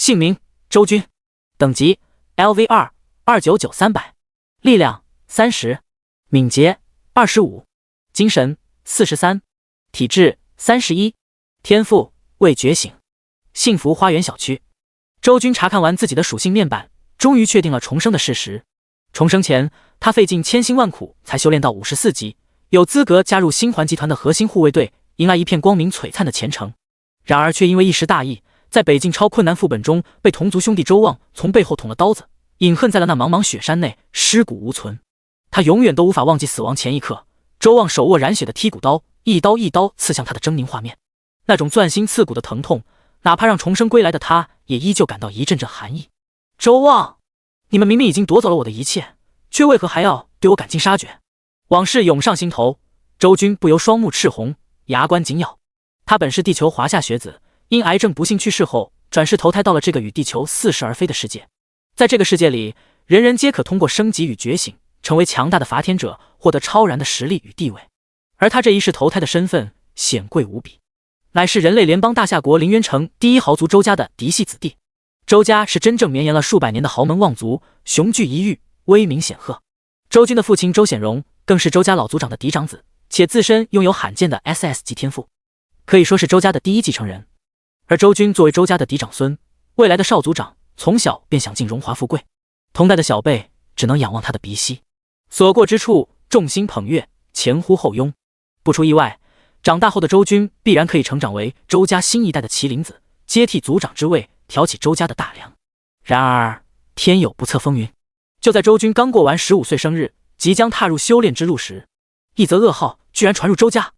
姓名周军，等级 LV2 299300，力量30，敏捷25，精神43，体质31，天赋未觉醒。幸福花园小区。周军查看完自己的属性面板，终于确定了重生的事实。重生前，他费尽千辛万苦才修炼到54级，有资格加入星环集团的核心护卫队，迎来一片光明璀璨的前程。然而却因为一时大意，在北境超困难副本中被同族兄弟周望从背后捅了刀子，隐恨在了那茫茫雪山内，尸骨无存。他永远都无法忘记死亡前一刻，周望手握染血的剔骨刀，一刀一刀刺向他的狰狞画面，那种钻心刺骨的疼痛，哪怕让重生归来的他也依旧感到一阵阵寒意。周望，你们明明已经夺走了我的一切，却为何还要对我赶尽杀绝？往事涌上心头，周军不由双目赤红，牙关紧咬。他本是地球华夏学子，因癌症不幸去世后，转世投胎到了这个与地球似是而非的世界。在这个世界里，人人皆可通过升级与觉醒，成为强大的伐天者，获得超然的实力与地位。而他这一世投胎的身份显贵无比，乃是人类联邦大夏国凌渊城第一豪族周家的嫡系子弟。周家是真正绵延了数百年的豪门望族，雄踞一域，威名显赫。周军的父亲周显荣更是周家老族长的嫡长子，且自身拥有罕见的 SS 级天赋，可以说是周家的第一继承人。而周军作为周家的嫡长孙，未来的少族长，从小便享尽荣华富贵，同代的小辈只能仰望他的鼻息，所过之处众星捧月，前呼后拥。不出意外，长大后的周军必然可以成长为周家新一代的麒麟子，接替族长之位，挑起周家的大梁。然而天有不测风云，就在周军刚过完15岁生日，即将踏入修炼之路时，一则噩耗居然传入周家。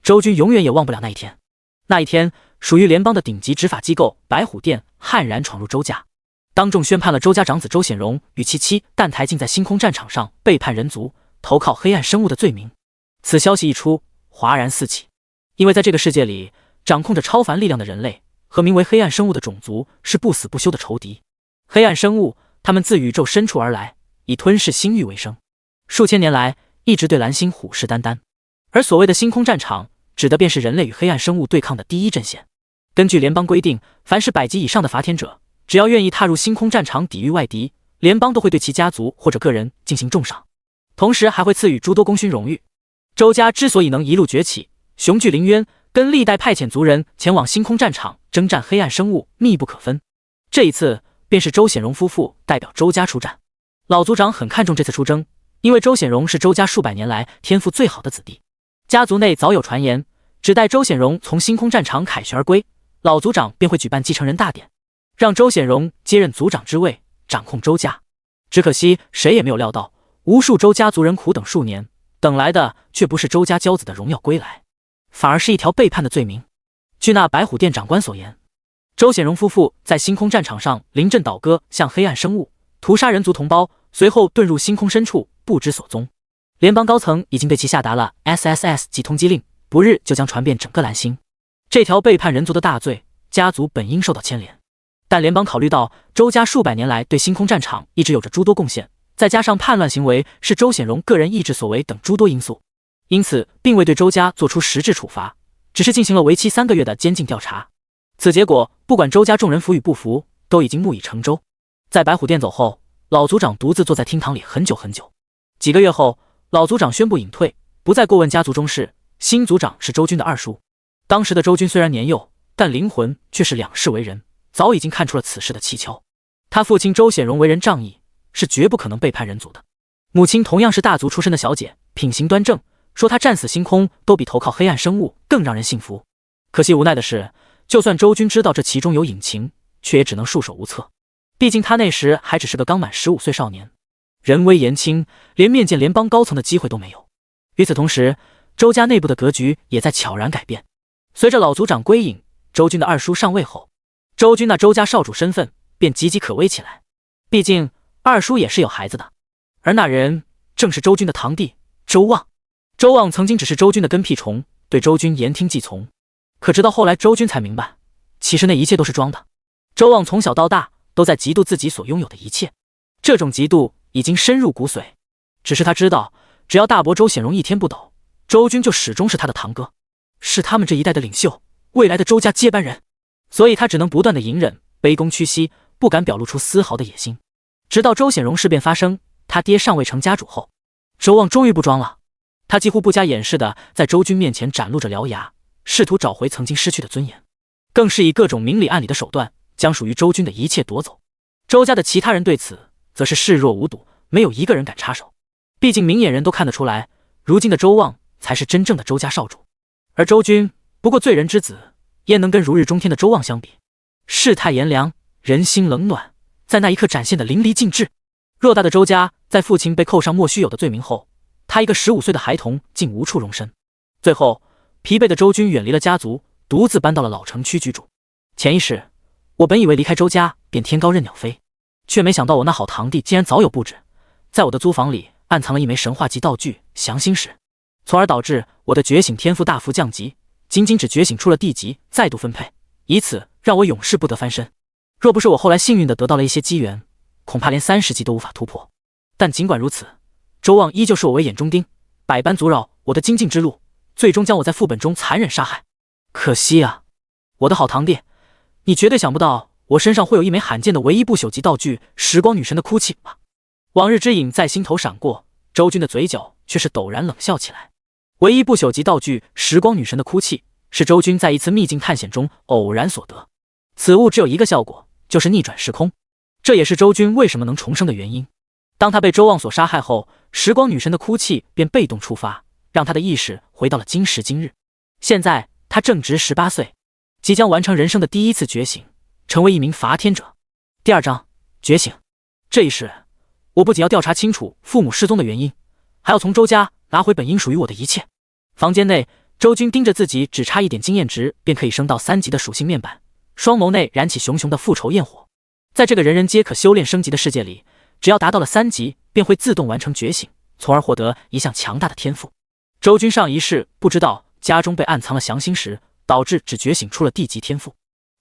周军永远也忘不了那一天。那一天，属于联邦的顶级执法机构白虎殿悍然闯入周家，当众宣判了周家长子周显荣与其妻澹台烬在星空战场上背叛人族，投靠黑暗生物的罪名。此消息一出，哗然四起。因为在这个世界里，掌控着超凡力量的人类和名为黑暗生物的种族是不死不休的仇敌。黑暗生物，他们自宇宙深处而来，以吞噬星域为生，数千年来一直对蓝星虎视眈眈。而所谓的星空战场，指的便是人类与黑暗生物对抗的第一阵线。根据联邦规定，凡是100级以上的伐天者，只要愿意踏入星空战场抵御外敌，联邦都会对其家族或者个人进行重赏，同时还会赐予诸多功勋荣誉。周家之所以能一路崛起，雄踞凌渊，跟历代派遣族人前往星空战场征战黑暗生物密不可分。这一次便是周显荣夫妇代表周家出战。老族长很看重这次出征，因为周显荣是周家数百年来天赋最好的子弟。家族内早有传言，只待周显荣从星空战场凯旋而归，老族长便会举办继承人大典，让周显荣接任族长之位，掌控周家。只可惜谁也没有料到，无数周家族人苦等数年，等来的却不是周家骄子的荣耀归来，反而是一条背叛的罪名。据那白虎殿长官所言，周显荣夫妇在星空战场上临阵倒戈，向黑暗生物屠杀人族同胞，随后遁入星空深处，不知所踪。联邦高层已经对其下达了 SSS 级通缉令，不日就将传遍整个蓝星。这条背叛人族的大罪，家族本应受到牵连，但联邦考虑到周家数百年来对星空战场一直有着诸多贡献，再加上叛乱行为是周显荣个人意志所为等诸多因素，因此并未对周家做出实质处罚，只是进行了为期3个月的监禁调查。此结果，不管周家众人服与不服，都已经木已成舟。在白虎殿走后，老族长独自坐在厅堂里很久很久。几个月后，老族长宣布隐退，不再过问家族中事。新族长是周军的二叔。当时的周军虽然年幼，但灵魂却是两世为人，早已经看出了此事的蹊跷。他父亲周显荣为人仗义，是绝不可能背叛人族的。母亲同样是大族出身的小姐，品行端正，说她战死星空都比投靠黑暗生物更让人信服。可惜无奈的是，就算周军知道这其中有隐情，却也只能束手无策。毕竟他那时还只是个刚满15岁少年，人微言轻，连面见联邦高层的机会都没有。与此同时，周家内部的格局也在悄然改变。随着老族长归隐，周军的二叔上位后，周军那周家少主身份便岌岌可危起来。毕竟二叔也是有孩子的，而那人正是周军的堂弟周望。周望曾经只是周军的跟屁虫，对周军言听计从。可直到后来，周军才明白，其实那一切都是装的。周望从小到大都在嫉妒自己所拥有的一切，这种嫉妒已经深入骨髓。只是他知道，只要大伯周显荣一天不抖，周军就始终是他的堂哥，是他们这一代的领袖，未来的周家接班人。所以他只能不断的隐忍，卑躬屈膝，不敢表露出丝毫的野心。直到周显荣事变发生，他爹尚未成家主后，周望终于不装了，他几乎不加掩饰的在周军面前展露着獠牙，试图找回曾经失去的尊严，更是以各种明里暗里的手段将属于周军的一切夺走。周家的其他人对此则是视若无睹，没有一个人敢插手。毕竟明眼人都看得出来，如今的周望才是真正的周家少主，而周军不过罪人之子，焉能跟如日中天的周望相比？世态炎凉，人心冷暖，在那一刻展现的淋漓尽致。偌大的周家，在父亲被扣上莫须有的罪名后，他一个15岁的孩童竟无处容身。最后，疲惫的周军远离了家族，独自搬到了老城区居住。潜意识，我本以为离开周家便天高任鸟飞，却没想到我那好堂弟竟然早有布置，在我的租房里暗藏了一枚神话级道具降星石，从而导致我的觉醒天赋大幅降级，仅仅只觉醒出了地级再度分配，以此让我永世不得翻身。若不是我后来幸运地得到了一些机缘，恐怕连30级都无法突破。但尽管如此，周望依旧视我为眼中钉，百般阻扰我的精进之路，最终将我在副本中残忍杀害。可惜啊，我的好堂弟，你绝对想不到我身上会有一枚罕见的唯一不朽级道具时光女神的哭泣吧？往日之影在心头闪过，周军的嘴角却是陡然冷笑起来。唯一不朽级道具时光女神的哭泣是周军在一次秘境探险中偶然所得，此物只有一个效果，就是逆转时空，这也是周军为什么能重生的原因。当他被周望所杀害后，时光女神的哭泣便被动触发，让他的意识回到了今时今日。现在他正值18岁，即将完成人生的第一次觉醒，成为一名伐天者。第2章觉醒。这一世，我不仅要调查清楚父母失踪的原因，还要从周家拿回本应属于我的一切。房间内，周军盯着自己只差一点经验值便可以升到3级的属性面板，双眸内燃起熊熊的复仇焰火。在这个人人皆可修炼升级的世界里，只要达到了3级，便会自动完成觉醒，从而获得一项强大的天赋。周军上一世不知道家中被暗藏了降星石，导致只觉醒出了地级天赋，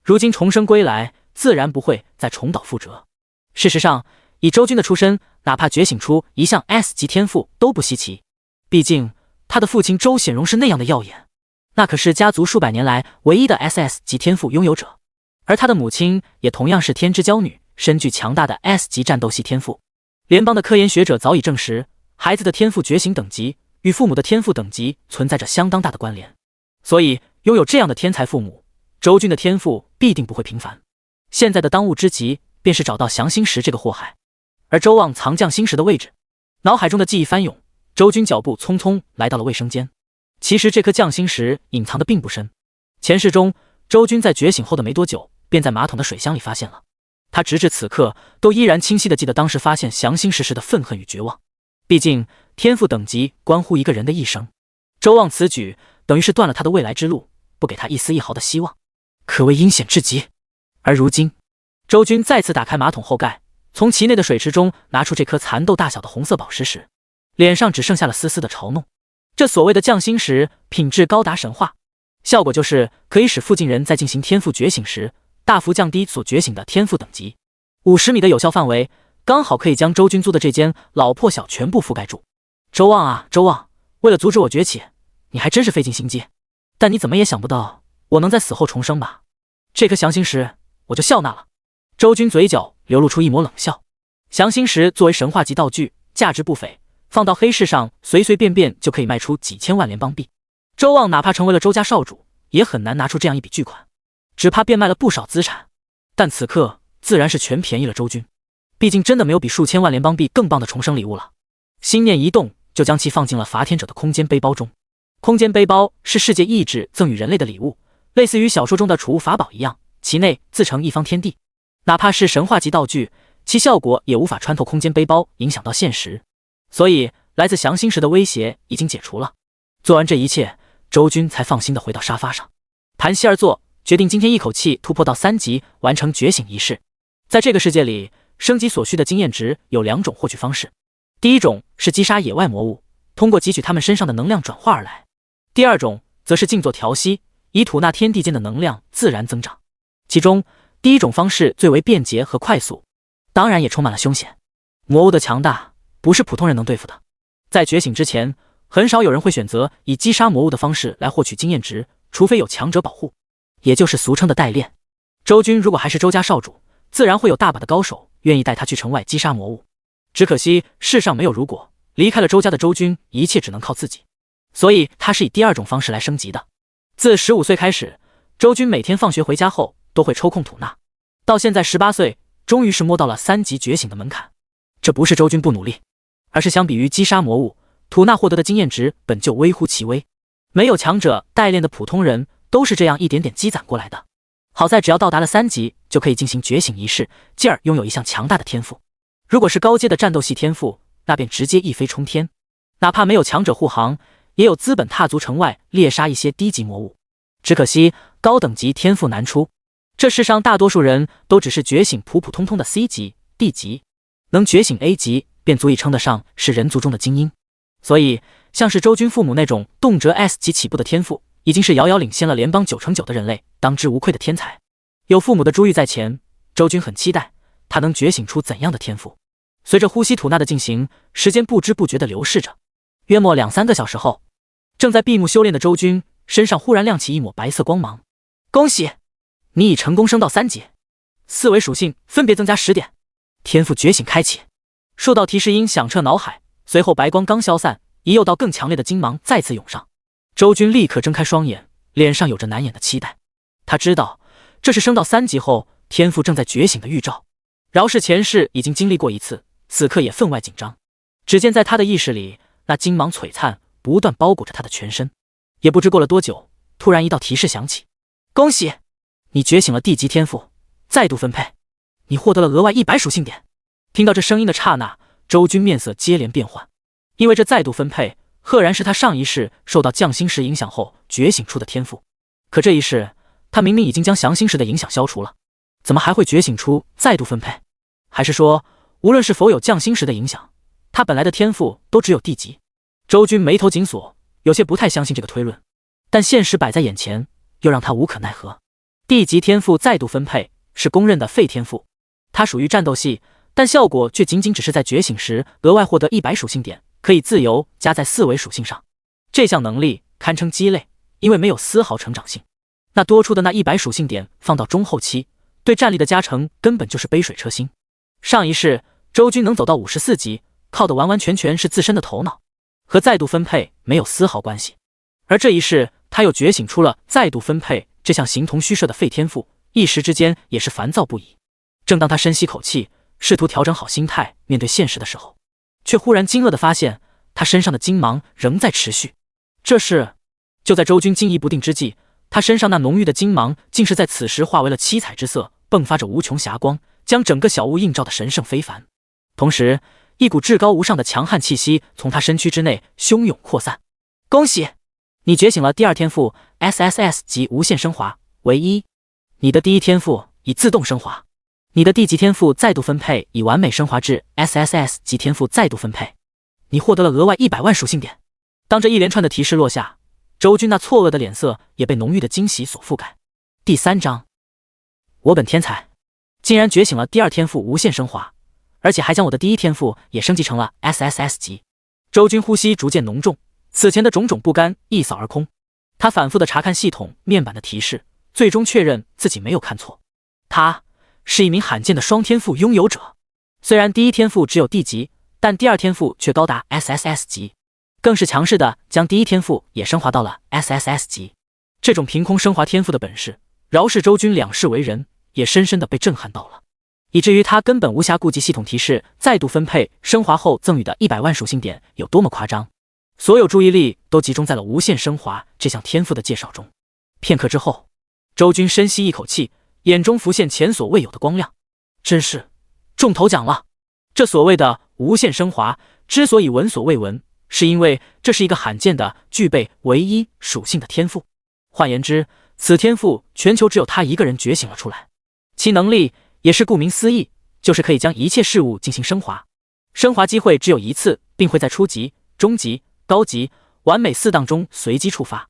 如今重生归来，自然不会再重蹈覆辙。事实上，以周军的出身，哪怕觉醒出一项 S 级天赋都不稀奇，毕竟他的父亲周显荣是那样的耀眼，那可是家族数百年来唯一的 SS 级天赋拥有者，而他的母亲也同样是天之骄女，身具强大的 S 级战斗系天赋。联邦的科研学者早已证实，孩子的天赋觉醒等级与父母的天赋等级存在着相当大的关联，所以拥有这样的天才父母，周军的天赋必定不会平凡。现在的当务之急便是找到降星石这个祸害。而周望藏降星石的位置，脑海中的记忆翻涌，周军脚步匆匆来到了卫生间。其实这颗降星石隐藏的并不深，前世中周军在觉醒后的没多久，便在马桶的水箱里发现了。他直至此刻都依然清晰地记得当时发现降星石时的愤恨与绝望。毕竟天赋等级关乎一个人的一生，周望此举等于是断了他的未来之路，不给他一丝一毫的希望，可谓阴险至极。而如今，周军再次打开马桶后盖，从其内的水池中拿出这颗蚕豆大小的红色宝石时，脸上只剩下了丝丝的嘲弄。这所谓的降星石品质高达神话，效果就是可以使附近人在进行天赋觉醒时大幅降低所觉醒的天赋等级，50米的有效范围刚好可以将周军租的这间老破小全部覆盖住。周望啊周望，为了阻止我崛起，你还真是费尽心机，但你怎么也想不到我能在死后重生吧？这颗降星石我就笑纳了。周军嘴角流露出一抹冷笑。降星石作为神话级道具，价值不菲，放到黑市上随随便便就可以卖出几千万联邦币。周望哪怕成为了周家少主，也很难拿出这样一笔巨款，只怕变卖了不少资产。但此刻自然是全便宜了周军，毕竟真的没有比数千万联邦币更棒的重生礼物了。心念一动，就将其放进了伐天者的空间背包中。空间背包是世界意志赠予人类的礼物，类似于小说中的储物法宝一样，其内自成一方天地。哪怕是神话级道具，其效果也无法穿透空间背包影响到现实，所以来自降星石的威胁已经解除了。做完这一切，周军才放心地回到沙发上，盘膝而坐，决定今天一口气突破到3级，完成觉醒仪式。在这个世界里，升级所需的经验值有2种获取方式，第一种是击杀野外魔物，通过汲取他们身上的能量转化而来；第2种则是静坐调息，以吐纳天地间的能量自然增长。其中第一种方式最为便捷和快速，当然也充满了凶险。魔物的强大不是普通人能对付的，在觉醒之前，很少有人会选择以击杀魔物的方式来获取经验值，除非有强者保护，也就是俗称的代练。周军如果还是周家少主，自然会有大把的高手愿意带他去城外击杀魔物。只可惜世上没有如果，离开了周家的周军，一切只能靠自己。所以他是以第二种方式来升级的。自15岁开始，周军每天放学回家后都会抽空吐纳，到现在18岁，终于是摸到了3级觉醒的门槛。这不是周军不努力，而是相比于击杀魔物，吐纳获得的经验值本就微乎其微。没有强者代练的普通人都是这样一点点积攒过来的。好在只要到达了3级，就可以进行觉醒仪式，进而拥有一项强大的天赋。如果是高阶的战斗系天赋，那便直接一飞冲天，哪怕没有强者护航，也有资本踏足城外猎杀一些低级魔物。只可惜高等级天赋难出，这世上大多数人都只是觉醒普普通通的 C 级、D 级，能觉醒 A 级便足以称得上是人族中的精英。所以像是周军父母那种动辄 S 级起步的天赋，已经是遥遥领先了联邦9成9的人类，当之无愧的天才。有父母的珠玉在前，周军很期待他能觉醒出怎样的天赋。随着呼吸吐纳的进行，时间不知不觉地流逝着。约莫2-3个小时后，正在闭目修炼的周军身上忽然亮起一抹白色光芒。恭喜，你已成功升到3级，4维属性分别增加10点，天赋觉醒开启。受到提示音响彻脑海，随后白光刚消散，一诱道更强烈的金芒再次涌上。周军立刻睁开双眼，脸上有着难掩的期待。他知道这是升到3级后天赋正在觉醒的预兆。饶是前世已经经历过一次，此刻也分外紧张。只见在他的意识里，那金芒璀璨，不断包裹着他的全身。也不知过了多久，突然一道提示响起：恭喜，你觉醒了地级天赋，再度分配，你获得了额外100属性点。听到这声音的刹那，周军面色接连变幻，因为这再度分配赫然是他上一世受到降星石影响后觉醒出的天赋。可这一世他明明已经将降星石的影响消除了，怎么还会觉醒出再度分配？还是说无论是否有降星石的影响，他本来的天赋都只有地级？周军眉头紧锁，有些不太相信这个推论，但现实摆在眼前，又让他无可奈何。地级天赋再度分配是公认的废天赋，它属于战斗系，但效果却仅仅只是在觉醒时额外获得100属性点，可以自由加在4维属性上。这项能力堪称鸡肋，因为没有丝毫成长性。那多出的那100属性点放到中后期，对战力的加成根本就是杯水车薪。上一世周军能走到54级，靠的完完全全是自身的头脑，和再度分配没有丝毫关系。而这一世他又觉醒出了再度分配这项形同虚设的废天赋，一时之间也是烦躁不已。正当他深吸口气，试图调整好心态面对现实的时候，却忽然惊愕地发现他身上的金芒仍在持续。这是……就在周军惊疑不定之际，他身上那浓郁的金芒竟是在此时化为了七彩之色，迸发着无穷霞光，将整个小屋映照得神圣非凡。同时一股至高无上的强悍气息从他身躯之内汹涌扩散。恭喜，你觉醒了第2天赋 SSS 级无限升华为1，你的第1天赋已自动升华，你的地级天赋再度分配已完美升华至 SSS 级天赋再度分配，你获得了额外100万属性点。当这一连串的提示落下，周军那错愕的脸色也被浓郁的惊喜所覆盖。第3章，我本天才，竟然觉醒了第2天赋无限升华，而且还将我的第1天赋也升级成了 SSS 级。周军呼吸逐渐浓重，此前的种种不甘一扫而空。他反复的查看系统面板的提示，最终确认自己没有看错，他是一名罕见的双天赋拥有者。虽然第1天赋只有 D 级，但第2天赋却高达 SSS 级，更是强势的将第1天赋也升华到了 SSS 级。这种凭空升华天赋的本事，饶是周军两世为人，也深深的被震撼到了，以至于他根本无暇顾及系统提示再度分配升华后赠予的100万属性点有多么夸张，所有注意力都集中在了无限升华这项天赋的介绍中。片刻之后，周军深吸一口气，眼中浮现前所未有的光亮。真是中头奖了！这所谓的无限升华之所以闻所未闻，是因为这是一个罕见的具备唯一属性的天赋。换言之，此天赋全球只有他一个人觉醒了出来。其能力也是顾名思义，就是可以将一切事物进行升华。升华机会只有一次，并会在初级、中级、高级、完美4档中随机触发。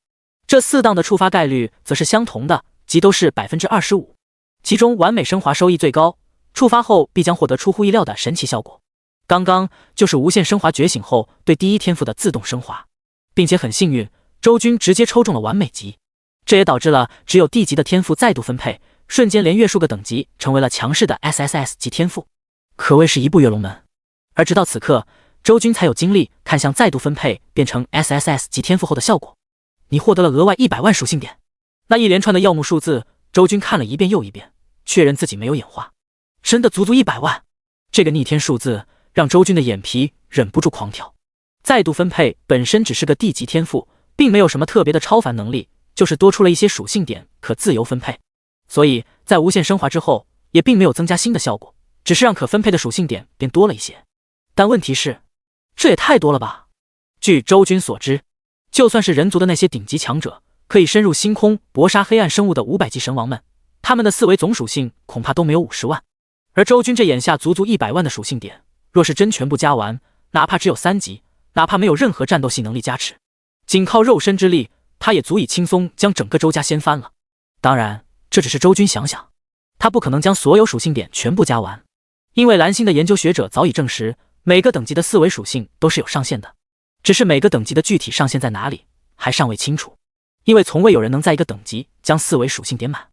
这4档的触发概率则是相同的，即都是 25%。其中完美升华收益最高，触发后必将获得出乎意料的神奇效果。刚刚就是无限升华觉醒后对第1天赋的自动升华，并且很幸运，周军直接抽中了完美级。这也导致了只有 D 级的天赋再度分配，瞬间连跃数个等级，成为了强势的 SSS 级天赋，可谓是一步跃龙门。而直到此刻，周军才有精力看向再度分配变成 SSS 级天赋后的效果。你获得了额外100万属性点。那一连串的耀目数字，周军看了一遍又一遍，确认自己没有眼花，真的足足100万。这个逆天数字让周军的眼皮忍不住狂跳。再度分配本身只是个地级天赋，并没有什么特别的超凡能力，就是多出了一些属性点可自由分配，所以在无限升华之后也并没有增加新的效果，只是让可分配的属性点变多了一些。但问题是，这也太多了吧。据周军所知，就算是人族的那些顶级强者，可以深入星空搏杀黑暗生物的500级神王们，他们的4维总属性恐怕都没有50万。而周军这眼下足足100万的属性点，若是真全部加完，哪怕只有3级，哪怕没有任何战斗系能力加持，仅靠肉身之力，他也足以轻松将整个周家掀翻了。当然，这只是周军想想，他不可能将所有属性点全部加完，因为蓝星的研究学者早已证实，每个等级的4维属性都是有上限的，只是每个等级的具体上限在哪里，还尚未清楚，因为从未有人能在一个等级将4维属性点满。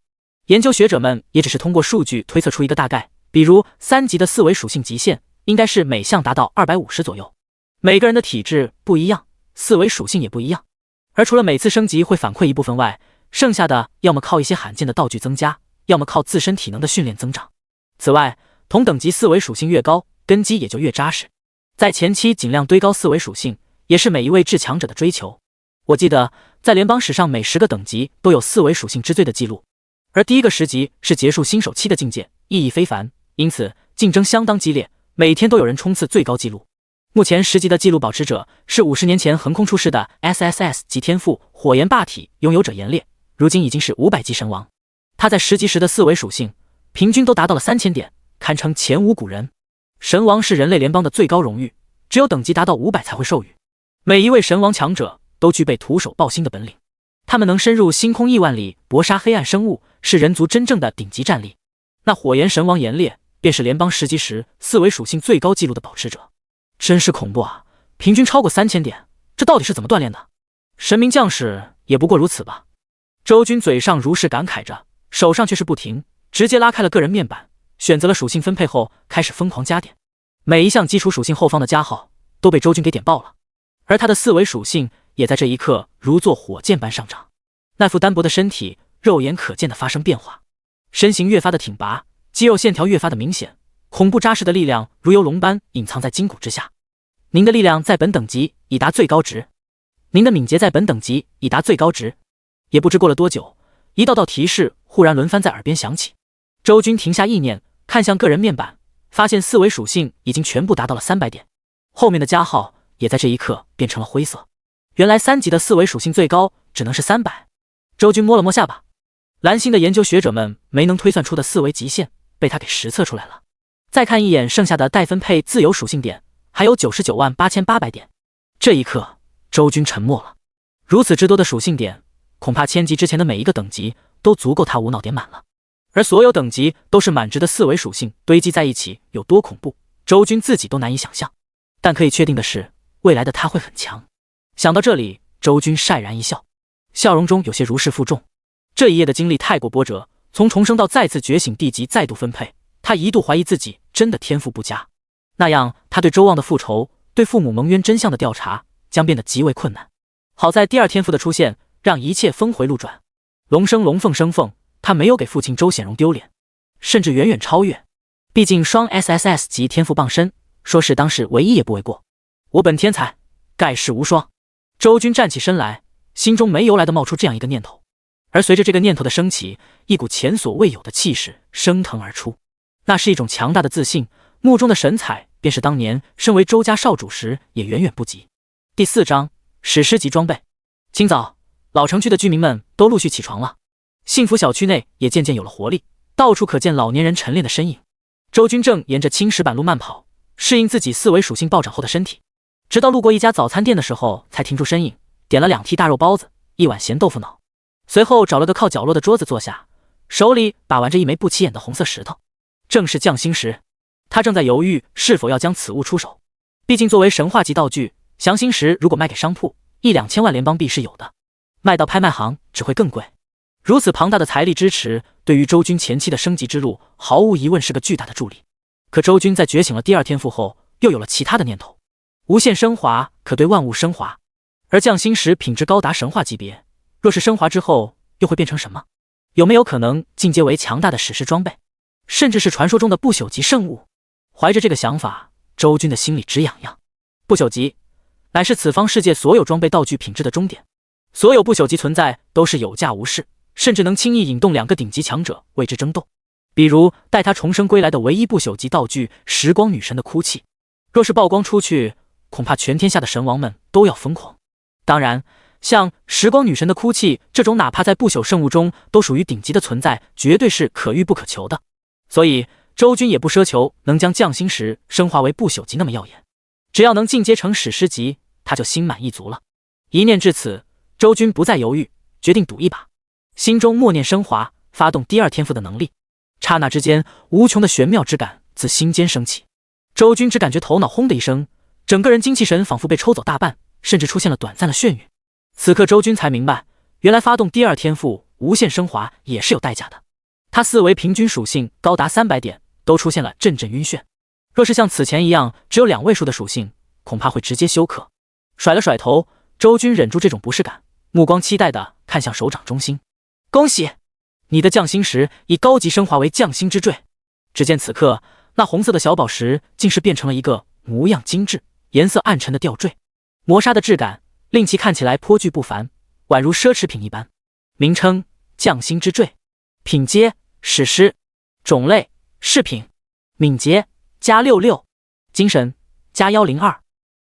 研究学者们也只是通过数据推测出一个大概，比如3级的4维属性极限应该是每项达到250左右。每个人的体质不一样，4维属性也不一样，而除了每次升级会反馈一部分外，剩下的要么靠一些罕见的道具增加，要么靠自身体能的训练增长。此外，同等级4维属性越高，根基也就越扎实。在前期尽量堆高4维属性，也是每一位至强者的追求。我记得在联邦史上每10个等级都有4维属性之最的记录，而第一个10级是结束新手期的境界，意义非凡，因此竞争相当激烈，每天都有人冲刺最高纪录。目前10级的纪录保持者是50年前横空出世的 SSS 级天赋火焰霸体拥有者炎烈，如今已经是500级神王。他在10级时的4维属性平均都达到了3000点，堪称前无古人。神王是人类联邦的最高荣誉，只有等级达到500才会授予。每一位神王强者都具备徒手抱星的本领，他们能深入星空亿万里搏杀黑暗生物，是人族真正的顶级战力。那火焰神王炎烈便是联邦10级时4维属性最高纪录的保持者，真是恐怖啊！平均超过3000点，这到底是怎么锻炼的？神明将士也不过如此吧。周军嘴上如是感慨着，手上却是不停，直接拉开了个人面板，选择了属性分配后开始疯狂加点。每一项基础属性后方的加号都被周军给点爆了，而他的4维属性也在这一刻如坐火箭般上涨。那副单薄的身体肉眼可见的发生变化，身形越发的挺拔，肌肉线条越发的明显，恐怖扎实的力量如游龙般隐藏在筋骨之下。您的力量在本等级已达最高值，您的敏捷在本等级已达最高值。也不知过了多久，一道道提示忽然轮番在耳边响起。周军停下意念，看向个人面板，发现4维属性已经全部达到了300点，后面的加号也在这一刻变成了灰色。原来3级的4维属性最高只能是300。周军摸了摸下巴，蓝星的研究学者们没能推算出的4维极限被他给实测出来了。再看一眼剩下的待分配自由属性点，还有998800点。这一刻，周军沉默了。如此之多的属性点，恐怕1000级之前的每一个等级都足够他无脑点满了。而所有等级都是满值的4维属性堆积在一起有多恐怖，周军自己都难以想象。但可以确定的是，未来的他会很强。想到这里，周军晒然一笑，笑容中有些如释负重。这一夜的经历太过波折，从重生到再次觉醒地级再度分配，他一度怀疑自己真的天赋不佳，那样他对周望的复仇，对父母蒙冤真相的调查将变得极为困难。好在第二天赋的出现让一切峰回路转，龙生龙，凤生凤，他没有给父亲周显荣丢脸，甚至远远超越。毕竟双 SSS 级天赋傍身，说是当世唯一也不为过。我本天才，盖世无双。周军站起身来，心中没由来的冒出这样一个念头，而随着这个念头的升起，一股前所未有的气势升腾而出，那是一种强大的自信，目中的神采便是当年身为周家少主时也远远不及。第4章史诗级装备。清早，老城区的居民们都陆续起床了，幸福小区内也渐渐有了活力，到处可见老年人晨练的身影。周军正沿着青石板路慢跑，适应自己4维属性暴涨后的身体，直到路过一家早餐店的时候才停住身影，点了2屉大肉包子，1碗咸豆腐脑，随后找了个靠角落的桌子坐下，手里把玩着一枚不起眼的红色石头，正是匠心石。他正在犹豫是否要将此物出手，毕竟作为神话级道具，降心石如果卖给商铺，1-2千万联邦币是有的，卖到拍卖行只会更贵。如此庞大的财力支持，对于周军前期的升级之路，毫无疑问是个巨大的助力。可周军在觉醒了第二天赋后，又有了其他的念头。无限升华可对万物升华，而匠心石品质高达神话级别，若是升华之后，又会变成什么？有没有可能进阶为强大的史诗装备，甚至是传说中的不朽级圣物？怀着这个想法，周军的心里直痒痒。不朽级乃是此方世界所有装备道具品质的终点，所有不朽级存在都是有价无市，甚至能轻易引动2个顶级强者为之争斗。比如待他重生归来的唯一不朽级道具时光女神的哭泣，若是曝光出去，恐怕全天下的神王们都要疯狂。当然，像时光女神的哭泣这种哪怕在不朽圣物中都属于顶级的存在，绝对是可遇不可求的。所以周军也不奢求能将匠心石升华为不朽级那么耀眼，只要能进阶成史诗级，他就心满意足了。一念至此，周军不再犹豫，决定赌一把，心中默念升华，发动第二天赋的能力。刹那之间，无穷的玄妙之感自心间升起。周军只感觉头脑轰的一声，整个人精气神仿佛被抽走大半，甚至出现了短暂的眩晕。此刻周军才明白，原来发动第二天赋无限升华也是有代价的。他四维平均属性高达300点，都出现了阵阵晕眩。若是像此前一样只有2位数的属性，恐怕会直接休克。甩了甩头，周军忍住这种不适感，目光期待地看向手掌中心。恭喜！你的匠心石已高级升华为匠心之坠。只见此刻，那红色的小宝石竟是变成了一个模样精致、颜色暗沉的吊坠，磨砂的质感令其看起来颇具不凡，宛如奢侈品一般。名称：匠心之坠，品阶：史诗，种类：饰品，敏捷+66，精神+102，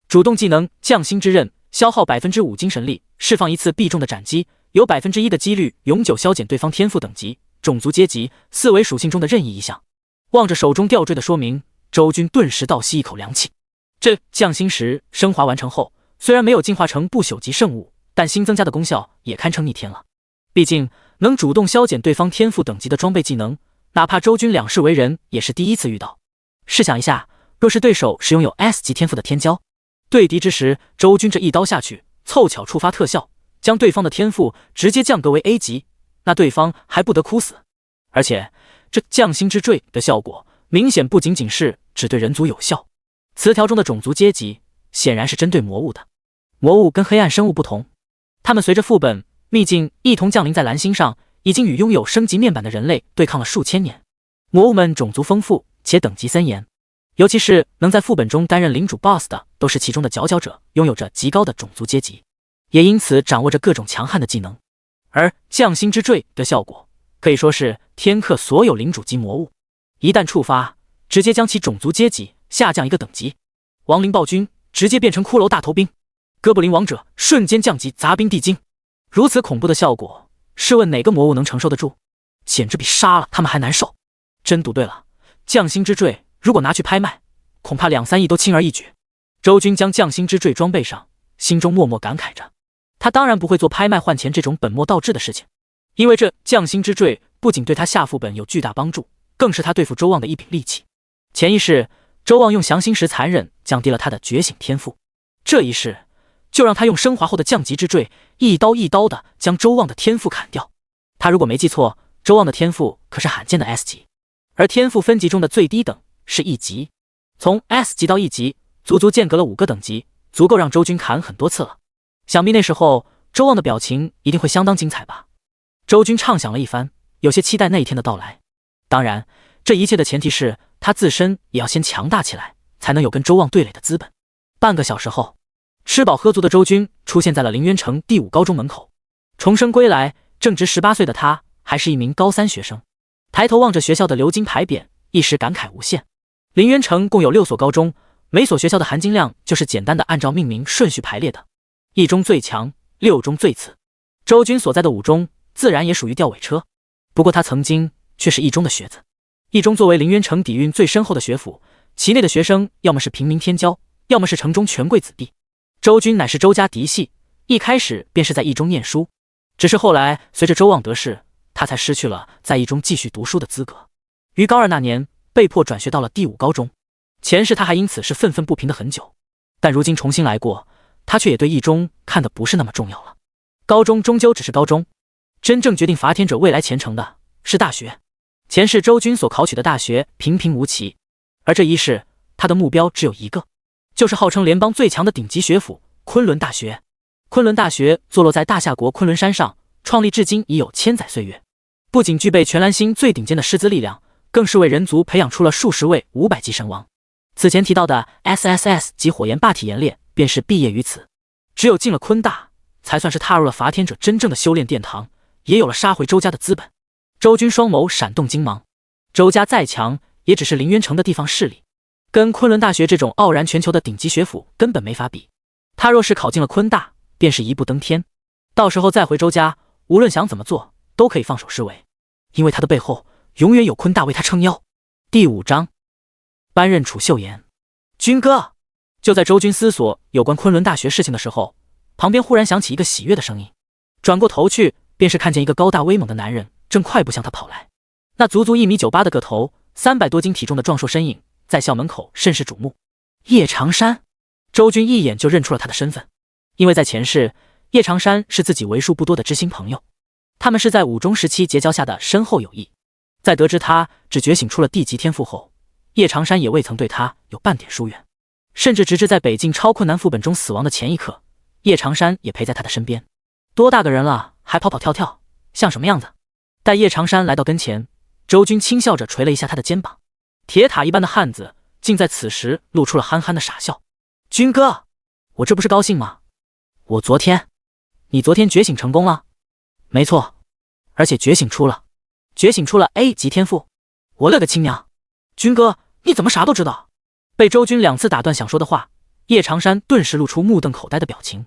主动技能：匠心之刃，消耗 5% 精神力，释放一次必中的斩击，有 1% 的几率永久消减对方天赋等级、种族阶级、4维属性中的任意一项。望着手中吊坠的说明，周军顿时倒吸一口凉气。这匠心石升华完成后，虽然没有进化成不朽级圣物，但新增加的功效也堪称逆天了。毕竟能主动消减对方天赋等级的装备技能，哪怕周军两世为人也是第一次遇到。试想一下，若是对手是拥有 S 级天赋的天骄，对敌之时，周军这一刀下去，凑巧触发特效，将对方的天赋直接降格为 A 级，那对方还不得哭死？而且这匠心之坠的效果明显不仅仅是只对人族有效，词条中的种族阶级显然是针对魔物的。魔物跟黑暗生物不同，他们随着副本秘境一同降临在蓝星上，已经与拥有升级面板的人类对抗了数千年。魔物们种族丰富且等级森严，尤其是能在副本中担任领主 BOSS 的，都是其中的佼佼者，拥有着极高的种族阶级，也因此掌握着各种强悍的技能。而匠心之坠的效果可以说是天克所有领主级魔物，一旦触发，直接将其种族阶级下降一个等级。亡灵暴君直接变成骷髅大头兵，哥布林王者瞬间降级杂兵地精。如此恐怖的效果，试问哪个魔物能承受得住？简直比杀了他们还难受。真赌对了，匠心之坠如果拿去拍卖，恐怕2-3亿都轻而易举。周军将匠心之坠装备上，心中默默感慨着。他当然不会做拍卖换钱这种本末倒置的事情，因为这匠心之坠不仅对他下副本有巨大帮助，更是他对付周望的一柄利器。前一世，周望用降心石残忍降低了他的觉醒天赋，这一世就让他用升华后的降级之坠一刀一刀的将周望的天赋砍掉。他如果没记错，周望的天赋可是罕见的 S 级，而天赋分级中的最低等是1级，从 S 级到1级足足间隔了5个等级，足够让周军砍很多次了。想必那时候周望的表情一定会相当精彩吧。周军畅想了一番，有些期待那一天的到来。当然，这一切的前提是他自身也要先强大起来，才能有跟周望对垒的资本。半个小时后，吃饱喝足的周军出现在了凌渊城第5高中门口。重生归来，正值18岁的他还是一名高3学生，抬头望着学校的鎏金牌匾，一时感慨无限。凌渊城共有6所高中，每所学校的含金量就是简单的按照命名顺序排列的，1中最强，6中最次。周军所在的5中自然也属于吊尾车，不过他曾经却是1中的学子。1中作为凌渊城底蕴最深厚的学府，其内的学生要么是平民天骄，要么是城中权贵子弟。周军乃是周家嫡系，一开始便是在1中念书，只是后来随着周望得势，他才失去了在1中继续读书的资格，于高2那年被迫转学到了第5高中。前世他还因此是愤愤不平的很久，但如今重新来过，他却也对1中看得不是那么重要了。高中终究只是高中，真正决定伐天者未来前程的是大学。前世周军所考取的大学平平无奇，而这一世他的目标只有一个，就是号称联邦最强的顶级学府昆仑大学。昆仑大学坐落在大夏国昆仑山上，创立至今已有1000载岁月，不仅具备全蓝星最顶尖的师资力量，更是为人族培养出了数十位500级神王。此前提到的 SSS 及火焰霸体炎烈便是毕业于此。只有进了昆大，才算是踏入了伐天者真正的修炼殿堂，也有了杀回周家的资本。周军双眸闪动金芒，周家再强也只是临渊城的地方势力，跟昆仑大学这种傲然全球的顶级学府根本没法比。他若是考进了昆大，便是一步登天，到时候再回周家，无论想怎么做都可以放手施为，因为他的背后永远有昆大为他撑腰。第5章，班任楚秀颜。军哥。就在周军思索有关昆仑大学事情的时候，旁边忽然响起一个喜悦的声音，转过头去便是看见一个高大威猛的男人正快步向他跑来。那足足1.98米的个头，300多斤体重的壮硕身影，在校门口甚是瞩目。叶长山。周军一眼就认出了他的身份，因为在前世，叶长山是自己为数不多的知心朋友，他们是在武中时期结交下的深厚友谊。在得知他只觉醒出了地级天赋后，叶长山也未曾对他有半点疏远，甚至直至在北境超困难副本中死亡的前一刻，叶长山也陪在他的身边。多大个人了，还跑跑跳跳，像什么样子？待叶长山来到跟前，周军轻笑着捶了一下他的肩膀。铁塔一般的汉子竟在此时露出了憨憨的傻笑。军哥，我这不是高兴吗？你昨天觉醒成功了？没错，而且觉醒出了 A 级天赋。我勒个亲娘！军哥，你怎么啥都知道？被周军2次打断想说的话，叶长山顿时露出目瞪口呆的表情。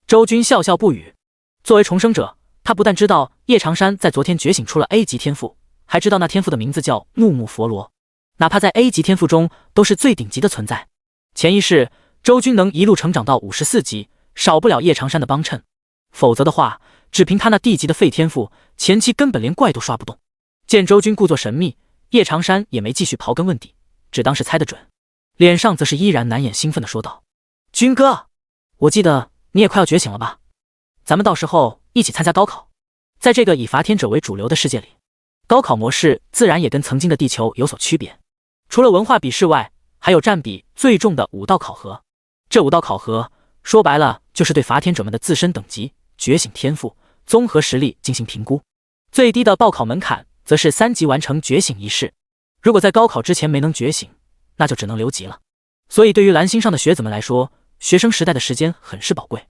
周军笑笑不语。作为重生者，他不但知道叶长山在昨天觉醒出了 A 级天赋，还知道那天赋的名字叫怒目佛罗，哪怕在 A 级天赋中都是最顶级的存在。前一世周军能一路成长到54级，少不了叶长山的帮衬，否则的话，只凭他那地级的废天赋，前期根本连怪都刷不动。见周军故作神秘，叶长山也没继续刨根问底，只当是猜得准，脸上则是依然难掩兴奋地说道：军哥，我记得你也快要觉醒了吧？咱们到时候一起参加高考。在这个以伐天者为主流的世界里，高考模式自然也跟曾经的地球有所区别。除了文化比试外，还有占比最重的5道考核。这5道考核说白了就是对伐天者们的自身等级、觉醒天赋、综合实力进行评估。最低的报考门槛则是3级完成觉醒仪式，如果在高考之前没能觉醒，那就只能留级了。所以对于蓝星上的学子们来说，学生时代的时间很是宝贵。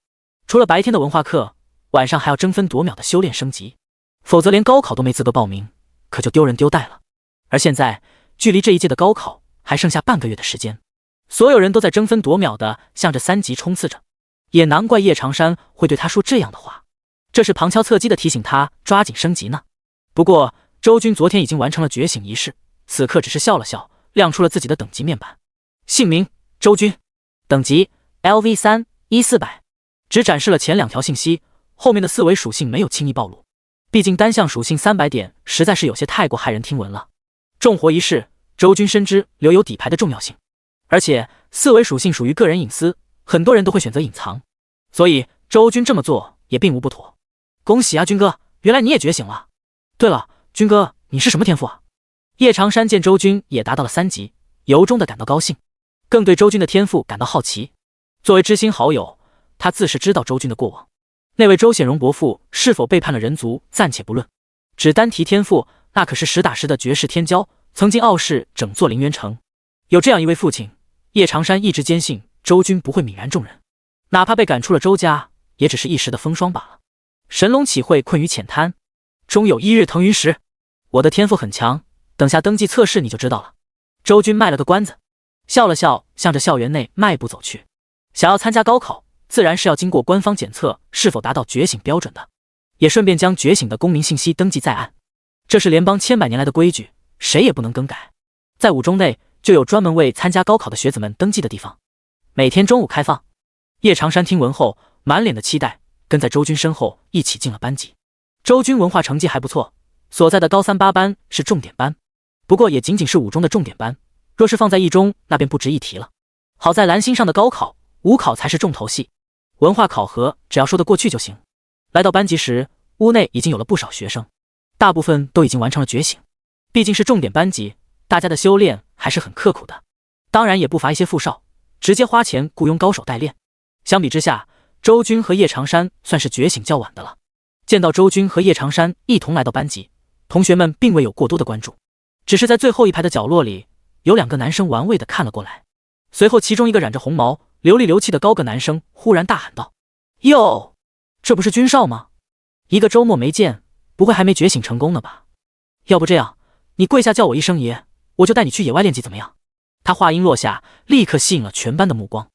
除了白天的文化课，晚上还要争分夺秒的修炼升级，否则连高考都没资格报名，可就丢人丢带了。而现在距离这一届的高考还剩下半个月的时间，所有人都在争分夺秒的向着3级冲刺着，也难怪叶长山会对他说这样的话，这是旁敲侧击的提醒他抓紧升级呢。不过周军昨天已经完成了觉醒仪式，此刻只是笑了笑，亮出了自己的等级面板。姓名周军，等级 LV3 1400，只展示了前2条信息，后面的4维属性没有轻易暴露，毕竟单项属性300点实在是有些太过骇人听闻了。重活一世，周军深知留有底牌的重要性，而且4维属性属于个人隐私，很多人都会选择隐藏，所以周军这么做也并无不妥。恭喜啊，军哥，原来你也觉醒了。对了，军哥，你是什么天赋啊？叶长山见周军也达到了3级，由衷的感到高兴，更对周军的天赋感到好奇。作为知心好友，他自是知道周军的过往，那位周显荣伯父是否背叛了人族暂且不论，只单提天赋，那可是实打实的绝世天骄，曾经傲视整座凌渊城。有这样一位父亲，叶长山一直坚信周军不会泯然众人，哪怕被赶出了周家，也只是一时的风霜罢了。神龙岂会困于浅滩，终有一日腾云石。我的天赋很强，等下登记测试你就知道了。周军卖了个关子，笑了笑，向着校园内迈步走去。想要参加高考，自然是要经过官方检测是否达到觉醒标准的，也顺便将觉醒的公民信息登记在案。这是联邦千百年来的规矩，谁也不能更改。在5中内就有专门为参加高考的学子们登记的地方，每天中午开放。叶长山听闻后，满脸的期待，跟在周军身后一起进了班级。周军文化成绩还不错，所在的高3、8班是重点班，不过也仅仅是5中的重点班，若是放在1中，那便不值一提了。好在蓝星上的高考5考才是重头戏，文化考核只要说得过去就行。来到班级时，屋内已经有了不少学生，大部分都已经完成了觉醒。毕竟是重点班级，大家的修炼还是很刻苦的，当然也不乏一些富少，直接花钱雇佣高手代练。相比之下，周军和叶长山算是觉醒较晚的了。见到周军和叶长山一同来到班级，同学们并未有过多的关注，只是在最后一排的角落里，有2个男生玩味地看了过来。随后其中一个染着红毛、流里流气的高个男生忽然大喊道：哟，这不是军少吗？一个周末没见，不会还没觉醒成功呢吧？要不这样，你跪下叫我一声爷，我就带你去野外练级怎么样？他话音落下，立刻吸引了全班的目光。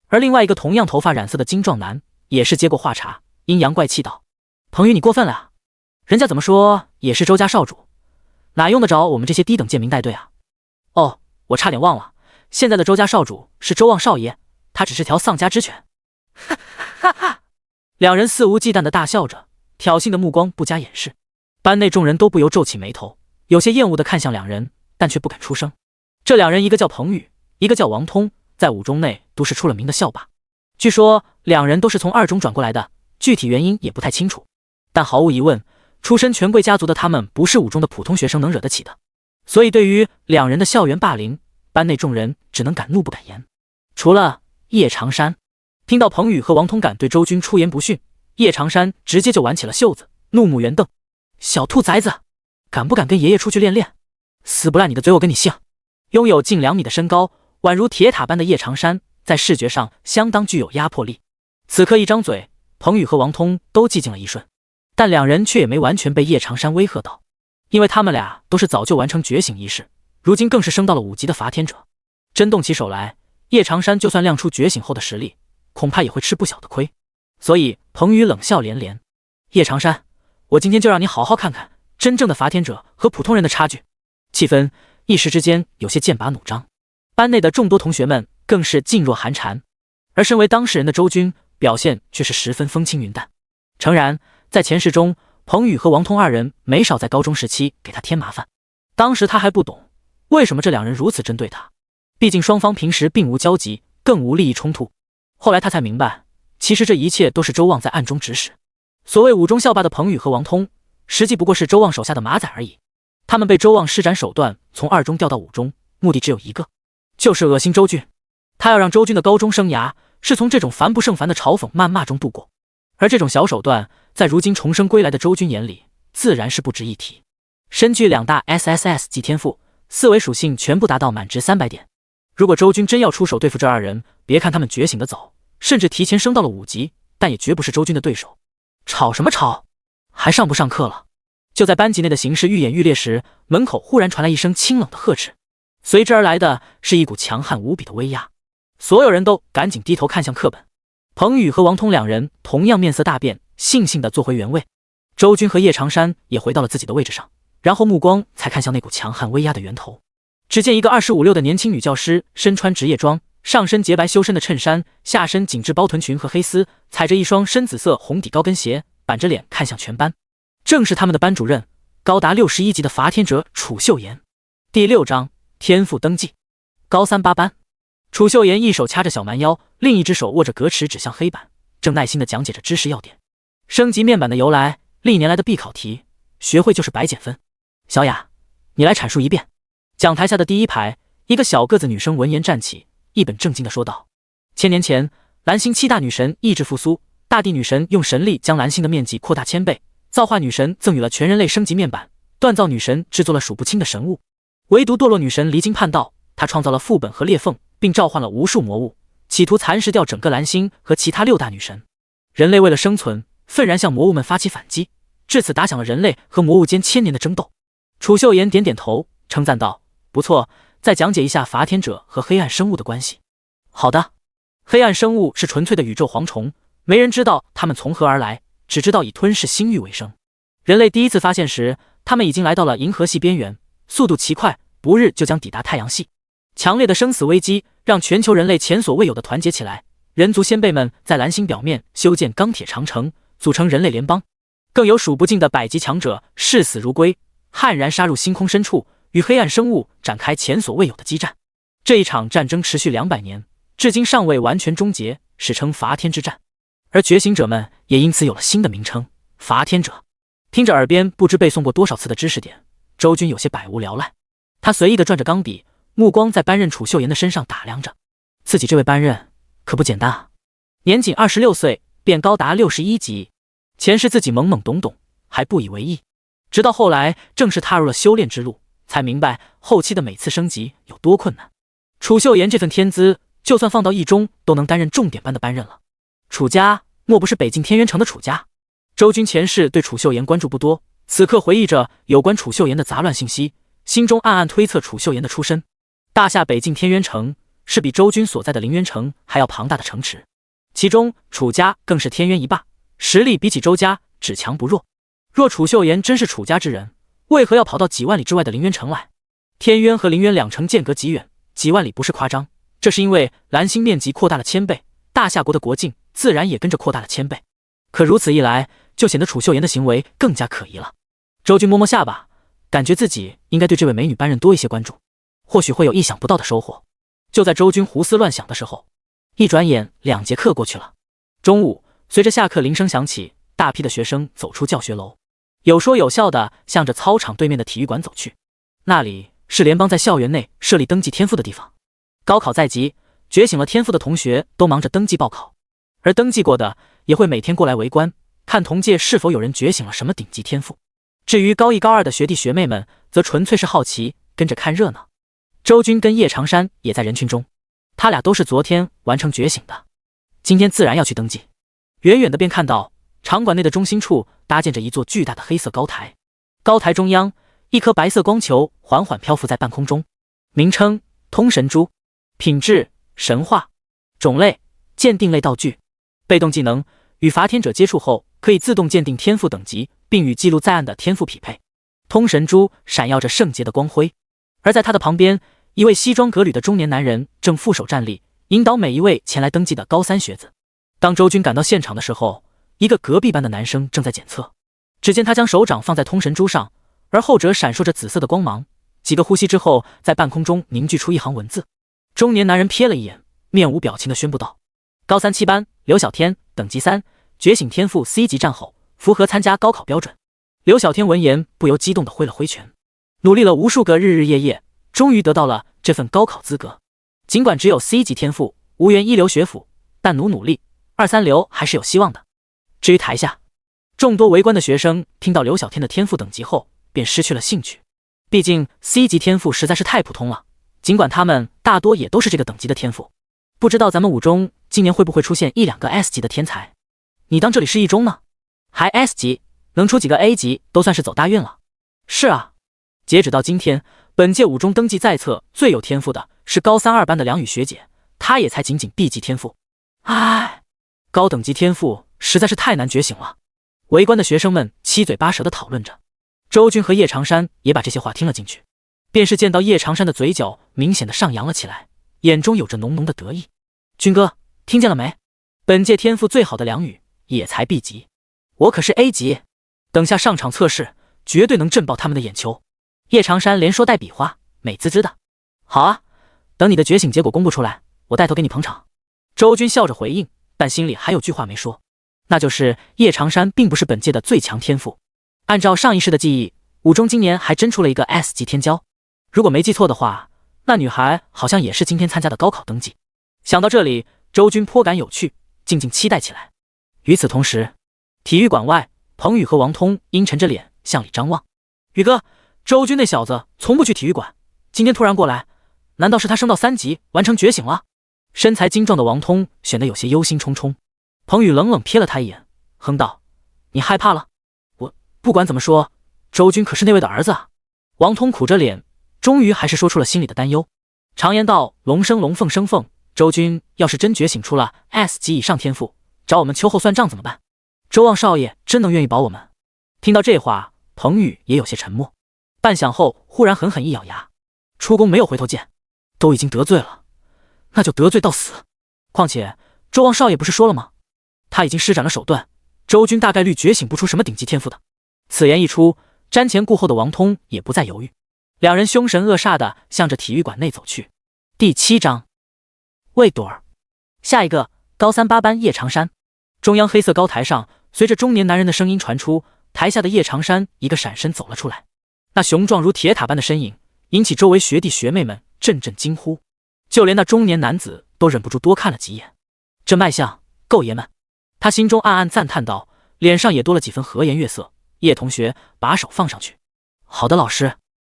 而另外一个同样头发染色的精壮男也是接过话茬，阴阳怪气道：彭宇，你过分了啊，人家怎么说也是周家少主，哪用得着我们这些低等贱民带队啊？哦，我差点忘了，现在的周家少主是周望少爷，他只是条丧家之犬。哈哈哈！两人肆无忌惮地大笑着，挑衅的目光不加掩饰。班内众人都不由皱起眉头，有些厌恶地看向两人，但却不敢出声。这两人一个叫彭宇，一个叫王通，在五中内都是出了名的校霸。据说两人都是从二中转过来的，具体原因也不太清楚。但毫无疑问，出身权贵家族的他们不是五中的普通学生能惹得起的。所以对于两人的校园霸凌，班内众人只能敢怒不敢言。除了叶长山，听到彭宇和王通敢对周军出言不逊，叶长山直接就挽起了袖子，怒目圆瞪：小兔崽子，敢不敢跟爷爷出去练练？死不赖你的嘴，我跟你姓。拥有近2米的身高，宛如铁塔般的叶长山在视觉上相当具有压迫力。此刻一张嘴，彭宇和王通都寂静了一瞬，但两人却也没完全被叶长山威吓到，因为他们俩都是早就完成觉醒仪式，如今更是升到了5级的伐天者。真动起手来，叶长山就算亮出觉醒后的实力，恐怕也会吃不小的亏。所以彭宇冷笑连连：叶长山，我今天就让你好好看看真正的伐天者和普通人的差距。气氛一时之间有些剑拔弩张，班内的众多同学们更是噤若寒蝉，而身为当事人的周军表现却是十分风轻云淡。诚然，在前世中，彭宇和王通二人没少在高中时期给他添麻烦，当时他还不懂为什么这两人如此针对他，毕竟双方平时并无交集，更无利益冲突。后来他才明白，其实这一切都是周望在暗中指使。所谓五中校霸的彭宇和王通，实际不过是周望手下的马仔而已。他们被周望施展手段从二中调到5中，目的只有一个，就是恶心周军。他要让周军的高中生涯是从这种烦不胜烦的嘲讽谩骂中度过，而这种小手段在如今重生归来的周军眼里自然是不值一提。身具2大 SSS 级天赋，4维属性全部达到满值300点。如果周军真要出手对付这二人，别看他们觉醒的早，甚至提前升到了5级，但也绝不是周军的对手。吵什么吵，还上不上课了？就在班级内的形势愈演愈烈时，门口忽然传来一声清冷的呵斥，随之而来的是一股强悍无比的威压。所有人都赶紧低头看向课本。彭宇和王通两人同样面色大变，悻悻地坐回原位。周军和叶长山也回到了自己的位置上，然后目光才看向那股强悍威压的源头。只见一个25、6的年轻女教师，身穿职业装，上身洁白修身的衬衫，下身紧致包臀裙和黑丝，踩着一双深紫色红底高跟鞋，板着脸看向全班。正是他们的班主任，高达61级的伐天者楚秀妍。第6章天赋登记。高3 8班，楚秀妍一手掐着小蛮腰，另一只手握着格尺指向黑板，正耐心地讲解着知识要点。升级面板的由来，历年来的必考题，学会就是100减分。小雅，你来阐述一遍。讲台下的第一排，一个小个子女生闻言站起，一本正经地说道：千年前，蓝星7大女神意志复苏，大地女神用神力将蓝星的面积扩大1000倍，造化女神赠予了全人类升级面板，锻造女神制作了数不清的神物，唯独堕落女神离经叛道，她创造了副本和裂缝，并召唤了无数魔物，企图蚕食掉整个蓝星和其他6大女神。人类为了生存，愤然向魔物们发起反击，至此打响了人类和魔物间1000年的争斗。楚秀妍点点头，称赞道：不错，再讲解一下伐天者和黑暗生物的关系。好的。黑暗生物是纯粹的宇宙蝗虫，没人知道它们从何而来，只知道以吞噬星域为生。人类第一次发现时，他们已经来到了银河系边缘，速度奇快，不日就将抵达太阳系。强烈的生死危机让全球人类前所未有的团结起来，人族先辈们在蓝星表面修建钢铁长城，组成人类联邦，更有数不尽的百级强者视死如归，悍然杀入星空深处，与黑暗生物展开前所未有的激战。这一场战争持续200年，至今尚未完全终结，史称伐天之战。而觉醒者们也因此有了新的名称——伐天者。听着耳边不知背诵过多少次的知识点，周军有些百无聊赖。他随意地转着钢笔，目光在班任楚秀妍的身上打量着。自己这位班任可不简单啊，年仅26岁便高达61级。前世自己懵懵懂懂，还不以为意，直到后来正式踏入了修炼之路，才明白后期的每次升级有多困难。楚秀妍这份天资，就算放到一中都能担任重点班的班任了。楚家莫不是北境天渊城的楚家？周军前世对楚秀妍关注不多，此刻回忆着有关楚秀妍的杂乱信息，心中暗暗推测楚秀妍的出身。大夏北境天渊城是比周军所在的凌渊城还要庞大的城池，其中楚家更是天渊一霸，实力比起周家只强不弱。若楚秀妍真是楚家之人，为何要跑到几万里之外的凌渊城来？天渊和凌渊两城间隔极远，几万里不是夸张，这是因为蓝星面积扩大了1000倍，大夏国的国境自然也跟着扩大了1000倍。可如此一来，就显得楚秀妍的行为更加可疑了。周军摸摸下巴，感觉自己应该对这位美女班任多一些关注，或许会有意想不到的收获。就在周军胡思乱想的时候，一转眼2节课过去了。中午，随着下课铃声响起，大批的学生走出教学楼，有说有笑的向着操场对面的体育馆走去。那里是联邦在校园内设立登记天赋的地方。高考在即，觉醒了天赋的同学都忙着登记报考，而登记过的也会每天过来围观，看同届是否有人觉醒了什么顶级天赋。至于高1高2的学弟学妹们，则纯粹是好奇，跟着看热闹。周军跟叶长山也在人群中，他俩都是昨天完成觉醒的，今天自然要去登记。远远的便看到场馆内的中心处搭建着一座巨大的黑色高台，高台中央一颗白色光球缓缓漂浮在半空中，名称通神珠，品质神话，种类鉴定类道具，被动技能与伐天者接触后可以自动鉴定天赋等级，并与记录在案的天赋匹配。通神珠闪耀着圣洁的光辉，而在他的旁边，一位西装革履的中年男人正负手站立，引导每一位前来登记的高3学子。当周军赶到现场的时候，一个隔壁班的男生正在检测。只见他将手掌放在通神珠上，而后者闪烁着紫色的光芒，几个呼吸之后，在半空中凝聚出一行文字。中年男人瞥了一眼，面无表情地宣布道：高3 7班刘小天，等级3，觉醒天赋 C 级战吼，符合参加高考标准。刘小天闻言不由激动地挥了挥拳，努力了无数个日日夜夜，终于得到了这份高考资格。尽管只有 C 级天赋，无缘一流学府，但努力2、3流还是有希望的。至于台下众多围观的学生，听到刘小天的天赋等级后便失去了兴趣，毕竟 C 级天赋实在是太普通了，尽管他们大多也都是这个等级的天赋。不知道咱们5中今年会不会出现1、2个 S 级的天才？你当这里是1中呢？还 S 级，能出几个 A 级都算是走大运了。是啊，截止到今天，本届5中登记在册最有天赋的是高3 2班的梁雨学姐，她也才仅仅 B 级天赋。唉，高等级天赋实在是太难觉醒了。围观的学生们七嘴八舌地讨论着，周军和叶长山也把这些话听了进去。便是见到叶长山的嘴角明显的上扬了起来，眼中有着浓浓的得意。军哥，听见了没？本届天赋最好的梁雨也才 B 级，我可是 A 级，等下上场测试绝对能震爆他们的眼球。叶长山连说带比划，美滋滋的。好啊，等你的觉醒结果公布出来，我带头给你捧场。周军笑着回应，但心里还有句话没说，那就是叶长山并不是本届的最强天赋。按照上一世的记忆，5中今年还真出了一个 S 级天骄，如果没记错的话，那女孩好像也是今天参加的高考登记。想到这里，周军颇感有趣，静静期待起来。与此同时，体育馆外，彭宇和王通阴沉着脸向里张望。宇哥，周军那小子从不去体育馆，今天突然过来，难道是他升到3级完成觉醒了？身材精壮的王通显得有些忧心忡忡。彭宇冷冷瞥了他一眼，哼道：你害怕了？我不管怎么说，周军可是那位的儿子啊。王通苦着脸，终于还是说出了心里的担忧。常言道，龙生龙，凤生凤，周军要是真觉醒出了 S 级以上天赋，找我们秋后算账怎么办？周望少爷真能愿意保我们？听到这话，彭宇也有些沉默，半晌后忽然狠狠一咬牙，出宫没有回头箭，都已经得罪了，那就得罪到死。况且周望少爷不是说了吗？他已经施展了手段，周军大概率觉醒不出什么顶级天赋的。此言一出，瞻前顾后的王通也不再犹豫，两人凶神恶煞地向着体育馆内走去。第7章喂朵儿。下一个高3 8班叶长山。中央黑色高台上，随着中年男人的声音传出，台下的叶长山一个闪身走了出来，那雄壮如铁塔般的身影引起周围学弟学妹们阵阵惊呼，就连那中年男子都忍不住多看了几眼。这卖相够爷们，他心中暗暗赞叹道，脸上也多了几分和颜悦色。叶同学，把手放上去。好的，老师。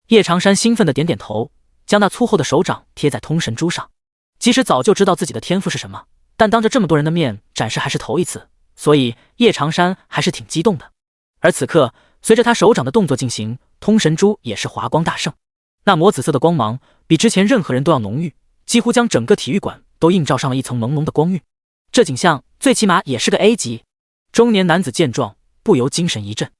叶长山兴奋地点点头，将那粗厚的手掌贴在通神珠上。即使早就知道自己的天赋是什么，但当着这么多人的面展示还是头一次，所以叶长山还是挺激动的。而此刻，随着他手掌的动作进行，通神珠也是华光大盛，那抹紫色的光芒比之前任何人都要浓郁，几乎将整个体育馆都映照上了一层朦胧的光晕。这景象最起码也是个 A 级。中年男子见状，不由精神一振。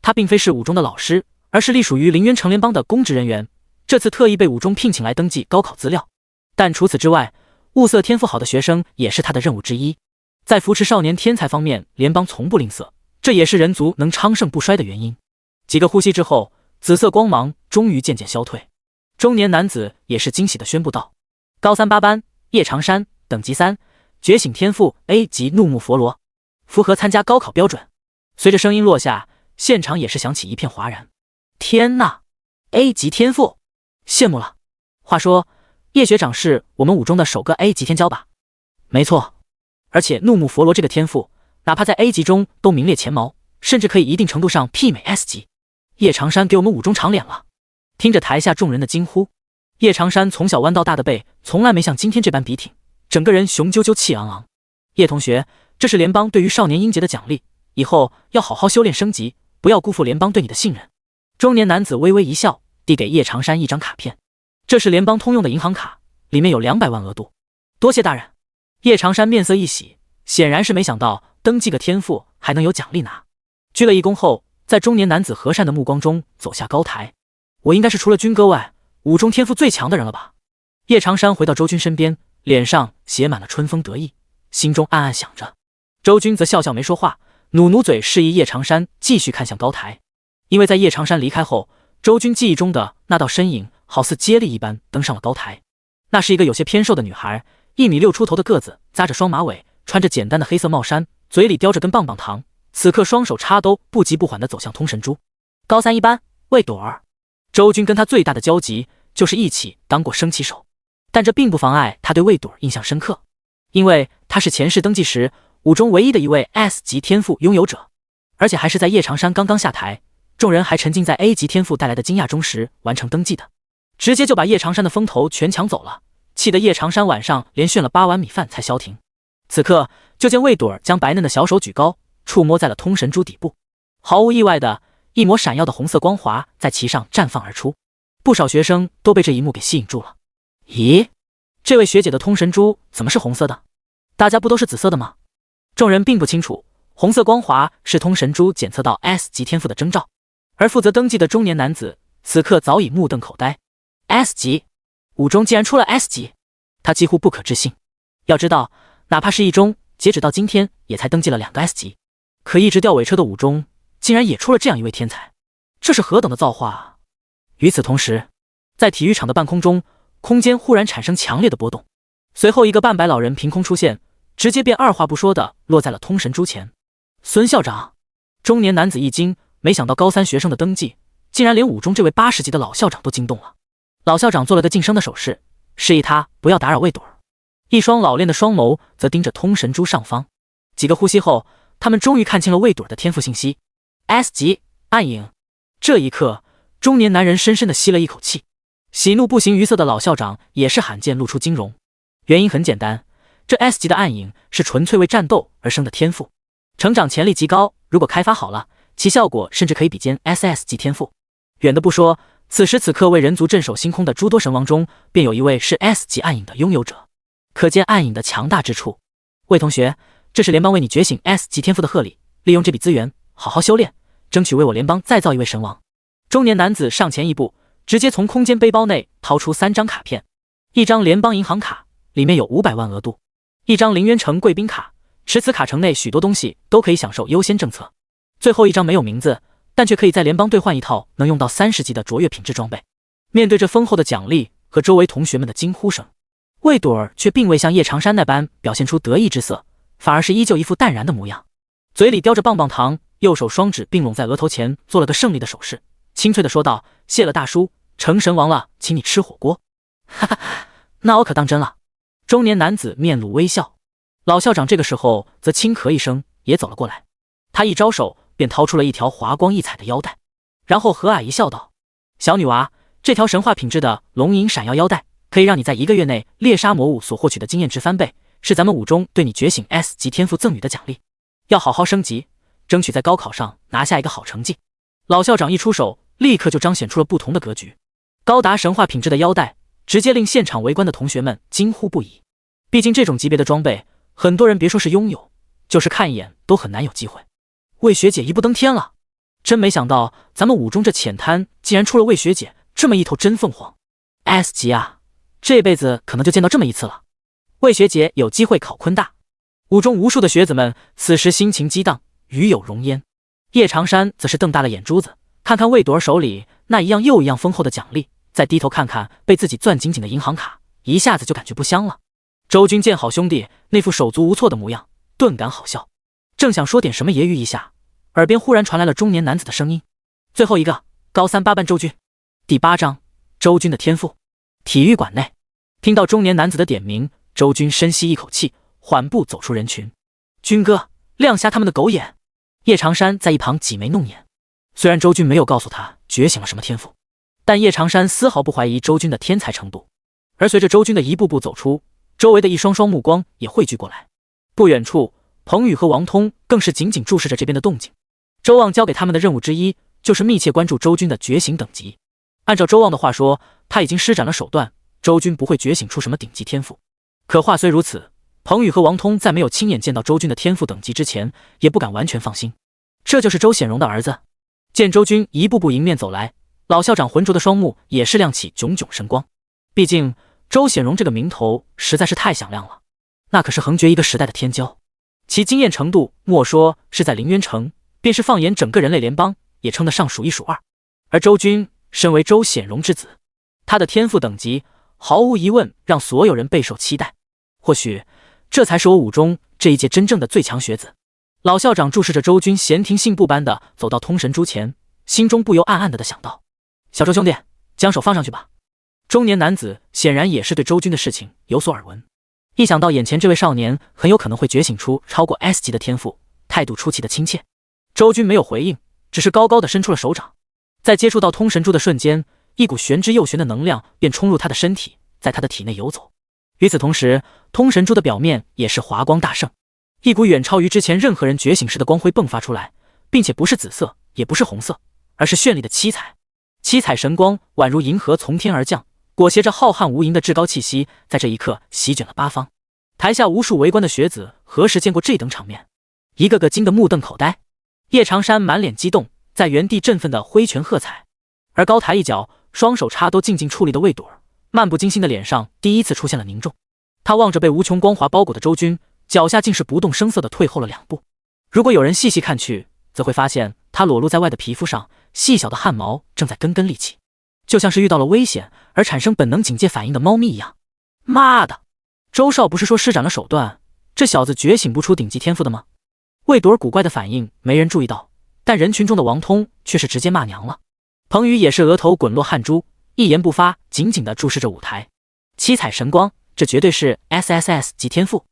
他并非是武中的老师，而是隶属于凌渊城联邦的公职人员，这次特意被武中聘请来登记高考资料。但除此之外，物色天赋好的学生也是他的任务之一。在扶持少年天才方面，联邦从不吝啬，这也是人族能昌盛不衰的原因。几个呼吸之后，紫色光芒终于渐渐消退。中年男子也是惊喜地宣布道：高3 8班叶长山，等级3，觉醒天赋 A 级怒目佛罗，符合参加高考标准。随着声音落下，现场也是响起一片哗然。天呐 ，A 级天赋，羡慕了。话说，叶学长是我们武中的首个 A 级天骄吧？没错，而且怒目佛罗这个天赋，哪怕在 A 级中都名列前茅，甚至可以一定程度上媲美 S 级。叶长山给我们武中长脸了。听着台下众人的惊呼，叶长山从小弯到大的背从来没像今天这般笔挺，整个人雄赳赳气昂昂。叶同学，这是联邦对于少年英杰的奖励，以后要好好修炼升级，不要辜负联邦对你的信任。中年男子微微一笑，递给叶长山一张卡片，这是联邦通用的银行卡，里面有200万额度。多谢大人。叶长山面色一喜，显然是没想到登记个天赋还能有奖励拿。鞠了一躬后，在中年男子和善的目光中走下高台。我应该是除了军哥外，武中天赋最强的人了吧？叶长山回到周军身边，脸上写满了春风得意，心中暗暗想着。周军则笑笑没说话，努努嘴示意叶长山继续看向高台。因为在叶长山离开后，周军记忆中的那道身影好似接力一般登上了高台。那是一个有些偏瘦的女孩，1米6出头的个子，扎着双马尾，穿着简单的黑色帽衫，嘴里叼着根棒棒糖，此刻双手插兜，不急不缓地走向通神珠。高3 1班魏朵儿。周军跟他最大的交集就是一起当过升旗手，但这并不妨碍他对魏朵儿印象深刻，因为他是前世登记时武中唯一的一位 S 级天赋拥有者，而且还是在叶长山刚刚下台，众人还沉浸在 A 级天赋带来的惊讶中时完成登记的，直接就把叶长山的风头全抢走了，气得叶长山晚上连炫了8碗米饭才消停。此刻就见魏朵儿将白嫩的小手举高，触摸在了通神珠底部，毫无意外的一抹闪耀的红色光华在其上绽放而出，不少学生都被这一幕给吸引住了。咦，这位学姐的通神珠怎么是红色的？大家不都是紫色的吗？众人并不清楚，红色光华是通神珠检测到 S 级天赋的征兆，而负责登记的中年男子此刻早已目瞪口呆。S 级，武中竟然出了 S 级，他几乎不可置信。要知道，哪怕是一中，截止到今天也才登记了2个 S 级，可一直吊尾车的武中竟然也出了这样一位天才，这是何等的造化啊！与此同时，在体育场的半空中，空间忽然产生强烈的波动，随后一个半白老人凭空出现，直接便二话不说的落在了通神珠前。孙校长，中年男子一惊，没想到高3学生的登记竟然连武中这位80级的老校长都惊动了。老校长做了个噤声的手势，示意他不要打扰魏朵儿，一双老练的双眸则盯着通神珠上方。几个呼吸后，他们终于看清了魏朵儿的天赋信息。S 级暗影。这一刻，中年男人深深地吸了一口气，喜怒不形于色的老校长也是罕见露出惊容。原因很简单，这 S 级的暗影是纯粹为战斗而生的天赋，成长潜力极高，如果开发好了，其效果甚至可以比肩 SS 级天赋。远的不说，此时此刻为人族镇守星空的诸多神王中，便有一位是 S 级暗影的拥有者，可见暗影的强大之处。魏同学，这是联邦为你觉醒 S 级天赋的贺礼，利用这笔资源好好修炼，争取为我联邦再造一位神王。中年男子上前一步，直接从空间背包内掏出3张卡片，一张联邦银行卡，里面有500万额度；一张凌渊城贵宾卡，持此卡城内许多东西都可以享受优先政策；最后一张没有名字，但却可以在联邦兑换一套能用到30级的卓越品质装备。面对这丰厚的奖励和周围同学们的惊呼声，魏朵儿却并未像叶长山那般表现出得意之色，反而是依旧一副淡然的模样，嘴里叼着棒棒糖，右手双指并拢在额头前，做了个胜利的手势，清脆地说道：“谢了大叔，成神王了，请你吃火锅。”哈哈，那我可当真了。中年男子面露微笑。老校长这个时候则轻咳一声，也走了过来。他一招手，便掏出了一条华光溢彩的腰带，然后和蔼一笑道：“小女娃，这条神话品质的龙银闪耀腰带，可以让你在1个月内猎杀魔物所获取的经验值翻倍，是咱们武中对你觉醒 S 级天赋赠予的奖励。要好好升级，争取在高考上拿下一个好成绩。”老校长一出手，立刻就彰显出了不同的格局。高达神话品质的腰带，直接令现场围观的同学们惊呼不已。毕竟这种级别的装备，很多人别说是拥有，就是看一眼都很难有机会。魏学姐一步登天了，真没想到咱们武中这浅滩竟然出了魏学姐这么一头真凤凰。S 级啊，这辈子可能就见到这么一次了。魏学姐有机会考昆大。武中无数的学子们此时心情激荡，与有荣焉。叶长山则是瞪大了眼珠子，看看魏朵儿手里那一样又一样丰厚的奖励，再低头看看被自己攥紧紧的银行卡，一下子就感觉不香了。周军见好兄弟那副手足无措的模样，顿感好笑，正想说点什么揶揄一下，耳边忽然传来了中年男子的声音：“最后一个，高38班周军。”第8章，周军的天赋。体育馆内，听到中年男子的点名，周军深吸一口气，缓步走出人群。“军哥，亮瞎他们的狗眼！”叶长山在一旁挤眉弄眼。虽然周军没有告诉他觉醒了什么天赋，但叶长山丝毫不怀疑周军的天才程度。而随着周军的一步步走出，周围的一双双目光也汇聚过来。不远处，彭宇和王通更是紧紧注视着这边的动静。周望交给他们的任务之一，就是密切关注周军的觉醒等级。按照周望的话说，他已经施展了手段，周军不会觉醒出什么顶级天赋。可话虽如此，彭宇和王通在没有亲眼见到周军的天赋等级之前，也不敢完全放心。这就是周显荣的儿子。见周军一步步迎面走来，老校长浑浊的双目也是亮起炯炯神光。毕竟周显荣这个名头实在是太响亮了，那可是横绝一个时代的天骄，其惊艳程度莫说是在凌渊城，便是放眼整个人类联邦，也称得上数一数二。而周军身为周显荣之子，他的天赋等级毫无疑问让所有人备受期待。或许这才是我武中这一届真正的最强学子。老校长注视着周军闲庭信步般的走到通神珠前，心中不由暗暗的想到：小周兄弟，将手放上去吧。中年男子显然也是对周军的事情有所耳闻，一想到眼前这位少年很有可能会觉醒出超过 S 级的天赋，态度出奇的亲切。周军没有回应，只是高高的伸出了手掌。在接触到通神珠的瞬间，一股玄之又玄的能量便冲入他的身体，在他的体内游走。与此同时，通神珠的表面也是华光大盛，一股远超于之前任何人觉醒时的光辉迸发出来，并且不是紫色，也不是红色，而是绚丽的七彩。七彩神光宛如银河从天而降，裹挟着浩瀚无垠的至高气息，在这一刻席卷了八方。台下无数围观的学子何时见过这等场面，一个个惊得目瞪口呆。叶长山满脸激动，在原地振奋地挥拳喝彩，而高抬一脚，双手插兜静静矗立的魏朵儿，漫不经心的脸上第一次出现了凝重。他望着被无穷光华包裹的周军，脚下竟是不动声色地退后了2步。如果有人细细看去，则会发现他裸露在外的皮肤上细小的汗毛正在根根立起，就像是遇到了危险而产生本能警戒反应的猫咪一样。妈的，周少不是说施展了手段，这小子觉醒不出顶级天赋的吗？魏朵儿古怪的反应没人注意到，但人群中的王通却是直接骂娘了。彭宇也是额头滚落汗珠，一言不发，紧紧地注视着舞台。七彩神光，这绝对是 SSS 级天赋。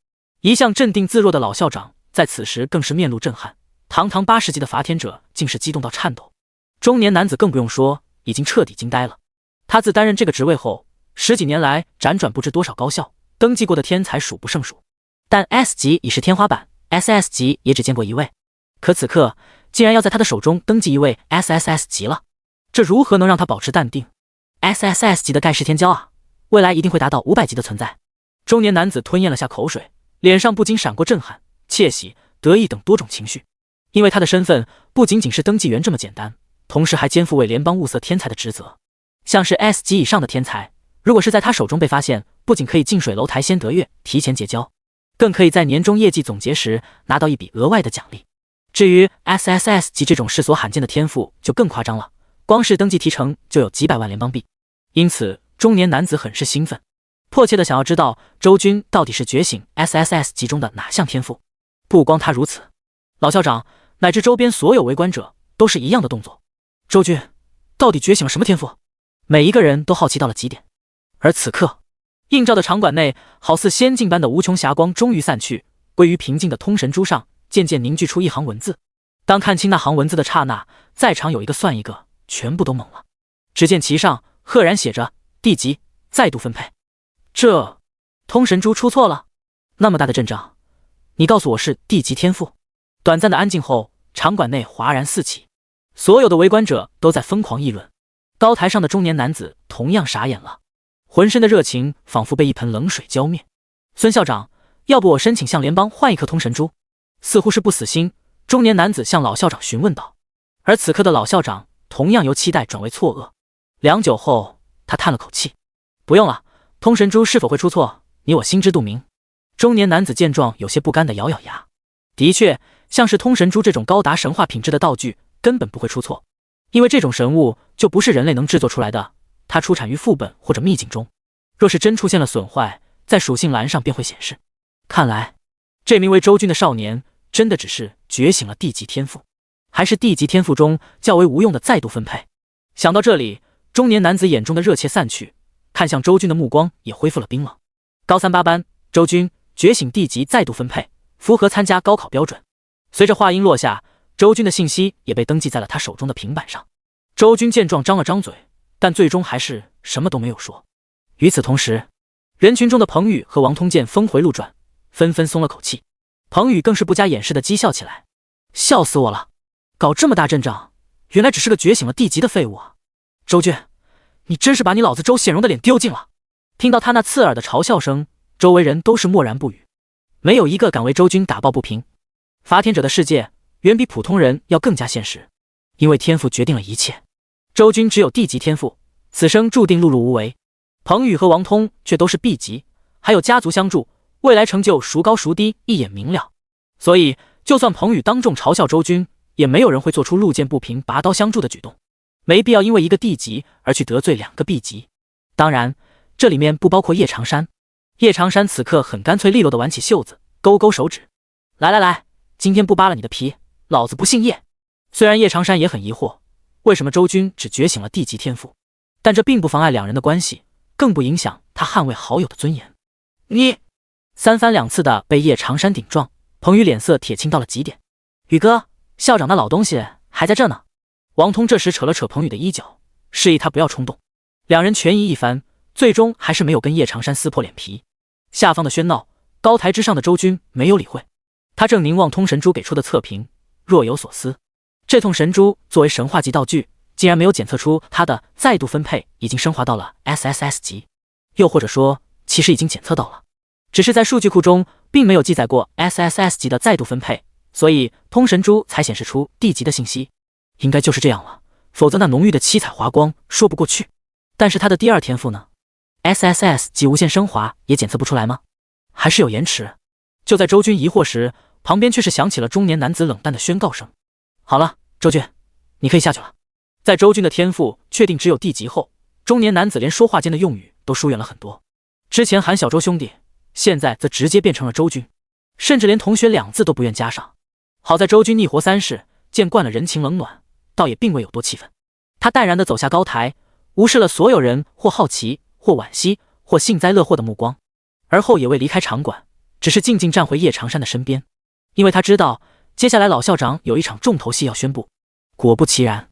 一向镇定自若的老校长在此时更是面露震撼，堂堂80级的伐天者竟是激动到颤抖。中年男子更不用说，已经彻底惊呆了。他自担任这个职位后，10几年来辗转不知多少高校，登记过的天才数不胜数，但 S 级已是天花板， SS 级也只见过1位。可此刻竟然要在他的手中登记一位 SSS 级了，这如何能让他保持淡定？ SSS 级的盖世天骄啊，未来一定会达到500级的存在。中年男子吞咽了下口水，脸上不禁闪过震撼、窃喜、得意等多种情绪，因为他的身份不仅仅是登记员这么简单，同时还肩负为联邦物色天才的职责。像是 S 级以上的天才，如果是在他手中被发现，不仅可以近水楼台先得月，提前结交，更可以在年终业绩总结时拿到一笔额外的奖励。至于 SSS 级这种世所罕见的天赋就更夸张了，光是登记提成就有几百万联邦币。因此中年男子很是兴奋，迫切的想要知道周军到底是觉醒 SSS 级中的哪项天赋。不光他如此，老校长，乃至周边所有围观者都是一样的动作。周军到底觉醒了什么天赋？每一个人都好奇到了极点。而此刻，映照的场馆内，好似仙境般的无穷霞光终于散去，归于平静的通神珠上渐渐凝聚出一行文字。当看清那行文字的刹那，在场有一个算一个，全部都懵了。只见其上赫然写着地级再度分配。这通神珠出错了？那么大的阵仗，你告诉我是地级天赋？短暂的安静后，场馆内哗然四起，所有的围观者都在疯狂议论。高台上的中年男子同样傻眼了，浑身的热情仿佛被一盆冷水浇灭。孙校长，要不我申请向联邦换一颗通神珠？似乎是不死心，中年男子向老校长询问道。而此刻的老校长同样由期待转为错愕。良久后，他叹了口气：“不用了，通神珠是否会出错，你我心知肚明。”中年男子见状，有些不甘地咬咬牙。的确，像是通神珠这种高达神话品质的道具，根本不会出错，因为这种神物就不是人类能制作出来的，它出产于副本或者秘境中。若是真出现了损坏，在属性栏上便会显示。看来，这名为周军的少年，真的只是觉醒了地级天赋，还是地级天赋中较为无用的再度分配。想到这里，中年男子眼中的热切散去，看向周军的目光也恢复了冰冷。高3、8班，周军觉醒地级再度分配，符合参加高考标准。随着话音落下，周军的信息也被登记在了他手中的平板上。周军见状张了张嘴，但最终还是什么都没有说。与此同时，人群中的彭宇和王通见峰回路转，纷纷松了口气。彭宇更是不加掩饰的讥笑起来：“笑死我了，搞这么大阵仗，原来只是个觉醒了地级的废物啊！周军，你真是把你老子周显荣的脸丢尽了！”听到他那刺耳的嘲笑声，周围人都是默然不语，没有一个敢为周军打抱不平。伐天者的世界远比普通人要更加现实，因为天赋决定了一切。周军只有地级天赋，此生注定碌碌无为。彭宇和王通却都是 B 级，还有家族相助，未来成就孰高孰低一眼明了。所以就算彭宇当众嘲笑周军，也没有人会做出路见不平拔刀相助的举动，没必要因为一个 D 级而去得罪2个 B 级。当然这里面不包括叶长山。叶长山此刻很干脆利落地挽起袖子，勾勾手指：“来来来，今天不扒了你的皮，老子不姓叶。”虽然叶长山也很疑惑，为什么周军只觉醒了地级天赋，但这并不妨碍两人的关系，更不影响他捍卫好友的尊严。你3番2次的被叶长山顶撞，彭宇脸色铁青到了极点。宇哥，校长那老东西还在这呢。王通这时扯了扯彭宇的衣角，示意他不要冲动。两人权宜一番，最终还是没有跟叶长山撕破脸皮。下方的喧闹，高台之上的周军没有理会，他正凝望通神珠给出的测评，若有所思。这通神珠作为神话级道具，竟然没有检测出它的再度分配已经升华到了 SSS 级，又或者说其实已经检测到了，只是在数据库中并没有记载过 SSS 级的再度分配，所以通神珠才显示出 D 级的信息。应该就是这样了，否则那浓郁的七彩华光说不过去。但是他的第二天赋呢？ SSS 级无限升华也检测不出来吗？还是有延迟？就在周军疑惑时，旁边却是响起了中年男子冷淡的宣告声：“好了，周军，你可以下去了。”在周军的天赋确定只有 D 级后，中年男子连说话间的用语都疏远了很多。之前喊小周兄弟，现在则直接变成了周军，甚至连同学2字都不愿加上。好在周军逆活3世，见惯了人情冷暖，倒也并未有多气愤。他淡然地走下高台，无视了所有人或好奇或惋惜或幸灾乐祸的目光，而后也未离开场馆，只是静静站回叶长山的身边，因为他知道接下来老校长有一场重头戏要宣布。果不其然，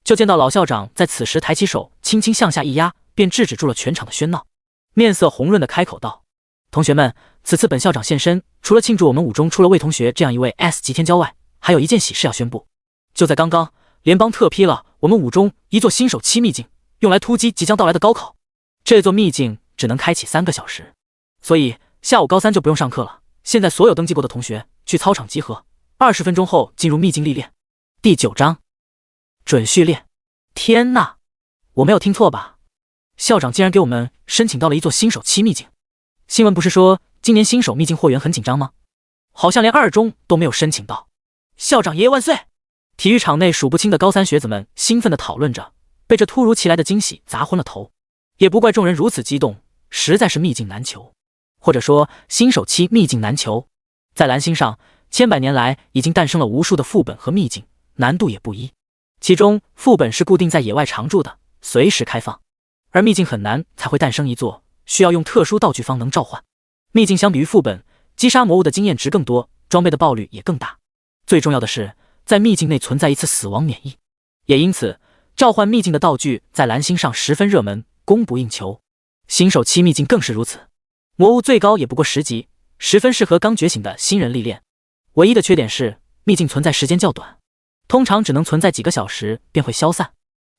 就见到老校长在此时抬起手轻轻向下一压，便制止住了全场的喧闹，面色红润地开口道：“同学们，此次本校长现身，除了庆祝我们五中出了魏同学这样一位 S 级天骄外，还有一件喜事要宣布。就在刚刚，联邦特批了我们五中一座新手期秘境，用来突击即将到来的高考。这座秘境只能开启3个小时，所以下午高3就不用上课了。现在所有登记过的同学去操场集合，20分钟后进入秘境历练。第9章准训练。天哪，我没有听错吧？校长竟然给我们申请到了一座新手期秘境。新闻不是说今年新手秘境货源很紧张吗？好像连2中都没有申请到。校长爷爷万岁！体育场内数不清的高3学子们兴奋地讨论着，被这突如其来的惊喜砸昏了头。也不怪众人如此激动，实在是秘境难求，或者说新手期秘境难求。在蓝星上，千百年来已经诞生了无数的副本和秘境，难度也不一。其中副本是固定在野外常驻的，随时开放，而秘境很难才会诞生一座，需要用特殊道具方能召唤。秘境相比于副本，击杀魔物的经验值更多，装备的爆率也更大。最重要的是，在秘境内存在一次死亡免疫，也因此召唤秘境的道具在蓝星上十分热门，供不应求。新手期秘境更是如此，魔物最高也不过10级，十分适合刚觉醒的新人历练。唯一的缺点是秘境存在时间较短，通常只能存在几个小时便会消散。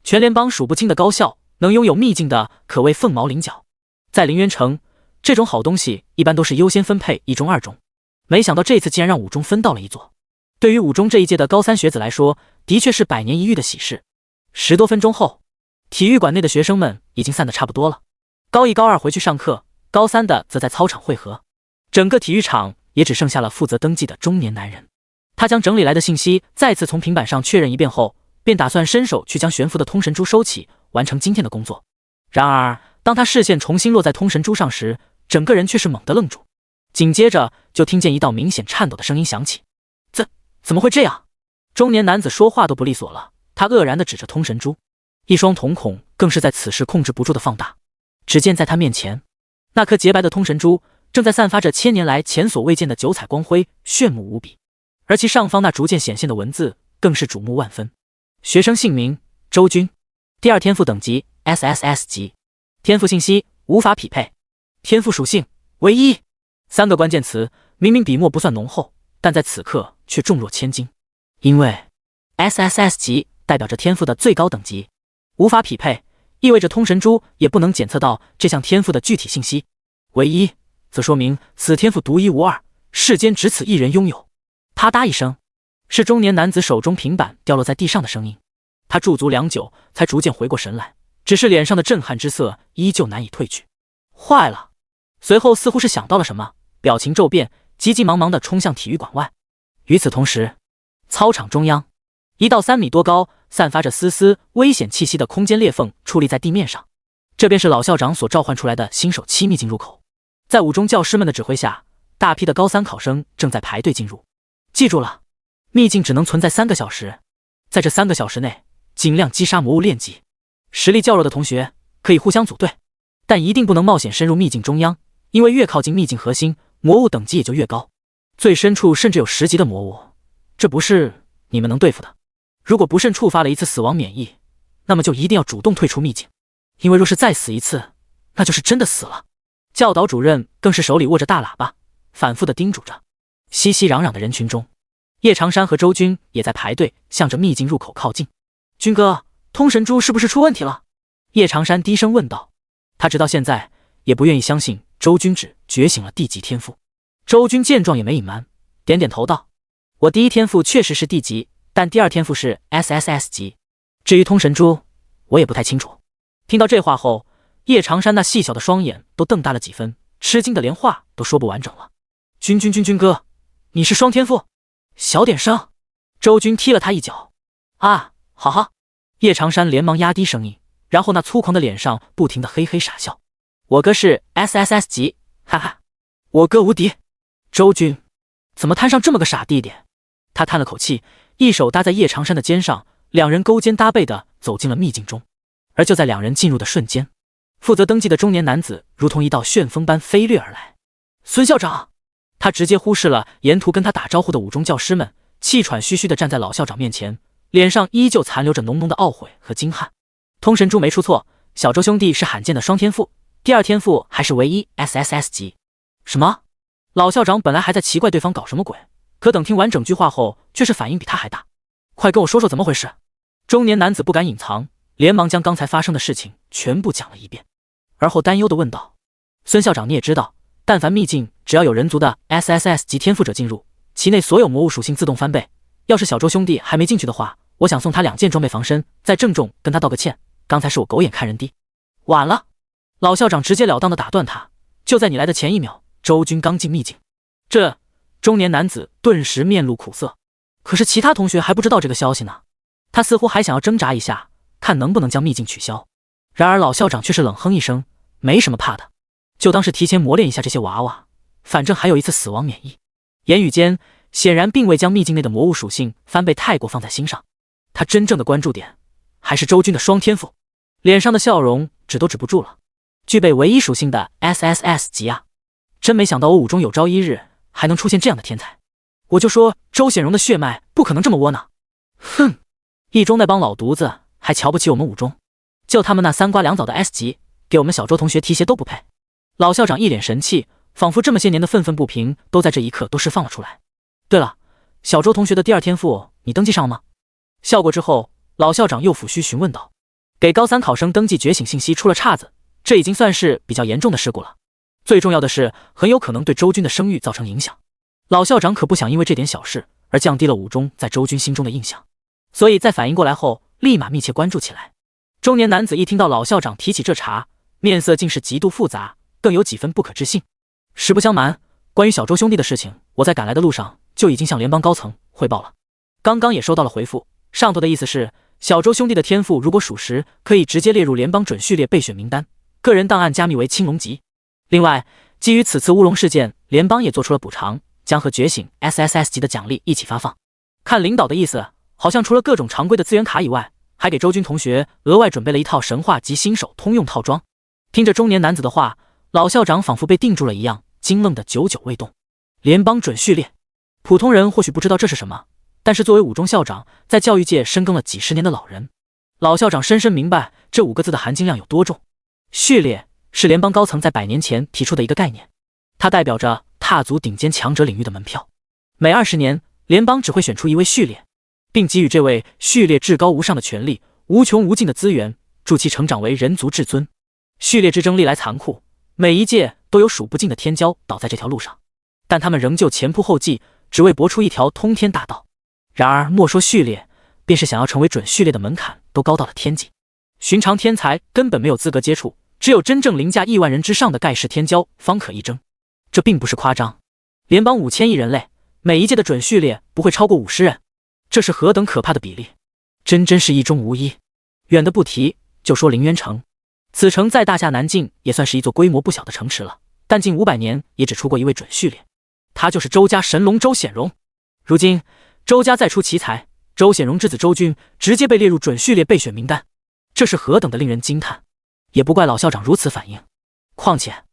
全联邦数不清的高校能拥有秘境的可谓凤毛麟角。在凌渊城，这种好东西一般都是优先分配1中2中，没想到这次竟然让5中分到了一座。对于5中这一届的高三学子来说，的确是百年一遇的喜事。10多分钟后，体育馆内的学生们已经散得差不多了。高1高2回去上课，高3的则在操场汇合。整个体育场也只剩下了负责登记的中年男人。他将整理来的信息再次从平板上确认一遍后，便打算伸手去将悬浮的通神珠收起，完成今天的工作。然而当他视线重新落在通神珠上时，整个人却是猛地愣住，紧接着就听见一道明显颤抖的声音响起。怎么会这样？中年男子说话都不利索了，他愕然地指着通神珠，一双瞳孔更是在此时控制不住的放大。只见在他面前，那颗洁白的通神珠正在散发着千年来前所未见的九彩光辉，炫目无比。而其上方那逐渐显现的文字更是瞩目万分。学生姓名：周军，第2天赋等级 SSS 级，天赋信息无法匹配，天赋属性唯一。3个关键词，明明笔墨不算浓厚，但在此刻却重若千斤。因为 SSS 级代表着天赋的最高等级，无法匹配意味着通神珠也不能检测到这项天赋的具体信息。唯一则说明此天赋独一无二，世间只此一人拥有。啪嗒一声，是中年男子手中平板掉落在地上的声音。他驻足良久，才逐渐回过神来，只是脸上的震撼之色依旧难以褪去。坏了！随后似乎是想到了什么，表情骤变，急急忙忙地冲向体育馆外。与此同时，操场中央，一道3米多高、散发着丝丝危险气息的空间裂缝矗立在地面上，这便是老校长所召唤出来的新手期秘境入口。在5中教师们的指挥下，大批的高3考生正在排队进入。记住了，秘境只能存在3个小时，在这3个小时内，尽量击杀魔物练级。实力较弱的同学可以互相组队，但一定不能冒险深入秘境中央，因为越靠近秘境核心，魔物等级也就越高，最深处甚至有10级的魔物，这不是你们能对付的。如果不慎触发了一次死亡免疫，那么就一定要主动退出秘境，因为若是再死一次，那就是真的死了。教导主任更是手里握着大喇叭，反复地叮嘱着。熙熙攘攘的人群中，叶长山和周军也在排队向着秘境入口靠近。军哥，通神珠是不是出问题了？叶长山低声问道。他直到现在也不愿意相信周军只觉醒了地级天赋。周军见状也没隐瞒，点点头道：我第1天赋确实是地级，但第2天赋是 SSS 级，至于通神珠我也不太清楚。听到这话后，叶长山那细小的双眼都瞪大了几分，吃惊的连话都说不完整了。军哥，你是双天赋？小点声！周军踢了他一脚。啊，好。叶长山连忙压低声音，然后那粗狂的脸上不停的嘿嘿傻笑。我哥是 SSS 级，哈哈，我哥无敌。周军怎么摊上这么个傻弟弟？他叹了口气，一手搭在叶长山的肩上，两人勾肩搭背的走进了秘境中。而就在两人进入的瞬间，负责登记的中年男子如同一道旋风般飞掠而来。孙校长！他直接忽视了沿途跟他打招呼的5中教师们，气喘吁吁地站在老校长面前，脸上依旧残留着浓浓的懊悔和惊骇。通神珠没出错，小周兄弟是罕见的双天赋，第2天赋还是唯一 SSS 级。什么？老校长本来还在奇怪对方搞什么鬼，可等听完整句话后，却是反应比他还大。快跟我说说怎么回事！中年男子不敢隐藏，连忙将刚才发生的事情全部讲了一遍，而后担忧地问道：孙校长，你也知道，但凡秘境只要有人族的 SSS 级天赋者进入，其内所有魔物属性自动翻倍。要是小周兄弟还没进去的话，我想送他2件装备防身，再郑重跟他道个歉，刚才是我狗眼看人低。晚了！老校长直截了当地打断他，就在你来的前1秒，周军刚进秘境。这中年男子顿时面露苦涩，可是其他同学还不知道这个消息呢。他似乎还想要挣扎一下，看能不能将秘境取消。然而老校长却是冷哼一声，没什么怕的，就当是提前磨练一下这些娃娃，反正还有一次死亡免疫。言语间，显然并未将秘境内的魔物属性翻倍太过放在心上。他真正的关注点还是周军的双天赋，脸上的笑容止都止不住了。具备唯一属性的 SSS 级啊！真没想到我武中有朝一日还能出现这样的天才。我就说周显荣的血脉不可能这么窝囊。哼，一中那帮老犊子还瞧不起我们武中，就他们那三瓜两枣的 S 级，给我们小周同学提鞋都不配。老校长一脸神气，仿佛这么些年的愤愤不平都在这一刻都释放了出来。对了，小周同学的第二天赋你登记上了吗？笑过之后，老校长又抚须询问道。给高三考生登记觉醒信息出了岔子，这已经算是比较严重的事故了。最重要的是，很有可能对周军的声誉造成影响。老校长可不想因为这点小事而降低了武中在周军心中的印象，所以在反应过来后，立马密切关注起来。中年男子一听到老校长提起这茬，面色竟是极度复杂，更有几分不可置信。实不相瞒，关于小周兄弟的事情，我在赶来的路上就已经向联邦高层汇报了，刚刚也收到了回复，上头的意思是，小周兄弟的天赋如果属实，可以直接列入联邦准序列备选名单，个人档案加密为青龙级。另外，基于此次乌龙事件，联邦也做出了补偿，将和觉醒 SSS 级的奖励一起发放。看领导的意思，好像除了各种常规的资源卡以外，还给周军同学额外准备了一套神话级新手通用套装。听着中年男子的话，老校长仿佛被定住了一样，惊愣的久久未动。联邦准序列，普通人或许不知道这是什么，但是作为武中校长，在教育界深耕了几十年的老人，老校长深深明白这5个字的含金量有多重。序列是联邦高层在100年前提出的一个概念，它代表着踏足顶尖强者领域的门票。每20年，联邦只会选出一位序列，并给予这位序列至高无上的权力、无穷无尽的资源，助其成长为人族至尊。序列之争历来残酷，每一届都有数不尽的天骄倒在这条路上，但他们仍旧前仆后继，只为搏出一条通天大道。然而，莫说序列，便是想要成为准序列的门槛都高到了天际，寻常天才根本没有资格接触，只有真正凌驾亿万人之上的盖世天骄方可一争。这并不是夸张，联邦5000亿人类，每一届的准序列不会超过50人，这是何等可怕的比例，真是一中无一。远的不提，就说凌渊城，此城在大夏南境也算是一座规模不小的城池了，但近500年也只出过一位准序列，他就是周家神龙周显荣。如今周家再出奇才，周显荣之子周军直接被列入准序列备选名单，这是何等的令人惊叹，也不怪老校长如此反应。况且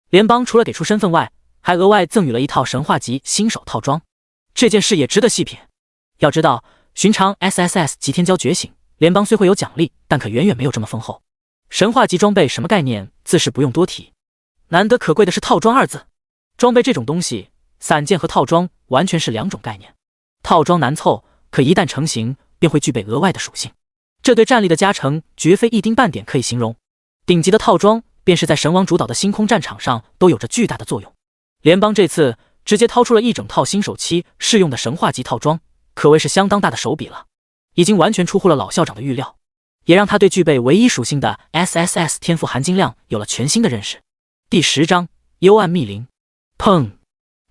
联邦除了给出身份外，还额外赠予了一套神话级新手套装，这件事也值得细品。要知道，寻常 SSS 级天骄觉醒，联邦虽会有奖励，但可远远没有这么丰厚。神话级装备什么概念，自是不用多提。难得可贵的是套装2字，装备这种东西，散件和套装完全是2种概念。套装难凑，可一旦成型，便会具备额外的属性，这对战力的加成绝非一丁半点可以形容。顶级的套装，便是在神王主导的星空战场上都有着巨大的作用。联邦这次直接掏出了一整套新手期适用的神话级套装，可谓是相当大的手笔了，已经完全出乎了老校长的预料，也让他对具备唯一属性的 SSS 天赋含金量有了全新的认识。第10章幽暗密林。砰！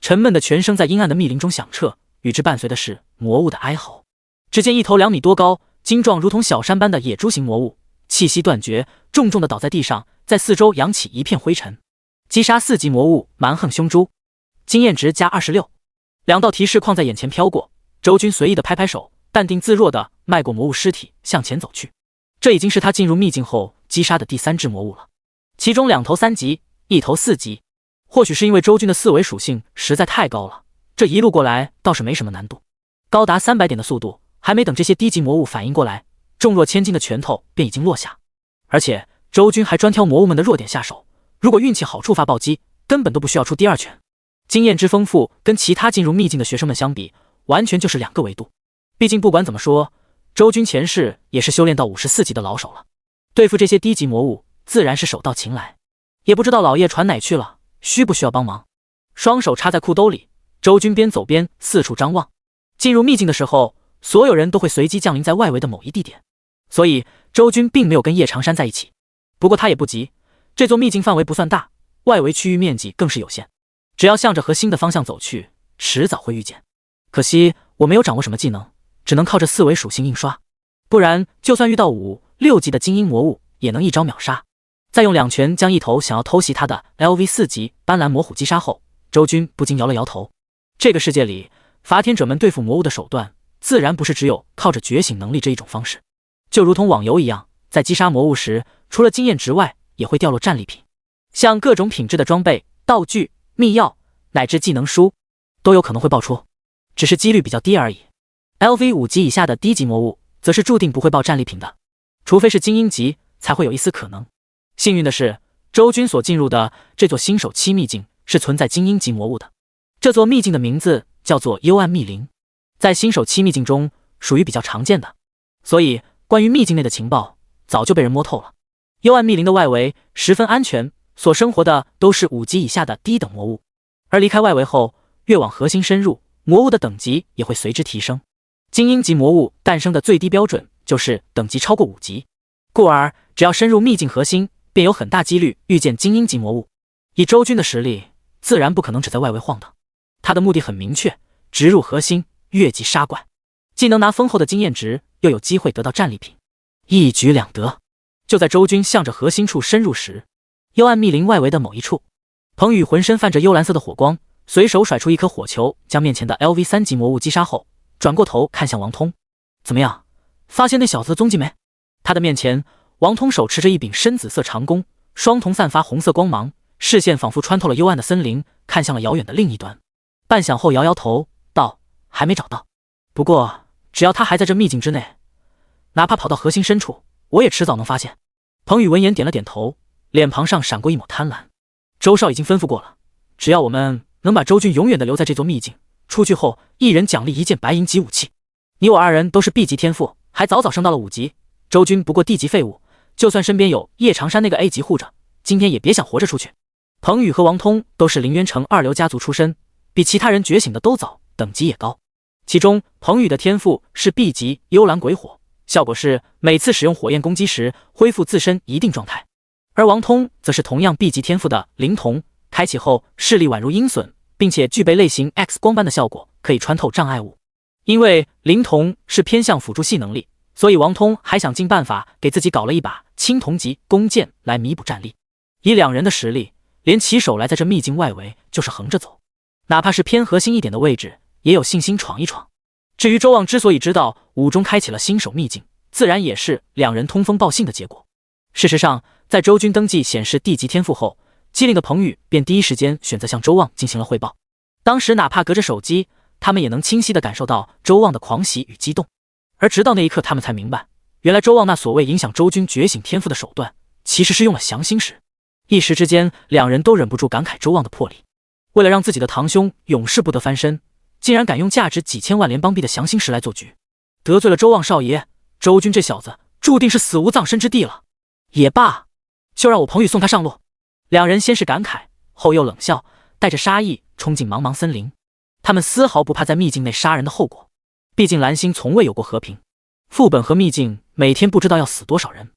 沉闷的泉声在阴暗的密林中响彻，与之伴随的是魔物的哀嚎。只见一头2米多高、精壮如同小山般的野猪型魔物，气息断绝，重重的倒在地上，在四周扬起一片灰尘。击杀4级魔物蛮横凶猪，经验值加26。2道提示框在眼前飘过，周军随意的拍拍手，淡定自若的迈过魔物尸体向前走去。这已经是他进入秘境后击杀的第3只魔物了，其中2头3级，1头4级。或许是因为周军的4维属性实在太高了，这一路过来倒是没什么难度。高达300点的速度，还没等这些低级魔物反应过来，重若千斤的拳头便已经落下。而且周军还专挑魔物们的弱点下手，如果运气好触发暴击，根本都不需要出第2拳。经验之丰富跟其他进入秘境的学生们相比，完全就是2个维度。毕竟不管怎么说，周军前世也是修炼到54级的老手了，对付这些低级魔物自然是手到擒来。也不知道老叶传哪去了，需不需要帮忙？双手插在裤兜里，周军边走边四处张望。进入秘境的时候，所有人都会随机降临在外围的某一地点，所以周军并没有跟叶长山在一起。不过他也不急，这座秘境范围不算大，外围区域面积更是有限，只要向着核心的方向走去，迟早会遇见。可惜我没有掌握什么技能，只能靠着4维属性印刷，不然就算遇到5、6级的精英魔物，也能一招秒杀。再用2拳将一头想要偷袭他的 LV 4级斑斓魔虎击杀后，周军不禁摇了摇头。这个世界里，伐天者们对付魔物的手段，自然不是只有靠着觉醒能力这一种方式。就如同网游一样，在击杀魔物时，除了经验值外，也会掉落战利品，像各种品质的装备、道具、秘药乃至技能书，都有可能会爆出，只是几率比较低而已。LV 5级以下的低级魔物，则是注定不会爆战利品的，除非是精英级，才会有一丝可能。幸运的是，周军所进入的这座新手期秘境是存在精英级魔物的。这座秘境的名字叫做幽暗密林，在新手期秘境中属于比较常见的，所以关于秘境内的情报早就被人摸透了。幽暗密林的外围十分安全，所生活的都是5级以下的低等魔物，而离开外围后，越往核心深入，魔物的等级也会随之提升。精英级魔物诞生的最低标准就是等级超过5级，故而只要深入秘境核心，便有很大几率遇见精英级魔物。以周军的实力，自然不可能只在外围晃荡，他的目的很明确，直入核心，越级杀怪，既能拿丰厚的经验值，又有机会得到战利品，一举两得。就在周军向着核心处深入时，幽暗密林外围的某一处，彭宇浑身泛着幽蓝色的火光，随手甩出一颗火球，将面前的 LV 3级魔物击杀后，转过头看向王通，怎么样，发现那小子的踪迹没？他的面前，王通手持着一柄深紫色长弓，双瞳散发红色光芒，视线仿佛穿透了幽暗的森林，看向了遥远的另一端。半晌后摇摇头道，还没找到，不过只要他还在这秘境之内，哪怕跑到核心深处，我也迟早能发现。彭宇闻言点了点头，脸庞上闪过一抹贪婪。周少已经吩咐过了，只要我们能把周军永远的留在这座秘境，出去后一人奖励1件白银级武器。你我2人都是 B 级天赋，还早早升到了5级，周军不过 D 级废物，就算身边有叶长山那个 A 级护着，今天也别想活着出去。彭宇和王通都是凌渊城2流家族出身，比其他人觉醒的都早，等级也高。其中彭宇的天赋是 B 级幽蓝鬼火，效果是每次使用火焰攻击时恢复自身一定状态。而王通则是同样 B 级天赋的灵瞳，开启后视力宛如鹰隼，并且具备类型 X 光般的效果，可以穿透障碍物。因为灵瞳是偏向辅助系能力，所以王通还想尽办法给自己搞了一把青铜级弓箭来弥补战力。以2人的实力，连起手来在这秘境外围就是横着走，哪怕是偏核心一点的位置，也有信心闯一闯。至于周望之所以知道武中开启了新手秘境，自然也是2人通风报信的结果。事实上，在周军登记显示D级天赋后，机灵的彭宇便第一时间选择向周望进行了汇报。当时哪怕隔着手机，他们也能清晰地感受到周望的狂喜与激动。而直到那一刻，他们才明白，原来周望那所谓影响周军觉醒天赋的手段，其实是用了降心石。一时之间，2人都忍不住感慨周望的魄力。为了让自己的堂兄永世不得翻身，竟然敢用价值几千万联邦币的降心石来做局，得罪了周望少爷，周军这小子注定是死无葬身之地了。也罢，就让我彭宇送他上路。2人先是感慨，后又冷笑，带着杀意冲进茫茫森林。他们丝毫不怕在秘境内杀人的后果，毕竟蓝星从未有过和平，副本和秘境每天不知道要死多少人。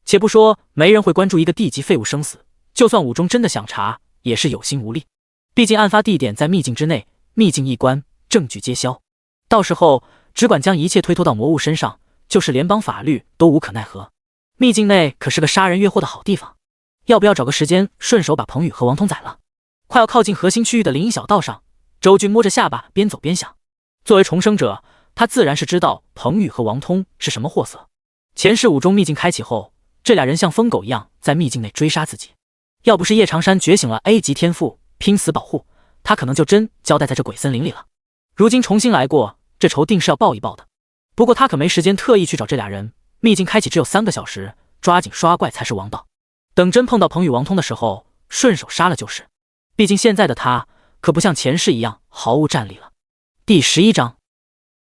且不说没人会关注一个地级废物生死，就算武中真的想查，也是有心无力。毕竟案发地点在秘境之内，秘境一关，证据揭晓，到时候只管将一切推脱到魔物身上，就是联邦法律都无可奈何。秘境内可是个杀人越货的好地方，要不要找个时间顺手把彭宇和王通宰了？快要靠近核心区域的林荫小道上，周军摸着下巴边走边想。作为重生者，他自然是知道彭宇和王通是什么货色。前世武中秘境开启后，这2人像疯狗一样在秘境内追杀自己，要不是叶长山觉醒了 A 级天赋拼死保护，他可能就真交代在这鬼森林里了。如今重新来过，这仇定是要报一报的。不过他可没时间特意去找这2人，秘境开启只有3个小时，抓紧刷怪才是王道。等真碰到彭宇王通的时候，顺手杀了就是。毕竟现在的他可不像前世一样毫无战力了。第11章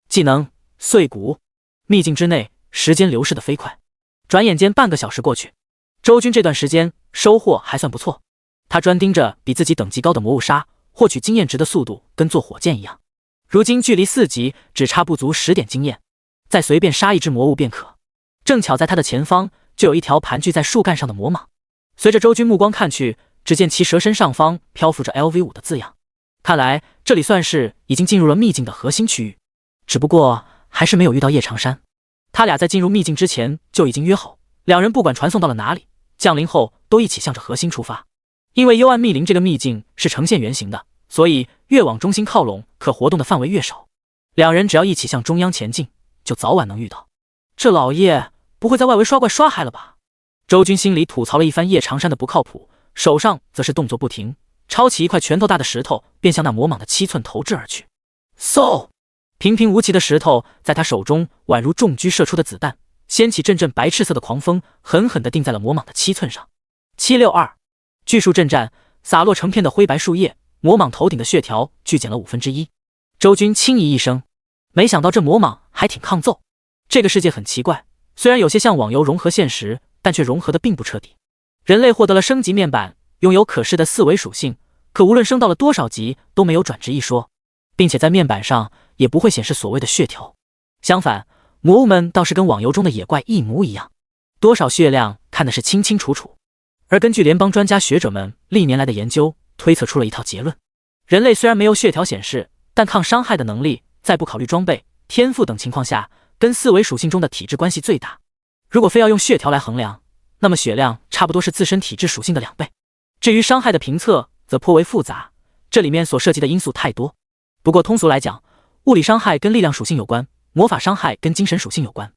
技能碎骨。秘境之内，时间流逝的飞快，转眼间半个小时过去。周军这段时间收获还算不错，他专盯着比自己等级高的魔物杀，获取经验值的速度跟坐火箭一样。如今距离4级只差不足10点经验，再随便杀一只魔物便可。正巧在他的前方就有一条盘踞在树干上的魔蟒，随着周军目光看去，只见其蛇身上方漂浮着 LV5 的字样。看来这里算是已经进入了秘境的核心区域，只不过还是没有遇到叶长山。他俩在进入秘境之前就已经约好，2人不管传送到了哪里，降临后都一起向着核心出发。因为幽暗密林这个秘境是呈现圆形的，所以越往中心靠拢，可活动的范围越少，两人只要一起向中央前进，就早晚能遇到。这老叶不会在外围刷怪刷嗨了吧？周军心里吐槽了一番叶长山的不靠谱，手上则是动作不停，抄起一块拳头大的石头，便向那魔蟒的7寸投掷而去。嗖！平平无奇的石头在他手中宛如重狙射出的子弹，掀起阵阵白赤色的狂风，狠狠地定在了魔蟒的7寸上。762，巨树震战，洒落成片的灰白树叶，魔蟒头顶的血条剧减了1/5。周军轻咦一声，没想到这魔蟒还挺抗揍。这个世界很奇怪，虽然有些像网游融合现实，但却融合的并不彻底。人类获得了升级面板，拥有可视的4维属性，可无论升到了多少级都没有转职一说，并且在面板上也不会显示所谓的血条。相反，魔物们倒是跟网游中的野怪一模一样，多少血量看的是清清楚楚。而根据联邦专家学者们历年来的研究，推测出了一套结论：人类虽然没有血条显示，但抗伤害的能力在不考虑装备、天赋等情况下，跟4维属性中的体质关系最大。如果非要用血条来衡量，那么血量差不多是自身体质属性的2倍。至于伤害的评测则颇为复杂，这里面所涉及的因素太多。不过通俗来讲，物理伤害跟力量属性有关，魔法伤害跟精神属性有关。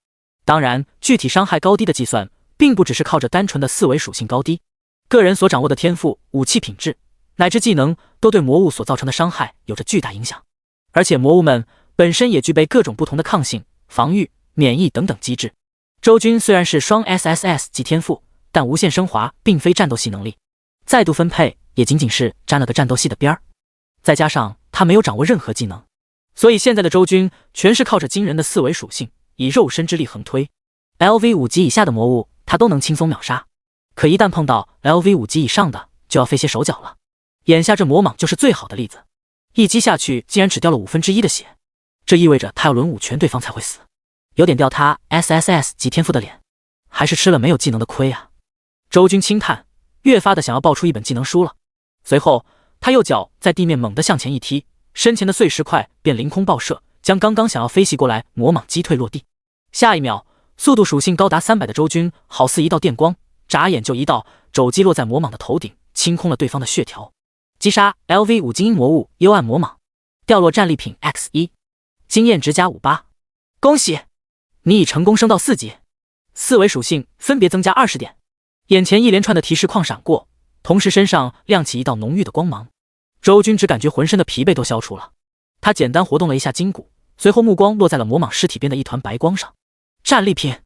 当然，具体伤害高低的计算并不只是靠着单纯的4维属性高低，个人所掌握的天赋、武器品质乃至技能都对魔物所造成的伤害有着巨大影响。而且魔物们本身也具备各种不同的抗性、防御、免疫等等机制。周军虽然是双 SSS 级天赋，但无限升华并非战斗系能力，再度分配也仅仅是沾了个战斗系的边儿。再加上他没有掌握任何技能，所以现在的周军全是靠着惊人的4维属性，以肉身之力横推。LV 5级以下的魔物他都能轻松秒杀，可一旦碰到 LV 5级以上的，就要费些手脚了。眼下这魔蟒就是最好的例子，一击下去竟然只掉了1/5的血，这意味着他要轮5拳对方才会死，有点掉他 SSS 级天赋的脸，还是吃了没有技能的亏啊。周军轻叹，越发的想要爆出一本技能书了。随后他右脚在地面猛地向前一踢，身前的碎石块便凌空爆射，将刚刚想要飞袭过来魔蟒击退落地。下一秒，速度属性高达300的周军好似一道电光，眨眼就一道肘击落在魔蟒的头顶，清空了对方的血条。击杀 LV 5精英魔物幽暗魔蟒，掉落战利品 X1， 经验值加58。恭喜你已成功升到4级，4维属性分别增加20点。眼前一连串的提示框闪过，同时身上亮起一道浓郁的光芒。周军只感觉浑身的疲惫都消除了，他简单活动了一下筋骨，随后目光落在了魔蟒尸体边的一团白光上。战利品，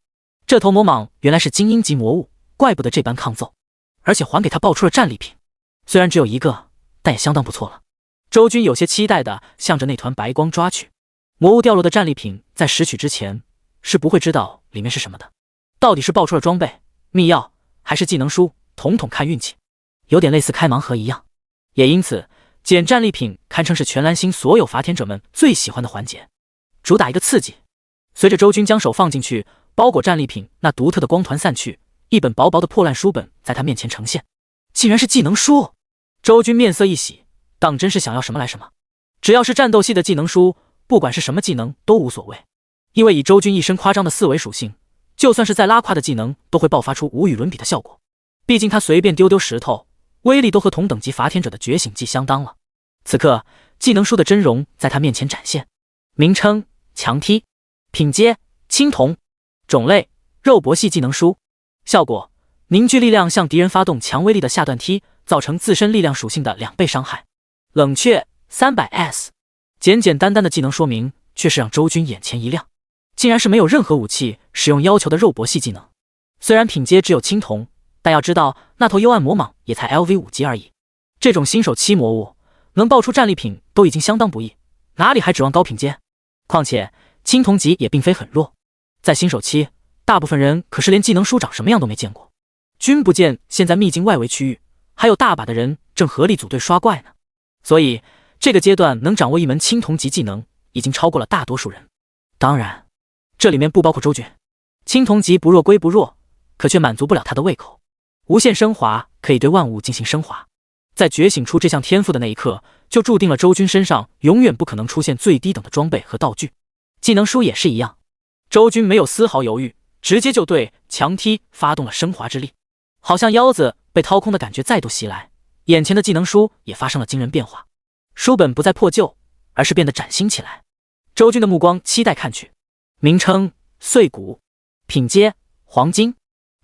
这头魔蟒原来是精英级魔物，怪不得这般抗揍，而且还给他爆出了战利品，虽然只有一个，但也相当不错了。周军有些期待地向着那团白光抓去。魔物掉落的战利品在拾取之前是不会知道里面是什么的，到底是爆出了装备、秘药还是技能书，统统看运气，有点类似开盲盒一样。也因此，捡战利品堪称是全蓝星所有伐田者们最喜欢的环节，主打一个刺激。随着周军将手放进去，包裹战利品那独特的光团散去，一本薄薄的破烂书本在他面前呈现，竟然是技能书。周军面色一喜，当真是想要什么来什么，只要是战斗系的技能书，不管是什么技能都无所谓。因为以周军一身夸张的4维属性，就算是再拉胯的技能都会爆发出无与伦比的效果。毕竟他随便丢丢石头，威力都和同等级伐田者的觉醒技相当了。此刻技能书的真容在他面前展现，名称强踢，品阶青铜，种类肉搏系技能书，效果凝聚力量向敌人发动强威力的下段踢，造成自身力量属性的2倍伤害。冷却 300S。 简简单单的技能说明却是让周军眼前一亮，竟然是没有任何武器使用要求的肉搏系技能。虽然品阶只有青铜，但要知道那头幽暗魔蟒也才 LV 5级而已，这种新手期魔物能爆出战利品都已经相当不易，哪里还指望高品阶？况且青铜级也并非很弱，在新手期大部分人可是连技能书长什么样都没见过。君不见现在秘境外围区域还有大把的人正合力组队刷怪呢，所以这个阶段能掌握一门青铜级技能已经超过了大多数人。当然这里面不包括周军，青铜级不弱归不弱，可却满足不了他的胃口。无限升华可以对万物进行升华，在觉醒出这项天赋的那一刻，就注定了周军身上永远不可能出现最低等的装备和道具。技能书也是一样，周军没有丝毫犹豫，直接就对强踢发动了升华之力，好像腰子被掏空的感觉再度袭来，眼前的技能书也发生了惊人变化。书本不再破旧，而是变得崭新起来。周军的目光期待看去，名称：碎骨，品阶：黄金，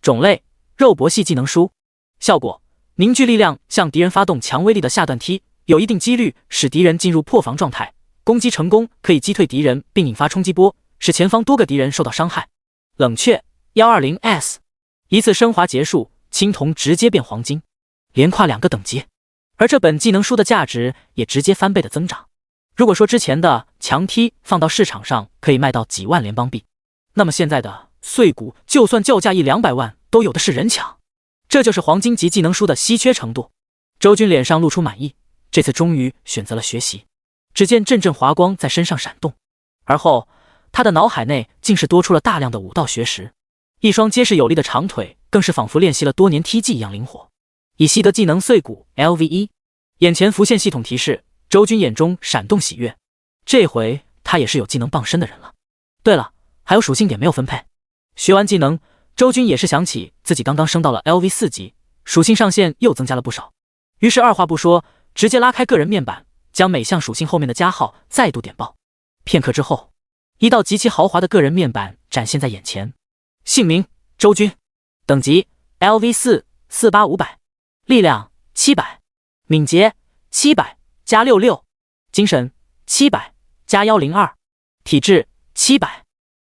种类：肉搏系技能书，效果：凝聚力量向敌人发动强威力的下段踢，有一定几率使敌人进入破防状态，攻击成功可以击退敌人并引发冲击波，使前方多个敌人受到伤害。冷却 120S， 一次升华结束，青铜直接变黄金，连跨2个等级。而这本技能书的价值也直接翻倍的增长。如果说之前的强踢放到市场上可以卖到几万联邦币，那么现在的碎骨就算叫价100-200万都有的是人抢。这就是黄金级技能书的稀缺程度。周军脸上露出满意，这次终于选择了学习。只见阵阵华光在身上闪动，而后他的脑海内竟是多出了大量的武道学识，一双结实有力的长腿更是仿佛练习了多年踢技一样灵活。已习得技能碎骨 LV1， 眼前浮现系统提示，周军眼中闪动喜悦，这回他也是有技能傍身的人了。对了，还有属性点没有分配。学完技能，周军也是想起自己刚刚升到了 LV4级，属性上限又增加了不少，于是二话不说，直接拉开个人面板，将每项属性后面的加号再度点爆。片刻之后，一道极其豪华的个人面板展现在眼前。姓名：周军，等级 LV4 48500，力量700，敏捷700加66，精神700加102，体质700，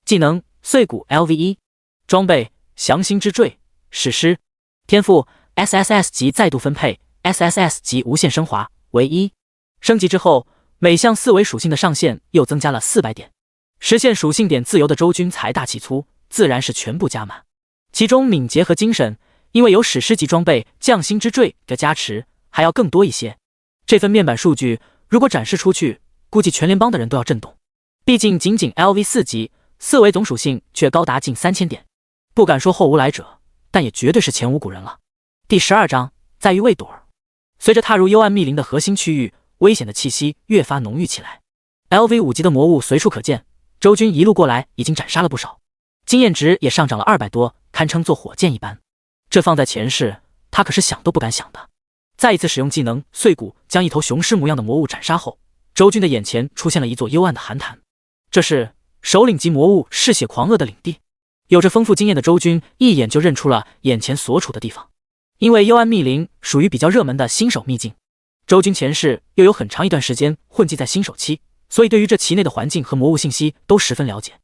技能碎骨 LV1， 装备降星之坠，史诗，天赋 SSS 级再度分配， SSS 级无限升华为1，升级之后每项4维属性的上限又增加了400点，实现属性点自由的周军财大气粗，自然是全部加满。其中敏捷和精神因为有史诗级装备降星之坠的加持，还要更多一些。这份面板数据如果展示出去，估计全联邦的人都要震动。毕竟仅仅 LV4 级4维总属性却高达近3000点，不敢说后无来者，但也绝对是前无古人了。第12章在于魏朵儿。随着踏入幽暗密林的核心区域，危险的气息越发浓郁起来。LV5 级的魔物随处可见，周军一路过来已经斩杀了不少，经验值也上涨了200多，堪称坐火箭一般。这放在前世，他可是想都不敢想的。再一次使用技能碎骨将一头雄狮模样的魔物斩杀后，周军的眼前出现了一座幽暗的寒潭，这是首领级魔物嗜血狂鳄的领地。有着丰富经验的周军一眼就认出了眼前所处的地方，因为幽暗密林属于比较热门的新手秘境，周军前世又有很长一段时间混迹在新手期，所以对于这其内的环境和魔物信息都十分了解。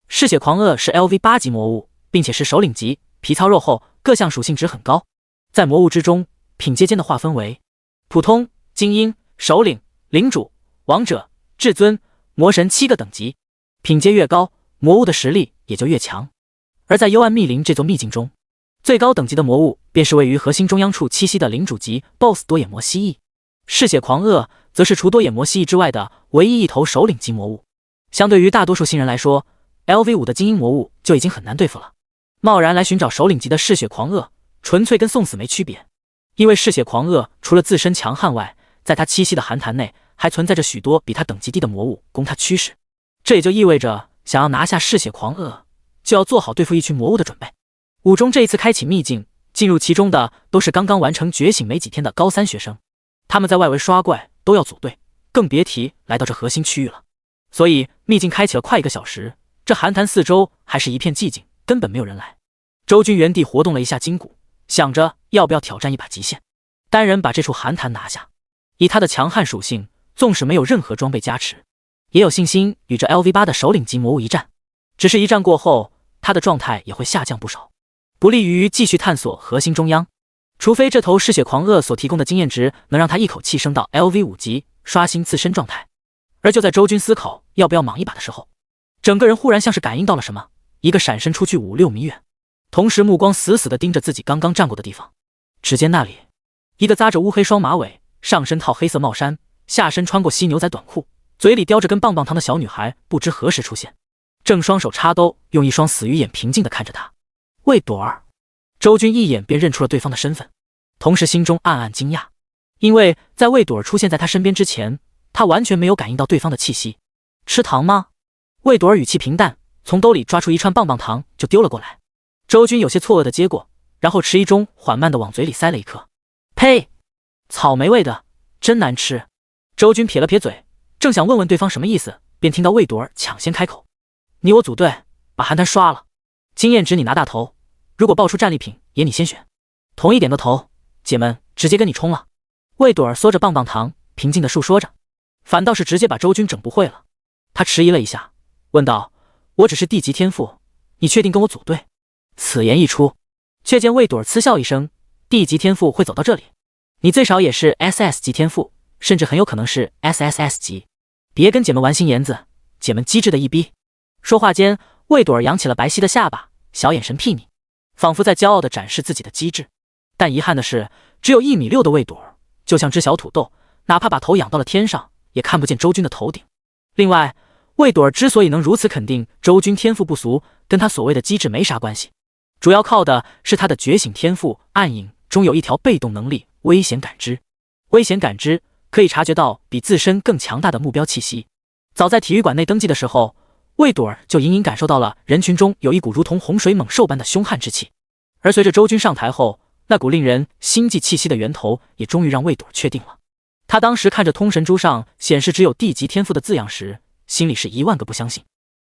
嗜血狂鳄是 LV8 级魔物，并且是首领级，皮糙肉厚，各项属性值很高。在魔物之中，品阶间的划分为普通、精英、首领、领主、王者、至尊、魔神7个等级，品阶越高，魔物的实力也就越强。而在幽暗密林这座秘境中，最高等级的魔物便是位于核心中央处栖息的领主级 BOSS 多眼魔蜥蜴，嗜血狂鳄则是除多眼魔蜥蜴之外的唯一一头首领级魔物。相对于大多数新人来说， LV5 的精英魔物就已经很难对付了，贸然来寻找首领级的嗜血狂鳄，纯粹跟送死没区别。因为嗜血狂鳄除了自身强悍外，在他栖息的寒潭内还存在着许多比他等级低的魔物供他驱使，这也就意味着想要拿下嗜血狂鳄，就要做好对付一群魔物的准备。五中这一次开启秘境，进入其中的都是刚刚完成觉醒没几天的高3学生，他们在外围刷怪都要组队，更别提来到这核心区域了。所以秘境开启了快1个小时，这寒潭四周还是一片寂静，根本没有人来。周军原地活动了一下筋骨，想着要不要挑战一把极限，单人把这处寒潭拿下。以他的强悍属性，纵使没有任何装备加持，也有信心与这 LV8 的首领级魔物一战。只是一战过后，他的状态也会下降不少，不利于继续探索核心中央。除非这头嗜血狂鳄所提供的经验值能让他一口气升到 LV5 级，刷新自身状态。而就在周军思考要不要莽一把的时候，整个人忽然像是感应到了什么，一个闪身出去5-6米远，同时目光死死地盯着自己刚刚站过的地方。只见那里，一个扎着乌黑双马尾，上身套黑色帽衫，下身穿过犀牛仔短裤，嘴里叼着根棒棒糖的小女孩不知何时出现，正双手插兜，用一双死鱼眼平静地看着他。魏朵儿。周军一眼便认出了对方的身份，同时心中暗暗惊讶，因为在魏朵儿出现在他身边之前，他完全没有感应到对方的气息。吃糖吗？魏朵儿语气平淡，从兜里抓出一串棒棒糖就丢了过来。周军有些错愕地接过，然后迟疑中缓慢地往嘴里塞了一颗。呸！草莓味的，真难吃。周军撇了撇嘴，正想问问对方什么意思，便听到魏朵儿抢先开口：“你我组队，把韩谈刷了。经验值你拿大头，如果爆出战利品，也你先选。同意点个头，姐们直接跟你冲了。”魏朵儿嗦着棒棒糖，平静地述说着，反倒是直接把周军整不会了。他迟疑了一下，问道：“我只是地级天赋，你确定跟我组队？”此言一出，却见魏朵儿嗤笑一声：“地级天赋会走到这里？你最少也是 SS 级天赋，甚至很有可能是 SSS 级。别跟姐们玩心眼子，姐们机智的一逼。”说话间，魏朵儿扬起了白皙的下巴，小眼神睥睨，仿佛在骄傲地展示自己的机智。但遗憾的是，只有1.6米的魏朵儿，就像只小土豆，哪怕把头仰到了天上，也看不见周军的头顶。另外，魏朵儿之所以能如此肯定周军天赋不俗，跟他所谓的机智没啥关系，主要靠的是他的觉醒天赋暗影中有一条被动能力——危险感知。危险感知可以察觉到比自身更强大的目标气息。早在体育馆内登记的时候，魏朵儿就隐隐感受到了人群中有一股如同洪水猛兽般的凶悍之气。而随着周军上台后，那股令人心悸气息的源头也终于让魏朵儿确定了。他当时看着通神珠上显示只有地级天赋的字样时，心里是10000个不相信。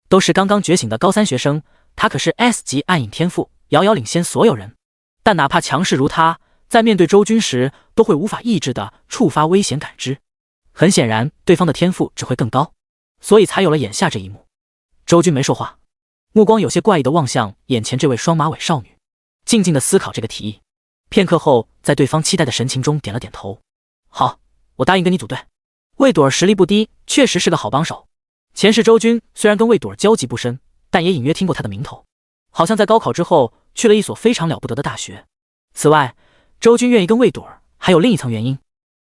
都是刚刚觉醒的高3学生，他可是 S 级暗影天赋，遥遥领先所有人。但哪怕强势如他，在面对周军时，都会无法抑制地触发危险感知。很显然，对方的天赋只会更高，所以才有了眼下这一幕。周军没说话，目光有些怪异地望向眼前这位双马尾少女，静静地思考这个提议。片刻后，在对方期待的神情中点了点头：“好，我答应跟你组队。”魏朵儿实力不低，确实是个好帮手。前世周军虽然跟魏朵儿交集不深，但也隐约听过他的名头，好像在高考之后去了一所非常了不得的大学。此外，周军愿意跟魏朵儿还有另一层原因，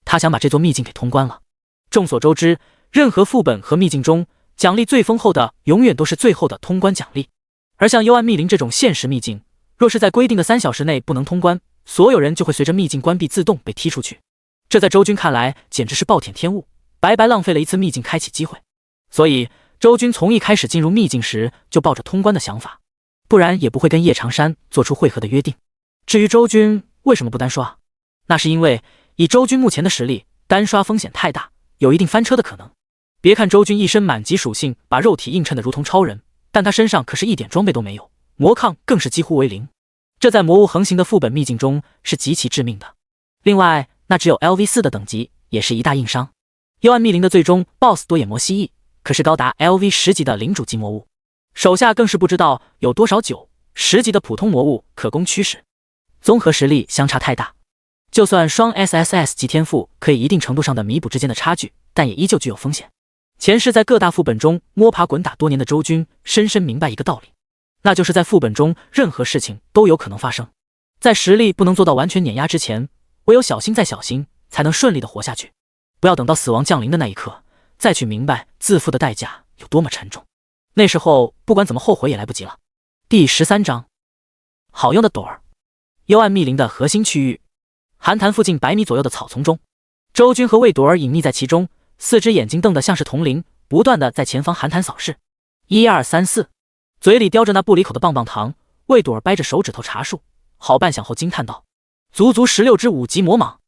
他想把这座秘境给通关了。众所周知，任何副本和秘境中，奖励最丰厚的永远都是最后的通关奖励。而像幽暗密林这种现实秘境，若是在规定的3小时内不能通关，所有人就会随着秘境关闭自动被踢出去。这在周军看来简直是暴殄天物，白白浪费了一次秘境开启机会。所以周军从一开始进入秘境时就抱着通关的想法，不然也不会跟叶长山做出会合的约定。至于周军为什么不单刷，那是因为以周军目前的实力，单刷风险太大，有一定翻车的可能。别看周军一身满级属性，把肉体映衬得如同超人，但他身上可是一点装备都没有，魔抗更是几乎为零。这在魔物横行的副本秘境中是极其致命的。另外，那只有 LV4 的等级，也是一大硬伤。幽暗密林的最终 BOSS 多眼魔蜥蜴，可是高达 LV10级的领主级魔物，手下更是不知道有多少9、10级的普通魔物可供驱使，综合实力相差太大。就算双 SSS 级天赋可以一定程度上的弥补之间的差距，但也依旧具有风险。前世在各大副本中摸爬滚打多年的周军，深深明白一个道理，那就是在副本中任何事情都有可能发生。在实力不能做到完全碾压之前，唯有小心再小心，才能顺利的活下去。不要等到死亡降临的那一刻，再去明白自负的代价有多么沉重。那时候不管怎么后悔也来不及了。第13章，好用的朵儿。幽暗密林的核心区域，寒潭附近100米左右的草丛中，周军和魏朵儿隐匿在其中，4只眼睛瞪得像是铜铃，不断的在前方寒潭扫视。1、2、3、4，嘴里叼着那不离口的棒棒糖，魏朵儿掰着手指头查数，好半晌后惊叹道：“足足16只5级魔蟒，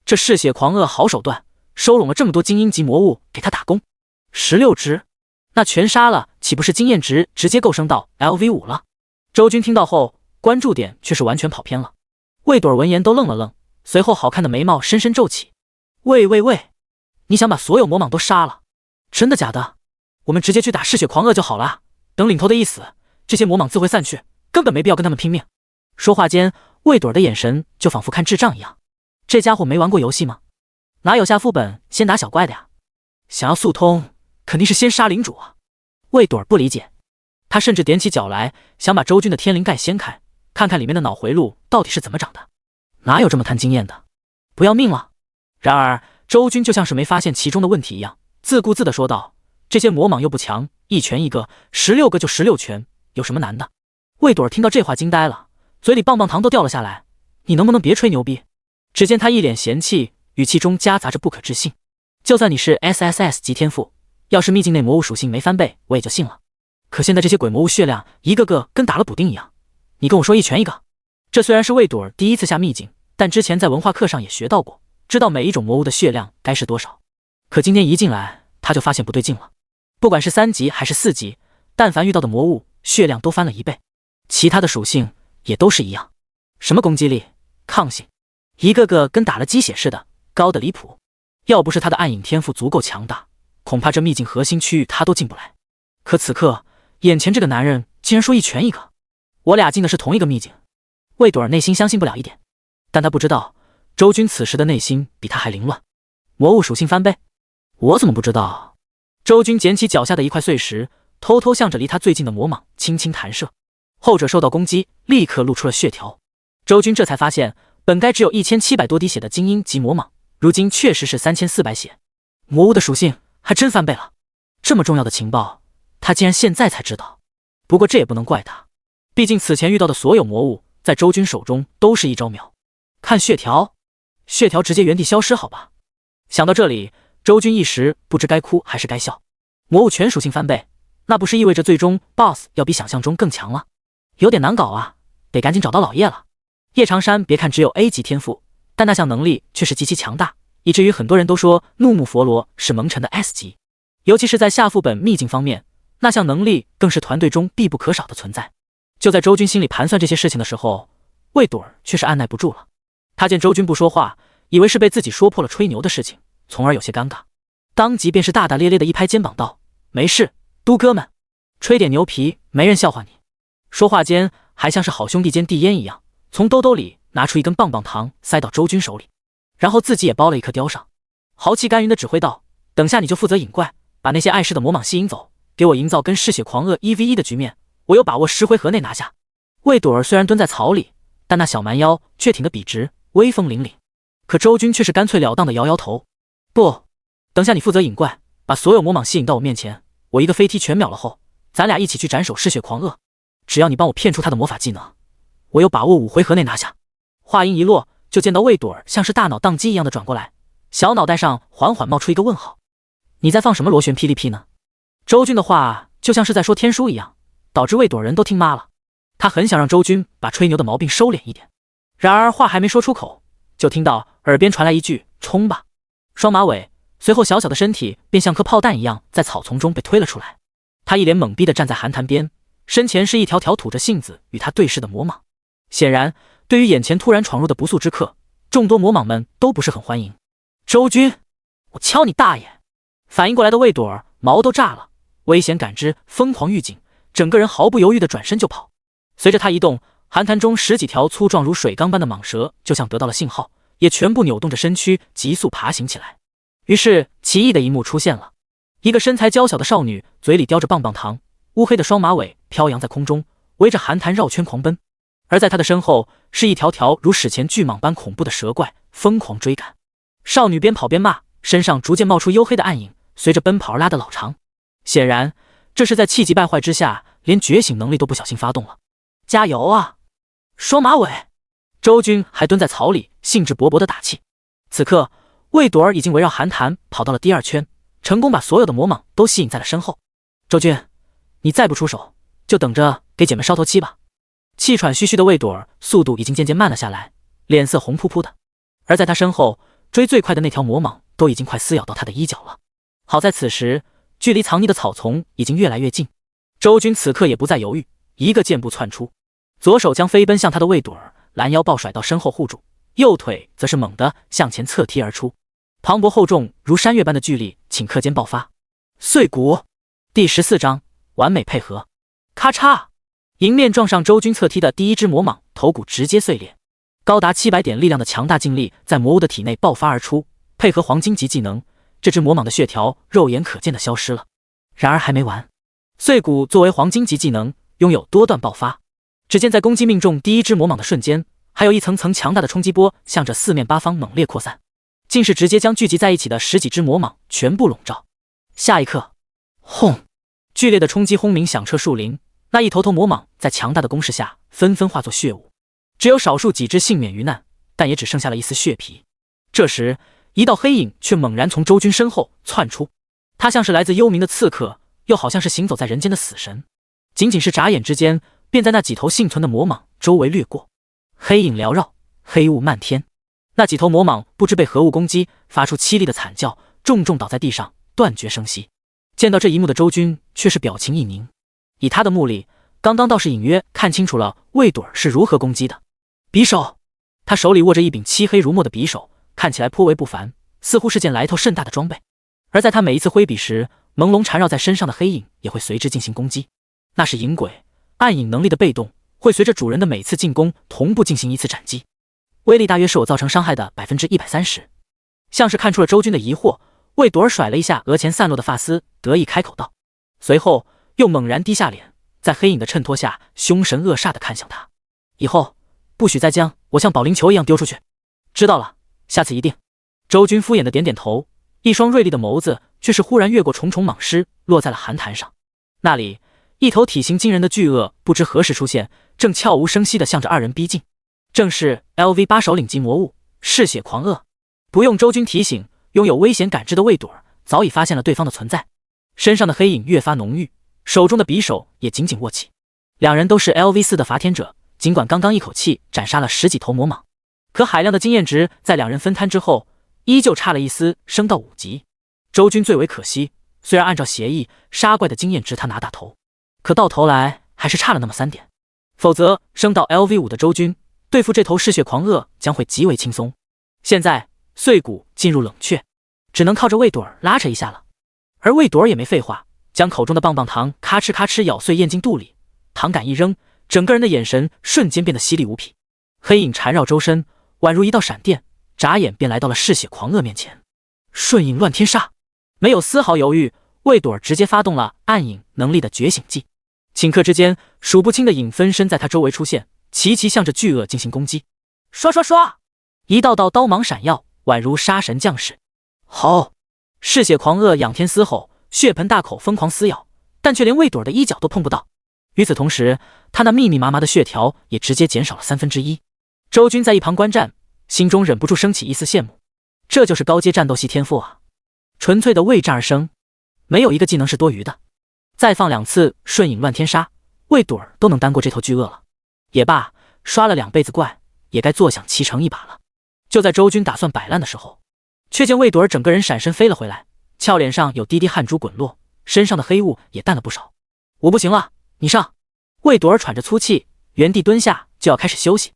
这嗜血狂鳄好手段，收拢了这么多精英级魔物给他打工。16只，那全杀了，岂不是经验值直接够升到 LV5 了？”周军听到后，关注点却是完全跑偏了。魏朵儿闻言都愣了愣，随后好看的眉毛深深皱起：“喂，你想把所有魔蟒都杀了？真的假的？我们直接去打嗜血狂鳄就好了，等领头的一死，这些魔蟒自会散去，根本没必要跟他们拼命。”说话间，魏朵儿的眼神就仿佛看智障一样。这家伙没玩过游戏吗？哪有下副本先打小怪的呀？想要速通，肯定是先杀领主啊！魏朵儿不理解，他甚至踮起脚来，想把周军的天灵盖掀开，看看里面的脑回路到底是怎么长的。哪有这么贪经验的？不要命了？然而周军就像是没发现其中的问题一样，自顾自地说道：“这些魔蟒又不强，一拳一个，16个就16拳，有什么难的？”魏朵儿听到这话惊呆了，嘴里棒棒糖都掉了下来。你能不能别吹牛逼？只见他一脸嫌弃，语气中夹杂着不可置信。就算你是 SSS 级天赋，要是秘境内魔物属性没翻倍，我也就信了。可现在这些鬼魔物血量一个个跟打了补丁一样，你跟我说一拳一个？这虽然是魏朵儿第一次下秘境，但之前在文化课上也学到过，知道每一种魔物的血量该是多少。可今天一进来，他就发现不对劲了。不管是3级还是4级，但凡遇到的魔物，血量都翻了1倍，其他的属性也都是一样，什么攻击力、抗性，一个个跟打了鸡血似的，高的离谱。要不是他的暗影天赋足够强大，恐怕这秘境核心区域他都进不来。可此刻，眼前这个男人竟然说一拳一个，我俩进的是同一个秘境。魏朵儿内心相信不了一点，但他不知道周军此时的内心比他还凌乱。魔物属性翻倍，我怎么不知道？周军捡起脚下的一块碎石，偷偷向着离他最近的魔蟒轻轻弹射，后者受到攻击，立刻露出了血条。周军这才发现，本该只有1700多滴血的精英级魔蟒，如今确实是3400血。魔物的属性还真翻倍了，这么重要的情报，他竟然现在才知道。不过这也不能怪他，毕竟此前遇到的所有魔物，在周军手中都是一招秒。看血条，血条直接原地消失，好吧。想到这里，周军一时不知该哭还是该笑。魔物全属性翻倍，那不是意味着最终 BOSS 要比想象中更强了？有点难搞啊，得赶紧找到老叶了。叶长山别看只有 A 级天赋，但那项能力却是极其强大，以至于很多人都说怒目佛罗是蒙尘的 S 级。尤其是在下副本秘境方面，那项能力更是团队中必不可少的存在。就在周军心里盘算这些事情的时候，魏朵儿却是按耐不住了。他见周军不说话，以为是被自己说破了吹牛的事情，从而有些尴尬，当即便是大大咧咧的一拍肩膀道：“没事，都哥们，吹点牛皮，没人笑话你。”说话间还像是好兄弟间递烟一样，从兜兜里拿出一根棒棒糖塞到周军手里，然后自己也剥了一颗叼上，豪气干云的指挥道：“等下你就负责引怪，把那些碍事的魔蟒吸引走，给我营造跟嗜血狂鳄1v1的局面，我有把握10回合内拿下。”魏朵儿虽然蹲在草里，但那小蛮腰却挺得笔直，威风凛凛。可周军却是干脆了当的摇摇头：“不，等下你负责引怪，把所有魔蟒吸引到我面前，我一个飞踢全秒了后，咱俩一起去斩首嗜血狂鳄。只要你帮我骗出他的魔法技能，我有把握5回合内拿下。”话音一落，就见到魏朵儿像是大脑宕机一样的转过来，小脑袋上缓缓冒出一个问号：“你在放什么螺旋霹雳屁呢？”周军的话就像是在说天书一样，导致魏朵儿人都听妈了。他很想让周军把吹牛的毛病收敛一点，然而话还没说出口，就听到耳边传来一句：“冲吧！”双马尾随后小小的身体便像颗炮弹一样在草丛中被推了出来。他一脸懵逼地站在寒潭边，身前是一条条吐着信子与他对视的魔蟒。显然，对于眼前突然闯入的不速之客，众多魔蟒们都不是很欢迎。周军，我敲你大爷！反应过来的魏朵儿毛都炸了，危险感知疯狂预警，整个人毫不犹豫地转身就跑。随着他移动，寒潭中10几条粗壮如水缸般的蟒蛇就像得到了信号，也全部扭动着身躯急速爬行起来。于是奇异的一幕出现了，一个身材娇小的少女嘴里叼着棒棒糖，乌黑的双马尾飘扬在空中，围着寒潭绕圈狂奔。而在她的身后是一条条如史前巨蟒般恐怖的蛇怪疯狂追赶。少女边跑边骂，身上逐渐冒出黝黑的暗影，随着奔跑而拉得老长。显然这是在气急败坏之下连觉醒能力都不小心发动了。加油啊，双马尾！周军还蹲在草里兴致勃勃地打气。此刻魏朵儿已经围绕寒潭跑到了第2圈，成功把所有的魔蟒都吸引在了身后。周军，你再不出手，就等着给姐妹烧头七吧。气喘吁吁的魏朵儿速度已经渐渐慢了下来，脸色红扑扑的。而在他身后追最快的那条魔蟒都已经快撕咬到他的衣角了。好在此时距离藏匿的草丛已经越来越近，周军此刻也不再犹豫，一个箭步窜出，左手将飞奔向他的魏朵儿拦腰抱甩到身后护住，右腿则是猛地向前侧踢而出，磅礴厚重如山岳般的巨力顷刻间爆发。碎骨第14章完美配合。咔嚓，迎面撞上周军侧踢的第一只魔蟒头骨直接碎裂，高达700点力量的强大劲力在魔物的体内爆发而出，配合黄金级技能，这只魔蟒的血条肉眼可见的消失了。然而还没完，碎骨作为黄金级技能拥有多段爆发，只见在攻击命中第一只魔蟒的瞬间，还有一层层强大的冲击波向着四面八方猛烈扩散，竟是直接将聚集在一起的10几只魔蟒全部笼罩。下一刻，轰！剧烈的冲击轰鸣响彻树林，那一头头魔蟒在强大的攻势下纷纷化作血雾，只有少数几只幸免于难，但也只剩下了一丝血皮。这时一道黑影却猛然从周军身后窜出，他像是来自幽冥的刺客，又好像是行走在人间的死神，仅仅是眨眼之间便在那几头幸存的魔蟒周围掠过。黑影缭绕，黑雾漫天，那几头魔蟒不知被何物攻击，发出凄厉的惨叫，重重倒在地上，断绝生息。见到这一幕的周军却是表情一凝，以他的目力，刚刚倒是隐约看清楚了魏朵儿是如何攻击的。匕首，他手里握着一柄漆黑如墨的匕首，看起来颇为不凡，似乎是件来头甚大的装备。而在他每一次挥笔时，朦胧缠绕在身上的黑影也会随之进行攻击，那是影鬼暗影能力的被动，会随着主人的每次进攻同步进行一次斩击，威力大约是我造成伤害的130%。像是看出了周军的疑惑，魏朵儿甩了一下额前散落的发丝，得意开口道，随后又猛然低下脸，在黑影的衬托下凶神恶煞地看向他。以后不许再将我像保龄球一样丢出去。知道了，下次一定。周军敷衍的点点头，一双锐利的眸子却是忽然越过重重蟒尸，落在了寒潭上。那里一头体型惊人的巨鳄不知何时出现，正悄无声息地向着二人逼近。正是 LV8 首领级魔物嗜血狂鳄。不用周军提醒，拥有危险感知的魏朵儿早已发现了对方的存在，身上的黑影越发浓郁，手中的匕首也紧紧握起。两人都是 LV4 的伐天者，尽管刚刚一口气斩杀了10几头魔蟒，可海量的经验值在两人分摊之后，依旧差了一丝升到5级。周军最为可惜，虽然按照协议，杀怪的经验值他拿大头，可到头来还是差了那么3点。否则升到 LV5 的周军对付这头嗜血狂鳄将会极为轻松。现在碎骨进入冷却，只能靠着魏朵儿拉扯一下了。而魏朵儿也没废话，将口中的棒棒糖咔哧咔哧咬碎咽进肚里，糖杆一扔，整个人的眼神瞬间变得犀利无匹，黑影缠绕周身，宛如一道闪电，眨眼便来到了嗜血狂鳄面前。瞬影乱天杀，没有丝毫犹豫，魏朵儿直接发动了暗影能力的觉醒技。顷刻之间，数不清的影分身在他周围出现，齐齐向着巨鳄进行攻击。刷刷刷，一道道刀芒闪耀，宛如杀神降世。吼！嗜血狂鳄仰天嘶吼，血盆大口疯狂撕咬，但却连魏朵儿的衣角都碰不到。与此同时，他那密密麻麻的血条也直接减少了1/3。周军在一旁观战，心中忍不住升起一丝羡慕。这就是高阶战斗系天赋啊！纯粹的为战而生，没有一个技能是多余的。再放2次瞬影乱天杀，魏朵儿都能单过这头巨鳄了。也罢，刷了2辈子怪，也该坐享其成一把了。就在周军打算摆烂的时候，却见魏朵儿整个人闪身飞了回来，俏脸上有滴滴汗珠滚落，身上的黑雾也淡了不少。我不行了，你上。魏朵儿喘着粗气，原地蹲下就要开始休息。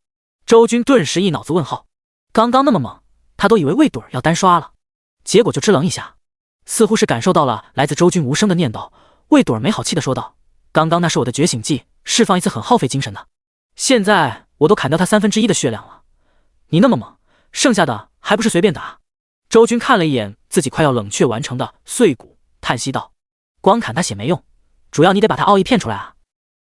周军顿时一脑子问号，刚刚那么猛，他都以为魏朵儿要单刷了，结果就支棱一下，似乎是感受到了来自周军无声的念叨。魏朵儿没好气地说道，刚刚那是我的觉醒技，释放一次很耗费精神的，现在我都砍掉他1/3的血量了，你那么猛，剩下的还不是随便打。周军看了一眼自己快要冷却完成的碎骨，叹息道，光砍他血没用，主要你得把他奥义骗出来啊。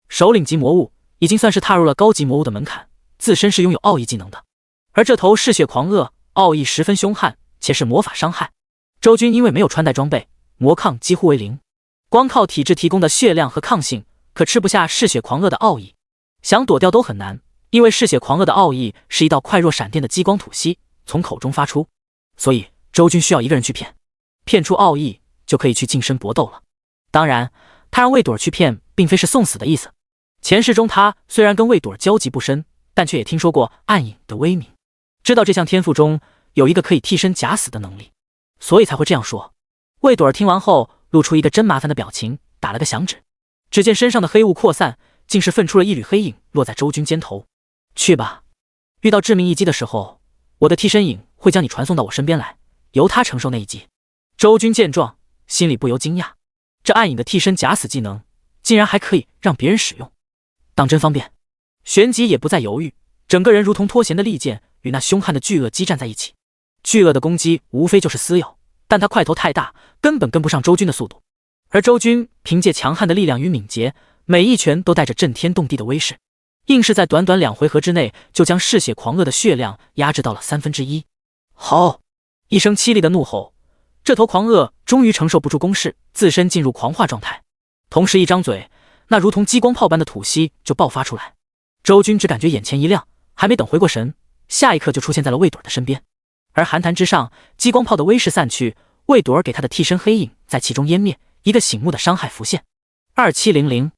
首领级魔物已经算是踏入了高级魔物的门槛，自身是拥有奥义技能的，而这头嗜血狂鳄奥义十分凶悍，且是魔法伤害。周军因为没有穿戴装备，魔抗几乎为0，光靠体质提供的血量和抗性可吃不下嗜血狂鳄的奥义，想躲掉都很难，因为嗜血狂鳄的奥义是一道快若闪电的激光吐息从口中发出，所以周军需要一个人去骗出奥义，就可以去近身搏斗了。当然他让魏朵儿去骗并非是送死的意思，前世中他虽然跟魏朵儿交集不深，但却也听说过暗影的威名，知道这项天赋中有一个可以替身假死的能力，所以才会这样说。魏朵儿听完后露出一个真麻烦的表情，打了个响指，只见身上的黑雾扩散，竟是分出了一缕黑影落在周军肩头。去吧，遇到致命一击的时候，我的替身影会将你传送到我身边来，由他承受那一击。周军见状，心里不由惊讶，这暗影的替身假死技能竟然还可以让别人使用，当真方便。旋即也不再犹豫，整个人如同脱弦的利剑与那凶悍的巨鳄激战在一起。巨鳄的攻击无非就是撕咬，但他块头太大，根本跟不上周军的速度，而周军凭借强悍的力量与敏捷，每一拳都带着震天动地的威势，硬是在短短2回合之内就将嗜血狂鳄的血量压制到了1/3。好！一声凄厉的怒吼，这头狂鳄终于承受不住攻势，自身进入狂化状态，同时一张嘴，那如同激光炮般的吐息就爆发出来。周军只感觉眼前一亮，还没等回过神，下一刻就出现在了魏朵儿的身边。而寒潭之上，激光炮的威势散去，魏朵儿给他的替身黑影在其中湮灭，一个醒目的伤害浮现。2700，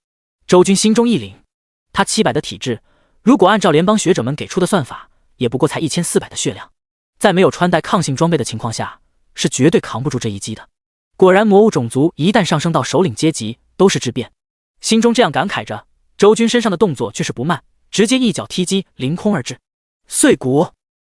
周军心中一凛，他700的体质，如果按照联邦学者们给出的算法，也不过才1400的血量，在没有穿戴抗性装备的情况下，是绝对扛不住这一击的。果然，魔物种族一旦上升到首领阶级，都是质变。心中这样感慨着，周军身上的动作却是不慢，直接一脚踢击凌空而至。碎骨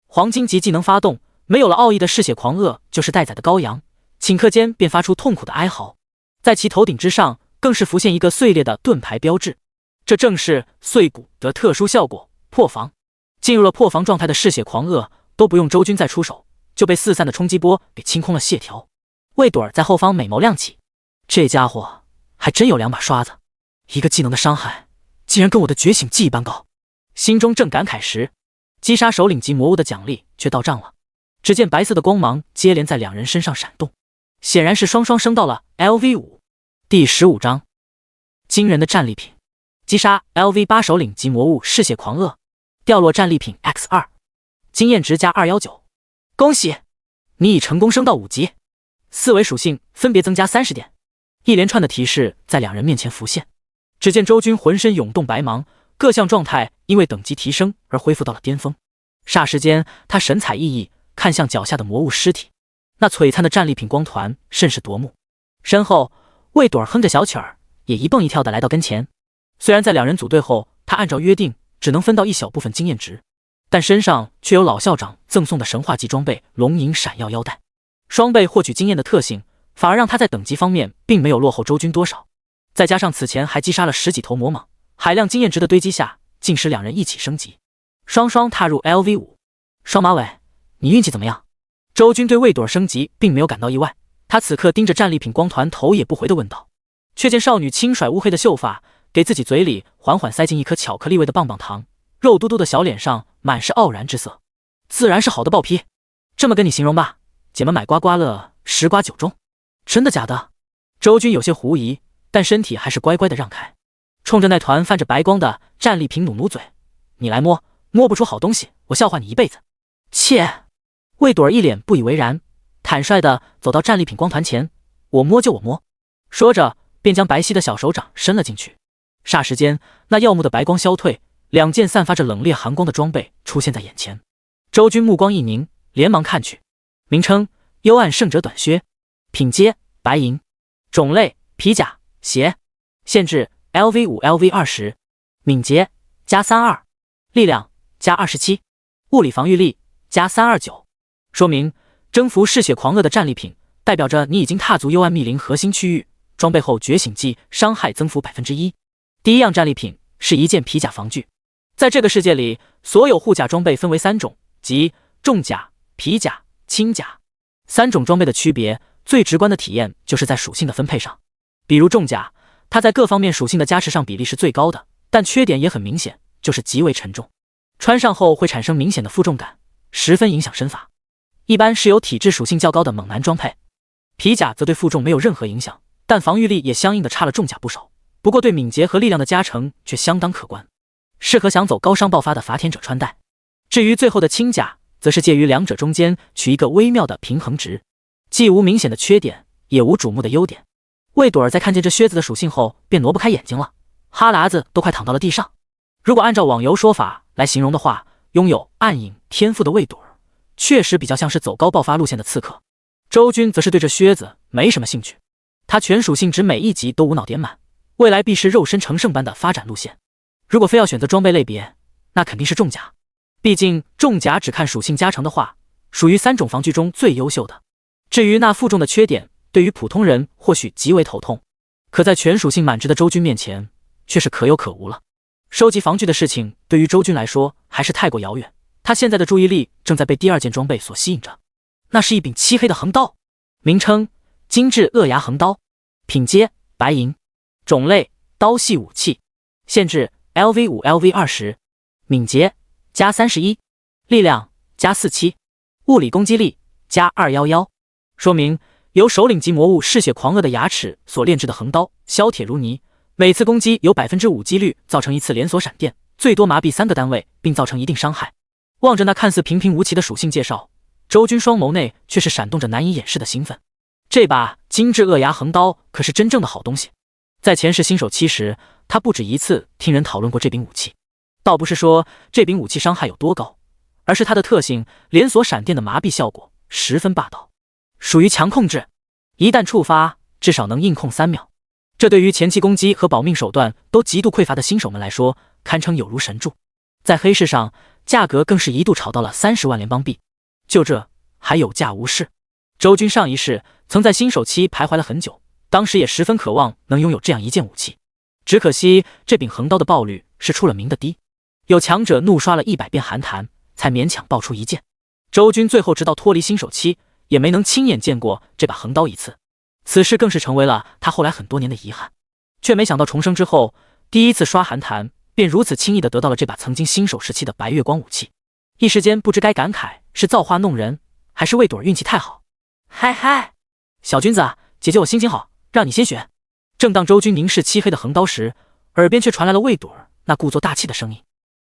黄金级技能发动，没有了奥义的嗜血狂鳄就是待宰的羔羊，顷刻间便发出痛苦的哀嚎。在其头顶之上，更是浮现一个碎裂的盾牌标志，这正是碎骨的特殊效果——破防。进入了破防状态的嗜血狂鳄都不用周军再出手，就被四散的冲击波给清空了血条。魏朵儿在后方美眸亮起，这家伙还真有两把刷子，一个技能的伤害竟然跟我的觉醒技一般高。心中正感慨时，击杀首领级魔物的奖励却到账了。只见白色的光芒接连在两人身上闪动，显然是双双升到了 LV5。第15章，惊人的战利品，击杀 LV8 首领级魔物嗜血狂鳄，掉落战利品 X2， 经验值加219。恭喜，你已成功升到5级。四维属性分别增加30点。一连串的提示在两人面前浮现。只见周军浑身涌动白芒，各项状态因为等级提升而恢复到了巅峰。霎时间，他神采奕奕，看向脚下的魔物尸体，那璀璨的战利品光团甚是夺目。身后，魏朵儿哼着小曲儿，也一蹦一跳的来到跟前。虽然在两人组队后，他按照约定只能分到一小部分经验值，但身上却有老校长赠送的神话级装备龙吟闪耀腰带。双倍获取经验的特性，反而让他在等级方面并没有落后周军多少。再加上此前还击杀了10几头魔蟒，海量经验值的堆积下，竟使两人一起升级，双双踏入 LV5。双马尾，你运气怎么样？周军对魏朵儿升级并没有感到意外，他此刻盯着战利品光团，头也不回地问道。却见少女轻甩乌黑的秀发，给自己嘴里缓缓塞进一颗巧克力味的棒棒糖，肉嘟嘟的小脸上满是傲然之色。自然是好的爆批，这么跟你形容吧，姐们买刮刮乐10刮9中。真的假的？周军有些狐疑，但身体还是乖乖的让开，冲着那团泛着白光的战利品努努嘴。你来摸，摸不出好东西，我笑话你一辈子。切！魏朵儿一脸不以为然，坦率地走到战利品光团前，我摸就我摸。说着便将白皙的小手掌伸了进去。霎时间，那耀目的白光消退，两件散发着冷冽寒光的装备出现在眼前。周军目光一凝，连忙看去。名称：幽暗圣者短靴，品阶：白银，种类：皮甲、鞋，限制 LV5、LV20，敏捷加32，力量加27，物理防御力加329。说明：征服嗜血狂鳄的战利品，代表着你已经踏足幽暗密林核心区域，装备后觉醒技伤害增幅 1%。第一样战利品是一件皮甲防具。在这个世界里，所有护甲装备分为3种，即重甲、皮甲、轻甲。3种装备的区别，最直观的体验就是在属性的分配上。比如重甲，它在各方面属性的加持上比例是最高的，但缺点也很明显，就是极为沉重，穿上后会产生明显的负重感，十分影响身法，一般是由体质属性较高的猛男装配。皮甲则对负重没有任何影响，但防御力也相应的差了重甲不少，不过对敏捷和力量的加成却相当可观，适合想走高伤爆发的伐田者穿戴。至于最后的轻甲，则是介于两者中间，取一个微妙的平衡值，既无明显的缺点，也无瞩目的优点。魏朵儿在看见这靴子的属性后，便挪不开眼睛了，哈喇子都快淌到了地上。如果按照网游说法来形容的话，拥有暗影天赋的魏朵儿，确实比较像是走高爆发路线的刺客。周军则是对这靴子没什么兴趣，他全属性值每一级都无脑点满，未来必是肉身成圣般的发展路线。如果非要选择装备类别，那肯定是重甲，毕竟重甲只看属性加成的话，属于3种防具中最优秀的。至于那负重的缺点，对于普通人或许极为头痛，可在全属性满值的周军面前，却是可有可无了。收集防具的事情对于周军来说还是太过遥远，他现在的注意力正在被第2件装备所吸引着。那是一柄漆黑的横刀，名称：精致鳄牙横刀，品阶：白银，种类：刀系武器，限制 LV5、LV20，敏捷加31，力量加47，物理攻击力加211。说明：由首领级魔物嗜血狂鳄的牙齿所炼制的横刀，削铁如泥，每次攻击有 5% 几率造成一次连锁闪电，最多麻痹3个单位，并造成一定伤害。望着那看似平平无奇的属性介绍，周军双眸内却是闪动着难以掩饰的兴奋。这把精致鳄牙横刀可是真正的好东西。在前世新手期时，他不止一次听人讨论过这柄武器。倒不是说这柄武器伤害有多高，而是它的特性连锁闪电的麻痹效果十分霸道，属于强控制。一旦触发，至少能硬控3秒。这对于前期攻击和保命手段都极度匮乏的新手们来说，堪称有如神助。在黑市上，价格更是一度炒到了30万联邦币。就这还有价无市。周军上一世曾在新手期徘徊了很久，当时也十分渴望能拥有这样一件武器，只可惜这柄横刀的爆率是出了名的低，有强者怒刷了100遍寒潭才勉强爆出一件。周军最后直到脱离新手期，也没能亲眼见过这把横刀一次，此事更是成为了他后来很多年的遗憾。却没想到重生之后，第一次刷寒潭便如此轻易地得到了这把曾经新手时期的白月光武器，一时间不知该感慨是造化弄人，还是魏朵儿运气太好。嗨嗨，小君子，姐姐我心情好，让你先选。正当周军凝视漆黑的横刀时，耳边却传来了魏朵儿那故作大气的声音。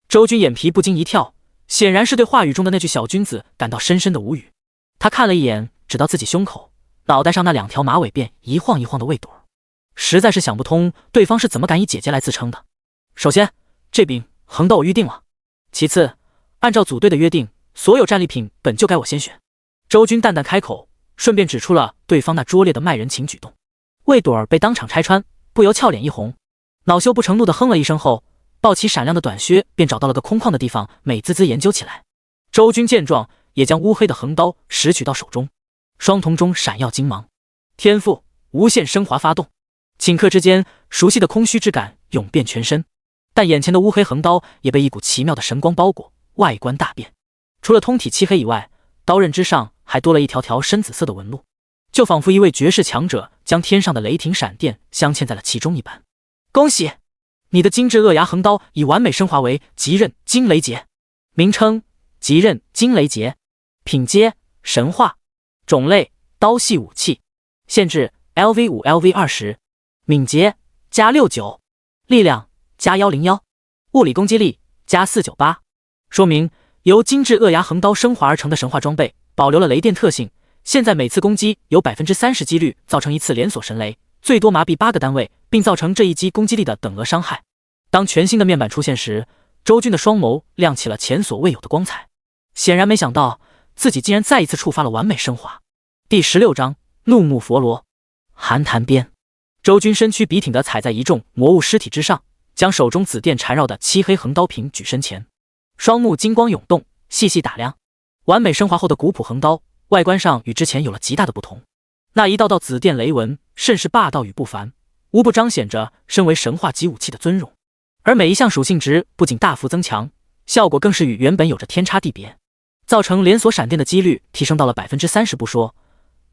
周军眼皮不禁一跳，显然是对话语中的那句小君子感到深深的无语。他看了一眼指到自己胸口，脑袋上那2条马尾辫一晃一晃的魏朵儿，实在是想不通对方是怎么敢以姐姐来自称的。首先，这柄横刀我预定了。其次，按照组队的约定，所有战利品本就该我先选。周军淡淡开口，顺便指出了对方那拙劣的卖人情举动。魏朵儿被当场拆穿，不由俏脸一红，恼羞不成怒地哼了一声后，抱起闪亮的短靴，便找到了个空旷的地方，美滋滋研究起来。周军见状，也将乌黑的横刀拾取到手中，双瞳中闪耀金芒，天赋无限升华发动。顷刻之间，熟悉的空虚之感涌遍全身，但眼前的乌黑横刀也被一股奇妙的神光包裹，外观大变。除了通体漆黑以外，刀刃之上还多了一条条深紫色的纹路，就仿佛一位绝世强者将天上的雷霆闪电镶嵌在了其中一般。恭喜，你的精致鳄牙横刀已完美升华为极刃惊雷劫，名称极刃惊雷劫，品阶神话，种类刀系武器，限制 LV5 LV20，敏捷加69，力量加101，物理攻击力加498。说明由精致鳄牙横刀升华而成的神话装备，保留了雷电特性，现在每次攻击有 30% 几率造成一次连锁神雷，最多麻痹8个单位，并造成这一击攻击力的等额伤害。当全新的面板出现时，周军的双眸亮起了前所未有的光彩，显然没想到自己竟然再一次触发了完美升华。第16章怒目佛罗寒潭边。周军身躯笔挺地踩在一众魔物尸体之上，将手中紫电缠绕的漆黑横刀瓶举身前，双目金光涌动，细细打量。完美升华后的古朴横刀外观上与之前有了极大的不同，那一道道紫电雷纹甚是霸道与不凡，无不彰显着身为神话级武器的尊荣。而每一项属性值不仅大幅增强，效果更是与原本有着天差地别，造成连锁闪电的几率提升到了 30% 不说，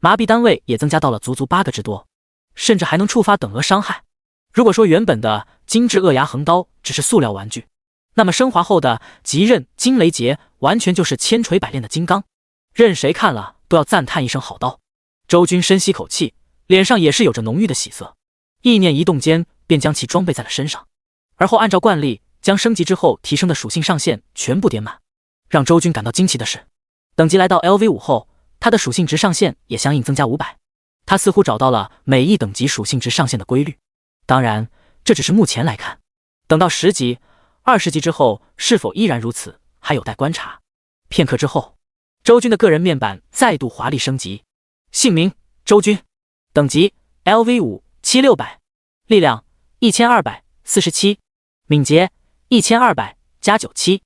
麻痹单位也增加到了足足8个之多，甚至还能触发等额伤害。如果说原本的精致鳄牙横刀只是塑料玩具，那么升华后的极刃惊雷劫完全就是千锤百炼的金刚，任谁看了都要赞叹一声好刀。周军深吸口气，脸上也是有着浓郁的喜色，意念一动间便将其装备在了身上，而后按照惯例将升级之后提升的属性上限全部点满。让周军感到惊奇的是，等级来到 LV5 后，他的属性值上限也相应增加500，他似乎找到了每一等级属性值上限的规律。当然这只是目前来看，等到10级20级之后是否依然如此还有待观察。片刻之后，周军的个人面板再度华丽升级，姓名周军，等级 LV5 7600，力量1247，敏捷1200加97，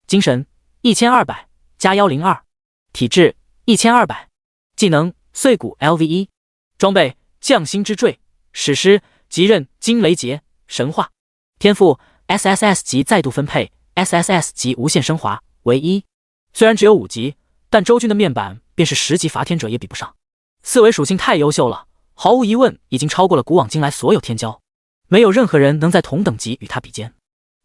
精神1200加102，体质1200，技能碎骨 LV1，装备匠心之坠，史诗极刃惊雷劫，神话，天赋 SSS 级再度分配， SSS 级无限升华为1。虽然只有5级，但周军的面板便是10级伐天者也比不上，四维属性太优秀了，毫无疑问已经超过了古往今来所有天骄，没有任何人能在同等级与他比肩。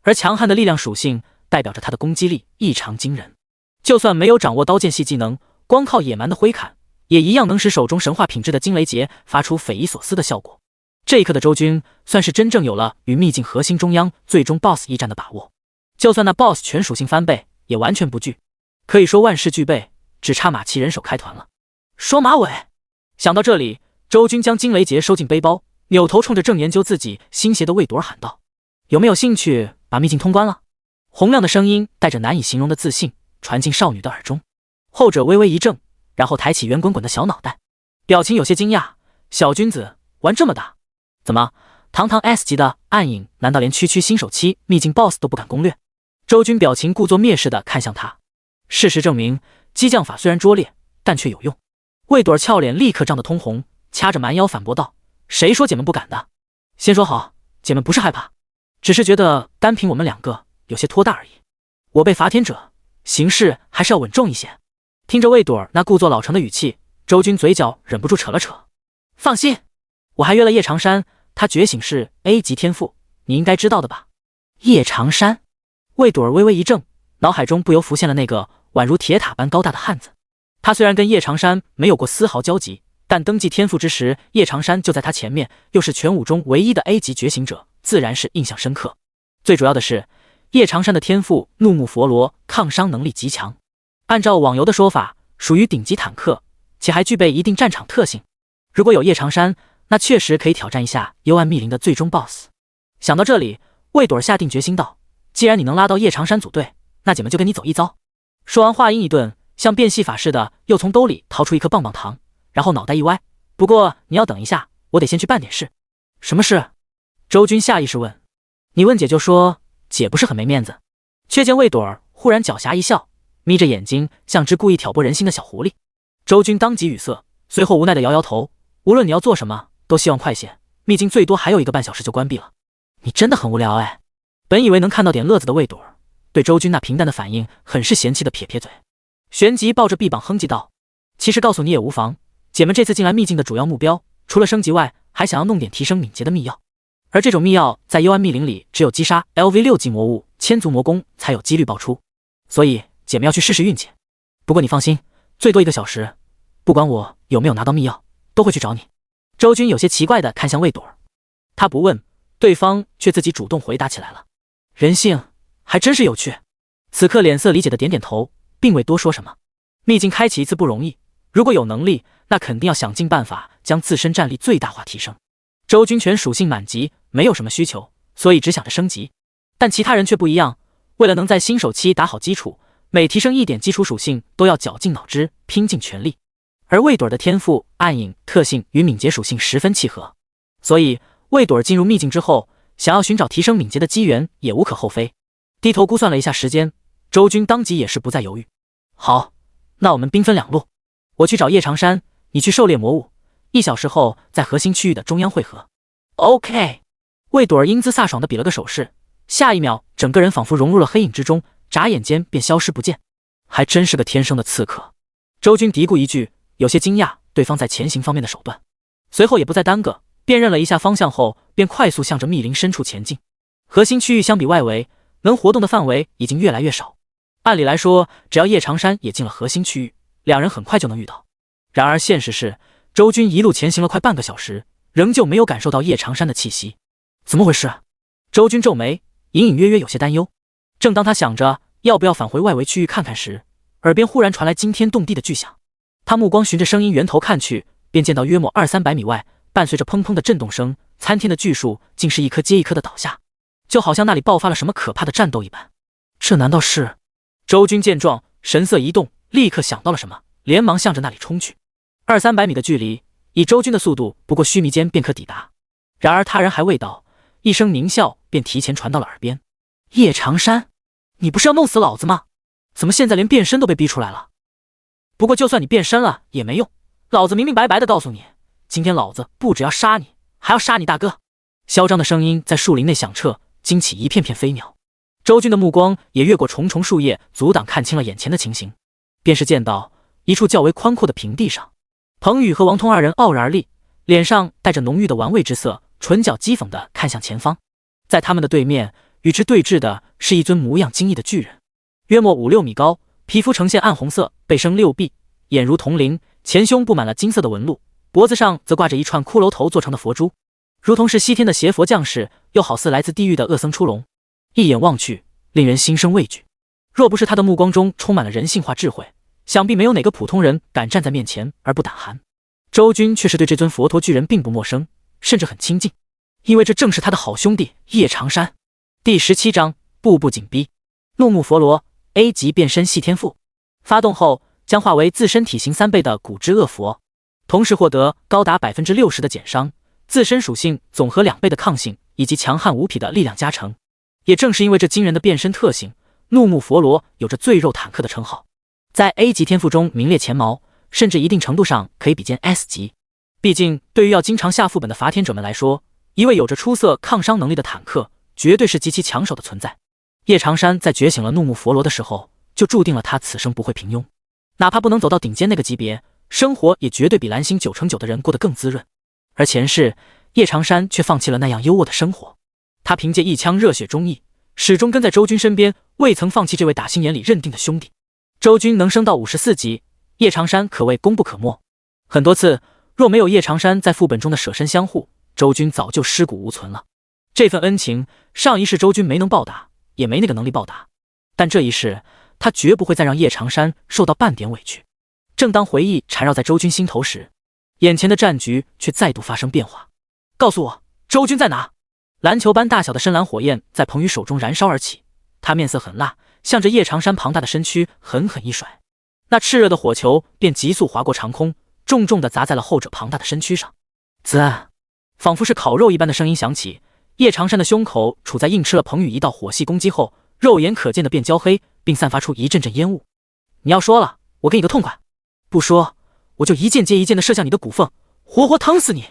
而强悍的力量属性代表着他的攻击力异常惊人，就算没有掌握刀剑系技能，光靠野蛮的挥砍也一样能使手中神话品质的惊雷劫发出匪夷所思的效果。这一刻的周军算是真正有了与秘境核心中央最终 BOSS 一战的把握，就算那 BOSS 全属性翻倍也完全不惧，可以说万事俱备，只差马骑人手开团了。说马尾。想到这里，周军将惊雷劫收进背包，扭头冲着正研究自己新鞋的魏朵儿喊道：有没有兴趣把秘境通关了？洪亮的声音带着难以形容的自信传进少女的耳中，后者微微一怔，然后抬起圆滚滚的小脑袋，表情有些惊讶，小君子玩这么大，怎么堂堂 S 级的暗影，难道连区新手期秘境 BOSS 都不敢攻略？周军表情故作蔑视的看向他。事实证明，激将法虽然拙劣，但却有用。魏朵俏脸立刻涨得通红，掐着蛮腰反驳道：“谁说姐们不敢的？先说好，姐们不是害怕，只是觉得单凭我们两个有些拖大而已。我辈伐天者，行事还是要稳重一些。”听着魏朵那故作老成的语气，周军嘴角忍不住扯了扯。放心，我还约了叶长山，他觉醒是 A 级天赋，你应该知道的吧？叶长山，魏朵微微一怔，脑海中不由浮现了那个宛如铁塔般高大的汉子。他虽然跟叶长山没有过丝毫交集，但登记天赋之时，叶长山就在他前面，又是全武中唯一的 A 级觉醒者，自然是印象深刻。最主要的是，叶长山的天赋怒目佛罗抗伤能力极强，按照网游的说法，属于顶级坦克，且还具备一定战场特性。如果有叶长山，那确实可以挑战一下幽暗密林的最终 BOSS。想到这里，魏朵下定决心道：“既然你能拉到叶长山组队，那姐们就跟你走一遭。”说完话音一顿，像变戏法似的又从兜里掏出一颗棒棒糖，然后脑袋一歪：“不过你要等一下，我得先去办点事。”“什么事？”周军下意识问。“你问姐就说，姐不是很没面子。”却见魏朵忽然狡黠一笑，眯着眼睛，像只故意挑拨人心的小狐狸。周军当即语塞，随后无奈的摇摇头：“无论你要做什么，都希望快些，秘境最多还有1个半小时就关闭了。你真的很无聊哎。”本以为能看到点乐子的魏朵，对周军那平淡的反应很是嫌弃的撇撇嘴，旋即抱着臂膀哼唧道：“其实告诉你也无妨，姐们这次进来秘境的主要目标，除了升级外，还想要弄点提升敏捷的秘药。而这种秘药在幽暗密林里，只有击杀 LV6级魔物千足魔功才有几率爆出，所以姐们要去试试运气。不过你放心，最多1个小时，不管我有没有拿到秘药，都会去找你。”周军有些奇怪的看向魏朵，他不问，对方却自己主动回答起来了。人性还真是有趣。此刻脸色理解的点点头，并未多说什么。秘境开启一次不容易，如果有能力，那肯定要想尽办法将自身战力最大化提升。周军全属性满级，没有什么需求，所以只想着升级。但其他人却不一样，为了能在新手期打好基础，每提升1点基础属性都要绞尽脑汁，拼尽全力。而魏朵的天赋暗影特性与敏捷属性十分契合，所以魏朵进入秘境之后，想要寻找提升敏捷的机缘也无可厚非。低头估算了一下时间，周军当即也是不再犹豫。好，那我们兵分2路，我去找叶长山，你去狩猎魔物，1小时后在核心区域的中央汇合。OK。魏朵英姿飒爽的比了个手势，下一秒整个人仿佛融入了黑影之中，眨眼间便消失不见。还真是个天生的刺客。周军嘀咕一句，有些惊讶对方在前行方面的手段，随后也不再耽搁，辨认了一下方向后，便快速向着密林深处前进。核心区域相比外围，能活动的范围已经越来越少。按理来说，只要叶长山也进了核心区域，2人很快就能遇到。然而现实是，周军一路前行了快半个小时，仍旧没有感受到叶长山的气息。怎么回事？周军皱眉，隐隐约约有些担忧。正当他想着要不要返回外围区域看看时，耳边忽然传来惊天动地的巨响。他目光循着声音源头看去，便见到约莫200-300米外，伴随着砰砰的震动声，参天的巨树竟是一颗接一颗的倒下，就好像那里爆发了什么可怕的战斗一般。这难道是……周军见状，神色一动，立刻想到了什么，连忙向着那里冲去。200-300米的距离，以周军的速度，不过须弥间便可抵达。然而他人还未到，一声狞笑便提前传到了耳边：“叶长山，你不是要弄死老子吗？怎么现在连变身都被逼出来了？不过就算你变身了也没用，老子明明白白的告诉你，今天老子不只要杀你，还要杀你大哥！”嚣张的声音在树林内响彻，惊起一片片飞鸟。周军的目光也越过重重树叶，阻挡看清了眼前的情形，便是见到一处较为宽阔的平地上，彭宇和王通2人傲然而立，脸上带着浓郁的玩味之色，唇角讥讽地看向前方。在他们的对面，与之对峙的是一尊模样惊异的巨人，约莫5-6米高，皮肤呈现暗红色，背生6臂，眼如铜铃，前胸布满了金色的纹路，脖子上则挂着一串骷髅头做成的佛珠，如同是西天的邪佛降世，又好似来自地狱的恶僧出笼。一眼望去，令人心生畏惧。若不是他的目光中充满了人性化智慧，想必没有哪个普通人敢站在面前而不胆寒。周军却是对这尊佛陀巨人并不陌生，甚至很亲近，因为这正是他的好兄弟叶长山。第17章，步步紧逼。怒目佛罗 A 级变身系天赋，发动后将化为自身体型3倍的古之恶佛。同时获得高达 60% 的减伤，自身属性总和2倍的抗性，以及强悍无匹的力量加成。也正是因为这惊人的变身特性，怒目佛罗有着最肉坦克的称号，在 A 级天赋中名列前茅，甚至一定程度上可以比肩 S 级。毕竟对于要经常下副本的伐天者们来说，一位有着出色抗伤能力的坦克绝对是极其抢手的存在。叶长山在觉醒了怒目佛罗的时候，就注定了他此生不会平庸，哪怕不能走到顶尖那个级别，生活也绝对比蓝星9×9的人过得更滋润。而前世叶长山却放弃了那样优渥的生活，他凭借一腔热血忠义，始终跟在周军身边，未曾放弃这位打心眼里认定的兄弟。周军能升到54级，叶长山可谓功不可没。很多次若没有叶长山在副本中的舍身相护，周军早就尸骨无存了。这份恩情，上一世周军没能报答，也没那个能力报答，但这一世他绝不会再让叶长山受到半点委屈。正当回忆缠绕在周军心头时，眼前的战局却再度发生变化。告诉我，周军在哪？篮球般大小的深蓝火焰在彭宇手中燃烧而起，他面色狠辣，向着叶长山庞大的身躯狠狠一甩，那炽热的火球便急速划过长空，重重地砸在了后者庞大的身躯上。滋，仿佛是烤肉一般的声音响起，叶长山的胸口处在硬吃了彭宇一道火系攻击后，肉眼可见的变焦黑，并散发出一阵阵烟雾。你要说了，我给你个痛快；不说，我就一箭接一箭的射向你的骨缝，活活疼死你！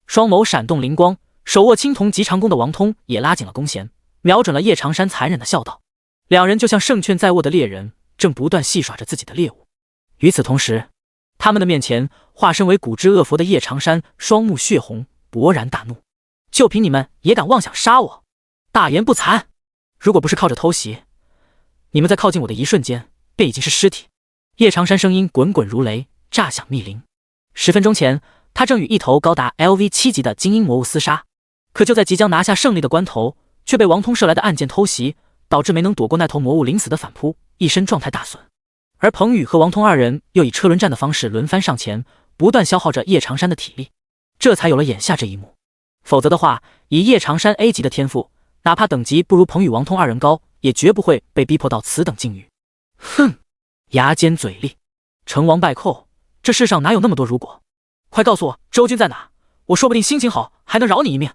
双眸闪动灵光，手握青铜级长弓的王通也拉紧了弓弦，瞄准了叶长山，残忍的笑道。两人就像胜券在握的猎人，正不断戏耍着自己的猎物。与此同时，他们的面前化身为古之恶佛的叶长山双目血红，勃然大怒。就凭你们也敢妄想杀我，大言不惭！如果不是靠着偷袭，你们在靠近我的一瞬间便已经是尸体。叶长山声音滚滚如雷，炸响密林。10分钟前，他正与一头高达 LV7级的精英魔物厮杀，可就在即将拿下胜利的关头，却被王通射来的暗箭偷袭，导致没能躲过那头魔物临死的反扑，一身状态大损。而彭宇和王通二人又以车轮战的方式轮番上前，不断消耗着叶长山的体力，这才有了眼下这一幕。否则的话，以叶长山 A 级的天赋，哪怕等级不如彭宇王通二人高，也绝不会被逼迫到此等境遇。哼，牙尖嘴利，成王败寇，这世上哪有那么多如果？快告诉我周军在哪，我说不定心情好还能饶你一命。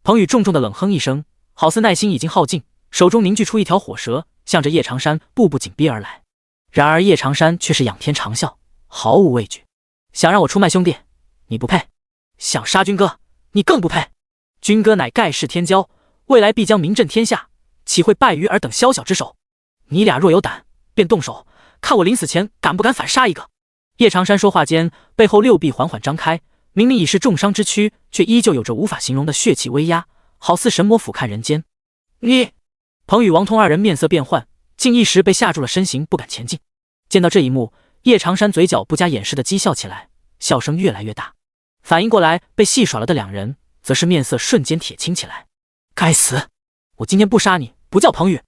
彭宇重重的冷哼一声，好似耐心已经耗尽，手中凝聚出一条火蛇，向着叶长山步步紧逼而来。然而叶长山却是仰天长啸，毫无畏惧。想让我出卖兄弟，你不配；想杀军哥，你更不配。军哥乃盖世天骄，未来必将名震天下，岂会败于尔等宵小之手？你俩若有胆，便动手，看我临死前敢不敢反杀一个。叶长山说话间，背后6臂缓缓张开，明明已是重伤之躯，却依旧有着无法形容的血气威压，好似神魔俯瞰人间。你！彭宇王通二人面色变幻，竟一时被吓住了身形，不敢前进。见到这一幕，叶长山嘴角不加掩饰的讥笑起来，笑声越来越大。反应过来被戏耍了的两人，则是面色瞬间铁青起来。该死！我今天不杀你，不叫彭宇。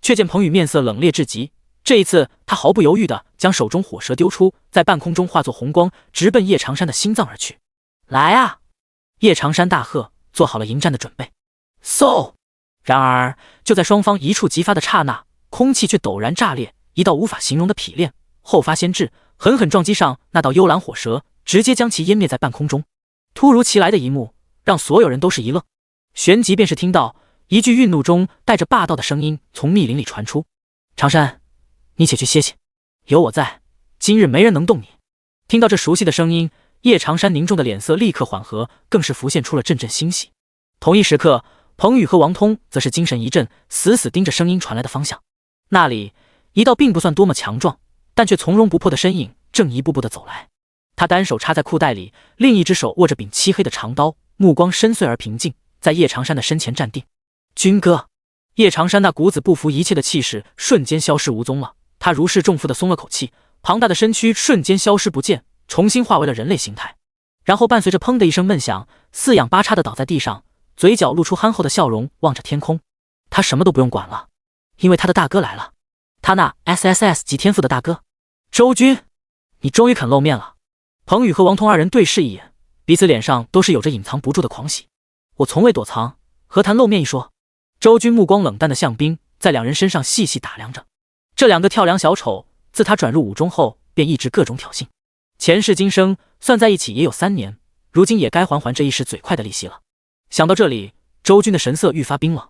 却见彭宇面色冷冽至极，这一次他毫不犹豫地将手中火蛇丢出，在半空中化作红光，直奔叶长山的心脏而去。来啊！叶长山大喝，做好了迎战的准备。嗖！然而就在双方一触即发的刹那，空气却陡然炸裂，一道无法形容的劈链后发先至，狠狠撞击上那道幽蓝火蛇，直接将其湮灭在半空中。突如其来的一幕让所有人都是一愣，旋即便是听到一句愠怒中带着霸道的声音从密林里传出：长山，你且去歇歇，有我在，今日没人能动你。听到这熟悉的声音，叶长山凝重的脸色立刻缓和，更是浮现出了阵阵欣喜。同一时刻，彭宇和王通则是精神一振，死死盯着声音传来的方向。那里一道并不算多么强壮，但却从容不迫的身影正一步步的走来。他单手插在裤袋里，另一只手握着柄漆黑的长刀，目光深邃而平静，在叶长山的身前站定。军哥！叶长山那股子不服一切的气势瞬间消失无踪了，他如释重负的松了口气，庞大的身躯瞬间消失不见，重新化为了人类形态。然后伴随着砰的一声闷响，四仰八叉的倒在地上，嘴角露出憨厚的笑容，望着天空。他什么都不用管了，因为他的大哥来了，他那 SSS 级天赋的大哥。周军，你终于肯露面了。彭宇和王通二人对视一眼，彼此脸上都是有着隐藏不住的狂喜。我从未躲藏，何谈露面一说？周军目光冷淡的向兵，在两人身上细细打量着。这两个跳梁小丑，自他转入伍中后，便一直各种挑衅。前世今生，算在一起也有3年，如今也该还这一时嘴快的利息了。想到这里，周军的神色愈发冰冷。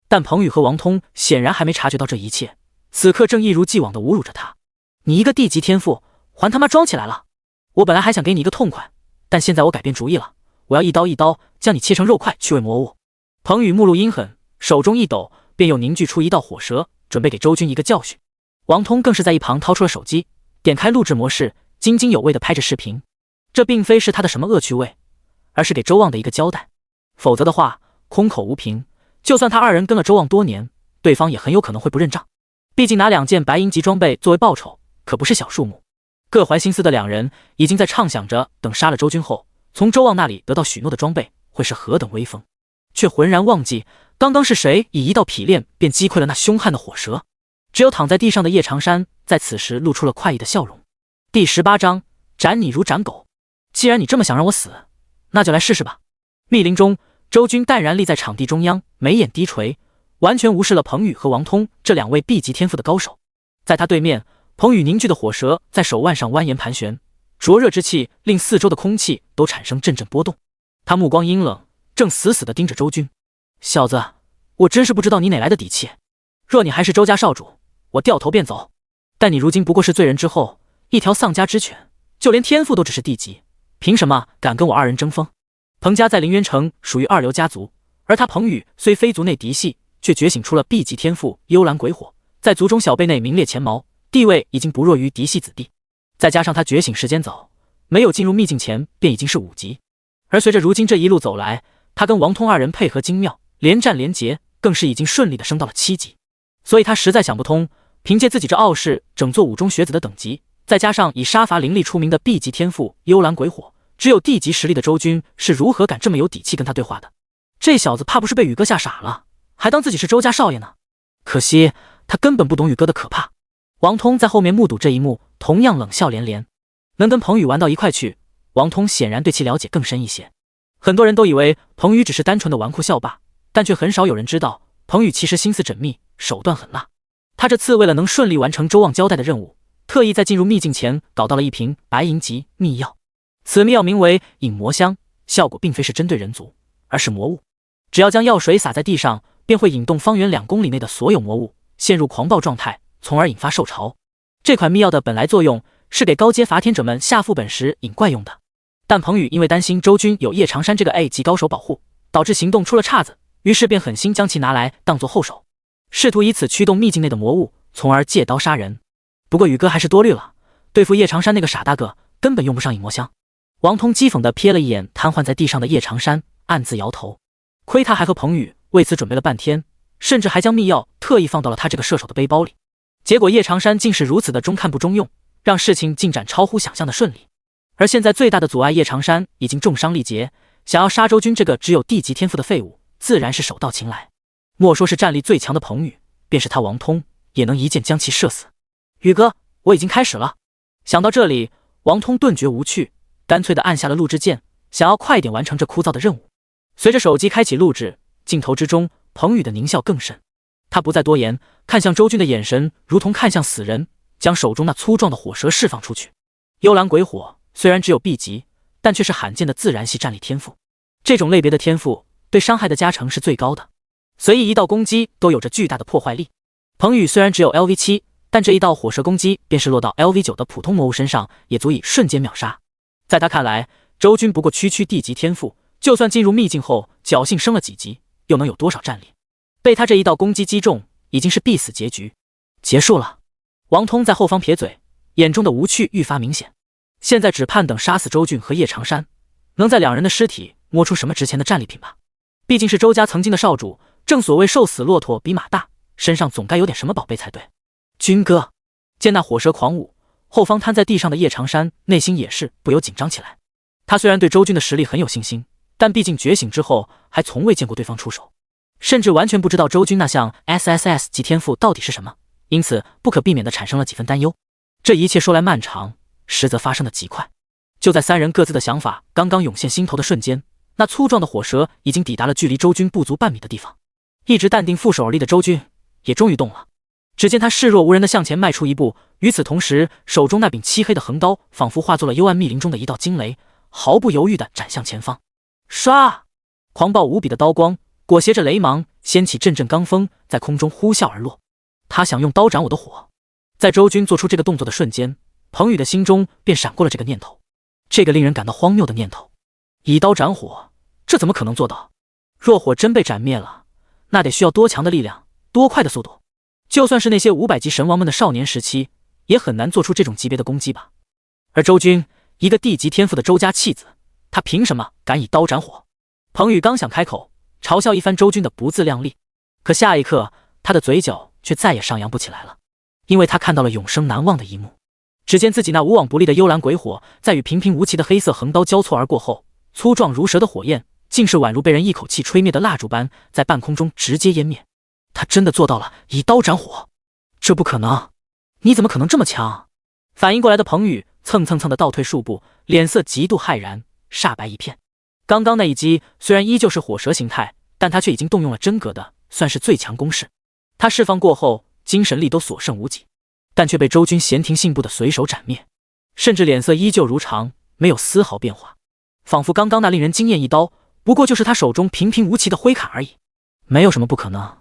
但彭宇和王通显然还没察觉到这一切，此刻正一如既往的侮辱着他。你一个地级天赋，还他妈装起来了！我本来还想给你一个痛快，但现在我改变主意了，我要一刀一刀将你切成肉块去喂魔物。彭宇目露阴狠，手中一抖，便又凝聚出一道火蛇，准备给周军一个教训。王通更是在一旁掏出了手机，点开录制模式，津津有味地拍着视频。这并非是他的什么恶趣味，而是给周望的一个交代。否则的话，空口无凭，就算他2人跟了周望多年，对方也很有可能会不认账。毕竟拿2件白银级装备作为报酬，可不是小数目。各怀心思的2人已经在畅想着，等杀了周军后，从周望那里得到许诺的装备会是何等威风，却浑然忘记刚刚是谁以一道劈链便击溃了那凶悍的火蛇。只有躺在地上的叶长山在此时露出了快意的笑容。第18章，斩你如斩狗。既然你这么想让我死，那就来试试吧。密林中，周军淡然立在场地中央，眉眼低垂，完全无视了彭宇和王通这2位 B 级天赋的高手。在他对面，彭宇凝聚的火蛇在手腕上蜿蜒盘旋，灼热之气令四周的空气都产生阵阵波动。他目光阴冷，正死死地盯着周军。小子，我真是不知道你哪来的底气。若你还是周家少主，我掉头便走。但你如今不过是罪人之后，一条丧家之犬，就连天赋都只是地级，凭什么敢跟我2人争锋？彭家在凌渊城属于2流家族，而他彭宇虽非族内嫡系，却觉醒出了 B 级天赋幽蓝鬼火，在族中小辈内名列前茅，地位已经不弱于嫡系子弟。再加上他觉醒时间早，没有进入秘境前便已经是5级。而随着如今这一路走来，他跟王通2人配合精妙，连战连捷，更是已经顺利的升到了7级。所以他实在想不通，凭借自己这傲视整座5中学子的等级，再加上以杀伐凌厉出名的 B 级天赋幽蓝鬼火，只有地级实力的周军是如何敢这么有底气跟他对话的？这小子怕不是被宇哥吓傻了，还当自己是周家少爷呢。可惜他根本不懂宇哥的可怕。王通在后面目睹这一幕，同样冷笑连连。能跟彭宇玩到一块去，王通显然对其了解更深一些。很多人都以为彭宇只是单纯的纨绔校霸，但却很少有人知道彭宇其实心思缜密，手段狠辣。他这次为了能顺利完成周望交代的任务，特意在进入秘境前搞到了一瓶白银级秘药。此秘药名为引魔香，效果并非是针对人族，而是魔物。只要将药水洒在地上，便会引动方圆2公里内的所有魔物陷入狂暴状态，从而引发兽潮。这款秘药的本来作用是给高阶伐天者们下副本时引怪用的，但彭宇因为担心周军有叶长山这个 A 级高手保护，导致行动出了岔子，于是便狠心将其拿来当作后手，试图以此驱动秘境内的魔物，从而借刀杀人。不过宇哥还是多虑了，对付叶长山那个傻大个，根本用不上引魔香。王通讥讽地瞥了一眼瘫痪在地上的叶长山，暗自摇头。亏他还和彭宇为此准备了半天，甚至还将秘药特意放到了他这个射手的背包里。结果叶长山竟是如此的中看不中用，让事情进展超乎想象的顺利。而现在最大的阻碍，叶长山已经重伤力竭，想要杀周军这个只有地级天赋的废物，自然是手到擒来。莫说是战力最强的彭宇，便是他王通也能一箭将其射死。宇哥，我已经开始了。想到这里，王通顿觉无趣，干脆地按下了录制键，想要快点完成这枯燥的任务。随着手机开启录制，镜头之中彭宇的狞笑更甚。他不再多言，看向周军的眼神如同看向死人，将手中那粗壮的火蛇释放出去。幽蓝鬼火虽然只有 B 级，但却是罕见的自然系战力天赋。这种类别的天赋对伤害的加成是最高的，随意一道攻击都有着巨大的破坏力。彭宇虽然只有 LV7， 但这一道火蛇攻击便是落到 LV9 的普通魔物身上，也足以瞬间秒杀。在他看来，周军不过区地级天赋，就算进入秘境后侥幸升了几级，又能有多少战力？被他这一道攻击击中，已经是必死结局。结束了。王通在后方撇嘴，眼中的无趣愈发明显。现在只盼等杀死周俊和叶长山，能在2人的尸体摸出什么值钱的战利品吧。毕竟是周家曾经的少主，正所谓瘦死骆驼比马大，身上总该有点什么宝贝才对。军哥见那火蛇狂舞，后方瘫在地上的叶长山内心也是不由紧张起来。他虽然对周军的实力很有信心，但毕竟觉醒之后还从未见过对方出手，甚至完全不知道周军那项 SSS 级天赋到底是什么，因此不可避免地产生了几分担忧。这一切说来漫长，实则发生的极快。就在3人各自的想法刚刚涌现心头的瞬间，那粗壮的火蛇已经抵达了距离周军不足半米的地方。一直淡定负手而立的周军也终于动了。只见他视若无人地向前迈出一步，与此同时，手中那柄漆黑的横刀仿佛化作了幽暗密林中的一道惊雷，毫不犹豫地斩向前方。唰！狂暴无比的刀光裹挟着雷芒，掀起阵阵罡风，在空中呼啸而落。他想用刀斩我的火。在周军做出这个动作的瞬间，彭宇的心中便闪过了这个念头，这个令人感到荒谬的念头。以刀斩火，这怎么可能做到？若火真被斩灭了，那得需要多强的力量，多快的速度？就算是那些500级神王们的少年时期，也很难做出这种级别的攻击吧。而周军，一个地级天赋的周家弃子，他凭什么敢以刀斩火？彭宇刚想开口嘲笑一番周军的不自量力，可下一刻他的嘴角却再也上扬不起来了，因为他看到了永生难忘的一幕。只见自己那无往不利的幽蓝鬼火，在与平平无奇的黑色横刀交错而过后，粗壮如蛇的火焰竟是宛如被人一口气吹灭的蜡烛般，在半空中直接湮灭。他真的做到了以刀斩火？这不可能！你怎么可能这么强？反应过来的彭宇蹭蹭蹭的倒退数步，脸色极度骇然，煞白一片。刚刚那一击虽然依旧是火蛇形态，但他却已经动用了真格的，算是最强攻势。他释放过后，精神力都所剩无几，但却被周军闲庭信步的随手斩灭，甚至脸色依旧如常，没有丝毫变化，仿佛刚刚那令人惊艳一刀不过就是他手中平平无奇的挥砍而已。没有什么不可能。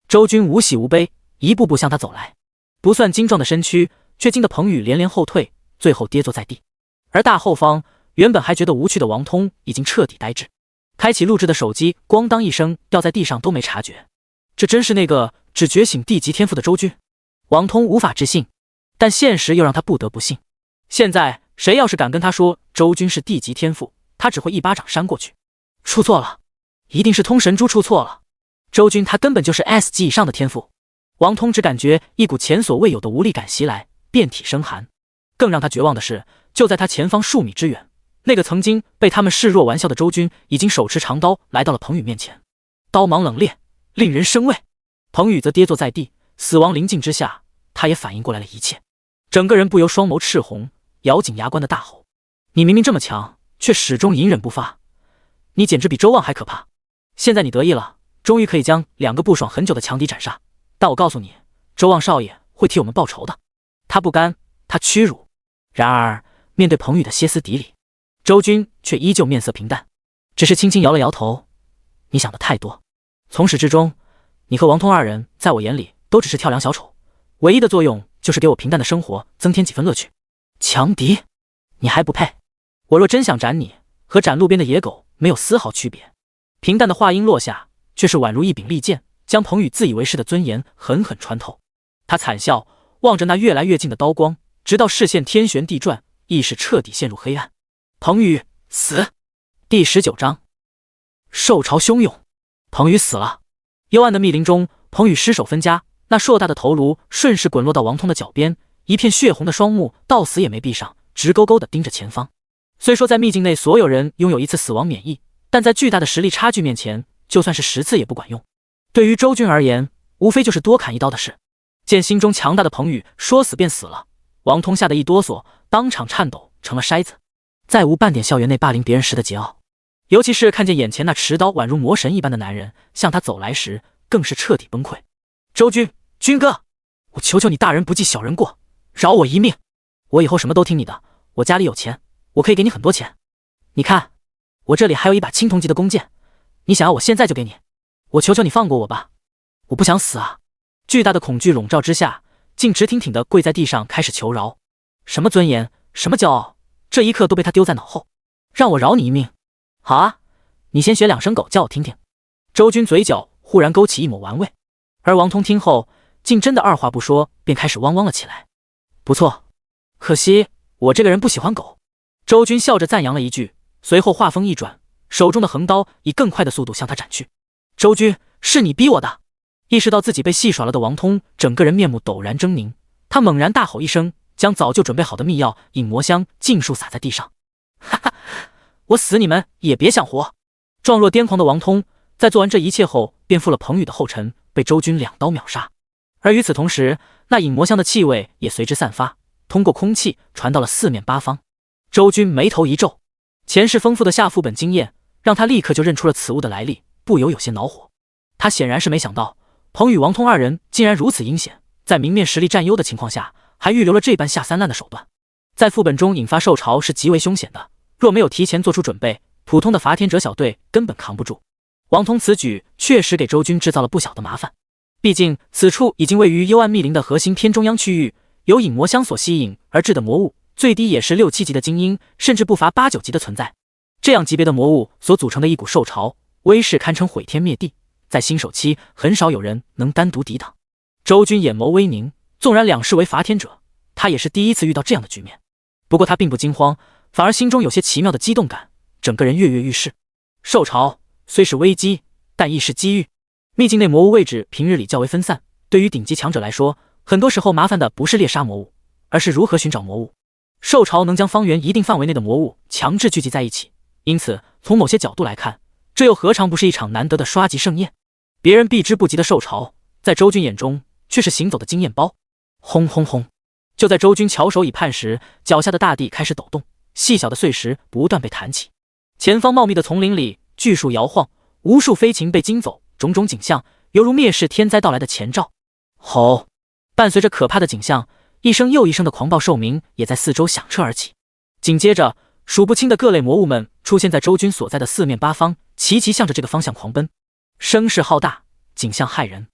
周军无喜无悲，一步步向他走来，不算精壮的身躯却惊得彭宇连连后退，最后跌坐在地。而大后方原本还觉得无趣的王通已经彻底呆滞，开启录制的手机咣当一声掉在地上都没察觉。这真是那个只觉醒地级天赋的周军？王通无法置信，但现实又让他不得不信。现在谁要是敢跟他说周军是地级天赋，他只会一巴掌扇过去。出错了，一定是通神珠出错了。周军他根本就是 S 级以上的天赋。王通只感觉一股前所未有的无力感袭来，遍体生寒。更让他绝望的是，就在他前方数米之远，那个曾经被他们视若玩笑的周军已经手持长刀来到了彭宇面前，刀芒冷冽，令人生畏。彭宇则跌坐在地，死亡临近之下，他也反应过来了一切，整个人不由双眸赤红，咬紧牙关的大吼：你明明这么强，却始终隐忍不发，你简直比周望还可怕。现在你得意了，终于可以将2个不爽很久的强敌斩杀，但我告诉你，周望少爷会替我们报仇的。他不甘，他屈辱。然而面对彭宇的歇斯底里，周军却依旧面色平淡，只是轻轻摇了摇头。你想的太多，从始至终，你和王通2人在我眼里都只是跳梁小丑，唯一的作用就是给我平淡的生活增添几分乐趣。强敌，你还不配。我若真想斩你，和斩路边的野狗没有丝毫区别。平淡的话音落下，却是宛如一柄利剑，将彭宇自以为是的尊严狠狠穿透。他惨笑，望着那越来越近的刀光，直到视线天旋地转，意识彻底陷入黑暗。彭宇死。第19章，兽潮汹涌。彭宇死了。幽暗的密林中，彭宇尸首分家，那硕大的头颅顺势滚落到王通的脚边，一片血红的双目到死也没闭上，直勾勾地盯着前方。虽说在秘境内所有人拥有1次死亡免疫，但在巨大的实力差距面前，就算是10次也不管用。对于周军而言，无非就是多砍一刀的事。见心中强大的彭宇说死便死了，王通吓得一哆嗦，当场颤抖成了筛子，再无半点校园内霸凌别人时的桀骜。尤其是看见眼前那持刀宛如魔神一般的男人向他走来时，更是彻底崩溃。周军，军哥，我求求你大人不计小人过，饶我一命。我以后什么都听你的，我家里有钱，我可以给你很多钱。你看，我这里还有一把青铜级的弓箭，你想要我现在就给你。我求求你放过我吧，我不想死啊！巨大的恐惧笼罩之下，竟直挺挺地跪在地上开始求饶。什么尊严，什么骄傲，这一刻都被他丢在脑后。让我饶你一命。好啊，你先学2声狗叫我听听。周军嘴角忽然勾起一抹玩味，而王通听后竟真的二话不说便开始汪汪了起来。不错，可惜我这个人不喜欢狗。周军笑着赞扬了一句，随后话锋一转，手中的横刀以更快的速度向他斩去。周军，是你逼我的！意识到自己被戏耍了的王通整个人面目陡然狰狞，他猛然大吼一声，将早就准备好的秘药引魔香尽数撒在地上。哈哈，我死你们也别想活！状若癫狂的王通在做完这一切后便负了彭宇的后尘，被周军2刀秒杀。而与此同时，那引魔香的气味也随之散发，通过空气传到了4面8方。周军眉头一皱，前世丰富的下副本经验让他立刻就认出了此物的来历，不由有些恼火。他显然是没想到彭宇王通2人竟然如此阴险，在明面实力占优的情况下，还预留了这般下三滥的手段，在副本中引发受潮是极为凶险的。若没有提前做出准备，普通的伐天者小队根本扛不住。王通此举确实给周军制造了不小的麻烦，毕竟此处已经位于幽暗密林的核心偏中央区域，由引魔香所吸引而制的魔物，最低也是6、7级的精英，甚至不乏8、9级的存在。这样级别的魔物所组成的一股受潮，威势堪称毁天灭地，在新手期很少有人能单独抵挡。周军眼眸微凝，纵然两世为伐天者，他也是第一次遇到这样的局面。不过他并不惊慌，反而心中有些奇妙的激动感，整个人跃跃欲试。受潮虽是危机，但亦是机遇。秘境内魔物位置平日里较为分散，对于顶级强者来说，很多时候麻烦的不是猎杀魔物，而是如何寻找魔物。受潮能将方圆一定范围内的魔物强制聚集在一起，因此从某些角度来看，这又何尝不是一场难得的刷级盛宴？别人避之不及的受潮，在周军眼中却是行走的经验包。轰轰轰！就在周军翘首以盼时，脚下的大地开始抖动，细小的碎石不断被弹起。前方茂密的丛林里，巨树摇晃，无数飞禽被惊走，种种景象犹如灭世天灾到来的前兆。吼！伴随着可怕的景象，一声又一声的狂暴兽鸣也在四周响彻而起。紧接着，数不清的各类魔物们出现在周军所在的四面八方，齐齐向着这个方向狂奔。声势浩大，景象骇人，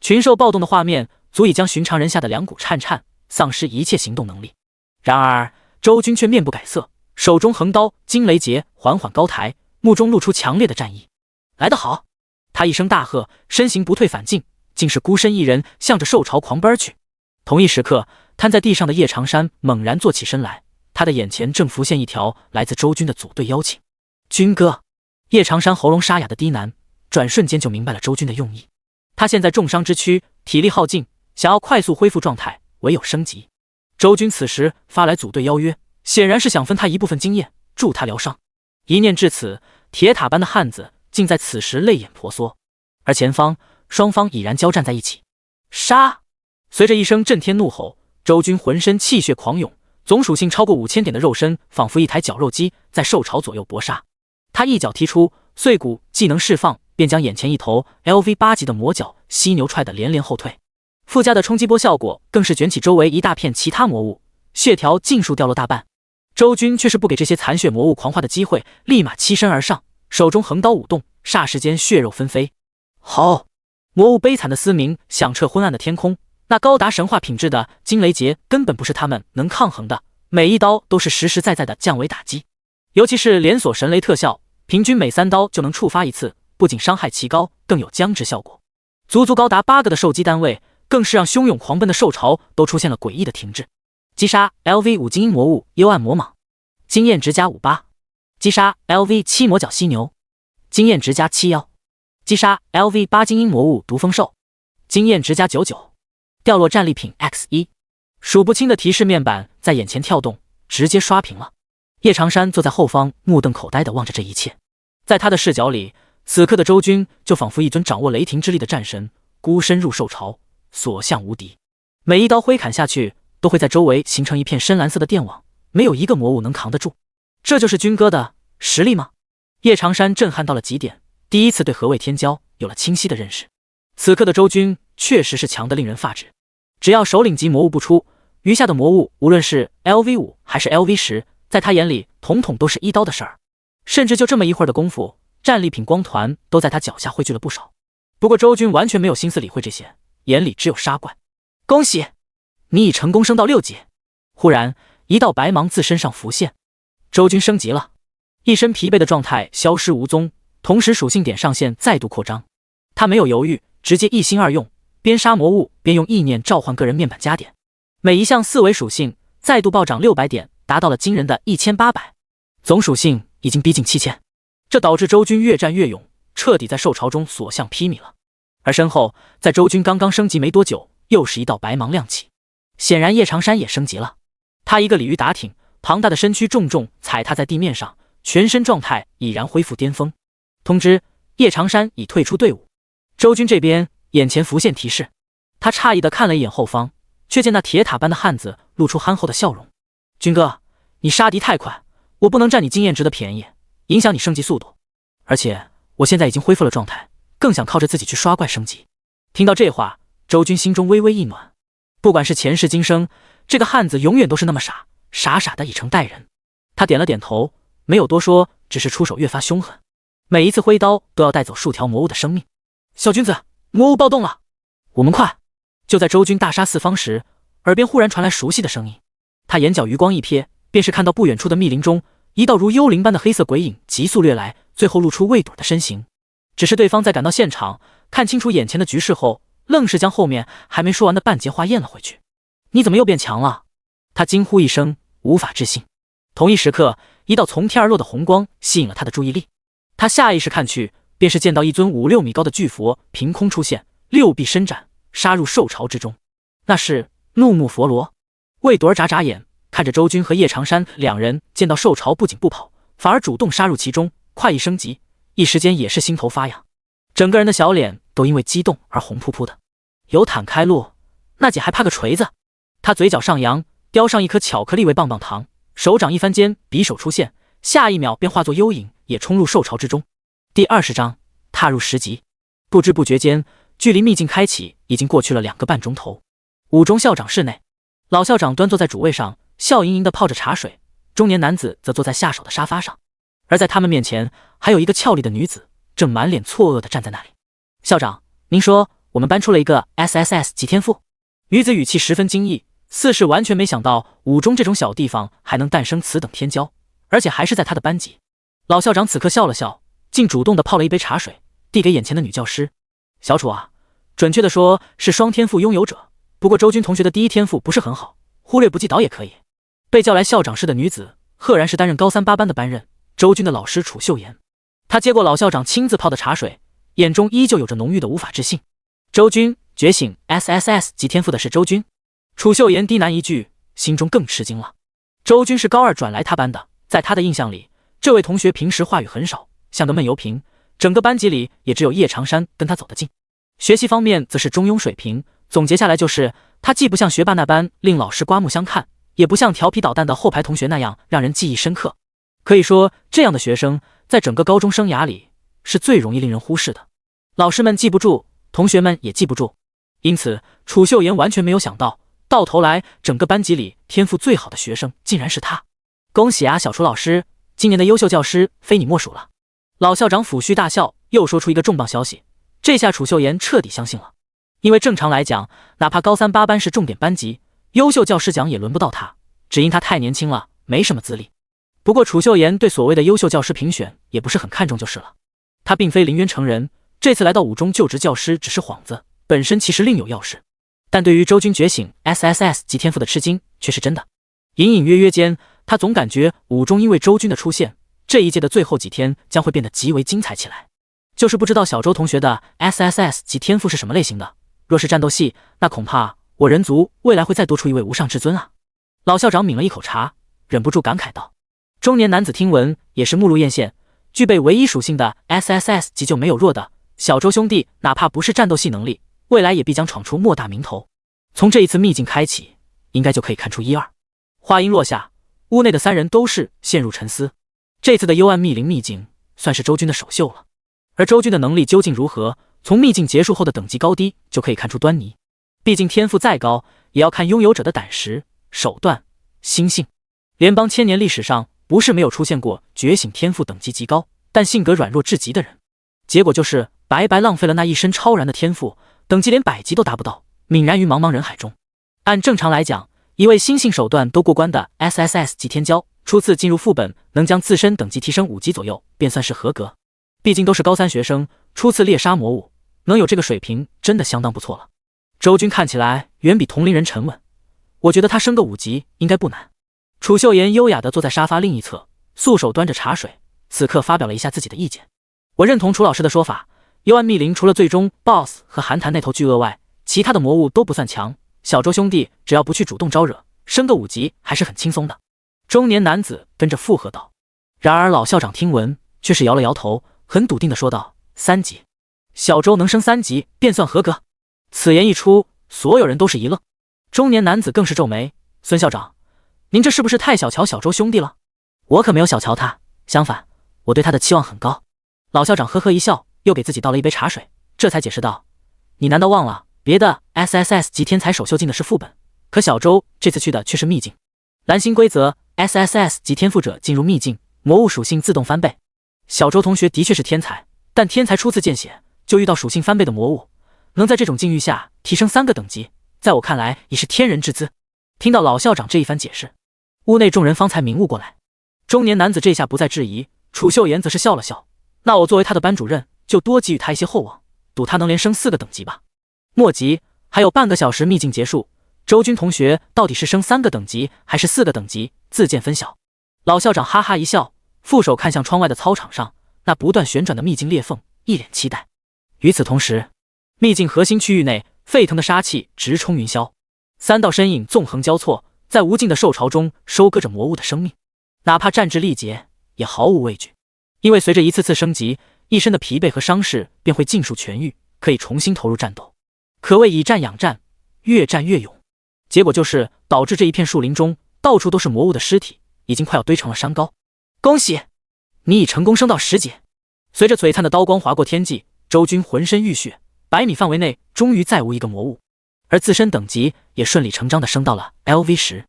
群兽暴动的画面足以将寻常人吓得两股颤颤，丧失一切行动能力。然而周军却面不改色，手中横刀惊雷劫缓缓高抬，目中露出强烈的战意。来得好！他一声大喝，身形不退反进，竟是孤身一人向着兽潮狂奔而去。同一时刻，瘫在地上的叶长山猛然坐起身来，他的眼前正浮现一条来自周军的组队邀请。军哥！叶长山喉咙沙哑的低喃，转瞬间就明白了周军的用意。他现在重伤之躯，体力耗尽，想要快速恢复状态，唯有升级。周军此时发来组队邀约，显然是想分他一部分经验，助他疗伤。一念至此，铁塔般的汉子竟在此时泪眼婆娑。而前方，双方已然交战在一起。杀！随着一声震天怒吼，周军浑身气血狂涌，总属性超过5000点的肉身仿佛一台绞肉机，在兽潮左右搏杀。他一脚踢出，碎骨技能释放，便将眼前一头 LV8级的魔角犀牛踹得连连后退。附加的冲击波效果更是卷起周围一大片其他魔物，血条尽数掉落大半。周军却是不给这些残血魔物狂化的机会，立马欺身而上，手中横刀舞动，霎时间血肉纷飞。好！魔物悲惨的嘶鸣响彻昏暗的天空，那高达神话品质的惊雷劫根本不是他们能抗衡的，每一刀都是实实在在的降维打击。尤其是连锁神雷特效，平均每3刀就能触发一次，不仅伤害奇高，更有僵直效果。足高达8个的受击单位，更是让汹涌狂奔的兽潮都出现了诡异的停滞。击杀 LV5 精英魔物幽暗魔蟒，经验值加58；击杀 LV7 魔角犀牛，经验值加71；击杀 LV8 精英魔物毒蜂兽，经验值加99。掉落战利品 X1，数不清的提示面板在眼前跳动，直接刷屏了。叶长山坐在后方，目瞪口呆地望着这一切。在他的视角里，此刻的周军就仿佛一尊掌握雷霆之力的战神，孤身入兽潮，所向无敌。每一刀挥砍下去，都会在周围形成一片深蓝色的电网，没有一个魔物能扛得住。这就是军哥的实力吗？叶长山震撼到了极点，第一次对何谓天骄有了清晰的认识。此刻的周军确实是强得令人发指，只要首领级魔物不出，余下的魔物无论是 LV5 还是 LV10，在他眼里统统都是一刀的事儿。甚至就这么一会儿的功夫，战利品光团都在他脚下汇聚了不少。不过周军完全没有心思理会这些，眼里只有杀怪。恭喜，你已成功升到6级。忽然一道白芒自身上浮现，周军升级了，一身疲惫的状态消失无踪，同时属性点上限再度扩张。他没有犹豫，直接一心二用，边杀魔物边用意念召唤个人面板加点，每一项4维属性再度暴涨600点，达到了惊人的1800，总属性已经逼近7000。这导致周军越战越勇，彻底在兽潮中所向披靡了。而身后，在周军刚刚升级没多久，又是一道白芒亮起。显然叶长山也升级了，他一个鲤鱼打挺，庞大的身躯重重踩踏在地面上，全身状态已然恢复巅峰。通知叶长山已退出队伍。周军这边眼前浮现提示，他诧异地看了一眼后方，却见那铁塔般的汉子露出憨厚的笑容。军哥，你杀敌太快，我不能占你经验值的便宜，影响你升级速度。而且我现在已经恢复了状态，更想靠着自己去刷怪升级。听到这话，周军心中微微一暖。不管是前世今生，这个汉子永远都是那么傻，傻傻的以诚待人。他点了点头，没有多说，只是出手越发凶狠，每一次挥刀都要带走数条魔物的生命。小君子，魔物暴动了，我们快！就在周军大杀四方时，耳边忽然传来熟悉的声音。他眼角余光一瞥，便是看到不远处的密林中，一道如幽灵般的黑色鬼影急速掠来，最后露出魏朵的身形。只是对方在赶到现场，看清楚眼前的局势后，愣是将后面还没说完的半截话咽了回去。你怎么又变强了？他惊呼一声，无法置信。同一时刻，一道从天而落的红光吸引了他的注意力。他下意识看去，便是见到一尊5-6米高的巨佛凭空出现，六臂伸展，杀入兽巢之中。那是怒目佛罗。魏朵儿眨眨眼，看着周军和叶长山两人见到兽巢，不仅不跑，反而主动杀入其中，快意升级，一时间也是心头发痒，整个人的小脸都因为激动而红扑扑的。有坦开路，那姐还怕个锤子？他嘴角上扬，叼上一颗巧克力味棒棒糖，手掌一翻间，匕首出现，下一秒便化作幽影，也冲入兽巢之中。第20章，踏入10级。不知不觉间，距离秘境开启已经过去了2个半钟头。五中校长室内，老校长端坐在主位上，笑盈盈地泡着茶水，中年男子则坐在下手的沙发上，而在他们面前还有一个俏丽的女子，正满脸错愕地站在那里。校长，您说我们搬出了一个 SSS 级天赋？女子语气十分惊异，似是完全没想到五中这种小地方还能诞生此等天骄，而且还是在他的班级。老校长此刻笑了笑，竟主动地泡了一杯茶水，递给眼前的女教师。小楚啊，准确的说是双天赋拥有者，不过周军同学的第一天赋不是很好，忽略不计倒也可以。被叫来校长室的女子赫然是担任高3-8班的班任周军的老师楚秀妍。她接过老校长亲自泡的茶水，眼中依旧有着浓郁的无法置信。周军觉醒 SSS 级天赋的是周军。楚秀妍低喃一句，心中更吃惊了。周军是高2转来他班的，在他的印象里，这位同学平时话语很少，像个闷油瓶，整个班级里也只有叶长山跟他走得近。学习方面则是中庸水平，总结下来就是他既不像学霸那般令老师刮目相看，也不像调皮捣蛋的后排同学那样让人记忆深刻。可以说，这样的学生在整个高中生涯里是最容易令人忽视的，老师们记不住，同学们也记不住。因此楚秀妍完全没有想到，到头来整个班级里天赋最好的学生竟然是他。恭喜啊，小楚老师，今年的优秀教师非你莫属了。老校长抚须大笑，又说出一个重磅消息，这下楚秀妍彻底相信了。因为正常来讲，哪怕高3-8班是重点班级，优秀教师奖也轮不到他，只因他太年轻了，没什么资历。不过楚秀妍对所谓的优秀教师评选也不是很看重就是了。他并非临渊成人，这次来到五中就职教师只是幌子，本身其实另有要事。但对于周军觉醒 SSS 级天赋的吃惊却是真的。隐隐约约间，他总感觉五中因为周军的出现，这一届的最后几天将会变得极为精彩起来。就是不知道小周同学的 SSS 级天赋是什么类型的，若是战斗系，那恐怕我人族未来会再多出一位无上至尊啊。老校长抿了一口茶，忍不住感慨道。中年男子听闻也是目露艳羡，具备唯一属性的 SSS 级就没有弱的，小周兄弟哪怕不是战斗系能力，未来也必将闯出莫大名头。从这一次秘境开启，应该就可以看出一二。话音落下，屋内的3人都是陷入沉思。这次的幽暗密林秘境算是周军的首秀了，而周军的能力究竟如何，从秘境结束后的等级高低就可以看出端倪。毕竟天赋再高，也要看拥有者的胆识、手段、心性。联邦千年历史上不是没有出现过觉醒天赋等级极高，但性格软弱至极的人，结果就是白白浪费了那一身超然的天赋，等级连100级都达不到，泯然于茫茫人海中。按正常来讲，一位心性手段都过关的 SSS 级天骄，初次进入副本能将自身等级提升5级左右，便算是合格。毕竟都是高3学生，初次猎杀魔物，能有这个水平真的相当不错了。周军看起来远比同龄人沉稳，我觉得他升个5级应该不难。楚秀妍优雅地坐在沙发另一侧，素手端着茶水，此刻发表了一下自己的意见。我认同楚老师的说法，幽暗密林除了最终 BOSS 和寒潭那头巨鳄外，其他的魔物都不算强，小周兄弟只要不去主动招惹，升个5级还是很轻松的。中年男子跟着附和道。然而老校长听闻却是摇了摇头，很笃定地说道：3级，小周能升3级便算合格。此言一出，所有人都是一愣。中年男子更是皱眉：孙校长，您这是不是太小瞧小周兄弟了？我可没有小瞧他，相反，我对他的期望很高。老校长呵呵一笑，又给自己倒了一杯茶水，这才解释道：你难道忘了别的 SSS 级天才首秀进的是副本，可小周这次去的却是秘境。蓝星规则 SSS 级天赋者进入秘境，魔物属性自动翻倍。小周同学的确是天才，但天才初次见血就遇到属性翻倍的魔物，能在这种境遇下提升3个等级，在我看来已是天人之资。听到老校长这一番解释，屋内众人方才明悟过来。中年男子这下不再质疑，楚秀妍则是笑了笑，那我作为他的班主任，就多给予他一些厚望，赌他能连升4个等级吧。莫急，还有半个小时秘境结束，周军同学到底是升3个等级还是4个等级，自见分晓。老校长哈哈一笑，负手看向窗外的操场上那不断旋转的秘境裂缝，一脸期待。与此同时，秘境核心区域内沸腾的杀气直冲云霄，3道身影纵横交错，在无尽的兽潮中收割着魔物的生命，哪怕战至力竭也毫无畏惧，因为随着一次次升级，一身的疲惫和伤势便会尽数痊愈，可以重新投入战斗，可谓以战养战，越战越勇。结果就是导致这一片树林中到处都是魔物的尸体，已经快要堆成了山高。恭喜你已成功升到10级。随着璀璨的刀光划过天际，周军浑身浴血，100米范围内终于再无一个魔物，而自身等级也顺理成章地升到了 LV10。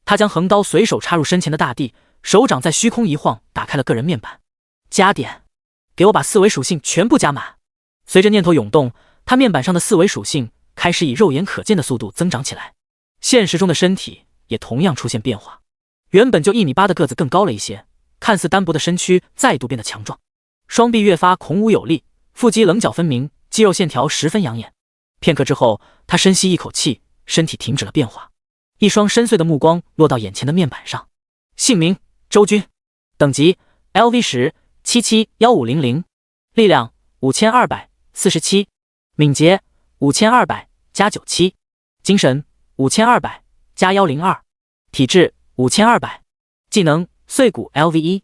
他将横刀随手插入身前的大地，手掌在虚空一晃，打开了个人面板。加点，给我把4维属性全部加满。随着念头涌动，他面板上的4维属性开始以肉眼可见的速度增长起来。现实中的身体也同样出现变化，原本就1.8米的个子更高了一些，看似单薄的身躯再度变得强壮，双臂越发孔武有力，腹肌棱角分明，肌肉线条十分养眼。片刻之后，他深吸一口气，身体停止了变化，一双深邃的目光落到眼前的面板上。姓名：周军，等级 LV10-771500，力量5247，敏捷5200+97，精神5200+102，体质5200，技能碎骨 LV1，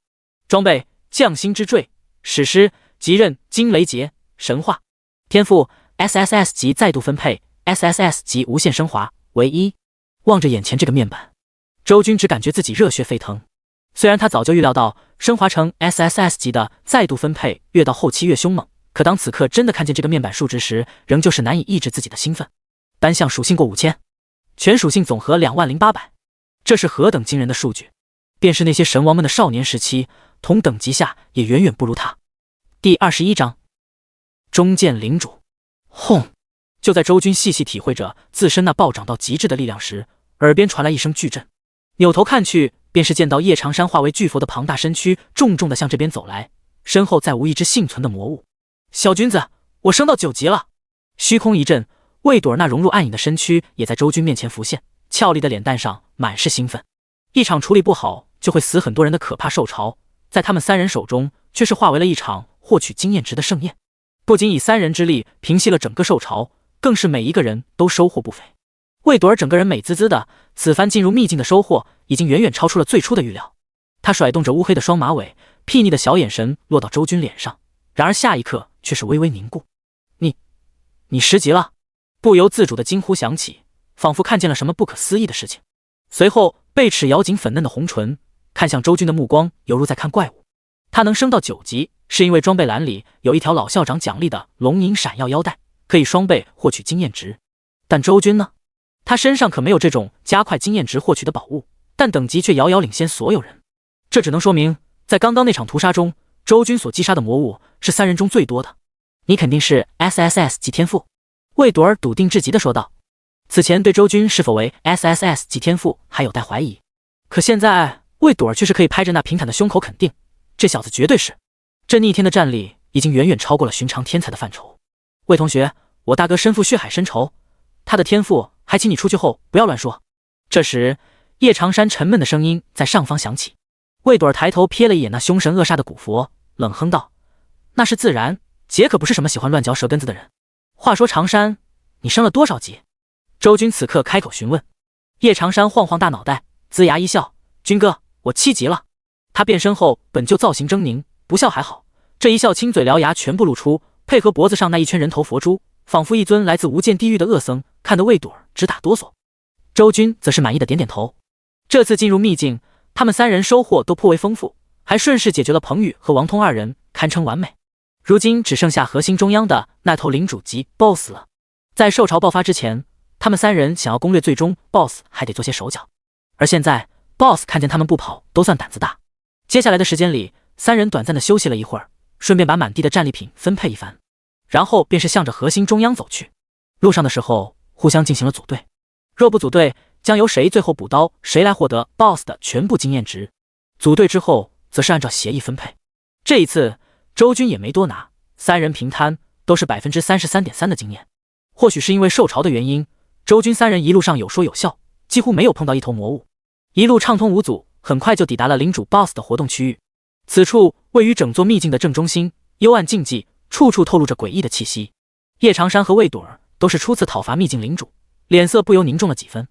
装备匠心之坠，史诗极刃惊雷劫，神话。天赋 SSS 级再度分配， SSS 级无限升华为1。望着眼前这个面板，周军只感觉自己热血沸腾。虽然他早就预料到升华成 SSS 级的再度分配越到后期越凶猛，可当此刻真的看见这个面板数值时，仍旧是难以抑制自己的兴奋。单项属性过5000，全属性总和20800，这是何等惊人的数据！便是那些神王们的少年时期，同等级下也远远不如他。第21章，中剑领主。轰！就在周军细细体会着自身那暴涨到极致的力量时，耳边传来一声巨震。扭头看去，便是见到叶长山化为巨佛的庞大身躯重重地向这边走来，身后再无一只幸存的魔物。小君子，我升到9级了！虚空一震，魏朵儿那融入暗影的身躯也在周军面前浮现，俏丽的脸蛋上满是兴奋。一场处理不好就会死很多人的可怕兽潮，在他们3人手中却是化为了一场获取经验值的盛宴。不仅以3人之力平息了整个兽潮，更是每一个人都收获不菲。魏朵儿整个人美滋滋的，此番进入秘境的收获已经远远超出了最初的预料。她甩动着乌黑的双马尾，睥睨的小眼神落到周军脸上，然而下一刻却是微微凝固。你10级了！不由自主的惊呼响起，仿佛看见了什么不可思议的事情。随后贝齿咬紧粉嫩的红唇，看向周军的目光犹如在看怪物。他能升到9级，是因为装备栏里有一条老校长奖励的龙影闪耀腰带，可以双倍获取经验值。但周军呢？他身上可没有这种加快经验值获取的宝物，但等级却遥遥领先所有人。这只能说明，在刚刚那场屠杀中，周军所击杀的魔物是3人中最多的。你肯定是 SSS 级天赋，魏朵儿笃定至极地说道。此前对周军是否为 SSS 级天赋还有待怀疑，可现在魏朵儿却是可以拍着那平坦的胸口肯定，这小子绝对是。这逆天的战力已经远远超过了寻常天才的范畴。魏同学，我大哥身负血海深仇，他的天赋还请你出去后不要乱说。这时叶长山沉闷的声音在上方响起。魏朵儿抬头瞥了一眼那凶神恶煞的古佛，冷哼道：那是自然，姐可不是什么喜欢乱嚼舌根子的人。话说长山，你升了多少级？周军此刻开口询问。叶长山晃晃大脑袋，龇牙一笑：军哥，我7级了。他变身后本就造型狰狞，不笑还好，这一笑亲嘴獠牙全部露出，配合脖子上那一圈人头佛珠，仿佛一尊来自无间地狱的恶僧，看得魏朵儿直打哆嗦。周军则是满意的点点头。这次进入秘境，他们3人收获都颇为丰富，还顺势解决了彭宇和王通2人，堪称完美。如今只剩下核心中央的那头领主级 BOSS 了。在兽潮爆发之前，他们三人想要攻略最终 BOSS 还得做些手脚，而现在 BOSS 看见他们不跑都算胆子大。接下来的时间里，三人短暂的休息了一会儿，顺便把满地的战利品分配一番，然后便是向着核心中央走去。路上的时候互相进行了组队，若不组队，将由谁最后补刀谁来获得 BOSS 的全部经验值。组队之后则是按照协议分配。这一次周军也没多拿，三人平摊都是 33.3% 的经验。或许是因为受潮的原因，周军三人一路上有说有笑，几乎没有碰到一头魔物，一路畅通无阻，很快就抵达了领主 BOSS 的活动区域。此处位于整座秘境的正中心，幽暗禁忌，处处透露着诡异的气息。叶长山和魏朵儿都是初次讨伐秘境领主，脸色不由凝重了几分。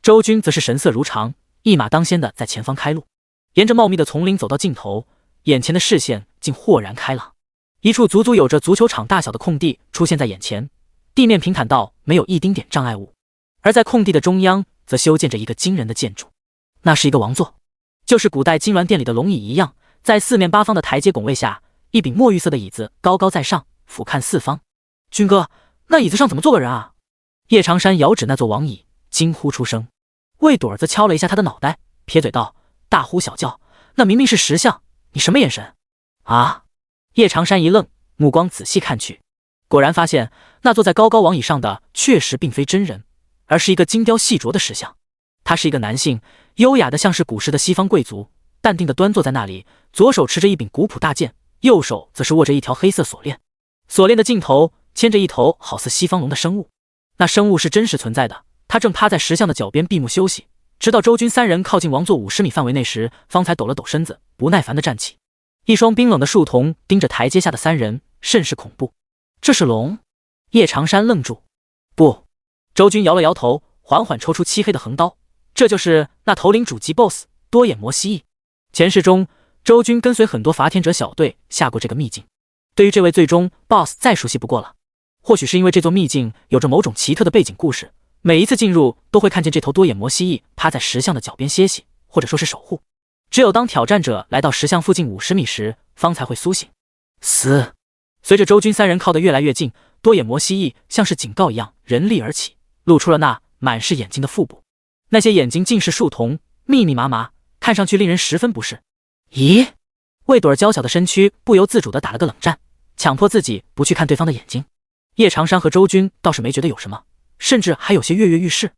周军则是神色如常，一马当先的在前方开路。沿着茂密的丛林走到尽头，眼前的视线竟豁然开朗。一处足足有着足球场大小的空地出现在眼前，地面平坦到没有一丁点障碍物，而在空地的中央则修建着一个惊人的建筑，那是一个王座，就是古代金銮殿里的龙椅一样，在四面八方的台阶拱卫下，一柄墨玉色的椅子高高在上，俯瞰四方。军哥，那椅子上怎么坐个人啊？叶长山遥指那座王椅，惊呼出声。魏朵儿则敲了一下他的脑袋，撇嘴道：大呼小叫，那明明是石像，你什么眼神啊？叶长山一愣，目光仔细看去，果然发现那坐在高高王椅上的确实并非真人，而是一个精雕细琢的石像。他是一个男性，优雅的像是古时的西方贵族，淡定的端坐在那里，左手持着一柄古朴大剑，右手则是握着一条黑色锁链，锁链的尽头牵着一头好似西方龙的生物。那生物是真实存在的，他正趴在石像的脚边闭目休息，直到周军三人靠近王座50米范围内时，方才抖了抖身子，不耐烦地站起。一双冰冷的树瞳盯着台阶下的三人，甚是恐怖。这是龙？叶长山愣住。不，周军摇了摇头，缓缓抽出漆黑的横刀。这就是那头领主级 BOSS 多眼魔蜥蜴。前世中，周军跟随很多伐天者小队下过这个秘境，对于这位最终 BOSS 再熟悉不过了。或许是因为这座秘境有着某种奇特的背景故事，每一次进入都会看见这头多眼魔蜥蜴趴在石像的脚边歇息，或者说是守护。只有当挑战者来到石像附近50米时，方才会苏醒。嘶！随着周军三人靠得越来越近，多眼魔蜥蜴像是警告一样人立而起，露出了那满是眼睛的腹部。那些眼睛尽是树瞳，密密麻麻，看上去令人十分不适。咦？魏朵儿娇小的身躯不由自主地打了个冷战，强迫自己不去看对方的眼睛。叶长山和周军倒是没觉得有什么，甚至还有些跃跃欲试。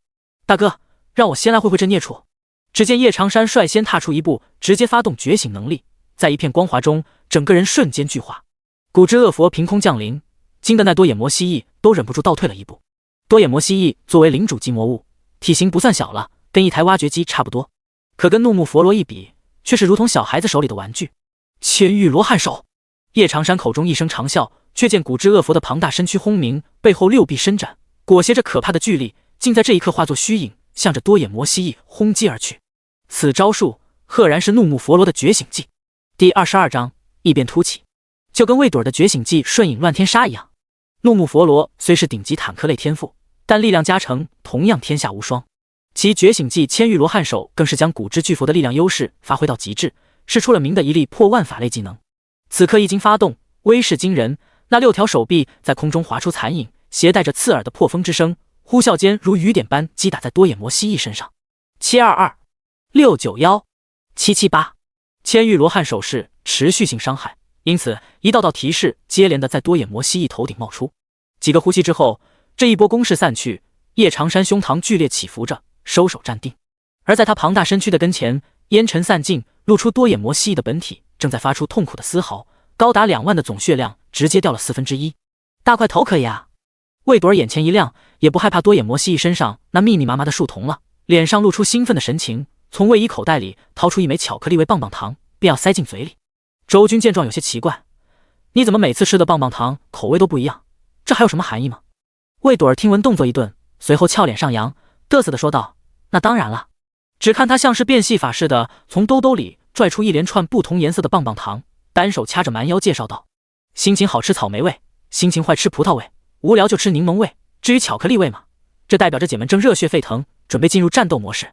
大哥，让我先来会会这孽畜。只见叶长山率先踏出一步，直接发动觉醒能力，在一片光华中，整个人瞬间巨化。古之恶佛凭空降临，惊得那多眼魔蜥蜴都忍不住倒退了一步。多眼魔蜥蜴作为领主级魔物，体型不算小了，跟一台挖掘机差不多，可跟怒目佛罗一比，却是如同小孩子手里的玩具。千玉罗汉手！叶长山口中一声长啸，却见古之恶佛的庞大身躯轰鸣，背后六臂伸展，裹挟着可怕的巨力，竟在这一刻化作虚影，向着多眼魔蜥蜴轰击而去。此招数赫然是怒目佛罗的觉醒技。第22章异变突起，就跟魏朵儿的觉醒技瞬影乱天杀一样。怒目佛罗虽是顶级坦克类天赋，但力量加成同样天下无双。其觉醒技千玉罗汉手更是将古之巨佛的力量优势发挥到极致，是出了名的一力破万法类技能。此刻一经发动，威势惊人，那6条手臂在空中划出残影，携带着刺耳的破风之声，呼啸间如雨点般击打在多眼魔蜥蜴身上。722 691 778，千玉罗汉手势持续性伤害，因此一道道提示接连的在多眼魔蜥蜴头顶冒出。几个呼吸之后，这一波攻势散去，叶长山胸膛剧烈起伏着，收手站定。而在他庞大身躯的跟前，烟尘散尽，露出多眼魔蜥蜴的本体正在发出痛苦的嘶嚎，高达2万的总血量直接掉了1/4。大块头可以啊！魏朵儿眼前一亮，也不害怕多眼魔蜥蜴身上那密密麻麻的树瞳了，脸上露出兴奋的神情，从卫衣口袋里掏出一枚巧克力味棒棒糖，便要塞进嘴里。周军见状有些奇怪，你怎么每次吃的棒棒糖口味都不一样？这还有什么含义吗？魏朵儿听闻动作一顿，随后俏脸上扬，嘚瑟地说道：那当然了。只看他像是变戏法似的，从兜兜里拽出一连串不同颜色的棒棒糖，单手掐着蛮腰介绍道：心情好吃草莓味，心情坏吃葡萄味，无聊就吃柠檬味，至于巧克力味嘛，这代表着姐们正热血沸腾，准备进入战斗模式。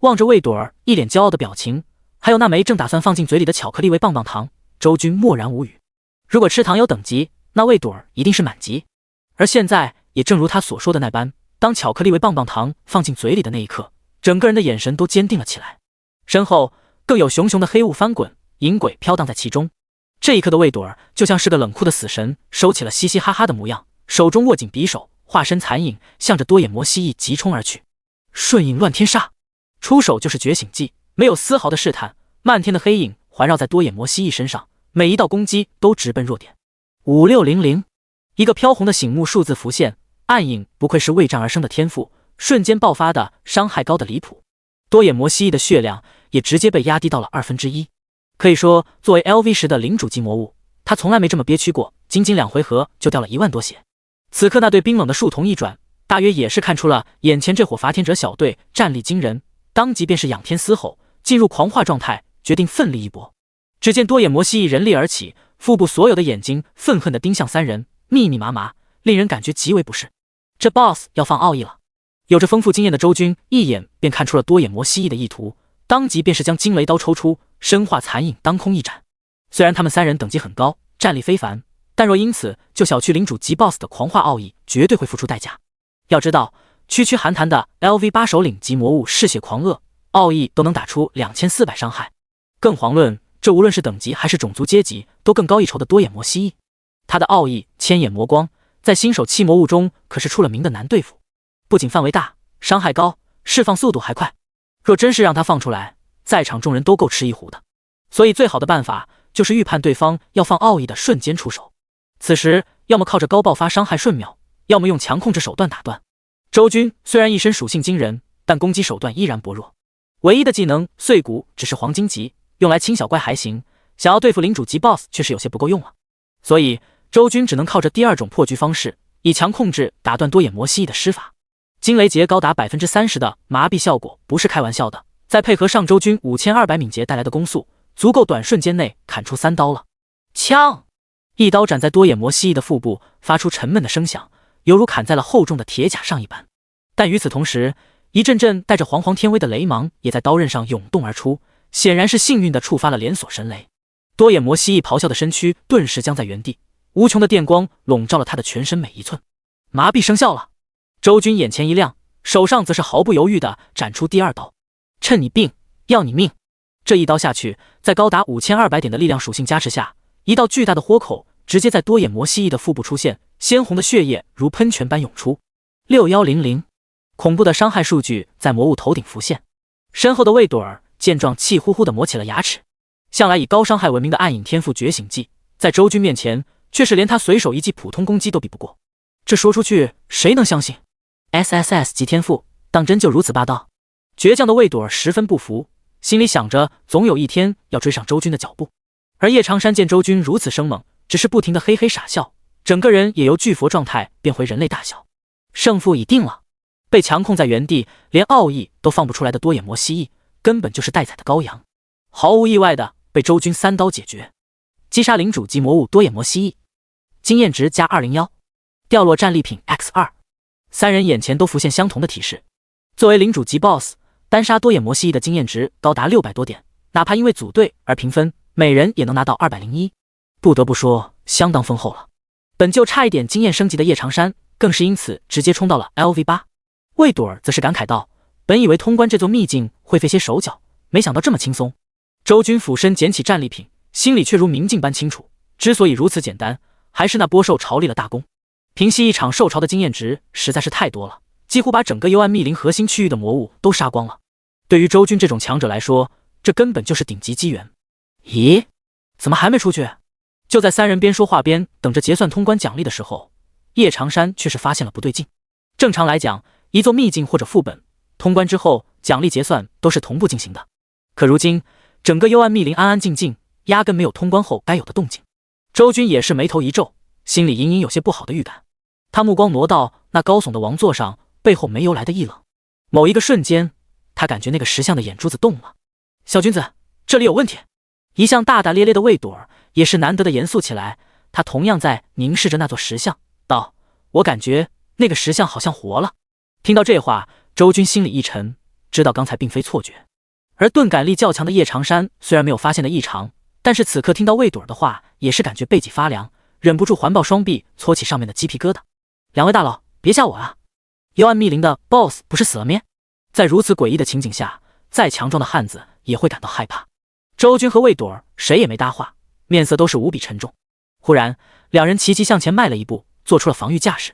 望着魏朵儿一脸骄傲的表情，还有那枚正打算放进嘴里的巧克力味棒棒糖，周军默然无语。如果吃糖有等级，那魏朵儿一定是满级，而现在也正如他所说的那般，当巧克力为棒棒糖放进嘴里的那一刻，整个人的眼神都坚定了起来。身后更有熊熊的黑雾翻滚，银轨飘荡在其中。这一刻的魏朵儿就像是个冷酷的死神，收起了嘻嘻哈哈的模样，手中握紧匕首，化身残影，向着多眼魔蜥蜴急冲而去。瞬影乱天杀，出手就是觉醒技，没有丝毫的试探，漫天的黑影环绕在多眼魔蜥蜴身上，每一道攻击都直奔弱点。5600，一个飘红的醒目数字浮现，暗影不愧是为战而生的天赋，瞬间爆发的伤害高的离谱。多眼魔蜥蜴的血量也直接被压低到了1/2。可以说，作为 LV 时的领主级魔物，他从来没这么憋屈过，仅仅2回合就掉了1万多血。此刻那对冰冷的树瞳一转，大约也是看出了眼前这伙伐天者小队战力惊人，当即便是仰天嘶吼，进入狂化状态，决定奋力一搏。只见多眼魔蜥蜴人力而起，腹部所有的眼睛愤恨地盯向三人，密密麻麻，令人感觉极为不适。这 BOSS 要放奥义了。有着丰富经验的周军一眼便看出了多眼魔蜥蜴的意图，当即便是将惊雷刀抽出，身化残影当空一斩。虽然他们三人等级很高，战力非凡，但若因此就小觑领主级 BOSS 的狂化奥义，绝对会付出代价。要知道，区区韩谈的 LV8首领级魔物嗜血狂鳄，奥义都能打出2400伤害，更遑论这无论是等级还是种族阶级都更高一筹的多眼魔蜥蜴。他的奥义千眼魔光，在新手期魔物中可是出了名的难对付，不仅范围大，伤害高，释放速度还快。若真是让他放出来，在场众人都够吃一壶的。所以最好的办法就是预判对方要放奥义的瞬间出手，此时要么靠着高爆发伤害瞬秒，要么用强控制手段打断。周军虽然一身属性惊人，但攻击手段依然薄弱，唯一的技能碎骨只是黄金级，用来清小怪还行，想要对付领主级 BOSS 却是有些不够用了。所以周军只能靠着第二种破局方式，以强控制打断多眼魔蜥蜴的施法。惊雷劫高达 30% 的麻痹效果不是开玩笑的，再配合上周军5200敏捷带来的攻速，足够短瞬间内砍出3刀了。枪！一刀斩在多眼魔蜥蜴的腹部，发出沉闷的声响，犹如砍在了厚重的铁甲上一般。但与此同时，一阵阵带着煌煌天威的雷芒也在刀刃上涌动而出，显然是幸运地触发了连锁神雷。多眼魔蜥蜴咆哮的身躯顿时僵在原地，无穷的电光笼罩了他的全身每一寸。麻痹生效了，周军眼前一亮，手上则是毫不犹豫地斩出第二刀。趁你病，要你命！这一刀下去，在高达5200点的力量属性加持下，一道巨大的豁口直接在多眼魔蜥蜴的腹部出现，鲜红的血液如喷泉般涌出。6100，恐怖的伤害数据在魔物头顶浮现。身后的魏朵儿见状，气呼呼地磨起了牙齿。向来以高伤害闻名的暗影天赋觉醒技，在周军面前却是连他随手一记普通攻击都比不过。这说出去谁能相信？ SSS 级天赋当真就如此霸道？倔强的魏朵儿十分不服，心里想着总有一天要追上周军的脚步。而叶长山见周军如此生猛，只是不停地嘿嘿傻笑，整个人也由巨佛状态变回人类大小。胜负已定了，被强控在原地，连奥义都放不出来的多眼魔蜥蜴，根本就是待宰的羔羊，毫无意外的被周军3刀解决。击杀领主级魔物多眼魔蜥蜴，经验值加201，掉落战利品 X2。三人眼前都浮现相同的提示。作为领主级 BOSS， 单杀多眼魔蜥蜴的经验值高达600多点，哪怕因为组队而评分，每人也能拿到201，不得不说相当丰厚了。本就差一点经验升级的叶长山，更是因此直接冲到了 LV8。魏朵儿则是感慨道：“本以为通关这座秘境会费些手脚，没想到这么轻松。”周军俯身捡起战利品，心里却如明镜般清楚，之所以如此简单，还是那波兽巢立了大功。平息一场兽巢的经验值实在是太多了，几乎把整个幽暗密林核心区域的魔物都杀光了。对于周军这种强者来说，这根本就是顶级机缘。咦，怎么还没出去？就在三人边说话边等着结算通关奖励的时候，叶长山却是发现了不对劲。正常来讲，一座秘境或者副本通关之后，奖励结算都是同步进行的。可如今整个幽暗密林安安静静，压根没有通关后该有的动静。周军也是眉头一皱，心里隐隐有些不好的预感。他目光挪到那高耸的王座上，背后没由来的一冷。某一个瞬间，他感觉那个石像的眼珠子动了。小君子，这里有问题。一向大大咧咧的魏朵儿也是难得的严肃起来，他同样在凝视着那座石像，道：“我感觉那个石像好像活了。”听到这话，周军心里一沉，知道刚才并非错觉。而钝感力较强的叶长山虽然没有发现的异常，但是此刻听到魏朵儿的话，也是感觉背脊发凉，忍不住环抱双臂，搓起上面的鸡皮疙瘩。两位大佬，别吓我啊！幽暗密林的 BOSS 不是死了咩？在如此诡异的情景下，再强壮的汉子也会感到害怕。周军和魏朵谁也没搭话，面色都是无比沉重。忽然，两人齐齐向前迈了一步，做出了防御架势。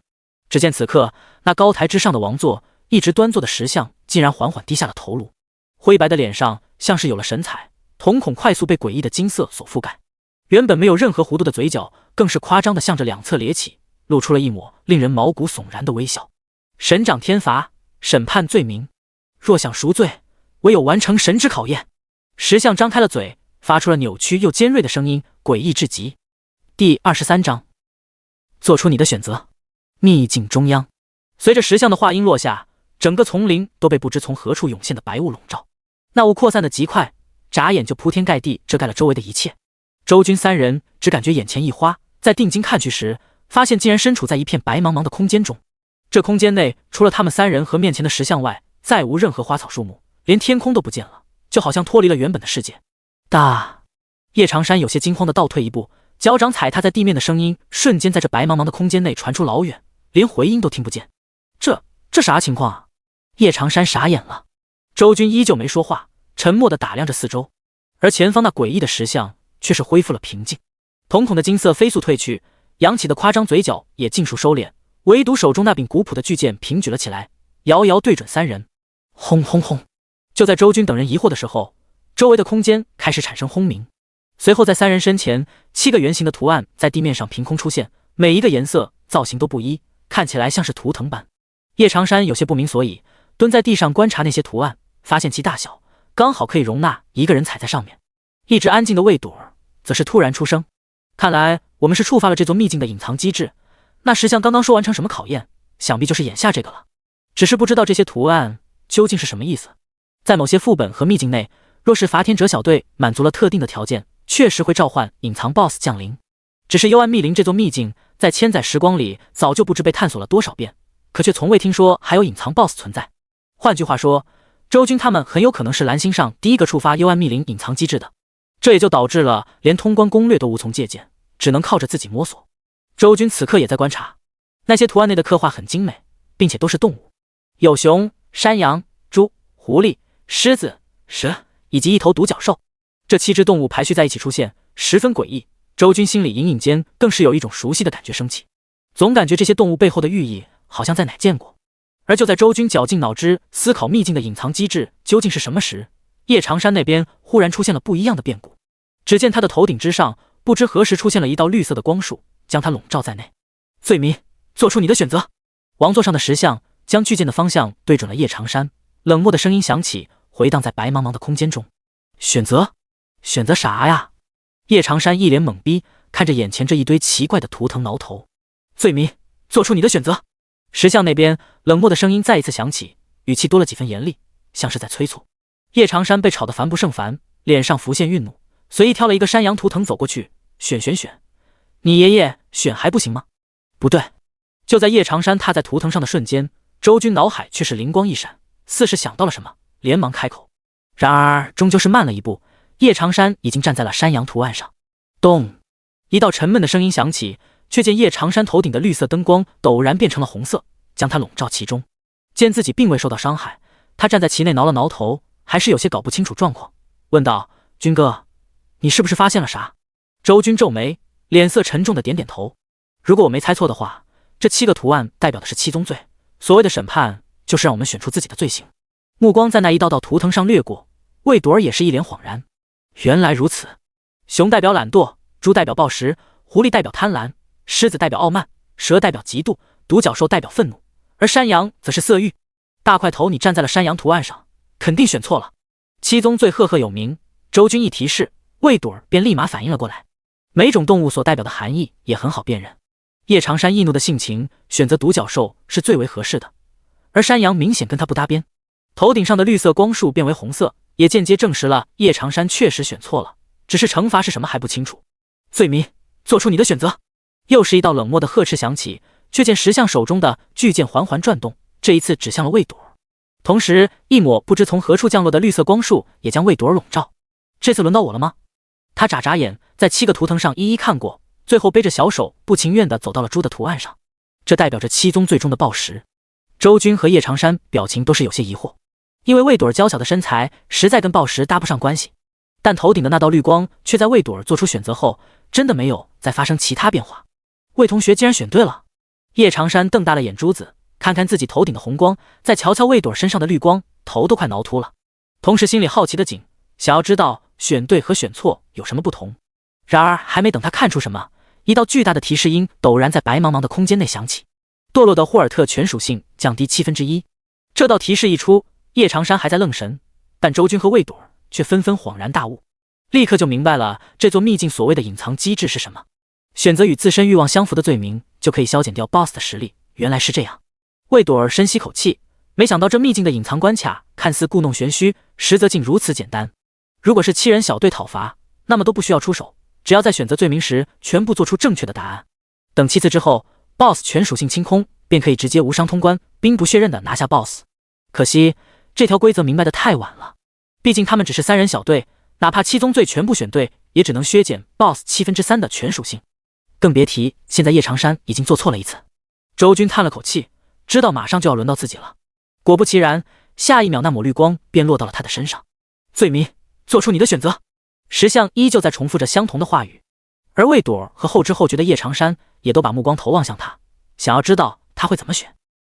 只见此刻，那高台之上的王座，一直端坐的石像竟然缓缓低下了头颅，灰白的脸上像是有了神采，瞳孔快速被诡异的金色所覆盖。原本没有任何弧度的嘴角，更是夸张的向着两侧咧起，露出了一抹令人毛骨悚然的微笑。神掌天罚，审判罪名，若想赎罪，唯有完成神之考验。石像张开了嘴，发出了扭曲又尖锐的声音，诡异至极。第23章，做出你的选择。秘境中央，随着石像的话音落下，整个丛林都被不知从何处涌现的白雾笼罩。那雾扩散的极快，眨眼就铺天盖地遮盖了周围的一切。周军三人只感觉眼前一花，在定睛看去时，发现竟然身处在一片白茫茫的空间中。这空间内除了他们三人和面前的石像外，再无任何花草树木，连天空都不见了，就好像脱离了原本的世界。大叶长山有些惊慌的倒退一步，脚掌踩踏在地面的声音瞬间在这白茫茫的空间内传出老远，连回音都听不见。这啥情况啊？叶长山傻眼了。周军依旧没说话，沉默地打量着四周，而前方那诡异的石像却是恢复了平静，瞳孔的金色飞速褪去，扬起的夸张嘴角也尽数收敛，唯独手中那柄古朴的巨剑平举了起来，遥遥对准三人。轰轰轰！就在周军等人疑惑的时候，周围的空间开始产生轰鸣，随后在三人身前，7个圆形的图案在地面上凭空出现，每一个颜色造型都不一，看起来像是图腾般。叶长山有些不明所以，蹲在地上观察那些图案，发现其大小刚好可以容纳一个人踩在上面。一直安静的魏朵儿则是突然出声：“看来我们是触发了这座秘境的隐藏机制。那石像刚刚说完成什么考验，想必就是眼下这个了。只是不知道这些图案究竟是什么意思。在某些副本和秘境内，若是伐天者小队满足了特定的条件，确实会召唤隐藏 BOSS 降临。只是幽暗密林这座秘境，在千载时光里早就不知被探索了多少遍，可却从未听说还有隐藏 BOSS 存在。换句话说，周军他们很有可能是蓝星上第一个触发幽暗密林隐藏机制的，这也就导致了连通关攻略都无从借鉴，只能靠着自己摸索。周军此刻也在观察，那些图案内的刻画很精美，并且都是动物，有熊、山羊、猪、狐狸、狮子、蛇以及一头独角兽。这7只动物排序在一起出现，十分诡异。周军心里隐隐间更是有一种熟悉的感觉升起，总感觉这些动物背后的寓意好像在哪见过。而就在周军绞尽脑汁思考秘境的隐藏机制究竟是什么时，叶长山那边忽然出现了不一样的变故。只见他的头顶之上，不知何时出现了一道绿色的光束，将他笼罩在内。罪民，做出你的选择。王座上的石像将巨剑的方向对准了叶长山，冷漠的声音响起，回荡在白茫茫的空间中。选择？选择啥呀？叶长山一脸懵逼，看着眼前这一堆奇怪的图腾挠头。罪民，做出你的选择。石像那边冷漠的声音再一次响起，语气多了几分严厉，像是在催促。叶长山被吵得烦不胜烦，脸上浮现愠怒，随意挑了一个山羊图腾走过去，选，你爷爷选还不行吗？不对。就在叶长山踏在图腾上的瞬间，周军脑海却是灵光一闪，似是想到了什么，连忙开口。然而终究是慢了一步，叶长山已经站在了山羊图案上。咚！一道沉闷的声音响起，却见叶长山头顶的绿色灯光陡然变成了红色，将他笼罩其中。见自己并未受到伤害，他站在其内挠了挠头，还是有些搞不清楚状况，问道：“军哥，你是不是发现了啥？”周军皱眉，脸色沉重的点点头。如果我没猜错的话，这7个图案代表的是7宗罪，所谓的审判就是让我们选出自己的罪行。目光在那一道道图腾上掠过，魏朵儿也是一脸恍然。原来如此，熊代表懒惰，猪代表暴食，狐狸代表贪婪，狮子代表傲慢，蛇代表嫉妒，独角兽代表愤怒，而山羊则是色欲。大块头，你站在了山羊图案上，肯定选错了。7宗罪赫赫有名，周军一提示，魏朵儿便立马反应了过来。每种动物所代表的含义也很好辨认。叶长山易怒的性情，选择独角兽是最为合适的，而山羊明显跟他不搭边。头顶上的绿色光束变为红色，也间接证实了叶长山确实选错了，只是惩罚是什么还不清楚。罪民，做出你的选择。又是一道冷漠的呵斥响起，却见石像手中的巨剑缓缓转动，这一次指向了魏朵儿。同时，一抹不知从何处降落的绿色光束也将魏朵儿笼罩。这次轮到我了吗？他眨眨眼，在7个图腾上一一看过，最后背着小手不情愿地走到了猪的图案上。这代表着七宗罪中的暴食。周军和叶长山表情都是有些疑惑，因为魏朵儿娇小的身材实在跟暴食搭不上关系，但头顶的那道绿光却在魏朵儿做出选择后，真的没有再发生其他变化。魏同学竟然选对了！叶长山瞪大了眼珠子，看看自己头顶的红光，再瞧瞧魏朵儿身上的绿光，头都快挠秃了，同时心里好奇的紧，想要知道选对和选错有什么不同。然而还没等他看出什么，一道巨大的提示音陡然在白茫茫的空间内响起：堕落的霍尔特全属性降低1/7。这道提示一出，叶长山还在愣神，但周军和魏朵儿却纷纷恍然大悟，立刻就明白了这座秘境所谓的隐藏机制是什么。选择与自身欲望相符的罪名，就可以消减掉 BOSS 的实力。原来是这样。魏朵儿深吸口气，没想到这秘境的隐藏关卡看似故弄玄虚，实则竟如此简单。如果是7人小队讨伐，那么都不需要出手，只要在选择罪名时全部做出正确的答案。等7次之后 ，BOSS 全属性清空，便可以直接无伤通关，兵不血刃的拿下 BOSS。可惜这条规则明白的太晚了，毕竟他们只是3人小队，哪怕7宗罪全部选对，也只能削减 BOSS3/7的全属性，更别提现在叶长山已经做错了一次。周军叹了口气，知道马上就要轮到自己了。果不其然，下一秒那抹绿光便落到了他的身上。罪民，做出你的选择。石像依旧在重复着相同的话语，而魏朵和后知后觉的叶长山也都把目光投望向他，想要知道他会怎么选。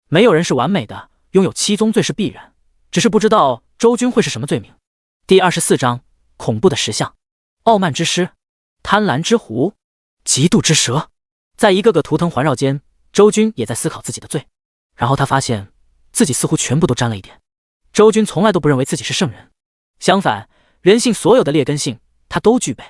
没有人是完美的，拥有7宗罪是必然，只是不知道周军会是什么罪名。第24章，恐怖的石像。傲慢之狮，贪婪之狐，嫉妒之蛇。在一个个图腾环绕间，周军也在思考自己的罪，然后他发现自己似乎全部都沾了一点。周军从来都不认为自己是圣人，相反，人性所有的劣根性他都具备。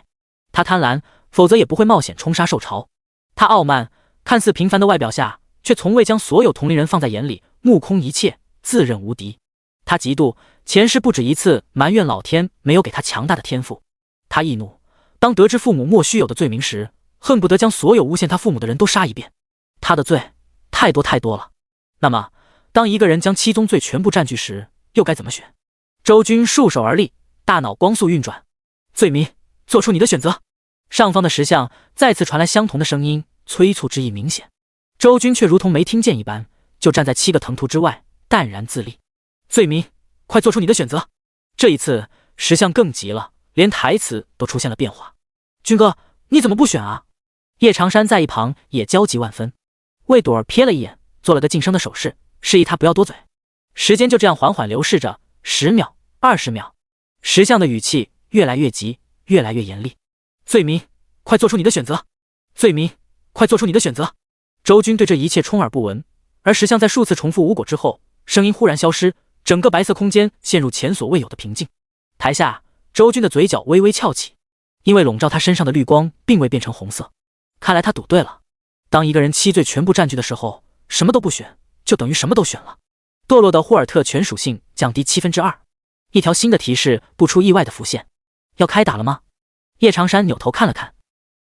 他贪婪，否则也不会冒险冲杀兽潮。他傲慢，看似平凡的外表下，却从未将所有同龄人放在眼里，目空一切，自认无敌。他嫉妒，前世不止一次埋怨老天没有给他强大的天赋。他易怒，当得知父母莫须有的罪名时，恨不得将所有诬陷他父母的人都杀一遍。他的罪太多太多了。那么当一个人将7宗罪全部占据时，又该怎么选？周军束手而立，大脑光速运转。罪民，做出你的选择。上方的石像再次传来相同的声音，催促之意明显。周军却如同没听见一般，就站在7个藤图之外，淡然自立。罪民，快做出你的选择。这一次石像更急了，连台词都出现了变化。军哥，你怎么不选啊？叶长山在一旁也焦急万分。魏朵儿瞥了一眼，做了个噤声的手势，示意他不要多嘴。时间就这样缓缓流逝着，10秒，20秒，石像的语气越来越急，越来越严厉。罪民，快做出你的选择。罪民，快做出你的选择。周军对这一切充耳不闻，而石像在数次重复无果之后，声音忽然消失，整个白色空间陷入前所未有的平静。台下，周军的嘴角微微翘起，因为笼罩他身上的绿光并未变成红色。看来他赌对了，当一个人7罪全部占据的时候，什么都不选，就等于什么都选了。堕落的霍尔特全属性降低2/7。一条新的提示不出意外的浮现。要开打了吗？叶长山扭头看了看，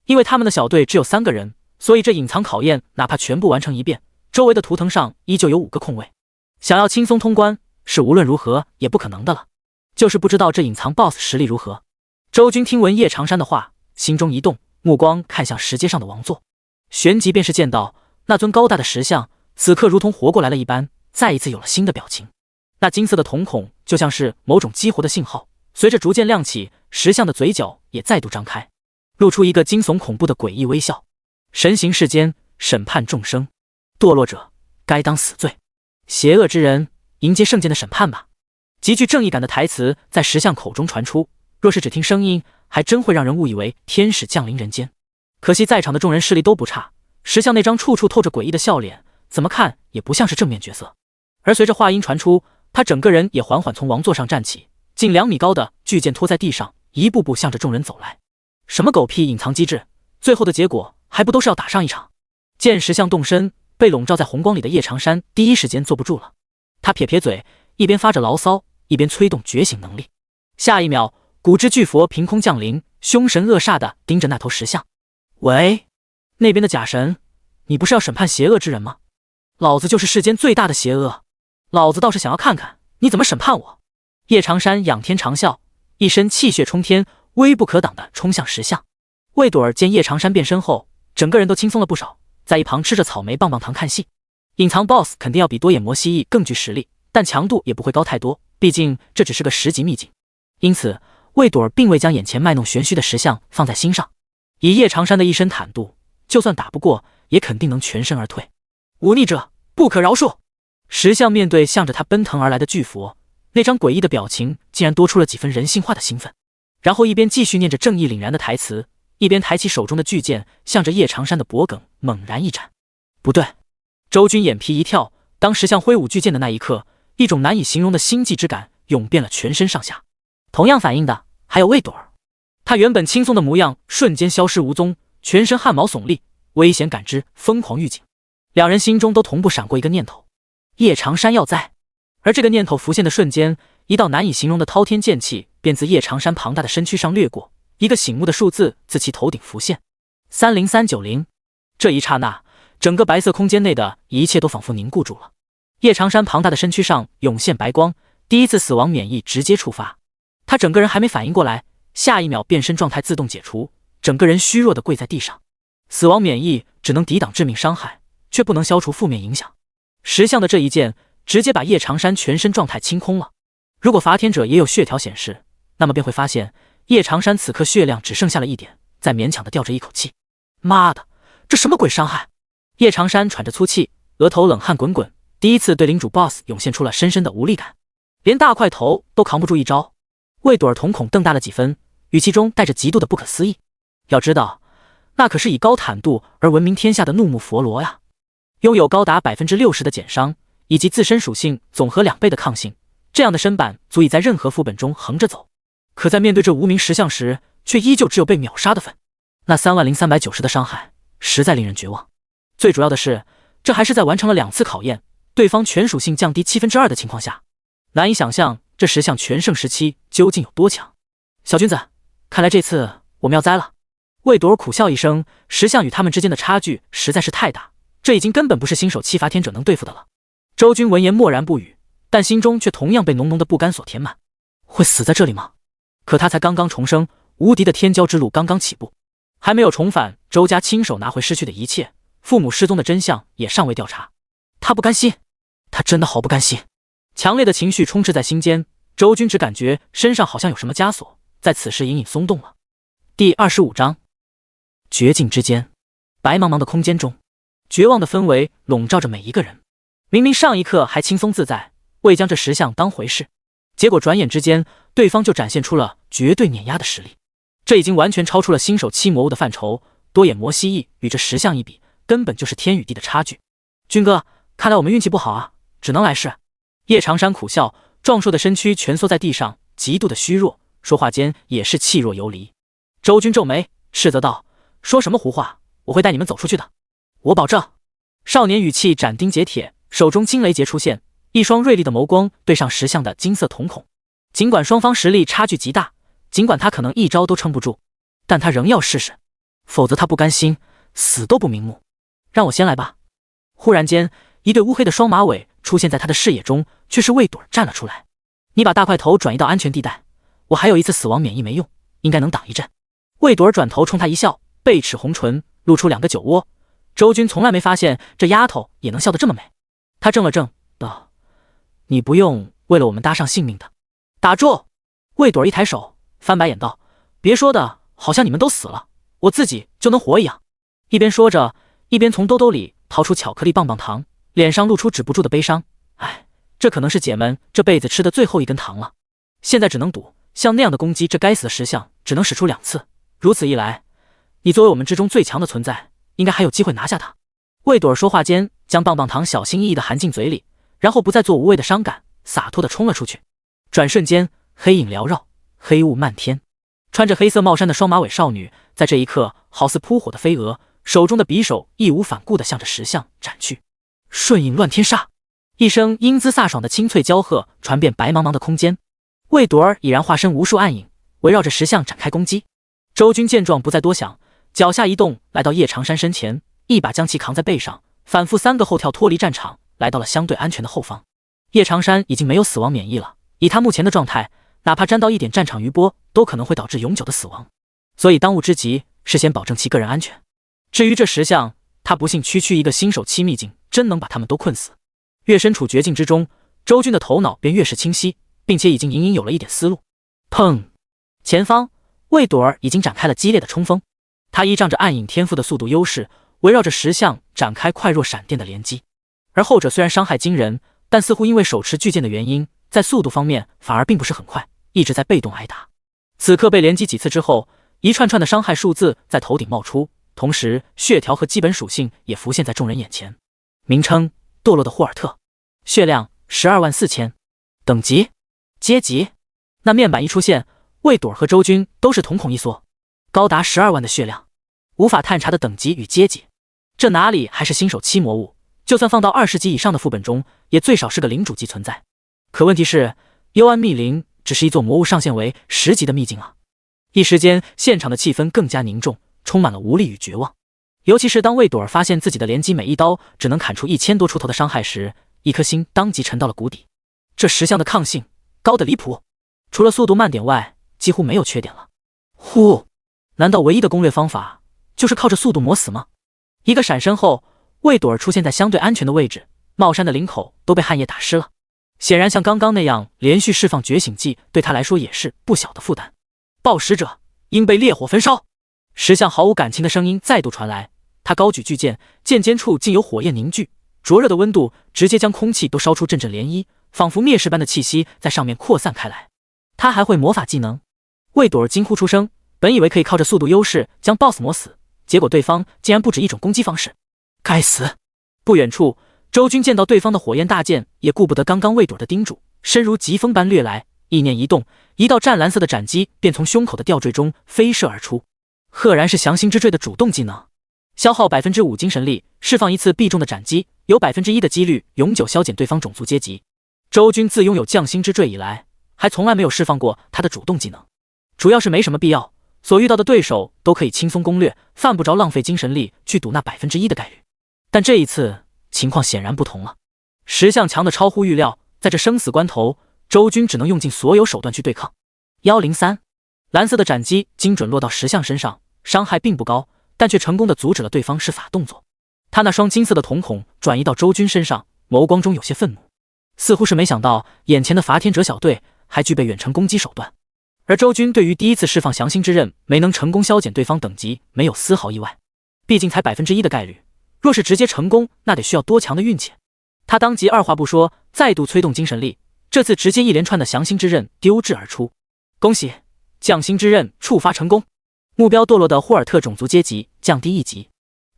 因为他们的小队只有3个人，所以这隐藏考验哪怕全部完成一遍，周围的图腾上依旧有5个空位。想要轻松通关，是无论如何也不可能的了。就是不知道这隐藏 BOSS 实力如何。周军听闻叶长山的话，心中一动，目光看向石阶上的王座，旋即便是见到那尊高大的石像，此刻如同活过来了一般，再一次有了新的表情。那金色的瞳孔就像是某种激活的信号，随着逐渐亮起，石像的嘴角也再度张开，露出一个惊悚恐怖的诡异微笑。神行世间，审判众生，堕落者该当死罪，邪恶之人迎接圣剑的审判吧。极具正义感的台词在石像口中传出，若是只听声音，还真会让人误以为天使降临人间。可惜在场的众人视力都不差，石像那张处处透着诡异的笑脸，怎么看也不像是正面角色。而随着话音传出，他整个人也缓缓从王座上站起，近2米高的巨剑拖在地上，一步步向着众人走来。什么狗屁隐藏机制，最后的结果还不都是要打上一场？见石像动身，被笼罩在红光里的叶长山第一时间坐不住了，他撇撇嘴，一边发着牢骚，一边催动觉醒能力。下一秒，古之巨佛凭空降临，凶神恶煞地盯着那头石像。喂，那边的假神，你不是要审判邪恶之人吗？老子就是世间最大的邪恶，老子倒是想要看看你怎么审判我。叶长山仰天长啸，一身气血冲天，威不可挡地冲向石像。魏朵儿见叶长山变身后，整个人都轻松了不少，在一旁吃着草莓棒棒糖看戏。隐藏 BOSS 肯定要比多眼魔蜥蜴更具实力，但强度也不会高太多，毕竟这只是个10级秘境。因此，魏朵儿并未将眼前卖弄玄虚的石像放在心上。以叶长山的一身坦度，就算打不过，也肯定能全身而退。忤逆者，不可饶恕！石像面对向着他奔腾而来的巨佛，那张诡异的表情竟然多出了几分人性化的兴奋。然后一边继续念着正义凛然的台词，一边抬起手中的巨剑，向着叶长山的脖颈猛然一斩。不对！周军眼皮一跳，当石像挥舞巨剑的那一刻，一种难以形容的心悸之感涌遍了全身上下。同样反应的还有魏朵儿，他原本轻松的模样瞬间消失无踪，全身汗毛耸立，危险感知疯狂预警。两人心中都同步闪过一个念头：叶长山要栽。而这个念头浮现的瞬间，一道难以形容的滔天剑气便自叶长山庞大的身躯上掠过，一个醒目的数字自其头顶浮现：30390。这一刹那，整个白色空间内的一切都仿佛凝固住了。叶长山庞大的身躯上涌现白光，第一次死亡免疫直接触发。他整个人还没反应过来，下一秒变身状态自动解除，整个人虚弱的跪在地上。死亡免疫只能抵挡致命伤害，却不能消除负面影响。石像的这一剑直接把叶长山全身状态清空了。如果伐天者也有血条显示，那么便会发现叶长山此刻血量只剩下了1点，在勉强的吊着一口气。妈的，这什么鬼伤害？叶长山喘着粗气，额头冷汗滚滚，第一次对领主 BOSS 涌现出了深深的无力感，连大块头都扛不住一招。魏朵儿瞳孔瞪大了几分，语气中带着极度的不可思议。要知道，那可是以高坦度而闻名天下的怒目佛罗呀，拥有高达 60% 的减伤，以及自身属性总和2倍的抗性，这样的身板足以在任何副本中横着走。可在面对这无名石像时，却依旧只有被秒杀的份。那30390的伤害，实在令人绝望。最主要的是，这还是在完成了2次考验，对方全属性降低2/7的情况下。难以想象这石像全盛时期究竟有多强。小君子，看来这次我们要栽了。魏朵儿苦笑一声，石像与他们之间的差距实在是太大，这已经根本不是新手七伐天者能对付的了。周军闻言默然不语，但心中却同样被浓浓的不甘所填满。会死在这里吗？可他才刚刚重生，无敌的天骄之路刚刚起步，还没有重返周家亲手拿回失去的一切，父母失踪的真相也尚未调查。他不甘心，他真的好不甘心。强烈的情绪充斥在心间，周军只感觉身上好像有什么枷锁，在此时隐隐松动了。第25章，绝境之间，白茫茫的空间中，绝望的氛围笼罩着每一个人。明明上一刻还轻松自在，未将这石像当回事，结果转眼之间，对方就展现出了绝对碾压的实力。这已经完全超出了新手七魔物的范畴，多眼魔蜥蜴与这石像一比，根本就是天与地的差距。军哥，看来我们运气不好啊，只能来世。叶长山苦笑，壮硕的身躯蜷缩在地上，极度的虚弱，说话间也是气若游离。周军皱眉，斥责道：“说什么胡话！我会带你们走出去的，我保证。”少年语气斩钉截铁，手中金雷劫出现，一双锐利的眸光对上石像的金色瞳孔。尽管双方实力差距极大，尽管他可能一招都撑不住，但他仍要试试，否则他不甘心，死都不瞑目。让我先来吧。忽然间，一对乌黑的双马尾出现在他的视野中，却是魏朵站了出来。你把大块头转移到安全地带，我还有一次死亡免疫没用，应该能挡一阵。魏朵转头冲他一笑，背齿红唇，露出2个酒窝。周军从来没发现这丫头也能笑得这么美。他怔了怔，道：“你不用为了我们搭上性命的。”打住！魏朵一抬手，翻白眼道：“别说的好像你们都死了，我自己就能活一样。”一边说着，一边从兜兜里掏出巧克力棒棒糖，脸上露出止不住的悲伤。哎，这可能是姐们这辈子吃的最后一根糖了。现在只能赌，像那样的攻击，这该死的石像只能使出2次。如此一来，你作为我们之中最强的存在，应该还有机会拿下他。魏朵说话间，将棒棒糖小心翼翼地含进嘴里，然后不再做无谓的伤感，洒脱地冲了出去。转瞬间，黑影缭绕，黑雾漫天。穿着黑色帽衫的双马尾少女，在这一刻好似扑火的飞蛾，手中的匕首义无反顾地向着石像斩去。瞬影乱天杀！一声英姿飒爽的清脆娇喝传遍白茫茫的空间。魏朵儿已然化身无数暗影，围绕着石像展开攻击。周军见状不再多想，脚下一动，来到叶长山身前，一把将其扛在背上，反复3个后跳脱离战场，来到了相对安全的后方。叶长山已经没有死亡免疫了，以他目前的状态，哪怕沾到一点战场余波，都可能会导致永久的死亡。所以当务之急是先保证其个人安全。至于这石像，他不信区区一个新手期秘境真能把他们都困死。越身处绝境之中，周军的头脑便越是清晰，并且已经隐隐有了一点思路。砰！前方魏朵儿已经展开了激烈的冲锋，他依仗着暗影天赋的速度优势，围绕着石像展开快若闪电的连击。而后者虽然伤害惊人，但似乎因为手持巨剑的原因，在速度方面反而并不是很快，一直在被动挨打。此刻被连击几次之后，一串串的伤害数字在头顶冒出，同时血条和基本属性也浮现在众人眼前。名称：堕落的霍尔特，血量124000，等级阶级。那面板一出现，魏朵和周军都是瞳孔一缩，高达12万的血量，无法探查的等级与阶级，这哪里还是新手期魔物，就算放到20级以上的副本中，也最少是个领主级存在。可问题是，幽暗密林只是一座魔物上限为10级的秘境啊！一时间，现场的气氛更加凝重，充满了无力与绝望。尤其是当魏朵儿发现自己的连击每一刀只能砍出1000多出头的伤害时，一颗心当即沉到了谷底。这石像的抗性高得离谱，除了速度慢点外，几乎没有缺点了。呼，难道唯一的攻略方法就是靠着速度磨死吗？一个闪身后，魏朵儿出现在相对安全的位置，帽衫的领口都被汗液打湿了。显然像刚刚那样连续释放觉醒技对他来说也是不小的负担。暴食者应被烈火焚烧。石像毫无感情的声音再度传来，他高举巨剑，剑尖处竟有火焰凝聚，灼热的温度直接将空气都烧出阵阵涟漪，仿佛灭世般的气息在上面扩散开来。他还会魔法技能？魏朵儿惊呼出声，本以为可以靠着速度优势将 BOSS 磨死，结果对方竟然不止一种攻击方式。该死！不远处，周军见到对方的火焰大剑，也顾不得刚刚魏朵儿的叮嘱，身如疾风般掠来，意念一动，一道湛蓝色的斩击便从胸口的吊坠中飞射而出。赫然是降星之坠的主动技能，消耗 5% 精神力，释放一次必中的斩击，有 1% 的几率永久削减对方种族阶级。周军自拥有降星之坠以来，还从来没有释放过他的主动技能，主要是没什么必要，所遇到的对手都可以轻松攻略，犯不着浪费精神力去赌那 1% 的概率。但这一次情况显然不同了，石像强的超乎预料，在这生死关头，周军只能用尽所有手段去对抗。103，蓝色的斩击精准落到石像身上，伤害并不高，但却成功的阻止了对方施法动作。他那双金色的瞳孔转移到周军身上，眸光中有些愤怒，似乎是没想到眼前的伐天者小队还具备远程攻击手段。而周军对于第一次释放降星之刃没能成功削减对方等级没有丝毫意外，毕竟才 1% 的概率，若是直接成功，那得需要多强的运气。他当即二话不说，再度催动精神力，这次直接一连串的降星之刃丢掷而出。恭喜，降星之刃触发成功，目标堕落的霍尔特种族阶级降低1级。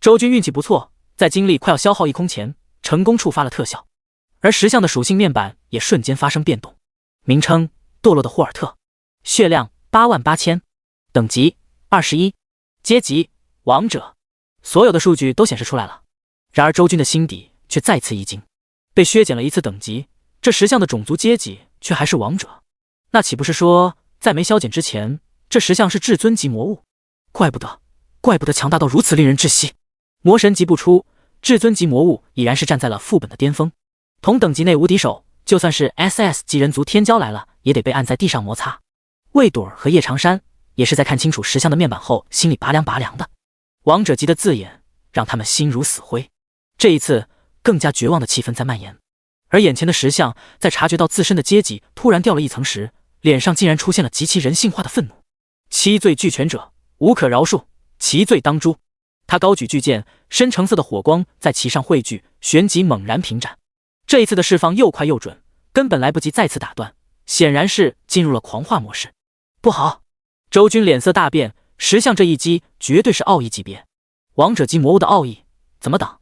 周军运气不错，在精力快要消耗一空前，成功触发了特效。而石像的属性面板也瞬间发生变动，名称：堕落的霍尔特，血量88000，等级21，阶级王者。所有的数据都显示出来了。然而周军的心底却再次一惊，被削减了一次等级，这石像的种族阶级却还是王者，那岂不是说在没削减之前，这石像是至尊级魔物？怪不得强大到如此令人窒息。魔神级不出，至尊级魔物已然是站在了副本的巅峰，同等级内无敌手，就算是 SS 级人族天骄来了，也得被按在地上摩擦。魏朵儿和叶长山也是在看清楚石像的面板后，心里拔凉拔凉的。王者级的字眼让他们心如死灰，这一次更加绝望的气氛在蔓延。而眼前的石像在察觉到自身的阶级突然掉了一层时，脸上竟然出现了极其人性化的愤怒。七罪俱全者无可饶恕，其罪当诛。他高举巨剑，深橙色的火光在其上汇聚，旋即猛然平斩。这一次的释放又快又准，根本来不及再次打断，显然是进入了狂化模式。不好！周军脸色大变，石像这一击绝对是奥义级别，王者级魔物的奥义怎么挡？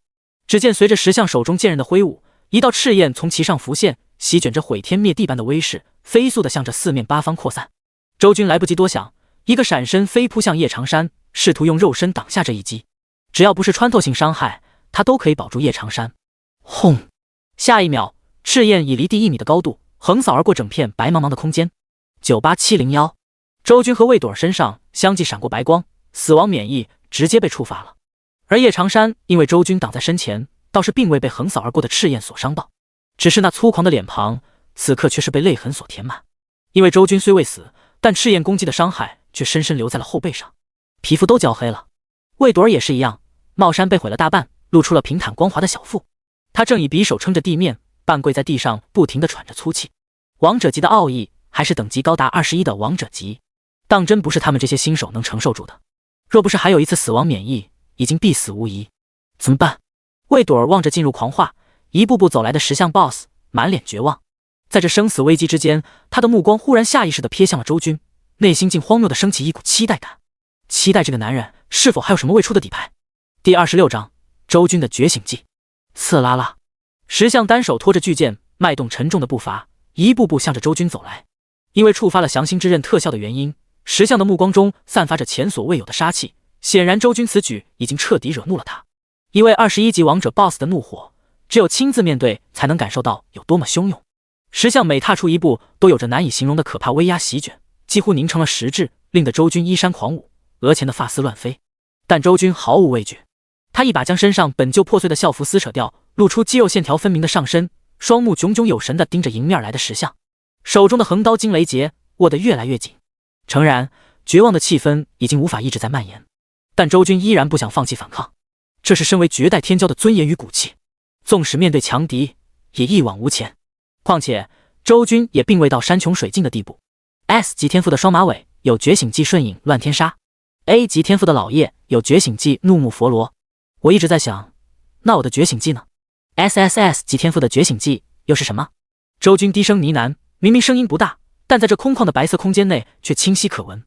只见随着石像手中剑刃的挥舞，一道赤焰从其上浮现，席卷着毁天灭地般的威势，飞速地向着四面八方扩散。周军来不及多想，一个闪身飞扑向叶长山，试图用肉身挡下这一击。只要不是穿透性伤害，他都可以保住叶长山。轰！下一秒，赤焰已离地1米的高度，横扫而过整片白茫茫的空间。98701，周军和魏朵儿身上相继闪过白光，死亡免疫直接被触发了。而叶长山因为周军挡在身前，倒是并未被横扫而过的赤焰所伤到，只是那粗狂的脸庞此刻却是被泪痕所填满。因为周军虽未死，但赤焰攻击的伤害却深深留在了后背上，皮肤都焦黑了。魏朵儿也是一样，帽衫被毁了大半，露出了平坦光滑的小腹。他正以匕首撑着地面，半跪在地上，不停地喘着粗气。王者级的奥义，还是等级高达21的王者级，当真不是他们这些新手能承受住的。若不是还有一次死亡免疫，已经必死无疑。怎么办？魏朵儿望着进入狂化，一步步走来的石像 BOSS， 满脸绝望。在这生死危机之间，他的目光忽然下意识地瞥向了周军，内心竟荒谬地升起一股期待感，期待这个男人是否还有什么未出的底牌。第26章，周军的觉醒技。刺啦啦，石像单手托着巨剑，迈动沉重的步伐，一步步向着周军走来。因为触发了降心之刃特效的原因，石像的目光中散发着前所未有的杀气，显然周军此举已经彻底惹怒了他。一位21级王者 BOSS 的怒火，只有亲自面对才能感受到有多么汹涌。石像每踏出一步，都有着难以形容的可怕威压席卷，几乎凝成了实质，令得周军衣衫狂舞，额前的发丝乱飞。但周军毫无畏惧，他一把将身上本就破碎的校服撕扯掉，露出肌肉线条分明的上身，双目炯炯有神地盯着迎面来的石像，手中的横刀惊雷结握得越来越紧。诚然，绝望的气氛已经无法抑制在蔓延，但周军依然不想放弃反抗，这是身为绝代天骄的尊严与骨气，纵使面对强敌，也一往无前。况且周军也并未到山穷水尽的地步。S 级天赋的双马尾有觉醒技瞬影乱天杀， A 级天赋的老叶有觉醒技怒目佛罗。我一直在想，那我的觉醒技呢？ SSS 级天赋的觉醒技又是什么？周军低声呢喃，明明声音不大，但在这空旷的白色空间内却清晰可闻。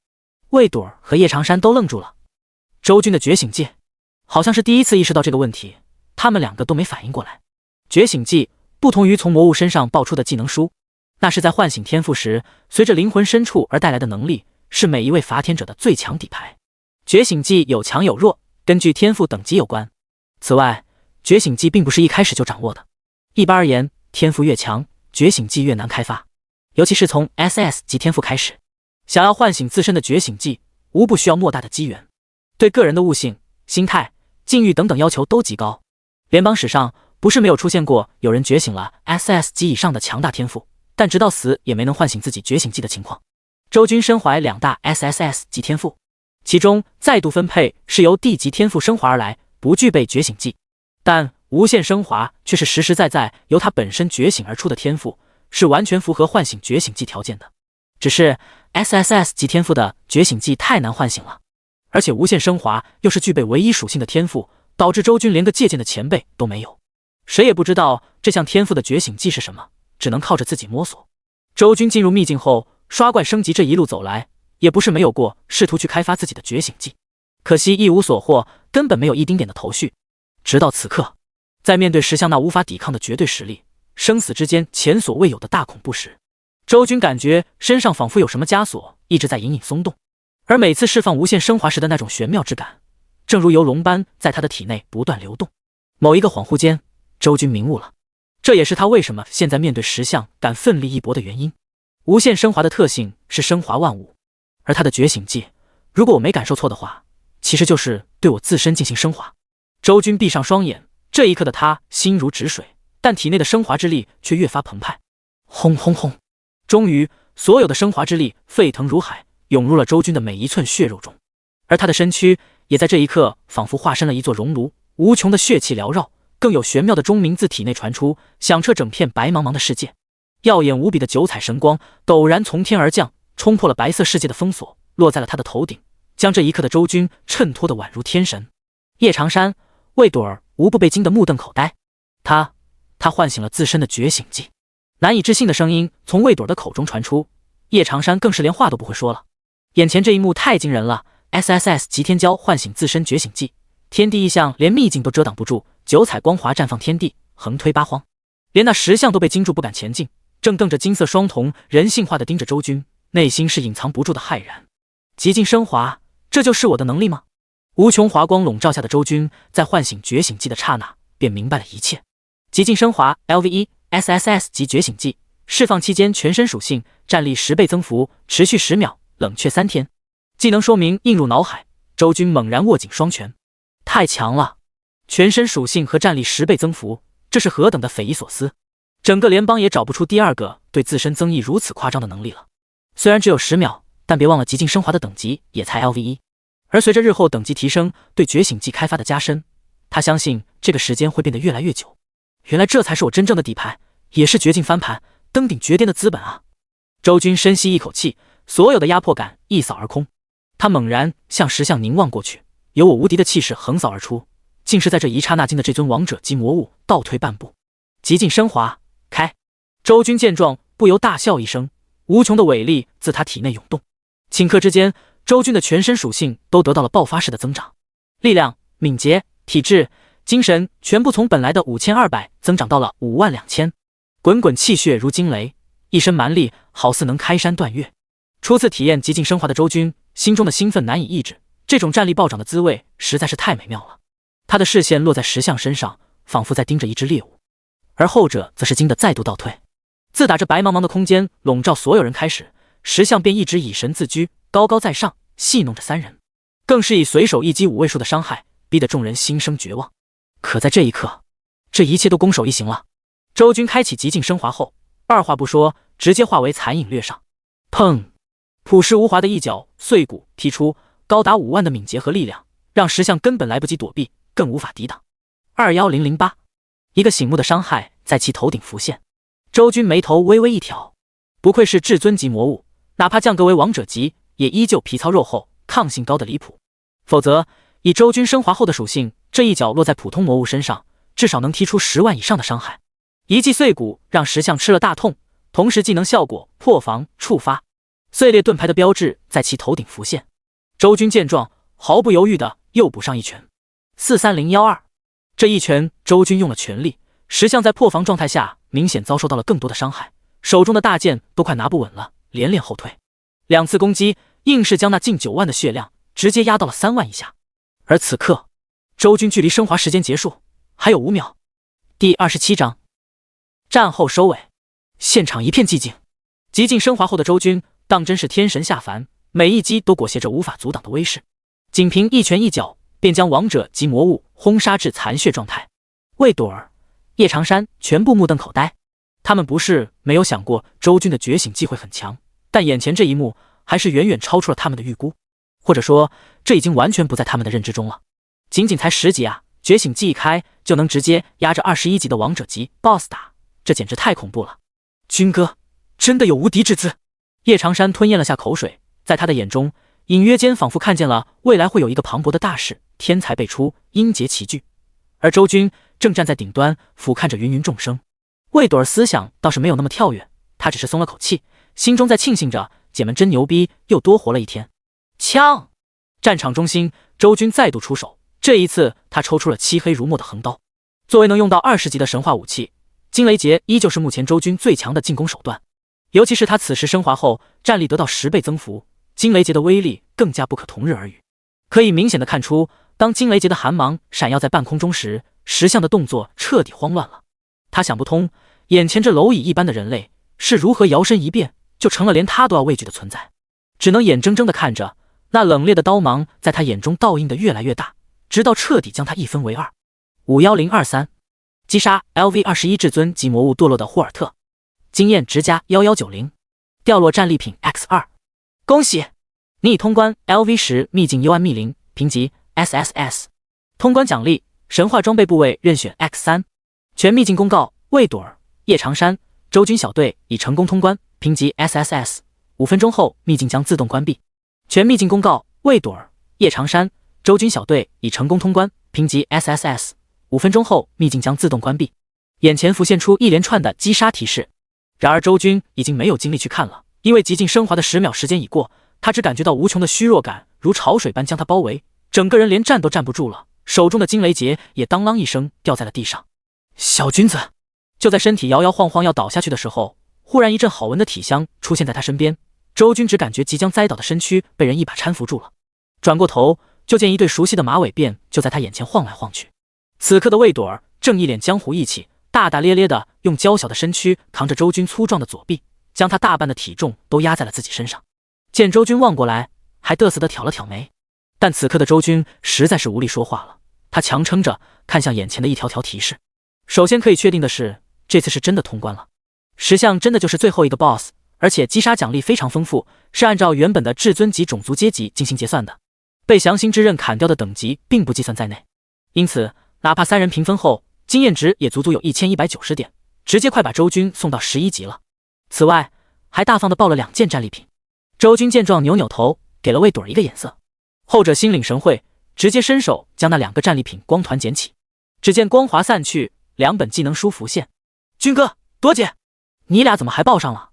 魏朵儿和叶长山都愣住了，周军的觉醒技好像是第一次意识到这个问题，他们两个都没反应过来。觉醒技不同于从魔物身上爆出的技能书，那是在唤醒天赋时随着灵魂深处而带来的能力，是每一位伐天者的最强底牌。觉醒技有强有弱，根据天赋等级有关。此外，觉醒技并不是一开始就掌握的，一般而言，天赋越强，觉醒技越难开发，尤其是从 SS 级天赋开始，想要唤醒自身的觉醒技，无不需要莫大的机缘，对个人的悟性、心态、境遇等等要求都极高。联邦史上不是没有出现过有人觉醒了 SS 级以上的强大天赋，但直到死也没能唤醒自己觉醒技的情况。周军身怀2大 SSS 级天赋，其中再度分配是由 D 级天赋升华而来，不具备觉醒技，但无限升华却是实实在在由他本身觉醒而出的天赋，是完全符合唤醒觉醒技条件的。只是 SSS 级天赋的觉醒技太难唤醒了，而且无限升华又是具备唯一属性的天赋，导致周军连个借鉴的前辈都没有，谁也不知道这项天赋的觉醒技是什么，只能靠着自己摸索。周军进入秘境后，刷怪升级这一路走来，也不是没有过试图去开发自己的觉醒技，可惜一无所获，根本没有一丁点的头绪。直到此刻，在面对石像那无法抵抗的绝对实力，生死之间前所未有的大恐怖时，周军感觉身上仿佛有什么枷锁一直在隐隐松动，而每次释放无限升华时的那种玄妙之感，正如游龙般在他的体内不断流动。某一个恍惚间，周军明悟了，这也是他为什么现在面对石像敢奋力一搏的原因。无限升华的特性是升华万物，而他的觉醒技，如果我没感受错的话，其实就是对我自身进行升华。周军闭上双眼，这一刻的他心如止水，但体内的升华之力却越发澎湃。轰轰轰！终于，所有的升华之力沸腾如海，涌入了周军的每一寸血肉中，而他的身躯也在这一刻仿佛化身了一座熔炉，无穷的血气缭绕，更有玄妙的钟鸣自体内传出，响彻整片白茫茫的世界。耀眼无比的九彩神光陡然从天而降，冲破了白色世界的封锁，落在了他的头顶，将这一刻的周军衬托得宛如天神。叶长山、魏朵儿无不被惊得目瞪口呆，他唤醒了自身的觉醒技。难以置信的声音从魏朵儿的口中传出，叶长山更是连话都不会说了。眼前这一幕太惊人了， SSS 级天骄唤醒自身觉醒技，天地异象连秘境都遮挡不住，九彩光华绽放天地，横推八荒，连那石像都被惊住不敢前进，正瞪着金色双瞳，人性化的盯着周军，内心是隐藏不住的骇然。极尽升华，这就是我的能力吗？无穷华光笼罩下的周军，在唤醒觉醒技的刹那，便明白了一切。极尽升华 LV1 SSS 级觉醒技，释放期间全身属性战力10倍增幅，持续10秒，冷却3天。技能说明映入脑海，周军猛然握紧双拳。太强了！全身属性和战力10倍增幅，这是何等的匪夷所思！整个联邦也找不出第二个对自身增益如此夸张的能力了。虽然只有10秒，但别忘了极尽升华的等级也才LV1。而随着日后等级提升，对觉醒技开发的加深，他相信这个时间会变得越来越久。原来这才是我真正的底牌，也是绝境翻盘、登顶绝巅的资本啊！周军深吸一口气，所有的压迫感一扫而空。他猛然向石像凝望过去，有我无敌的气势横扫而出，竟是在这一刹那间的这尊王者级魔物倒退半步，极尽升华。开！周军见状，不由大笑一声，无穷的伟力自他体内涌动。顷刻之间，周军的全身属性都得到了爆发式的增长，力量、敏捷、体质、精神全部从本来的5200增长到了52000。滚滚气血如惊雷，一身蛮力好似能开山断岳。初次体验极尽升华的周军，心中的兴奋难以抑制，这种战力暴涨的滋味实在是太美妙了。他的视线落在石像身上，仿佛在盯着一只猎物，而后者则是惊得再度倒退。自打这白茫茫的空间笼罩所有人开始，石像便一直以神自居，高高在上，戏弄着三人，更是以随手一击5位数的伤害，逼得众人心生绝望。可在这一刻，这一切都攻守一行了。周军开启极尽升华后，二话不说，直接化为残影掠上。砰！朴实无华的一脚碎骨踢出，高达5万的敏捷和力量，让石像根本来不及躲避，更无法抵挡。21008，一个醒目的伤害在其头顶浮现。周军眉头微微一挑，不愧是至尊级魔物，哪怕降格为王者级，也依旧皮糙肉厚，抗性高的离谱。否则，以周军升华后的属性，这一脚落在普通魔物身上，至少能踢出10万以上的伤害。一记碎骨让石像吃了大痛，同时技能效果破防触发，碎裂盾牌的标志在其头顶浮现。周军见状，毫不犹豫的又补上一拳。43012，这一拳周军用了全力，石像在破防状态下明显遭受到了更多的伤害，手中的大剑都快拿不稳了，连连后退。2次攻击硬是将那近9万的血量直接压到了3万以下。而此刻，周军距离升华时间结束还有5秒。第27章，战后收尾。现场一片寂静。极尽升华后的周军当真是天神下凡，每一击都裹挟着无法阻挡的威势，仅凭一拳一脚便将王者级魔物轰杀至残血状态。魏朵儿、叶长山全部目瞪口呆，他们不是没有想过周军的觉醒技会很强，但眼前这一幕还是远远超出了他们的预估，或者说这已经完全不在他们的认知中了。仅仅才10级啊，觉醒技一开就能直接压着21级的王者级 BOSS 打，这简直太恐怖了。军哥真的有无敌之姿。叶长山吞咽了下口水，在他的眼中隐约间仿佛看见了未来会有一个磅礴的大事，天才辈出，英杰齐聚。而周军正站在顶端俯瞰着芸芸众生。魏朵儿思想倒是没有那么跳跃，他只是松了口气，心中在庆幸着姐们真牛逼，又多活了一天。枪！战场中心，周军再度出手，这一次他抽出了漆黑如墨的横刀。作为能用到20级的神话武器，惊雷劫依旧是目前周军最强的进攻手段，尤其是他此时升华后，战力得到10倍增幅，惊雷劫的威力更加不可同日而语。可以明显的看出，当惊雷劫的寒芒闪耀在半空中时，石像的动作彻底慌乱了。他想不通，眼前这蝼蚁一般的人类是如何摇身一变就成了连他都要畏惧的存在，只能眼睁睁的看着那冷冽的刀芒在他眼中倒映的越来越大，直到彻底将他一分为二。51023，击杀 LV21 至尊级魔物堕落的霍尔特，经验值加1190，掉落战利品 X2。恭喜你已通关 LV10 秘境幽暗密林，评级 SSS。 通关奖励神话装备部位任选 X3。 全秘境公告：魏朵儿、叶长山、周军小队已成功通关，评级 SSS。 5分钟后秘境将自动关闭。全秘境公告：魏朵儿、叶长山、周军小队已成功通关，评级 SSS。 5分钟后秘境将自动关闭。眼前浮现出一连串的击杀提示，然而周军已经没有精力去看了，因为极尽升华的10秒时间已过，他只感觉到无穷的虚弱感如潮水般将他包围，整个人连站都站不住了，手中的惊雷劫也当啷一声掉在了地上。小君子！就在身体摇摇晃晃要倒下去的时候，忽然一阵好闻的体香出现在他身边，周军只感觉即将栽倒的身躯被人一把搀扶住了，转过头就见一对熟悉的马尾辫就在他眼前晃来晃去。此刻的魏朵儿正一脸江湖义气，大大咧咧的用娇小的身躯扛着周军粗壮的左臂，将他大半的体重都压在了自己身上。见周军望过来，还得瑟的挑了挑眉，但此刻的周军实在是无力说话了，他强撑着看向眼前的一条条提示。首先可以确定的是，这次是真的通关了，石像真的就是最后一个 BOSS， 而且击杀奖励非常丰富，是按照原本的至尊级种族阶级进行结算的，被降星之刃砍掉的等级并不计算在内，因此哪怕3人平分后，经验值也足足有1190点，直接快把周军送到11级了。此外，还大方的报了2件战利品。周军见状，扭扭头，给了魏朵儿一个眼色。后者心领神会，直接伸手将那2个战利品光团捡起。只见光华散去，2本技能书浮现。军哥，朵姐，你俩怎么还报上了？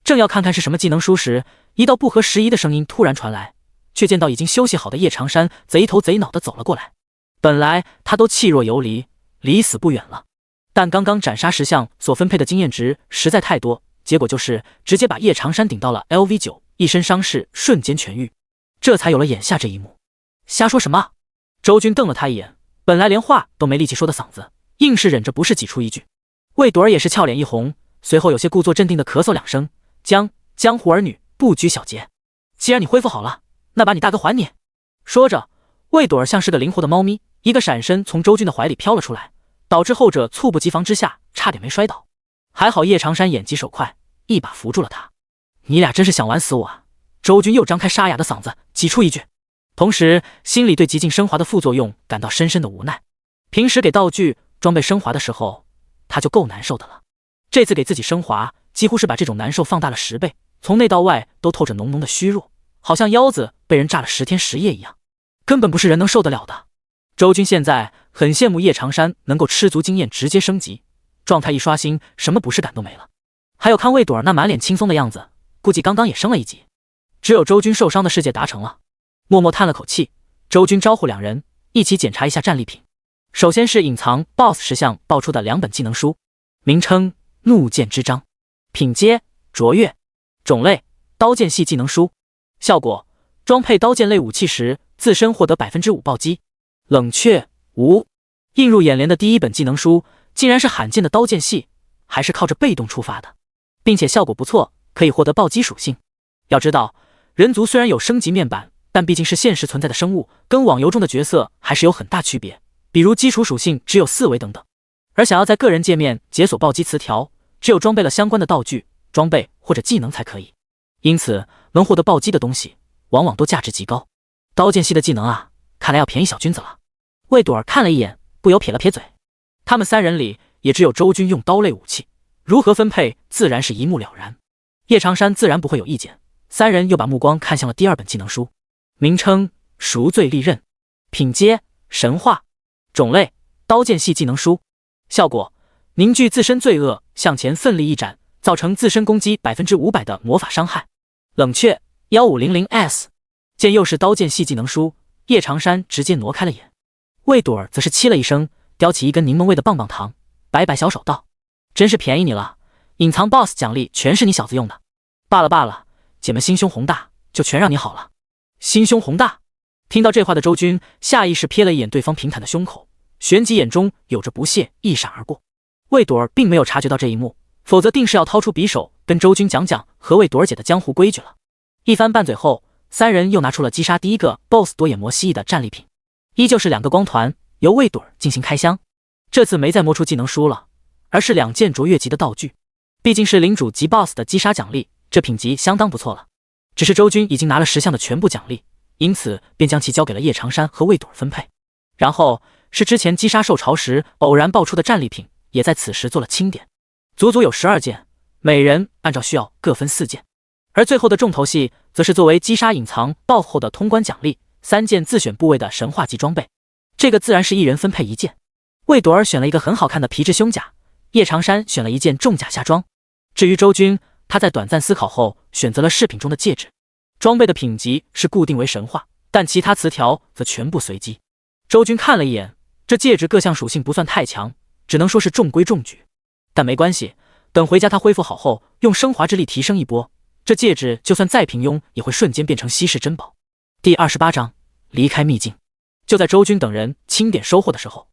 正要看看是什么技能书时，一道不合时宜的声音突然传来，却见到已经休息好的叶长山贼头贼脑的走了过来。本来他都气若游离，离死不远了，但刚刚斩杀10项所分配的经验值实在太多，结果就是直接把叶长山顶到了 LV9， 一身伤势瞬间痊愈，这才有了眼下这一幕。瞎说什么？周军瞪了他一眼，本来连话都没力气说的嗓子，硬是忍着不是挤出一句。魏朵儿也是俏脸一红，随后有些故作镇定的咳嗽2声，江湖儿女不拘小节，既然你恢复好了，那把你大哥还你。说着，魏朵儿像是个灵活的猫咪，一个闪身从周军的怀里飘了出来，导致后者猝不及防之下差点没摔倒。还好叶长山眼疾手快，一把扶住了他。你俩真是想玩死我啊！周军又张开沙哑的嗓子挤出一句，同时心里对极尽升华的副作用感到深深的无奈。平时给道具装备升华的时候，他就够难受的了，这次给自己升华，几乎是把这种难受放大了10倍，从内到外都透着浓浓的虚弱，好像腰子被人炸了10天10夜一样，根本不是人能受得了的。周军现在很羡慕叶长山能够吃足经验直接升级，状态一刷新，什么不适感都没了。还有看魏朵儿那满脸轻松的样子，估计刚刚也升了1级。只有周军受伤的世界达成了，默默叹了口气。周军招呼2人一起检查一下战利品。首先是隐藏 BOSS 10项爆出的2本技能书，名称怒剑之章，品阶卓越，种类刀剑系技能书，效果装配刀剑类武器时自身获得 5% 暴击，冷却无。映入眼帘的第1本技能书竟然是罕见的刀剑系，还是靠着被动触发的，并且效果不错，可以获得暴击属性。要知道，人族虽然有升级面板，但毕竟是现实存在的生物，跟网游中的角色还是有很大区别，比如基础属性只有4维等等。而想要在个人界面解锁暴击词条，只有装备了相关的道具、装备或者技能才可以。因此，能获得暴击的东西，往往都价值极高。刀剑系的技能啊，看来要便宜小君子了。魏朵儿看了一眼，不由撇了撇嘴。他们3人里，也只有周军用刀类武器，如何分配自然是一目了然。叶长山自然不会有意见。3人又把目光看向了第2本技能书，名称赎罪利刃，品阶神话，种类刀剑系技能书，效果凝聚自身罪恶，向前奋力一斩，造成自身攻击 500% 的魔法伤害，冷却 1500S。 见又是刀剑系技能书，叶长山直接挪开了眼。魏朵儿则是凄了一声，叼起一根柠檬味的棒棒糖，摆摆小手道：真是便宜你了，隐藏 BOSS 奖励全是你小子用的。罢了罢了，姐们心胸宏大，就全让你好了。心胸宏大。听到这话的周军下意识瞥了一眼对方平坦的胸口，旋即眼中有着不屑一闪而过。魏朵儿并没有察觉到这一幕，否则定是要掏出匕首跟周军讲讲何谓朵儿姐的江湖规矩了。一番拌嘴后，3人又拿出了击杀第1个 BOSS 多眼魔蜥蜴的战利品，依旧是2个光团，由魏朵儿进行开箱。这次没再摸出技能书了，而是2件卓越级的道具，毕竟是领主级 BOSS 的击杀奖励，这品级相当不错了。只是周军已经拿了10项的全部奖励，因此便将其交给了叶长山和魏朵儿分配。然后是之前击杀兽潮时偶然爆出的战利品，也在此时做了清点，足足有12件，每人按照需要各分4件。而最后的重头戏则是作为击杀隐藏 BOSS 后的通关奖励，3件自选部位的神话级装备，这个自然是1人分配1件。魏朵儿选了一个很好看的皮质胸甲，叶长山选了一件重甲下装。至于周军，他在短暂思考后选择了饰品中的戒指，装备的品级是固定为神话，但其他词条则全部随机。周军看了一眼，这戒指各项属性不算太强，只能说是中规中矩。但没关系，等回家他恢复好后，用升华之力提升一波，这戒指就算再平庸，也会瞬间变成稀世珍宝。第28章离开秘境。就在周军等人清点收获的时候，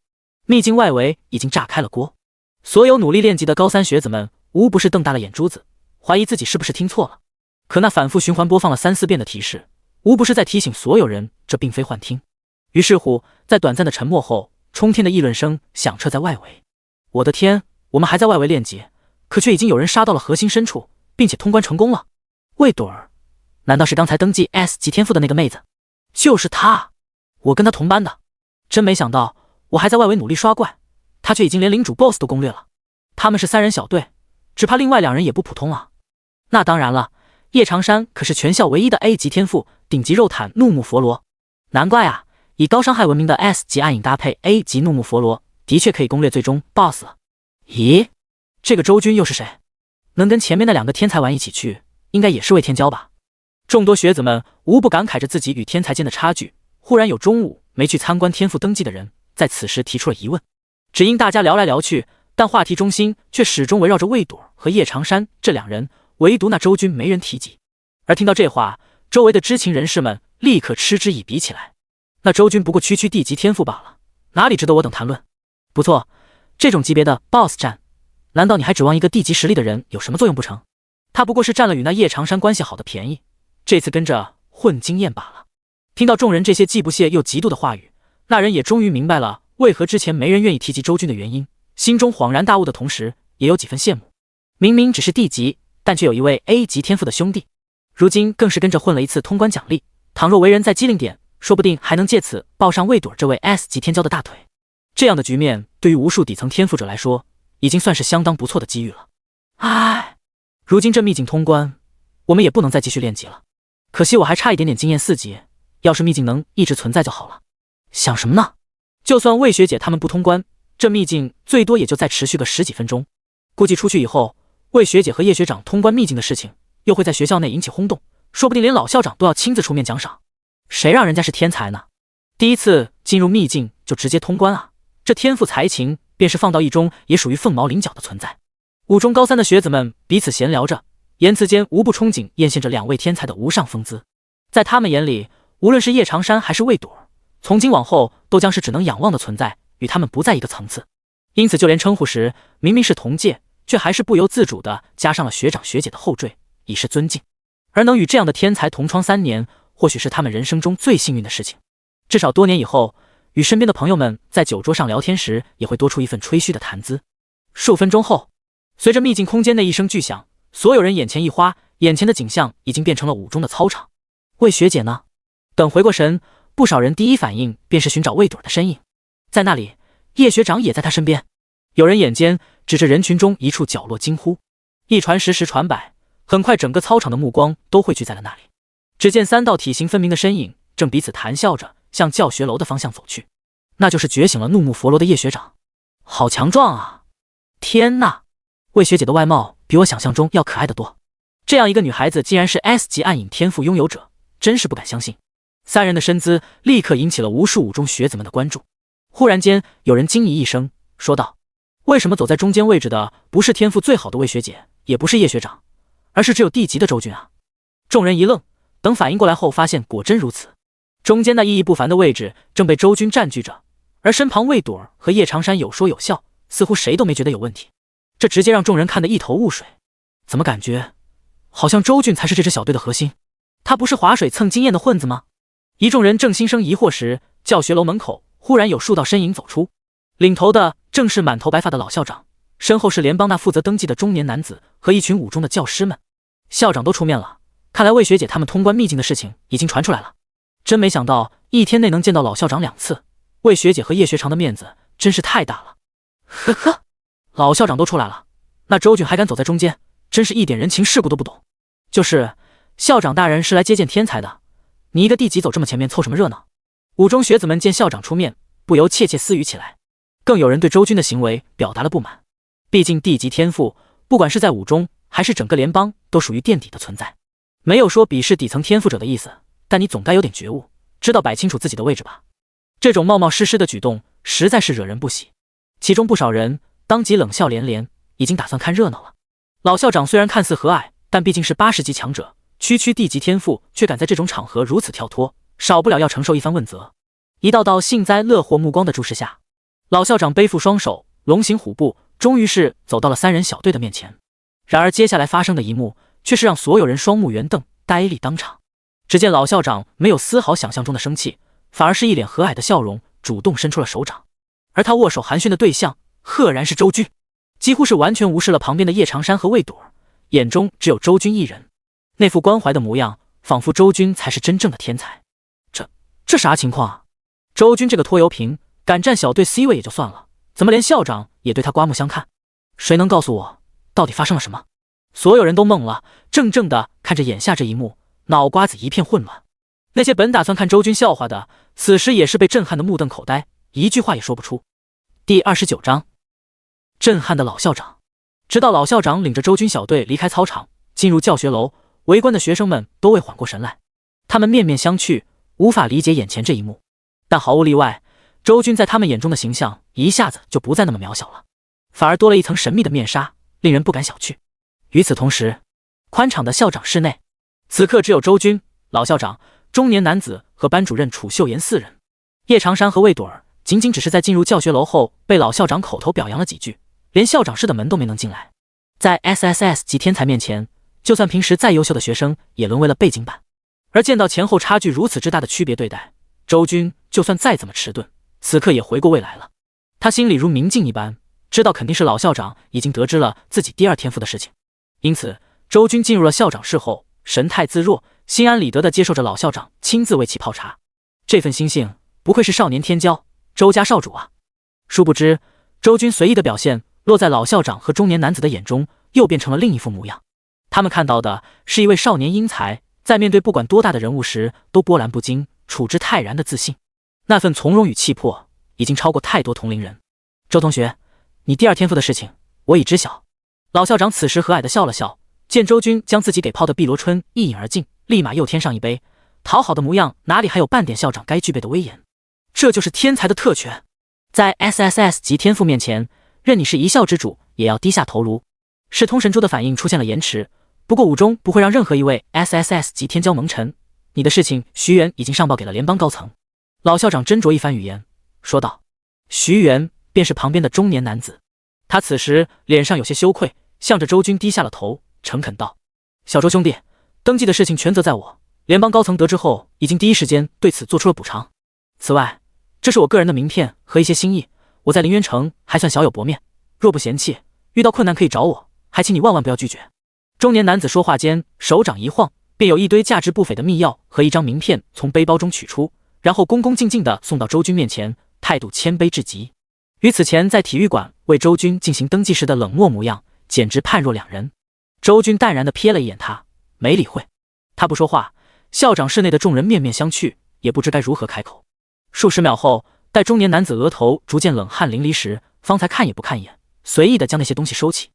秘境外围已经炸开了锅。所有努力练级的高3学子们无不是瞪大了眼珠子，怀疑自己是不是听错了。可那反复循环播放了3、4遍的提示，无不是在提醒所有人，这并非幻听。于是乎，在短暂的沉默后，冲天的议论声响彻在外围。我的天，我们还在外围练级，可却已经有人杀到了核心深处，并且通关成功了。魏朵儿，难道是刚才登记 S 级天赋的那个妹子？就是她，我跟她同班的。真没想到，我还在外围努力刷怪，他却已经连领主 BOSS 都攻略了。他们是3人小队，只怕另外2人也不普通啊。那当然了，叶长山可是全校唯一的 A 级天赋，顶级肉坦怒目佛罗。难怪啊，以高伤害闻名的 S 级暗影搭配 A 级怒目佛罗，的确可以攻略最终 BOSS 了。咦，这个周军又是谁？能跟前面那2个天才玩一起去，应该也是位天骄吧？众多学子们无不感慨着自己与天才间的差距。忽然有中午没去参观天赋登记的人在此时提出了疑问，只因大家聊来聊去，但话题中心却始终围绕着魏朵和叶长山这2人，唯独那周军没人提及。而听到这话，周围的知情人士们立刻嗤之以鼻起来。那周军不过区地级天赋罢了，哪里值得我等谈论？不错，这种级别的 BOSS 战，难道你还指望一个地级实力的人有什么作用不成？他不过是占了与那叶长山关系好的便宜，这次跟着混经验罢了。听到众人这些既不屑又嫉妒的话语，那人也终于明白了为何之前没人愿意提及周军的原因，心中恍然大悟的同时，也有几分羡慕。明明只是地级，但却有一位 A 级天赋的兄弟，如今更是跟着混了一次通关奖励。倘若为人再机灵点，说不定还能借此抱上魏朵这位 S 级天骄的大腿。这样的局面对于无数底层天赋者来说，已经算是相当不错的机遇了。唉，如今这秘境通关，我们也不能再继续练级了。可惜我还差一点点经验4级，要是秘境能一直存在就好了。想什么呢？就算魏学姐他们不通关，这秘境最多也就再持续个10几分钟。估计出去以后，魏学姐和叶学长通关秘境的事情又会在学校内引起轰动，说不定连老校长都要亲自出面奖赏。谁让人家是天才呢？第一次进入秘境就直接通关啊！这天赋才情便是放到1中也属于凤毛麟角的存在。5中高3的学子们彼此闲聊着，言辞间无不憧憬艳羡着2位天才的无上风姿。在他们眼里，无论是叶长山还是魏朵，从今往后都将是只能仰望的存在，与他们不在一个层次。因此就连称呼时，明明是同届，却还是不由自主地加上了学长学姐的后缀，以示尊敬。而能与这样的天才同窗3年，或许是他们人生中最幸运的事情。至少多年以后，与身边的朋友们在酒桌上聊天时，也会多出一份吹嘘的谈资。数分钟后，随着秘境空间内一声巨响，所有人眼前一花，眼前的景象已经变成了5中的操场。魏学姐呢？等回过神，不少人第一反应便是寻找魏朵的身影。在那里，叶学长也在他身边。有人眼尖，指着人群中一处角落惊呼。一传十，十传百，很快整个操场的目光都汇聚在了那里。只见3道体型分明的身影正彼此谈笑着向教学楼的方向走去。那就是觉醒了怒目佛罗的叶学长。好强壮啊！天哪，魏学姐的外貌比我想象中要可爱得多。这样一个女孩子竟然是 S 级暗影天赋拥有者，真是不敢相信。3人的身姿立刻引起了无数5中学子们的关注。忽然间，有人惊疑一声，说道：为什么走在中间位置的不是天赋最好的魏学姐，也不是叶学长，而是只有地级的周军啊？众人一愣，等反应过来后，发现果真如此。中间那意义不凡的位置正被周军占据着，而身旁魏朵和叶长山有说有笑，似乎谁都没觉得有问题。这直接让众人看得一头雾水。怎么感觉好像周俊才是这支小队的核心？他不是划水蹭经验的混子吗？一众人正心生疑惑时，教学楼门口忽然有数道身影走出，领头的正是满头白发的老校长，身后是联邦那负责登记的中年男子和一群5中的教师们。校长都出面了，看来魏学姐他们通关秘境的事情已经传出来了。真没想到1天内能见到老校长2次，魏学姐和叶学长的面子真是太大了。呵呵，老校长都出来了，那周俊还敢走在中间，真是一点人情世故都不懂。就是校长大人是来接见天才的，你一个地级走这么前面凑什么热闹？5中学子们见校长出面，不由窃窃私语起来。更有人对周军的行为表达了不满，毕竟地级天赋不管是在5中还是整个联邦都属于垫底的存在，没有说鄙视底层天赋者的意思，但你总该有点觉悟，知道摆清楚自己的位置吧。这种冒冒失失的举动实在是惹人不喜，其中不少人当即冷笑连连，已经打算看热闹了。老校长虽然看似和蔼，但毕竟是80级强者，区地级天赋却敢在这种场合如此跳脱，少不了要承受一番问责。一道道幸灾乐祸目光的注视下，老校长背负双手，龙行虎步，终于是走到了3人小队的面前。然而接下来发生的一幕却是让所有人双目圆瞪，呆立当场。只见老校长没有丝毫想象中的生气，反而是一脸和蔼的笑容，主动伸出了手掌。而他握手寒暄的对象赫然是周军，几乎是完全无视了旁边的叶长山和魏朵，眼中只有周军一人。那副关怀的模样，仿佛周军才是真正的天才。这啥情况啊？周军这个拖油瓶敢占小队 C 位也就算了，怎么连校长也对他刮目相看？谁能告诉我到底发生了什么？所有人都懵了，怔怔地看着眼下这一幕，脑瓜子一片混乱。那些本打算看周军笑话的，此时也是被震撼的目瞪口呆，一句话也说不出。第29章，震撼的老校长。直到老校长领着周军小队离开操场，进入教学楼，围观的学生们都未缓过神来，他们面面相觑，无法理解眼前这一幕。但毫无例外，周军在他们眼中的形象一下子就不再那么渺小了，反而多了一层神秘的面纱，令人不敢小觑。与此同时，宽敞的校长室内，此刻只有周军、老校长、中年男子和班主任楚秀妍4人。叶长山和魏朵儿仅仅只是在进入教学楼后被老校长口头表扬了几句，连校长室的门都没能进来。在 SSS 级天才面前，就算平时再优秀的学生也沦为了背景板。而见到前后差距如此之大的区别对待，周军就算再怎么迟钝，此刻也回过味来了。他心里如明镜一般，知道肯定是老校长已经得知了自己第二天赋的事情。因此，周军进入了校长室后，神态自若，心安理得地接受着老校长亲自为其泡茶。这份心性，不愧是少年天骄，周家少主啊！殊不知，周军随意的表现落在老校长和中年男子的眼中，又变成了另一副模样。他们看到的是一位少年英才，在面对不管多大的人物时都波澜不惊，处之泰然的自信。那份从容与气魄，已经超过太多同龄人。周同学，你第二天赋的事情，我已知晓。老校长此时和蔼地笑了笑，见周军将自己给泡的碧螺春一饮而尽，立马又添上一杯，讨好的模样哪里还有半点校长该具备的威严？这就是天才的特权，在 SSS 级天赋面前，任你是一校之主，也要低下头颅。是通神珠的反应出现了延迟，不过武中不会让任何一位 SSS 级天骄蒙尘。你的事情，徐元已经上报给了联邦高层。老校长斟酌一番语言，说道。徐元便是旁边的中年男子，他此时脸上有些羞愧，向着周军低下了头，诚恳道：小周兄弟，登记的事情全责在我，联邦高层得知后，已经第一时间对此做出了补偿。此外，这是我个人的名片和一些心意，我在凌渊城还算小有薄面，若不嫌弃，遇到困难可以找我，还请你万万不要拒绝。中年男子说话间，手掌一晃，便有一堆价值不菲的密钥和一张名片从背包中取出，然后恭恭敬敬地送到周军面前，态度谦卑至极，与此前在体育馆为周军进行登记时的冷漠模样简直判若两人。周军淡然地瞥了一眼他，没理会。他不说话，校长室内的众人面面相觑，也不知该如何开口。数十秒后，待中年男子额头逐渐冷汗淋漓时，方才看也不看一眼，随意地将那些东西收起。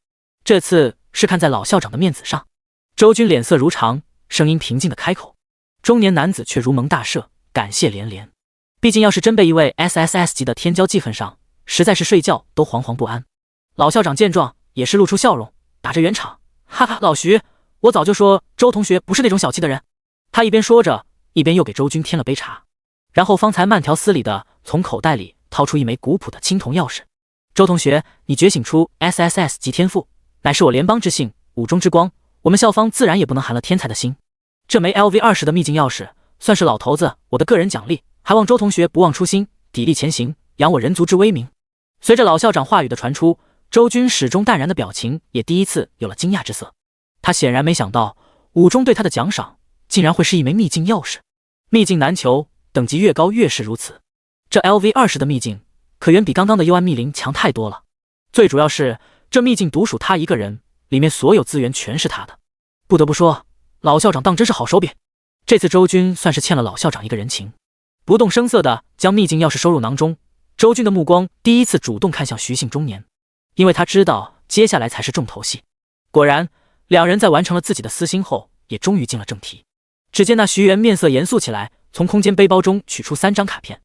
这次是看在老校长的面子上。周军脸色如常，声音平静地开口。中年男子却如蒙大赦，感谢连连。毕竟要是真被一位 SSS 级的天骄记恨上，实在是睡觉都惶惶不安。老校长见状也是露出笑容，打着圆场，哈哈，老徐，我早就说周同学不是那种小气的人。他一边说着，一边又给周军添了杯茶，然后方才慢条斯理的从口袋里掏出一枚古朴的青铜钥匙。周同学，你觉醒出 SSS 级天赋，乃是我联邦之幸，武中之光，我们校方自然也不能寒了天才的心。这枚 LV20的秘境钥匙，算是老头子我的个人奖励，还望周同学不忘初心，砥砺前行，扬我人族之威名。随着老校长话语的传出，周军始终淡然的表情也第一次有了惊讶之色。他显然没想到武中对他的奖赏竟然会是一枚秘境钥匙。秘境难求，等级越高越是如此。这 LV20的秘境可远比刚刚的幽暗密林强太多了。最主要是这秘境独属他一个人，里面所有资源全是他的。不得不说，老校长当真是好手笔。这次周军算是欠了老校长一个人情。不动声色地将秘境钥匙收入囊中，周军的目光第一次主动看向徐姓中年，因为他知道接下来才是重头戏。果然，两人在完成了自己的私心后，也终于进了正题。只见那徐元面色严肃起来，从空间背包中取出3张卡片，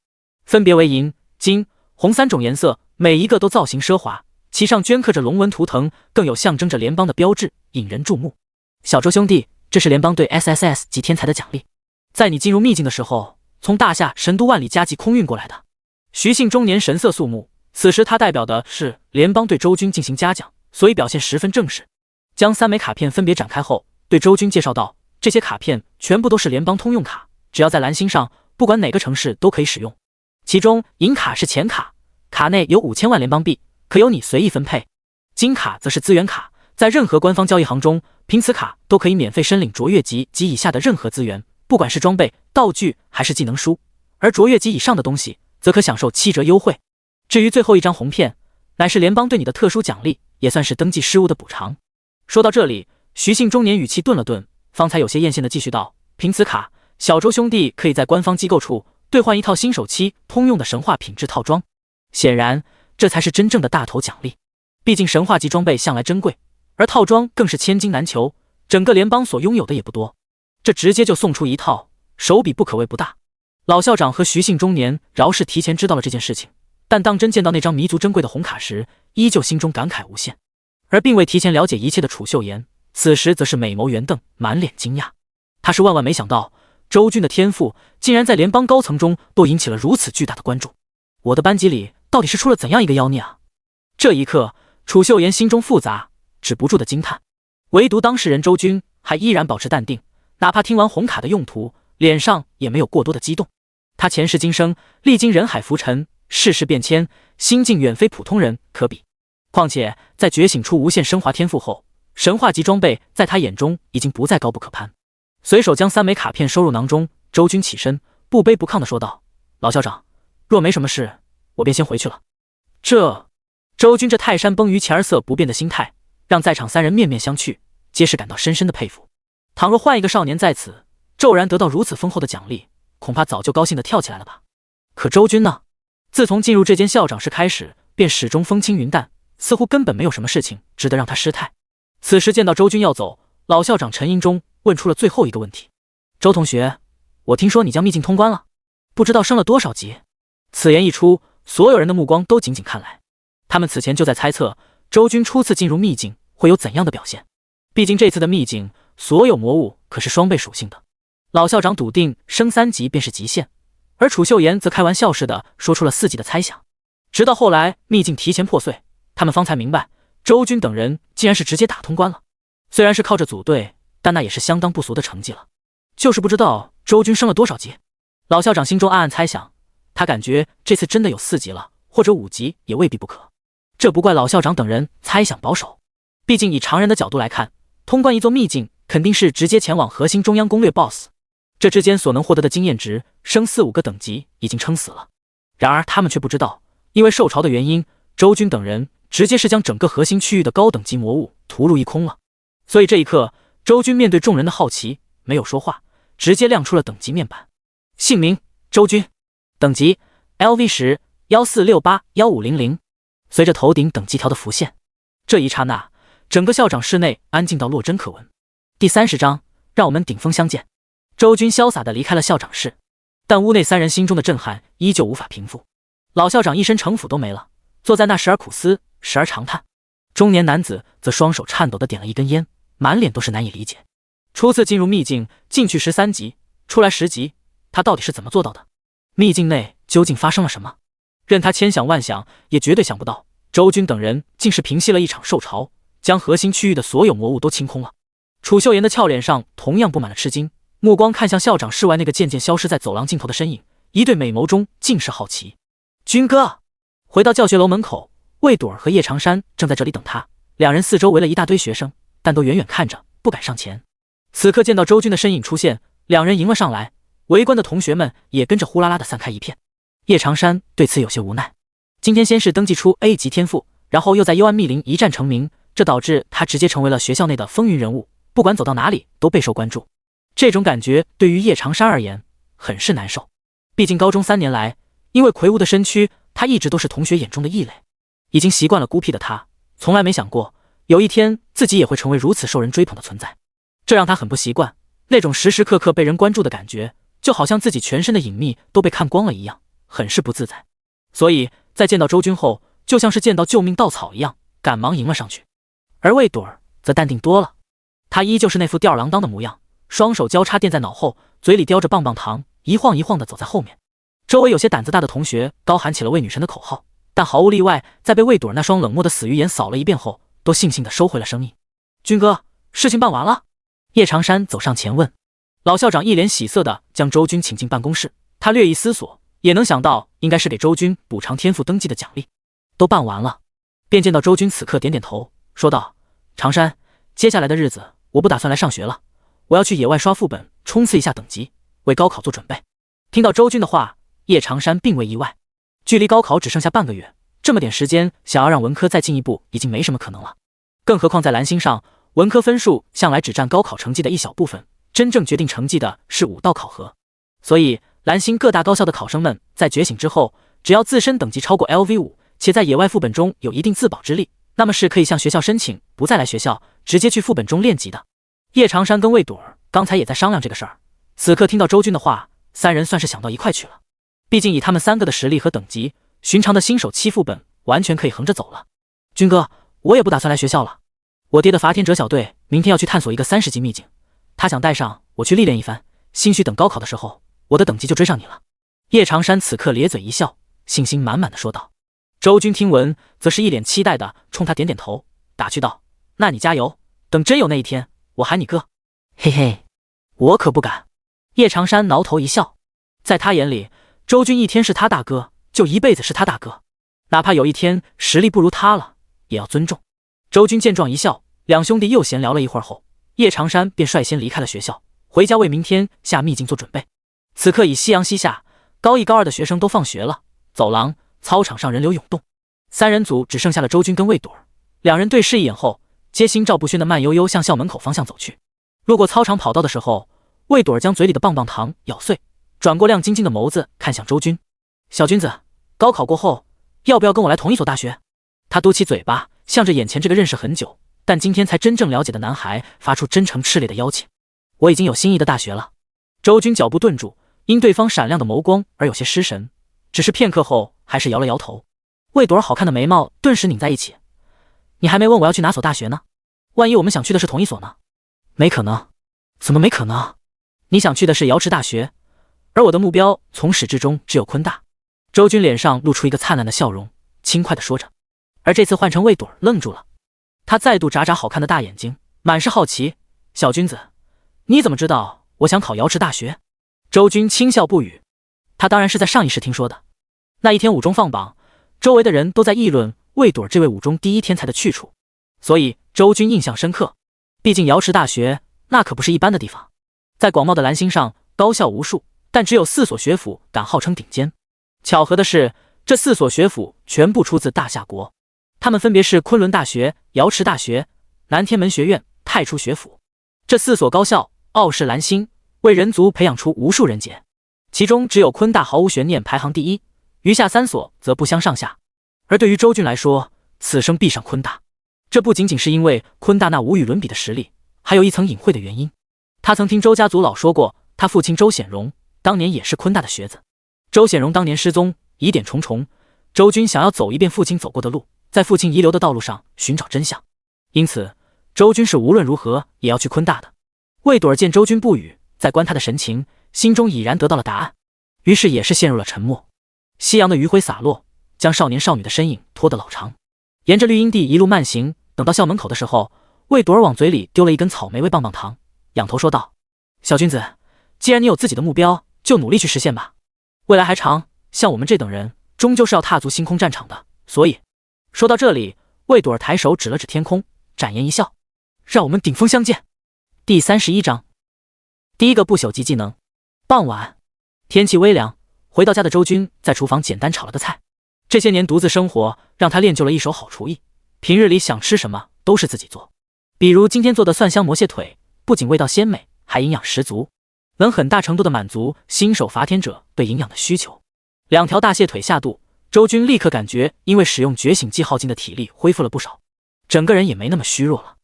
分别为银、金、红3种颜色，每一个都造型奢华，其上镌刻着龙纹图腾，更有象征着联邦的标志，引人注目。小周兄弟，这是联邦对 SSS 级天才的奖励，在你进入秘境的时候，从大夏神都万里加急空运过来的。徐姓中年神色肃穆，此时他代表的是联邦对周军进行嘉奖，所以表现十分正式。将3枚卡片分别展开后，对周军介绍道：这些卡片全部都是联邦通用卡，只要在蓝星上，不管哪个城市都可以使用。其中银卡是钱卡，卡内有5000万联邦币，可由你随意分配；金卡则是资源卡，在任何官方交易行中，凭此卡都可以免费申领卓越级及以下的任何资源，不管是装备、道具还是技能书。而卓越级以上的东西，则可享受7折优惠。至于最后一张红片，乃是联邦对你的特殊奖励，也算是登记失误的补偿。说到这里，徐姓中年语气顿了顿，方才有些艳羡的继续道：凭此卡，小周兄弟可以在官方机构处兑换一套新手期通用的神话品质套装。显然，这才是真正的大头奖励。毕竟神话级装备向来珍贵，而套装更是千金难求，整个联邦所拥有的也不多。这直接就送出一套，手笔不可谓不大。老校长和徐姓中年饶是提前知道了这件事情，但当真见到那张弥足珍贵的红卡时，依旧心中感慨无限。而并未提前了解一切的楚秀妍，此时则是美眸圆瞪，满脸惊讶。他是万万没想到，周军的天赋竟然在联邦高层中都引起了如此巨大的关注。我的班级里到底是出了怎样一个妖孽啊？这一刻，楚秀妍心中复杂，止不住的惊叹。唯独当事人周军还依然保持淡定，哪怕听完红卡的用途，脸上也没有过多的激动。他前世今生历经人海浮沉，世事变迁，心境远非普通人可比。况且在觉醒出无限升华天赋后，神话级装备在他眼中已经不再高不可攀。随手将3枚卡片收入囊中，周军起身，不卑不亢地说道：老校长，若没什么事，我便先回去了。周军这泰山崩于前而色不变的心态，让在场3人面面相觑，皆是感到深深的佩服。倘若换一个少年在此，骤然得到如此丰厚的奖励，恐怕早就高兴地跳起来了吧。可周军呢？自从进入这间校长室开始，便始终风轻云淡，似乎根本没有什么事情值得让他失态。此时见到周军要走，老校长沉吟中问出了最后一个问题：周同学，我听说你将秘境通关了，不知道升了多少级？此言一出，所有人的目光都紧紧看来。他们此前就在猜测周军初次进入秘境会有怎样的表现，毕竟这次的秘境所有魔物可是双倍属性的。老校长笃定升3级便是极限，而楚秀妍则开玩笑似的说出了4级的猜想。直到后来秘境提前破碎，他们方才明白周军等人竟然是直接打通关了。虽然是靠着组队，但那也是相当不俗的成绩了。就是不知道周军升了多少级。老校长心中暗暗猜想，他感觉这次真的有4级了，或者5级也未必不可。这不怪老校长等人猜想保守，毕竟以常人的角度来看，通关一座秘境肯定是直接前往核心中央攻略 BOSS， 这之间所能获得的经验值升4、5个等级已经撑死了。然而他们却不知道，因为受潮的原因，周军等人直接是将整个核心区域的高等级魔物屠戮一空了。所以这一刻，周军面对众人的好奇，没有说话，直接亮出了等级面板。姓名：周军，等级 LV10-1468-1500。随着头顶等级条的浮现，这一刹那，整个校长室内安静到落针可闻。第30章，让我们顶峰相见。周军潇洒地离开了校长室，但屋内3人心中的震撼依旧无法平复。老校长一身城府都没了，坐在那时而苦思，时而长叹。中年男子则双手颤抖地点了一根烟，满脸都是难以理解。初次进入秘境，进去13级，出来10级，他到底是怎么做到的？秘境内究竟发生了什么？任他千想万想，也绝对想不到，周军等人竟是平息了一场兽潮，将核心区域的所有魔物都清空了。楚秀妍的俏脸上同样布满了吃惊，目光看向校长室外那个渐渐消失在走廊尽头的身影，一对美眸中尽是好奇。军哥，回到教学楼门口，魏朵儿和叶长山正在这里等他，两人四周围了一大堆学生，但都远远看着，不敢上前。此刻见到周军的身影出现，两人迎了上来，围观的同学们也跟着呼啦啦的散开一片。叶长山对此有些无奈，今天先是登记出 A 级天赋，然后又在幽暗密林一战成名，这导致他直接成为了学校内的风云人物，不管走到哪里都备受关注。这种感觉对于叶长山而言很是难受，毕竟高中3年来，因为魁梧的身躯，他一直都是同学眼中的异类。已经习惯了孤僻的他，从来没想过有一天自己也会成为如此受人追捧的存在，这让他很不习惯，那种时时刻刻被人关注的感觉，就好像自己全身的隐秘都被看光了一样，很是不自在。所以在见到周军后，就像是见到救命稻草一样，赶忙迎了上去。而魏朵儿则淡定多了，他依旧是那副吊儿郎当的模样，双手交叉垫在脑后，嘴里叼着棒棒糖，一晃一晃地走在后面。周围有些胆子大的同学高喊起了魏女神的口号，但毫无例外，在被魏朵儿那双冷漠的死鱼眼扫了一遍后，都悻悻地收回了声音。军哥，事情办完了？叶长山走上前问。老校长一脸喜色地将周军请进办公室，他略一思索，也能想到应该是给周军补偿天赋登记的奖励。都办完了。便见到周军此刻点点头，说道：长山，接下来的日子我不打算来上学了，我要去野外刷副本，冲刺一下等级，为高考做准备。听到周军的话，叶长山并未意外，距离高考只剩下半个月，这么点时间，想要让文科再进一步，已经没什么可能了。更何况在蓝星上，文科分数向来只占高考成绩的一小部分，真正决定成绩的是5道考核。所以，蓝星各大高校的考生们在觉醒之后，只要自身等级超过 LV5，且在野外副本中有一定自保之力，那么是可以向学校申请不再来学校，直接去副本中练级的。叶长山跟魏朵儿刚才也在商量这个事儿，此刻听到周军的话，三人算是想到一块去了。毕竟以他们3个的实力和等级，寻常的新手7副本完全可以横着走了。军哥，我也不打算来学校了。我爹的伐天者小队明天要去探索一个30级秘境，他想带上我去历练一番，兴许等高考的时候，我的等级就追上你了。叶长山此刻咧嘴一笑，信心满满的说道。周军听闻，则是一脸期待的冲他点点头，打趣道：那你加油，等真有那一天，我喊你哥。嘿嘿，我可不敢。叶长山挠头一笑，在他眼里，周军一天是他大哥，就一辈子是他大哥，哪怕有一天实力不如他了，也要尊重。周军见状一笑，两兄弟又闲聊了一会儿后，叶长山便率先离开了学校，回家为明天下秘境做准备。此刻已夕阳西下，高1高2的学生都放学了，走廊、操场上人流涌动，三人组只剩下了周军跟魏朵儿，两人对视一眼后，皆心照不宣的慢悠悠向校门口方向走去。路过操场跑道的时候，魏朵儿将嘴里的棒棒糖咬碎，转过亮晶晶的眸子看向周军。小君子，高考过后，要不要跟我来同一所大学？他嘟起嘴巴，向着眼前这个认识很久，但今天才真正了解的男孩发出真诚炽烈的邀请。我已经有心仪的大学了。周军脚步顿住，因对方闪亮的眸光而有些失神，只是片刻后还是摇了摇头。魏朵儿好看的眉毛顿时拧在一起。你还没问我要去哪所大学呢，万一我们想去的是同一所呢？没可能。怎么没可能？你想去的是瑶池大学，而我的目标从始至终只有昆大。周军脸上露出一个灿烂的笑容，轻快地说着。而这次换成魏朵儿愣住了，他再度眨眨好看的大眼睛，满是好奇。小君子，你怎么知道我想考瑶池大学？周军轻笑不语，他当然是在上一世听说的。那一天五中放榜，周围的人都在议论魏朵儿这位五中第一天才的去处，所以周军印象深刻。毕竟瑶池大学那可不是一般的地方，在广袤的蓝星上，高校无数，但只有4所学府敢号称顶尖。巧合的是，这4所学府全部出自大夏国，他们分别是昆仑大学、瑶池大学、南天门学院、太初学府。这4所高校傲视蓝星，为人族培养出无数人杰，其中只有昆大毫无悬念排行第一，余下3所则不相上下。而对于周军来说，此生必上昆大，这不仅仅是因为昆大那无与伦比的实力，还有一层隐晦的原因。他曾听周家族老说过，他父亲周显荣当年也是昆大的学子。周显荣当年失踪，疑点重重，周军想要走一遍父亲走过的路，在父亲遗留的道路上寻找真相，因此周军是无论如何也要去昆大的。魏朵儿见周军不语，在观他的神情，心中已然得到了答案，于是也是陷入了沉默。夕阳的余晖洒落，将少年少女的身影拖得老长。沿着绿荫地一路慢行，等到校门口的时候，魏朵儿往嘴里丢了一根草莓味棒棒糖，仰头说道：小君子，既然你有自己的目标，就努力去实现吧。未来还长，像我们这等人终究是要踏足星空战场的，所以说到这里，魏朵儿抬手指了指天空，展颜一笑：让我们顶峰相见。第31章，第一个不朽级技能。傍晚，天气微凉，回到家的周军在厨房简单炒了个菜。这些年独自生活，让他练就了一手好厨艺，平日里想吃什么都是自己做。比如今天做的蒜香魔蟹腿，不仅味道鲜美，还营养十足，能很大程度的满足新手伐天者对营养的需求。2条大蟹腿下肚，周军立刻感觉因为使用觉醒技耗尽的体力恢复了不少，整个人也没那么虚弱了。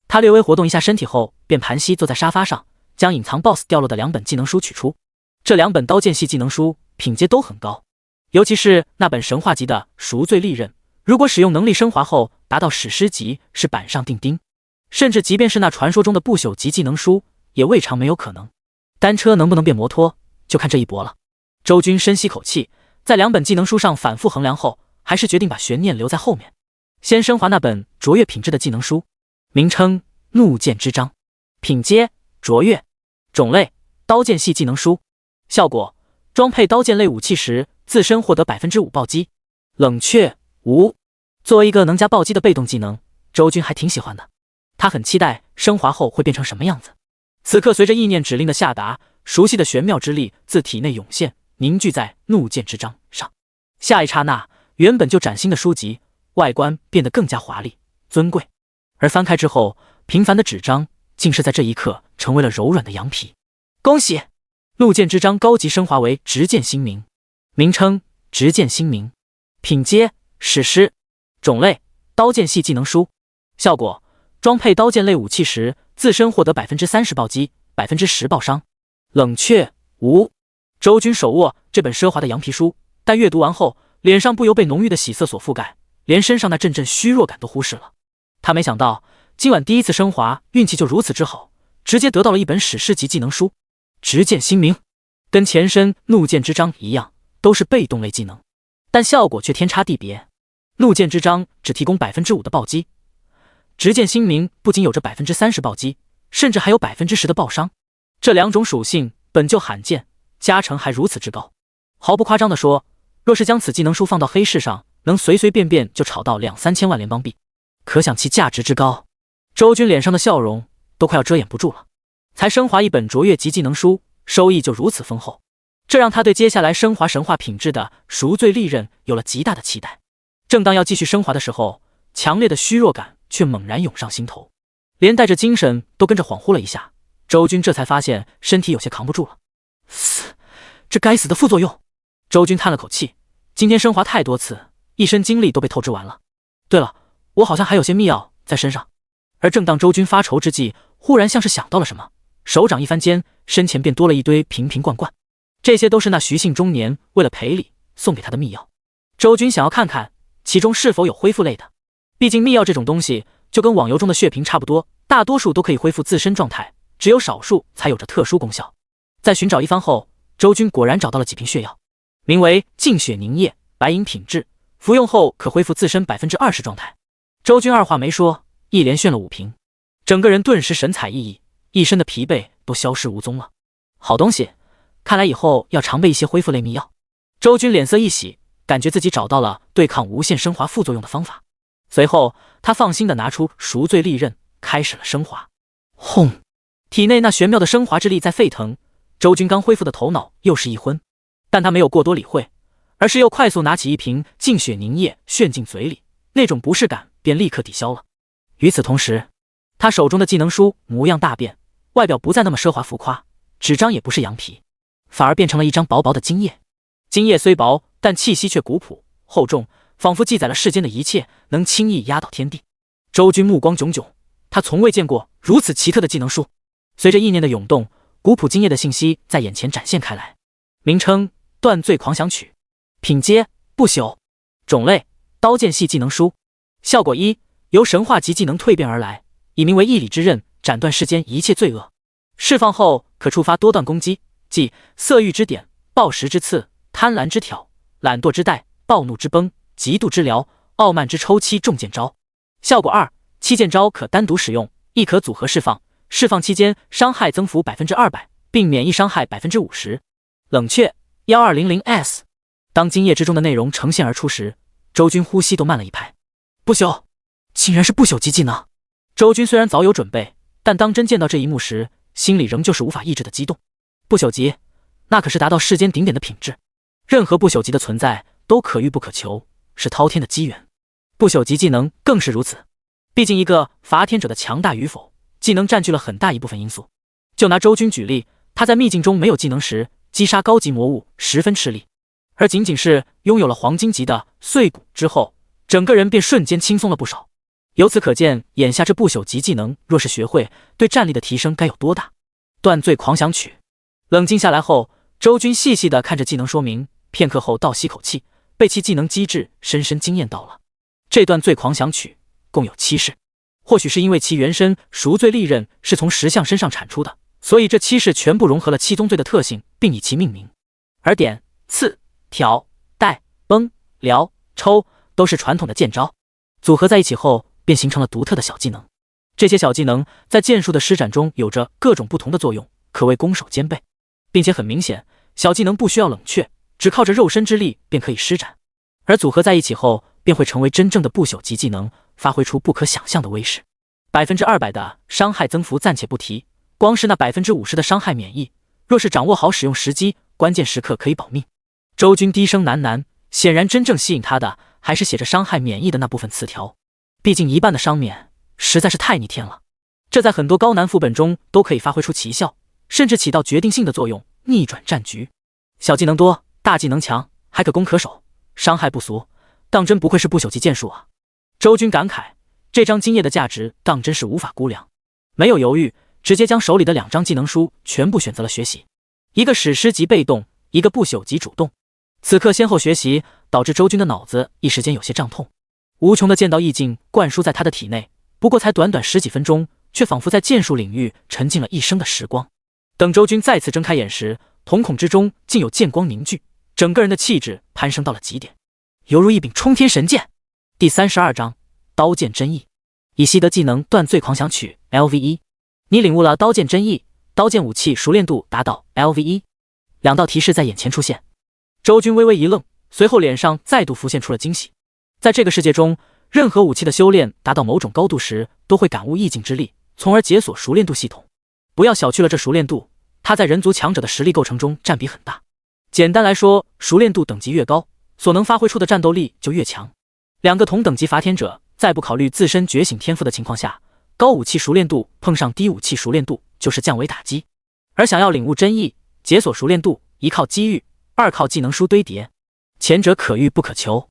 他略微活动一下身体后，便盘膝坐在沙发上，将隐藏 BOSS 掉落的2本技能书取出。这2本刀剑系技能书品阶都很高，尤其是那本神话级的赎罪利刃，如果使用能力升华后达到史诗级，是板上钉钉。甚至即便是那传说中的不朽级技能书，也未尝没有可能。单车能不能变摩托，就看这一搏了。周军深吸口气，在2本技能书上反复衡量后，还是决定把悬念留在后面。先升华那本卓越品质的技能书，名称怒剑之章，品阶卓越，种类刀剑系技能书，效果装配刀剑类武器时自身获得 5% 暴击，冷却无。作为一个能加暴击的被动技能，周军还挺喜欢的。他很期待升华后会变成什么样子。此刻随着意念指令的下达，熟悉的玄妙之力自体内涌现，凝聚在怒剑之章上。下一刹那，原本就崭新的书籍外观变得更加华丽尊贵，而翻开之后，平凡的纸张竟是在这一刻成为了柔软的羊皮。恭喜！陆剑之章高级升华为执剑新名，名称执剑新名，品阶史诗，种类刀剑系技能书，效果装配刀剑类武器时自身获得 30% 暴击 10% 暴伤。冷却无。周军手握这本奢华的羊皮书，但阅读完后，脸上不由被浓郁的喜色所覆盖，连身上那阵阵虚弱感都忽视了。他没想到今晚第一次升华，运气就如此之好，直接得到了一本史诗级技能书。执剑新名跟前身怒剑之章一样，都是被动类技能，但效果却天差地别。怒剑之章只提供 5% 的暴击，执剑新名不仅有着 30% 暴击，甚至还有 10% 的暴伤。这两种属性本就罕见，加成还如此之高。毫不夸张地说，若是将此技能书放到黑市上，能随随便便就炒到2-3千万联邦币，可想其价值之高。周军脸上的笑容都快要遮掩不住了。才升华一本卓越级技能书，收益就如此丰厚，这让他对接下来升华神话品质的赎罪利刃有了极大的期待。正当要继续升华的时候，强烈的虚弱感却猛然涌上心头，连带着精神都跟着恍惚了一下。周军这才发现身体有些扛不住了。这该死的副作用！周军叹了口气，今天升华太多次，一身精力都被透支完了。对了，我好像还有些秘药在身上。而正当周军发愁之际，忽然像是想到了什么，手掌一翻间，身前便多了一堆瓶瓶罐罐，这些都是那徐姓中年为了赔礼送给他的秘药。周军想要看看其中是否有恢复类的，毕竟秘药这种东西就跟网游中的血瓶差不多，大多数都可以恢复自身状态，只有少数才有着特殊功效。在寻找一番后，周军果然找到了几瓶血药，名为净血凝液，白银品质，服用后可恢复自身 20% 状态。周军二话没说，一连炫了5瓶，整个人顿时神采奕奕，一身的疲惫都消失无踪了。好东西，看来以后要常备一些恢复类秘药。周军脸色一喜，感觉自己找到了对抗无限升华副作用的方法。随后他放心地拿出赎罪利刃，开始了升华。轰！体内那玄妙的升华之力在沸腾，周军刚恢复的头脑又是一昏，但他没有过多理会，而是又快速拿起一瓶净血凝液炫进嘴里，那种不适感便立刻抵消了。与此同时，他手中的技能书模样大变，外表不再那么奢华浮夸，纸张也不是羊皮，反而变成了一张薄薄的金叶。金叶虽薄，但气息却古朴厚重，仿佛记载了世间的一切，能轻易压倒天地。周军目光炯炯，他从未见过如此奇特的技能书。随着意念的涌动，古朴金叶的信息在眼前展现开来。名称断罪狂想曲，品阶不朽，种类刀剑系技能书，效果1，由神话级技能蜕变而来，以名为义理之刃，斩断世间一切罪恶。释放后可触发多段攻击，即色欲之点、暴食之刺、贪婪之挑、懒惰之带、暴怒之崩、嫉妒之撩、傲慢之抽七重剑招。效果2，七剑招可单独使用，亦可组合释放，释放期间伤害增幅 200%， 并免疫伤害 50%。冷却 1200S。 当金液之中的内容呈现而出时，周军呼吸都慢了一拍。不朽，竟然是不朽级技能！周军虽然早有准备，但当真见到这一幕时，心里仍旧是无法抑制的激动。不朽级，那可是达到世间顶点的品质，任何不朽级的存在都可遇不可求，是滔天的机缘。不朽级技能更是如此，毕竟一个伐天者的强大与否，技能占据了很大一部分因素。就拿周军举例，他在秘境中没有技能时，击杀高级魔物十分吃力，而仅仅是拥有了黄金级的碎骨之后，整个人便瞬间轻松了不少。由此可见，眼下这不朽级技能若是学会，对战力的提升该有多大。断罪狂想曲。冷静下来后，周军细细地看着技能说明，片刻后倒吸口气，被其技能机制深深惊艳到了。这段罪狂想曲共有7式，或许是因为其原身赎罪利刃是从石像身上产出的，所以这7式全部融合了七宗罪的特性，并以其命名。而点、刺、挑、带、崩、撩、抽都是传统的剑招，组合在一起后便形成了独特的小技能。这些小技能在剑术的施展中有着各种不同的作用，可谓攻守兼备，并且很明显，小技能不需要冷却，只靠着肉身之力便可以施展，而组合在一起后便会成为真正的不朽级技能，发挥出不可想象的威势。200%的伤害增幅暂且不提，光是那 50% 的伤害免疫，若是掌握好使用时机，关键时刻可以保命。周军低声喃喃，显然真正吸引他的还是写着伤害免疫的那部分词条，毕竟一半的伤免实在是太逆天了。这在很多高难副本中都可以发挥出奇效，甚至起到决定性的作用，逆转战局。小技能多，大技能强，还可攻可守，伤害不俗，当真不愧是不朽级剑术啊！周军感慨，这张金叶的价值当真是无法估量。没有犹豫，直接将手里的2张技能书全部选择了学习，一个史诗级被动，一个不朽级主动。此刻先后学习，导致周军的脑子一时间有些胀痛，无穷的剑道意境灌输在他的体内，不过才短短10几分钟，却仿佛在剑术领域沉浸了一生的时光。等周军再次睁开眼时，瞳孔之中竟有剑光凝聚，整个人的气质攀升到了极点，犹如一柄冲天神剑。第32章刀剑真意，以习得技能断罪狂想曲 LV1。你领悟了刀剑真意，刀剑武器熟练度达到 LV1。2道提示在眼前出现，周军微微一愣，随后脸上再度浮现出了惊喜。在这个世界中，任何武器的修炼达到某种高度时，都会感悟意境之力，从而解锁熟练度系统。不要小觑了这熟练度，它在人族强者的实力构成中占比很大。简单来说，熟练度等级越高，所能发挥出的战斗力就越强。2个同等级伐天者，在不考虑自身觉醒天赋的情况下，高武器熟练度碰上低武器熟练度就是降维打击。而想要领悟真意，解锁熟练度，一靠机遇，2靠技能书堆叠。前者可遇不可求，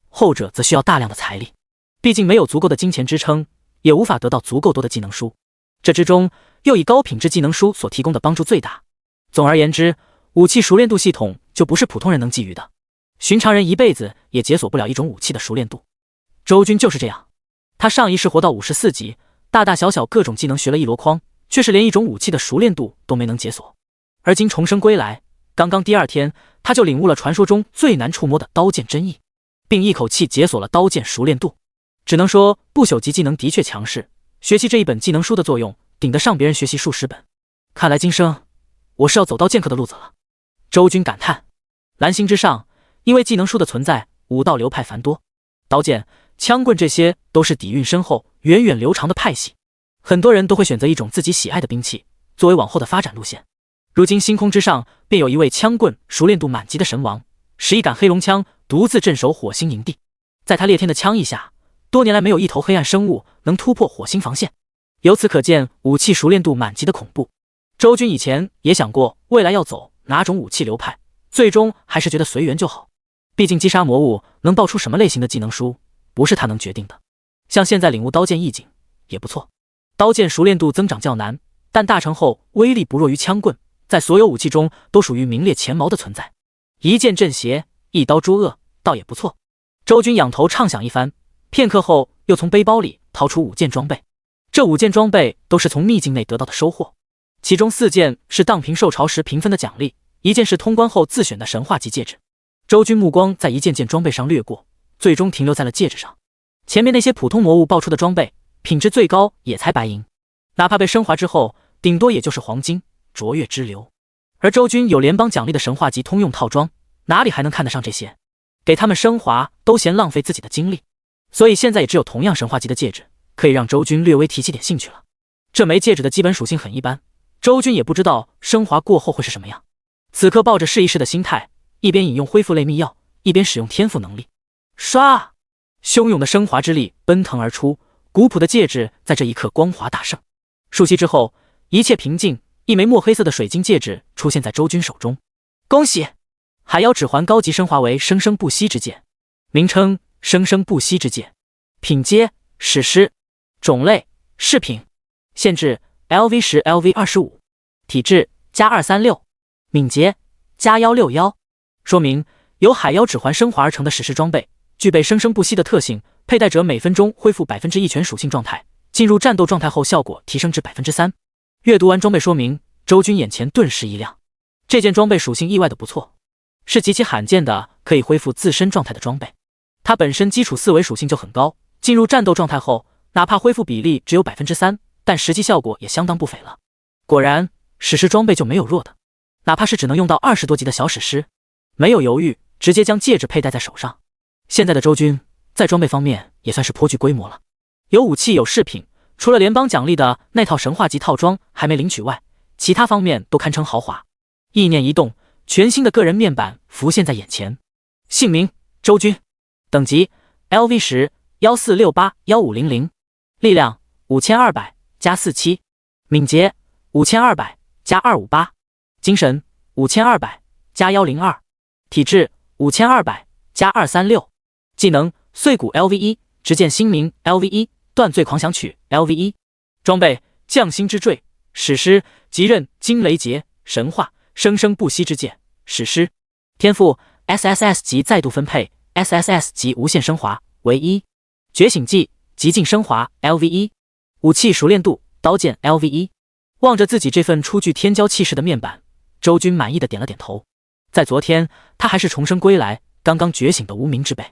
后者则需要大量的财力，毕竟没有足够的金钱支撑，也无法得到足够多的技能书。这之中又以高品质技能书所提供的帮助最大。总而言之，武器熟练度系统就不是普通人能觊觎的，寻常人一辈子也解锁不了一种武器的熟练度。周军就是这样，他上一世活到54级，大大小小各种技能学了一箩筐，却是连一种武器的熟练度都没能解锁。而今重生归来，刚刚第2天，他就领悟了传说中最难触摸的刀剑真意，并一口气解锁了刀剑熟练度。只能说不朽级技能的确强势，学习这一本技能书的作用顶得上别人学习数十本。看来今生我是要走刀剑客的路子了。周军感叹。蓝星之上，因为技能书的存在，武道流派繁多，刀剑、枪棍这些都是底蕴深厚、源远流长的派系。很多人都会选择一种自己喜爱的兵器作为往后的发展路线。如今星空之上便有一位枪棍熟练度满级的神王，使一杆黑龙枪独自镇守火星营地。在他烈天的枪意下，多年来没有一头黑暗生物能突破火星防线，由此可见武器熟练度满级的恐怖。周军以前也想过未来要走哪种武器流派，最终还是觉得随缘就好。毕竟击杀魔物能爆出什么类型的技能书，不是他能决定的。像现在领悟刀剑意境也不错，刀剑熟练度增长较难，但大成后威力不弱于枪棍，在所有武器中都属于名列前茅的存在。一剑镇邪，一刀诛恶，倒也不错。周军仰头畅想一番，片刻后又从背包里掏出5件装备。这5件装备都是从秘境内得到的收获，其中4件是荡平受潮时评分的奖励，1件是通关后自选的神话级戒指。周军目光在一件件装备上掠过，最终停留在了戒指上。前面那些普通魔物爆出的装备，品质最高也才白银，哪怕被升华之后，顶多也就是黄金、卓越之流。而周军有联邦奖励的神话级通用套装，哪里还能看得上这些？给他们升华都嫌浪费自己的精力，所以现在也只有同样神话级的戒指可以让周军略微提起点兴趣了。这枚戒指的基本属性很一般，周军也不知道升华过后会是什么样。此刻抱着试一试的心态，一边饮用恢复类秘药，一边使用天赋能力。唰！汹涌的升华之力奔腾而出，古朴的戒指在这一刻光华大盛。数息之后，一切平静，一枚墨黑色的水晶戒指出现在周军手中。恭喜！海妖指环高级升华为生生不息之戒，名称生生不息之戒，品阶史诗，种类饰品，限制 LV10、LV25，体质+236，敏捷+161。说明由海妖指环升华而成的史诗装备，具备生生不息的特性，佩戴者每分钟恢复1%全属性状态，进入战斗状态后效果提升至3%。阅读完装备说明，周军眼前顿时一亮，这件装备属性意外的不错，是极其罕见的可以恢复自身状态的装备。它本身基础4维属性就很高，进入战斗状态后，哪怕恢复比例只有3%，但实际效果也相当不菲了。果然，史诗装备就没有弱的，哪怕是只能用到20多级的小史诗，没有犹豫，直接将戒指佩戴在手上。现在的周军在装备方面也算是颇具规模了，有武器有饰品，除了联邦奖励的那套神话级套装还没领取外，其他方面都堪称豪华。意念一动，全新的个人面板浮现在眼前，姓名周军，等级 LV10-1468-1500，力量5200加47，敏捷5200加258，精神5200加102，体质5200加236，技能碎骨 LV1，直剑星明 LV1，断罪狂想曲 LV1，装备匠心之坠，史诗极刃惊雷劫，神话生生不息之剑，史诗。天赋 SSS 级再度分配 SSS 级无限升华为1，觉醒技极尽升华 LV1，武器熟练度刀剑 LV1。望着自己这份初具天骄气势的面板，周军满意的点了点头。在昨天，他还是重生归来，刚刚觉醒的无名之辈，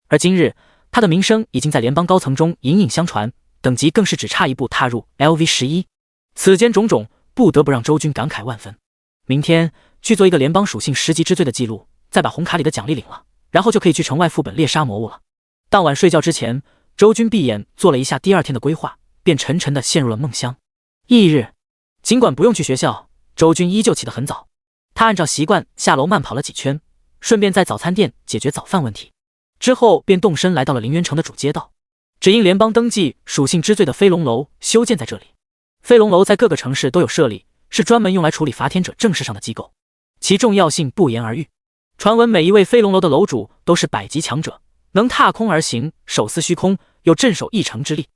而今日他的名声已经在联邦高层中隐隐相传，等级更是只差一步踏入 LV11。此间种种不得不让周军感慨万分。明天去做一个联邦属性10级之最的记录，再把红卡里的奖励领了，然后就可以去城外副本猎杀魔物了。当晚睡觉之前，周军闭眼做了一下第二天的规划，便沉沉的陷入了梦乡。翌日，尽管不用去学校，周军依旧起得很早。他按照习惯下楼慢跑了几圈，顺便在早餐店解决早饭问题，之后便动身来到了林渊城的主街道。只因联邦登记属性之最的飞龙楼修建在这里，飞龙楼在各个城市都有设立，是专门用来处理伐天者正事上的机构，其重要性不言而喻。传闻每一位飞龙楼的楼主都是百级强者，能踏空而行，手撕虚空，有镇守一城之力。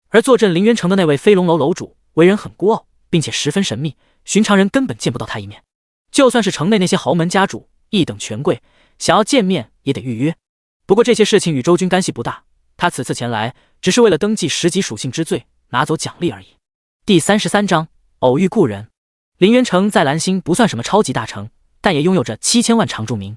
而坐镇林渊城的那位飞龙楼楼主为人很孤傲，并且十分神秘，寻常人根本见不到他一面。就算是城内那些豪门家主、一等权贵，想要见面也得预约。不过这些事情与周军干系不大，他此次前来只是为了登记10级属性之最，拿走奖励而已。第33章偶遇故人。林渊城在蓝星不算什么超级大城，但也拥有着7000万常住民。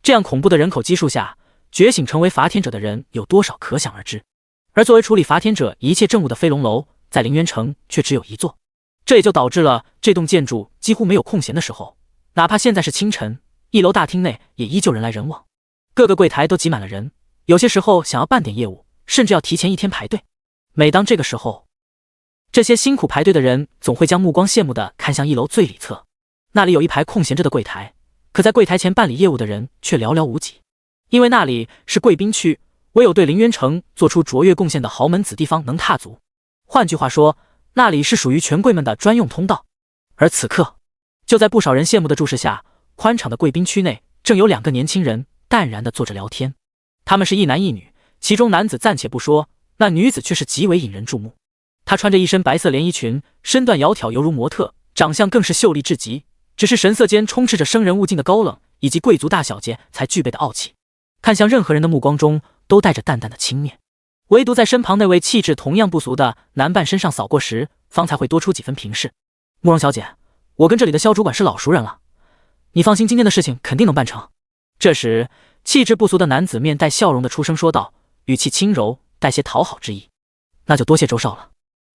这样恐怖的人口基数下，觉醒成为伐天者的人有多少可想而知。而作为处理伐天者一切政务的飞龙楼，在林渊城却只有一座，这也就导致了这栋建筑几乎没有空闲的时候。哪怕现在是清晨，1楼大厅内也依旧人来人往，各个柜台都挤满了人，有些时候想要办点业务，甚至要提前1天排队。每当这个时候，这些辛苦排队的人总会将目光羡慕地看向1楼最里侧，那里有一排空闲着的柜台，可在柜台前办理业务的人却寥寥无几，因为那里是贵宾区，唯有对林渊城做出卓越贡献的豪门子弟方能踏足。换句话说，那里是属于权贵们的专用通道。而此刻，就在不少人羡慕的注视下，宽敞的贵宾区内正有2个年轻人淡然地坐着聊天。他们是一男一女，其中男子暂且不说，那女子却是极为引人注目。她穿着一身白色连衣裙，身段窈窕犹如模特，长相更是秀丽至极，只是神色间充斥着生人勿近的高冷，以及贵族大小姐才具备的傲气。看向任何人的目光中都带着淡淡的轻蔑，唯独在身旁那位气质同样不俗的男伴身上扫过时，方才会多出几分平视。慕容小姐，我跟这里的萧主管是老熟人了，你放心，今天的事情肯定能办成。这时，气质不俗的男子面带笑容的出声说道，语气轻柔，带些讨好之意。那就多谢周少了。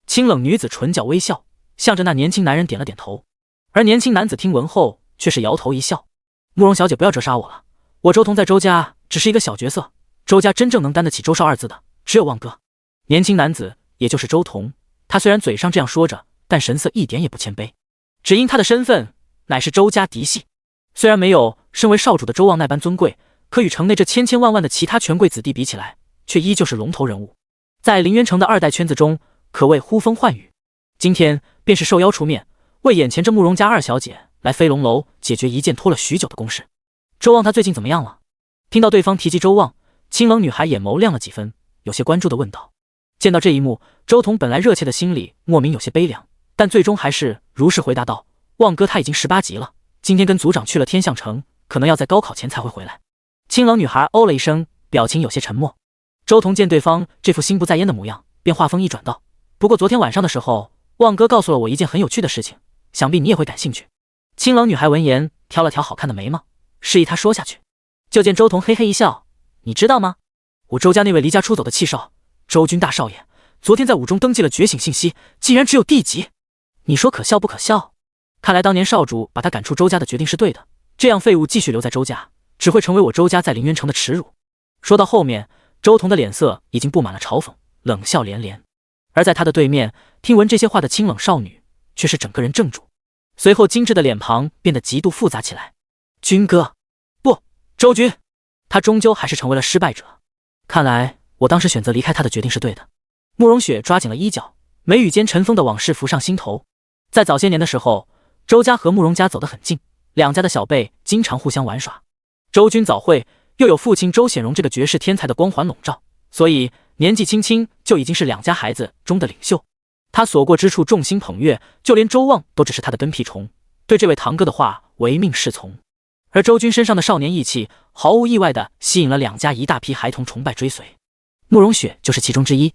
清冷女子唇角微笑，向着那年轻男人点了点头。而年轻男子听闻后却是摇头一笑，慕容小姐不要折杀我了，我周彤在周家只是一个小角色，周家真正能担得起周少2字的只有旺哥。年轻男子也就是周彤，他虽然嘴上这样说着，但神色一点也不谦卑，只因他的身份乃是周家嫡系，虽然没有身为少主的周旺那般尊贵，可与城内这千千万万的其他权贵子弟比起来，却依旧是龙头人物，在林渊城的2代圈子中可谓呼风唤雨。今天便是受邀出面，为眼前这慕容家2小姐来飞龙楼解决一件拖了许久的公事。周旺他最近怎么样了？听到对方提及周旺，清冷女孩眼眸亮了几分，有些关注地问道。见到这一幕，周彤本来热切的心里莫名有些悲凉，但最终还是如实回答道，旺哥他已经18级了，今天跟族长去了天象城，可能要在高考前才会回来。清冷女孩哦了一声，表情有些沉默。周彤见对方这副心不在焉的模样，便话锋一转道，不过昨天晚上的时候，旺哥告诉了我一件很有趣的事情，想必你也会感兴趣。清冷女孩闻言挑了挑好看的眉毛，示意他说下去。就见周彤嘿嘿一笑，你知道吗？我周家那位离家出走的气少，周军大少爷，昨天在武中登记了觉醒信息，竟然只有D级。你说可笑不可笑？看来当年少主把他赶出周家的决定是对的，这样废物继续留在周家，只会成为我周家在凌渊城的耻辱。说到后面，周彤的脸色已经布满了嘲讽，冷笑连连。而在他的对面，听闻这些话的清冷少女却是整个人怔住，随后精致的脸庞变得极度复杂起来。军哥，不，周军。他终究还是成为了失败者。看来我当时选择离开他的决定是对的。慕容雪抓紧了衣角，眉宇间尘封的往事浮上心头。在早些年的时候，周家和慕容家走得很近，两家的小辈经常互相玩耍。周君早慧又有父亲周显荣这个绝世天才的光环笼罩，所以年纪轻轻就已经是两家孩子中的领袖。他所过之处众星捧月，就连周望都只是他的跟屁虫，对这位堂哥的话唯命是从。而周君身上的少年义气，毫无意外地吸引了两家一大批孩童崇拜追随。慕容雪就是其中之一。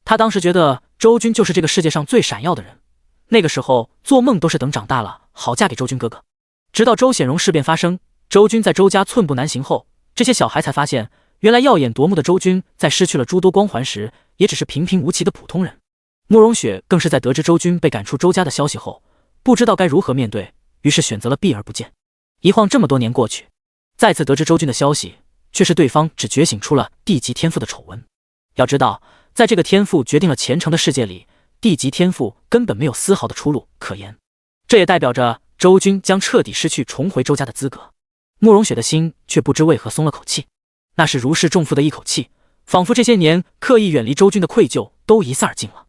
他当时觉得周君就是这个世界上最闪耀的人，那个时候做梦都是等长大了好嫁给周君哥哥。直到周显荣事变发生，周君在周家寸步难行后，这些小孩才发现，原来耀眼夺目的周君在失去了诸多光环时，也只是平平无奇的普通人。慕容雪更是在得知周君被赶出周家的消息后，不知道该如何面对，于是选择了避而不见。一晃这么多年过去，再次得知周君的消息，却是对方只觉醒出了地级天赋的丑闻。要知道，在这个天赋决定了前程的世界里，地级天赋根本没有丝毫的出路可言。这也代表着周君将彻底失去重回周家的资格。慕容雪的心却不知为何松了口气，那是如释重负的一口气，仿佛这些年刻意远离周君的愧疚都一扫而尽了。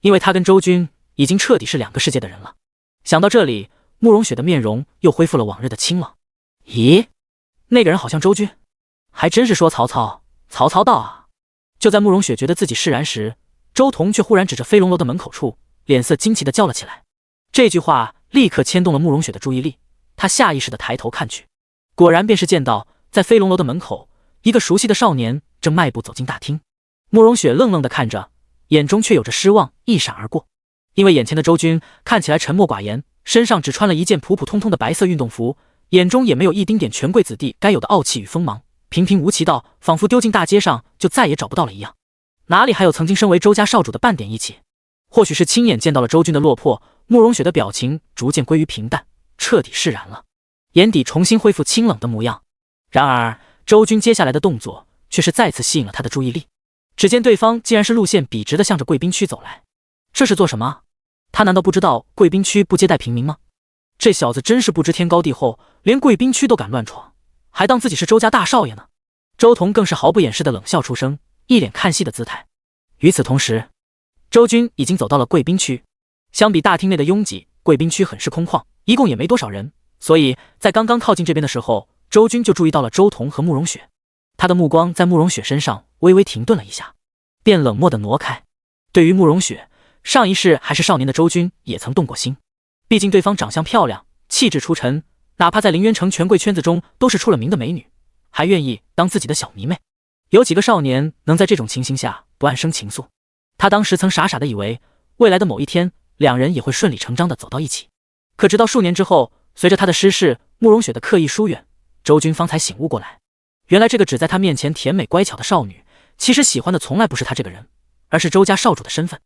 因为他跟周君已经彻底是两个世界的人了。想到这里，慕容雪的面容又恢复了往日的清冷。咦，那个人好像周君，还真是说曹操，曹操到啊！就在慕容雪觉得自己释然时，周彤却忽然指着飞龙楼的门口处，脸色惊奇地叫了起来。这句话立刻牵动了慕容雪的注意力，她下意识地抬头看去，果然便是见到在飞龙楼的门口，一个熟悉的少年正迈步走进大厅。慕容雪愣愣地看着，眼中却有着失望一闪而过，因为眼前的周君看起来沉默寡言，身上只穿了一件普普通通的白色运动服，眼中也没有一丁点权贵子弟该有的傲气与锋芒，平平无奇到仿佛丢进大街上就再也找不到了一样，哪里还有曾经身为周家少主的半点义气？或许是亲眼见到了周君的落魄，慕容雪的表情逐渐归于平淡，彻底释然了，眼底重新恢复清冷的模样。然而周君接下来的动作却是再次吸引了他的注意力。只见对方竟然是路线笔直地向着贵宾区走来，这是做什么？他难道不知道贵宾区不接待平民吗？这小子真是不知天高地厚，连贵宾区都敢乱闯，还当自己是周家大少爷呢。周彤更是毫不掩饰的冷笑出声，一脸看戏的姿态。与此同时，周君已经走到了贵宾区。相比大厅内的拥挤，贵宾区很是空旷，一共也没多少人，所以在刚刚靠近这边的时候，周君就注意到了周彤和慕容雪。他的目光在慕容雪身上微微停顿了一下，便冷漠地挪开。对于慕容雪，上一世还是少年的周君也曾动过心，毕竟对方长相漂亮，气质出尘，哪怕在凌渊城权贵圈子中都是出了名的美女，还愿意当自己的小迷妹。有几个少年能在这种情形下不暗生情愫？他当时曾傻傻地以为，未来的某一天，两人也会顺理成章地走到一起。可直到数年之后，随着他的失势，慕容雪的刻意疏远，周君方才醒悟过来，原来这个只在他面前甜美乖巧的少女，其实喜欢的从来不是他这个人，而是周家少主的身份，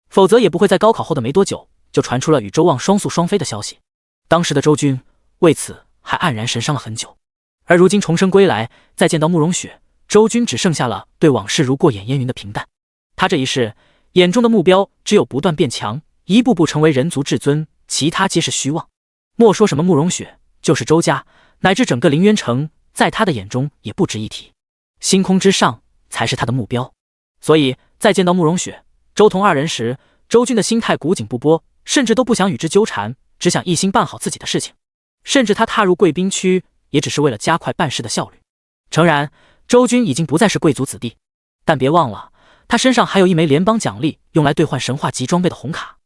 否则也不会在高考后的没多久就传出了与周望双宿双飞的消息。当时的周君为此还黯然神伤了很久，而如今重生归来，再见到慕容雪，周君只剩下了对往事如过眼烟云的平淡。他这一世眼中的目标只有不断变强，一步步成为人族至尊，其他皆是虚妄。莫说什么慕容雪，就是周家乃至整个凌渊城，在他的眼中也不值一提，星空之上才是他的目标。所以在见到慕容雪、周彤二人时，周君的心态古井不波，甚至都不想与之纠缠，只想一心办好自己的事情。甚至他踏入贵宾区，也只是为了加快办事的效率。诚然，周君已经不再是贵族子弟，但别忘了，他身上还有一枚联邦奖励，用来兑换神话级装备的红卡。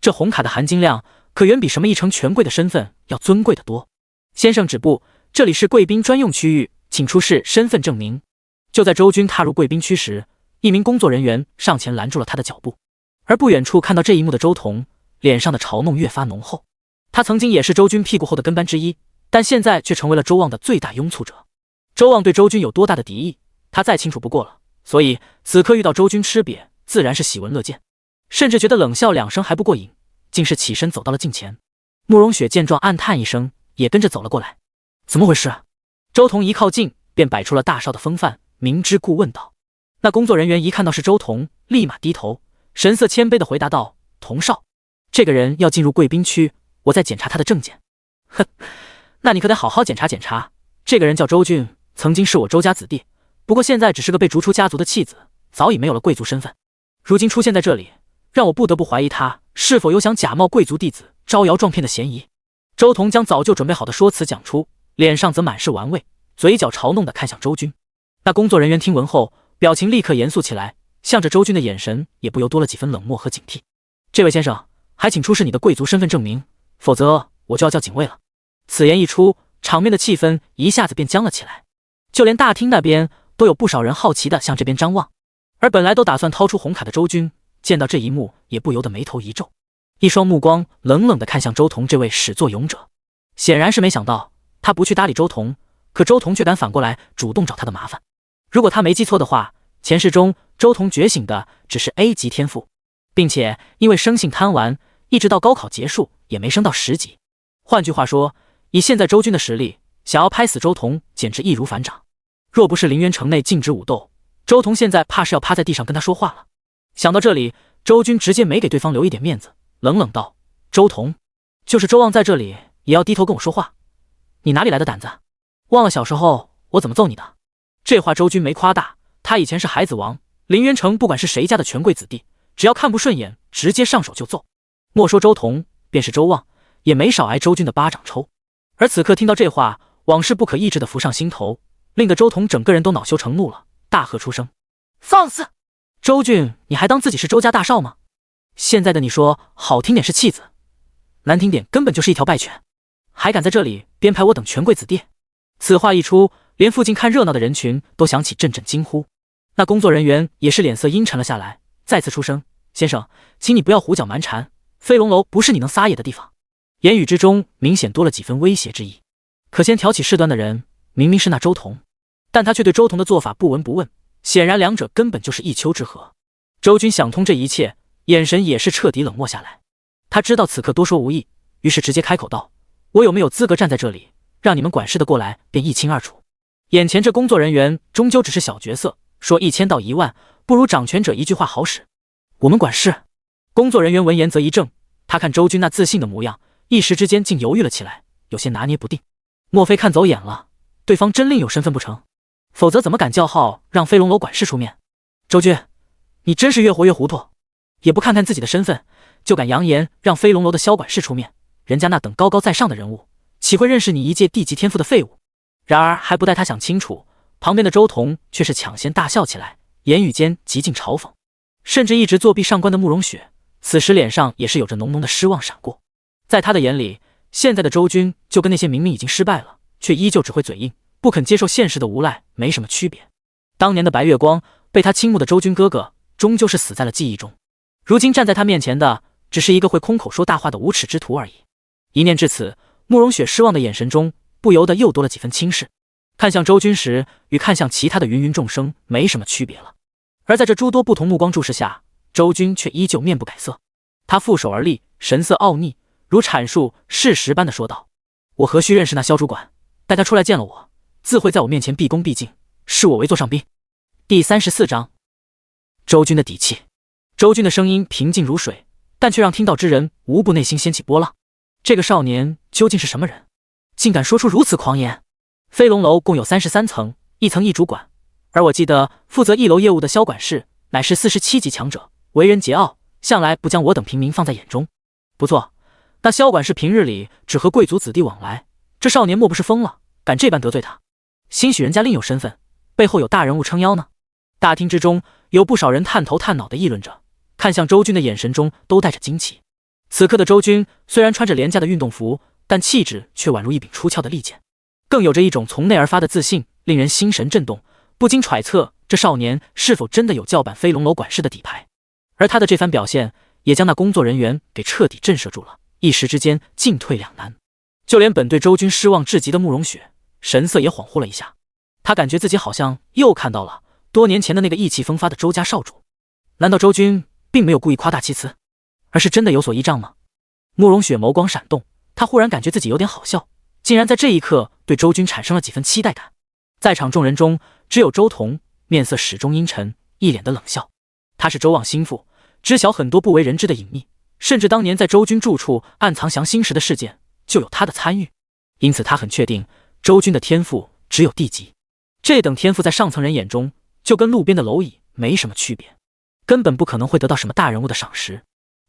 这红卡的含金量可远比什么一成权贵的身份要尊贵得多。先生止步，这里是贵宾专用区域，请出示身份证明。就在周君踏入贵宾区时，一名工作人员上前拦住了他的脚步。而不远处看到这一幕的周彤，脸上的嘲弄越发浓厚。他曾经也是周君屁股后的跟班之一，但现在却成为了周望的最大拥簇者。周望对周君有多大的敌意，他再清楚不过了，所以此刻遇到周君吃瘪，自然是喜闻乐见，甚至觉得冷笑两声还不过瘾，竟是起身走到了近前。慕容雪见状暗叹一声，也跟着走了过来。怎么回事？周彤一靠近便摆出了大少的风范，明知故问道。那工作人员一看到是周彤，立马低头，神色谦卑地回答道：童少，这个人要进入贵宾区，我再检查他的证件。哼，那你可得好好检查检查，这个人叫周俊，曾经是我周家子弟，不过现在只是个被逐出家族的弃子，早已没有了贵族身份。如今出现在这里，让我不得不怀疑他是否有想假冒贵族弟子招摇撞骗的嫌疑。周彤将早就准备好的说辞讲出，脸上则满是玩味，嘴角嘲弄地看向周军。那工作人员听闻后，表情立刻严肃起来，向着周军的眼神也不由多了几分冷漠和警惕。这位先生，还请出示你的贵族身份证明，否则我就要叫警卫了。此言一出，场面的气氛一下子便僵了起来，就连大厅那边都有不少人好奇地向这边张望。而本来都打算掏出红卡的周军，见到这一幕也不由得眉头一皱，一双目光冷冷地看向周彤这位始作俑者。显然是没想到他不去搭理周彤，可周彤却敢反过来主动找他的麻烦。如果他没记错的话，前世中周彤觉醒的只是 A 级天赋，并且因为生性贪玩，一直到高考结束也没升到10级。换句话说，以现在周军的实力，想要拍死周彤简直易如反掌。若不是林渊城内禁止武斗，周彤现在怕是要趴在地上跟他说话了。想到这里，周军直接没给对方留一点面子，冷冷道：周彤，就是周望在这里也要低头跟我说话，你哪里来的胆子？忘了小时候我怎么揍你的？这话周军没夸大，他以前是孩子王，林渊城不管是谁家的权贵子弟，只要看不顺眼，直接上手就揍。莫说周彤，便是周望，也没少挨周军的巴掌抽。而此刻听到这话，往事不可抑制地浮上心头，令得周彤整个人都恼羞成怒了，大喝出声：放肆！周俊，你还当自己是周家大少吗？现在的你说好听点是弃子，难听点根本就是一条败犬，还敢在这里编排我等权贵子弟？此话一出，连附近看热闹的人群都响起阵阵惊呼。那工作人员也是脸色阴沉了下来，再次出声：先生，请你不要胡搅蛮缠，飞龙楼不是你能撒野的地方。言语之中明显多了几分威胁之意。可先挑起事端的人明明是那周彤，但他却对周彤的做法不闻不问，显然两者根本就是一丘之貉。周军想通这一切，眼神也是彻底冷漠下来。他知道此刻多说无益，于是直接开口道：我有没有资格站在这里，让你们管事的过来便一清二楚？眼前这工作人员终究只是小角色，说1000到1万，不如掌权者一句话好使。我们管事。工作人员闻言则一怔，他看周军那自信的模样，一时之间竟犹豫了起来，有些拿捏不定。莫非看走眼了，对方真另有身份不成？否则怎么敢叫号让飞龙楼管事出面？周军，你真是越活越糊涂，也不看看自己的身份，就敢扬言让飞龙楼的萧管事出面，人家那等高高在上的人物，岂会认识你一介地级天赋的废物？然而还不待他想清楚，旁边的周彤却是抢先大笑起来，言语间极尽嘲讽。甚至一直作弊上官的慕容雪，此时脸上也是有着浓浓的失望闪过。在他的眼里，现在的周军就跟那些明明已经失败了，却依旧只会嘴硬，不肯接受现实的无赖没什么区别。当年的白月光，被他倾慕的周军哥哥，终究是死在了记忆中。如今站在他面前的，只是一个会空口说大话的无耻之徒而已。一念至此，慕容雪失望的眼神中不由得又多了几分轻视，看向周军时，与看向其他的芸芸众生没什么区别了。而在这诸多不同目光注视下，周军却依旧面不改色。他负手而立，神色傲睨，如阐述事实般的说道：我何须认识那萧主管，待他出来见了我，自会在我面前毕恭毕敬，视我为座上宾。第34章，周军的底气。周军的声音平静如水，但却让听到之人无不内心掀起波浪。这个少年究竟是什么人，竟敢说出如此狂言？飞龙楼共有33层，一层一主管，而我记得负责1楼业务的萧管事乃是47级强者，为人桀骜，向来不将我等平民放在眼中。不错，那萧管事平日里只和贵族子弟往来，这少年莫不是疯了，敢这般得罪他？兴许人家另有身份，背后有大人物撑腰呢。大厅之中有不少人探头探脑地议论着，看向周军的眼神中都带着惊奇。此刻的周军虽然穿着廉价的运动服，但气质却宛如一柄出鞘的利剑，更有着一种从内而发的自信，令人心神震动，不禁揣测这少年是否真的有叫板飞龙楼管事的底牌。而他的这番表现也将那工作人员给彻底震慑住了，一时之间进退两难。就连本对周军失望至极的慕容雪，神色也恍惚了一下，他感觉自己好像又看到了多年前的那个意气风发的周家少主。难道周军并没有故意夸大其词，而是真的有所依仗吗？慕容雪眸光闪动，她忽然感觉自己有点好笑，竟然在这一刻对周军产生了几分期待感。在场众人中，只有周彤面色始终阴沉，一脸的冷笑。他是周望心腹，知晓很多不为人知的隐秘，甚至当年在周军住处暗藏降心石的事件就有他的参与，因此他很确定周军的天赋只有地级。这等天赋在上层人眼中就跟路边的蝼蚁没什么区别，根本不可能会得到什么大人物的赏识，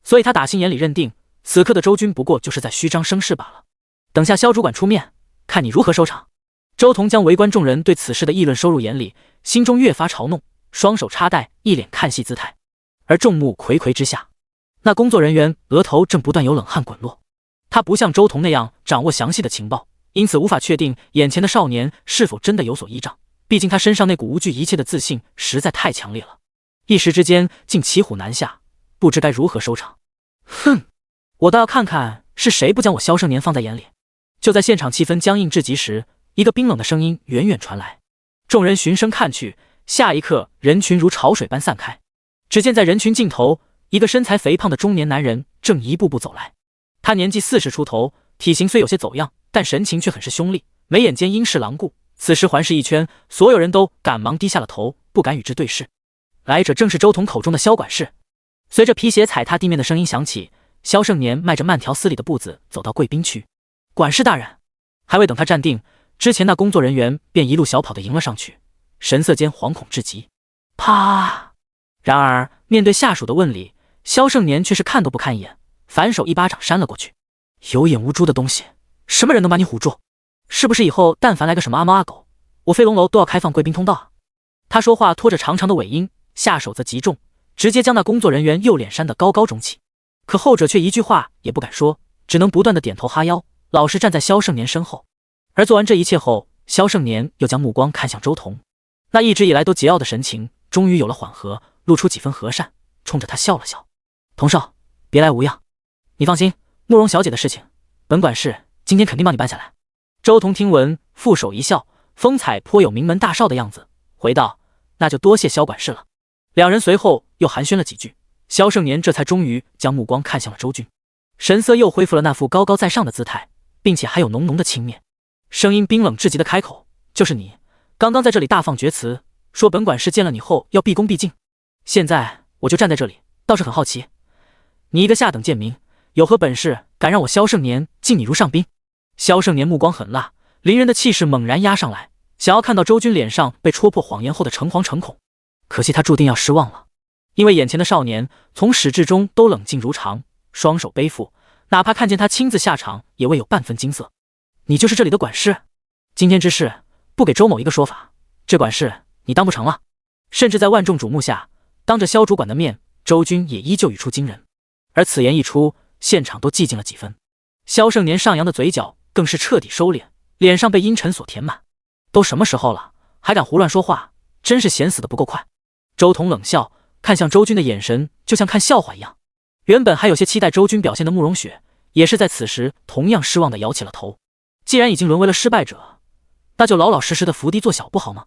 所以他打心眼里认定此刻的周军不过就是在虚张声势罢了。等下萧主管出面，看你如何收场。周彤将围观众人对此事的议论收入眼里，心中越发嘲弄，双手插袋，一脸看戏姿态。而众目睽睽之下，那工作人员额头正不断有冷汗滚落。他不像周彤那样掌握详细的情报，因此无法确定眼前的少年是否真的有所依仗，毕竟他身上那股无惧一切的自信实在太强烈了。一时之间竟骑虎难下，不知该如何收场。哼，我倒要看看是谁不将我萧盛年放在眼里。就在现场气氛僵硬至极时，一个冰冷的声音远远传来，众人循声看去，下一刻人群如潮水般散开。只见在人群尽头，一个身材肥胖的中年男人正一步步走来。他年纪40出头，体型虽有些走样，但神情却很是凶厉，眉眼间阴视狼顾。此时环视一圈，所有人都赶忙低下了头，不敢与之对视。来者正是周彤口中的萧管事。随着皮鞋踩踏地面的声音响起，萧盛年迈着慢条斯理的步子走到贵宾区。管事大人！还未等他站定，之前那工作人员便一路小跑的迎了上去，神色间惶恐至极。啪！然而面对下属的问礼，萧盛年却是看都不看一眼，反手一巴掌扇了过去。有眼无珠的东西，什么人能把你唬住？是不是以后但凡来个什么阿猫阿狗，我飞龙楼都要开放贵宾通道啊？他说话拖着长长的尾音，下手则极重，直接将那工作人员右脸扇得高高中起。可后者却一句话也不敢说，只能不断的点头哈腰，老实站在萧盛年身后。而做完这一切后，萧盛年又将目光看向周彤，那一直以来都桀骜的神情终于有了缓和，露出几分和善，冲着他笑了笑。童少，别来无恙，你放心，慕容小姐的事情，本管事今天肯定帮你办下来。周彤听闻，负手一笑，风采颇有名门大少的样子，回道：那就多谢萧管事了。两人随后又寒暄了几句，萧盛年这才终于将目光看向了周军，神色又恢复了那副高高在上的姿态，并且还有浓浓的轻蔑，声音冰冷至极的开口：就是你，刚刚在这里大放厥词，说本管事见了你后要毕恭毕敬。现在我就站在这里，倒是很好奇，你一个下等贱民，有何本事敢让我萧盛年敬你如上宾？萧盛年目光狠辣，凌人的气势猛然压上来，想要看到周军脸上被戳破谎言后的诚惶诚恐。可惜他注定要失望了，因为眼前的少年从始至终都冷静如常，双手背负，哪怕看见他亲自下场也未有半分惊色。你就是这里的管事？今天之事不给周某一个说法，这管事你当不成了。甚至在万众瞩目下，当着萧主管的面，周军也依旧语出惊人。而此言一出，现场都寂静了几分。萧盛年上扬的嘴角更是彻底收敛，脸上被阴沉所填满。都什么时候了，还敢胡乱说话，真是闲死的不够快。周彤冷笑，看向周军的眼神就像看笑话一样。原本还有些期待周军表现的慕容雪，也是在此时同样失望的摇起了头。既然已经沦为了失败者，那就老老实实的伏低做小不好吗？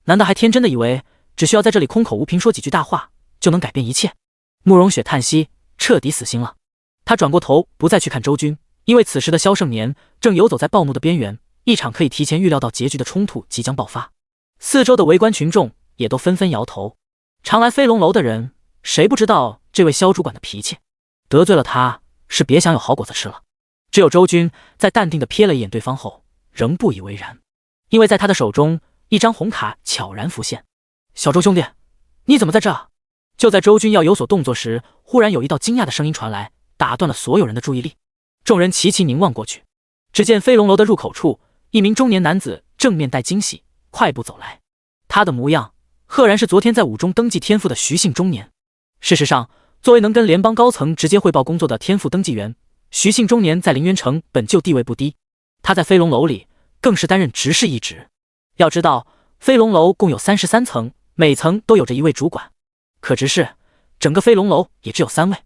难道还天真的以为只需要在这里空口无凭说几句大话就能改变一切？慕容雪叹息，彻底死心了。他转过头不再去看周军，因为此时的萧盛年正游走在暴怒的边缘，一场可以提前预料到结局的冲突即将爆发。四周的围观群众也都纷纷摇头。常来飞龙楼的人，谁不知道这位萧主管的脾气？得罪了他，是别想有好果子吃了。只有周军在淡定地瞥了一眼对方后，仍不以为然，因为在他的手中，一张红卡悄然浮现。小周兄弟，你怎么在这？就在周军要有所动作时，忽然有一道惊讶的声音传来，打断了所有人的注意力。众人齐齐凝望过去，只见飞龙楼的入口处，一名中年男子正面带惊喜，快步走来。他的模样赫然是昨天在武中登记天赋的徐姓中年。事实上，作为能跟联邦高层直接汇报工作的天赋登记员，徐姓中年在凌渊城本就地位不低，他在飞龙楼里更是担任执事一职。要知道，飞龙楼共有33层，每层都有着一位主管，可直视整个飞龙楼也只有3位。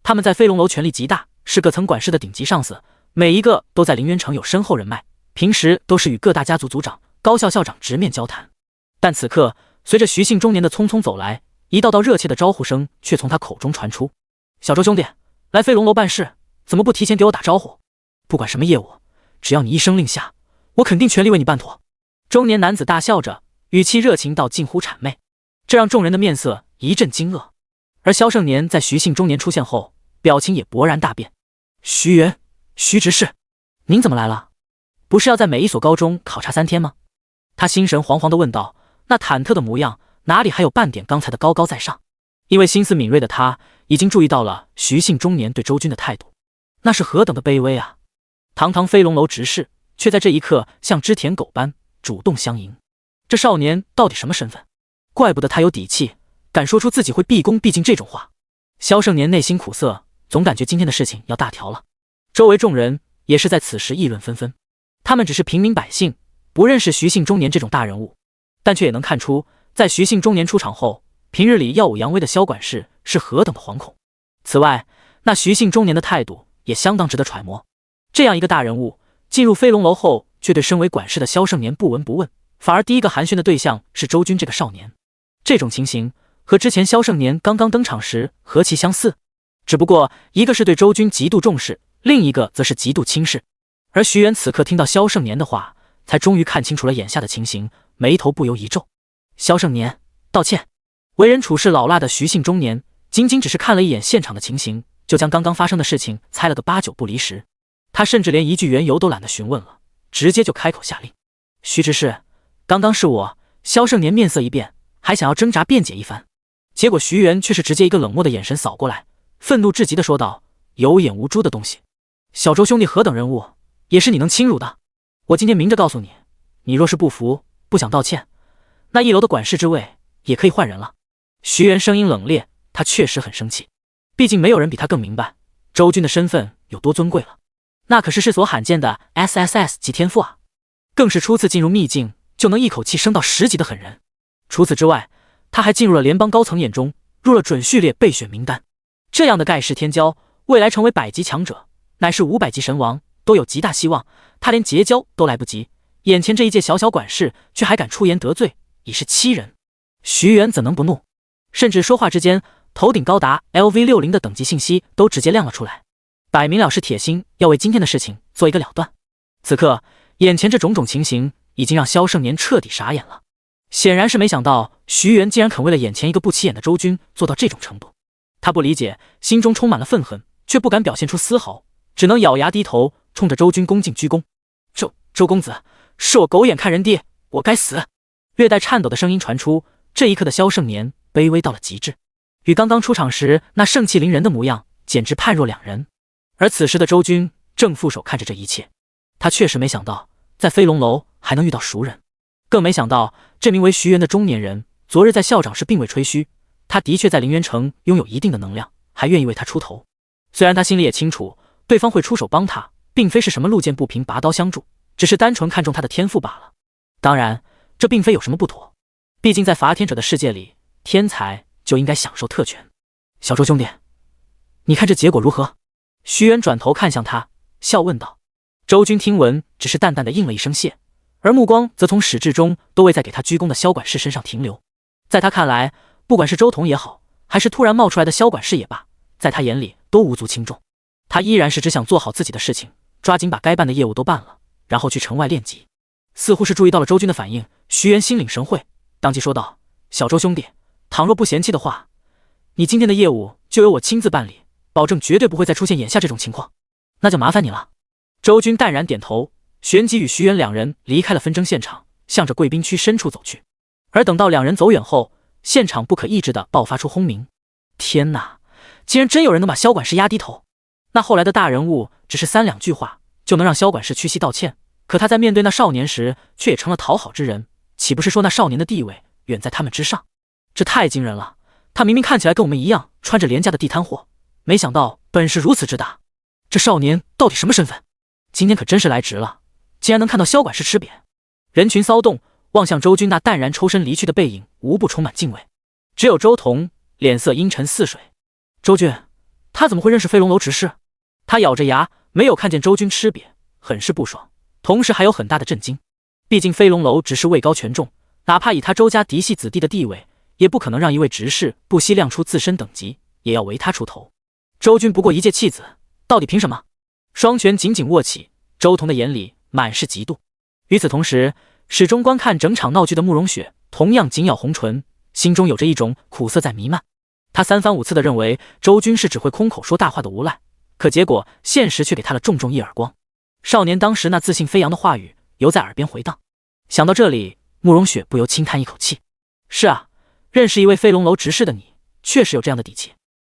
他们在飞龙楼权力极大，是各层管事的顶级上司，每一个都在凌渊城有深厚人脉，平时都是与各大家族族长、高校校长直面交谈。但此刻，随着徐姓中年的匆匆走来，一道道热切的招呼声却从他口中传出：小周兄弟，来飞龙楼办事，怎么不提前给我打招呼？不管什么业务，只要你一声令下，我肯定全力为你办妥。中年男子大笑着，语气热情到近乎谄媚，这让众人的面色一阵惊愕。而萧盛年在徐姓中年出现后，表情也勃然大变。徐元，徐执事，您怎么来了？不是要在每一所高中考察3天吗？他心神惶惶地问道，那忐忑的模样哪里还有半点刚才的高高在上？因为心思敏锐的他已经注意到了徐姓中年对周军的态度，那是何等的卑微啊！堂堂飞龙楼执事，却在这一刻像只舔狗般主动相迎。这少年到底什么身份？怪不得他有底气，敢说出自己会毕恭毕敬这种话。萧盛年内心苦涩，总感觉今天的事情要大条了。周围众人也是在此时议论纷纷，他们只是平民百姓，不认识徐姓中年这种大人物，但却也能看出，在徐姓中年出场后，平日里耀武扬威的萧管事是何等的惶恐。此外，那徐姓中年的态度也相当值得揣摩。这样一个大人物进入飞龙楼后，却对身为管事的萧盛年不闻不问，反而第一个寒暄的对象是周军这个少年。这种情形和之前萧盛年刚刚登场时何其相似，只不过一个是对周军极度重视，另一个则是极度轻视。而徐元此刻听到萧盛年的话，才终于看清楚了眼下的情形，眉头不由一皱。萧盛年道歉。为人处事老辣的徐姓中年仅仅只是看了一眼现场的情形，就将刚刚发生的事情猜了个8、9不离10。他甚至连一句缘由都懒得询问了，直接就开口下令：徐执事，刚刚是我。萧盛年面色一变，还想要挣扎辩解一番，结果徐元却是直接一个冷漠的眼神扫过来，愤怒至极的说道：有眼无珠的东西！小周兄弟何等人物，也是你能轻辱的？我今天明着告诉你，你若是不服，不想道歉，那一楼的管事之位也可以换人了。徐元声音冷冽，他确实很生气，毕竟没有人比他更明白周军的身份有多尊贵了，那可是世所罕见的 SSS 级天赋啊，更是初次进入秘境就能一口气升到10级的狠人。除此之外，他还进入了联邦高层眼中，入了准序列备选名单。这样的盖世天骄，未来成为100级强者，乃是500级神王，都有极大希望。他连结交都来不及，眼前这一届小小管事却还敢出言得罪，已是欺人。徐元怎能不怒？甚至说话之间，头顶高达 LV60的等级信息都直接亮了出来，摆明了是铁心要为今天的事情做一个了断。此刻眼前这种种情形已经让萧盛年彻底傻眼了，显然是没想到徐元竟然肯为了眼前一个不起眼的周军做到这种程度。他不理解，心中充满了愤恨，却不敢表现出丝毫，只能咬牙低头，冲着周军恭敬鞠躬。周公子，是我狗眼看人低，我该死。略带颤抖的声音传出，这一刻的萧盛年卑微到了极致，与刚刚出场时那盛气凌人的模样简直判若两人。而此时的周军正负手看着这一切，他确实没想到在飞龙楼还能遇到熟人，更没想到这名为徐元的中年人昨日在校长室并未吹嘘，他的确在凌渊城拥有一定的能量，还愿意为他出头。虽然他心里也清楚对方会出手帮他，并非是什么路见不平拔刀相助，只是单纯看中他的天赋罢了。当然这并非有什么不妥，毕竟在伐天者的世界里，天才就应该享受特权。小周兄弟，你看这结果如何？徐元转头看向他，笑问道。周军听闻只是淡淡的应了一声谢，而目光则从始至终都未在给他鞠躬的萧管事身上停留。在他看来，不管是周彤也好，还是突然冒出来的萧管事也罢，在他眼里都无足轻重。他依然是只想做好自己的事情，抓紧把该办的业务都办了，然后去城外练级。似乎是注意到了周军的反应，徐元心领神会，当即说道：小周兄弟，倘若不嫌弃的话，你今天的业务就由我亲自办理，保证绝对不会再出现眼下这种情况。那就麻烦你了。周军淡然点头，旋即与徐元两人离开了纷争现场，向着贵宾区深处走去。而等到两人走远后，现场不可抑制地爆发出轰鸣。天哪，竟然真有人能把萧管事压低头！那后来的大人物只是3、2句话就能让萧管事屈膝道歉，可他在面对那少年时却也成了讨好之人，岂不是说那少年的地位远在他们之上？这太惊人了，他明明看起来跟我们一样穿着廉价的地摊货，没想到本事如此之大。这少年到底什么身份？今天可真是来值了，竟然能看到萧管事吃瘪。人群骚动，望向周军那淡然抽身离去的背影，无不充满敬畏。只有周彤脸色阴沉似水。周军，他怎么会认识飞龙楼执事？他咬着牙，没有看见周军吃瘪，很是不爽，同时还有很大的震惊。毕竟飞龙楼执事位高权重，哪怕以他周家嫡系子弟的地位，也不可能让一位执事不惜亮出自身等级，也要为他出头。周军不过一介弃子，到底凭什么？双拳紧紧握起，周彤的眼里满是嫉妒。与此同时，始终观看整场闹剧的慕容雪同样紧咬红唇，心中有着一种苦涩在弥漫。他3番5次地认为周军是只会空口说大话的无赖，可结果现实却给他了重重一耳光。少年当时那自信飞扬的话语犹在耳边回荡。想到这里，慕容雪不由轻叹一口气。是啊，认识一位飞龙楼执事的你，确实有这样的底气。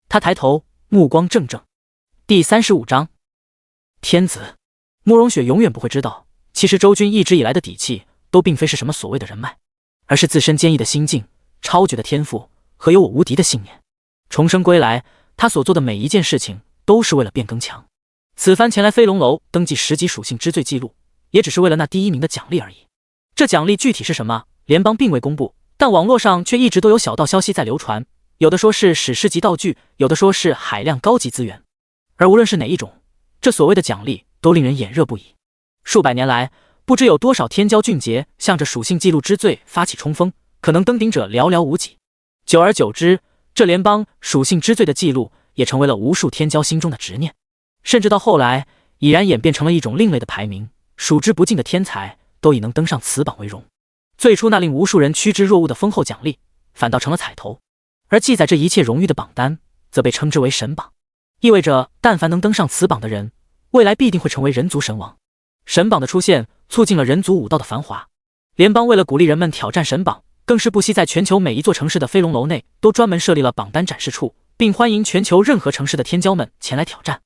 他抬头，目光怔怔。第35章，天子。慕容雪永远不会知道，其实周军一直以来的底气都并非是什么所谓的人脉，而是自身坚毅的心境、超绝的天赋和有我无敌的信念。重生归来，他所做的每一件事情都是为了变更强。此番前来飞龙楼登记10级属性之最记录，也只是为了那第1名的奖励而已。这奖励具体是什么，联邦并未公布，但网络上却一直都有小道消息在流传，有的说是史诗级道具，有的说是海量高级资源。而无论是哪一种，这所谓的奖励都令人眼热不已。数百年来，不知有多少天骄俊杰向着属性记录之最发起冲锋，可能登顶者寥寥无几。久而久之，这联邦属性之最的记录也成为了无数天骄心中的执念，甚至到后来已然演变成了一种另类的排名，数之不尽的天才都以能登上此榜为荣。最初那令无数人趋之若鹜的丰厚奖励，反倒成了彩头，而记载这一切荣誉的榜单则被称之为神榜，意味着但凡能登上此榜的人，未来必定会成为人族神王。神榜的出现促进了人族武道的繁华，联邦为了鼓励人们挑战神榜，更是不惜在全球每一座城市的飞龙楼内都专门设立了榜单展示处，并欢迎全球任何城市的天骄们前来挑战。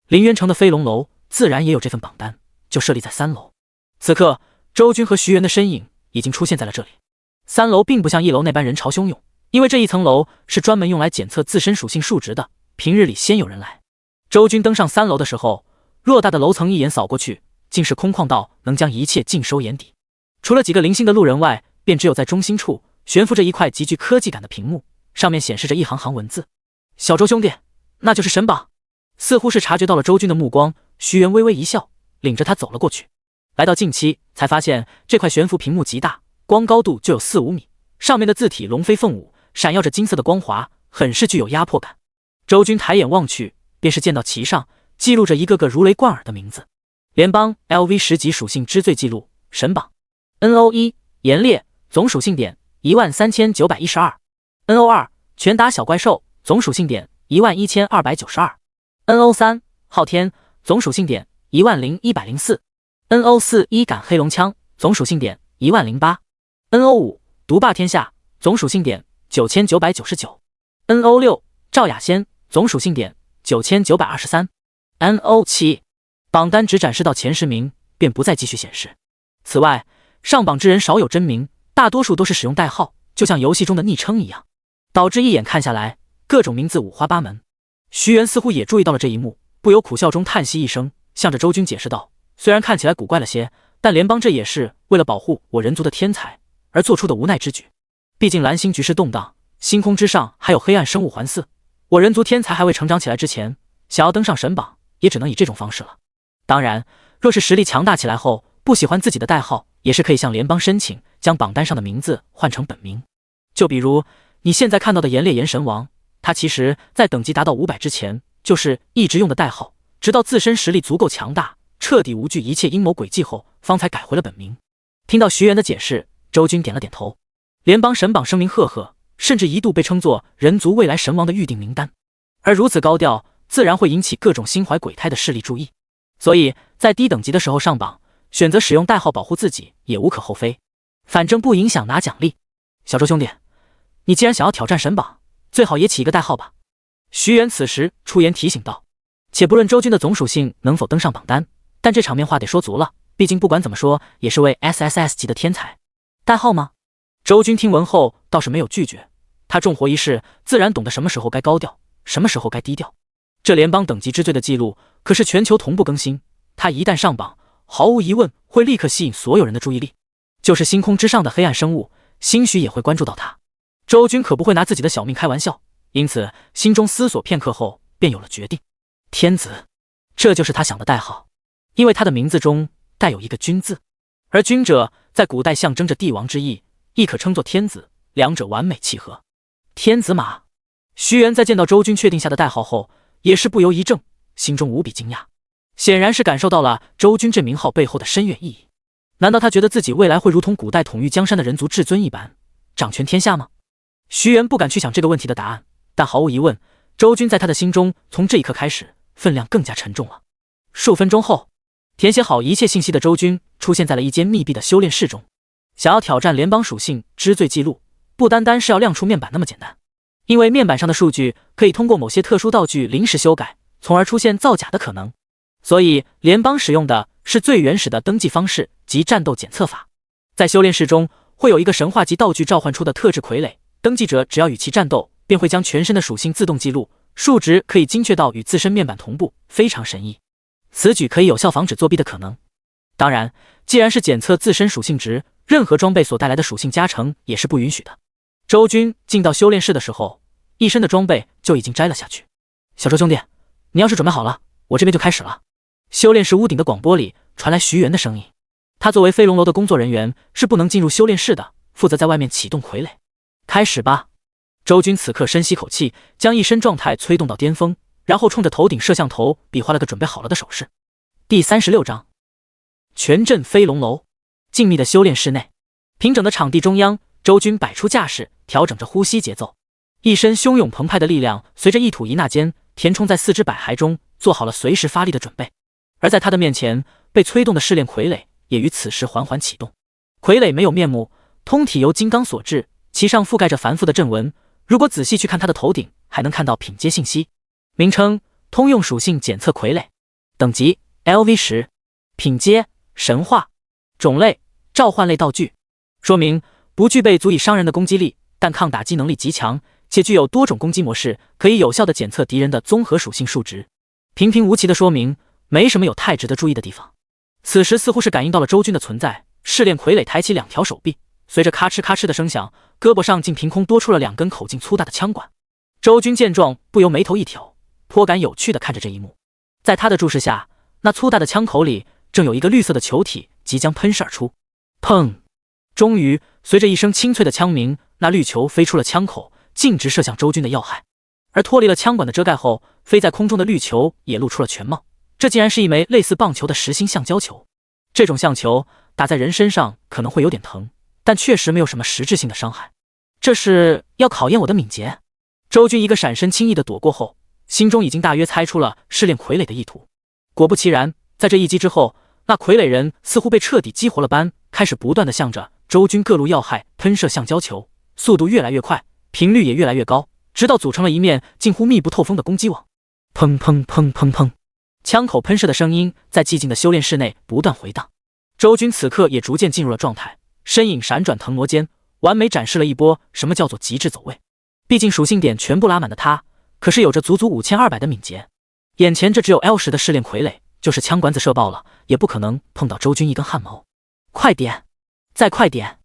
林渊城的飞龙楼自然也有这份榜单，就设立在3楼。此刻周军和徐元的身影已经出现在了这里。3楼并不像1楼那般人潮汹涌，因为这一层楼是专门用来检测自身属性数值的，平日里鲜有人来。周军登上3楼的时候，偌大的楼层一眼扫过去，竟是空旷到能将一切尽收眼底。除了几个零星的路人外，便只有在中心处悬浮着一块极具科技感的屏幕，上面显示着一行行文字：小周兄弟，那就是神榜。似乎是察觉到了周军的目光，徐元微微一笑，领着他走了过去。来到近期，才发现这块悬浮屏幕极大，光高度就有4-5米，上面的字体龙飞凤舞，闪耀着金色的光华，很是具有压迫感。周军抬眼望去，便是见到其上记录着一个个如雷贯耳的名字：联邦 LV 10级属性之最记录神榜 NO1 炎烈总属性点13912 NO2 拳打小怪兽总属性点11292 NO3 昊天总属性点10104 NO4 一杆黑龙枪总属性点10008 NO5 独霸天下总属性点9999 NO6 赵雅仙总属性点9923 NO7 榜单只展示到前10名，便不再继续显示。此外，上榜之人少有真名，大多数都是使用代号，就像游戏中的昵称一样，导致一眼看下来，各种名字五花八门。徐元似乎也注意到了这一幕，不由苦笑中叹息一声，向着周军解释道：虽然看起来古怪了些，但联邦这也是为了保护我人族的天才而做出的无奈之举。毕竟蓝星局势动荡，星空之上还有黑暗生物环伺，我人族天才还未成长起来之前，想要登上神榜，也只能以这种方式了。当然，若是实力强大起来后，不喜欢自己的代号，也是可以向联邦申请，将榜单上的名字换成本名。就比如你现在看到的炎烈炎神王，他其实在等级达到500之前，就是一直用的代号，直到自身实力足够强大，彻底无惧一切阴谋诡计后，方才改回了本名。听到徐元的解释，周军点了点头。联邦神榜声名赫赫，甚至一度被称作人族未来神王的预定名单，而如此高调，自然会引起各种心怀鬼胎的势力注意。所以在低等级的时候上榜，选择使用代号保护自己也无可厚非，反正不影响拿奖励。小周兄弟，你既然想要挑战神榜，最好也起一个代号吧。徐元此时出言提醒道。且不论周军的总属性能否登上榜单，但这场面话得说足了，毕竟不管怎么说也是位 SSS 级的天才。代号吗？周军听闻后倒是没有拒绝，他重活一世，自然懂得什么时候该高调，什么时候该低调。这联邦等级之最的记录可是全球同步更新，他一旦上榜，毫无疑问会立刻吸引所有人的注意力，就是星空之上的黑暗生物兴许也会关注到他。周军可不会拿自己的小命开玩笑，因此心中思索片刻后便有了决定。天子，这就是他想的代号，因为他的名字中带有一个君字，而君者在古代象征着帝王之意，亦可称作天子，两者完美契合。天子马。徐元在见到周军确定下的代号后，也是不由一怔，心中无比惊讶，显然是感受到了周军这名号背后的深远意义。难道他觉得自己未来会如同古代统御江山的人族至尊一般，掌权天下吗？徐元不敢去想这个问题的答案，但毫无疑问，周军在他的心中从这一刻开始分量更加沉重了。数分钟后，填写好一切信息的周军出现在了一间密闭的修炼室中。想要挑战联邦属性之最记录，不单单是要亮出面板那么简单，因为面板上的数据可以通过某些特殊道具临时修改，从而出现造假的可能。所以联邦使用的是最原始的登记方式及战斗检测法。在修炼室中会有一个神话级道具召唤出的特制傀儡，登记者只要与其战斗，便会将全身的属性自动记录，数值可以精确到与自身面板同步，非常神异。此举可以有效防止作弊的可能。当然，既然是检测自身属性值，任何装备所带来的属性加成也是不允许的。周军进到修炼室的时候，一身的装备就已经摘了下去。小周兄弟，你要是准备好了，我这边就开始了。修炼室屋顶的广播里传来徐元的声音。他作为飞龙楼的工作人员，是不能进入修炼室的，负责在外面启动傀儡。开始吧。周军此刻深吸口气，将一身状态催动到巅峰，然后冲着头顶摄像头比划了个准备好了的手势。第36章，全镇飞龙楼。静谧的修炼室内，平整的场地中央，周军摆出架势，调整着呼吸节奏，一身汹涌澎湃的力量随着一吐一纳间填充在四肢百骸中，做好了随时发力的准备。而在他的面前，被催动的试炼傀儡也于此时缓缓启动。傀儡没有面目，通体由金刚所制，其上覆盖着繁复的阵纹。如果仔细去看他的头顶，还能看到品阶信息。名称：通用属性检测傀儡，等级 LV10，品阶：神话，种类：召唤类道具。说明：不具备足以伤人的攻击力，但抗打击能力极强，且具有多种攻击模式，可以有效地检测敌人的综合属性数值。平平无奇的说明，没什么有太值得注意的地方。此时似乎是感应到了周军的存在，试炼傀儡抬起两条手臂，随着咔哧咔哧的声响，胳膊上竟凭空多出了两根口径粗大的枪管。周军见状，不由眉头一挑，颇感有趣地看着这一幕。在他的注视下，那粗大的枪口里正有一个绿色的球体即将喷射而出。砰！终于，随着一声清脆的枪鸣，那绿球飞出了枪口，径直射向周军的要害。而脱离了枪管的遮盖后，飞在空中的绿球也露出了全貌。这竟然是一枚类似棒球的实心橡胶球。这种橡球打在人身上可能会有点疼，但确实没有什么实质性的伤害。这是要考验我的敏捷。周军一个闪身轻易的躲过后，心中已经大约猜出了试炼傀儡的意图。果不其然，在这一击之后，那傀儡人似乎被彻底激活了般，开始不断的向着周军各路要害喷射橡胶球，速度越来越快，频率也越来越高，直到组成了一面近乎密不透风的攻击网。砰砰砰砰砰，枪口喷射的声音在寂静的修炼室内不断回荡。周军此刻也逐渐进入了状态，身影闪转腾挪间，完美展示了一波什么叫做极致走位。毕竟属性点全部拉满的他，可是有着足足5200的敏捷。眼前这只有 L10的试炼傀儡，就是枪管子射爆了，也不可能碰到周军一根汗毛。快点，再快点！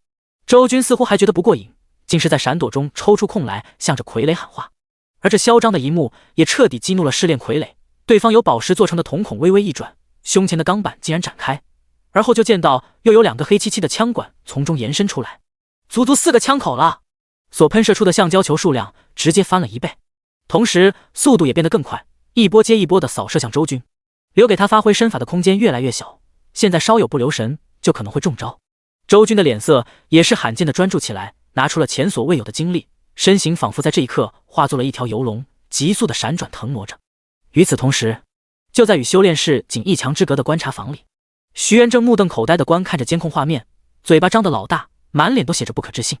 周军似乎还觉得不过瘾，竟是在闪躲中抽出空来，向着傀儡喊话。而这嚣张的一幕也彻底激怒了试炼傀儡，对方由宝石做成的瞳孔微微一转，胸前的钢板竟然展开，而后就见到又有两个黑漆漆的枪管从中延伸出来，足足4个枪口了。所喷射出的橡胶球数量直接翻了1倍，同时速度也变得更快，一波接一波的扫射向周军，留给他发挥身法的空间越来越小，现在稍有不留神就可能会中招。周军的脸色也是罕见的专注起来，拿出了前所未有的精力，身形仿佛在这一刻化作了一条游龙，急速的闪转腾挪着。与此同时，就在与修炼室仅1墙之隔的观察房里，徐元正目瞪口呆地观看着监控画面，嘴巴张得老大，满脸都写着不可置信。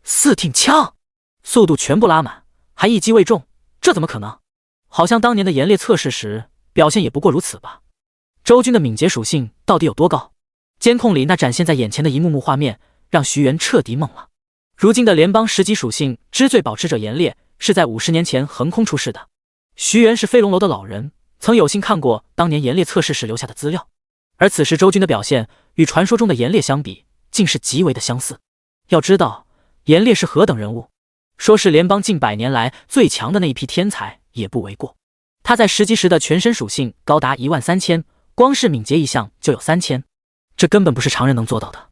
4挺枪，速度全部拉满，还一击未中，这怎么可能？好像当年的炎烈测试时表现也不过如此吧。周军的敏捷属性到底有多高？监控里那展现在眼前的一幕幕画面让徐元彻底懵了。如今的联邦10级属性之最保持者炎烈是在50年前横空出世的。徐元是飞龙楼的老人，曾有幸看过当年炎烈测试时留下的资料，而此时周军的表现与传说中的炎烈相比，竟是极为的相似。要知道炎烈是何等人物，说是联邦近100年来最强的那一批天才也不为过。他在10级时的全身属性高达13000，光是敏捷一项就有3000，这根本不是常人能做到的。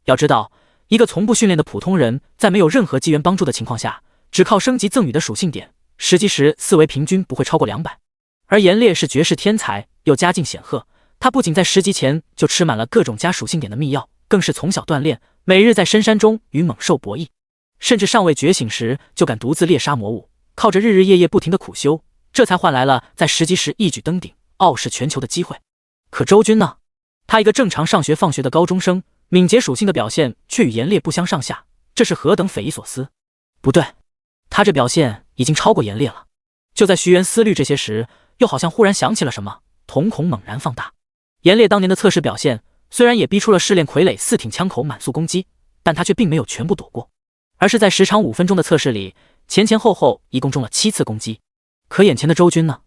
要知道，一个从不训练的普通人，在没有任何机缘帮助的情况下，只靠升级赠予的属性点，10级时4维平均不会超过200。而炎烈是绝世天才，又家境显赫，他不仅在10级前就吃满了各种加属性点的秘药，更是从小锻炼，每日在深山中与猛兽博弈，甚至尚未觉醒时就敢独自猎杀魔物，靠着日日夜夜不停的苦修，这才换来了在10级时一举登顶，傲视全球的机会。可周军呢？他一个正常上学放学的高中生，敏捷属性的表现却与严烈不相上下，这是何等匪夷所思！不对，他这表现已经超过严烈了。就在徐元思虑这些时，又好像忽然想起了什么，瞳孔猛然放大。严烈当年的测试表现虽然也逼出了试炼傀儡4挺枪口满速攻击，但他却并没有全部躲过，而是在10场5分钟的测试里，前前后后一共中了7次攻击。可眼前的周军呢？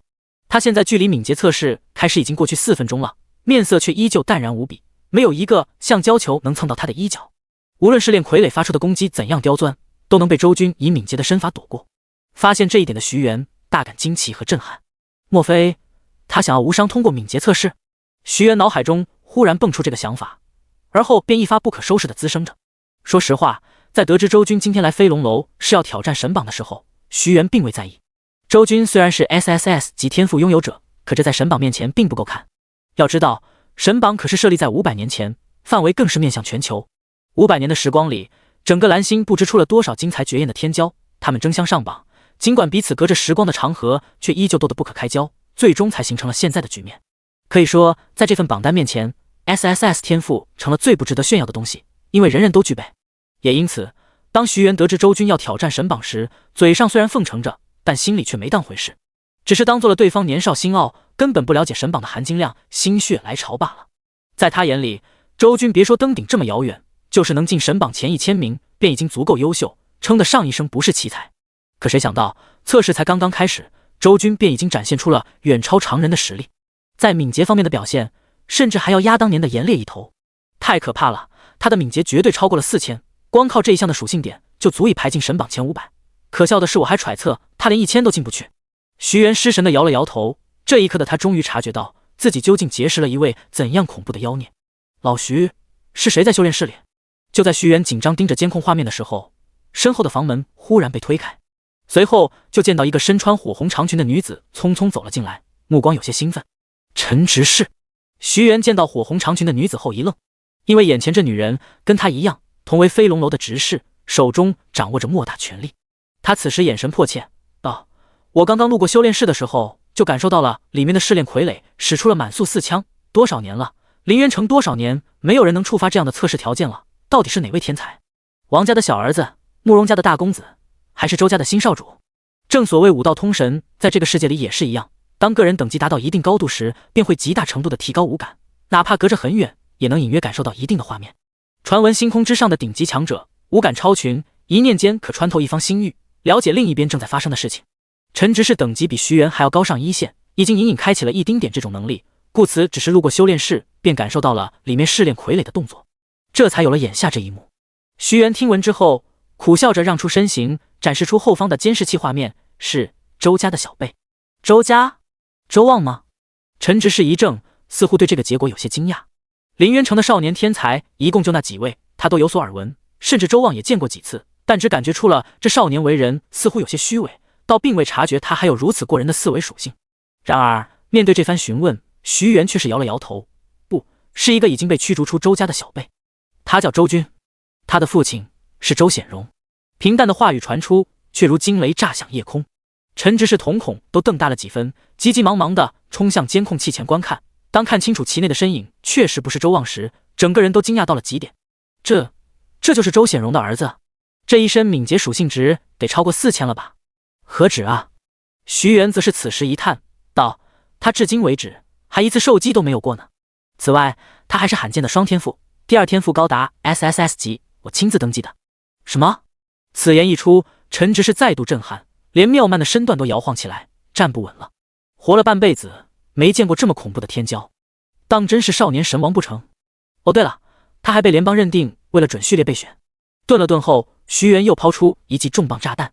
他现在距离敏捷测试开始已经过去4分钟了，面色却依旧淡然无比，没有一个橡胶球能蹭到他的衣角。无论试炼傀儡发出的攻击怎样刁钻，都能被周军以敏捷的身法躲过。发现这一点的徐元大感惊奇和震撼，莫非他想要无伤通过敏捷测试？徐元脑海中忽然蹦出这个想法，而后便一发不可收拾地滋生着。说实话，在得知周军今天来飞龙楼是要挑战神榜的时候，徐元并未在意。周军虽然是 SSS 级天赋拥有者，可这在神榜面前并不够看。要知道，神榜可是设立在500年前，范围更是面向全球。500年的时光里，整个蓝星不知出了多少精彩绝艳的天骄，他们争相上榜，尽管彼此隔着时光的长河，却依旧斗得不可开交，最终才形成了现在的局面。可以说，在这份榜单面前， SSS 天赋成了最不值得炫耀的东西，因为人人都具备。也因此，当徐元得知周军要挑战神榜时，嘴上虽然奉承着，但心里却没当回事，只是当做了对方年少心傲，根本不了解神榜的含金量，心血来潮罢了。在他眼里，周军别说登顶这么遥远，就是能进神榜前1000名，便已经足够优秀，称得上一声不是奇才。可谁想到，测试才刚刚开始，周军便已经展现出了远超常人的实力，在敏捷方面的表现，甚至还要压当年的严烈一头。太可怕了，他的敏捷绝对超过了4000，光靠这一项的属性点就足以排进神榜前500。可笑的是，我还揣测他连1000都进不去。徐元失神地摇了摇头，这一刻的他终于察觉到自己究竟结识了一位怎样恐怖的妖孽。老徐，是谁在修炼室里？就在徐元紧张盯着监控画面的时候，身后的房门忽然被推开，随后就见到一个身穿火红长裙的女子匆匆走了进来，目光有些兴奋。陈执事。徐元见到火红长裙的女子后一愣，因为眼前这女人跟他一样，同为飞龙楼的执事，手中掌握着莫大权力。他此时眼神迫切道：我刚刚路过修炼室的时候，就感受到了里面的试炼傀儡使出了满速4枪，多少年了，林渊城多少年没有人能触发这样的测试条件了，到底是哪位天才？王家的小儿子，慕容家的大公子，还是周家的新少主？正所谓武道通神，在这个世界里也是一样，当个人等级达到一定高度时，便会极大程度的提高五感，哪怕隔着很远，也能隐约感受到一定的画面。传闻星空之上的顶级强者，五感超群，一念间可穿透一方星域，了解另一边正在发生的事情。陈执事等级比徐元还要高上一线，已经隐隐开启了一丁点这种能力，故此只是路过修炼室，便感受到了里面试炼傀儡的动作，这才有了眼下这一幕。徐元听闻之后，苦笑着让出身形，展示出后方的监视器画面，是周家的小辈。周家？周望吗？陈执事一怔，似乎对这个结果有些惊讶。林渊城的少年天才一共就那几位，他都有所耳闻，甚至周望也见过几次，但只感觉出了这少年为人似乎有些虚伪，倒并未察觉他还有如此过人的四维属性。然而面对这番询问，徐元却是摇了摇头，不是一个已经被驱逐出周家的小辈，他叫周军，他的父亲是周显荣。平淡的话语传出，却如惊雷炸响夜空。陈执事瞳孔都瞪大了几分，急急忙忙地冲向监控器前观看，当看清楚其内的身影确实不是周望时，整个人都惊讶到了极点。这就是周显荣的儿子，这一身敏捷属性值得超过4000了吧？何止啊！徐元则是此时一叹道，他至今为止还一次受击都没有过呢。此外，他还是罕见的双天赋，第二天赋高达 SSS 级，我亲自登记的。什么？此言一出，陈执事再度震撼，连妙曼的身段都摇晃起来，站不稳了。活了半辈子，没见过这么恐怖的天骄，当真是少年神王不成？哦对了，他还被联邦认定为了准序列备选。顿了顿后，徐元又抛出一记重磅炸弹。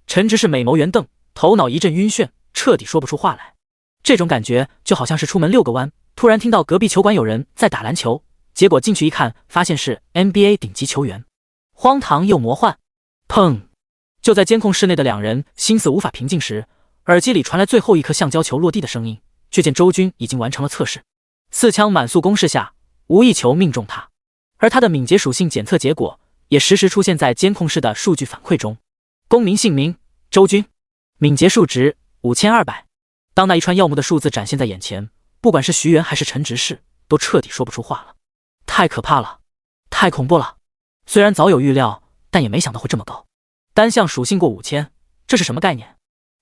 陈执事美眸圆瞪，头脑一阵晕眩，彻底说不出话来。这种感觉就好像是出门遛个弯，突然听到隔壁球馆有人在打篮球，结果进去一看，发现是 NBA 顶级球员。荒唐又魔幻。砰！就在监控室内的两人心思无法平静时，耳机里传来最后一颗橡胶球落地的声音，却见周军已经完成了测试，4枪满速攻势下，无一球命中他，而他的敏捷属性检测结果也实时出现在监控室的数据反馈中。公民姓名周军，敏捷数值5200。当那一串耀目的数字展现在眼前，不管是徐元还是陈执事，都彻底说不出话了。太可怕了，太恐怖了。虽然早有预料，但也没想到会这么高。单项属性过5000，这是什么概念？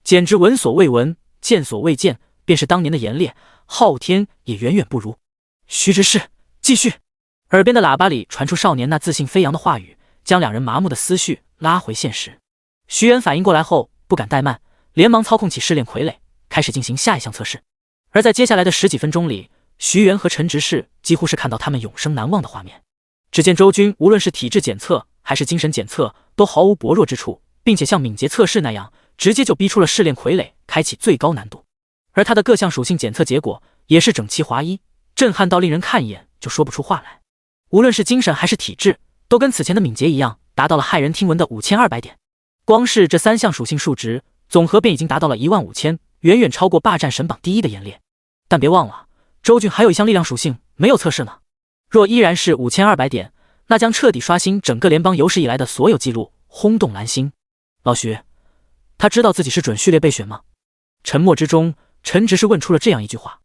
简直闻所未闻，见所未见。便是当年的炎烈、昊天也远远不如。徐执事，继续。耳边的喇叭里传出少年那自信飞扬的话语，将两人麻木的思绪拉回现实。徐元反应过来后，不敢怠慢，连忙操控起试炼傀儡，开始进行下一项测试。而在接下来的10几分钟里，徐元和陈执事几乎是看到他们永生难忘的画面。只见周军无论是体质检测还是精神检测，都毫无薄弱之处，并且像敏捷测试那样，直接就逼出了试炼傀儡开启最高难度。而他的各项属性检测结果也是整齐划一，震撼到令人看一眼就说不出话来。无论是精神还是体质，都跟此前的敏捷一样，达到了骇人听闻的5200点。光是这3项属性数值总和便已经达到了15000，远远超过霸占神榜第一的炎烈。但别忘了，周俊还有一项力量属性没有测试呢。若依然是5200点，那将彻底刷新整个联邦有史以来的所有记录，轰动蓝星。老徐，他知道自己是准序列备选吗？沉默之中，陈执事问出了这样一句话。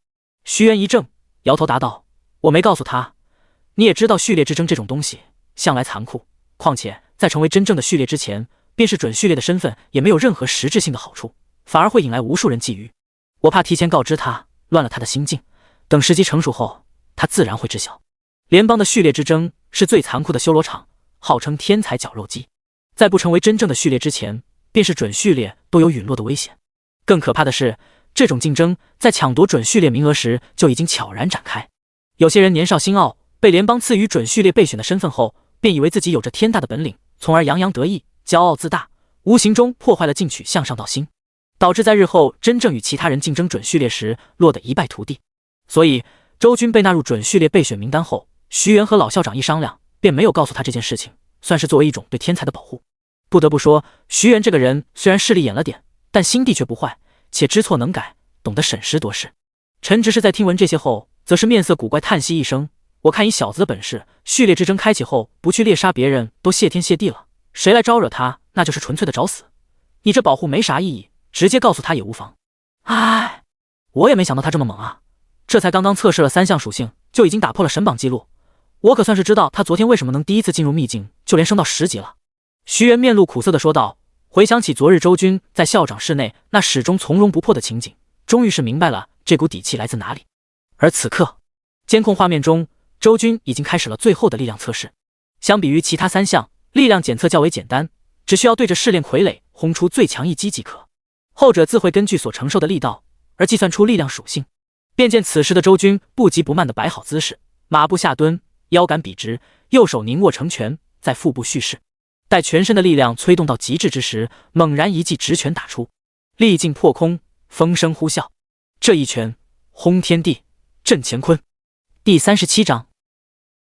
徐元一怔，摇头答道：我没告诉他。你也知道序列之争这种东西向来残酷，况且在成为真正的序列之前，便是准序列的身份也没有任何实质性的好处，反而会引来无数人觊觎。我怕提前告知他，乱了他的心境，等时机成熟后，他自然会知晓。联邦的序列之争是最残酷的修罗场，号称天才绞肉机，在不成为真正的序列之前，便是准序列都有陨落的危险。更可怕的是，这种竞争在抢夺准序列名额时就已经悄然展开。有些人年少心傲，被联邦赐予准序列备选的身份后，便以为自己有着天大的本领，从而洋洋得意，骄傲自大，无形中破坏了进取向上道心，导致在日后真正与其他人竞争准序列时落得一败涂地。所以周军被纳入准序列备选名单后，徐元和老校长一商量，便没有告诉他这件事情，算是作为一种对天才的保护。不得不说，徐元这个人虽然势利眼了点，但心地却不坏，且知错能改，懂得审时度势。陈执事在听闻这些后，则是面色古怪，叹息一声：我看以小子的本事，序列之争开启后，不去猎杀别人都谢天谢地了，谁来招惹他，那就是纯粹的找死。你这保护没啥意义，直接告诉他也无妨。唉，我也没想到他这么猛啊，这才刚刚测试了3项属性，就已经打破了神榜记录。我可算是知道他昨天为什么能第一次进入秘境就连升到10级了。徐元面露苦涩地说道，回想起昨日周军在校长室内那始终从容不迫的情景，终于是明白了这股底气来自哪里。而此刻，监控画面中，周军已经开始了最后的力量测试。相比于其他3项，力量检测较为简单，只需要对着试炼傀儡轰出最强一击即可，后者自会根据所承受的力道而计算出力量属性。便见此时的周军不急不慢地摆好姿势，马步下蹲，腰杆笔直，右手凝握成拳，在腹部蓄势。待全身的力量催动到极致之时，猛然一记直拳打出，力劲破空，风声呼啸。这一拳轰天地，震乾坤。第37章，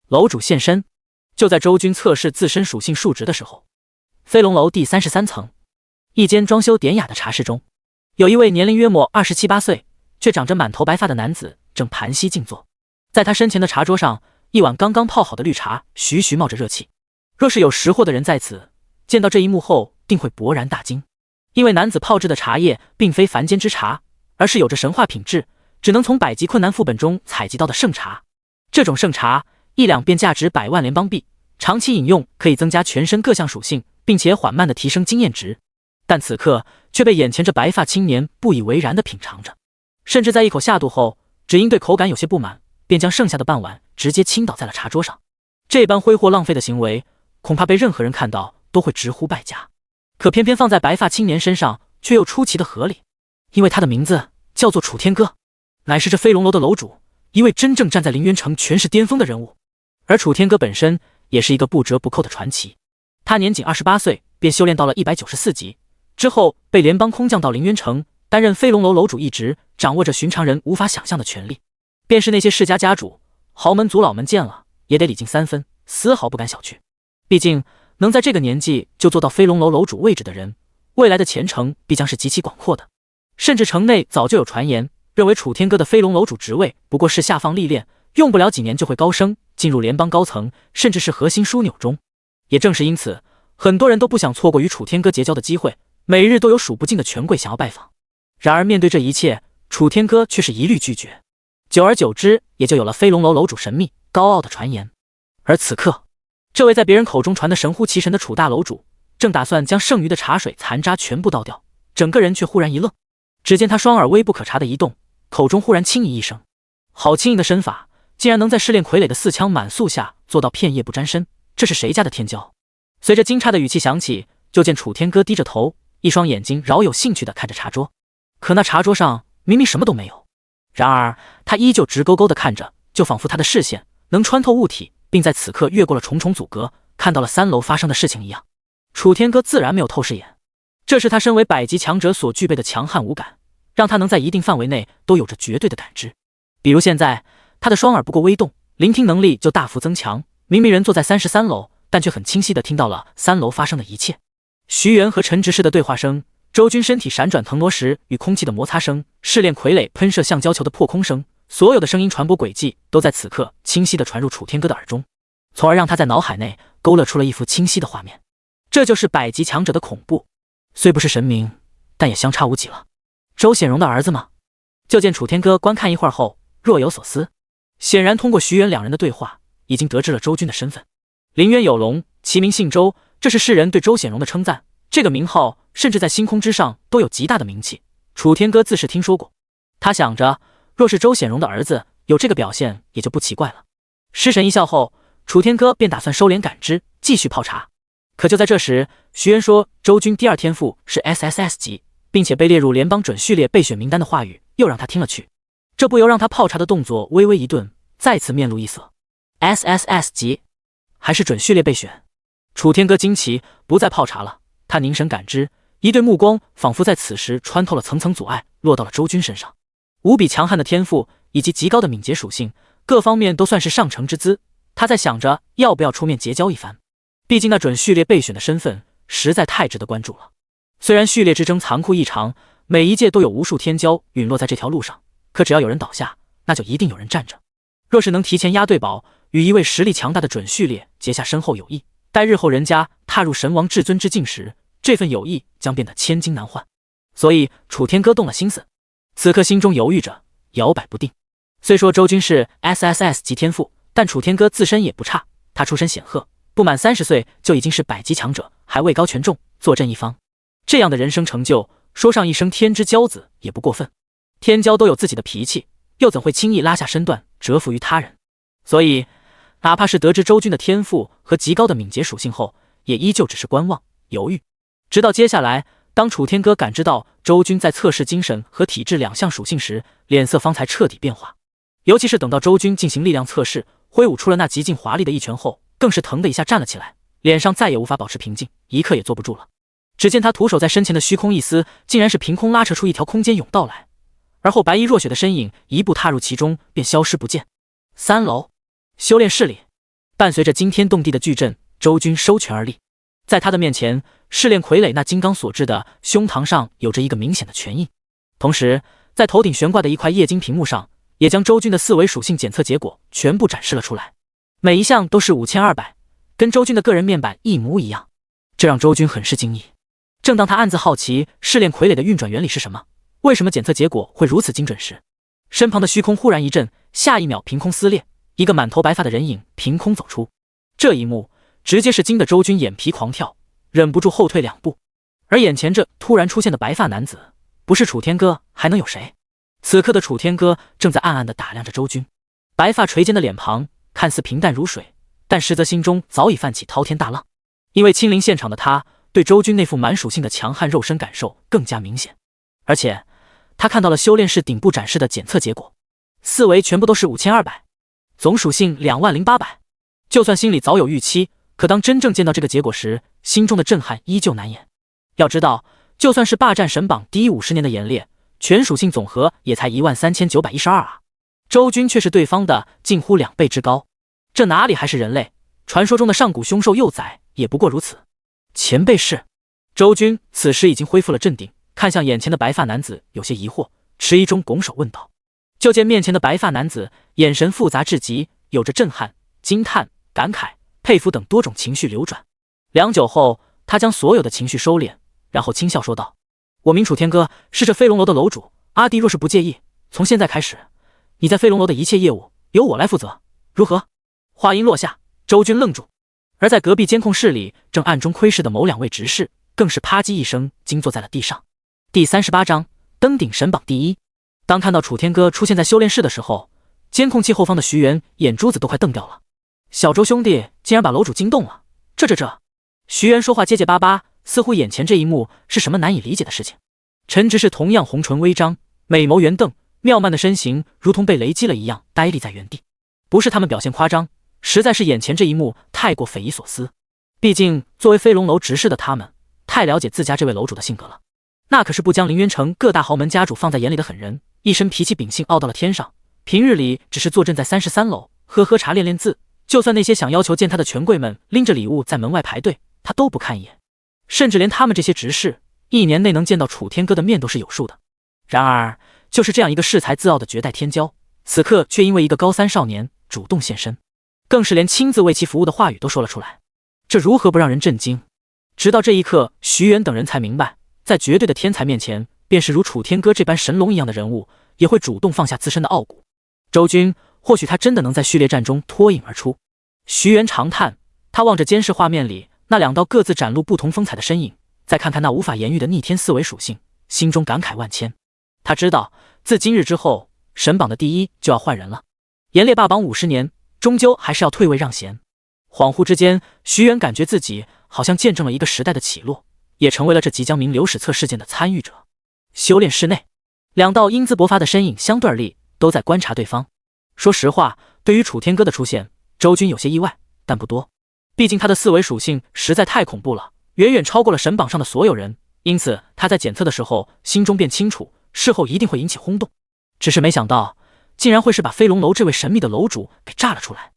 楼主现身。就在周军测试自身属性数值的时候，飞龙楼第33层，一间装修典雅的茶室中，有一位年龄约莫27、8岁，却长着满头白发的男子正盘膝静坐。在他身前的茶桌上，一碗刚刚泡好的绿茶徐徐冒着热气。若是有识货的人在此，见到这一幕后定会勃然大惊，因为男子泡制的茶叶并非凡间之茶，而是有着神话品质，只能从百级困难副本中采集到的圣茶。这种圣茶1两便价值100万联邦币，长期饮用可以增加全身各项属性，并且缓慢地提升经验值。但此刻却被眼前这白发青年不以为然地品尝着，甚至在一口下肚后，只因对口感有些不满，便将剩下的半碗直接倾倒在了茶桌上。这般挥霍浪费的行为，恐怕被任何人看到都会直呼败家。可偏偏放在白发青年身上，却又出奇的合理，因为他的名字叫做楚天歌，乃是这飞龙楼的楼主，一位真正站在凌渊城权势巅峰的人物。而楚天歌本身也是一个不折不扣的传奇，他年仅28岁便修炼到了194级，之后被联邦空降到凌渊城，担任飞龙楼楼主一职，掌握着寻常人无法想象的权力。便是那些世家家主、豪门族老们见了也得礼敬3分，丝毫不敢小觑。毕竟能在这个年纪就做到飞龙楼楼主位置的人，未来的前程必将是极其广阔的。甚至城内早就有传言，认为楚天歌的飞龙楼主职位不过是下放历练，用不了几年就会高升，进入联邦高层，甚至是核心枢纽中。也正是因此，很多人都不想错过与楚天歌结交的机会，每日都有数不尽的权贵想要拜访。然而面对这一切，楚天歌却是一律拒绝。久而久之，也就有了飞龙楼楼主神秘高傲的传言。而此刻，这位在别人口中传得神乎其神的楚大楼主，正打算将剩余的茶水残渣全部倒掉，整个人却忽然一愣。只见他双耳微不可察的移动，口中忽然轻咦一声，好轻盈的身法，竟然能在试炼傀儡的4枪满速下做到片叶不沾身，这是谁家的天骄？随着惊诧的语气响起，就见楚天歌低着头，一双眼睛饶有兴趣地看着茶桌，可那茶桌上明明什么都没有，然而他依旧直勾勾地看着，就仿佛他的视线能穿透物体，并在此刻越过了重重阻隔，看到了3楼发生的事情一样。楚天歌自然没有透视眼，这是他身为百级强者所具备的强悍五感，让他能在一定范围内都有着绝对的感知。比如现在，他的双耳不过微动，聆听能力就大幅增强，明明人坐在33楼，但却很清晰地听到了3楼发生的一切。徐元和陈执事的对话声，周军身体闪转腾挪时与空气的摩擦声，试炼傀儡喷射橡胶球的破空声，所有的声音传播轨迹都在此刻清晰地传入楚天歌的耳中，从而让他在脑海内勾勒出了一幅清晰的画面。这就是百级强者的恐怖，虽不是神明，但也相差无几了。周显荣的儿子吗？就见楚天歌观看一会儿后若有所思，显然通过徐元2人的对话，已经得知了周军的身份。临渊有龙，其名姓周，这是世人对周显荣的称赞，这个名号甚至在星空之上都有极大的名气。楚天歌自是听说过，他想着若是周显荣的儿子有这个表现也就不奇怪了。失神一笑后，楚天歌便打算收敛感知，继续泡茶。可就在这时，徐元说周军第2天赋是 SSS 级，并且被列入联邦准序列备选名单的话语又让他听了去，这不由让他泡茶的动作微微一顿，再次面露异色。SSS 级还是准序列备选？楚天歌惊奇，不再泡茶了，他凝神感知，一对目光仿佛在此时穿透了层层阻碍，落到了周军身上。无比强悍的天赋以及极高的敏捷属性，各方面都算是上乘之姿。他在想着要不要出面结交一番，毕竟那准序列备选的身份实在太值得关注了。虽然序列之争残酷异常，每一届都有无数天骄陨落在这条路上，可只要有人倒下，那就一定有人站着。若是能提前压对宝，与一位实力强大的准序列结下深厚友谊，待日后人家踏入神王至尊之境时，这份友谊将变得千金难换。所以楚天歌动了心思，此刻心中犹豫着，摇摆不定。虽说周军是 SSS 级天赋，但楚天歌自身也不差，他出身显赫，不满30岁就已经是百级强者，还位高权重，坐镇一方。这样的人生成就，说上一声天之骄子也不过分。天骄都有自己的脾气，又怎会轻易拉下身段折服于他人？所以哪怕是得知周军的天赋和极高的敏捷属性后，也依旧只是观望犹豫。直到接下来，当楚天歌感知到周军在测试精神和体质2项属性时，脸色方才彻底变化。尤其是等到周军进行力量测试，挥舞出了那极尽华丽的一拳后，更是腾的一下站了起来，脸上再也无法保持平静，一刻也坐不住了。只见他徒手在身前的虚空一撕，竟然是凭空拉扯出一条空间甬道来，而后白衣若雪的身影一步踏入其中，便消失不见。3楼修炼室里，伴随着惊天动地的巨震，周军收拳而立，在他的面前，试炼傀儡那金刚所制的胸膛上有着一个明显的拳印，同时在头顶悬挂的一块液晶屏幕上，也将周军的4维属性检测结果全部展示了出来，每一项都是5200，跟周军的个人面板一模一样，这让周军很是惊异。正当他暗自好奇试炼傀儡的运转原理是什么，为什么检测结果会如此精准时，身旁的虚空忽然一震，下一秒凭空撕裂，一个满头白发的人影凭空走出。这一幕直接是惊得周军眼皮狂跳，忍不住后退2步。而眼前这突然出现的白发男子，不是楚天歌还能有谁？此刻的楚天歌正在暗暗地打量着周军，白发垂肩的脸庞看似平淡如水，但实则心中早已泛起滔天大浪。因为亲临现场的他，对周军那副满属性的强悍肉身感受更加明显，而且他看到了修炼室顶部展示的检测结果，4维全部都是5200，总属性20800。就算心里早有预期，可当真正见到这个结果时，心中的震撼依旧难言。要知道，就算是霸占神榜第50年的演烈，全属性总和也才13912啊，周军却是对方的近乎2倍之高，这哪里还是人类？传说中的上古凶兽幼崽也不过如此。前辈是？周军此时已经恢复了镇定，看向眼前的白发男子，有些疑惑，迟疑中拱手问道。就见面前的白发男子眼神复杂至极，有着震撼、惊叹、感慨、佩服等多种情绪流转。良久后，他将所有的情绪收敛，然后轻笑说道：我名楚天歌，是这飞龙楼的楼主，阿弟若是不介意，从现在开始，你在飞龙楼的一切业务由我来负责，如何？话音落下，周军愣住，而在隔壁监控室里正暗中窥视的某2位执事，更是啪叽一声惊坐在了地上。第38章登顶神榜第一。当看到楚天歌出现在修炼室的时候，监控器后方的徐元眼珠子都快瞪掉了。小周兄弟竟然把楼主惊动了，这……徐元说话结结巴巴，似乎眼前这一幕是什么难以理解的事情。陈执事同样红唇微张，美眸圆瞪，妙曼的身形如同被雷击了一样呆立在原地。不是他们表现夸张，实在是眼前这一幕太过匪夷所思。毕竟作为飞龙楼执事的他们，太了解自家这位楼主的性格了。那可是不将凌渊城各大豪门家主放在眼里的狠人，一身脾气秉性傲到了天上，平日里只是坐镇在33楼喝茶练练字，就算那些想要求见他的权贵们拎着礼物在门外排队，他都不看一眼。甚至连他们这些执事1年内能见到楚天歌的面都是有数的。然而就是这样一个恃才自傲的绝代天骄，此刻却因为一个高3少年主动现身，更是连亲自为其服务的话语都说了出来，这如何不让人震惊？直到这一刻，徐元等人才明白，在绝对的天才面前，便是如楚天歌这般神龙一样的人物，也会主动放下自身的傲骨。周军，或许他真的能在序列战中脱颖而出。徐元长叹，他望着监视画面里那2道各自展露不同风采的身影，再看看那无法言喻的逆天4维属性，心中感慨万千。他知道，自今日之后，神榜的第一就要换人了。严烈霸榜50年，终究还是要退位让贤。恍惚之间，徐元感觉自己好像见证了一个时代的起落，也成为了这即将名留史册事件的参与者。修炼室内，2道英姿勃发的身影相对而立，都在观察对方。说实话，对于楚天歌的出现，周军有些意外，但不多。毕竟他的4维属性实在太恐怖了，远远超过了神榜上的所有人，因此他在检测的时候心中便清楚，事后一定会引起轰动。只是没想到，竟然会是把飞龙楼这位神秘的楼主给炸了出来。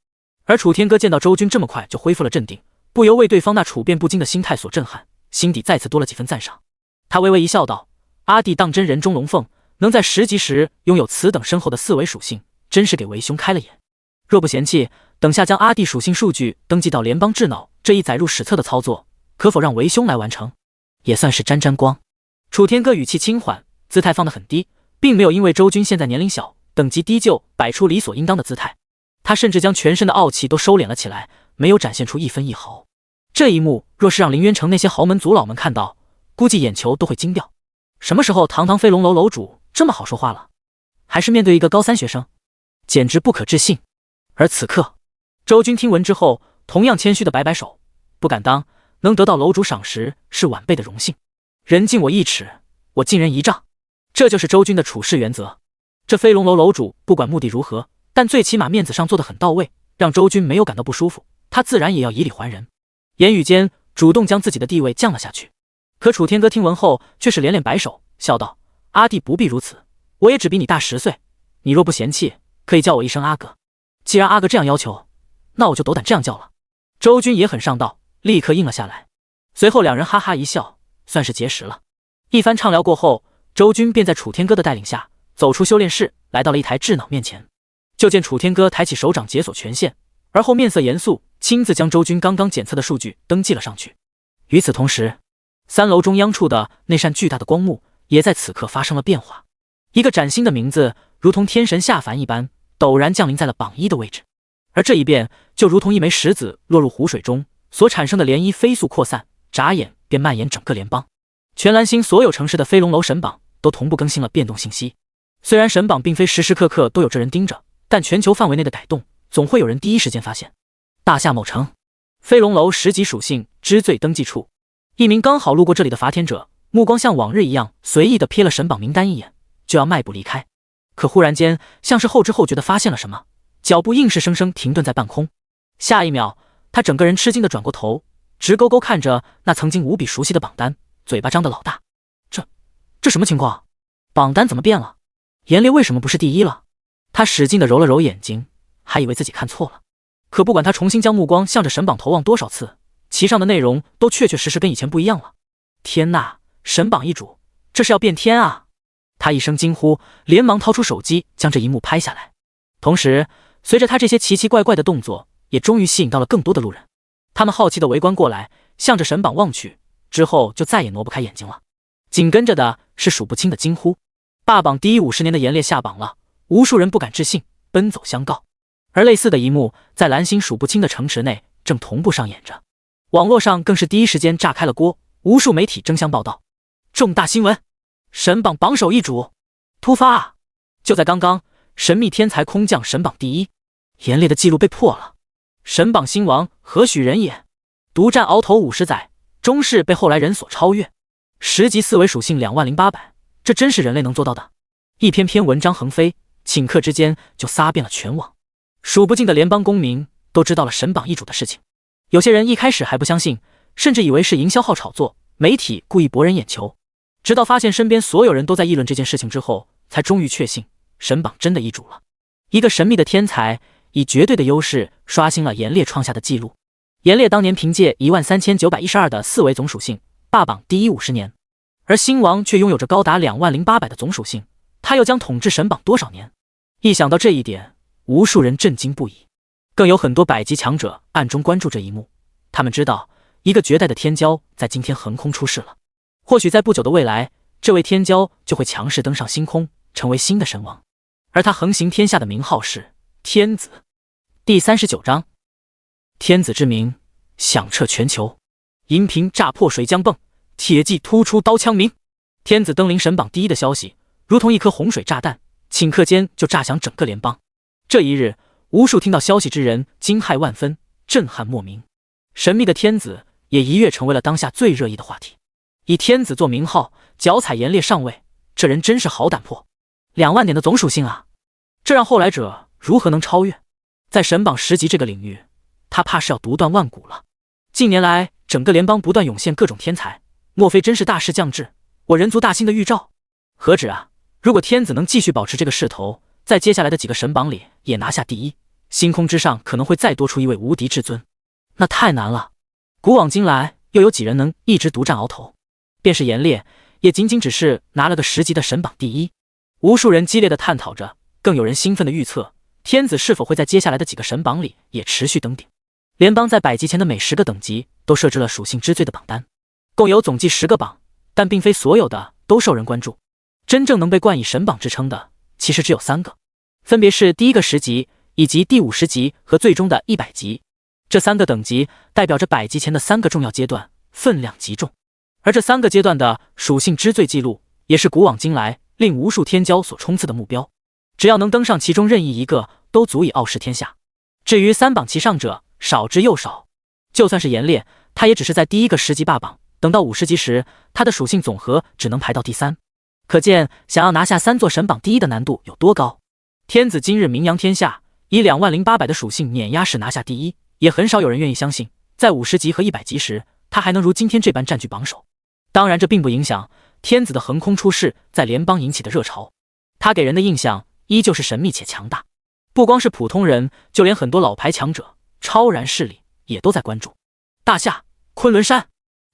而楚天歌见到周军这么快就恢复了镇定，不由为对方那处变不惊的心态所震撼，心底再次多了几分赞赏。他微微一笑道：“阿弟当真人中龙凤，能在10级时拥有此等深厚的4维属性，真是给为兄开了眼。若不嫌弃，等下将阿弟属性数据登记到联邦智脑这一载入史册的操作，可否让为兄来完成？也算是沾沾光。”楚天歌语气轻缓，姿态放得很低，并没有因为周军现在年龄小，等级低就摆出理所应当的姿态。他甚至将全身的傲气都收敛了起来，没有展现出一分一毫。这一幕若是让凌渊城那些豪门族老们看到，估计眼球都会惊掉。什么时候堂堂飞龙楼楼主这么好说话了？还是面对一个高3学生，简直不可置信。而此刻，周军听闻之后，同样谦虚的摆摆手，不敢当，能得到楼主赏识是晚辈的荣幸。人敬我1尺，我敬人1丈，这就是周军的处事原则。这飞龙楼楼主不管目的如何，但最起码面子上做得很到位，让周军没有感到不舒服，他自然也要以礼还人。言语间主动将自己的地位降了下去。可楚天歌听闻后却是连连摆手，笑道：“阿弟不必如此，我也只比你大10岁，你若不嫌弃，可以叫我一声阿哥。既然阿哥这样要求，那我就斗胆这样叫了。”周军也很上道，立刻应了下来。随后2人哈哈一笑，算是结识了。一番畅聊过后，周军便在楚天歌的带领下走出修炼室，来到了一台智脑面前。就见楚天歌抬起手掌解锁权限，而后面色严肃，亲自将周军刚刚检测的数据登记了上去。与此同时，3楼中央处的那扇巨大的光幕也在此刻发生了变化，一个崭新的名字如同天神下凡一般，陡然降临在了榜1的位置。而这一变就如同一枚石子落入湖水中，所产生的涟漪飞速扩散，眨眼便蔓延整个联邦。全蓝星所有城市的飞龙楼神榜都同步更新了变动信息。虽然神榜并非时时刻刻都有这人盯着，但全球范围内的改动总会有人第一时间发现。大夏某城，飞龙楼10级属性知罪登记处，一名刚好路过这里的伐天者，目光像往日一样随意地瞥了神榜名单一眼，就要迈步离开。可忽然间，像是后知后觉地发现了什么，脚步硬是生生停顿在半空。下一秒，他整个人吃惊地转过头，直勾勾看着那曾经无比熟悉的榜单，嘴巴张得老大。这什么情况？榜单怎么变了？严烈为什么不是第一了？他使劲地揉了揉眼睛，还以为自己看错了。可不管他重新将目光向着神榜投望多少次，其上的内容都确确实实跟以前不一样了。天呐，神榜易主，这是要变天啊！他一声惊呼，连忙掏出手机将这一幕拍下来。同时，随着他这些奇奇怪怪的动作，也终于吸引到了更多的路人。他们好奇地围观过来，向着神榜望去，之后就再也挪不开眼睛了。紧跟着的是数不清的惊呼：霸榜第一50年的严烈下榜了！无数人不敢置信，奔走相告。而类似的一幕在蓝星数不清的城池内正同步上演着，网络上更是第一时间炸开了锅，无数媒体争相报道。重大新闻，神榜榜首易主突发啊！就在刚刚，神秘天才空降神榜第一，严烈的记录被破了。神榜新王何许人也？独占鳌头50载，终是被后来人所超越。10级4维属性20800，这真是人类能做到的？一篇篇文章横飞，顷刻之间就撒遍了全网。数不尽的联邦公民都知道了神榜易主的事情。有些人一开始还不相信，甚至以为是营销号炒作，媒体故意博人眼球。直到发现身边所有人都在议论这件事情之后，才终于确信神榜真的易主了。一个神秘的天才以绝对的优势刷新了严烈创下的记录。严烈当年凭借13912的4维总属性霸榜第一50年，而新王却拥有着高达20800的总属性，他又将统治神榜多少年？一想到这一点，无数人震惊不已，更有很多百级强者暗中关注这一幕。他们知道，一个绝代的天骄在今天横空出世了。或许在不久的未来，这位天骄就会强势登上星空，成为新的神王。而他横行天下的名号是天子。第39章，天子之名响彻全球，银瓶炸破水浆迸，铁骑突出刀枪鸣。天子登临神榜第一的消息，如同一颗洪水炸弹，顷刻间就炸响整个联邦。这一日，无数听到消息之人惊骇万分，震撼莫名。神秘的天子也一跃成为了当下最热议的话题。以天子做名号，脚踩严烈上位，这人真是好胆魄！2万点的总属性啊，这让后来者如何能超越？在神榜10级这个领域，他怕是要独断万古了。近年来，整个联邦不断涌现各种天才，莫非真是大势将至，我人族大兴的预兆？何止啊！如果天子能继续保持这个势头，在接下来的几个神榜里也拿下第一，星空之上可能会再多出一位无敌至尊，那太难了。古往今来，又有几人能一直独占鳌头？便是严烈，也仅仅只是拿了个10级的神榜第一。无数人激烈的探讨着，更有人兴奋的预测，天子是否会在接下来的几个神榜里也持续登顶。联邦在100级前的每10个等级都设置了属性之最的榜单，共有总计10个榜，但并非所有的都受人关注。真正能被冠以神榜之称的，其实只有3个，分别是第一个10级，以及第50级和最终的100级。这3个等级代表着100级前的3个重要阶段，分量极重。而这3个阶段的属性之最记录，也是古往今来令无数天骄所冲刺的目标。只要能登上其中任意一个，都足以傲视天下。至于3榜其上者，少之又少。就算是严烈，他也只是在第一个10级霸榜，等到50级时，他的属性总和只能排到第3。可见想要拿下3座神榜第一的难度有多高。天子今日名扬天下，以20800的属性碾压式拿下第一，也很少有人愿意相信，在50级和100级时，他还能如今天这般占据榜首。当然，这并不影响天子的横空出世在联邦引起的热潮。他给人的印象依旧是神秘且强大，不光是普通人，就连很多老牌强者、超然势力也都在关注。大夏昆仑山，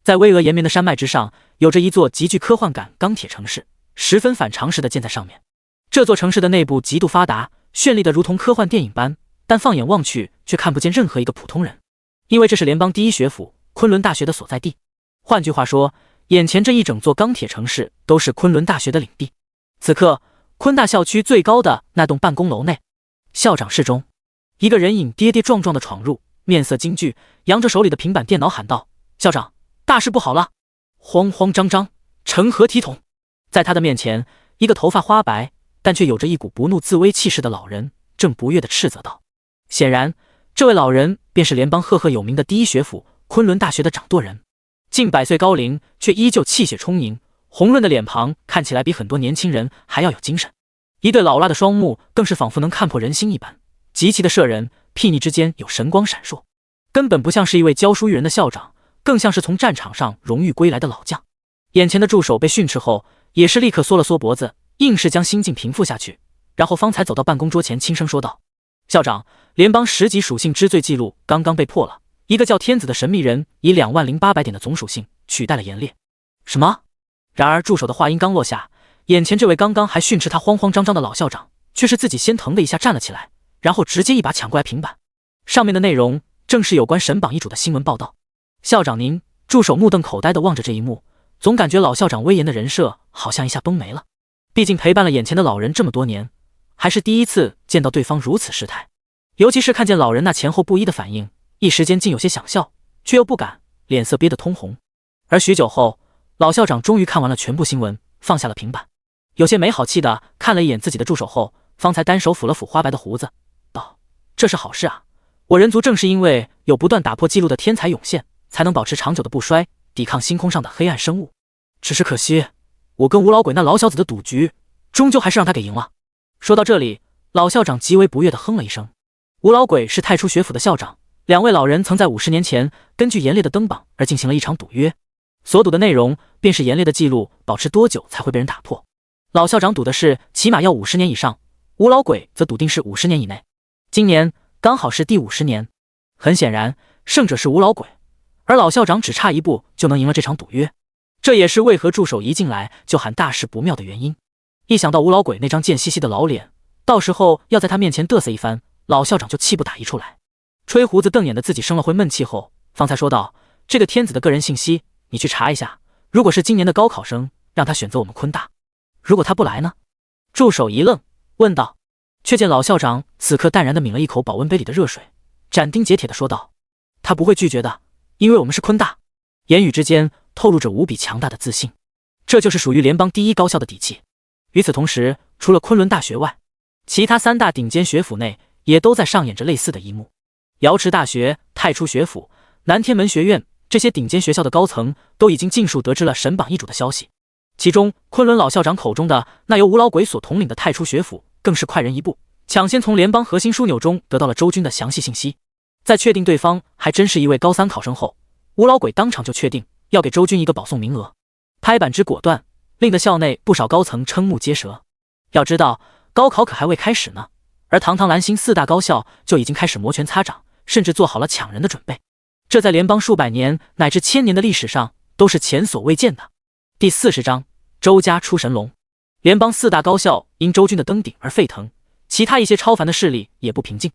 在巍峨延绵的山脉之上，有着一座极具科幻感钢铁城市，十分反常识的建在上面。这座城市的内部极度发达，绚丽的如同科幻电影般，但放眼望去却看不见任何一个普通人，因为这是联邦第一学府昆仑大学的所在地。换句话说，眼前这一整座钢铁城市都是昆仑大学的领地。此刻，昆大校区最高的那栋办公楼内，校长室中，一个人影跌跌撞撞地闯入，面色惊惧，扬着手里的平板电脑喊道：“校长，大事不好了！”慌慌张张，成何体统？在他的面前，一个头发花白但却有着一股不怒自威气势的老人正不悦地斥责道。显然，这位老人便是联邦赫赫有名的第一学府昆仑大学的掌舵人。近100岁高龄，却依旧气血充盈，红润的脸庞看起来比很多年轻人还要有精神。一对老辣的双目更是仿佛能看破人心一般，极其的摄人，睥睨之间有神光闪烁，根本不像是一位教书育人的校长，更像是从战场上荣誉归来的老将。眼前的助手被训斥后，也是立刻缩了缩脖子，硬是将心境平复下去，然后方才走到办公桌前轻声说道：“校长，联邦10级属性之最记录刚刚被破了，一个叫天子的神秘人以20800点的总属性取代了严烈。”什么？然而助手的话音刚落下，眼前这位刚刚还训斥他慌慌张张的老校长，却是自己先腾的一下站了起来，然后直接一把抢过来平板，上面的内容正是有关神榜易主的新闻报道。校长您，助手目瞪口呆地望着这一幕，总感觉老校长威严的人设好像一下崩没了。毕竟陪伴了眼前的老人这么多年，还是第一次见到对方如此失态。尤其是看见老人那前后不一的反应，一时间竟有些想笑，却又不敢，脸色憋得通红。而许久后，老校长终于看完了全部新闻，放下了平板，有些没好气的看了一眼自己的助手后，方才单手抚了抚花白的胡子，道：“这是好事啊！我人族正是因为有不断打破纪录的天才涌现，才能保持长久的不衰，抵抗星空上的黑暗生物。只是可惜，我跟吴老鬼那老小子的赌局，终究还是让他给赢了。”说到这里，老校长极为不悦地哼了一声。吴老鬼是太初学府的校长，两位老人曾在50年前根据严烈的登榜而进行了一场赌约，所赌的内容便是严烈的记录保持多久才会被人打破。老校长赌的是起码要50年以上，吴老鬼则笃定是50年以内。今年刚好是第50年，很显然胜者是吴老鬼，而老校长只差一步就能赢了这场赌约。这也是为何助手一进来就喊大事不妙的原因。一想到吴老鬼那张贱兮兮的老脸，到时候要在他面前嘚瑟一番，老校长就气不打一处来。吹胡子瞪眼的自己生了回闷气后，方才说道：“这个天子的个人信息你去查一下，如果是今年的高考生，让他选择我们昆大；如果他不来呢？”助手一愣，问道，却见老校长此刻淡然地抿了一口保温杯里的热水，斩钉截铁地说道：“他不会拒绝的，因为我们是昆大。”言语之间透露着无比强大的自信，这就是属于联邦第一高校的底气。与此同时，除了昆仑大学外，其他3大顶尖学府内也都在上演着类似的一幕。瑶池大学、太初学府、南天门学院这些顶尖学校的高层都已经尽数得知了神榜易主的消息，其中昆仑老校长口中的那由吴老鬼所统领的太初学府更是快人一步，抢先从联邦核心枢纽中得到了周军的详细信息。在确定对方还真是一位高3考生后，吴老鬼当场就确定要给周军一个保送名额，拍板之果断，令得校内不少高层瞠目结舌。要知道，高考可还未开始呢，而堂堂蓝星4大高校就已经开始摩拳擦掌，甚至做好了抢人的准备。这在联邦数百年乃至1000年的历史上都是前所未见的。第40章，周家出神龙。联邦4大高校因周军的登顶而沸腾，其他一些超凡的势力也不平静。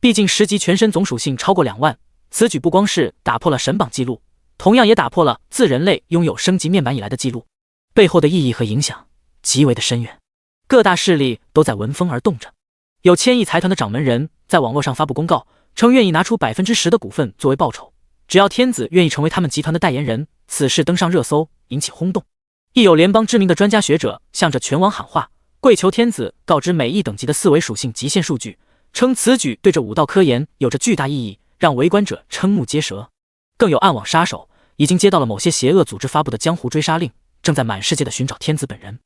毕竟10级全身总属性超过2万，此举不光是打破了神榜记录，同样也打破了自人类拥有升级面板以来的记录，背后的意义和影响极为的深远。各大势力都在闻风而动着，有千亿财团的掌门人在网络上发布公告，称愿意拿出10%的股份作为报酬，只要天子愿意成为他们集团的代言人，此事登上热搜，引起轰动。亦有联邦知名的专家学者向着全网喊话，跪求天子告知每一等级的4维属性极限数据，称此举对这武道科研有着巨大意义，让围观者瞠目结舌。更有暗网杀手已经接到了某些邪恶组织发布的江湖追杀令，正在满世界的寻找天子本人。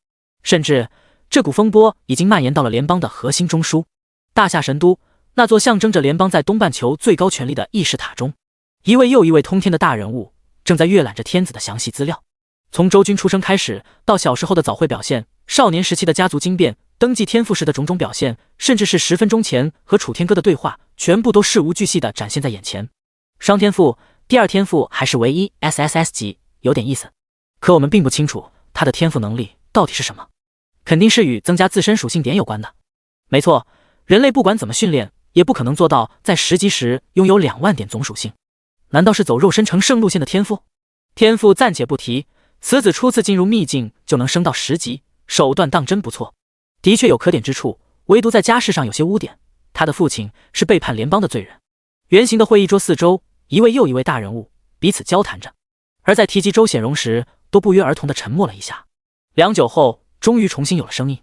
甚至这股风波已经蔓延到了联邦的核心中枢大夏神都，那座象征着联邦在东半球最高权力的议事塔中，一位又一位通天的大人物正在阅览着天子的详细资料。从周军出生开始，到小时候的早会表现，少年时期的家族经变，登记天赋时的种种表现，甚至是10分钟前和楚天歌的对话，全部都事无巨细地展现在眼前。双天赋、第2天赋还是唯一 SSS 级，有点意思。可我们并不清楚他的天赋能力到底是什么，肯定是与增加自身属性点有关的。没错，人类不管怎么训练，也不可能做到在10级时拥有2万点总属性。难道是走肉身成圣路线的天赋？天赋暂且不提，此子初次进入秘境就能升到10级，手段当真不错。的确有可点之处，唯独在家世上有些污点。他的父亲是背叛联邦的罪人。圆形的会议桌四周，一位又一位大人物彼此交谈着，而在提及周显荣时，都不约而同地沉默了一下。良久后，终于重新有了声音。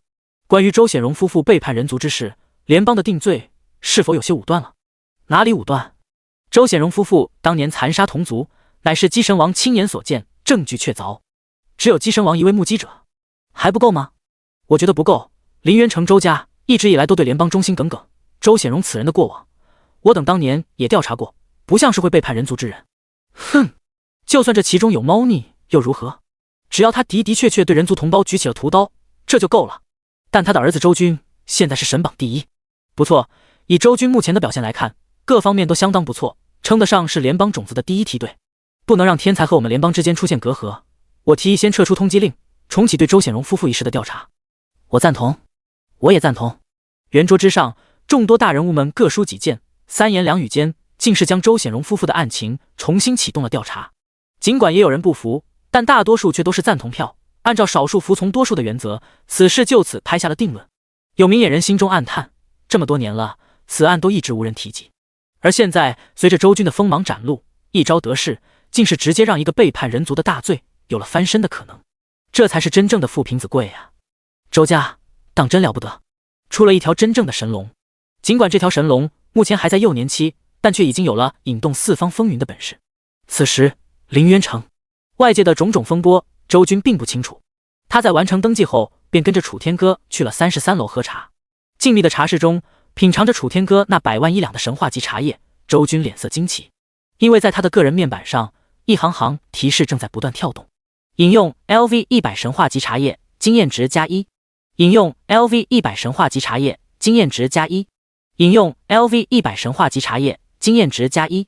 关于周显荣夫妇背叛人族之事，联邦的定罪是否有些武断了？哪里武断？周显荣夫妇当年残杀同族，乃是姬神王亲眼所见，证据确凿。只有姬神王一位目击者，还不够吗？我觉得不够。林渊成周家一直以来都对联邦忠心耿耿，周显荣此人的过往，我等当年也调查过，不像是会背叛人族之人。哼，就算这其中有猫腻又如何？只要他的确对人族同胞举起了屠刀，这就够了。但他的儿子周军现在是神榜第一，不错，以周军目前的表现来看，各方面都相当不错，称得上是联邦种子的第一梯队。不能让天才和我们联邦之间出现隔阂，我提议先撤出通缉令，重启对周显荣夫妇一事的调查。我赞同，我也赞同。圆桌之上，众多大人物们各抒己见，三言两语间，竟是将周显荣夫妇的案情重新启动了调查。尽管也有人不服，但大多数却都是赞同票。按照少数服从多数的原则，此事就此拍下了定论。有明眼人心中暗叹，这么多年了，此案都一直无人提及。而现在随着周军的锋芒展露，一招得势，竟是直接让一个背叛人族的大罪有了翻身的可能。这才是真正的富平子贵啊！周家当真了不得，出了一条真正的神龙。尽管这条神龙目前还在幼年期，但却已经有了引动四方风云的本事。此时凌渊城外界的种种风波，周军并不清楚。他在完成登记后，便跟着楚天歌去了33楼喝茶。静谧的茶室中，品尝着楚天歌那100万1两的神话级茶叶，周军脸色惊奇，因为在他的个人面板上，一行行提示正在不断跳动。饮用 LV100神话级茶叶，经验值+1。饮用 LV100神话级茶叶，经验值+1。饮用 LV100神话级茶叶，经验值+1。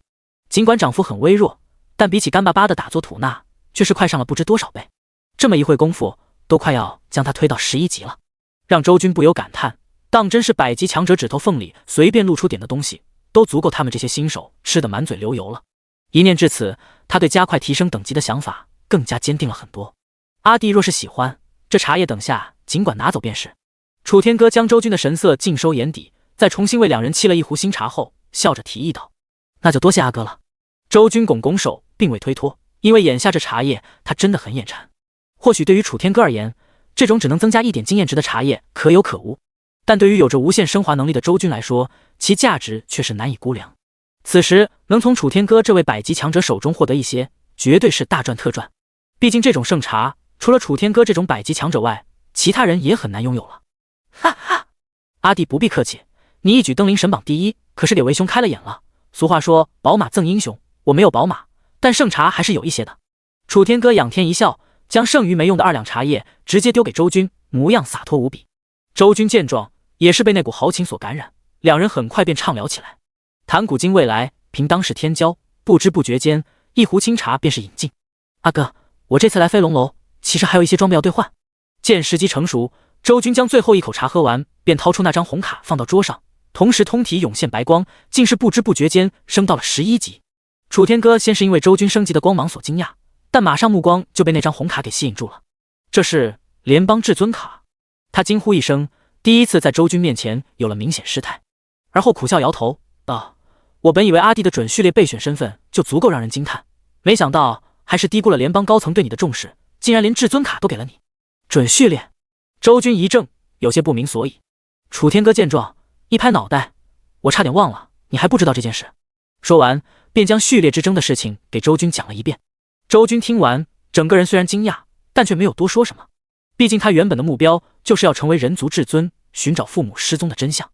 尽管涨幅很微弱，但比起干巴巴的打坐吐纳，却是快上了不知多少倍。这么一会功夫，都快要将他推到11级了，让周军不由感叹，当真是100级强者指头缝里随便露出点的东西，都足够他们这些新手吃得满嘴流油了。一念至此，他对加快提升等级的想法更加坚定了很多。阿弟若是喜欢这茶叶，等下尽管拿走便是。楚天歌将周军的神色尽收眼底，在重新为两人沏了一壶新茶后，笑着提议道：“那就多谢阿哥了。”周军拱拱手，并未推脱，因为眼下这茶叶他真的很眼馋。或许对于楚天歌而言，这种只能增加1点经验值的茶叶可有可无，但对于有着无限升华能力的周军来说，其价值却是难以估量。此时能从楚天歌这位100级强者手中获得一些，绝对是大赚特赚。毕竟这种圣茶，除了楚天歌这种100级强者外，其他人也很难拥有了。哈哈，阿弟不必客气，你一举登临神榜第1，可是给为兄开了眼了。俗话说宝马赠英雄，我没有宝马，但圣茶还是有一些的。楚天歌仰天一笑，将剩余没用的2两茶叶直接丢给周军，模样洒脱无比。周军见状，也是被那股豪情所感染，两人很快便畅聊起来。谈古今未来，凭当世天骄，不知不觉间，一壶清茶便是饮尽。阿哥，我这次来飞龙楼，其实还有一些装备要兑换。见时机成熟，周军将最后一口茶喝完，便掏出那张红卡放到桌上，同时通体涌现白光，竟是不知不觉间升到了11级。楚天歌先是因为周军升级的光芒所惊讶，但马上目光就被那张红卡给吸引住了。这是联邦至尊卡。他惊呼一声，第一次在周军面前有了明显失态，而后苦笑摇头道：“我本以为阿弟的准序列备选身份就足够让人惊叹，没想到还是低估了联邦高层对你的重视，竟然连至尊卡都给了你。准序列。”周军一怔，有些不明所以。楚天歌见状，一拍脑袋：“我差点忘了，你还不知道这件事。”说完，便将序列之争的事情给周军讲了一遍。周军听完，整个人虽然惊讶，但却没有多说什么。毕竟他原本的目标就是要成为人族至尊，寻找父母失踪的真相。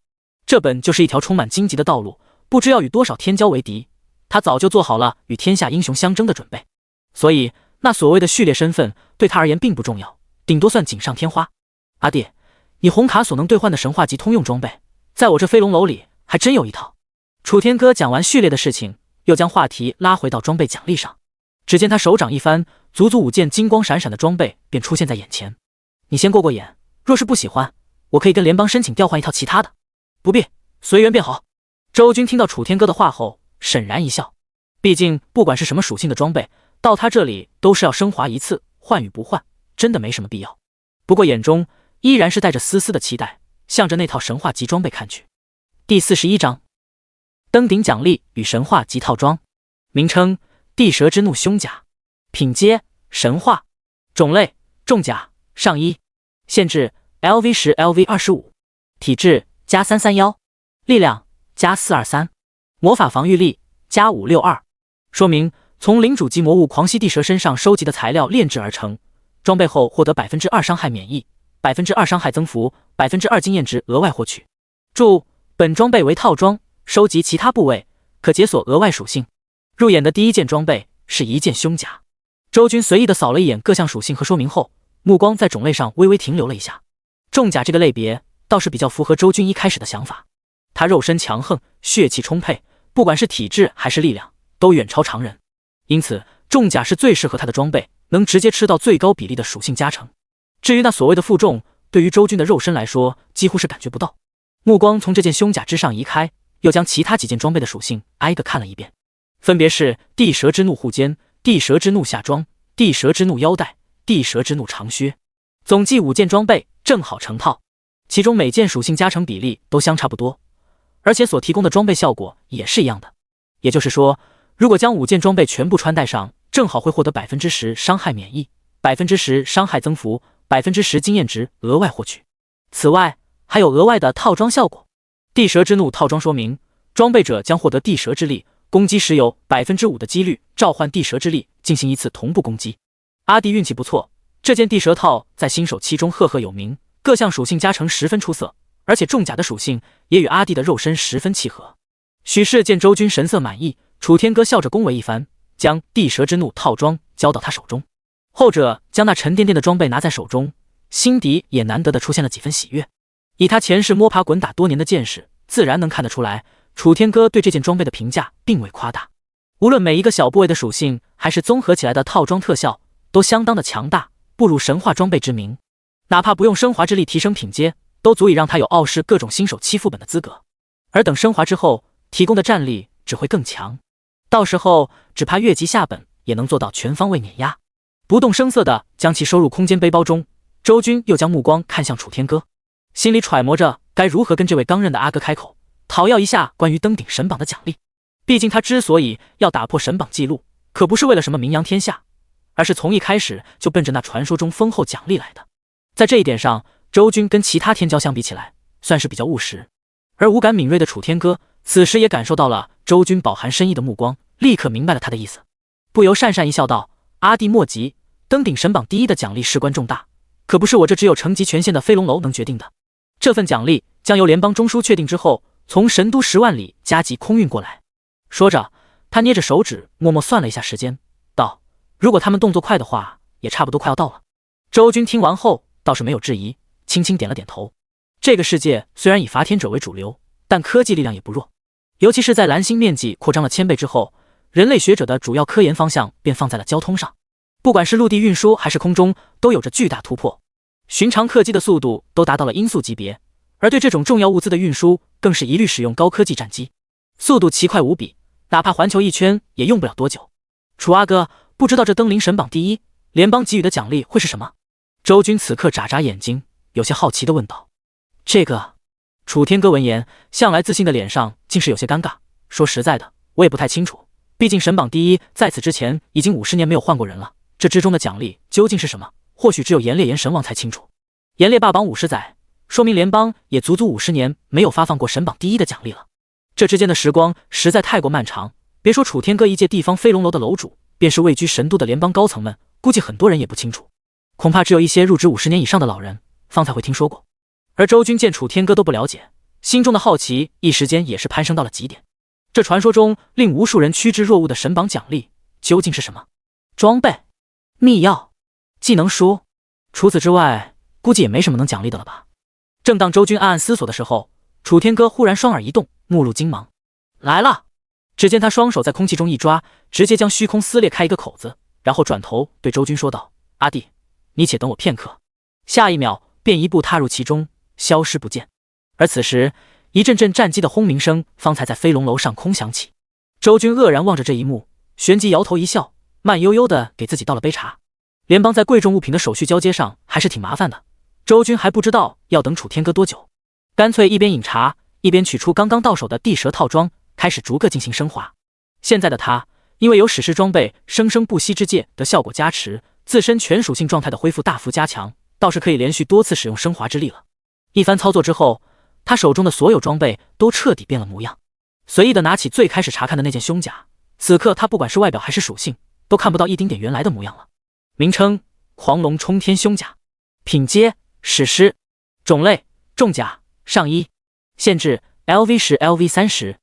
这本就是一条充满荆棘的道路，不知要与多少天骄为敌。他早就做好了与天下英雄相争的准备，所以那所谓的序列身份对他而言并不重要，顶多算锦上添花。阿弟，你红卡所能兑换的神话级通用装备，在我这飞龙楼里还真有一套。楚天歌讲完序列的事情，又将话题拉回到装备奖励上。只见他手掌一翻，足足5件金光闪闪的装备便出现在眼前。你先过过眼，若是不喜欢，我可以跟联邦申请调换一套其他的。不必，随缘便好。周军听到楚天歌的话后，沈然一笑。毕竟不管是什么属性的装备，到他这里都是要升华一次，换与不换，真的没什么必要。不过眼中依然是带着丝丝的期待，向着那套神话级装备看去。第41章，登顶奖励与神话级套装。名称：地蛇之怒胸甲。品阶：神话。种类：重甲上1。限制 LV10 LV25。体质+331。力量+423。魔法防御力+562。说明：从领主级魔物狂吸地蛇身上收集的材料炼制而成，装备后获得 2% 伤害免疫， 2% 伤害增幅， 2% 经验值额外获取。注：本装备为套装，收集其他部位可解锁额外属性。入眼的第一件装备是一件胸甲。周军随意的扫了一眼各项属性和说明后，目光在种类上微微停留了一下。重甲这个类别倒是比较符合周军一开始的想法，他肉身强横，血气充沛，不管是体质还是力量都远超常人，因此重甲是最适合他的装备，能直接吃到最高比例的属性加成。至于那所谓的负重，对于周军的肉身来说几乎是感觉不到。目光从这件胸甲之上移开，又将其他几件装备的属性挨个看了一遍，分别是地蛇之怒护肩、地蛇之怒下装、地蛇之怒腰带、地蛇之怒长靴，总计5件装备正好成套，其中每件属性加成比例都相差不多。而且所提供的装备效果也是一样的。也就是说，如果将5件装备全部穿戴上，正好会获得 10% 伤害免疫、10% 伤害增幅、10% 经验值额外获取。此外，还有额外的套装效果。地蛇之怒套装说明，装备者将获得地蛇之力，攻击时有 5% 的几率召唤地蛇之力进行一次同步攻击。阿弟运气不错，这件地蛇套在新手期中赫赫有名，各项属性加成十分出色，而且重甲的属性也与阿弟的肉身十分契合。许氏见周军神色满意，楚天歌笑着恭维一番，将地蛇之怒套装交到他手中。后者将那沉甸甸的装备拿在手中，心底也难得的出现了几分喜悦。以他前世摸爬滚打多年的见识，自然能看得出来，楚天歌对这件装备的评价并未夸大。无论每一个小部位的属性，还是综合起来的套装特效，都相当的强大，不辱神话装备之名。哪怕不用升华之力提升品阶，都足以让他有傲视各种新手期副本的资格。而等升华之后，提供的战力只会更强，到时候只怕越级下本也能做到全方位碾压。不动声色地将其收入空间背包中，周军又将目光看向楚天歌，心里揣摩着该如何跟这位刚认的阿哥开口，讨要一下关于登顶神榜的奖励。毕竟他之所以要打破神榜记录，可不是为了什么名扬天下，而是从一开始就奔着那传说中丰厚奖励来的。在这一点上，周军跟其他天骄相比起来，算是比较务实。而五感敏锐的楚天歌此时也感受到了周军饱含深意的目光，立刻明白了他的意思，不由讪讪一笑道：“阿弟莫急，登顶神榜第一的奖励事关重大，可不是我这只有成级权限的飞龙楼能决定的。这份奖励将由联邦中枢确定之后，从神都10万里加急空运过来。”说着，他捏着手指默默算了一下时间，道：“如果他们动作快的话，也差不多快要到了。”周军听完后倒是没有质疑，轻轻点了点头。这个世界虽然以伐天者为主流，但科技力量也不弱，尤其是在蓝星面积扩张了1000倍之后，人类学者的主要科研方向便放在了交通上，不管是陆地运输还是空中，都有着巨大突破。寻常客机的速度都达到了音速级别，而对这种重要物资的运输，更是一律使用高科技战机，速度奇快无比，哪怕环球一圈也用不了多久。楚阿哥，不知道这登临神榜第一，联邦给予的奖励会是什么？周军此刻眨眨眼睛，有些好奇地问道。这个，楚天歌闻言，向来自信的脸上竟是有些尴尬，说实在的，我也不太清楚，毕竟神榜第一在此之前已经50年没有换过人了，这之中的奖励究竟是什么，或许只有炎烈炎神王才清楚。炎烈霸榜50载，说明联邦也足足50年没有发放过神榜第一的奖励了。这之间的时光实在太过漫长，别说楚天歌一介地方飞龙楼的楼主，便是位居神都的联邦高层们，估计很多人也不清楚，恐怕只有一些入职50年以上的老人方才会听说过。而周军见楚天歌都不了解，心中的好奇一时间也是攀升到了极点。这传说中令无数人趋之若鹜的神榜奖励究竟是什么？装备、秘药、技能书，除此之外，估计也没什么能奖励的了吧。正当周军暗暗思索的时候，楚天歌忽然双耳一动，目露金芒，来了！只见他双手在空气中一抓，直接将虚空撕裂开一个口子，然后转头对周军说道：“阿弟，你且等我片刻。”下一秒便一步踏入其中，消失不见。而此时，一阵阵战机的轰鸣声方才在飞龙楼上空响起。周军愕然望着这一幕，旋即摇头一笑，慢悠悠地给自己倒了杯茶。联邦在贵重物品的手续交接上还是挺麻烦的，周军还不知道要等楚天歌多久，干脆一边饮茶，一边取出刚刚到手的地蛇套装，开始逐个进行升华。现在的他，因为有史诗装备生生不息之戒的效果加持，自身全属性状态的恢复大幅加强，倒是可以连续多次使用升华之力了。一番操作之后，他手中的所有装备都彻底变了模样。随意的拿起最开始查看的那件胸甲，此刻他不管是外表还是属性，都看不到一丁点原来的模样了。名称：狂龙冲天胸甲，品阶：史诗，种类：重甲上1，限制 LV10、LV30，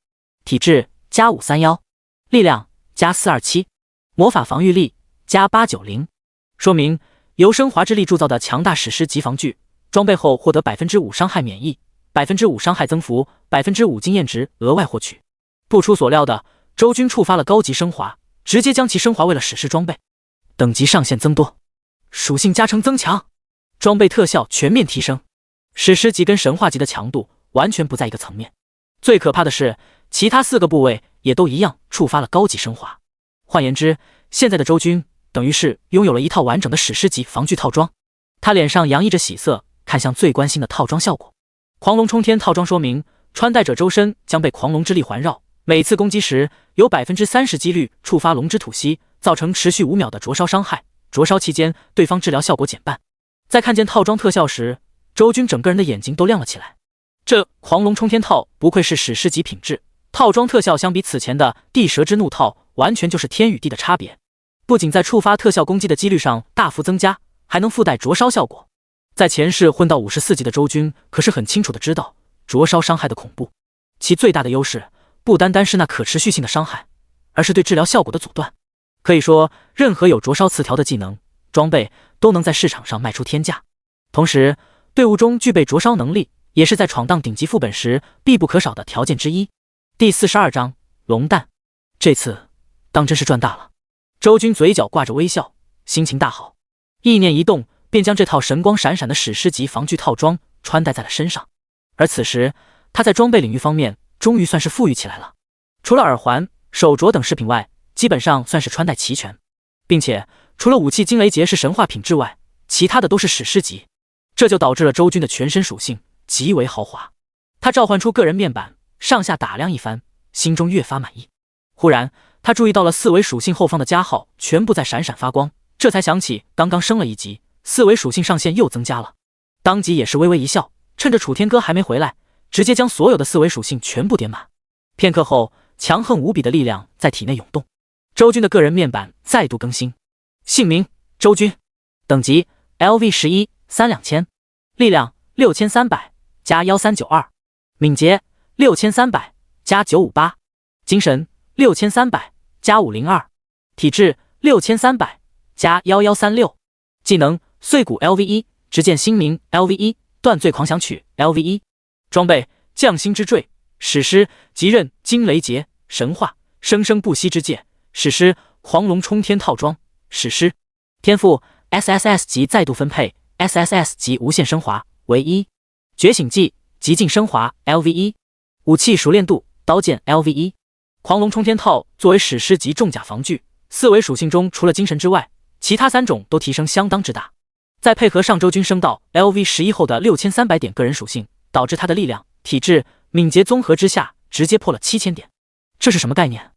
体质+531，力量+427，魔法防御力+890。说明：由升华之力铸造的强大史诗级防具，装备后获得 5% 伤害免疫、5% 伤害增幅、5% 经验值额外获取。不出所料的，周军触发了高级升华，直接将其升华为了史诗装备，等级上限增多，属性加成增强，装备特效全面提升。史诗级跟神话级的强度完全不在一个层面。最可怕的是，其他4个部位也都一样触发了高级升华。换言之，现在的周军等于是拥有了一套完整的史诗级防具套装。他脸上洋溢着喜色，看向最关心的套装效果。狂龙冲天套装说明，穿戴者周身将被狂龙之力环绕，每次攻击时有 30% 几率触发龙之吐息，造成持续5秒的灼烧伤害。灼烧期间，对方治疗效果减半。在看见套装特效时，周军整个人的眼睛都亮了起来。这狂龙冲天套不愧是史诗级品质，套装特效相比此前的地蛇之怒套，完全就是天与地的差别。不仅在触发特效攻击的几率上大幅增加，还能附带灼烧效果。在前世混到54级的周军可是很清楚的知道灼烧伤害的恐怖，其最大的优势不单单是那可持续性的伤害，而是对治疗效果的阻断。可以说，任何有灼烧词条的技能装备都能在市场上卖出天价。同时，队伍中具备灼烧能力也是在闯荡顶级副本时必不可少的条件之一。第42章龙蛋，这次当真是赚大了。周军嘴角挂着微笑，心情大好，意念一动，便将这套神光闪闪的史诗级防具套装穿戴在了身上。而此时，他在装备领域方面终于算是富裕起来了，除了耳环、手镯等饰品外，基本上算是穿戴齐全，并且除了武器惊雷劫是神话品质外，其他的都是史诗级。这就导致了周军的全身属性极为豪华。他召唤出个人面板，上下打量一番，心中越发满意。忽然，他注意到了4维属性后方的加号全部在闪闪发光，这才想起刚刚升了1级，4维属性上限又增加了。当即也是微微一笑，趁着楚天哥还没回来，直接将所有的4维属性全部点满。片刻后，强横无比的力量在体内涌动。周军的个人面板再度更新，姓名周军，等级 LV11 32000，力量6300加1392，敏捷6300加958，精神6300加502，体质6300加1136，技能碎骨 LV1，执剑星明 LV1，断罪狂想曲 LV1，装备匠心之坠，史诗极刃惊雷劫，神话生生不息之戒，史诗狂龙冲天套装，史诗天赋 SSS 级再度分配 SSS 级无限升华为1，觉醒技极尽升华 LV1，武器熟练度刀剑 LV1。狂龙冲天套作为史诗级重甲防具，4维属性中除了精神之外，其他3种都提升相当之大。再配合上周军升到 LV11后的6300点个人属性，导致他的力量、体质、敏捷综合之下直接破了7000点。这是什么概念？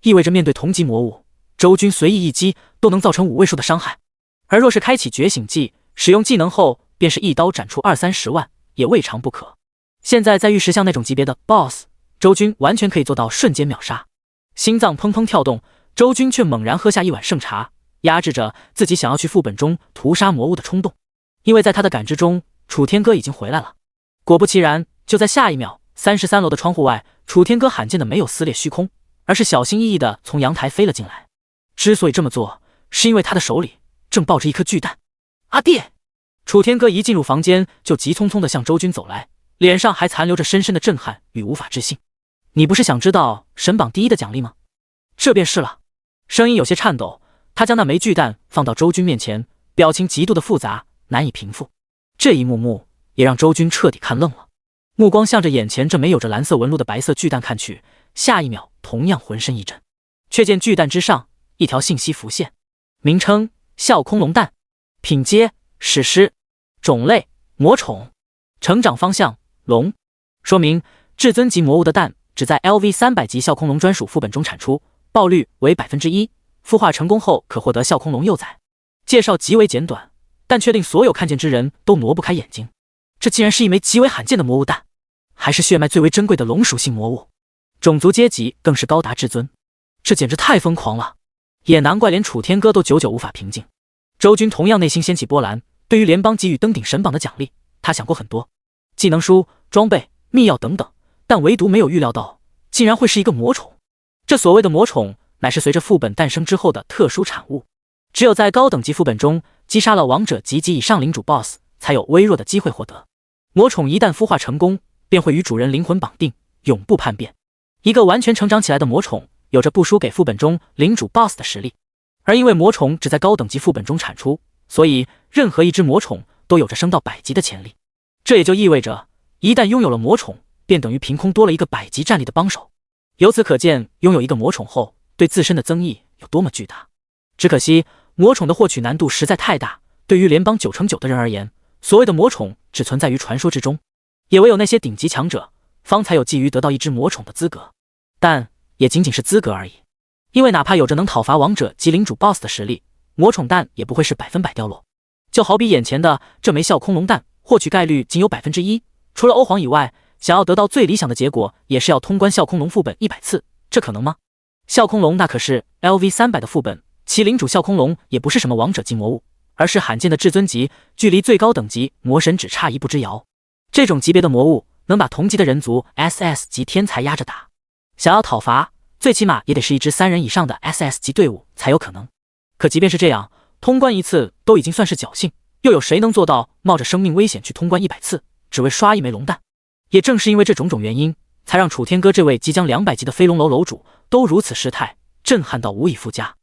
意味着面对同级魔物，周军随意一击都能造成5位数的伤害。而若是开启觉醒技，使用技能后便是一刀斩出20-30万，也未尝不可。现在在玉石像那种级别的 BOSS， 周军完全可以做到瞬间秒杀。心脏砰砰跳动，周军却猛然喝下一碗圣茶，压制着自己想要去副本中屠杀魔物的冲动。因为在他的感知中，楚天哥已经回来了。果不其然，就在下一秒，33楼的窗户外，楚天哥罕见的没有撕裂虚空，而是小心翼翼地从阳台飞了进来。之所以这么做，是因为他的手里正抱着一颗巨蛋。阿弟！楚天哥一进入房间就急匆匆地向周军走来，脸上还残留着深深的震撼与无法置信。你不是想知道神榜第1的奖励吗？这便是了。声音有些颤抖，他将那枚巨蛋放到周军面前，表情极度的复杂，难以平复。这一幕幕也让周军彻底看愣了，目光向着眼前这枚有着蓝色纹路的白色巨蛋看去，下一秒同样浑身一震，却见巨蛋之上一条信息浮现，名称笑空龙蛋，品阶史诗，种类魔宠，成长方向龙，说明至尊级魔物的蛋只在 LV300级笑空龙专属副本中产出，爆率为 1%， 孵化成功后可获得笑空龙幼崽。介绍极为简短，但确定所有看见之人都挪不开眼睛。这竟然是一枚极为罕见的魔物蛋，还是血脉最为珍贵的龙属性魔物，种族阶级更是高达至尊，这简直太疯狂了，也难怪连楚天哥都久久无法平静。周军同样内心掀起波澜，对于联邦给予登顶神榜的奖励，他想过很多，技能书、装备、秘药等等，但唯独没有预料到竟然会是一个魔宠。这所谓的魔宠乃是随着副本诞生之后的特殊产物，只有在高等级副本中击杀了王者级以上领主 BOSS 才有微弱的机会获得。魔宠一旦孵化成功，便会与主人灵魂绑定，永不叛变。一个完全成长起来的魔宠有着不输给副本中领主 BOSS 的实力，而因为魔宠只在高等级副本中产出，所以任何一只魔宠都有着升到100级的潜力。这也就意味着，一旦拥有了魔宠，便等于凭空多了一个100级战力的帮手。由此可见，拥有一个魔宠后对自身的增益有多么巨大。只可惜魔宠的获取难度实在太大，对于联邦9成9的人而言，所谓的魔宠只存在于传说之中，也唯有那些顶级强者方才有觊觎得到一只魔宠的资格，但也仅仅是资格而已。因为哪怕有着能讨伐王者及领主 BOSS 的实力，魔宠蛋也不会是100%掉落。就好比眼前的这枚笑空龙蛋，获取概率仅有1%，除了欧皇以外，想要得到最理想的结果，也是要通关笑空龙副本100次，这可能吗？笑空龙那可是 LV300的副本，其领主笑空龙也不是什么王者级魔物，而是罕见的至尊级，距离最高等级魔神只差一步之遥。这种级别的魔物能把同级的人族 SS 级天才压着打，想要讨伐，最起码也得是一支3人以上的 SS 级队伍才有可能。可即便是这样，通关一次都已经算是侥幸，又有谁能做到冒着生命危险去通关100次，只为刷一枚龙蛋？也正是因为这种种原因，才让楚天歌这位即将200级的飞龙楼楼主都如此失态，震撼到无以复加。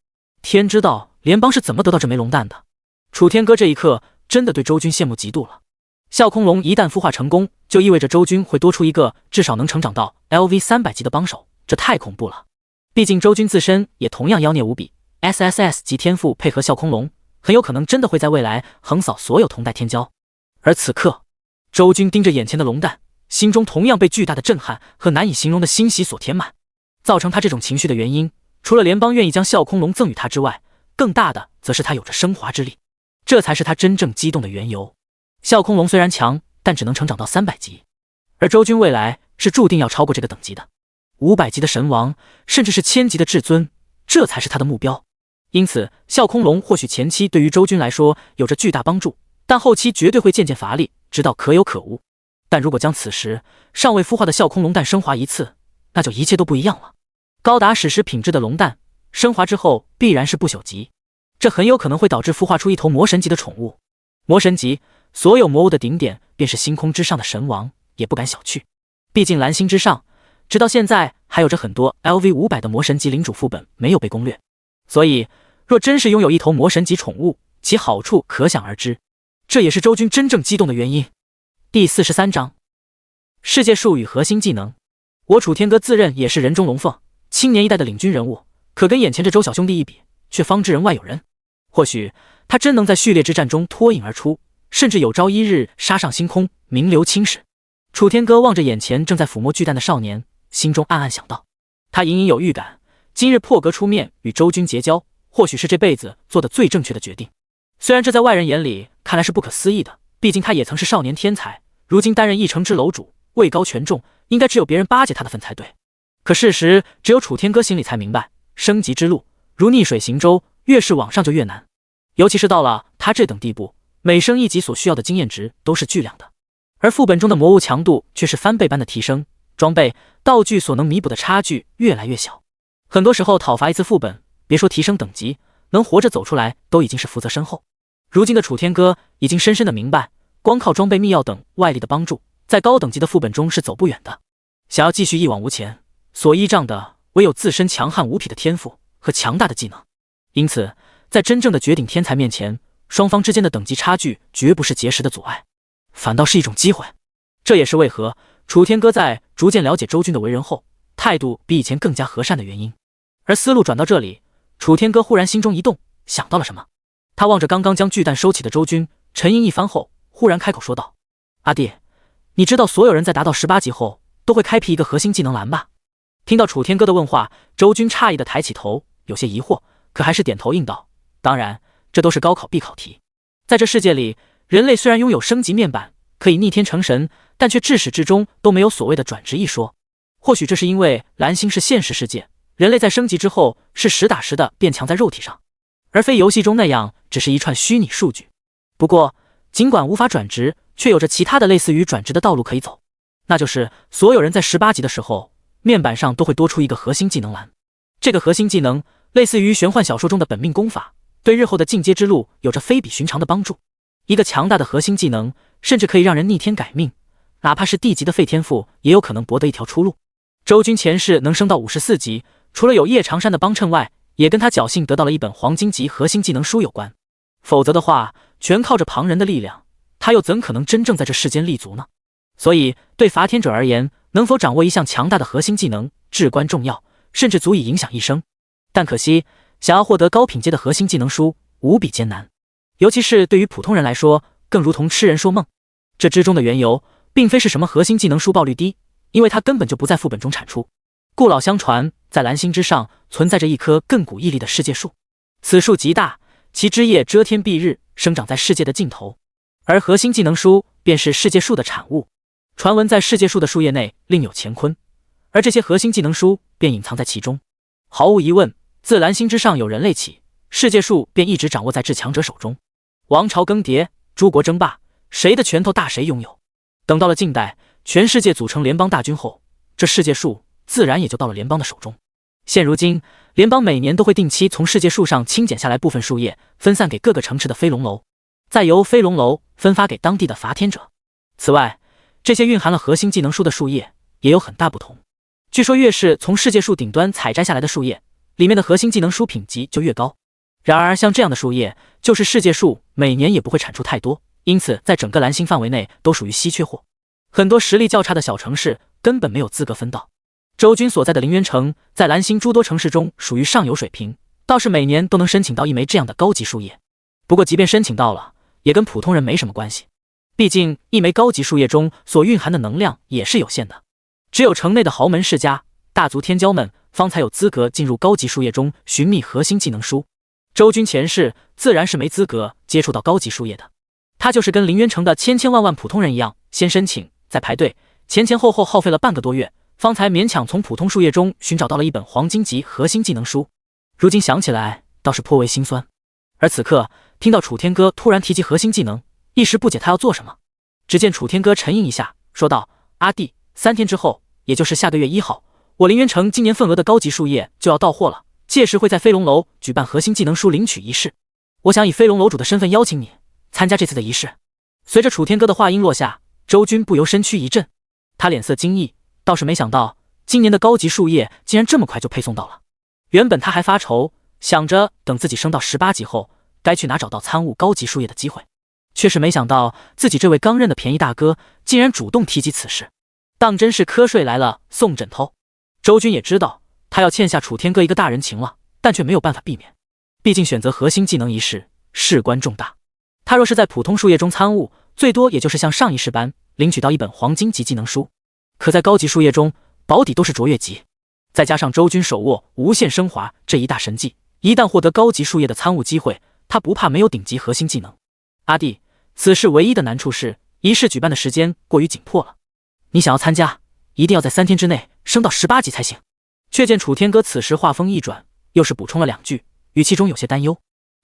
天知道联邦是怎么得到这枚龙蛋的。楚天歌这一刻真的对周军羡慕嫉妒了。笑空龙一旦孵化成功，就意味着周军会多出一个至少能成长到 LV300级的帮手，这太恐怖了。毕竟周军自身也同样妖孽无比， SSS 级天赋配合笑空龙，很有可能真的会在未来横扫所有同代天骄。而此刻，周军盯着眼前的龙蛋，心中同样被巨大的震撼和难以形容的欣喜所填满。造成他这种情绪的原因，除了联邦愿意将笑空龙赠予他之外，更大的则是他有着升华之力，这才是他真正激动的缘由。笑空龙虽然强，但只能成长到300级，而周军未来是注定要超过这个等级的，500级的神王，甚至是1000级的至尊，这才是他的目标。因此，笑空龙或许前期对于周军来说有着巨大帮助，但后期绝对会渐渐乏力，直到可有可无。但如果将此时尚未孵化的笑空龙蛋升华一次，那就一切都不一样了。高达史诗品质的龙蛋升华之后必然是不朽级，这很有可能会导致孵化出一头魔神级的宠物。魔神级，所有魔物的顶点，便是星空之上的神王，也不敢小觑。毕竟蓝星之上，直到现在还有着很多 LV500的魔神级领主副本没有被攻略，所以若真是拥有一头魔神级宠物，其好处可想而知。这也是周军真正激动的原因。第43章，世界树与核心技能。我楚天歌自认也是人中龙凤，青年一代的领军人物，可跟眼前这周小兄弟一比，却方知人外有人。或许他真能在序列之战中脱颖而出，甚至有朝一日杀上星空，名留青史。楚天歌望着眼前正在抚摸巨蛋的少年，心中暗暗想到。他隐隐有预感，今日破格出面与周军结交，或许是这辈子做的最正确的决定。虽然这在外人眼里看来是不可思议的，毕竟他也曾是少年天才，如今担任一城之楼主，位高权重，应该只有别人巴结他的份才对。可事实只有楚天歌心里才明白，升级之路如逆水行舟，越是往上就越难。尤其是到了他这等地步，每升一级所需要的经验值都是巨量的，而副本中的魔物强度却是翻倍般的提升，装备道具所能弥补的差距越来越小。很多时候讨伐一次副本，别说提升等级，能活着走出来都已经是福泽深厚。如今的楚天歌已经深深的明白，光靠装备秘药等外力的帮助，在高等级的副本中是走不远的。想要继续一往无前，所依仗的唯有自身强悍无匹的天赋和强大的技能。因此在真正的绝顶天才面前，双方之间的等级差距绝不是结实的阻碍，反倒是一种机会。这也是为何楚天歌在逐渐了解周军的为人后，态度比以前更加和善的原因。而思路转到这里，楚天歌忽然心中一动，想到了什么。他望着刚刚将巨蛋收起的周军，沉吟一番后，忽然开口说道：阿弟，你知道所有人在达到18级后都会开辟一个核心技能栏吧？听到楚天歌的问话，周军诧异的抬起头，有些疑惑，可还是点头应道：当然，这都是高考必考题。在这世界里，人类虽然拥有升级面板，可以逆天成神，但却至始至终都没有所谓的转职一说。或许这是因为蓝星是现实世界，人类在升级之后是实打实的变强在肉体上，而非游戏中那样只是一串虚拟数据。不过尽管无法转职，却有着其他的类似于转职的道路可以走，那就是所有人在18级的时候，面板上都会多出一个核心技能栏。这个核心技能类似于玄幻小说中的本命功法，对日后的进阶之路有着非比寻常的帮助。一个强大的核心技能甚至可以让人逆天改命，哪怕是地级的废天赋也有可能博得一条出路。周军前世能升到54级，除了有叶长山的帮衬外，也跟他侥幸得到了一本黄金级核心技能书有关。否则的话，全靠着旁人的力量，他又怎可能真正在这世间立足呢？所以对伐天者而言，能否掌握一项强大的核心技能至关重要，甚至足以影响一生。但可惜，想要获得高品阶的核心技能书无比艰难，尤其是对于普通人来说，更如同痴人说梦。这之中的缘由并非是什么核心技能书爆率低，因为它根本就不在副本中产出。故老相传，在蓝星之上存在着一棵亘古屹立的世界树，此树极大，其枝叶遮天蔽日，生长在世界的尽头。而核心技能书便是世界树的产物。传闻在世界树的树叶内另有乾坤，而这些核心技能书便隐藏在其中。毫无疑问，自蓝星之上有人类起，世界树便一直掌握在至强者手中。王朝更迭，诸国争霸，谁的拳头大谁拥有。等到了近代，全世界组成联邦大军后，这世界树自然也就到了联邦的手中。现如今，联邦每年都会定期从世界树上清剪下来部分树叶，分散给各个城池的飞龙楼，再由飞龙楼分发给当地的伐天者。此外，这些蕴含了核心技能书的树叶也有很大不同。据说越是从世界树顶端采摘下来的树叶，里面的核心技能书品级就越高。然而像这样的树叶，就是世界树每年也不会产出太多，因此在整个蓝星范围内都属于稀缺货。很多实力较差的小城市根本没有资格分到。周军所在的凌渊城在蓝星诸多城市中属于上游水平，倒是每年都能申请到一枚这样的高级树叶。不过即便申请到了，也跟普通人没什么关系，毕竟一枚高级树叶中所蕴含的能量也是有限的。只有城内的豪门世家、大族天骄们方才有资格进入高级树叶中寻觅核心技能书。周军前世自然是没资格接触到高级树叶的，他就是跟凌渊城的千千万万普通人一样，先申请再排队，前后耗费了半个多月，方才勉强从普通树叶中寻找到了一本黄金级核心技能书。如今想起来倒是颇为心酸。而此刻听到楚天歌突然提及核心技能，一时不解他要做什么。只见楚天歌沉吟一下，说道：阿弟，3天之后，也就是下个月1号，我凌渊城今年份额的高级树叶就要到货了，届时会在飞龙楼举办核心技能书领取仪式，我想以飞龙楼主的身份邀请你参加这次的仪式。随着楚天歌的话音落下，周军不由身躯一震，他脸色惊异，倒是没想到今年的高级树叶竟然这么快就配送到了。原本他还发愁，想着等自己升到18级后该去哪找到参悟高级树叶的机会，却是没想到自己这位刚认的便宜大哥竟然主动提及此事，当真是瞌睡来了送枕头。周军也知道他要欠下楚天歌一个大人情了，但却没有办法避免，毕竟选择核心技能一事事关重大。他若是在普通树叶中参悟，最多也就是像上一世般领取到一本黄金级技能书，可在高级树叶中保底都是卓越级，再加上周军手握无限升华这一大神技，一旦获得高级树叶的参悟机会，他不怕没有顶级核心技能。阿弟，此事唯一的难处是仪式举办的时间过于紧迫了，你想要参加，一定要在3天之内升到18级才行。却见楚天歌此时话锋一转，又是补充了2句，语气中有些担忧。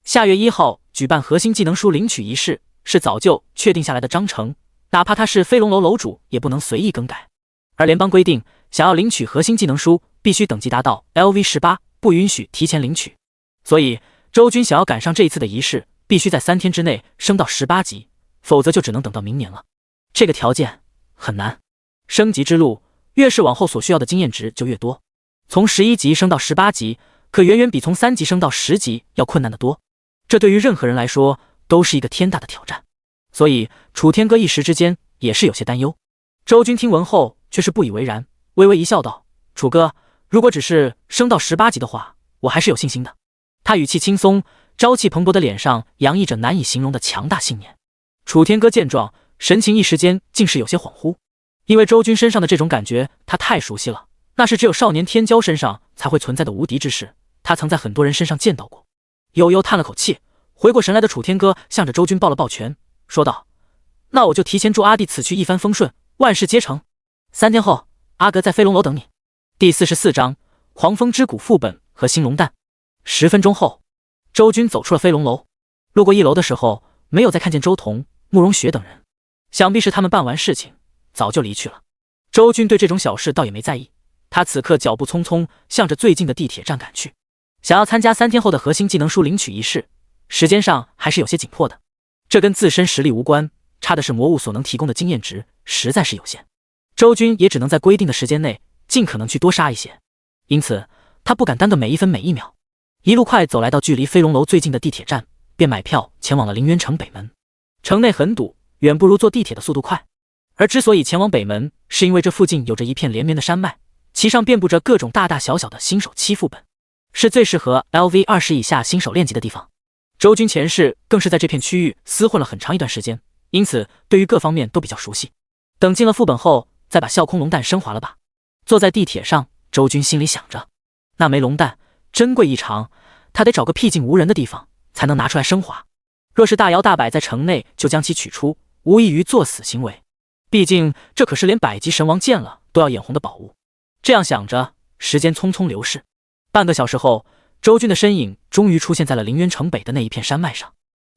下月1号举办核心技能书领取仪式，是早就确定下来的章程，哪怕他是飞龙楼楼主也不能随意更改。而联邦规定，想要领取核心技能书必须等级达到 LV18， 不允许提前领取。所以周军想要赶上这一次的仪式，必须在3天之内升到18级，否则就只能等到明年了。这个条件很难，升级之路越是往后所需要的经验值就越多，从11级升到18级，可远远比从3级升到10级要困难得多。这对于任何人来说都是一个天大的挑战，所以楚天歌一时之间也是有些担忧。周军听闻后却是不以为然，微微一笑道：楚哥，如果只是升到18级的话，我还是有信心的。他语气轻松，朝气蓬勃的脸上洋溢着难以形容的强大信念。楚天歌见状，神情一时间竟是有些恍惚，因为周军身上的这种感觉他太熟悉了，那是只有少年天骄身上才会存在的无敌之势，他曾在很多人身上见到过。悠悠叹了口气，回过神来的楚天歌向着周军抱了抱拳，说道：那我就提前祝阿弟此去一帆风顺，万事皆成。3天后，阿哥在飞龙楼等你。第44章狂风之谷副本和兴隆蛋。10分钟后，周军走出了飞龙楼，路过1楼的时候，没有再看见周彤、慕容雪等人，想必是他们办完事情早就离去了。周军对这种小事倒也没在意，他此刻脚步匆匆向着最近的地铁站赶去，想要参加3天后的核心技能书领取仪式，时间上还是有些紧迫的。这跟自身实力无关，差的是魔物所能提供的经验值实在是有限，周军也只能在规定的时间内尽可能去多杀一些，因此他不敢耽搁每一分每一秒，一路快走来到距离飞龙楼最近的地铁站，便买票前往了凌渊城北门。城内很堵，远不如坐地铁的速度快，而之所以前往北门，是因为这附近有着一片连绵的山脉，其上遍布着各种大大小小的新手期副本，是最适合 LV20以下新手练级的地方。周军前世更是在这片区域厮混了很长一段时间，因此对于各方面都比较熟悉。等进了副本后，再把笑空龙蛋升华了吧。坐在地铁上，周军心里想着，那枚龙蛋珍贵异常，他得找个僻静无人的地方才能拿出来升华。若是大摇大摆在城内就将其取出，无异于作死行为。毕竟这可是连百级神王见了都要眼红的宝物。这样想着，时间匆匆流逝。半个小时后，周军的身影终于出现在了陵园城北的那一片山脉上。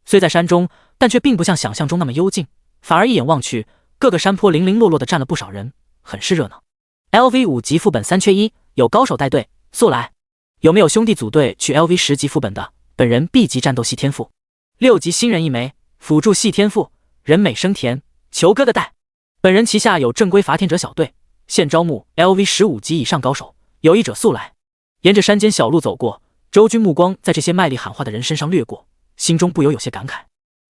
虽在山中，但却并不像想象中那么幽静，反而一眼望去，各个山坡零零落落的站了不少人，很是热闹。LV5 级副本3缺1，有高手带队，速来！有没有兄弟组队去 LV10 级副本的？本人 B 级战斗系天赋，6级新人1枚，辅助系天赋，人美声甜，求哥的带。本人旗下有正规伐天者小队，现招募 LV15级以上高手，有意者速来。沿着山间小路走过，周军目光在这些卖力喊话的人身上掠过，心中不由有些感慨。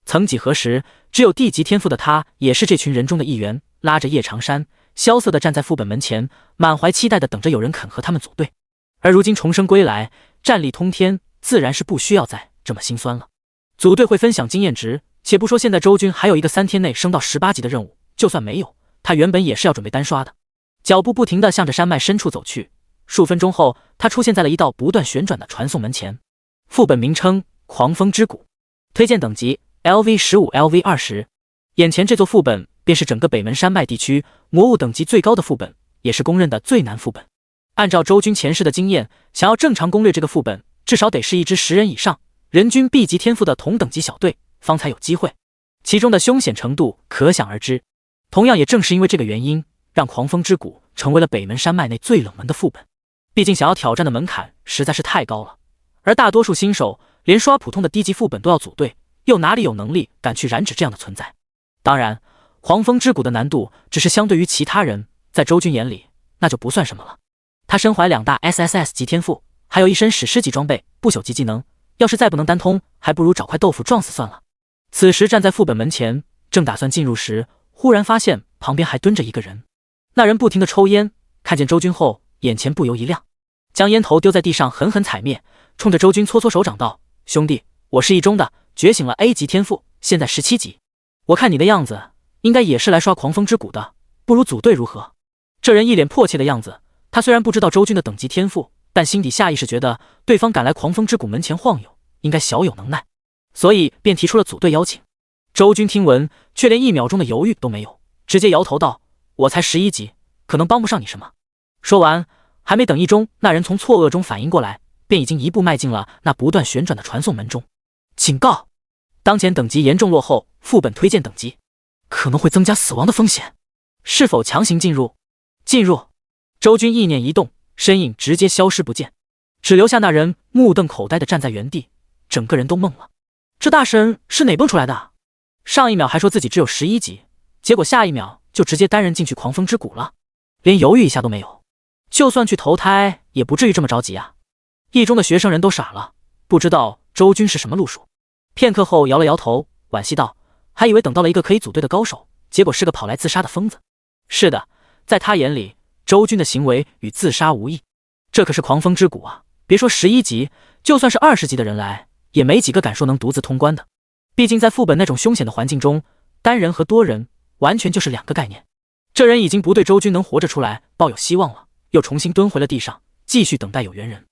曾几何时，只有D级天赋的他也是这群人中的一员，拉着叶长山，萧瑟地站在副本门前，满怀期待地等着有人肯和他们组队。而如今重生归来，战力通天，自然是不需要再这么心酸了。组队会分享经验值，且不说现在周军还有一个3天内升到18级的任务，就算没有，他原本也是要准备单刷的。脚步不停地向着山脉深处走去，数分钟后，他出现在了一道不断旋转的传送门前。副本名称：狂风之谷，推荐等级 LV15、LV20。眼前这座副本便是整个北门山脉地区魔物等级最高的副本，也是公认的最难副本。按照周军前世的经验，想要正常攻略这个副本，至少得是一支10人以上，人均 B 级天赋的同等级小队，方才有机会。其中的凶险程度可想而知。同样也正是因为这个原因，让狂风之谷成为了北门山脉内最冷门的副本。毕竟想要挑战的门槛实在是太高了，而大多数新手连刷普通的低级副本都要组队，又哪里有能力敢去染指这样的存在？当然，狂风之谷的难度只是相对于其他人，在周军眼里那就不算什么了。他身怀2大 SSS 级天赋，还有一身史诗级装备、不朽级技能，要是再不能单通，还不如找块豆腐撞死算了。此时站在副本门前，正打算进入时，忽然发现旁边还蹲着一个人。那人不停地抽烟，看见周军后，眼前不由一亮，将烟头丢在地上狠狠踩灭，冲着周军搓搓手掌道：“兄弟，我是一中的，觉醒了 A 级天赋，现在17级。我看你的样子，应该也是来刷狂风之谷的，不如组队如何？”这人一脸迫切的样子，他虽然不知道周军的等级天赋，但心底下意识觉得对方敢来狂风之谷门前晃悠，应该小有能耐，所以便提出了组队邀请。周军听闻，却连1秒钟的犹豫都没有，直接摇头道：“我才11级，可能帮不上你什么。”说完，还没等一中那人从错愕中反应过来，便已经一步迈进了那不断旋转的传送门中。警告！当前等级严重落后，副本推荐等级可能会增加死亡的风险，是否强行进入？进入！周军意念一动，身影直接消失不见，只留下那人目瞪口呆地站在原地，整个人都懵了。这大神是哪蹦出来的？上一秒还说自己只有11级，结果下一秒就直接单人进去狂风之谷了，连犹豫一下都没有。就算去投胎，也不至于这么着急啊！一中的学生人都傻了，不知道周军是什么路数。片刻后摇了摇头，惋惜道：“还以为等到了一个可以组队的高手，结果是个跑来自杀的疯子。”是的，在他眼里，周军的行为与自杀无异。这可是狂风之谷啊！别说11级，就算是20级的人来，也没几个敢说能独自通关的。毕竟在副本那种凶险的环境中，单人和多人完全就是2个概念。这人已经不对周军能活着出来抱有希望了，又重新蹲回了地上，继续等待有缘人。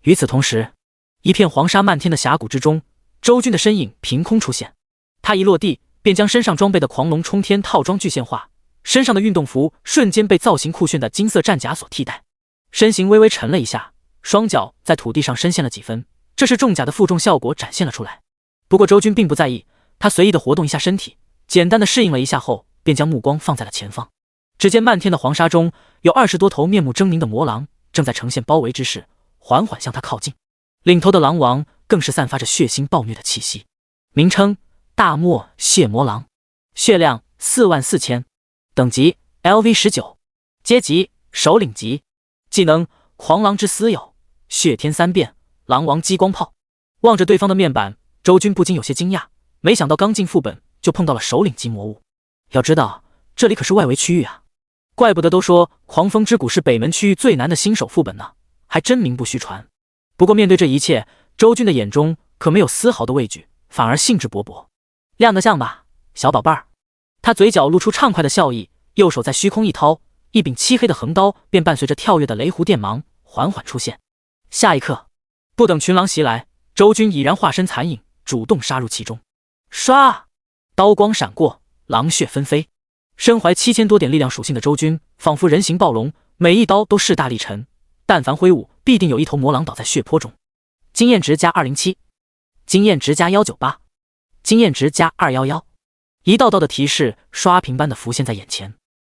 与此同时，一片黄沙漫天的峡谷之中，周军的身影凭空出现。他一落地，便将身上装备的狂龙冲天套装具现化，身上的运动服瞬间被造型酷炫的金色战甲所替代。身形微微沉了一下，双脚在土地上深陷了几分，这是重甲的负重效果展现了出来。不过周军并不在意，他随意的活动一下身体，简单的适应了一下后，便将目光放在了前方。只见漫天的黄沙中，有20多头面目狰狞的魔狼正在呈现包围之势，缓缓向他靠近。领头的狼王更是散发着血腥暴虐的气息。名称：大漠血魔狼，血量44000，等级 LV19，阶级首领级，技能狂狼之私有，血天三变，狼王激光炮。望着对方的面板，周军不禁有些惊讶，没想到刚进副本就碰到了首领级魔物。要知道，这里可是外围区域啊，怪不得都说狂风之谷是北门区域最难的新手副本呢，还真名不虚传。不过面对这一切，周军的眼中可没有丝毫的畏惧，反而兴致勃勃。亮得像吧，小宝贝儿。他嘴角露出畅快的笑意，右手在虚空一掏，一柄漆黑的横刀便伴随着跳跃的雷弧电芒缓缓出现。下一刻，不等群狼袭来，周军已然化身残影，主动杀入其中。唰，刀光闪过，狼血纷飞。身怀7000多点力量属性的周军，仿佛人形暴龙，每一刀都势大力沉，但凡挥舞，必定有一头魔狼倒在血泊中。经验值加207，经验值加198，经验值加211，一道道的提示刷屏般的浮现在眼前。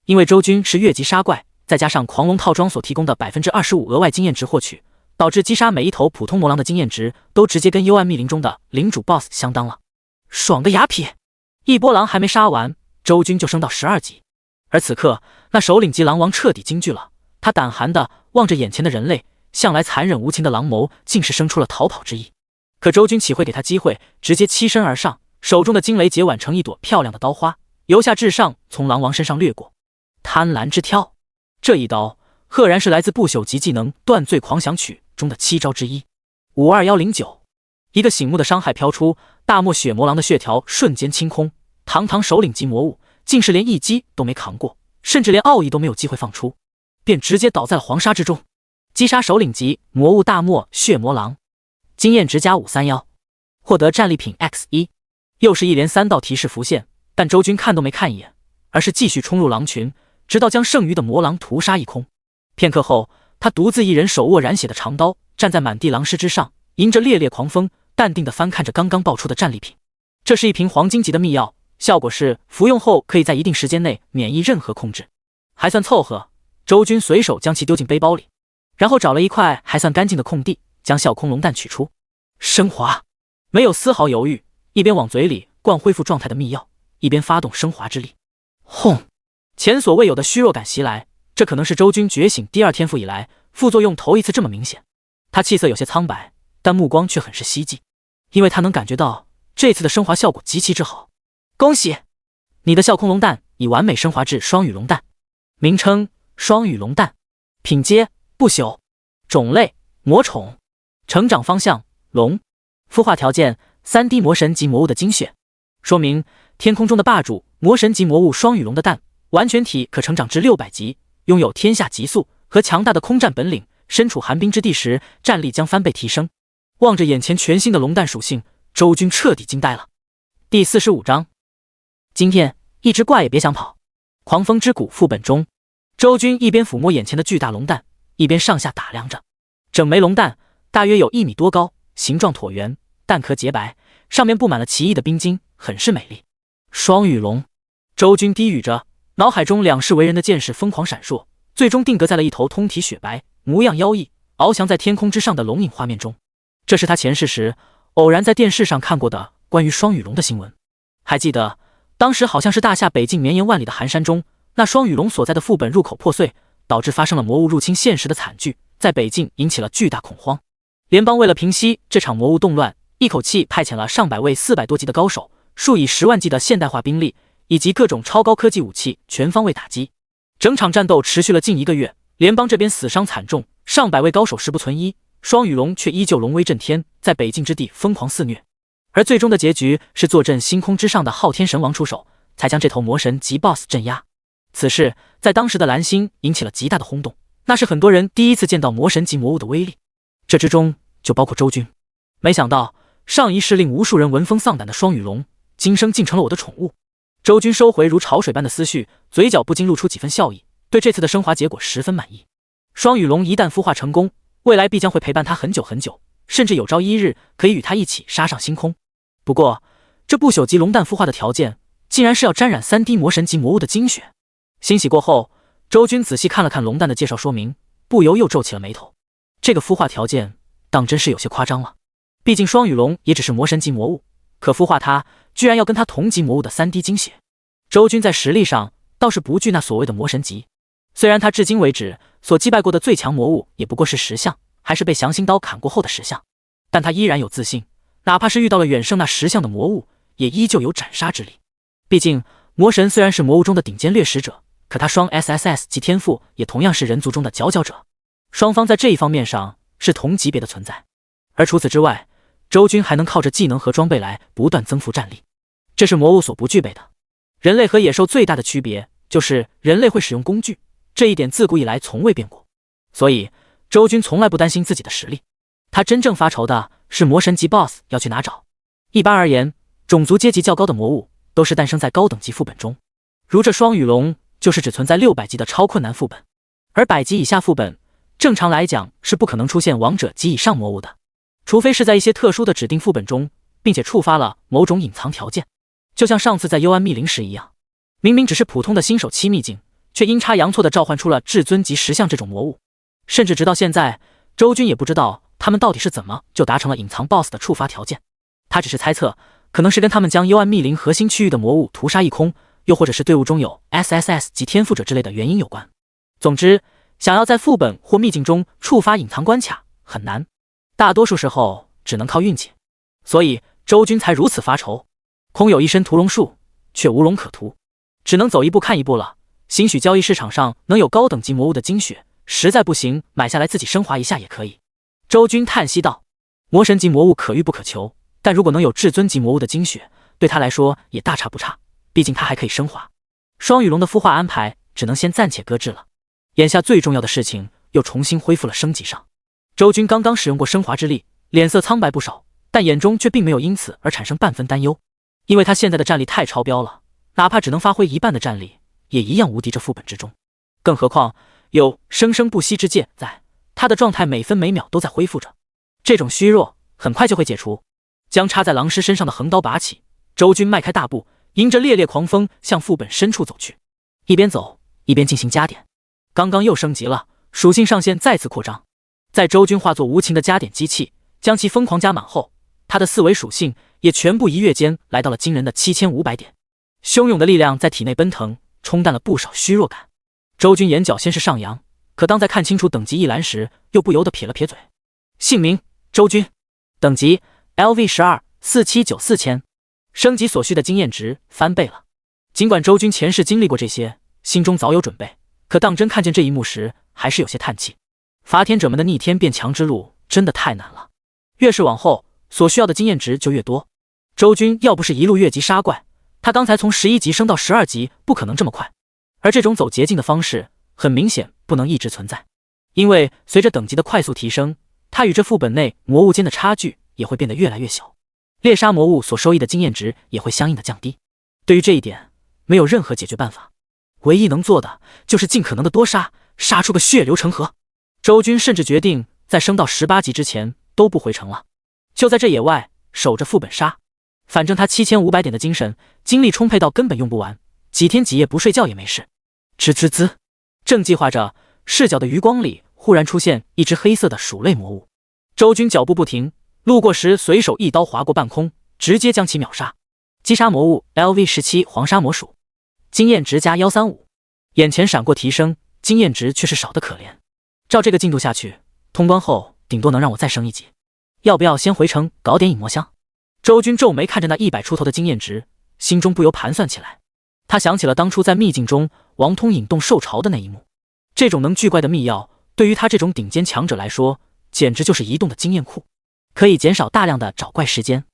因为周军是越级杀怪，再加上狂龙套装所提供的 25% 额外经验值获取，导致击杀每一头普通魔狼的经验值都直接跟幽暗密林中的领主 BOSS 相当了，爽个牙撇！一波狼还没杀完，周军就升到12级。而此刻，那首领级狼王彻底惊惧了，他胆寒地望着眼前的人类，向来残忍无情的狼眸竟是生出了逃跑之意。可周军岂会给他机会，直接欺身而上，手中的惊雷结挽成一朵漂亮的刀花，由下至上从狼王身上掠过。贪婪之挑，这一刀赫然是来自不朽级技能断罪狂想曲中的7招之一。52109，一个醒目的伤害飘出，大漠血魔狼的血条瞬间清空，堂堂首领级魔物竟是连一击都没扛过，甚至连奥义都没有机会放出，便直接倒在了黄沙之中。击杀首领级魔物大漠血魔狼，经验值加531，获得战利品 X1。又是一连3道提示浮现，但周军看都没看一眼，而是继续冲入狼群，直到将剩余的魔狼屠杀一空。片刻后，他独自一人手握染血的长刀，站在满地狼尸之上，迎着烈烈狂风，淡定地翻看着刚刚爆出的战利品。这是一瓶黄金级的秘药，效果是服用后可以在一定时间内免疫任何控制，还算凑合。周军随手将其丢进背包里，然后找了一块还算干净的空地，将笑空龙蛋取出，升华。没有丝毫犹豫，一边往嘴里灌恢复状态的秘药，一边发动升华之力。轰！前所未有的虚弱感袭来，这可能是周军觉醒第2天赋以来副作用头一次这么明显。他气色有些苍白，但目光却很是希冀，因为他能感觉到这次的升华效果极其之好。恭喜，你的笑空龙蛋已完美升华至双羽龙蛋，名称双羽龙蛋，品阶不朽，种类魔宠，成长方向龙，孵化条件3D 魔神级魔物的精血，说明天空中的霸主魔神级魔物双羽龙的蛋完全体可成长至600级，拥有天下极速和强大的空战本领，身处寒冰之地时战力将翻倍提升。望着眼前全新的龙蛋属性，周军彻底惊呆了。第45章，今天一只怪也别想跑。狂风之谷副本中，周军一边抚摸眼前的巨大龙蛋，一边上下打量着。整枚龙蛋大约有1米多高，形状椭圆，蛋壳洁白，上面布满了奇异的冰晶，很是美丽。双羽龙，周军低语着，脑海中两世为人的剑势疯狂闪烁，最终定格在了一头通体雪白、模样妖异、翱翔在天空之上的龙影画面中。这是他前世时偶然在电视上看过的关于双羽龙的新闻。还记得当时好像是大夏北境绵延万里的寒山中，那双羽龙所在的副本入口破碎，导致发生了魔物入侵现实的惨剧，在北境引起了巨大恐慌。联邦为了平息这场魔物动乱，一口气派遣了上百位400多级的高手，数以10万计的现代化兵力以及各种超高科技武器全方位打击。整场战斗持续了近1个月，联邦这边死伤惨重，上百位高手十不存一，双羽龙却依旧龙威震天，在北境之地疯狂肆虐。而最终的结局是坐镇星空之上的昊天神王出手，才将这头魔神级 BOSS 镇压。此事在当时的蓝星引起了极大的轰动，那是很多人第一次见到魔神级魔物的威力，这之中就包括周军。没想到上一世令无数人闻风丧胆的双羽龙，今生竟成了我的宠物。周军收回如潮水般的思绪，嘴角不禁露出几分笑意，对这次的升华结果十分满意。双羽龙一旦孵化成功，未来必将会陪伴他很久很久，甚至有朝一日可以与他一起杀上星空。不过这不朽级龙蛋孵化的条件竟然是要沾染3D 魔神级魔物的精血。欣喜过后，周军仔细看了看龙蛋的介绍说明，不由又皱起了眉头。这个孵化条件当真是有些夸张了，毕竟双羽龙也只是魔神级魔物，可孵化它居然要跟他同级魔物的3D 精血。周军在实力上倒是不惧那所谓的魔神级，虽然他至今为止所击败过的最强魔物也不过是10项，还是被降星刀砍过后的10项，但他依然有自信，哪怕是遇到了远胜那10项的魔物，也依旧有斩杀之力。毕竟魔神虽然是魔物中的顶尖掠食者，可他双 SSS 级天赋也同样是人族中的佼佼者，双方在这一方面上是同级别的存在。而除此之外，周军还能靠着技能和装备来不断增幅战力，这是魔物所不具备的。人类和野兽最大的区别就是人类会使用工具，这一点自古以来从未变过。所以周军从来不担心自己的实力，他真正发愁的是魔神级 BOSS 要去哪找。一般而言，种族阶级较高的魔物都是诞生在高等级副本中，如这双羽龙就是只存在600级的超困难副本，而100级以下副本正常来讲是不可能出现王者级以上魔物的，除非是在一些特殊的指定副本中，并且触发了某种隐藏条件，就像上次在幽暗密林时一样，明明只是普通的新手期秘境，却阴差阳错地召唤出了至尊级10项这种魔物，甚至直到现在，周军也不知道他们到底是怎么就达成了隐藏 BOSS 的触发条件。他只是猜测，可能是跟他们将幽暗密林核心区域的魔物屠杀一空，又或者是队伍中有 SSS 级天赋者之类的原因有关。总之，想要在副本或秘境中触发隐藏关卡很难，大多数时候只能靠运气，所以周军才如此发愁。空有一身屠龙术，却无龙可屠，只能走一步看一步了。兴许交易市场上能有高等级魔物的精血，实在不行买下来自己升华一下也可以。周军叹息道，魔神级魔物可遇不可求，但如果能有至尊级魔物的精血，对他来说也大差不差，毕竟他还可以升华。双羽龙的孵化安排只能先暂且搁置了，眼下最重要的事情又重新恢复了升级上。周军刚刚使用过升华之力，脸色苍白不少，但眼中却并没有因此而产生半分担忧，因为他现在的战力太超标了，哪怕只能发挥一半的战力，也一样无敌这副本之中。更何况有生生不息之戒在，他的状态每分每秒都在恢复着，这种虚弱很快就会解除。将插在狼师身上的横刀拔起，周军迈开大步，迎着烈烈狂风向副本深处走去，一边走一边进行加点。刚刚又升级了，属性上限再次扩张。在周军化作无情的加点机器，将其疯狂加满后，他的4维属性也全部一跃间来到了惊人的7500点，汹涌的力量在体内奔腾，冲淡了不少虚弱感。周军眼角先是上扬，可当在看清楚等级一栏时，又不由得撇了撇嘴。姓名：周军，等级LV124794千，升级所需的经验值翻倍了。尽管周军前世经历过这些，心中早有准备，可当真看见这一幕时，还是有些叹气。伐天者们的逆天变强之路真的太难了，越是往后，所需要的经验值就越多。周军要不是一路越级杀怪，他刚才从11级升到12级不可能这么快。而这种走捷径的方式，很明显不能一直存在，因为随着等级的快速提升，他与这副本内魔物间的差距也会变得越来越小，猎杀魔物所收益的经验值也会相应的降低。对于这一点，没有任何解决办法，唯一能做的就是尽可能的多杀，杀出个血流成河。周军甚至决定在升到18级之前都不回城了，就在这野外守着副本杀。反正他7500点的精神精力充沛到根本用不完，几天几夜不睡觉也没事。吱吱吱，正计划着，视角的余光里忽然出现一只黑色的鼠类魔物。周军脚步不停，路过时随手一刀划过半空，直接将其秒杀。击杀魔物 LV17 黄沙魔鼠，经验值加135。眼前闪过提升，经验值却是少得可怜。照这个进度下去，通关后顶多能让我再升一级，要不要先回城搞点隐魔香？周军皱眉看着那100出头的经验值，心中不由盘算起来。他想起了当初在秘境中王通引动兽潮的那一幕，这种能聚怪的秘药，对于他这种顶尖强者来说，简直就是移动的经验库，可以减少大量的找怪时间。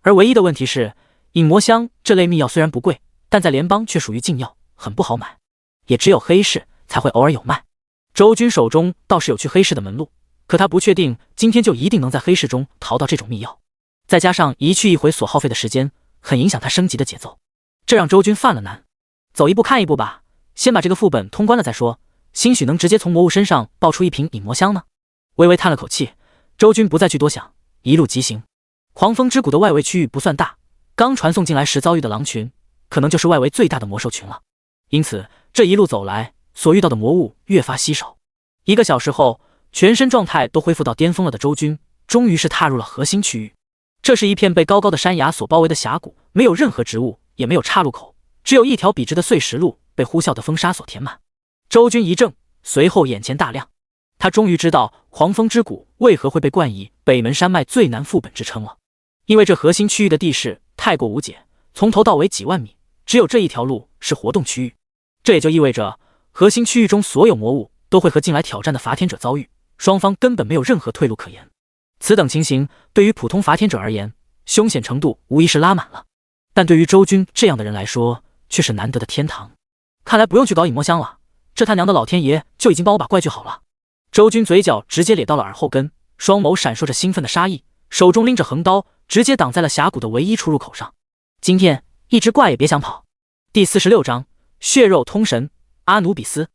而唯一的问题是，隐魔香这类秘药虽然不贵，但在联邦却属于禁药，很不好买，也只有黑市才会偶尔有卖。周军手中倒是有去黑市的门路，可他不确定今天就一定能在黑市中淘到这种秘药，再加上一去一回所耗费的时间，很影响他升级的节奏，这让周军犯了难。走一步看一步吧，先把这个副本通关了再说，兴许能直接从魔物身上爆出一瓶隐魔香呢。微微叹了口气，周军不再去多想，一路疾行。狂风之谷的外围区域不算大，刚传送进来时遭遇的狼群，可能就是外围最大的魔兽群了。因此这一路走来，所遇到的魔物越发稀少。1个小时后，全身状态都恢复到巅峰了的周军，终于是踏入了核心区域。这是一片被高高的山崖所包围的峡谷，没有任何植物，也没有岔路口，只有一条笔直的碎石路被呼啸的风沙所填满。周军一怔，随后眼前大亮，他终于知道狂风之谷为何会被冠以北门山脉最难副本之称了。因为这核心区域的地势太过无解，从头到尾几万米，只有这一条路是活动区域。这也就意味着核心区域中所有魔物都会和进来挑战的伐天者遭遇，双方根本没有任何退路可言。此等情形对于普通伐天者而言，凶险程度无疑是拉满了，但对于周军这样的人来说，却是难得的天堂。看来不用去搞隐魔香了，这他娘的老天爷就已经帮我把怪拒好了。周军嘴角直接咧到了耳后根，双眸闪烁着兴奋的杀意，手中拎着横刀，直接挡在了峡谷的唯一出入口上。今天一只怪也别想跑。第46章血肉通神阿努比斯。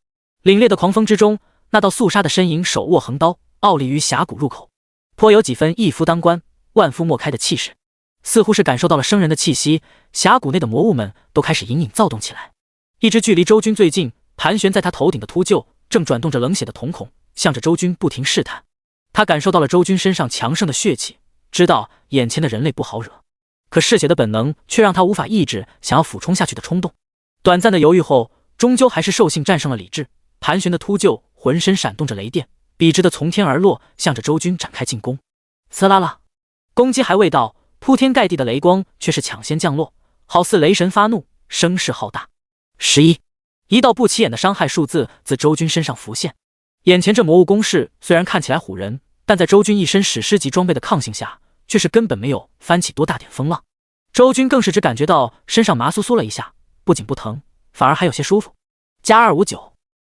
凛冽的狂风之中，那道肃杀的身影手握横刀，傲立于峡谷入口，颇有几分一夫当关万夫莫开的气势。似乎是感受到了生人的气息，峡谷内的魔物们都开始隐隐躁动起来。一只距离周军最近，盘旋在他头顶的秃鹫正转动着冷血的瞳孔，向着周军不停试探。他感受到了周军身上强盛的血气，知道眼前的人类不好惹，可嗜血的本能却让他无法抑制想要俯冲下去的冲动。短暂的犹豫后，终究还是兽性战胜了理智。盘旋的秃鹫浑身闪动着雷电，笔直的从天而落，向着周军展开进攻。呲啦啦，攻击还未到，铺天盖地的雷光却是抢先降落，好似雷神发怒，声势浩大。11，一道不起眼的伤害数字自周军身上浮现。眼前这魔物攻势虽然看起来唬人，但在周军一身史诗级装备的抗性下，却是根本没有翻起多大点风浪。周军更是只感觉到身上麻酥酥了一下，不仅不疼，反而还有些舒服。加259，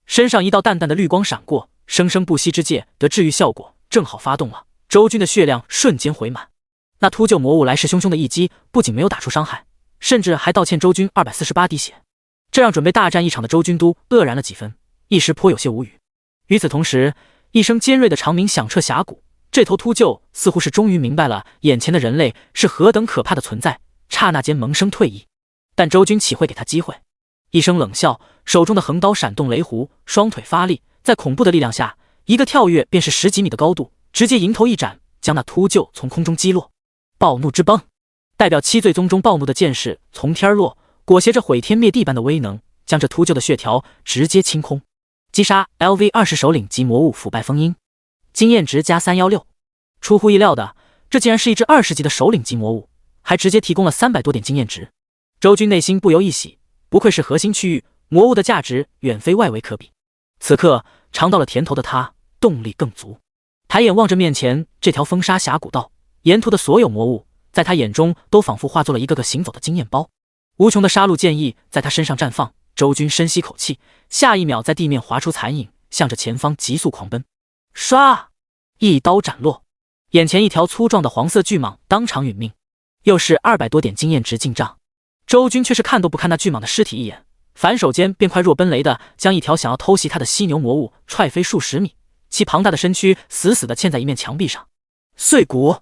身上一道淡淡的绿光闪过，生生不息之戒的治愈效果正好发动了，周军的血量瞬间回满。那秃鹫魔物来势汹汹的一击，不仅没有打出伤害，甚至还倒欠周军248滴血，这让准备大战一场的周军都愕然了几分，一时颇有些无语。与此同时，一声尖锐的长鸣响彻峡谷，这头秃鹫似乎是终于明白了眼前的人类是何等可怕的存在，刹那间萌生退意。但周军岂会给他机会？一声冷笑，手中的横刀闪动雷弧，双腿发力，在恐怖的力量下，一个跳跃便是10几米的高度，直接迎头一斩，将那秃鹫从空中击落。暴怒之崩，代表七罪宗中暴怒的剑士从天而落，裹挟着毁天灭地般的威能，将这秃鹫的血条直接清空。击杀 LV20首领级魔物腐败风鹰，经验值加316。出乎意料的，这竟然是一只20级的首领级魔物，还直接提供了300多点经验值。周军内心不由一喜，不愧是核心区域，魔物的价值远非外围可比。此刻尝到了甜头的他，动力更足，抬眼望着面前这条风沙峡谷道，沿途的所有魔物在他眼中都仿佛化作了一个个行走的经验包，无穷的杀戮剑意在他身上绽放。周军深吸口气，下一秒在地面划出残影，向着前方急速狂奔。唰，一刀斩落，眼前一条粗壮的黄色巨蟒当场殒命，又是200多点经验值进账。周军却是看都不看那巨蟒的尸体一眼，反手间便快若奔雷的将一条想要偷袭他的犀牛魔物踹飞数十米，其庞大的身躯死死地嵌在一面墙壁上。碎骨，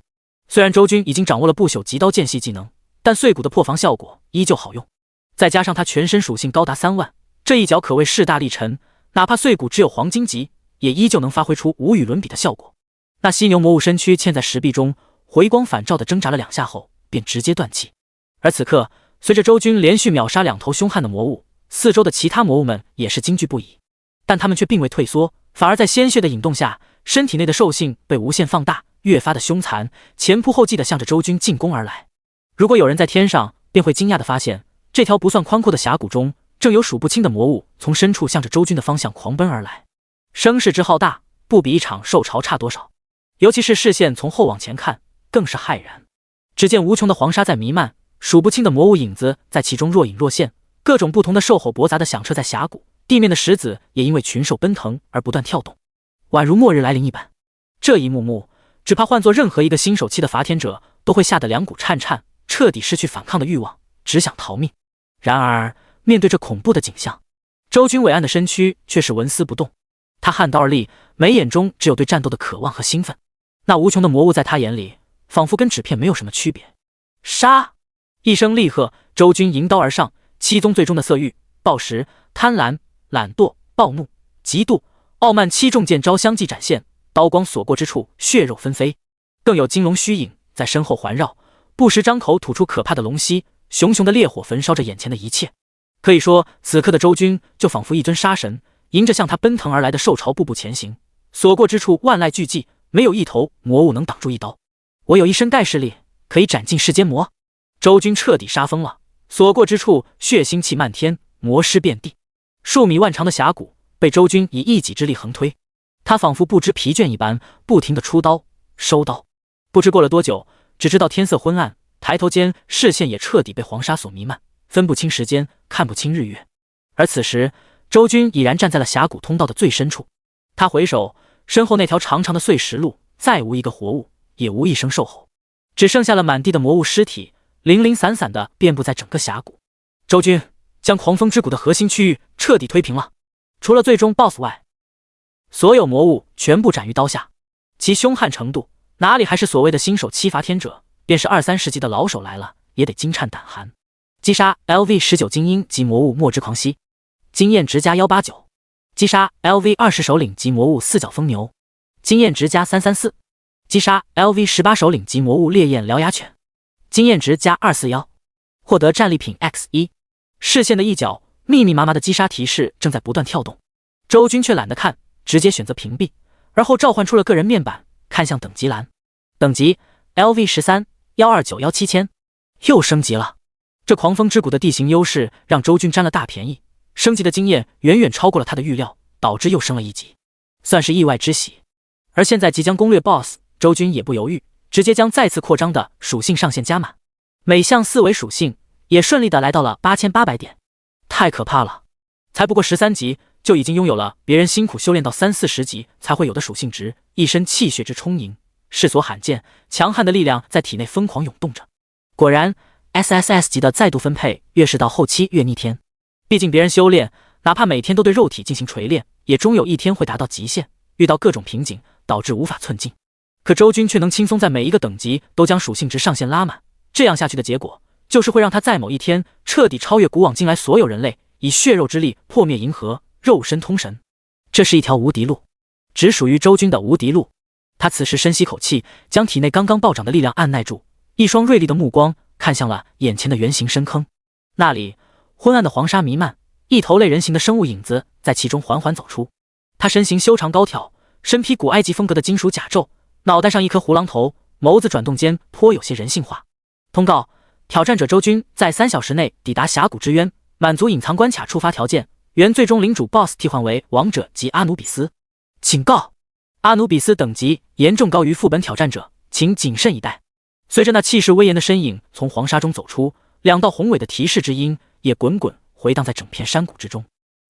虽然周军已经掌握了不朽极刀剑系技能，但碎骨的破防效果依旧好用，再加上他全身属性高达3万，这一脚可谓势大力沉，哪怕碎骨只有黄金级，也依旧能发挥出无与伦比的效果。那犀牛魔物身躯嵌在石壁中，回光返照的挣扎了2下后，便直接断气。而此刻，随着周军连续秒杀2头凶悍的魔物，四周的其他魔物们也是惊惧不已，但他们却并未退缩，反而在鲜血的引动下，身体内的兽性被无限放大，越发的凶残，前仆后继的向着周军进攻而来。如果有人在天上，便会惊讶的发现，这条不算宽阔的峡谷中，正有数不清的魔物从深处向着周军的方向狂奔而来，声势之浩大，不比一场兽潮差多少。尤其是视线从后往前看，更是骇然。只见无穷的黄沙在弥漫，数不清的魔物影子在其中若隐若现，各种不同的兽吼驳杂的响彻在峡谷，地面的石子也因为群兽奔腾而不断跳动，宛如末日来临一般。这一幕幕，只怕换作任何一个新手期的伐天者，都会吓得两股颤颤，彻底失去反抗的欲望，只想逃命。然而，面对这恐怖的景象，周军伟岸的身躯却是纹丝不动。他悍刀而立，眉眼中只有对战斗的渴望和兴奋。那无穷的魔物在他眼里，仿佛跟纸片没有什么区别。杀！一声厉喝，周军迎刀而上，七宗罪中的色欲、暴食、贪婪、懒惰、暴怒、嫉妒、傲慢七重剑招相继展现，刀光所过之处，血肉纷飞，更有金龙虚影在身后环绕，不时张口吐出可怕的龙息，熊熊的烈火焚烧着眼前的一切。可以说，此刻的周军就仿佛一尊杀神，迎着向他奔腾而来的兽潮步步前行，所过之处万籁俱寂，没有一头魔物能挡住一刀。我有一身盖世力，可以斩尽世间魔。周军彻底杀疯了，所过之处血腥气漫天，魔尸遍地。数米万长的峡谷被周军以一己之力横推，他仿佛不知疲倦一般，不停地出刀收刀。不知过了多久，只知道天色昏暗，抬头间视线也彻底被黄沙所弥漫，分不清时间，看不清日月。而此时，周军已然站在了峡谷通道的最深处。他回首，身后那条长长的碎石路再无一个活物，也无一声兽吼，只剩下了满地的魔物尸体，零零散散的遍布在整个峡谷。周军将狂风之谷的核心区域彻底推平了，除了最终 BOSS 外，所有魔物全部斩于刀下。其凶悍程度，哪里还是所谓的新手七伐天者，便是2、3世纪的老手来了，也得惊颤胆寒。击杀 LV19 精英及魔物墨之狂蜥，经验值加189；击杀 LV20 首领及魔物四角疯牛，经验值加334；击杀 LV18 首领及魔物烈焰獠牙犬，经验值加241。获得战利品 X1。视线的一角，密密麻麻的击杀提示正在不断跳动，周军却懒得看，直接选择屏蔽，而后召唤出了个人面板，看向等级栏，等级 LV13 129-17000，又升级了。这狂风之谷的地形优势让周军占了大便宜，升级的经验远远超过了他的预料，导致又升了一级，算是意外之喜。而现在即将攻略 BOSS， 周军也不犹豫，直接将再次扩张的属性上限加满，每项4维属性也顺利的来到了8800点，太可怕了！才不过13级就已经拥有了别人辛苦修炼到30、40级才会有的属性值，一身气血之充盈，世所罕见，强悍的力量在体内疯狂涌动着。果然 SSS 级的再度分配越是到后期越逆天，毕竟别人修炼哪怕每天都对肉体进行锤炼，也终有一天会达到极限，遇到各种瓶颈导致无法寸进。可周军却能轻松在每一个等级都将属性值上限拉满，这样下去的结果就是会让他在某一天彻底超越古往今来所有人类，以血肉之力破灭银河，肉身通神。这是一条无敌路，只属于周军的无敌路。他此时深吸口气，将体内刚刚暴涨的力量按耐住，一双锐利的目光看向了眼前的圆形深坑，那里昏暗的黄沙弥漫，一头类人形的生物影子在其中缓缓走出。他身形修长高挑，身披古埃及风格的金属甲胄，脑袋上一颗胡狼头，眸子转动间颇有些人性化。通告：挑战者周军在3小时内抵达峡谷之渊，满足隐藏关卡触发条件，原最终领主 BOSS 替换为王者及阿努比斯。警告：阿努比斯等级严重高于副本挑战者，请谨慎以待。随着那气势威严的身影从黄沙中走出，2道宏伟的提示之音也滚滚回荡在整片山谷之中。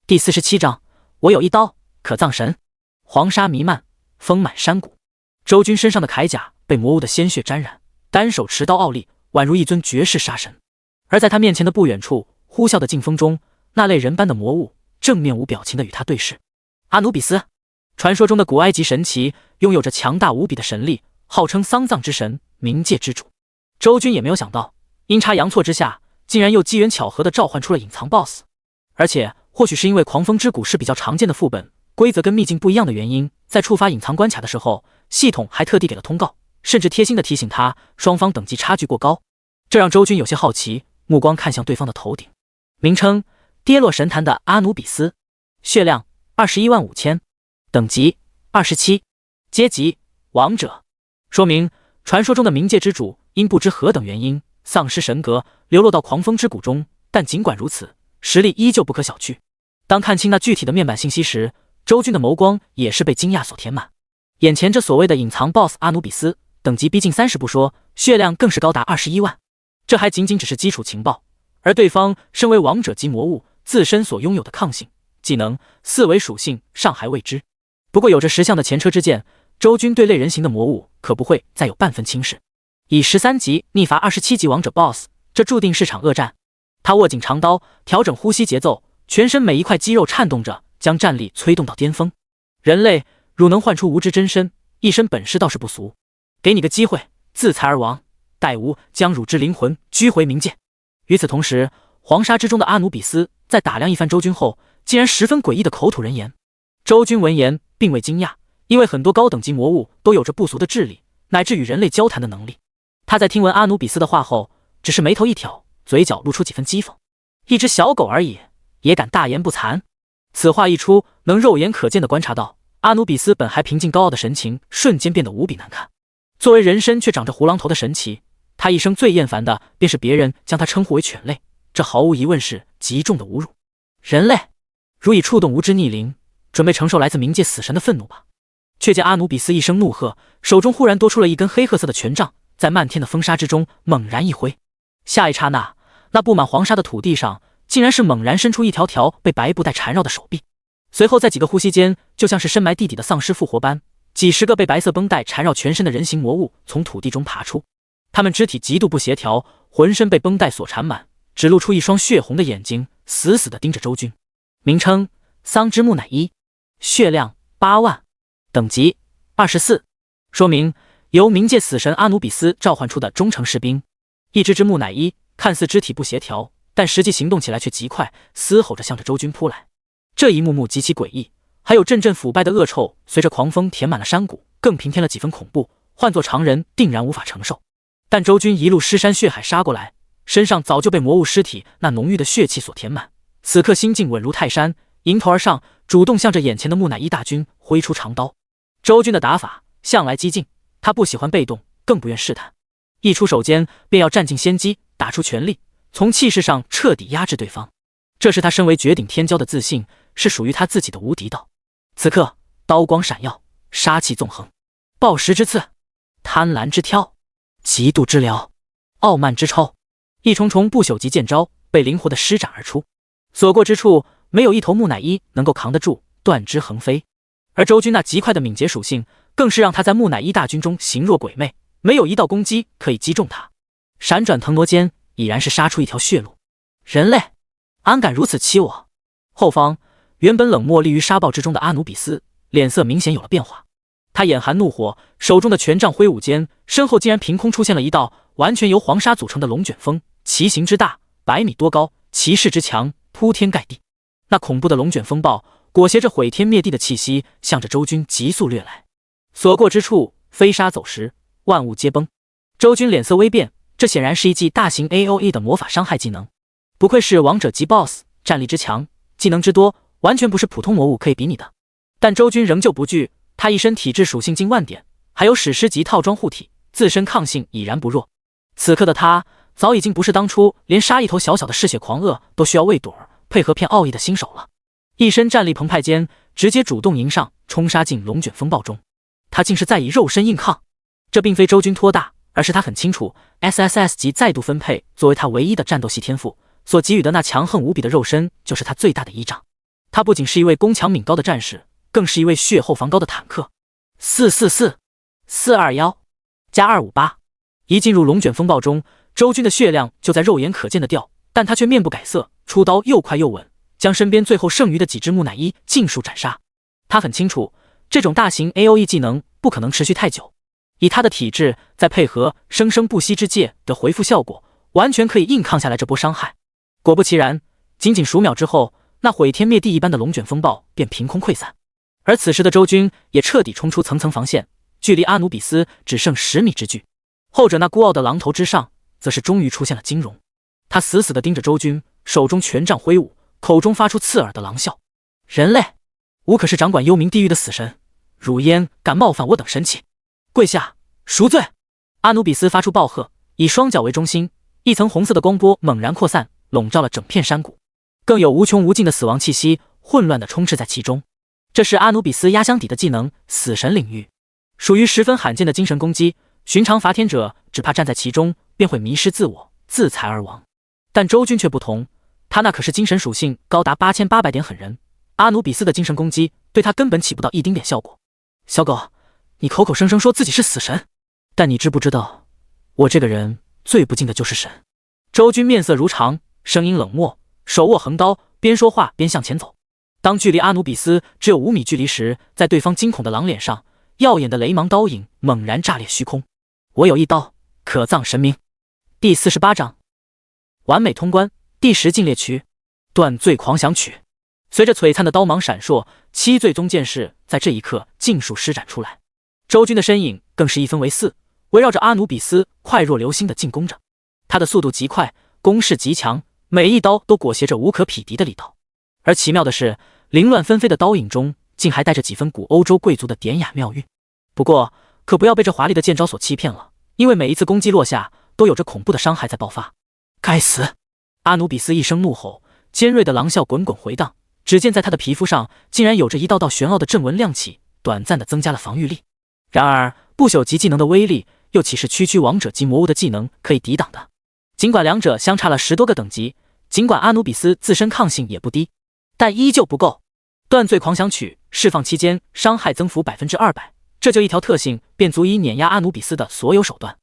第47章，我有一刀可葬神。黄沙弥漫，丰满山谷。周军身上的铠甲被魔物的鲜血沾染，单手持刀傲立，宛如一尊绝世杀神。而在他面前的不远处，呼啸的劲风中，那类人般的魔物正面无表情地与他对视。阿努比斯，传说中的古埃及神祇，拥有着强大无比的神力，号称丧葬之神，冥界之主。周军也没有想到，阴差阳错之下，竟然又机缘巧合地召唤出了隐藏 BOSS。而且或许是因为狂风之谷是比较常见的副本，规则跟秘境不一样的原因，在触发隐藏关卡的时候，系统还特地给了通告，甚至贴心地提醒他双方等级差距过高。这让周军有些好奇，目光看向对方的头顶。名称：跌落神坛的阿努比斯，血量215000，等级27，阶级王者。说明传说中的冥界之主因不知何等原因丧失神格，流落到狂风之谷中，但尽管如此，实力依旧不可小觑。当看清那具体的面板信息时，周军的眸光也是被惊讶所填满。眼前这所谓的隐藏 BOSS 阿努比斯，等级逼近30不说，血量更是高达21万。这还仅仅只是基础情报，而对方身为王者级魔物，自身所拥有的抗性、技能、4维属性尚还未知。不过有着10项的前车之鉴，周军对类人形的魔物可不会再有半分轻视。以13级逆伐27级王者 BOSS， 这注定是场恶战。他握紧长刀，调整呼吸节奏，全身每一块肌肉颤动着，将战力催动到巅峰。人类汝能唤出无知真身，一身本事倒是不俗，给你个机会，自裁而亡，待吾将汝之灵魂拘回冥界。与此同时，黄沙之中的阿努比斯在打量一番周军后，竟然十分诡异的口吐人言。周军闻言并未惊讶，因为很多高等级魔物都有着不俗的智力，乃至与人类交谈的能力。他在听闻阿努比斯的话后，只是眉头一挑，嘴角露出几分讥讽。一只小狗而已，也敢大言不惭。此话一出，能肉眼可见地观察到，阿努比斯本还平静高傲的神情瞬间变得无比难看。作为人身却长着胡狼头的神祇，他一生最厌烦的便是别人将他称呼为犬类，这毫无疑问是极重的侮辱。人类，如已触动无知逆鳞，准备承受来自冥界死神的愤怒吧。却见阿努比斯一声怒喝，手中忽然多出了一根黑褐色的权杖，在漫天的风沙之中猛然一挥。下一刹那，那布满黄沙的土地上竟然是猛然伸出一条条被白布带缠绕的手臂。随后在几个呼吸间，就像是深埋地底的丧尸复活般，几十个被白色绷带缠绕全身的人形魔物从土地中爬出。他们肢体极度不协调，浑身被绷带所缠满，只露出一双血红的眼睛，死死地盯着周军。名称：桑之木乃伊，血量8万，等级24。说明：由冥界死神阿努比斯召唤出的忠诚士兵。一只木乃伊看似肢体不协调，但实际行动起来却极快，嘶吼着向着周军扑来。这一幕幕极其诡异，还有阵阵腐败的恶臭随着狂风填满了山谷，更平添了几分恐怖，换作常人定然无法承受。但周军一路尸山血海杀过来，身上早就被魔物尸体那浓郁的血气所填满，此刻心境稳如泰山，迎头而上，主动向着眼前的木乃伊大军挥出长刀。周军的打法向来激进，他不喜欢被动，更不愿试探，一出手间便要占尽先机，打出全力，从气势上彻底压制对方。这是他身为绝顶天骄的自信，是属于他自己的无敌道。此刻刀光闪耀，杀气纵横，暴食之刺，贪婪之挑，极度之撩，傲慢之抽，一重重不朽级剑招被灵活地施展而出，所过之处没有一头木乃伊能够扛得住，断肢横飞。而周军那极快的敏捷属性，更是让他在木乃伊大军中形若鬼魅，没有一道攻击可以击中他。闪转腾挪间，已然是杀出一条血路。人类，安敢如此欺我？后方原本冷漠立于沙暴之中的阿努比斯，脸色明显有了变化。他眼含怒火，手中的权杖挥舞间，身后竟然凭空出现了一道完全由黄沙组成的龙卷风，其形之大，100米多高，其势之强，铺天盖地。那恐怖的龙卷风暴裹挟着毁天灭地的气息，向着周军急速掠来。所过之处，飞沙走石，万物皆崩。周军脸色微变，这显然是一记大型 AOE 的魔法伤害技能。不愧是王者级 BOSS， 战力之强，技能之多，完全不是普通魔物可以比拟的。但周军仍旧不惧，他一身体质属性近万点，还有史诗级套装护体，自身抗性已然不弱。此刻的他早已经不是当初连杀一头小小的嗜血狂鳄都需要喂盹配合片奥义的新手了，一身战力澎湃间，直接主动迎上，冲杀进龙卷风暴中。他竟是在以肉身硬抗，这并非周军托大，而是他很清楚 SSS 级再度分配作为他唯一的战斗系天赋所给予的那强横无比的肉身，就是他最大的依仗。他不仅是一位攻强敏高的战士，更是一位血厚防高的坦克。444 421加258，一进入龙卷风暴中，周军的血量就在肉眼可见的掉，但他却面不改色，出刀又快又稳，将身边最后剩余的几只木乃伊尽数斩杀。他很清楚，这种大型 AOE 技能不可能持续太久，以他的体质，再配合生生不息之戒的回复效果，完全可以硬抗下来这波伤害。果不其然，仅仅数秒之后，那毁天灭地一般的龙卷风暴便凭空溃散。而此时的周军也彻底冲出层层防线，距离阿努比斯只剩10米之距。后者那孤傲的狼头之上，则是终于出现了惊容。他死死地盯着周军，手中权杖挥舞，口中发出刺耳的狼笑。人类，吾可是掌管幽冥地狱的死神，汝焉敢冒犯我等神器？跪下，赎罪！阿努比斯发出暴喝，以双脚为中心，一层红色的光波猛然扩散，笼罩了整片山谷，更有无穷无尽的死亡气息混乱地充斥在其中。这是阿努比斯压箱底的技能死神领域，属于十分罕见的精神攻击，寻常伐天者只怕站在其中便会迷失自我，自裁而亡。但周军却不同，他那可是精神属性高达8800点狠人，阿努比斯的精神攻击对他根本起不到一丁点效果。小狗，你口口声声说自己是死神，但你知不知道，我这个人最不敬的就是神。周军面色如常，声音冷漠，手握横刀，边说话边向前走。当距离阿努比斯只有5米距离时，在对方惊恐的狼脸上，耀眼的雷芒刀影猛然炸裂虚空。我有一刀，可葬神明。第48章完美通关，第10进列区断罪狂想曲。随着璀璨的刀芒闪烁，7罪宗剑士在这一刻尽数施展出来。周军的身影更是一分为4，围绕着阿努比斯快若流星的进攻着。他的速度极快，攻势极强，每一刀都裹挟着无可匹敌的力道。而奇妙的是，凌乱纷飞的刀影中竟还带着几分古欧洲贵族的典雅妙韵。不过可不要被这华丽的剑招所欺骗了，因为每一次攻击落下都有着恐怖的伤害在爆发。该死！阿努比斯一声怒吼，尖锐的狼啸滚滚回荡，只见在他的皮肤上竟然有着一道道玄奥的阵纹亮起，短暂的增加了防御力。然而不朽级技能的威力又岂是区区王者级魔物的技能可以抵挡的？尽管两者相差了10多个等级，尽管阿努比斯自身抗性也不低，但依旧不够。断罪狂想曲释放期间伤害增幅200%，这就一条特性便足以碾压阿努比斯的所有手段。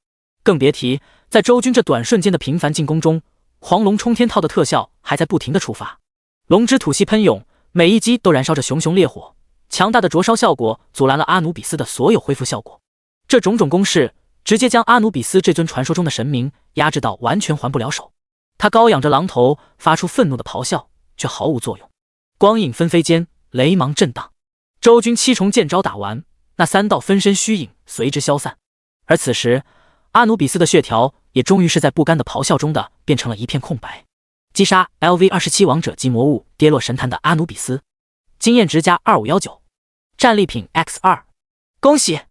更别提在周军这短瞬间的频繁进攻中，黄龙冲天套的特效还在不停的触发，龙之吐息喷涌，每一击都燃烧着熊熊烈火，强大的灼烧效果阻拦了阿努比斯的所有恢复效果。这种种攻势直接将阿努比斯这尊传说中的神明压制到完全还不了手。他高仰着狼头，发出愤怒的咆哮，却毫无作用。光影纷飞间，雷芒震荡，周军7重剑招打完，那3道分身虚影随之消散。而此时，阿努比斯的血条也终于是在不甘的咆哮中的变成了一片空白。击杀 LV27 王者及魔物跌落神坛的阿努比斯，经验值加2519，战利品 X2。恭喜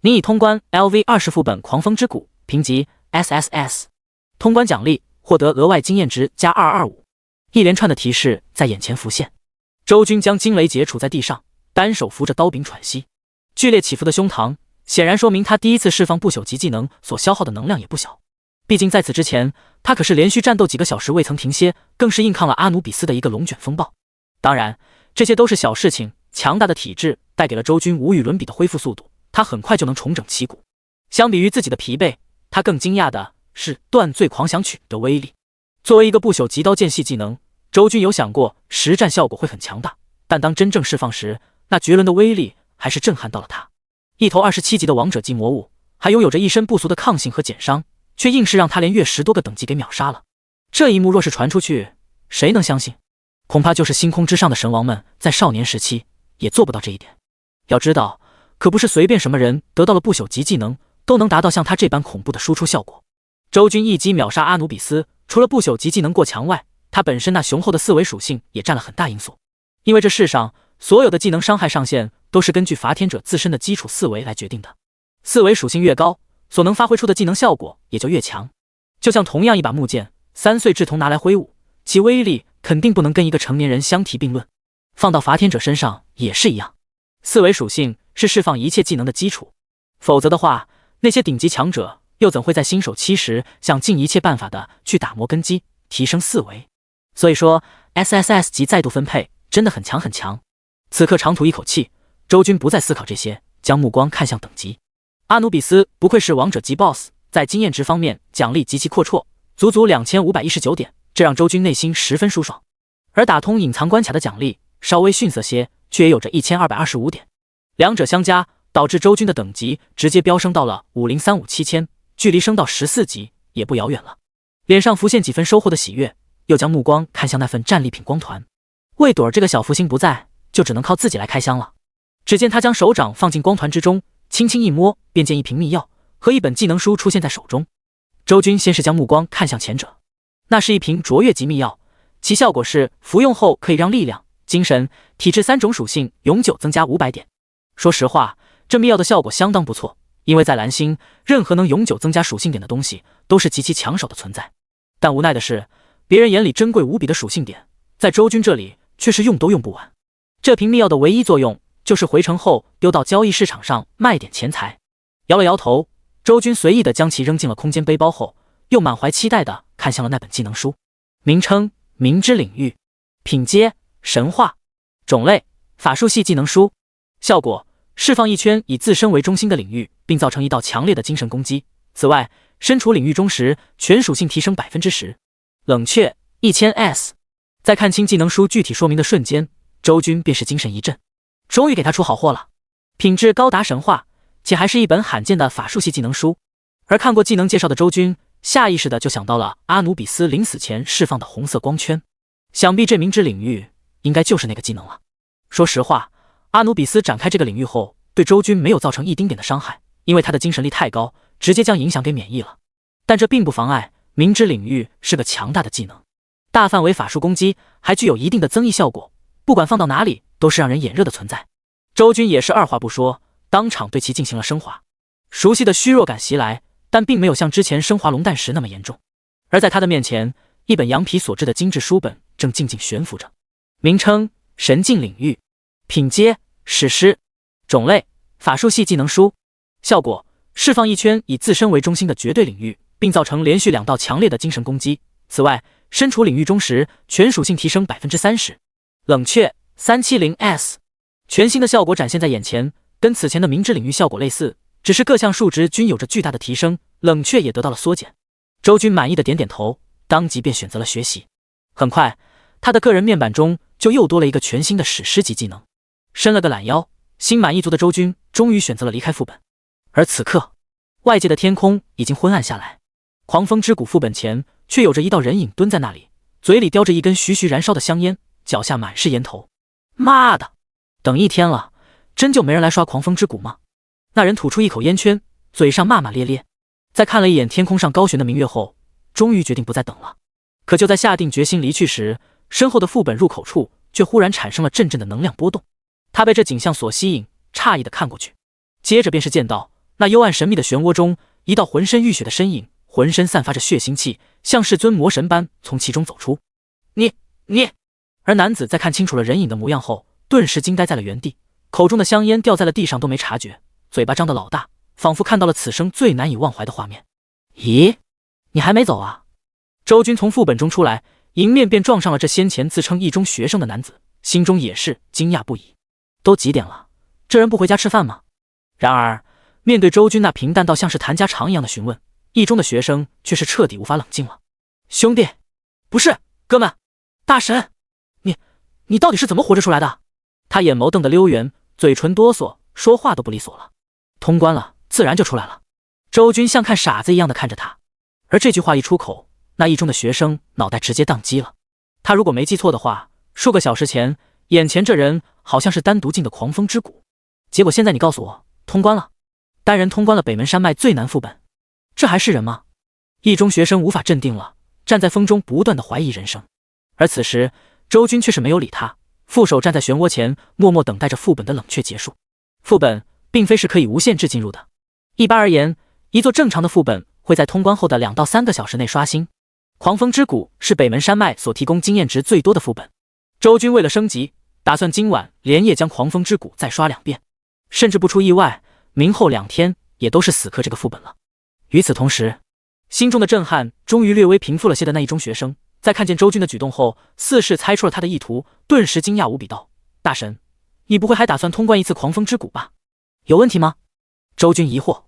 你已通关 LV20 副本狂风之谷评级 SSS， 通关奖励获得额外经验值加225。一连串的提示在眼前浮现。周军将惊雷结杵在地上，单手扶着刀柄喘息，剧烈起伏的胸膛显然说明他第一次释放不朽级技能所消耗的能量也不小。毕竟在此之前，他可是连续战斗几个小时未曾停歇，更是硬抗了阿努比斯的一个龙卷风暴。当然，这些都是小事情，强大的体质带给了周军无与伦比的恢复速度，他很快就能重整旗鼓。相比于自己的疲惫，他更惊讶的是断罪狂想曲的威力。作为一个不朽极刀剑系技能，周军有想过实战效果会很强大，但当真正释放时，那绝伦的威力还是震撼到了他。一头27级的王者级魔物，还拥有着一身不俗的抗性和减伤，却硬是让他连越10多个等级给秒杀了。这一幕若是传出去，谁能相信？恐怕就是星空之上的神王们在少年时期也做不到这一点。要知道，可不是随便什么人得到了不朽级技能都能达到像他这般恐怖的输出效果。周军一击秒杀阿努比斯，除了不朽级技能过强外，他本身那雄厚的4维属性也占了很大因素。因为这世上所有的技能伤害上限都是根据伐天者自身的基础4维来决定的，4维属性越高，所能发挥出的技能效果也就越强。就像同样一把木剑，3岁稚童拿来挥舞，其威力肯定不能跟一个成年人相提并论。放到伐天者身上也是一样，4维属性是释放一切技能的基础，否则的话，那些顶级强者又怎会在新手期时想尽一切办法的去打磨根基，提升4维？所以说 SSS 级再度分配真的很强很强。此刻长吐一口气，周军不再思考这些，将目光看向等级。阿努比斯不愧是王者级 BOSS， 在经验值方面奖励极其阔绰，足足2519点，这让周军内心十分舒爽。而打通隐藏关卡的奖励稍微逊色些，却也有着1225点，两者相加导致周军的等级直接飙升到了50357千，距离升到14级也不遥远了。脸上浮现几分收获的喜悦，又将目光看向那份战利品光团。魏朵儿这个小福星不在，就只能靠自己来开箱了。只见他将手掌放进光团之中，轻轻一摸，便见一瓶秘药和一本技能书出现在手中。周军先是将目光看向前者，那是一瓶卓越级秘药，其效果是服用后可以让力量、精神、体质3种属性永久增加500点。说实话，这秘药的效果相当不错，因为在蓝星，任何能永久增加属性点的东西都是极其抢手的存在。但无奈的是，别人眼里珍贵无比的属性点，在周军这里却是用都用不完。这瓶秘药的唯一作用就是回城后丢到交易市场上卖点钱财。摇了摇头，周军随意的将其扔进了空间背包后，又满怀期待的看向了那本技能书。名称：明之领域，品阶：神话，种类：法术系技能书，效果：释放一圈以自身为中心的领域，并造成一道强烈的精神攻击。此外，身处领域中时，全属性提升 10%。冷却1000S。在看清技能书具体说明的瞬间，周军便是精神一振，终于给他出好货了。品质高达神话，且还是一本罕见的法术系技能书。而看过技能介绍的周军，下意识的就想到了阿努比斯临死前释放的红色光圈，想必这明之领域应该就是那个技能了。说实话，阿努比斯展开这个领域后，对周军没有造成一丁点的伤害，因为他的精神力太高，直接将影响给免疫了。但这并不妨碍明之领域是个强大的技能，大范围法术攻击，还具有一定的增益效果，不管放到哪里都是让人眼热的存在。周军也是二话不说，当场对其进行了升华。熟悉的虚弱感袭来，但并没有像之前升华龙蛋时那么严重。而在他的面前，一本羊皮所制的精致书本正静静悬浮着。名称：神境领域，品阶：史诗，种类：法术系技能书，效果：释放一圈以自身为中心的绝对领域，并造成连续2道强烈的精神攻击。此外，身处领域中时，全属性提升 30%。冷却 370S， 全新的效果展现在眼前，跟此前的明之领域效果类似，只是各项数值均有着巨大的提升，冷却也得到了缩减。周军满意的点点头，当即便选择了学习。很快，他的个人面板中就又多了一个全新的史诗级技能。伸了个懒腰，心满意足的周军终于选择了离开副本。而此刻，外界的天空已经昏暗下来，狂风之谷副本前却有着一道人影蹲在那里，嘴里叼着一根徐徐燃烧的香烟，脚下满是烟头。妈的，等一天了，真就没人来刷狂风之谷吗？那人吐出一口烟圈，嘴上骂骂咧咧。在看了一眼天空上高悬的明月后，终于决定不再等了。可就在下定决心离去时，身后的副本入口处却忽然产生了阵阵的能量波动。他被这景象所吸引，诧异地看过去，接着便是见到那幽暗神秘的漩涡中，一道浑身浴血的身影，浑身散发着血腥气，像是尊魔神般从其中走出。你！而男子在看清楚了人影的模样后，顿时惊呆在了原地，口中的香烟掉在了地上都没察觉，嘴巴张得老大，仿佛看到了此生最难以忘怀的画面。咦，你还没走啊？周军从副本中出来，迎面便撞上了这先前自称一中学生的男子，心中也是惊讶不已。都几点了，这人不回家吃饭吗？然而面对周军那平淡到像是谈家常一样的询问，一中的学生却是彻底无法冷静了。兄弟，不是，哥们，大神，你到底是怎么活着出来的？他眼眸瞪得溜圆，嘴唇哆嗦，说话都不利索了。通关了，自然就出来了。周军像看傻子一样的看着他，而这句话一出口，那一中的学生脑袋直接宕机了。他如果没记错的话，数个小时前，眼前这人好像是单独进的狂风之谷，结果现在你告诉我通关了，单人通关了北门山脉最难副本，这还是人吗？一中学生无法镇定了，站在风中不断的怀疑人生。而此时周军却是没有理他，负手站在漩涡前，默默等待着副本的冷却结束。副本并非是可以无限制进入的，一般而言，一座正常的副本会在通关后的2到3个小时内刷新。狂风之谷是北门山脉所提供经验值最多的副本，周军为了升级，打算今晚连夜将狂风之谷再刷2遍，甚至不出意外，明后2天也都是死磕这个副本了。与此同时，心中的震撼终于略微平复了些的那一中学生，在看见周军的举动后，似是猜出了他的意图，顿时惊讶无比道：大神，你不会还打算通关一次狂风之谷吧？有问题吗？周军疑惑，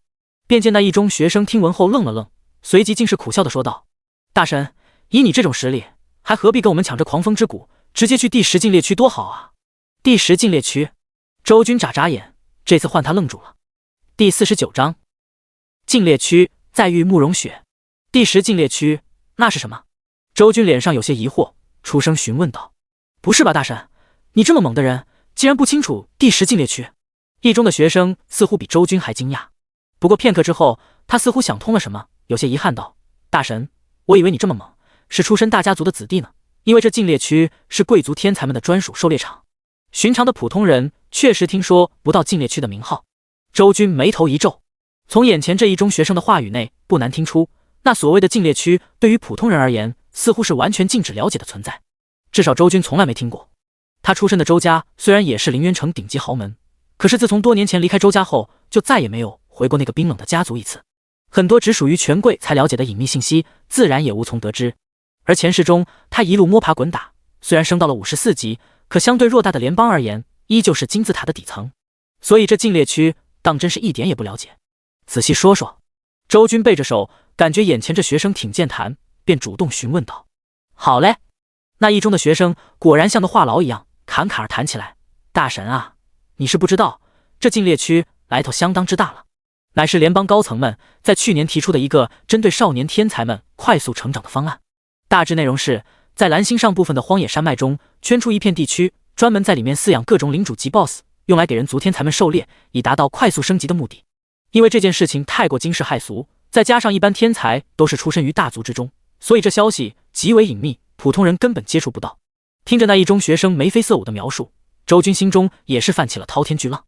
便见那一中学生听闻后愣了愣，随即竟是苦笑的说道：大神，以你这种实力，还何必跟我们抢这狂风之谷，直接去第10禁猎区多好啊！第10禁猎区？周军眨眨眼，这次换他愣住了。第49章，禁猎区再遇慕容雪。第10禁猎区，那是什么？周军脸上有些疑惑，出声询问道：不是吧大神，你这么猛的人，竟然不清楚第10禁猎区？一中的学生似乎比周军还惊讶，不过片刻之后，他似乎想通了什么，有些遗憾道：大神，我以为你这么猛，是出身大家族的子弟呢，因为这禁猎区是贵族天才们的专属狩猎场，寻常的普通人确实听说不到禁猎区的名号。周军眉头一皱，从眼前这一中学生的话语内，不难听出，那所谓的禁猎区对于普通人而言，似乎是完全禁止了解的存在，至少周军从来没听过。他出身的周家虽然也是凌渊城顶级豪门，可是自从多年前离开周家后，就再也没有回过那个冰冷的家族一次。很多只属于权贵才了解的隐秘信息，自然也无从得知。而前世中，他一路摸爬滚打，虽然升到了54级，可相对偌大的联邦而言，依旧是金字塔的底层。所以这禁猎区当真是一点也不了解。仔细说说。周军背着手，感觉眼前这学生挺健谈，便主动询问道：好嘞。那一中的学生果然像个话痨一样，侃侃而谈起来：大神啊，你是不知道，这禁猎区来头相当之大了，乃是联邦高层们在去年提出的一个针对少年天才们快速成长的方案。大致内容是在蓝星上部分的荒野山脉中圈出一片地区，专门在里面饲养各种领主级 BOSS， 用来给人族天才们狩猎，以达到快速升级的目的。因为这件事情太过惊世骇俗，再加上一般天才都是出身于大族之中，所以这消息极为隐秘，普通人根本接触不到。听着那一中学生眉飞色舞的描述，周军心中也是泛起了滔天巨浪。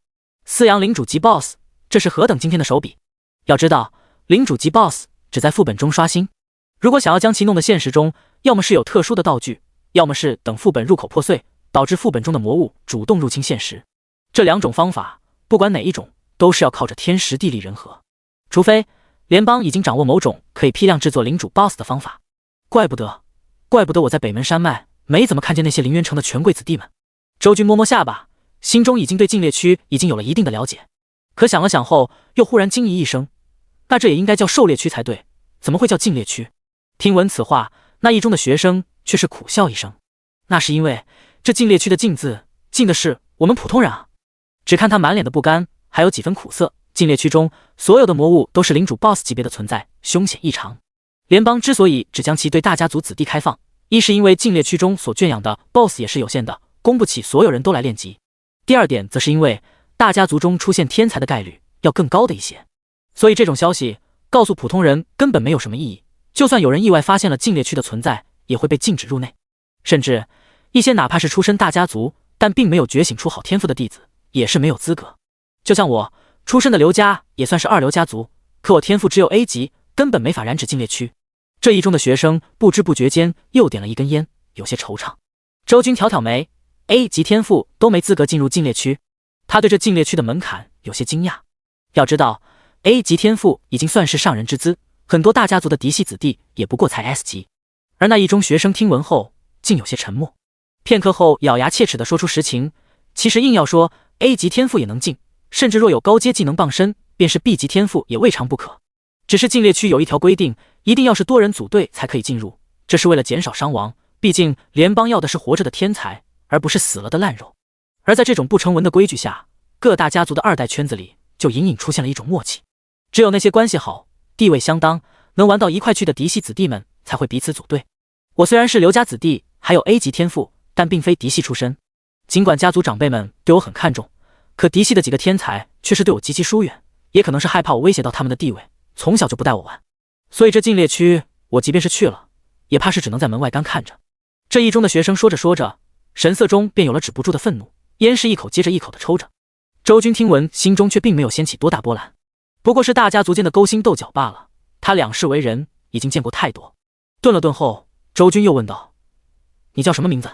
饲养领主级 BOSS， 这是何等惊天的手笔！要知道，领主级 BOSS 只在副本中刷新，如果想要将其弄到现实中，要么是有特殊的道具，要么是等副本入口破碎，导致副本中的魔物主动入侵现实。这2种方法，不管哪一种，都是要靠着天时地利人和，除非联邦已经掌握某种可以批量制作领主 BOSS 的方法。怪不得怪不得我在北门山脉没怎么看见那些凌渊城的权贵子弟们。周军摸摸下巴，心中已经对禁猎区已经有了一定的了解，可想了想后，又忽然惊疑一声：那这也应该叫狩猎区才对，怎么会叫禁猎区？听闻此话，那一中的学生却是苦笑一声：那是因为这禁猎区的禁字，禁的是我们普通人啊。只看他满脸的不甘，还有几分苦涩。禁猎区中所有的魔物都是领主 BOSS 级别的存在，凶险异常。联邦之所以只将其对大家族子弟开放，一是因为禁猎区中所圈养的 BOSS 也是有限的，供不起所有人都来练级；第二点则是因为大家族中出现天才的概率要更高的一些，所以这种消息告诉普通人根本没有什么意义。就算有人意外发现了禁猎区的存在，也会被禁止入内。甚至一些哪怕是出身大家族，但并没有觉醒出好天赋的弟子，也是没有资格。就像我出身的刘家也算是二流家族，可我天赋只有 A 级，根本没法染指禁猎区。这一中的学生不知不觉间又点了一根烟，有些惆怅。周军挑挑眉 ，A 级天赋都没资格进入禁猎区，他对这禁猎区的门槛有些惊讶。要知道 ，A 级天赋已经算是上人之资，很多大家族的嫡系子弟也不过才 S 级。而那一中学生听闻后，竟有些沉默。片刻后，咬牙切齿地说出实情：其实硬要说 A 级天赋也能进，甚至若有高阶技能傍身，便是 B 级天赋也未尝不可。只是禁猎区有一条规定，一定要是多人组队才可以进入，这是为了减少伤亡。毕竟联邦要的是活着的天才，而不是死了的烂肉。而在这种不成文的规矩下，各大家族的二代圈子里就隐隐出现了一种默契，只有那些关系好、地位相当、能玩到一块去的嫡系子弟们才会彼此组队。我虽然是刘家子弟，还有 A 级天赋，但并非嫡系出身。尽管家族长辈们对我很看重，可嫡系的几个天才却是对我极其疏远，也可能是害怕我威胁到他们的地位，从小就不带我玩。所以这禁猎区，我即便是去了，也怕是只能在门外干看着。这一中的学生说着说着，神色中便有了止不住的愤怒，烟是一口接着一口的抽着。周军听闻，心中却并没有掀起多大波澜，不过是大家族间的勾心斗角罢了。他两世为人，已经见过太多。顿了顿后，周军又问道：你叫什么名字？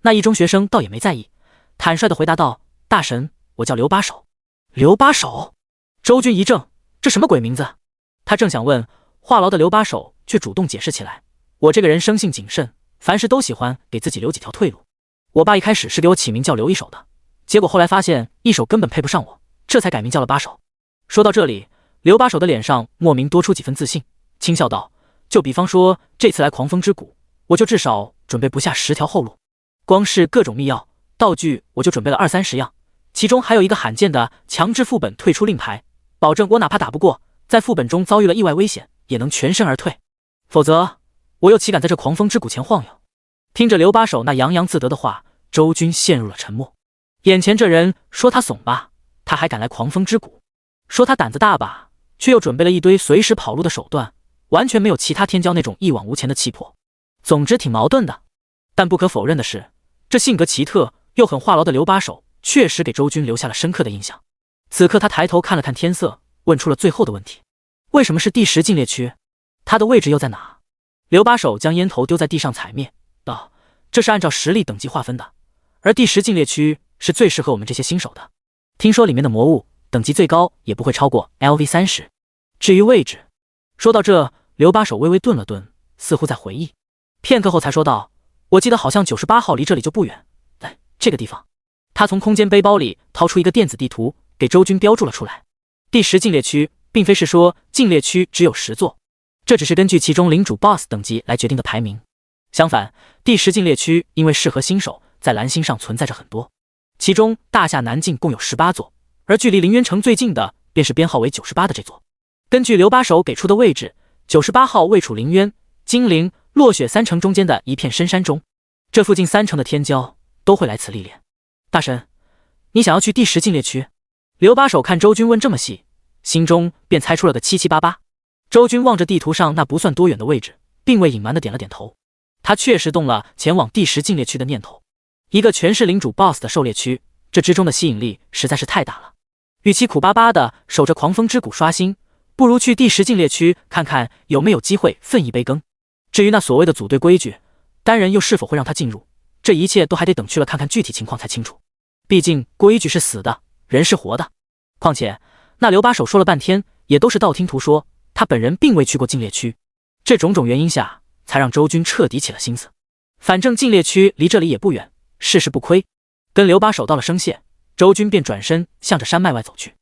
那一中学生倒也没在意，坦率地回答道：大神，我叫刘把手。刘把手？周军一怔，这什么鬼名字？他正想问，话痨的刘把手却主动解释起来：我这个人生性谨慎，凡事都喜欢给自己留几条退路。我爸一开始是给我起名叫刘一手的，结果后来发现一手根本配不上我，这才改名叫了把手。说到这里，刘把手的脸上莫名多出几分自信，轻笑道：就比方说这次来狂风之谷，我就至少准备不下10条后路，光是各种秘药道具我就准备了20-30样，其中还有一个罕见的强制副本退出令牌，保证我哪怕打不过，在副本中遭遇了意外危险，也能全身而退，否则我又岂敢在这狂风之谷前晃悠。听着刘把手那洋洋自得的话，周军陷入了沉默。眼前这人说他怂吧，他还敢来狂风之谷；说他胆子大吧，却又准备了一堆随时跑路的手段，完全没有其他天骄那种一往无前的气魄。总之挺矛盾的。但不可否认的是，这性格奇特又很话痨的刘把手确实给周军留下了深刻的印象。此刻他抬头看了看天色，问出了最后的问题：为什么是第10禁猎区？他的位置又在哪？刘把手将烟头丢在地上踩灭，道：这是按照实力等级划分的，而第10禁猎区是最适合我们这些新手的。听说里面的魔物等级最高也不会超过 LV30。至于位置，说到这，刘把手微微顿了顿，似乎在回忆，片刻后才说道：我记得好像98号离这里就不远，这个地方。他从空间背包里掏出一个电子地图，给周军标注了出来。第10禁猎区并非是说禁猎区只有10座，这只是根据其中领主 BOSS 等级来决定的排名。相反，第10禁猎区因为适合新手，在蓝星上存在着很多，其中大夏南境共有18座，而距离凌渊城最近的便是编号为98的这座。根据刘把手给出的位置，98号位处凌渊、金陵、落雪3城中间的一片深山中，这附近3城的天骄都会来此历练。大神，你想要去第10禁猎区？刘把手看周军问这么细，心中便猜出了个七七八八。周军望着地图上那不算多远的位置，并未隐瞒的点了点头。他确实动了前往第10禁猎区的念头。一个全是领主 BOSS 的狩猎区，这之中的吸引力实在是太大了。与其苦巴巴的守着狂风之谷刷新，不如去第10禁猎区看看有没有机会分一杯羹。至于那所谓的组队规矩，单人又是否会让他进入，这一切都还得等去了看看具体情况才清楚。毕竟规矩是死的，人是活的。况且那刘把手说了半天，也都是道听途说，他本人并未去过禁猎区。这种种原因下，才让周军彻底起了心思。反正禁猎区离这里也不远，试试不亏。跟刘把手道了声谢，周军便转身向着山脉外走去。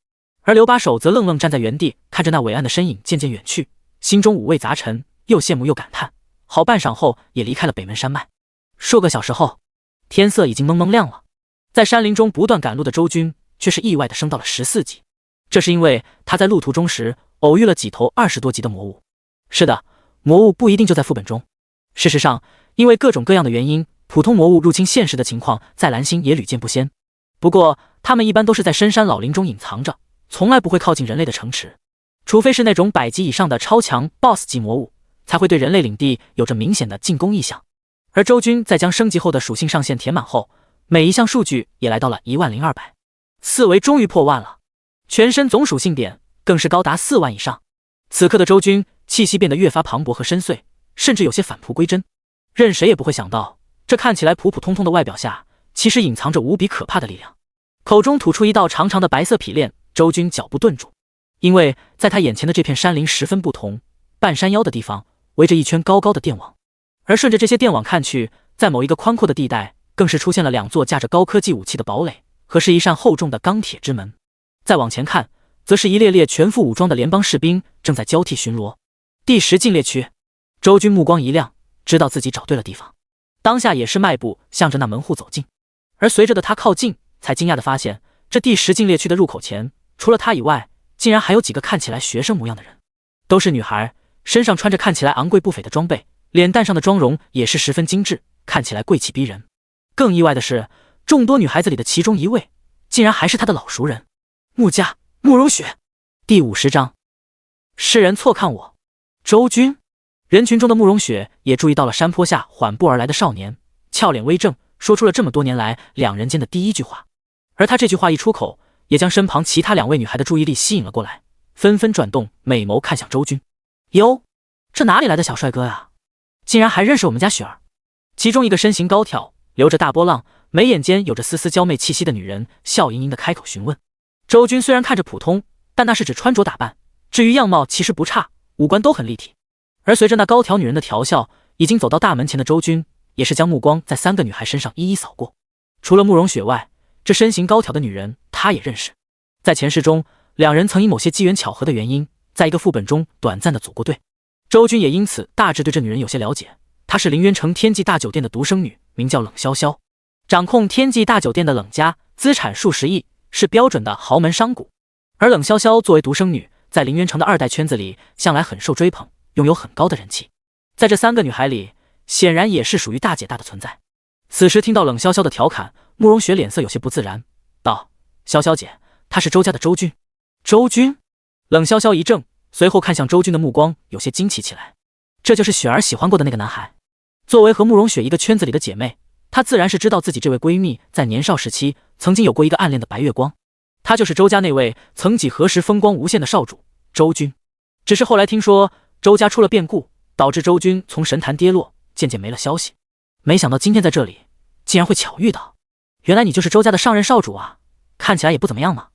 而刘把手则愣愣站在原地，看着那伟岸的身影渐渐远去，心中五味杂陈，又羡慕又感叹。好半晌后，也离开了北门山脉。数个小时后，天色已经蒙蒙亮了。在山林中不断赶路的周军，却是意外的升到了14级。这是因为他在路途中时偶遇了几头20多级的魔物。是的，魔物不一定就在副本中。事实上，因为各种各样的原因，普通魔物入侵现实的情况在蓝星也屡见不鲜。不过，他们一般都是在深山老林中隐藏着，从来不会靠近人类的城池。除非是那种100级以上的超强 BOSS 级魔物，才会对人类领地有着明显的进攻意向。而周军在将升级后的属性上限填满后，每一项数据也来到了10200，四维终于破万了，全身总属性点更是高达4万以上。此刻的周军气息变得越发磅礴和深邃，甚至有些返璞归真。任谁也不会想到，这看起来普普通通的外表下，其实隐藏着无比可怕的力量。口中吐出一道长长的白色劈链，周军脚步顿住，因为在他眼前的这片山林十分不同，半山腰的地方围着一圈高高的电网，而顺着这些电网看去，在某一个宽阔的地带，更是出现了2座架着高科技武器的堡垒，和是一扇厚重的钢铁之门。再往前看，则是一列列全副武装的联邦士兵正在交替巡逻。第10禁猎区，周军目光一亮，知道自己找对了地方，当下也是迈步向着那门户走近。而随着的他靠近，才惊讶地发现，这第10禁猎区的入口前，除了他以外，竟然还有几个看起来学生模样的人，都是女孩，身上穿着看起来昂贵不菲的装备，脸蛋上的妆容也是十分精致，看起来贵气逼人。更意外的是，众多女孩子里的其中一位，竟然还是他的老熟人穆家慕容雪。第50章，世人错看我。周军。人群中的慕容雪也注意到了山坡下缓步而来的少年，俏脸微正，说出了这么多年来两人间的第一句话。而他这句话一出口，也将身旁其他2位女孩的注意力吸引了过来，纷纷转动美眸看向周军。哟，这哪里来的小帅哥呀？竟然还认识我们家雪儿。其中一个身形高挑，留着大波浪，眉眼间有着丝丝娇媚气息的女人，笑盈盈的开口询问。周军虽然看着普通，但那是指穿着打扮，至于样貌其实不差，五官都很立体。而随着那高挑女人的调笑，已经走到大门前的周军，也是将目光在3个女孩身上一一扫过。除了慕容雪外，这身形高挑的女人他也认识。在前世中，2人曾因某些机缘巧合的原因，在一个副本中短暂的组过队。周军也因此大致对这女人有些了解。她是凌渊城天际大酒店的独生女，名叫冷潇潇，掌控天际大酒店的冷家，资产数十亿，是标准的豪门商贾。而冷潇潇作为独生女，在凌渊城的2代圈子里向来很受追捧，拥有很高的人气。在这3个女孩里，显然也是属于大姐大的存在。此时听到冷潇潇的调侃，慕容雪脸色有些不自然，道：潇潇姐，她是周家的周军。周军？冷潇潇一怔，随后看向周军的目光有些惊奇起来。这就是雪儿喜欢过的那个男孩。作为和慕容雪一个圈子里的姐妹，她自然是知道自己这位闺蜜在年少时期曾经有过一个暗恋的白月光，他就是周家那位曾几何时风光无限的少主周军。只是后来听说周家出了变故，导致周军从神坛跌落，渐渐没了消息。没想到今天在这里竟然会巧遇到，原来你就是周家的上任少主啊，看起来也不怎么样嘛。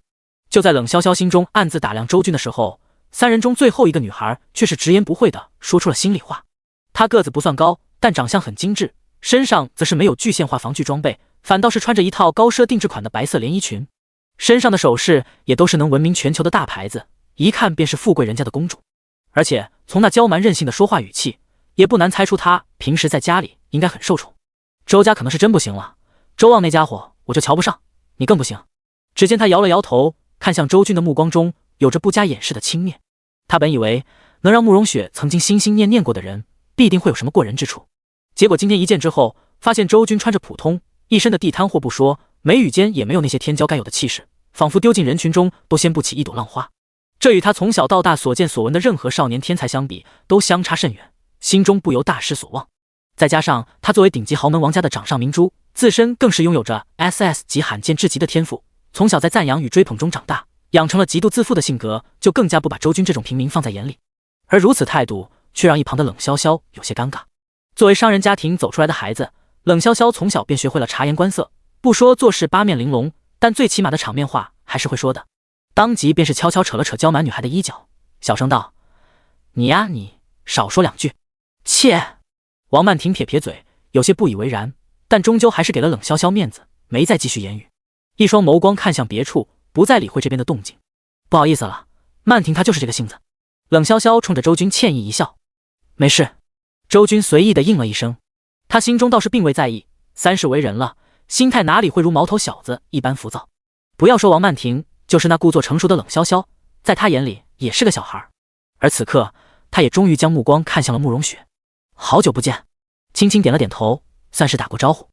就在冷潇潇心中暗自打量周军的时候，3人中最后一个女孩却是直言不讳的说出了心里话。她个子不算高，但长相很精致，身上则是没有具现化防具装备，反倒是穿着一套高奢定制款的白色连衣裙，身上的首饰也都是能闻名全球的大牌子，一看便是富贵人家的公主。而且从那娇蛮任性的说话语气，也不难猜出她平时在家里应该很受宠。周家可能是真不行了，周旺那家伙我就瞧不上，你更不行。只见他摇了摇头，看向周军的目光中有着不加掩饰的轻蔑。他本以为能让慕容雪曾经心心念念过的人，必定会有什么过人之处，结果今天一见之后，发现周军穿着普通一身的地摊货不说，眉宇间也没有那些天骄该有的气势，仿佛丢进人群中都掀不起一朵浪花。这与他从小到大所见所闻的任何少年天才相比，都相差甚远，心中不由大失所望。再加上他作为顶级豪门王家的掌上明珠，自身更是拥有着 SS 级罕见至极的天赋，从小在赞扬与追捧中长大，养成了极度自负的性格，就更加不把周军这种平民放在眼里。而如此态度，却让一旁的冷潇潇有些尴尬。作为商人家庭走出来的孩子，冷潇潇从小便学会了察言观色，不说做事八面玲珑，但最起码的场面话还是会说的。当即便是悄悄扯了扯娇蛮女孩的衣角，小声道：你呀你，少说2句。切！王曼婷撇撇嘴，有些不以为然，但终究还是给了冷潇潇面子，没再继续言语，一双眸光看向别处，不再理会这边的动静。不好意思了，曼婷她就是这个性子。冷潇潇冲着周军歉意一笑，没事。周军随意的应了一声，他心中倒是并未在意，30为人了，心态哪里会如毛头小子一般浮躁。不要说王曼婷，就是那故作成熟的冷潇潇，在他眼里也是个小孩。而此刻，他也终于将目光看向了慕容雪。好久不见，轻轻点了点头，算是打过招呼。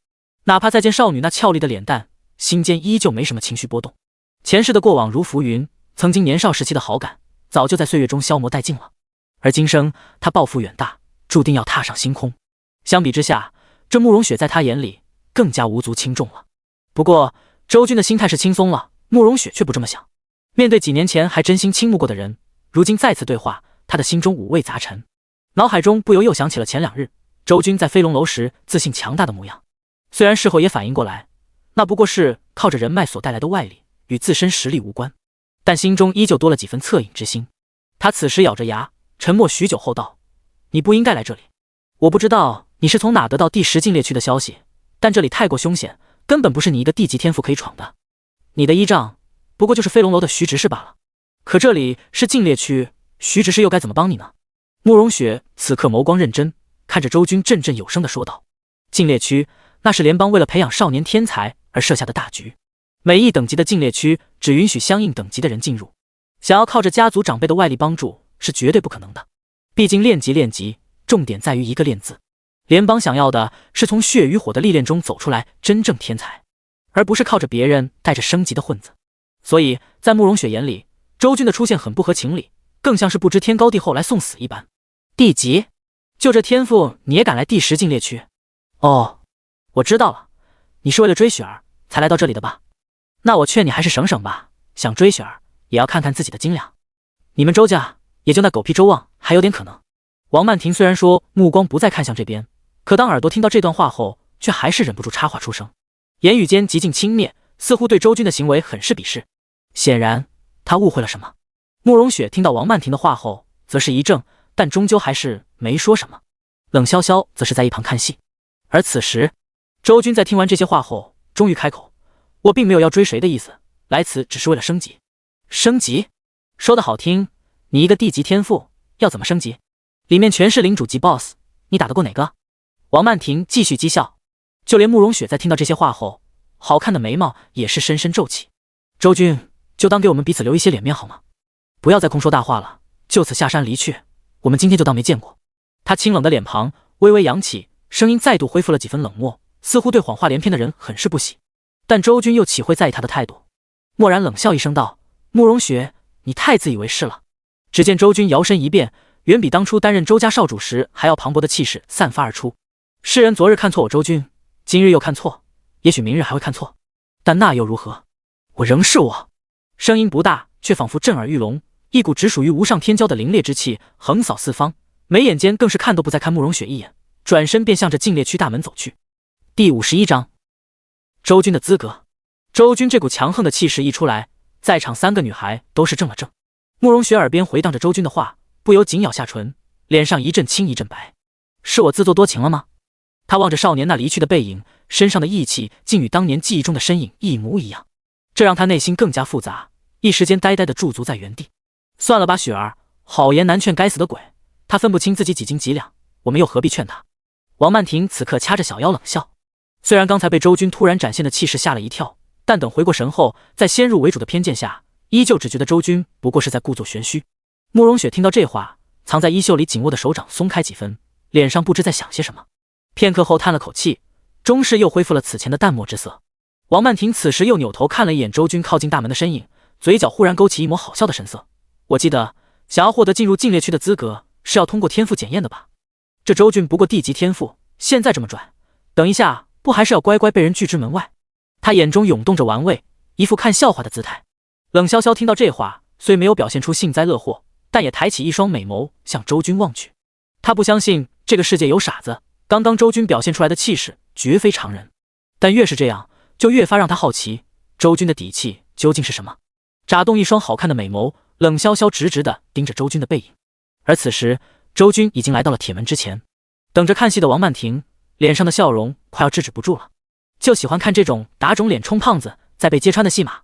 哪怕再见少女那俏丽的脸蛋，心间依旧没什么情绪波动。前世的过往如浮云，曾经年少时期的好感，早就在岁月中消磨殆尽了。而今生他抱负远大，注定要踏上星空。相比之下，这慕容雪在他眼里更加无足轻重了。不过周军的心态是轻松了，慕容雪却不这么想。面对几年前还真心倾慕过的人，如今再次对话，他的心中五味杂陈，脑海中不由又想起了前2日周军在飞龙楼时自信强大的模样。虽然事后也反应过来，那不过是靠着人脉所带来的外力，与自身实力无关，但心中依旧多了几分恻隐之心。他此时咬着牙，沉默许久后道：你不应该来这里。我不知道你是从哪得到第10禁猎区的消息，但这里太过凶险，根本不是你一个地级天赋可以闯的。你的依仗不过就是飞龙楼的徐执事罢了，可这里是禁猎区，徐执事又该怎么帮你呢？慕容雪此刻眸光认真，看着周军振振有声地说道：禁猎区那是联邦为了培养少年天才而设下的大局，每一等级的禁猎区只允许相应等级的人进入，想要靠着家族长辈的外力帮助是绝对不可能的。毕竟练级，重点在于一个练字。联邦想要的是从血与火的历练中走出来真正天才，而不是靠着别人带着升级的混子。所以在慕容雪眼里，周军的出现很不合情理，更像是不知天高地厚来送死一般。地级？就这天赋你也敢来第10禁猎区？哦，我知道了，你是为了追雪儿才来到这里的吧？那我劝你还是省省吧，想追雪儿也要看看自己的斤两。你们周家也就那狗屁周望还有点可能。王曼婷虽然说目光不再看向这边，可当耳朵听到这段话后，却还是忍不住插话出声，言语间极尽轻蔑，似乎对周军的行为很是鄙视。显然他误会了什么。慕容雪听到王曼婷的话后，则是一怔，但终究还是没说什么。冷潇潇则是在一旁看戏。而此时周军在听完这些话后，终于开口：我并没有要追谁的意思，来此只是为了升级。升级？说得好听，你一个地级天赋要怎么升级？里面全是领主级 BOSS， 你打得过哪个？王曼婷继续讥笑。就连慕容雪在听到这些话后，好看的眉毛也是深深皱起。周军，就当给我们彼此留一些脸面好吗？不要再空说大话了，就此下山离去，我们今天就当没见过。他清冷的脸庞微微扬起，声音再度恢复了几分冷漠，似乎对谎话连篇的人很是不喜。但周军又岂会在意他的态度？蓦然冷笑一声道：慕容雪，你太自以为是了。只见周军摇身一变，远比当初担任周家少主时还要磅礴的气势散发而出。世人昨日看错我周军，今日又看错，也许明日还会看错，但那又如何？我仍是我。声音不大，却仿佛震耳欲聋，一股只属于无上天骄的凌冽之气横扫四方，眉眼间更是看都不再看慕容雪一眼，转身便向着禁猎区大门走去。第51章，周军的资格。周军这股强横的气势一出来，在场3个女孩都是怔了怔。慕容雪耳边回荡着周军的话，不由紧咬下唇，脸上一阵青一阵白。是我自作多情了吗？他望着少年那离去的背影，身上的义气竟与当年记忆中的身影一模一样，这让他内心更加复杂，一时间呆呆地驻足在原地。算了吧，雪儿，好言难劝该死的鬼，他分不清自己几斤几两，我们又何必劝他？王曼婷此刻掐着小腰冷笑，虽然刚才被周军突然展现的气势吓了一跳，但等回过神后，在先入为主的偏见下，依旧只觉得周军不过是在故作玄虚。慕容雪听到这话，藏在衣袖里紧握的手掌松开几分，脸上不知在想些什么。片刻后叹了口气，终是又恢复了此前的淡漠之色。王曼婷此时又扭头看了一眼周军靠近大门的身影，嘴角忽然勾起一抹好笑的神色。我记得想要获得进入禁猎区的资格是要通过天赋检验的吧？这周俊不过地级天赋，现在这么拽，等一下不还是要乖乖被人拒之门外？他眼中涌动着玩味，一副看笑话的姿态。冷潇潇听到这话，虽没有表现出幸灾乐祸，但也抬起一双美眸向周军望去。他不相信这个世界有傻子，刚刚周军表现出来的气势绝非常人，但越是这样，就越发让他好奇周军的底气究竟是什么。眨动一双好看的美眸，冷潇潇直直地盯着周军的背影。而此时周军已经来到了铁门之前，等着看戏的王曼婷脸上的笑容快要制止不住了，就喜欢看这种打肿脸充胖子再被揭穿的戏码。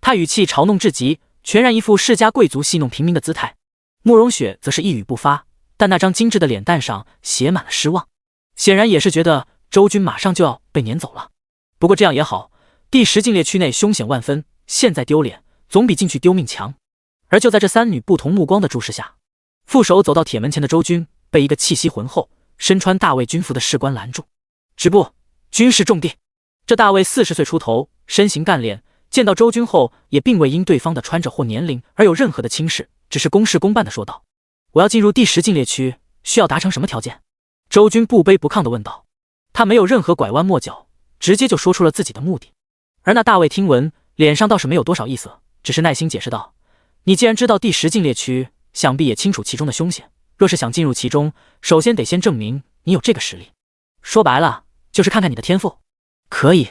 他语气嘲弄至极，全然一副世家贵族戏弄平民的姿态。慕容雪则是一语不发，但那张精致的脸蛋上写满了失望，显然也是觉得周军马上就要被撵走了。不过这样也好，第10禁猎区内凶险万分，现在丢脸总比进去丢命强。而就在这三女不同目光的注视下，负手走到铁门前的周军被一个气息浑厚、身穿大卫军服的士官拦住。止步，军事重地。这大卫40岁出头，身形干练，见到周军后也并未因对方的穿着或年龄而有任何的轻视，只是公事公办的说道：“我要进入第10禁猎区，需要达成什么条件？”周军不卑不亢地问道。他没有任何拐弯抹角，直接就说出了自己的目的。而那大卫听闻，脸上倒是没有多少异色，只是耐心解释道：“你既然知道第10禁猎区，想必也清楚其中的凶险。若是想进入其中，首先得先证明你有这个实力。说白了，就是看看你的天赋。”可以。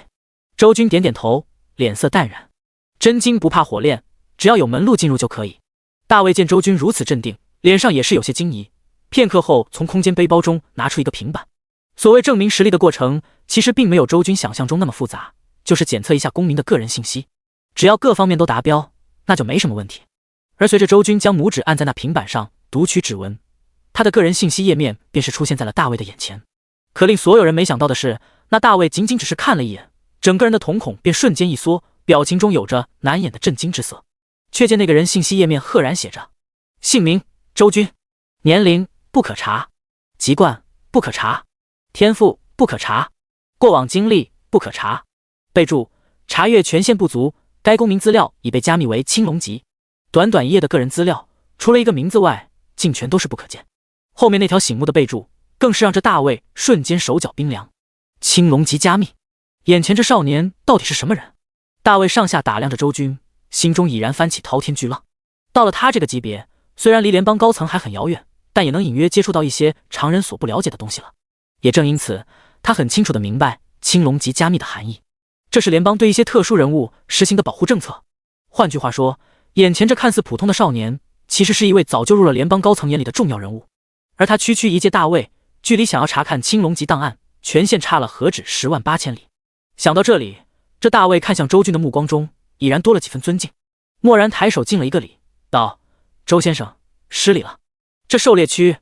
周军点点头，脸色淡然。真金不怕火炼，只要有门路进入就可以。大卫见周军如此镇定，脸上也是有些惊疑。片刻后，从空间背包中拿出一个平板。所谓证明实力的过程，其实并没有周军想象中那么复杂，就是检测一下公民的个人信息，只要各方面都达标，那就没什么问题。而随着周军将拇指按在那平板上，读取指纹，他的个人信息页面便是出现在了大卫的眼前。可令所有人没想到的是，那大卫仅仅只是看了一眼，整个人的瞳孔便瞬间一缩，表情中有着难掩的震惊之色。却见那个人信息页面赫然写着：姓名周军，年龄不可查，籍贯不可查，天赋不可查，过往经历不可查。备注：查阅权限不足，该公民资料已被加密为青龙籍。短短一页的个人资料，除了一个名字外，竟全都是不可见。后面那条醒目的备注更是让这大卫瞬间手脚冰凉。青龙籍加密，眼前这少年到底是什么人？大卫上下打量着周军，心中已然翻起滔天巨浪。到了他这个级别，虽然离联邦高层还很遥远，但也能隐约接触到一些常人所不了解的东西了。也正因此，他很清楚地明白青龙级加密的含义，这是联邦对一些特殊人物实行的保护政策。换句话说，眼前这看似普通的少年，其实是一位早就入了联邦高层眼里的重要人物。而他区区一介大卫，距离想要查看青龙级档案权限差了何止10万8千里。想到这里，这大卫看向周军的目光中已然多了几分尊敬，蓦然抬手敬了一个礼，道：“周先生，失礼了。这狩猎区，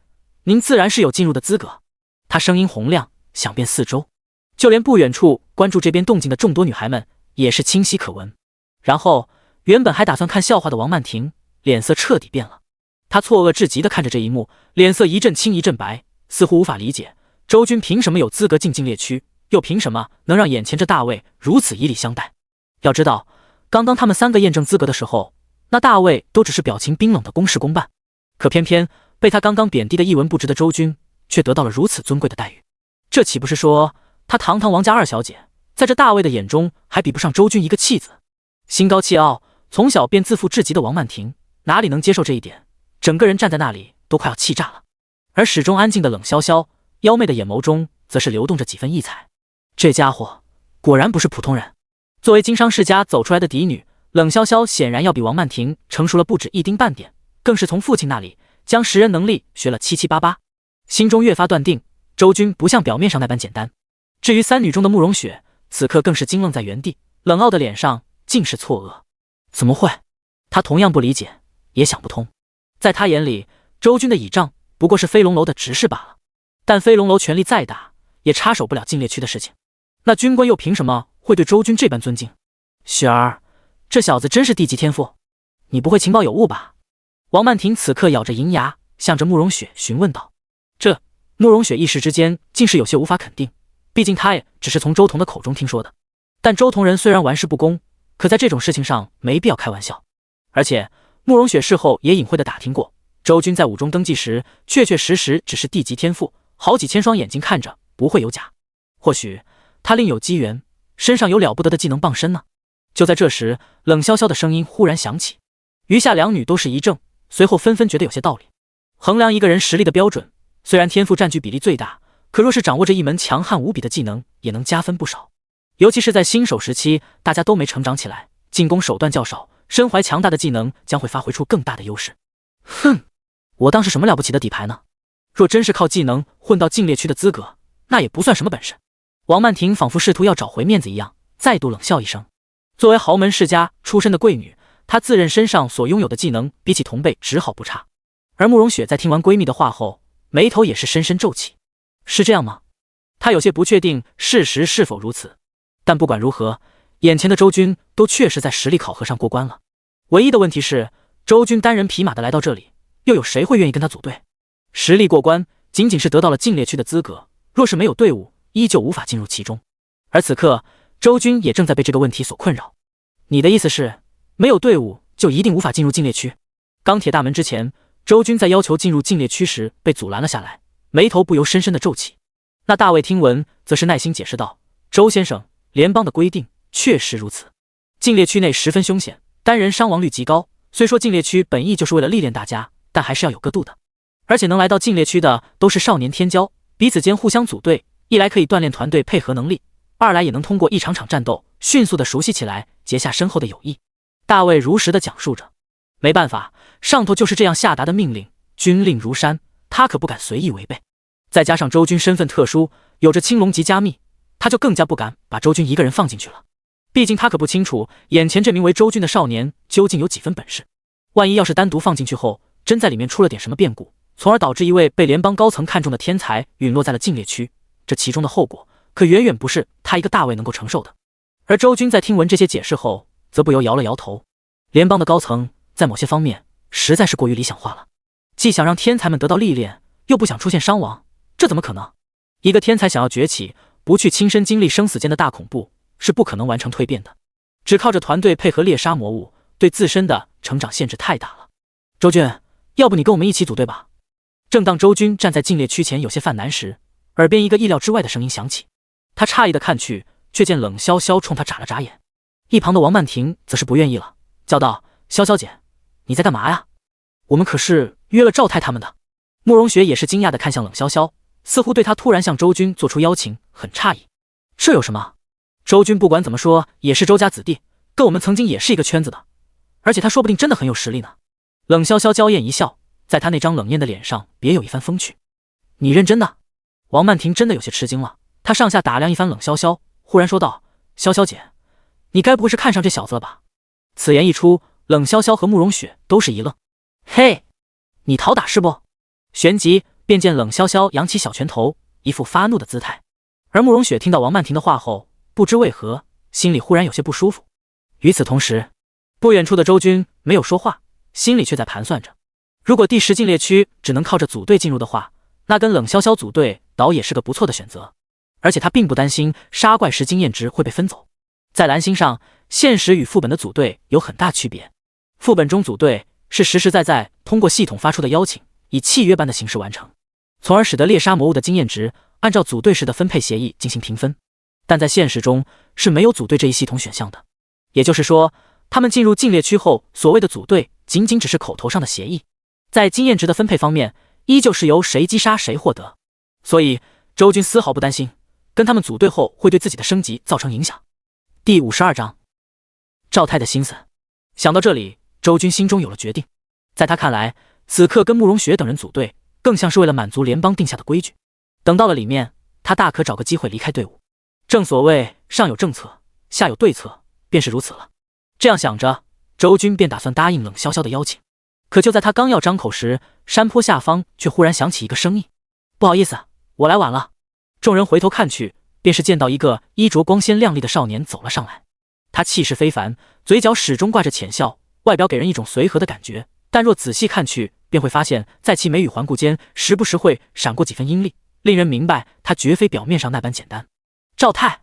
您自然是有进入的资格。”他声音洪亮，响遍四周，就连不远处关注这边动静的众多女孩们也是清晰可闻。然后，原本还打算看笑话的王曼婷脸色彻底变了，她错愕至极地看着这一幕，脸色一阵青一阵白，似乎无法理解周军凭什么有资格进猎区，又凭什么能让眼前这大卫如此以礼相待。要知道，刚刚他们3个验证资格的时候，那大卫都只是表情冰冷的公事公办，可偏偏被他刚刚贬低的一文不值的周军却得到了如此尊贵的待遇。这岂不是说他堂堂王家2小姐，在这大卫的眼中还比不上周军一个弃子？心高气傲，从小便自负至极的王曼婷哪里能接受这一点，整个人站在那里都快要气炸了。而始终安静的冷潇潇，妖媚的眼眸中则是流动着几分异彩。这家伙果然不是普通人。作为经商世家走出来的嫡女，冷潇潇显然要比王曼婷成熟了不止一丁半点，更是从父亲那里将识人能力学了七七八八，心中越发断定周军不像表面上那般简单。至于3女中的慕容雪，此刻更是惊愣在原地，冷傲的脸上尽是错愕。怎么会？他同样不理解，也想不通。在他眼里，周军的倚仗不过是飞龙楼的执事罢了，但飞龙楼权力再大，也插手不了禁猎区的事情。那军官又凭什么会对周军这般尊敬？雪儿，这小子真是地级天赋，你不会情报有误吧？王曼婷此刻咬着银牙，向着慕容雪询问道。这慕容雪一时之间竟是有些无法肯定，毕竟他也只是从周彤的口中听说的。但周同人虽然玩世不恭，可在这种事情上没必要开玩笑。而且慕容雪事后也隐晦地打听过，周军在武中登记时确确实实只是地级天赋，好几千双眼睛看着不会有假。或许他另有机缘，身上有了不得的技能傍身呢。就在这时，冷潇潇的声音忽然响起，余下2女都是一怔，随后纷纷觉得有些道理。衡量一个人实力的标准，虽然天赋占据比例最大，可若是掌握着一门强悍无比的技能，也能加分不少。尤其是在新手时期，大家都没成长起来，进攻手段较少，身怀强大的技能将会发挥出更大的优势。哼，我当是什么了不起的底牌呢？若真是靠技能混到禁猎区的资格，那也不算什么本事。王曼婷仿佛试图要找回面子一样，再度冷笑一声。作为豪门世家出身的贵女，她自认身上所拥有的技能比起同辈只好不差。而慕容雪在听完闺蜜的话后，眉头也是深深皱起。是这样吗？她有些不确定事实是否如此，但不管如何，眼前的周军都确实在实力考核上过关了。唯一的问题是，周军单人匹马的来到这里，又有谁会愿意跟他组队？实力过关，仅仅是得到了禁猎区的资格，若是没有队伍，依旧无法进入其中。而此刻，周军也正在被这个问题所困扰。你的意思是，没有队伍就一定无法进入禁猎区？钢铁大门之前，周军在要求进入禁猎区时被阻拦了下来，眉头不由深深的皱起。那大卫听闻，则是耐心解释道：“周先生，联邦的规定确实如此。禁猎区内十分凶险，单人伤亡率极高。虽说禁猎区本意就是为了历练大家，但还是要有个度的。而且能来到禁猎区的都是少年天骄，彼此间互相组队，一来可以锻炼团队配合能力，二来也能通过一场场战斗，迅速的熟悉起来，结下深厚的友谊。”大卫如实的讲述着。没办法，上头就是这样下达的命令，军令如山，他可不敢随意违背。再加上周军身份特殊，有着青龙级加密，他就更加不敢把周军一个人放进去了。毕竟他可不清楚眼前这名为周军的少年究竟有几分本事，万一要是单独放进去后，真在里面出了点什么变故，从而导致一位被联邦高层看中的天才陨落在了禁猎区，这其中的后果可远远不是他一个大卫能够承受的。而周军在听闻这些解释后，则不由摇了摇头。联邦的高层在某些方面实在是过于理想化了，既想让天才们得到历练，又不想出现伤亡，这怎么可能？一个天才想要崛起，不去亲身经历生死间的大恐怖，是不可能完成蜕变的。只靠着团队配合猎杀魔物，对自身的成长限制太大了。周军，要不你跟我们一起组队吧？正当周军站在禁猎区前有些犯难时，耳边一个意料之外的声音响起。他诧异的看去，却见冷潇潇冲他眨了眨眼。一旁的王曼婷则是不愿意了，叫道：“潇潇姐，你在干嘛呀？我们可是约了赵太他们的。”慕容雪也是惊讶的看向冷潇潇，似乎对他突然向周军做出邀请很诧异。这有什么？周军不管怎么说也是周家子弟，跟我们曾经也是一个圈子的，而且他说不定真的很有实力呢。冷潇潇娇艳一笑，在他那张冷艳的脸上别有一番风趣。你认真的？王曼婷真的有些吃惊了，她上下打量一番冷潇潇，忽然说道：“潇潇姐，你该不会是看上这小子了吧？”此言一出，冷潇潇和慕容雪都是一愣。嘿，你讨打是不？旋即便见冷潇潇扬起小拳头，一副发怒的姿态。而慕容雪听到王曼婷的话后，不知为何心里忽然有些不舒服。与此同时，不远处的周军没有说话，心里却在盘算着，如果第10禁猎区只能靠着组队进入的话，那跟冷潇潇组队倒也是个不错的选择。而且他并不担心杀怪时经验值会被分走。在蓝星上，现实与副本的组队有很大区别。副本中组队是实实在在通过系统发出的邀请，以契约般的形式完成，从而使得猎杀魔物的经验值按照组队时的分配协议进行评分。但在现实中是没有组队这一系统选项的，也就是说，他们进入禁猎区后，所谓的组队仅仅只是口头上的协议，在经验值的分配方面，依旧是由谁击杀谁获得。所以周军丝毫不担心跟他们组队后会对自己的升级造成影响。第52章，赵太的心思。想到这里，周军心中有了决定。在他看来，此刻跟慕容雪等人组队，更像是为了满足联邦定下的规矩。等到了里面，他大可找个机会离开队伍。正所谓上有政策，下有对策，便是如此了。这样想着，周军便打算答应冷潇潇的邀请。可就在他刚要张口时，山坡下方却忽然响起一个声音：“不好意思，我来晚了。”众人回头看去，便是见到一个衣着光鲜亮丽的少年走了上来。他气势非凡，嘴角始终挂着浅笑，外表给人一种随和的感觉，但若仔细看去，便会发现在其眉宇环顾间，时不时会闪过几分阴厉，令人明白他绝非表面上那般简单。赵太，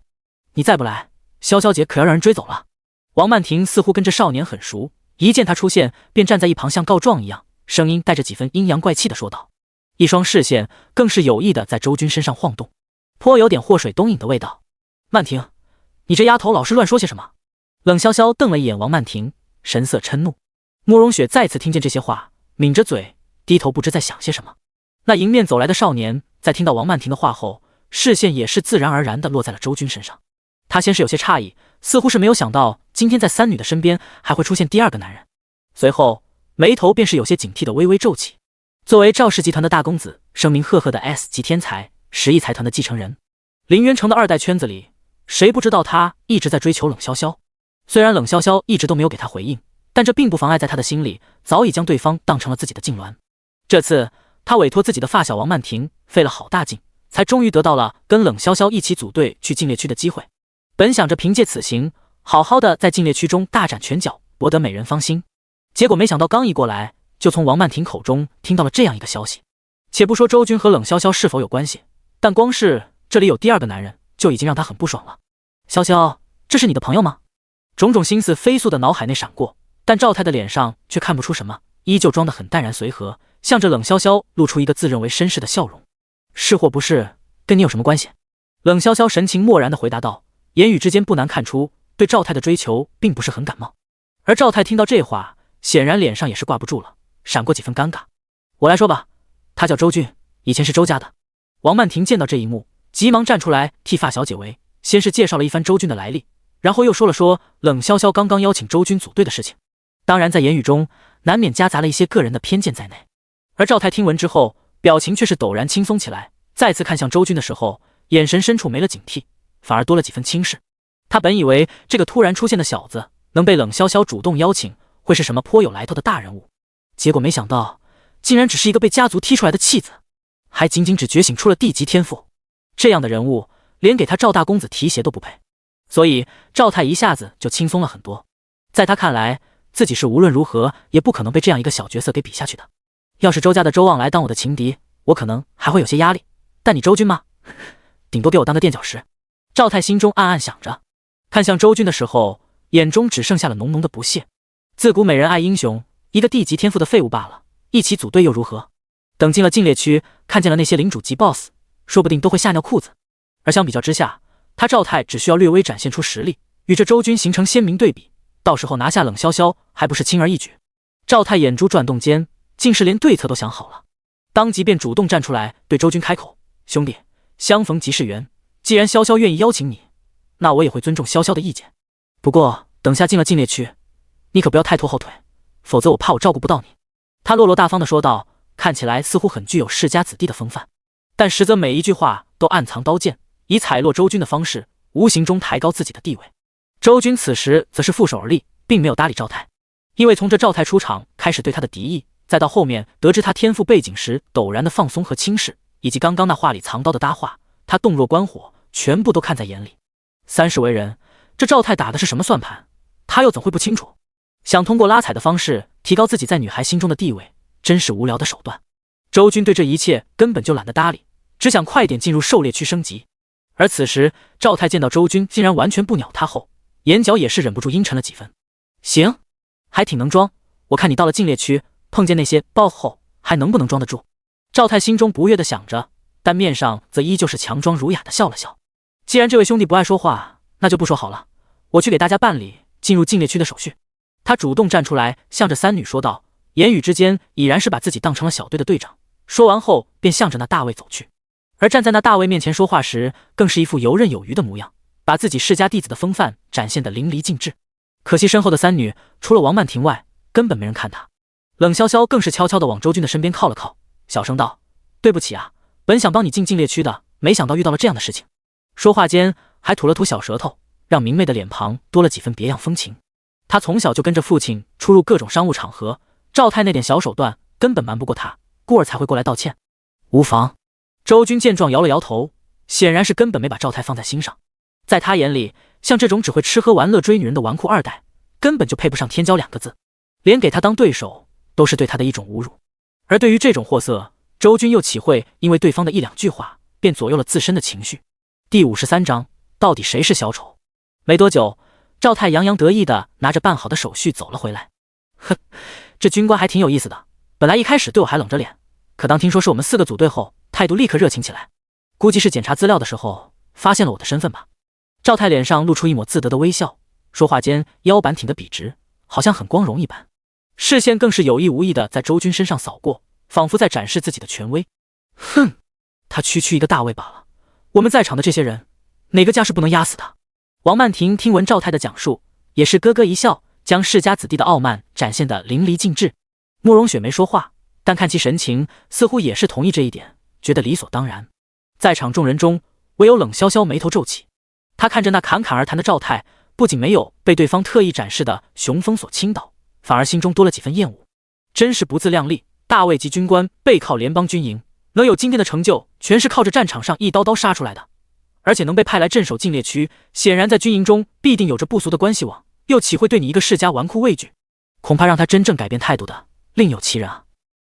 你再不来，潇潇姐可要让人追走了。王曼婷似乎跟这少年很熟，一见他出现，便站在一旁像告状一样，声音带着几分阴阳怪气的说道，一双视线更是有意的在周军身上晃动，颇有点祸水东引的味道。曼婷，你这丫头老是乱说些什么？冷潇潇瞪了一眼王曼婷，神色嗔怒。慕容雪再次听见这些话，抿着嘴低头不知在想些什么。那迎面走来的少年在听到王曼婷的话后，视线也是自然而然地落在了周军身上。他先是有些诧异，似乎是没有想到今天在三女的身边还会出现第二个男人，随后眉头便是有些警惕的微微皱起。作为赵氏集团的大公子，声名赫赫的 S 级天才10亿财团的继承人，林渊城的二代圈子里，谁不知道他一直在追求冷潇潇？虽然冷潇潇一直都没有给他回应，但这并不妨碍在他的心里早已将对方当成了自己的痉挛。这次他委托自己的发小王曼婷，费了好大劲，才终于得到了跟冷潇潇一起组队去禁猎区的机会。本想着凭借此行，好好的在禁猎区中大展拳脚，博得美人芳心，结果没想到刚一过来，就从王曼婷口中听到了这样一个消息。且不说周军和冷潇潇是否有关系，但光是这里有第二个男人，就已经让他很不爽了。潇潇，这是你的朋友吗？种种心思飞速的脑海内闪过，但赵太的脸上却看不出什么，依旧装得很淡然随和，向着冷潇潇露出一个自认为绅士的笑容。是或不是，跟你有什么关系？冷潇潇神情漠然地回答道，言语之间不难看出对赵太的追求并不是很感冒。而赵太听到这话，显然脸上也是挂不住了，闪过几分尴尬。我来说吧，他叫周俊，以前是周家的。王曼婷见到这一幕，急忙站出来替发小解围，先是介绍了一番周军的来历，然后又说了说冷潇潇刚刚邀请周军组队的事情。当然在言语中难免夹杂了一些个人的偏见在内。而赵太听闻之后，表情却是陡然轻松起来，再次看向周军的时候，眼神深处没了警惕，反而多了几分轻视。他本以为这个突然出现的小子能被冷潇潇主动邀请，会是什么颇有来头的大人物，结果没想到竟然只是一个被家族踢出来的弃子，还仅仅只觉醒出了地级天赋。这样的人物连给他赵大公子提鞋都不配，所以赵太一下子就轻松了很多。在他看来，自己是无论如何也不可能被这样一个小角色给比下去的。要是周家的周望来当我的情敌，我可能还会有些压力，但你周军吗？顶多给我当个垫脚石。赵太心中暗暗想着，看向周军的时候，眼中只剩下了浓浓的不屑。自古美人爱英雄，一个地级天赋的废物罢了，一起组队又如何？等进了禁猎区，看见了那些领主级 BOSS， 说不定都会吓尿裤子。而相比较之下，他赵太只需要略微展现出实力，与这周军形成鲜明对比，到时候拿下冷潇潇还不是轻而易举。赵太眼珠转动间，竟是连对策都想好了，当即便主动站出来对周军开口，兄弟，相逢即是缘，既然潇潇愿意邀请你，那我也会尊重潇潇的意见。不过等下进了禁猎区，你可不要太拖后腿，否则我怕我照顾不到你。他落落大方地说道，看起来似乎很具有世家子弟的风范，但实则每一句话都暗藏刀剑，以踩落周军的方式无形中抬高自己的地位。周军此时则是负手而立，并没有搭理赵太，因为从这赵太出场开始对他的敌意，再到后面得知他天赋背景时陡然的放松和轻视，以及刚刚那话里藏刀的搭话，他洞若观火，全部都看在眼里。30为人，这赵太打的是什么算盘，他又怎会不清楚？想通过拉踩的方式提高自己在女孩心中的地位，真是无聊的手段。周军对这一切根本就懒得搭理，只想快点进入狩猎区升级。而此时赵太见到周军竟然完全不鸟他后，眼角也是忍不住阴沉了几分。行，还挺能装，我看你到了禁猎区碰见那些 BOSS 后还能不能装得住？赵太心中不悦地想着，但面上则依旧是强装儒雅地笑了笑。既然这位兄弟不爱说话，那就不说好了，我去给大家办理进入禁猎区的手续。他主动站出来向着三女说道，言语之间已然是把自己当成了小队的队长。说完后便向着那大卫走去，而站在那大卫面前说话时，更是一副游刃有余的模样，把自己世家弟子的风范展现得淋漓尽致。可惜身后的三女除了王曼婷外，根本没人看他。冷潇潇更是悄悄地往周军的身边靠了靠，小声道，对不起啊，本想帮你进禁猎区的，没想到遇到了这样的事情。说话间还吐了吐小舌头，让明媚的脸庞多了几分别样风情。他从小就跟着父亲出入各种商务场合，赵太那点小手段根本瞒不过他，故而才会过来道歉。无妨。周军见状摇了摇头，显然是根本没把赵太放在心上。在他眼里，像这种只会吃喝玩乐追女人的纨绔二代，根本就配不上天骄2个字，连给他当对手都是对他的一种侮辱。而对于这种货色，周军又岂会因为对方的一两句话便左右了自身的情绪？第53章，到底谁是小丑？没多久，赵太洋洋得意地拿着办好的手续走了回来。哼，这军官还挺有意思的，本来一开始对我还冷着脸，可当听说是我们4个组队后，态度立刻热情起来。估计是检查资料的时候发现了我的身份吧。赵太脸上露出一抹自得的微笑，说话间腰板挺得笔直，好像很光荣一般，视线更是有意无意地在周军身上扫过，仿佛在展示自己的权威。哼，他区区一个大卫罢了，我们在场的这些人，哪个家是不能压死他？王曼婷听闻赵太的讲述，也是咯咯一笑，将世家子弟的傲慢展现得淋漓尽致。慕容雪没说话，但看其神情，似乎也是同意这一点，觉得理所当然。在场众人中，唯有冷潇潇眉头皱起。他看着那侃侃而谈的赵太，不仅没有被对方特意展示的雄风所倾倒，反而心中多了几分厌恶。真是不自量力！大卫级军官背靠联邦军营，能有今天的成就，全是靠着战场上一刀刀杀出来的。而且能被派来镇守禁猎区，显然在军营中必定有着不俗的关系网，又岂会对你一个世家纨绔畏惧？恐怕让他真正改变态度的，另有其人啊！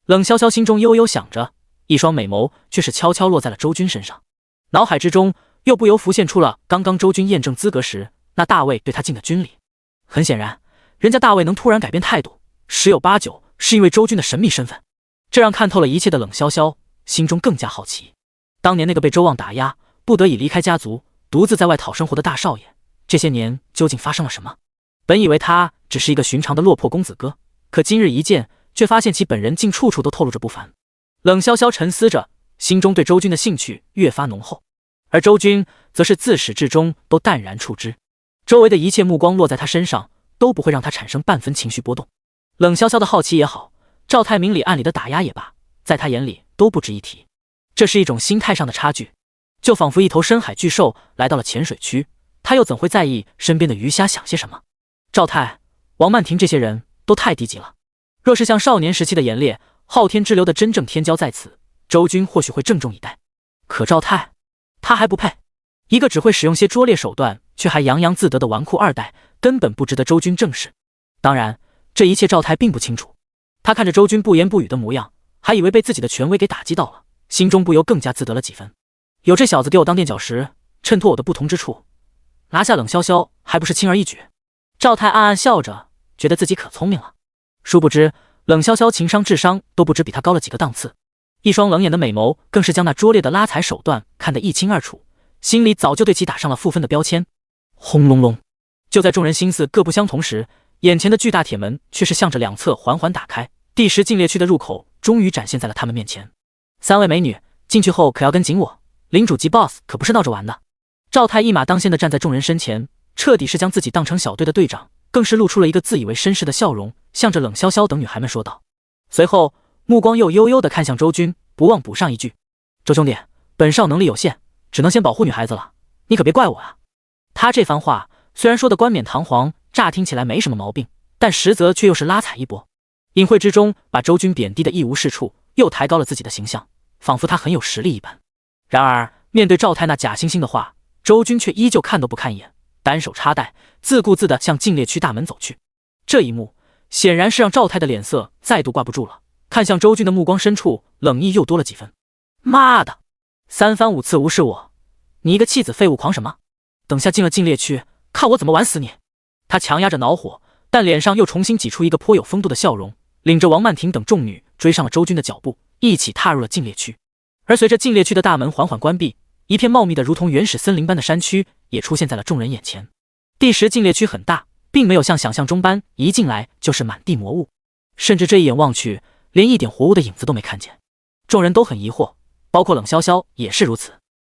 冷潇潇心中悠悠想着，一双美眸却是悄悄落在了周军身上，脑海之中又不由浮现出了刚刚周军验证资格时那大卫对他尽的军礼。很显然，人家大卫能突然改变态度，十有八九是因为周军的神秘身份。这让看透了一切的冷潇潇心中更加好奇，当年那个被周望打压，不得已离开家族，独自在外讨生活的大少爷，这些年究竟发生了什么？本以为他只是一个寻常的落魄公子哥，可今日一见，却发现其本人竟处处都透露着不凡。冷潇潇沉思着，心中对周军的兴趣越发浓厚，而周军则是自始至终都淡然处之，周围的一切目光落在他身上，都不会让他产生半分情绪波动。冷潇潇的好奇也好，赵太明里暗里的打压也罢，在他眼里都不值一提。这是一种心态上的差距，就仿佛一头深海巨兽来到了浅水区，他又怎会在意身边的鱼虾想些什么？赵太、王曼婷这些人都太低级了。若是像少年时期的严烈、昊天之流的真正天骄在此，周军或许会郑重以待。可赵太，他还不配。一个只会使用些拙劣手段，却还洋洋自得的纨绔二代，根本不值得周军正视。当然，这一切赵太并不清楚。他看着周军不言不语的模样，还以为被自己的权威给打击到了，心中不由更加自得了几分。有这小子给我当垫脚石，衬托我的不同之处，拿下冷潇潇还不是轻而易举？赵太暗暗笑着，觉得自己可聪明了。殊不知，冷潇潇情商智商都不知比他高了几个档次，一双冷眼的美眸更是将那拙劣的拉踩手段看得一清二楚，心里早就对其打上了负分的标签。轰隆隆！就在众人心思各不相同时，眼前的巨大铁门却是向着两侧缓缓打开，第10禁猎区的入口终于展现在了他们面前。3位美女，进去后可要跟紧我，领主级 BOSS 可不是闹着玩的。赵太一马当先的站在众人身前，彻底是将自己当成小队的队长，更是露出了一个自以为绅士的笑容，向着冷潇潇等女孩们说道。随后目光又悠悠地看向周军，不忘补上一句：周兄弟，本少能力有限，只能先保护女孩子了，你可别怪我啊。他这番话虽然说的冠冕堂皇，乍听起来没什么毛病，但实则却又是拉踩一波，隐晦之中把周军贬低的一无是处，又抬高了自己的形象，仿佛他很有实力一般。然而面对赵太那假惺惺的话，周军却依旧看都不看一眼，单手插袋，自顾自地向禁猎区大门走去。这一幕显然是让赵太的脸色再度挂不住了，看向周军的目光深处冷意又多了几分。妈的，3番5次无视我，你一个弃子废物狂什么？等下进了禁猎区，看我怎么玩死你！他强压着恼火，但脸上又重新挤出一个颇有风度的笑容，领着王曼婷等众女追上了周军的脚步，一起踏入了禁猎区。而随着禁猎区的大门缓缓关闭，一片茂密的如同原始森林般的山区也出现在了众人眼前。第10禁猎区很大，并没有像想象中般一进来就是满地魔物，甚至这一眼望去，连一点活物的影子都没看见。众人都很疑惑，包括冷潇潇也是如此。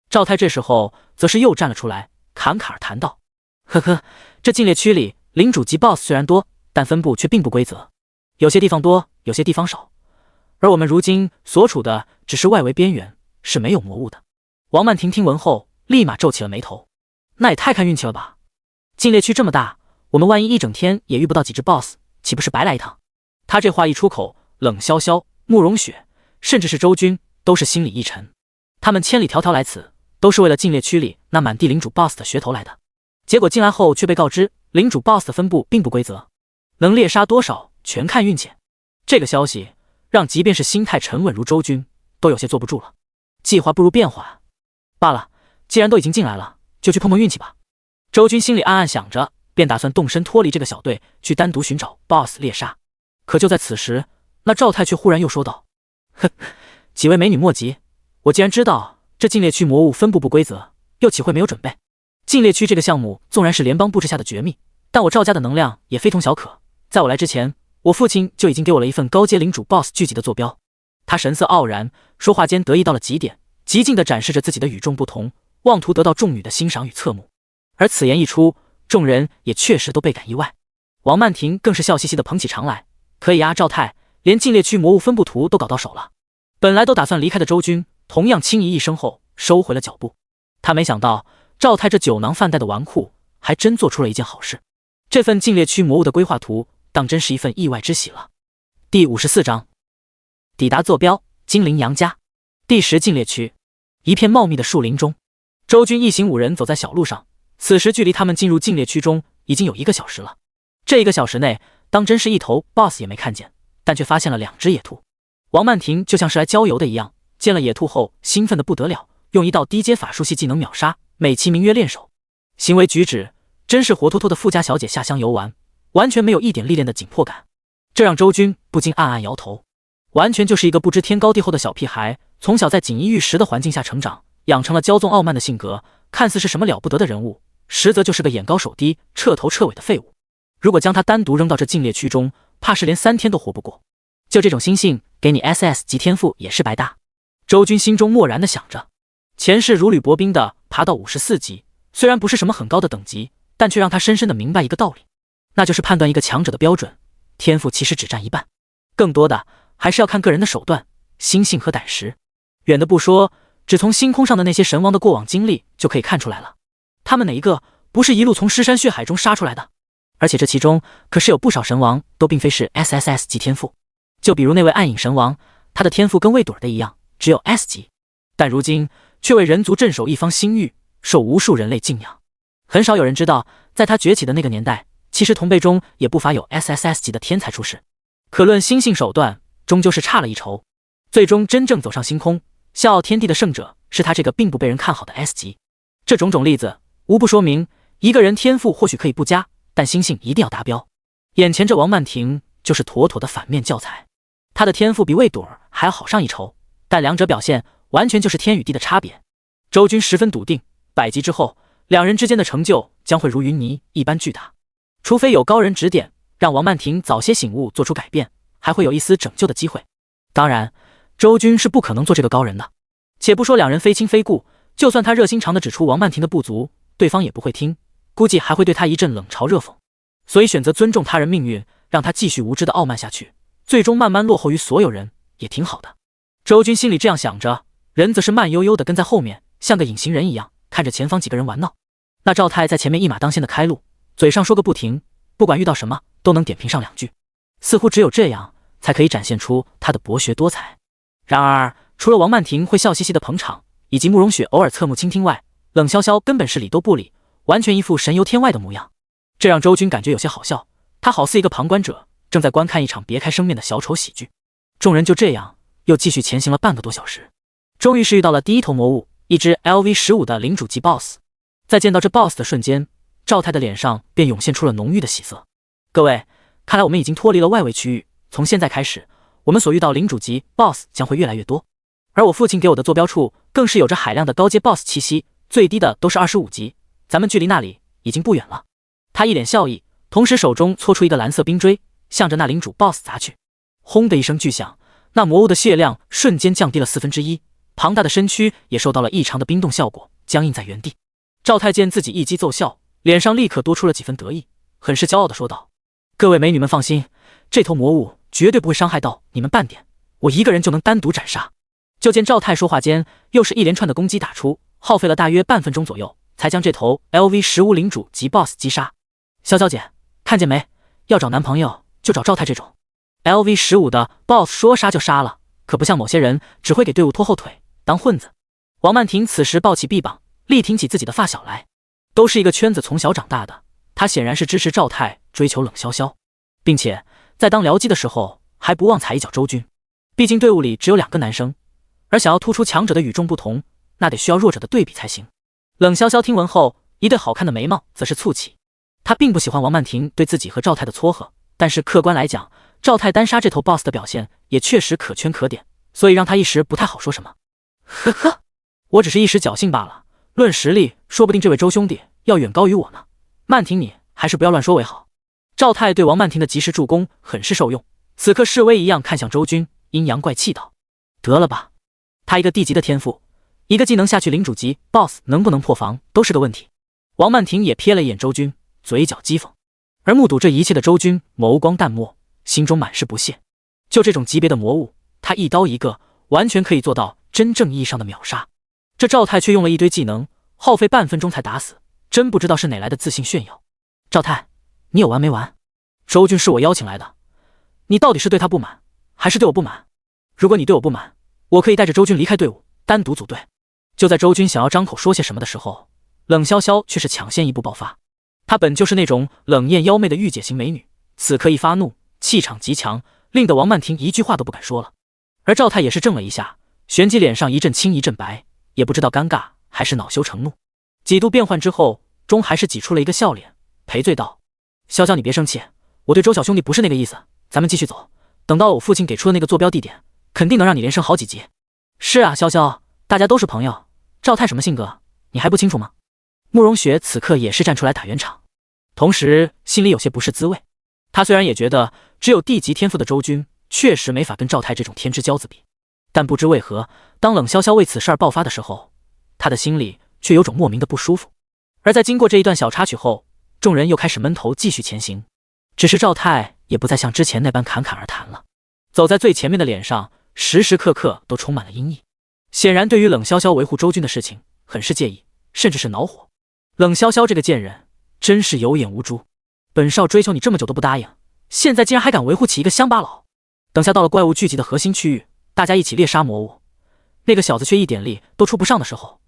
赵太这时候则是又站了出来，侃侃而谈道：呵呵，这禁猎区里领主级 BOSS 虽然多，但分布却并不规则，有些地方多，有些地方少，而我们如今所处的只是外围边缘，是没有魔物的。王曼婷听闻后立马皱起了眉头，那也太看运气了吧，禁猎区这么大，我们万一一整天也遇不到几只 BOSS， 岂不是白来一趟？他这话一出口，冷潇潇、慕容雪甚至是周军都是心里一沉，他们千里迢迢来此，都是为了禁猎区里那满地领主 BOSS 的噱头来的，结果进来后却被告知领主 BOSS 的分布并不规则，能猎杀多少全看运气。这个消息让即便是心态沉稳如周军都有些坐不住了，计划不如变化罢了，既然都已经进来了，就去碰碰运气吧。周军心里暗暗想着，便打算动身脱离这个小队，去单独寻找 BOSS 猎杀。可就在此时，那赵太却忽然又说道：哼，几位美女莫急，我既然知道这禁猎区魔物分布不规则，又岂会没有准备？禁猎区这个项目纵然是联邦布置下的绝密，但我赵家的能量也非同小可。在我来之前，我父亲就已经给我了一份高阶领主 BOSS 聚集的坐标。他神色傲然，说话间得意到了极点，极尽地展示着自己的与众不同，妄图得到众女的欣赏与侧目。而此言一出，众人也确实都倍感意外。王曼婷更是笑嘻嘻地捧起场来：可以啊，赵太，连禁猎区魔物分布图都搞到手了。本来都打算离开的周军，同样轻疑一声后收回了脚步。他没想到赵太这酒囊饭袋的纨绔，还真做出了一件好事。这份禁猎区魔物的规划图，当真是一份意外之喜了。第54章，抵达坐标：精灵娘家。第10禁猎区，一片茂密的树林中，周军一行5人走在小路上。此时距离他们进入禁猎区中已经有1个小时了。这1个小时内，当真是一头 BOSS 也没看见，但却发现了2只野兔。王曼婷就像是来郊游的一样，见了野兔后兴奋的不得了，用一道低阶法术系技能秒杀，美其名曰练手，行为举止真是活脱脱的富家小姐下乡游玩，完全没有一点历练的紧迫感。这让周军不禁暗暗摇头，完全就是一个不知天高地厚的小屁孩，从小在锦衣玉食的环境下成长，养成了骄纵傲慢的性格，看似是什么了不得的人物，实则就是个眼高手低、彻头彻尾的废物。如果将他单独扔到这禁猎区中，怕是连3天都活不过。就这种心性，给你 SS 级天赋也是白搭。周军心中默然的想着，前世如履薄冰的爬到54级，虽然不是什么很高的等级，但却让他深深的明白一个道理，那就是判断一个强者的标准，天赋其实只占一半，更多的还是要看个人的手段、心性和胆识。远的不说，只从星空上的那些神王的过往经历就可以看出来了，他们哪一个不是一路从尸山血海中杀出来的？而且这其中可是有不少神王都并非是 SSS 级天赋，就比如那位暗影神王，他的天赋跟魏朵儿的一样，只有 S 级，但如今却为人族镇守一方星域，受无数人类敬仰。很少有人知道，在他崛起的那个年代，其实同辈中也不乏有 SSS 级的天才出世，可论心性手段，终究是差了一筹。最终真正走上星空，笑傲天地的胜者是他这个并不被人看好的 S 级。这种种例子无不说明，一个人天赋或许可以不佳，但心性一定要达标。眼前这王曼婷就是妥妥的反面教材，她的天赋比魏朵儿还要好上一筹，但两者表现完全就是天与地的差别。周军十分笃定，100级之后2人之间的成就将会如云泥一般巨大，除非有高人指点，让王曼婷早些醒悟做出改变，还会有一丝拯救的机会。当然周军是不可能做这个高人的。且不说2人非亲非故，就算他热心肠的指出王曼婷的不足，对方也不会听，估计还会对他一阵冷嘲热讽。所以选择尊重他人命运，让他继续无知的傲慢下去，最终慢慢落后于所有人，也挺好的。周军心里这样想着，人则是慢悠悠的跟在后面，像个隐形人一样看着前方几个人玩闹。那赵太在前面一马当先的开路，嘴上说个不停，不管遇到什么都能点评上2句，似乎只有这样才可以展现出他的博学多才。然而除了王曼婷会笑嘻嘻的捧场，以及慕容雪偶尔侧目倾听外，冷潇潇根本是理都不理，完全一副神游天外的模样，这让周军感觉有些好笑。他好似一个旁观者，正在观看一场别开生面的小丑喜剧。众人就这样又继续前行了半个多小时，终于是遇到了第一头魔物，一只 LV15 的领主级 BOSS。 在见到这 BOSS 的瞬间，赵太的脸上便涌现出了浓郁的喜色。各位，看来我们已经脱离了外围区域，从现在开始，我们所遇到领主级 BOSS 将会越来越多，而我父亲给我的坐标处更是有着海量的高阶 BOSS 气息，最低的都是25级，咱们距离那里已经不远了。他一脸笑意，同时手中搓出一个蓝色冰锥，向着那领主 BOSS 砸去。轰的一声巨响，那魔物的血量瞬间降低了1/4，庞大的身躯也受到了异常的冰冻效果，僵硬在原地。赵太见自己一击奏效，脸上立刻多出了几分得意，很是骄傲地说道：各位美女们放心，这头魔物绝对不会伤害到你们半点，我一个人就能单独斩杀。就见赵太说话间，又是一连串的攻击打出，耗费了大约半分钟左右，才将这头 LV15 领主级 BOSS 击杀。潇潇姐，看见没？要找男朋友就找赵太这种 LV15 的 BOSS， 说杀就杀了，可不像某些人只会给队伍拖后腿当混子。王曼婷此时抱起臂膀，力挺起自己的发小来，都是一个圈子从小长大的，她显然是支持赵太追求冷潇潇，并且在当僚机的时候还不忘踩一脚周军。毕竟队伍里只有2个男生，而想要突出强者的与众不同，那得需要弱者的对比才行。冷潇潇听闻后，一对好看的眉毛则是蹙起。他并不喜欢王曼婷对自己和赵太的撮合，但是客观来讲，赵太单杀这头 BOSS 的表现也确实可圈可点，所以让他一时不太好说什么。呵呵，我只是一时侥幸罢了，论实力，说不定这位周兄弟要远高于我呢。曼婷你还是不要乱说为好。赵太对王曼婷的及时助攻很是受用，此刻示威一样看向周军，阴阳怪气道：得了吧，他一个地级的天赋，一个技能下去，领主级 BOSS 能不能破防都是个问题。王曼婷也瞥了一眼周军，嘴角讥讽，而目睹这一切的周军眸光淡漠，心中满是不屑。就这种级别的魔物，他一刀一个，完全可以做到真正意义上的秒杀。这赵太却用了一堆技能，耗费半分钟才打死，真不知道是哪来的自信炫耀。赵太，你有完没完？周军是我邀请来的，你到底是对他不满，还是对我不满？如果你对我不满，我可以带着周军离开队伍，单独组队。就在周军想要张口说些什么的时候，冷潇潇却是抢先一步爆发。她本就是那种冷艳妖媚的御姐型美女，此刻一发怒，气场极强，令得王曼婷一句话都不敢说了。而赵太也是怔了一下，旋即脸上一阵青一阵白，也不知道尴尬还是恼羞成怒。几度变换之后，终还是挤出了一个笑脸，赔罪道：潇潇你别生气，我对周小兄弟不是那个意思，咱们继续走，等到了我父亲给出的那个坐标地点，肯定能让你连升好几级。是啊，潇潇，大家都是朋友，赵太什么性格你还不清楚吗？慕容雪此刻也是站出来打圆场，同时心里有些不是滋味。他虽然也觉得只有地级天赋的周军确实没法跟赵太这种天之骄子比，但不知为何，当冷潇潇为此事而爆发的时候，他的心里却有种莫名的不舒服。而在经过这一段小插曲后，众人又开始闷头继续前行。只是赵太也不再像之前那般侃侃而谈了，走在最前面的脸上时时刻刻都充满了阴翳，显然对于冷潇潇维护周军的事情很是介意，甚至是恼火。冷潇潇这个贱人真是有眼无珠，本少追求你这么久都不答应，现在竟然还敢维护起一个乡巴佬。等下到了怪物聚集的核心区域，大家一起猎杀魔物，那个小子却一点力都出不上的时候，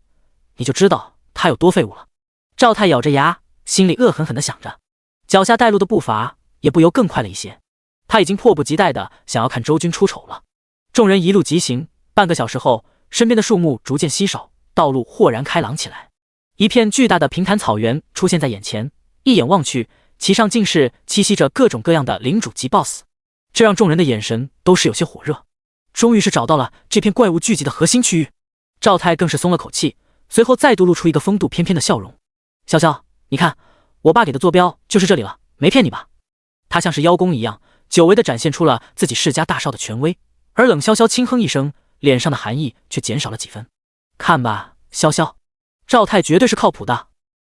你就知道他有多废物了。赵太咬着牙，心里恶狠狠地想着，脚下带路的步伐也不由更快了一些。他已经迫不及待地想要看周军出丑了。众人一路疾行，半个小时后，身边的树木逐渐稀少，道路豁然开朗起来。一片巨大的平坦草原出现在眼前，一眼望去，其上竟是栖息着各种各样的领主级 BOSS， 这让众人的眼神都是有些火热。终于是找到了这片怪物聚集的核心区域，赵太更是松了口气，随后再度露出一个风度翩翩的笑容。潇潇，你看，我爸给的坐标就是这里了，没骗你吧？他像是邀功一样，久违地展现出了自己世家大少的权威。而冷潇潇轻哼一声，脸上的寒意却减少了几分。看吧，潇潇，赵太绝对是靠谱的。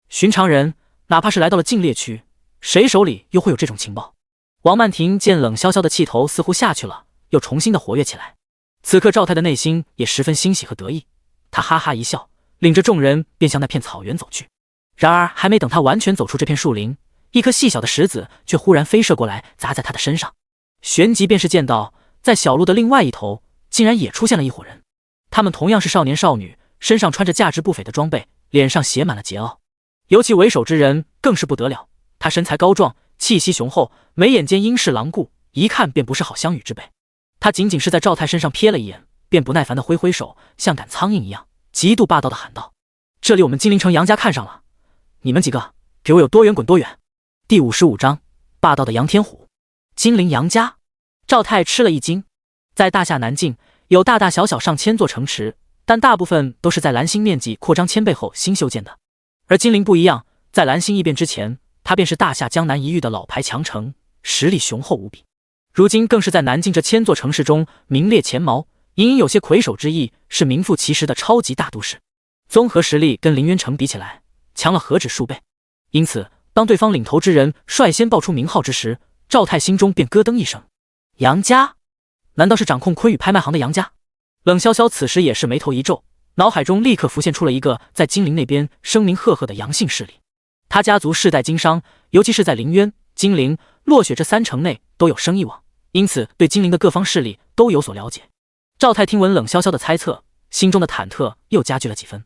寻常人哪怕是来到了禁猎区，谁手里又会有这种情报？王曼婷见冷潇潇的气头似乎下去了，又重新的活跃起来。此刻赵太的内心也十分欣喜和得意，他哈哈一笑，领着众人便向那片草原走去。然而还没等他完全走出这片树林，一颗细小的石子却忽然飞射过来，砸在他的身上。旋即便是见到在小路的另外一头竟然也出现了一伙人，他们同样是少年少女，身上穿着价值不菲的装备，脸上写满了桀骜。尤其为首之人更是不得了，他身材高壮，气息雄厚，眉眼间英势狼顾，一看便不是好相与之辈。他仅仅是在赵太身上瞥了一眼，便不耐烦地挥挥手，像赶苍蝇一样，极度霸道地喊道：这里我们金陵城杨家看上了，你们几个给我有多远滚多远。第55章，霸道的杨天虎。金陵杨家，赵太吃了一惊。在大夏南境有大大小小上千座城池，但大部分都是在蓝星面积扩张1000倍后新修建的。而金陵不一样，在蓝星异变之前，它便是大夏江南一域的老牌强城，实力雄厚无比。如今更是在南境这1000座城市中名列前茅，隐隐有些魁首之意，是名副其实的超级大都市。综合实力跟凌渊城比起来，强了何止数倍。因此当对方领头之人率先报出名号之时，赵太心中便咯噔一声。杨家？难道是掌控昆羽拍卖行的杨家？冷潇潇此时也是眉头一皱，脑海中立刻浮现出了一个在金陵那边声名赫赫的杨姓势力。他家族世代经商，尤其是在凌渊、金陵、落雪这3城内都有生意网，因此对金陵的各方势力都有所了解。赵太听闻冷潇潇的猜测，心中的忐忑又加剧了几分。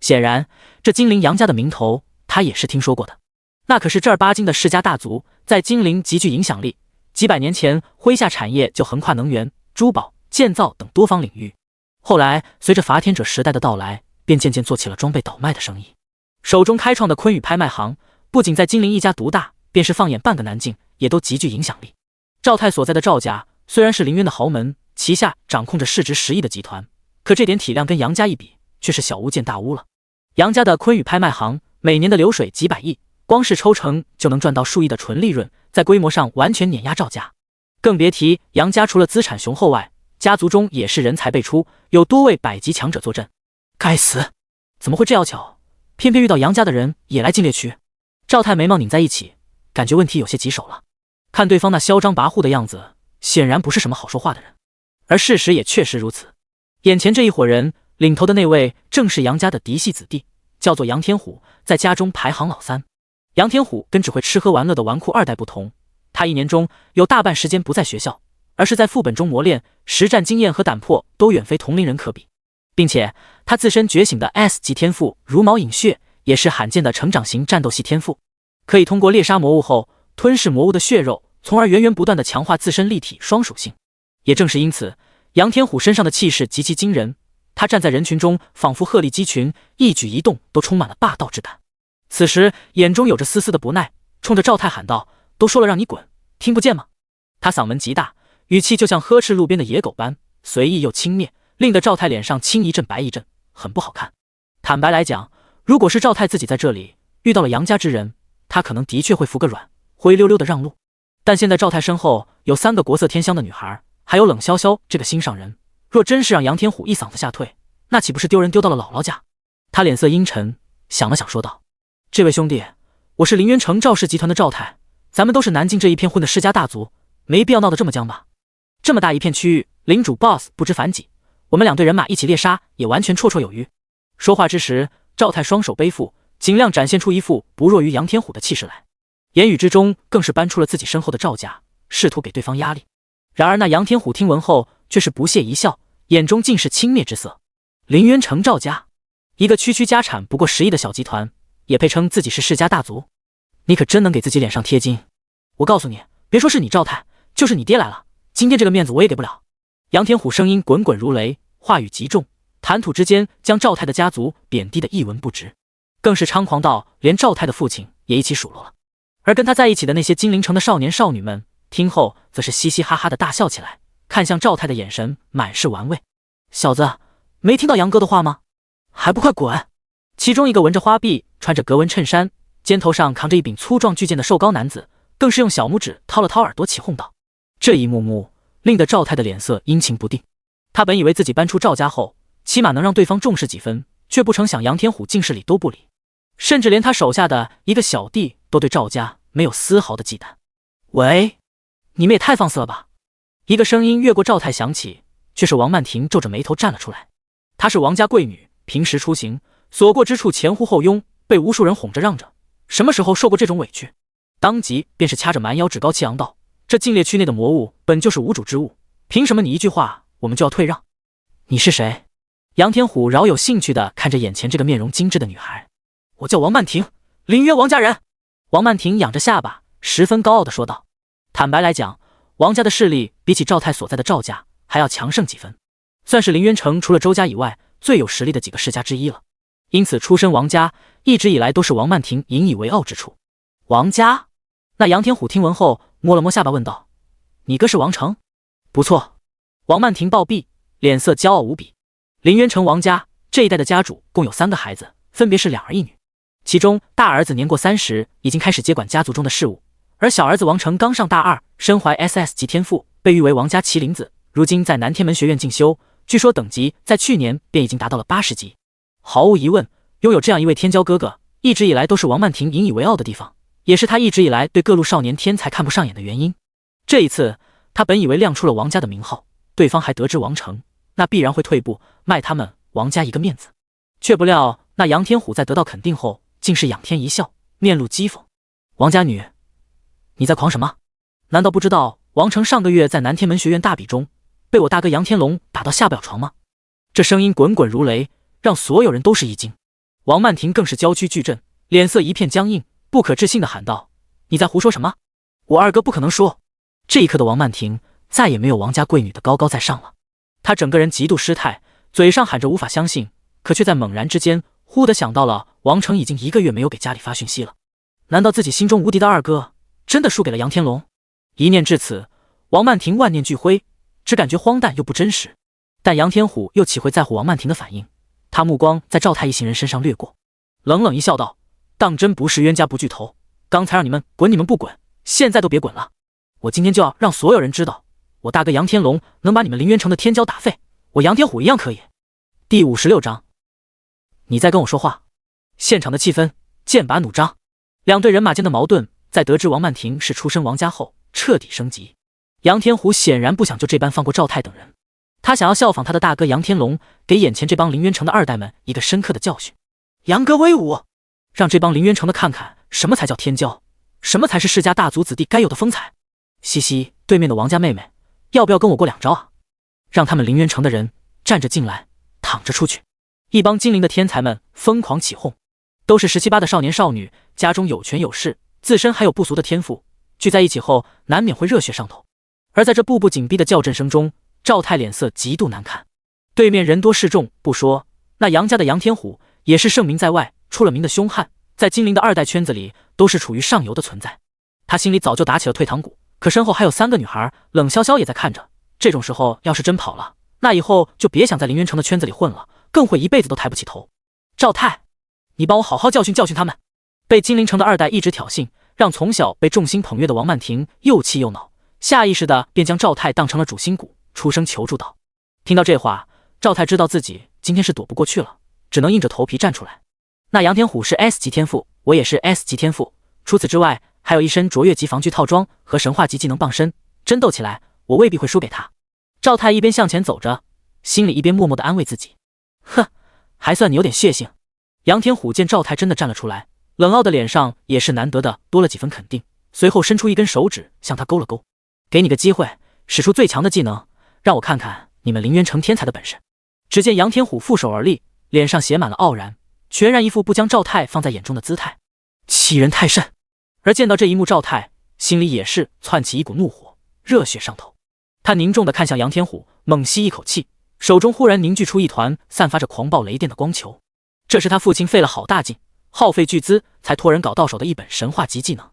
显然这金陵杨家的名头他也是听说过的，那可是正儿八经的世家大族，在金陵极具影响力，几百年前麾下产业就横跨能源、珠宝、建造等多方领域。后来随着伐天者时代的到来，便渐渐做起了装备倒卖的生意。手中开创的昆羽拍卖行不仅在金陵一家独大，便是放眼半个南境也都极具影响力。赵太所在的赵家虽然是凌渊的豪门，旗下掌控着市值10亿的集团，可这点体量跟杨家一比，却是小巫见大巫了。杨家的昆羽拍卖行每年的流水几百亿，光是抽成就能赚到数亿的纯利润，在规模上完全碾压赵家。更别提杨家除了资产雄厚外，家族中也是人才辈出，有多位百级强者坐镇。该死，怎么会这样巧，偏偏遇到杨家的人也来禁猎区？赵太眉毛拧在一起，感觉问题有些棘手了。看对方那嚣张跋扈的样子，显然不是什么好说话的人。而事实也确实如此，眼前这一伙人领头的那位正是杨家的嫡系子弟，叫做杨天虎，在家中排行老三。杨天虎跟只会吃喝玩乐的纨绔二代不同，他一年中有大半时间不在学校，而是在副本中磨练，实战经验和胆魄都远非同龄人可比，并且他自身觉醒的 S 级天赋茹毛饮血也是罕见的成长型战斗系天赋，可以通过猎杀魔物后吞噬魔物的血肉，从而源源不断的强化自身立体双属性。也正是因此，杨天虎身上的气势极其惊人，他站在人群中仿佛鹤立鸡群，一举一动都充满了霸道之感。此时眼中有着丝丝的不耐，冲着赵太喊道：“都说了让你滚，听不见吗？”他嗓门极大，语气就像呵斥路边的野狗般随意又轻蔑，令得赵太脸上青一阵白一阵，很不好看。坦白来讲，如果是赵太自己在这里遇到了杨家之人，他可能的确会服个软，灰溜溜的让路。但现在赵太身后有3个国色天香的女孩，还有冷潇潇这个心上人，若真是让杨天虎一嗓子吓退，那岂不是丢人丢到了姥姥家？他脸色阴沉，想了想说道：“这位兄弟，我是林渊城赵氏集团的赵太，咱们都是南境这一片混的世家大族，没必要闹得这么僵吧？这么大一片区域，领主 BOSS 不知凡几，我们2队人马一起猎杀也完全绰绰有余。”说话之时，赵太双手背负，尽量展现出一副不弱于杨天虎的气势来，言语之中更是搬出了自己身后的赵家，试图给对方压力。然而那杨天虎听闻后却是不屑一笑，眼中尽是轻蔑之色。林渊城赵家，一个区区家产不过10亿的小集团，也配称自己是世家大族？你可真能给自己脸上贴金！我告诉你，别说是你赵太，就是你爹来了，今天这个面子我也给不了。杨天虎声音滚滚如雷，话语极重，谈吐之间将赵太的家族贬低的一文不值，更是猖狂到连赵太的父亲也一起数落了。而跟他在一起的那些金陵城的少年少女们听后则是嘻嘻哈哈的大笑起来，看向赵太的眼神满是玩味。小子，没听到杨哥的话吗？还不快滚！其中一个纹着花臂，穿着格纹衬衫，肩头上扛着一柄粗壮巨剑的瘦高男子，更是用小拇指掏了掏耳朵起哄道。这一幕幕令得赵太的脸色阴晴不定。他本以为自己搬出赵家后，起码能让对方重视几分，却不成想杨天虎竟是理都不理，甚至连他手下的一个小弟都对赵家没有丝毫的忌惮。喂，你们也太放肆了吧！一个声音越过赵太响起，却是王曼婷皱着眉头站了出来。她是王家贵女，平时出行所过之处前呼后拥，被无数人哄着让着，什么时候受过这种委屈？当即便是掐着蛮腰，趾高气昂道：“这禁猎区内的魔物本就是无主之物，凭什么你一句话我们就要退让？你是谁？”杨天虎饶有兴趣地看着眼前这个面容精致的女孩。我叫王曼婷，林渊王家人。王曼婷仰着下巴，十分高傲地说道。坦白来讲，王家的势力比起赵太所在的赵家还要强盛几分，算是林渊城除了周家以外最有实力的几个世家之一了。因此出身王家一直以来都是王曼婷引以为傲之处。王家？那杨天虎听闻后摸了摸下巴问道：“你哥是王成？”不错。王曼婷暴毙，脸色骄傲无比。林渊城王家这一代的家主共有3个孩子，分别是2儿1女，其中大儿子年过30，已经开始接管家族中的事务，而小儿子王成刚上大2，身怀 SS 级天赋，被誉为王家麒麟子，如今在南天门学院进修，据说等级在去年便已经达到了80级。毫无疑问，拥有这样一位天骄哥哥，一直以来都是王曼婷引以为傲的地方，也是他一直以来对各路少年天才看不上眼的原因。这一次，他本以为亮出了王家的名号，对方还得知王成，那必然会退步，卖他们王家一个面子。却不料那杨天虎在得到肯定后，竟是仰天一笑，面露讥讽：“王家女，你在狂什么？难道不知道王成上个月在南天门学院大比中被我大哥杨天龙打到下不了床吗？”这声音滚滚如雷，让所有人都是一惊。王曼婷更是娇躯巨震，脸色一片僵硬，不可置信地喊道：“你在胡说什么？我二哥不可能说！”这一刻的王曼婷再也没有王家贵女的高高在上了，她整个人极度失态，嘴上喊着无法相信，可却在猛然之间忽地想到了王成已经1个月没有给家里发讯息了。难道自己心中无敌的二哥真的输给了杨天龙？一念至此，王曼婷万念俱灰，只感觉荒诞又不真实。但杨天虎又岂会在乎王曼婷的反应？他目光在赵太一行人身上掠过，冷冷一笑道：“当真不是冤家不聚头，刚才让你们滚你们不滚，现在都别滚了！我今天就要让所有人知道，我大哥杨天龙能把你们林渊城的天骄打废，我杨天虎一样可以。”第56章，你在跟我说话？现场的气氛剑拔弩张，2队人马间的矛盾在得知王曼婷是出身王家后彻底升级。杨天虎显然不想就这般放过赵太等人，他想要效仿他的大哥杨天龙，给眼前这帮凌渊城的二代们一个深刻的教训。杨哥威武，让这帮凌渊城的看看什么才叫天骄，什么才是世家大族子弟该有的风采。嘻嘻，对面的王家妹妹，要不要跟我过两招啊？让他们凌渊城的人站着进来，躺着出去。一帮精灵的天才们疯狂起哄，都是17、18的少年少女，家中有权有势，自身还有不俗的天赋，聚在一起后难免会热血上头。而在这步步紧逼的叫阵声中，赵太脸色极度难看。对面人多势众不说，那杨家的杨天虎也是盛名在外，出了名的凶悍，在精灵的二代圈子里都是处于上游的存在。他心里早就打起了退堂鼓，可身后还有3个女孩，冷潇潇也在看着。这种时候要是真跑了，那以后就别想在凌渊城的圈子里混了，更会一辈子都抬不起头。赵太，你帮我好好教训教训他们。被精灵城的二代一直挑衅，让从小被众星捧月的王曼婷又气又恼，下意识的便将赵太当成了主心骨，出声求助道。听到这话，赵太知道自己今天是躲不过去了，只能硬着头皮站出来。那杨天虎是 S 级天赋，我也是 S 级天赋，除此之外还有一身卓越级防具套装和神话级技能傍身，真斗起来我未必会输给他。赵太一边向前走着，心里一边默默地安慰自己，哼，还算你有点血性。杨天虎见赵太真的站了出来，冷傲的脸上也是难得的多了几分肯定，随后伸出一根手指向他勾了勾，给你个机会，使出最强的技能，让我看看你们凌渊城天才的本事。只见杨天虎负手而立，脸上写满了傲然，全然一副不将赵太放在眼中的姿态，欺人太甚。而见到这一幕，赵太心里也是窜起一股怒火，热血上头。他凝重地看向杨天虎，猛吸一口气，手中忽然凝聚出一团散发着狂暴雷电的光球。这是他父亲费了好大劲，耗费巨资才托人搞到手的一本神话级技能，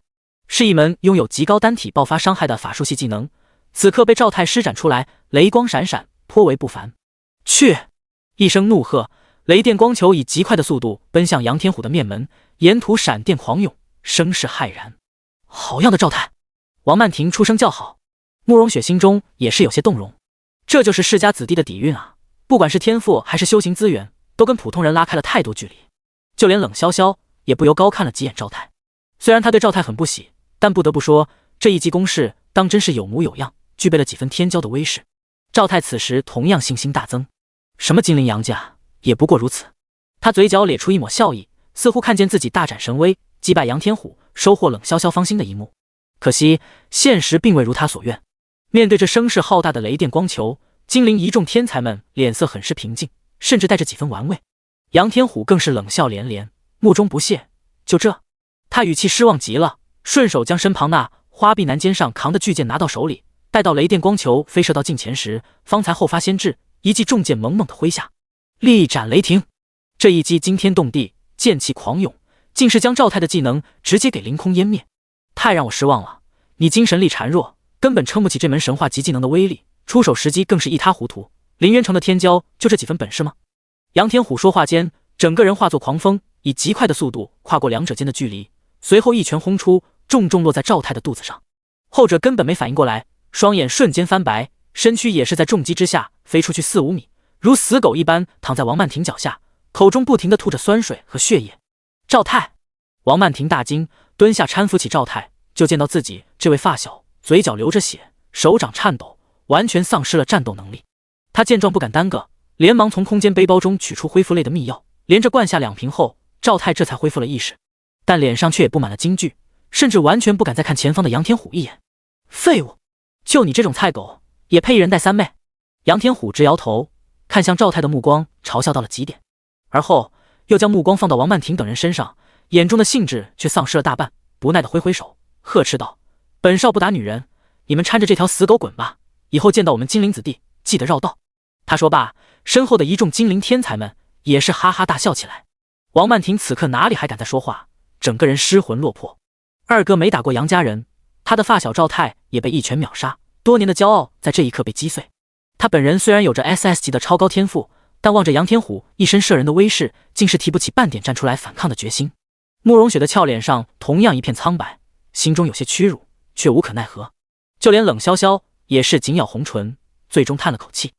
是一门拥有极高单体爆发伤害的法术系技能，此刻被赵太施展出来，雷光闪闪，颇为不凡。去！一声怒喝，雷电光球以极快的速度奔向杨天虎的面门，沿途闪电狂涌，声势骇然。好样的赵太！王曼婷出声叫好，慕容雪心中也是有些动容。这就是世家子弟的底蕴啊，不管是天赋还是修行资源，都跟普通人拉开了太多距离。就连冷潇潇也不由高看了几眼赵太，虽然他对赵太很不喜，但不得不说这一击攻势当真是有模有样，具备了几分天骄的威势。赵太此时同样信心大增，什么精灵杨家也不过如此。他嘴角咧出一抹笑意，似乎看见自己大展神威，击败杨天虎，收获冷潇潇芳心的一幕。可惜现实并未如他所愿，面对这声势浩大的雷电光球，精灵一众天才们脸色很是平静，甚至带着几分玩味。杨天虎更是冷笑连连，目中不屑。就这？他语气失望极了，顺手将身旁那花臂男肩上扛的巨剑拿到手里，待到雷电光球飞射到近前时，方才后发先至，一记重剑猛猛的挥下，力斩雷霆。这一击惊天动地，剑气狂涌，竟是将赵太的技能直接给凌空湮灭。太让我失望了，你精神力孱弱，根本撑不起这门神话级技能的威力，出手时机更是一塌糊涂。凌渊城的天骄就这几分本事吗？杨天虎说话间，整个人化作狂风，以极快的速度跨过两者间的距离，随后一拳轰出，重重落在赵太的肚子上。后者根本没反应过来，双眼瞬间翻白，身躯也是在重击之下飞出去4、5米，如死狗一般躺在王曼婷脚下，口中不停地吐着酸水和血液。赵太！王曼婷大惊，蹲下搀扶起赵太，就见到自己这位发小嘴角流着血，手掌颤抖，完全丧失了战斗能力。他见状不敢耽搁，连忙从空间背包中取出恢复类的秘药，连着灌下2瓶后，赵太这才恢复了意识，但脸上却也布满了惊惧，甚至完全不敢再看前方的杨天虎一眼。废物！就你这种菜狗，也配一人带3妹？杨天虎直摇头，看向赵太的目光嘲笑到了极点，而后又将目光放到王曼婷等人身上，眼中的兴致却丧失了大半，不耐地挥挥手，呵斥道：“本少不打女人，你们搀着这条死狗滚吧！以后见到我们精灵子弟，记得绕道。”他说罢，身后的一众精灵天才们也是哈哈大笑起来。王曼婷此刻哪里还敢再说话，整个人失魂落魄。二哥没打过杨家人，他的发小赵太也被一拳秒杀，多年的骄傲在这一刻被击碎。他本人虽然有着 SS 级的超高天赋，但望着杨天虎一身摄人的威势，竟是提不起半点站出来反抗的决心。慕容雪的俏脸上同样一片苍白，心中有些屈辱，却无可奈何。就连冷潇潇也是紧咬红唇，最终叹了口气。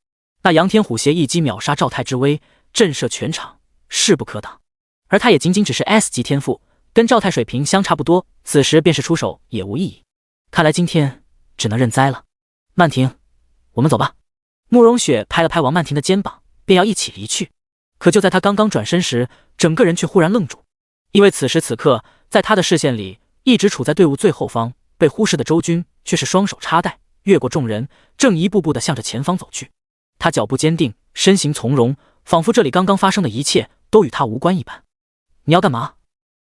那杨天虎携一击秒杀赵太之威，震慑全场，势不可挡。而他也仅仅只是 S 级天赋，跟赵太水平相差不多，此时便是出手也无意义。看来今天只能认栽了。曼婷，我们走吧。慕容雪拍了拍王曼婷的肩膀，便要一起离去。可就在她刚刚转身时，整个人却忽然愣住，因为此时此刻，在她的视线里，一直处在队伍最后方被忽视的周军，却是双手插袋，越过众人，正一步步地向着前方走去。他脚步坚定，身形从容，仿佛这里刚刚发生的一切都与他无关一般。你要干嘛？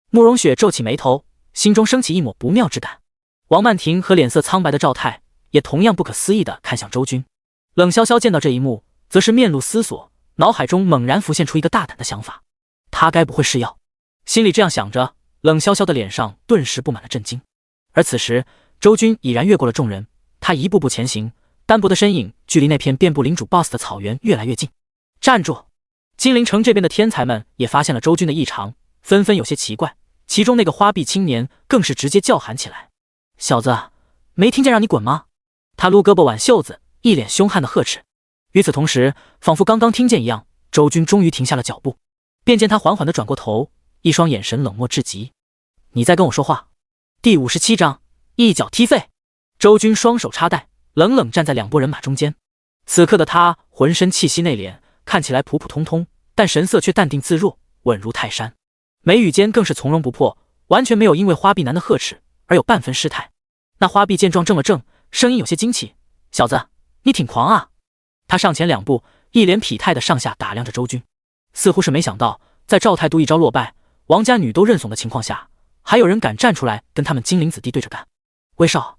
慕容雪皱起眉头，心中升起一抹不妙之感。王曼婷和脸色苍白的赵太也同样不可思议地看向周军。冷潇潇见到这一幕，则是面露思索，脑海中猛然浮现出一个大胆的想法：他该不会是要……心里这样想着，冷潇潇的脸上顿时布满了震惊。而此时，周军已然越过了众人，他一步步前行，单薄的身影距离那片遍布领主 BOSS 的草原越来越近。站住！金陵城这边的天才们也发现了周军的异常，纷纷有些奇怪，其中那个花臂青年更是直接叫喊起来：小子，没听见让你滚吗？他撸胳膊挽袖子，一脸凶悍的呵斥。与此同时，仿佛刚刚听见一样，周军终于停下了脚步，便见他缓缓地转过头，一双眼神冷漠至极。你在跟我说话？第57章一脚踢废。周军双手插袋，冷冷站在两拨人马中间。此刻的他浑身气息内敛，看起来普普通通，但神色却淡定自若，稳如泰山。眉宇间更是从容不迫，完全没有因为花臂男的呵斥而有半分失态。那花臂见状怔了怔，声音有些惊奇：小子，你挺狂啊！他上前两步，一脸痞态的上下打量着周军，似乎是没想到，在赵太度一招落败，王家女都认怂的情况下，还有人敢站出来跟他们金陵子弟对着干。威少，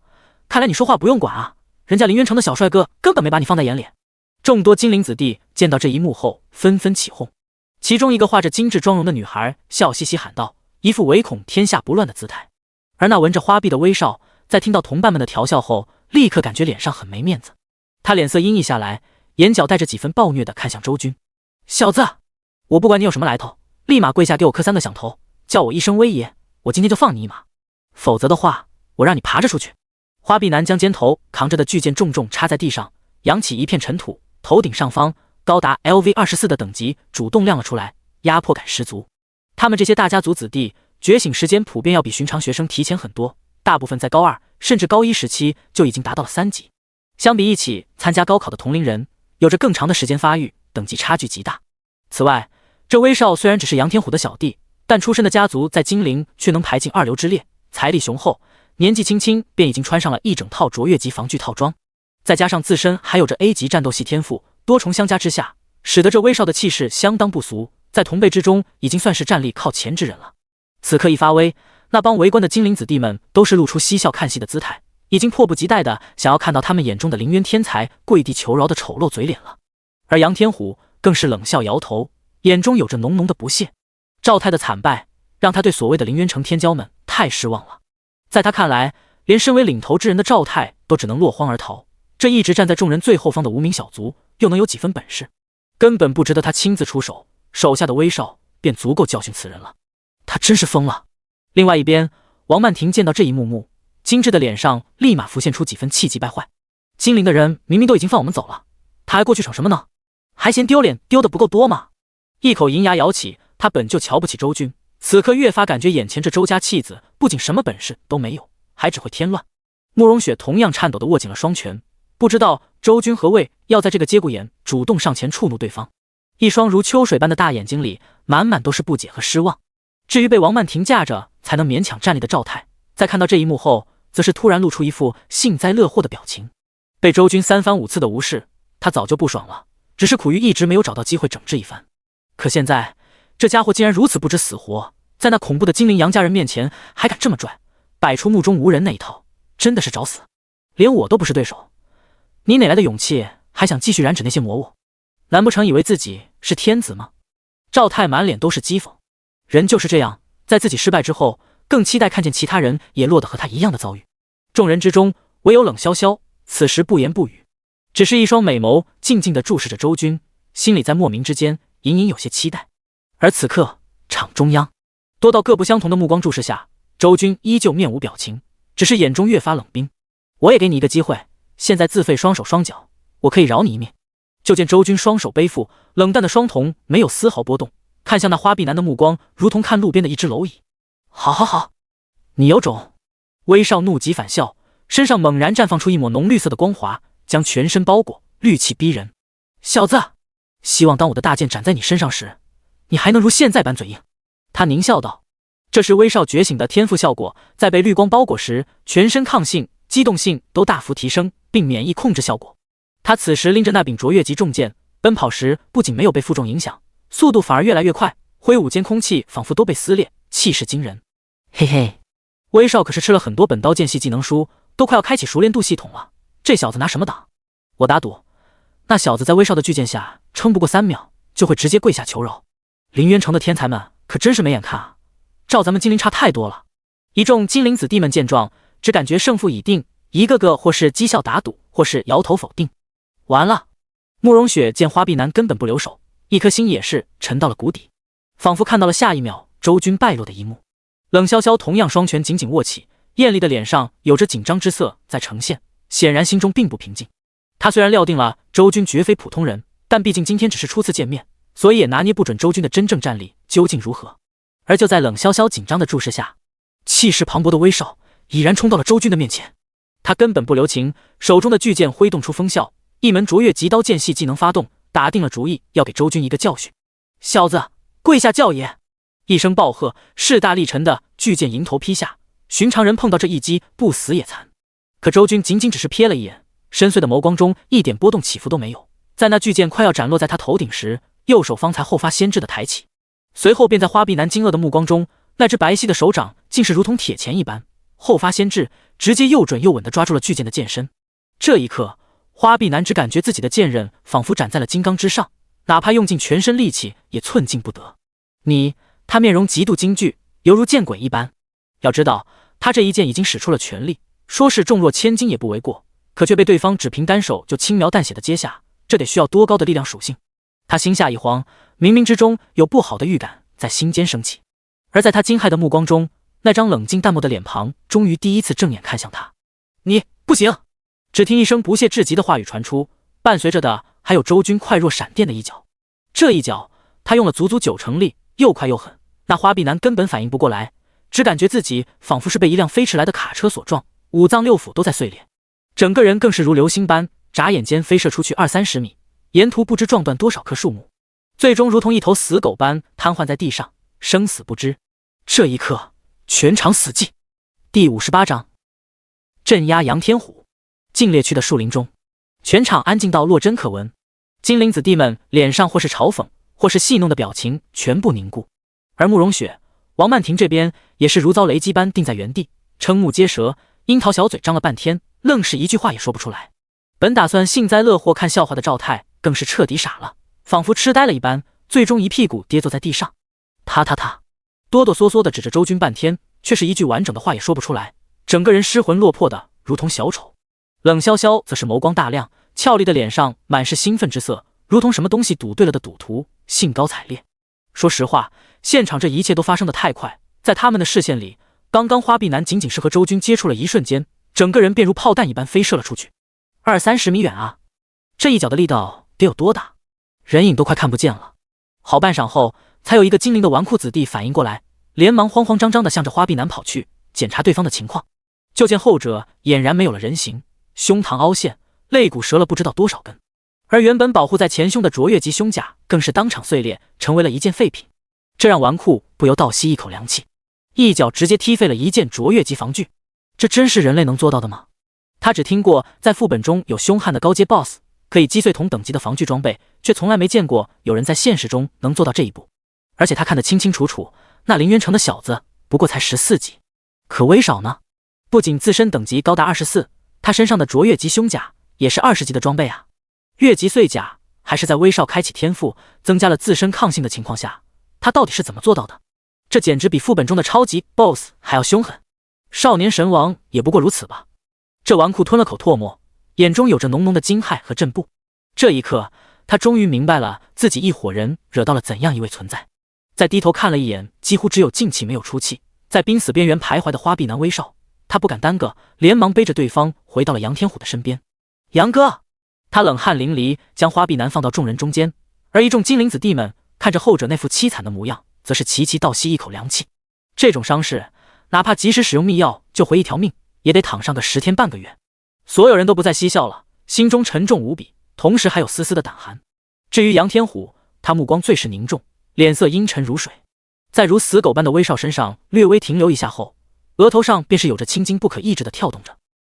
看来你说话不用管啊，人家林渊城的小帅哥根本没把你放在眼里。众多金陵子弟见到这一幕后，纷纷起哄。其中一个画着精致妆容的女孩笑嘻嘻喊道，一副唯恐天下不乱的姿态。而那纹着花臂的威少，在听到同伴们的调笑后，立刻感觉脸上很没面子。他脸色阴翳下来，眼角带着几分暴虐的看向周军：小子，我不管你有什么来头，立马跪下给我磕3个响头，叫我一声威爷，我今天就放你一马，否则的话，我让你爬着出去。花臂男将肩头扛着的巨剑重重插在地上，扬起一片尘土，头顶上方高达 LV24 的等级主动亮了出来，压迫感十足。他们这些大家族子弟觉醒时间普遍要比寻常学生提前很多，大部分在高2甚至高1时期就已经达到了3级。相比一起参加高考的同龄人，有着更长的时间发育，等级差距极大。此外，这威少虽然只是杨天虎的小弟，但出身的家族在金陵却能排进2流之列，财力雄厚，年纪轻轻便已经穿上了一整套卓越级防具套装，再加上自身还有着 A 级战斗系天赋，多重相加之下，使得这威少的气势相当不俗，在同辈之中已经算是战力靠前之人了。此刻一发威，那帮围观的金陵子弟们都是露出嬉笑看戏的姿态，已经迫不及待的想要看到他们眼中的凌渊天才跪地求饶的丑陋嘴脸了。而杨天虎更是冷笑摇头，眼中有着浓浓的不屑。赵太的惨败让他对所谓的凌渊城天骄们太失望了，在他看来，连身为领头之人的赵太都只能落荒而逃，这一直站在众人最后方的无名小卒又能有几分本事？根本不值得他亲自出手，手下的威少便足够教训此人了。他真是疯了。另外一边，王曼婷见到这一幕幕，精致的脸上立马浮现出几分气急败坏。金陵的人明明都已经放我们走了，他还过去逞什么呢？还嫌丢脸丢得不够多吗？一口银牙咬起，他本就瞧不起周军，此刻越发感觉眼前这周家弃子不仅什么本事都没有，还只会添乱。慕容雪同样颤抖地握紧了双拳，不知道周军何谓要在这个节骨眼主动上前触怒对方，一双如秋水般的大眼睛里满满都是不解和失望。至于被王曼婷架着才能勉强站立的赵太，在看到这一幕后，则是突然露出一副幸灾乐祸的表情。被周军3番5次的无视，他早就不爽了，只是苦于一直没有找到机会整治一番。可现在这家伙竟然如此不知死活，在那恐怖的金陵杨家人面前还敢这么拽，摆出目中无人那一套，真的是找死。连我都不是对手，你哪来的勇气还想继续染指那些魔物？难不成以为自己是天子吗？赵太满脸都是讥讽，人就是这样，在自己失败之后，更期待看见其他人也落得和他一样的遭遇。众人之中，唯有冷潇潇此时不言不语，只是一双美眸静静地注视着周军，心里在莫名之间隐隐有些期待。而此刻场中央，多道各不相同的目光注视下，周军依旧面无表情，只是眼中越发冷冰。我也给你一个机会，现在自废双手双脚，我可以饶你一命。就见周军双手背负，冷淡的双瞳没有丝毫波动，看向那花臂男的目光如同看路边的一只蝼蚁。好好好，你有种！威少怒极反笑，身上猛然绽放出一抹浓绿色的光华，将全身包裹，戾气逼人。小子，希望当我的大剑斩在你身上时，你还能如现在般嘴硬。他狞笑道。这是威少觉醒的天赋效果，在被绿光包裹时，全身抗性、机动性都大幅提升，并免疫控制效果。他此时拎着那柄卓越级重剑，奔跑时不仅没有被负重影响，速度反而越来越快，挥舞间空气仿佛都被撕裂，气势惊人。嘿嘿，威少可是吃了很多本刀剑系技能书，都快要开启熟练度系统了，这小子拿什么挡？我打赌，那小子在威少的巨剑下撑不过3秒，就会直接跪下求饶。凌渊城的天才们可真是没眼看啊！照咱们精灵差太多了。一众精灵子弟们见状，只感觉胜负已定，一个个或是讥笑打赌，或是摇头否定。完了！慕容雪见花臂男根本不留手，一颗心也是沉到了谷底，仿佛看到了下一秒周军败落的一幕。冷潇潇同样双拳紧紧握起，艳丽的脸上有着紧张之色在呈现，显然心中并不平静。他虽然料定了周军绝非普通人，但毕竟今天只是初次见面，所以也拿捏不准周军的真正战力究竟如何。而就在冷潇潇紧张的注视下，气势磅礴的威少已然冲到了周军的面前。他根本不留情，手中的巨剑挥动出风效，一门卓越极刀剑系技能发动，打定了主意要给周军一个教训。小子，跪下叫爷！一声暴喝，势大力沉的巨剑迎头劈下，寻常人碰到这一击不死也残。可周军仅仅只是瞥了一眼，深邃的眸光中一点波动起伏都没有。在那巨剑快要斩落在他头顶时，右手方才后发先至的抬起，随后便在花臂男惊愕的目光中，那只白皙的手掌竟是如同铁钳一般，后发先至，直接又准又稳地抓住了巨剑的剑身。这一刻，花臂男只感觉自己的剑刃仿佛斩在了金刚之上，哪怕用尽全身力气也寸进不得。他面容极度惊惧，犹如见鬼一般。要知道，他这一剑已经使出了全力，说是重若千斤也不为过，可却被对方只凭单手就轻描淡写的接下，这得需要多高的力量属性？他心下一慌，冥冥之中有不好的预感在心间升起。而在他惊骇的目光中，那张冷静淡漠的脸庞终于第一次正眼看向他。你不行！只听一声不屑至极的话语传出，伴随着的还有周军快若闪电的一脚。这一脚，他用了足足90%力，又快又狠。那花臂男根本反应不过来，只感觉自己仿佛是被一辆飞驰来的卡车所撞，五脏六腑都在碎裂，整个人更是如流星般眨眼间飞射出去20-30米，沿途不知撞断多少棵树木，最终如同一头死狗般瘫痪在地上，生死不知。这一刻，全场死寂。第58章，镇压杨天虎。禁猎区的树林中，全场安静到落针可闻，精灵子弟们脸上或是嘲讽，或是戏弄的表情全部凝固。而慕容雪、王曼婷这边也是如遭雷击般定在原地，瞠目结舌，樱桃小嘴张了半天，愣是一句话也说不出来。本打算幸灾乐祸看笑话的赵太更是彻底傻了，仿佛痴呆了一般，最终一屁股跌坐在地上。他哆哆嗦嗦的指着周军半天，却是一句完整的话也说不出来，整个人失魂落魄的如同小丑。冷潇潇则是眸光大亮，俏丽的脸上满是兴奋之色，如同什么东西赌对了的赌徒，兴高采烈。说实话，现场这一切都发生的太快，在他们的视线里，刚刚花臂男仅仅是和周军接触了一瞬间，整个人便如炮弹一般飞射了出去，20-30米远啊！这一脚的力道得有多大？人影都快看不见了。好半晌后，才有一个精灵的纨绔子弟反应过来，连忙慌慌张张地向着花臂男跑去，检查对方的情况。就见后者俨然没有了人形，胸膛凹陷，肋骨折了不知道多少根，而原本保护在前胸的卓越级胸甲更是当场碎裂，成为了一件废品。这让纨绔不由倒吸一口凉气，一脚直接踢废了一件卓越级防具。这真是人类能做到的吗？他只听过在副本中有凶悍的高阶 BOSS 可以击碎同等级的防具装备，却从来没见过有人在现实中能做到这一步。而且他看得清清楚楚，那凌渊城的小子不过才14级，可威少呢？不仅自身等级高达24，他身上的卓越级胸甲也是20级的装备啊！越级碎甲还是在威少开启天赋增加了自身抗性的情况下，他到底是怎么做到的？这简直比副本中的超级 BOSS 还要凶狠。少年神王也不过如此吧。这纨绔吞了口唾沫，眼中有着浓浓的惊骇和震怖。这一刻，他终于明白了自己一伙人惹到了怎样一位存在。再低头看了一眼几乎只有进气没有出气，在濒死边缘徘徊的花臂男威少，他不敢耽搁，连忙背着对方回到了杨天虎的身边。杨哥！他冷汗淋漓，将花臂男放到众人中间，而一众精灵子弟们看着后者那副凄惨的模样，则是齐齐倒吸一口凉气。这种伤势，哪怕及时使用秘药救回一条命，也得躺上个10天半个月。所有人都不再嬉笑了，心中沉重无比，同时还有丝丝的胆寒。至于杨天虎，他目光最是凝重，脸色阴沉如水，在如死狗般的威少身上略微停留一下后，额头上便是有着青筋不可抑制的跳动着。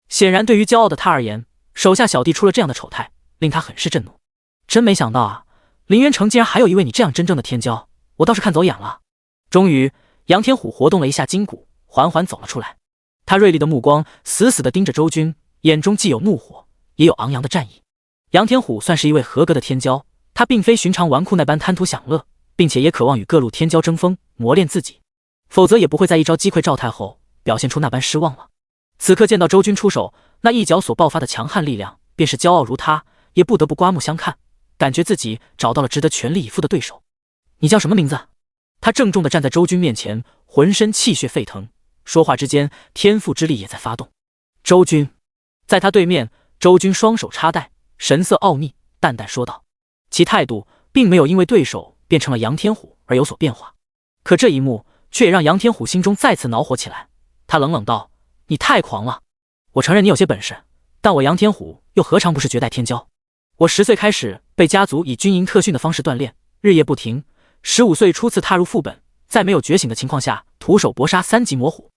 显然对于骄傲的他而言，手下小弟出了这样的丑态，令他很是震怒。真没想到啊，林渊城竟然还有一位你这样真正的天骄，我倒是看走眼了。终于，杨天虎活动了一下筋骨，缓缓走了出来。他锐利的目光死死地盯着周军，眼中既有怒火，也有昂扬的战意。杨天虎算是一位合格的天骄，他并非寻常纨绔那般贪图享乐，并且也渴望与各路天骄争锋，磨练自己，否则也不会在一招击溃赵太后表现出那般失望了。此刻见到周军出手，那一脚所爆发的强悍力量，便是骄傲如他，也不得不刮目相看，感觉自己找到了值得全力以赴的对手。你叫什么名字？他郑重地站在周军面前，浑身气血沸腾，说话之间天赋之力也在发动。周军，在他对面，周军双手插袋，神色傲睨，淡淡说道，其态度并没有因为对手变成了杨天虎而有所变化。可这一幕却也让杨天虎心中再次恼火起来，他冷冷道，你太狂了！我承认你有些本事，但我杨天虎又何尝不是绝代天骄？我10岁开始被家族以军营特训的方式锻炼，日夜不停。15岁初次踏入副本，在没有觉醒的情况下，徒手搏杀3级魔虎。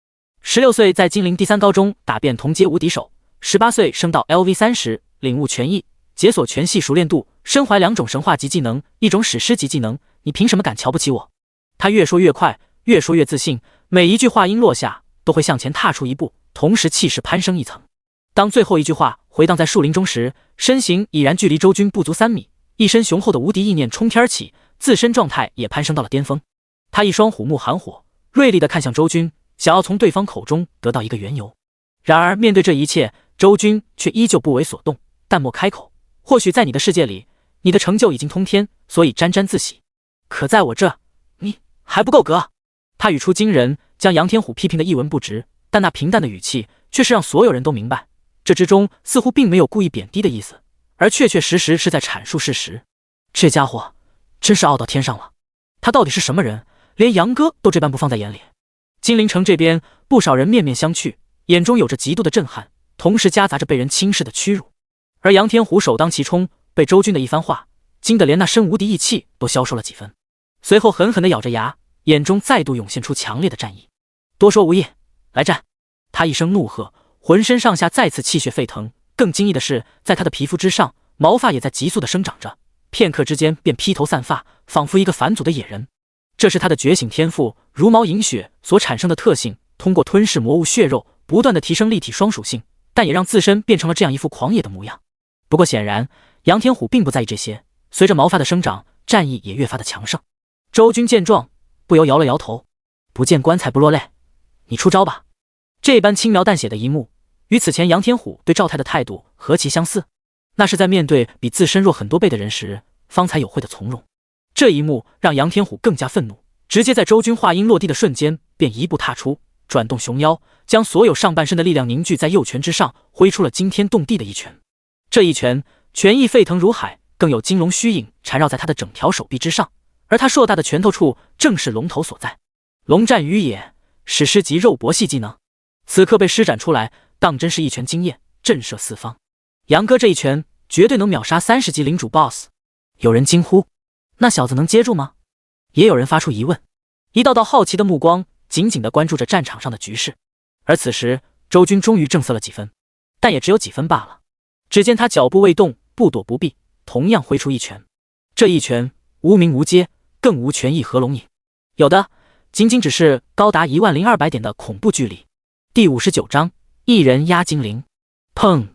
16岁在金陵第3高中打遍同阶无敌手。18岁升到 LV30，领悟权益，解锁全系熟练度，身怀2种神话级技能，1种史诗级技能。你凭什么敢瞧不起我？他越说越快，越说越自信，每一句话音落下，都会向前踏出一步，同时气势攀升一层。当最后一句话回荡在树林中时，身形已然距离周军不足3米，一身雄厚的无敌意念冲天起，自身状态也攀升到了巅峰。他一双虎目含火，锐利地看向周军，想要从对方口中得到一个缘由。然而面对这一切，周军却依旧不为所动，淡漠开口，或许在你的世界里，你的成就已经通天，所以沾沾自喜，可在我这，你还不够格。他语出惊人，将杨天虎批评的一文不值，但那平淡的语气却是让所有人都明白，这之中似乎并没有故意贬低的意思，而确确实实是在阐述事实。这家伙真是傲到天上了，他到底是什么人，连杨哥都这般不放在眼里。金陵城这边不少人面面相觑，眼中有着极度的震撼，同时夹杂着被人轻视的屈辱。而杨天虎首当其冲，被周军的一番话惊得连那身无敌意气都消瘦了几分，随后狠狠地咬着牙，眼中再度涌现出强烈的战意。多说无益，来战！他一声怒喝，浑身上下再次气血沸腾，更惊异的是，在他的皮肤之上，毛发也在急速地生长着，片刻之间便披头散发，仿佛一个返祖的野人。这是他的觉醒天赋如毛饮血所产生的特性，通过吞噬魔物血肉，不断地提升立体双属性，但也让自身变成了这样一副狂野的模样。不过显然，杨天虎并不在意这些，随着毛发的生长，战意也越发的强盛。周军见状，不由摇了摇头，不见棺材不落泪，你出招吧。这般轻描淡写的一幕，与此前杨天虎对赵太的态度何其相似，那是在面对比自身弱很多倍的人时方才有会的从容。这一幕让杨天虎更加愤怒，直接在周军话音落地的瞬间便一步踏出，转动熊腰，将所有上半身的力量凝聚在右拳之上，挥出了惊天动地的一拳。这一拳拳意沸腾如海，更有金龙虚影缠绕在他的整条手臂之上，而他硕大的拳头处正是龙头所在。龙战于野，史诗级肉搏系技能此刻被施展出来，当真是一拳惊艳，震慑四方。杨哥这一拳绝对能秒杀30级领主 BOSS。 有人惊呼，那小子能接住吗？也有人发出疑问，一道道好奇的目光紧紧地关注着战场上的局势。而此时周军终于正色了几分，但也只有几分罢了。只见他脚步未动，不躲不避，同样挥出一拳。这一拳无名无阶，更无拳意合龙影，有的仅仅只是高达10200点的恐怖距离。第59章一人压精灵。砰！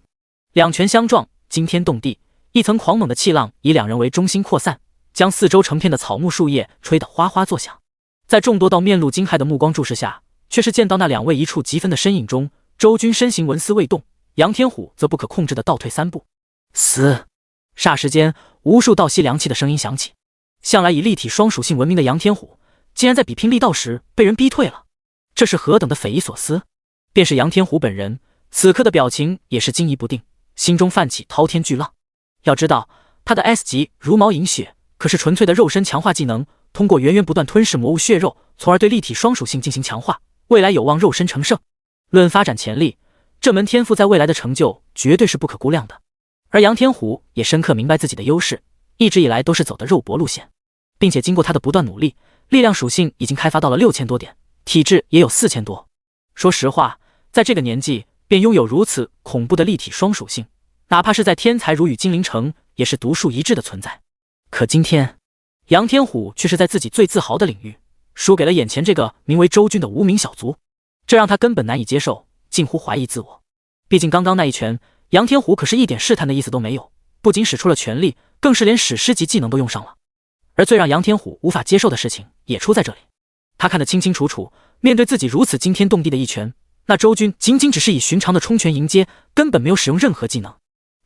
两拳相撞，惊天动地，一层狂猛的气浪以两人为中心扩散，将四周成片的草木树叶吹得哗哗作响。在众多道面露惊骇的目光注视下，却是见到那两位一触即分的身影中，周军身形纹丝未动，杨天虎则不可控制地倒退3步。死！霎时间，无数倒吸凉气的声音响起。向来以立体双属性闻名的杨天虎，竟然在比拼力道时被人逼退了，这是何等的匪夷所思！便是杨天虎本人，此刻的表情也是惊疑不定，心中泛起滔天巨浪。要知道，他的 S 级如毛饮血可是纯粹的肉身强化技能，通过源源不断吞噬魔物血肉，从而对立体双属性进行强化，未来有望肉身成圣。论发展潜力，这门天赋在未来的成就绝对是不可估量的。而杨天虎也深刻明白自己的优势，一直以来都是走的肉搏路线，并且经过他的不断努力，力量属性已经开发到了6000多点，体质也有4000多。说实话，在这个年纪便拥有如此恐怖的立体双属性，哪怕是在天才如与精灵城，也是独树一帜的存在。可今天，杨天虎却是在自己最自豪的领域，输给了眼前这个名为周军的无名小卒，这让他根本难以接受，近乎怀疑自我。毕竟刚刚那一拳，杨天虎可是一点试探的意思都没有，不仅使出了全力，更是连史诗级技能都用上了。而最让杨天虎无法接受的事情也出在这里，他看得清清楚楚，面对自己如此惊天动地的一拳，那周军仅仅只是以寻常的冲拳迎接，根本没有使用任何技能。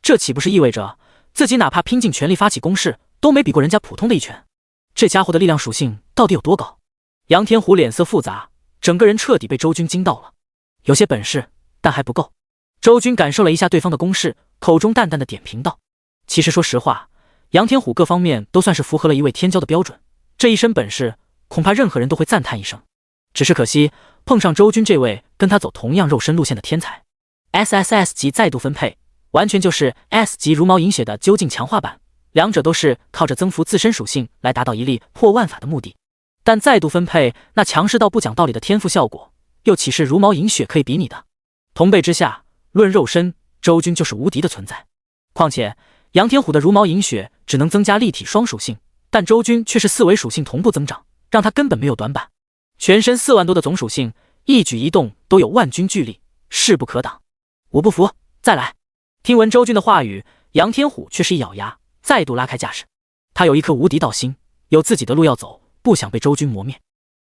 这岂不是意味着自己哪怕拼尽全力发起攻势，都没比过人家普通的一拳？这家伙的力量属性到底有多高？杨天虎脸色复杂，整个人彻底被周军惊到了。有些本事，但还不够。周军感受了一下对方的攻势，口中淡淡的点评道：其实说实话，杨天虎各方面都算是符合了一位天骄的标准，这一身本事恐怕任何人都会赞叹一声。只是可惜碰上周军这位跟他走同样肉身路线的天才。 SSS 级再度分配，完全就是 S 级如毛饮血的究竟强化版，两者都是靠着增幅自身属性来达到一力破万法的目的。但再度分配那强势到不讲道理的天赋效果，又岂是如毛饮血可以比拟的？同辈之下，论肉身，周军就是无敌的存在。况且杨天虎的如毛饮血只能增加立体双属性，但周军却是4维属性同步增长，让他根本没有短板。全身4万多的总属性，一举一动都有万钧巨力，势不可挡。我不服，再来！听闻周军的话语，杨天虎却是一咬牙，再度拉开架势。他有一颗无敌道心，有自己的路要走，不想被周军磨灭，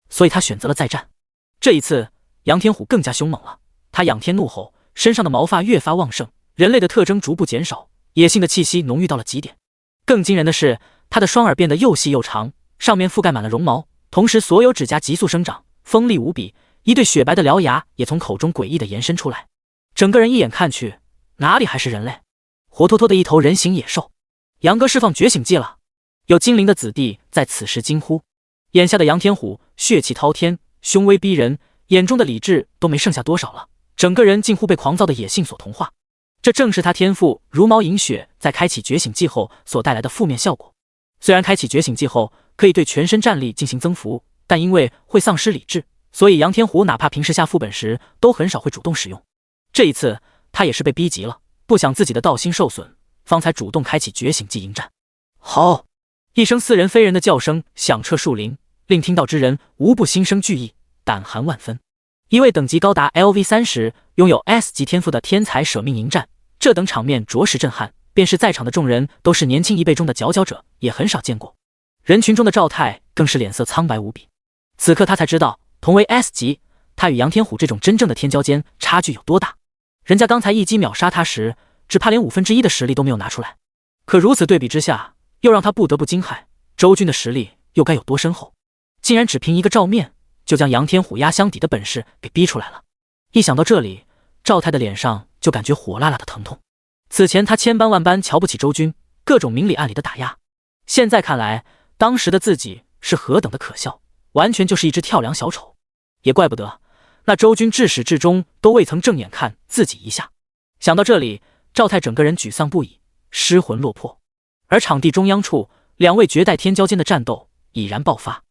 所以他选择了再战。这一次，杨天虎更加凶猛了，他仰天怒吼，身上的毛发越发旺盛，人类的特征逐步减少，野性的气息浓郁到了极点。更惊人的是，他的双耳变得又细又长，上面覆盖满了绒毛，同时所有指甲急速生长，锋利无比，一对雪白的獠牙也从口中诡异的延伸出来。整个人一眼看去，哪里还是人类，活脱脱的一头人形野兽。杨哥释放觉醒技了！有精灵的子弟在此时惊呼。眼下的杨天虎血气滔天，凶威逼人，眼中的理智都没剩下多少了，整个人近乎被狂躁的野性所同化。这正是他天赋如毛饮血在开启觉醒技后所带来的负面效果。虽然开启觉醒技后可以对全身战力进行增幅，但因为会丧失理智，所以杨天虎哪怕平时下副本时都很少会主动使用。这一次他也是被逼急了，不想自己的道心受损，方才主动开启觉醒技迎战。吼！一声似人非人的叫声响彻树林，令听到之人无不心生惧意，胆寒万分。一位等级高达 LV30、拥有 S 级天赋的天才舍命迎战，这等场面着实震撼，便是在场的众人都是年轻一辈中的佼佼者，也很少见过。人群中的赵泰更是脸色苍白无比，此刻他才知道同为 S 级，他与杨天虎这种真正的天骄间差距有多大。人家刚才一击秒杀他时，只怕连1/5的实力都没有拿出来，可如此对比之下，又让他不得不惊骇，周军的实力又该有多深厚，竟然只凭一个照面就将杨天虎压箱底的本事给逼出来了。一想到这里，赵泰的脸上就感觉火辣辣的疼痛。此前他千般万般瞧不起周军，各种明里暗里的打压，现在看来，当时的自己是何等的可笑，完全就是一只跳梁小丑。也怪不得那周军至始至终都未曾正眼看自己一下。想到这里，赵泰整个人沮丧不已，失魂落魄。而场地中央处，两位绝代天骄间的战斗已然爆发。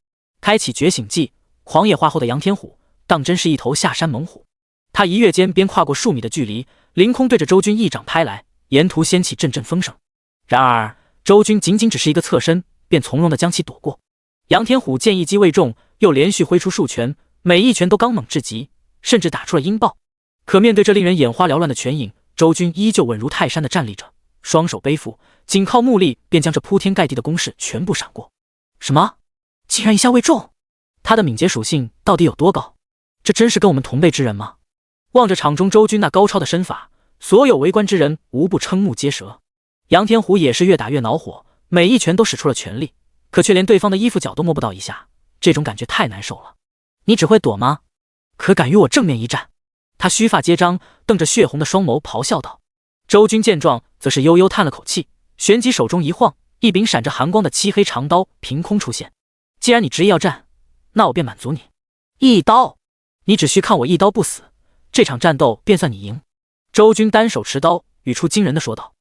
开启觉醒技，狂野化后的杨天虎当真是一头下山猛虎。他一跃间便跨过数米的距离，凌空对着周军一掌拍来，沿途掀起阵阵风声。然而周军仅仅只是一个侧身，便从容地将其躲过。杨天虎见一击未中，又连续挥出数拳，每一拳都刚猛至极，甚至打出了音爆。可面对这令人眼花缭乱的拳影，周军依旧稳如泰山地站立着，双手背负，仅靠目力便将这铺天盖地的攻势全部闪过。什么？竟然一下未中？他的敏捷属性到底有多高？这真是跟我们同辈之人吗？望着场中周军那高超的身法，所有围观之人无不瞠目结舌。杨天虎也是越打越恼火，每一拳都使出了全力，可却连对方的衣服角都摸不到一下，这种感觉太难受了。你只会躲吗？可敢与我正面一战？他须发皆张，瞪着血红的双眸咆哮道。周军见状，则是悠悠叹了口气，旋即手中一晃，一柄闪着寒光的漆黑长刀凭空出现。既然你执意要战，那我便满足你。一刀！你只需看我一刀不死，这场战斗便算你赢。周军单手持刀，语出惊人的说道。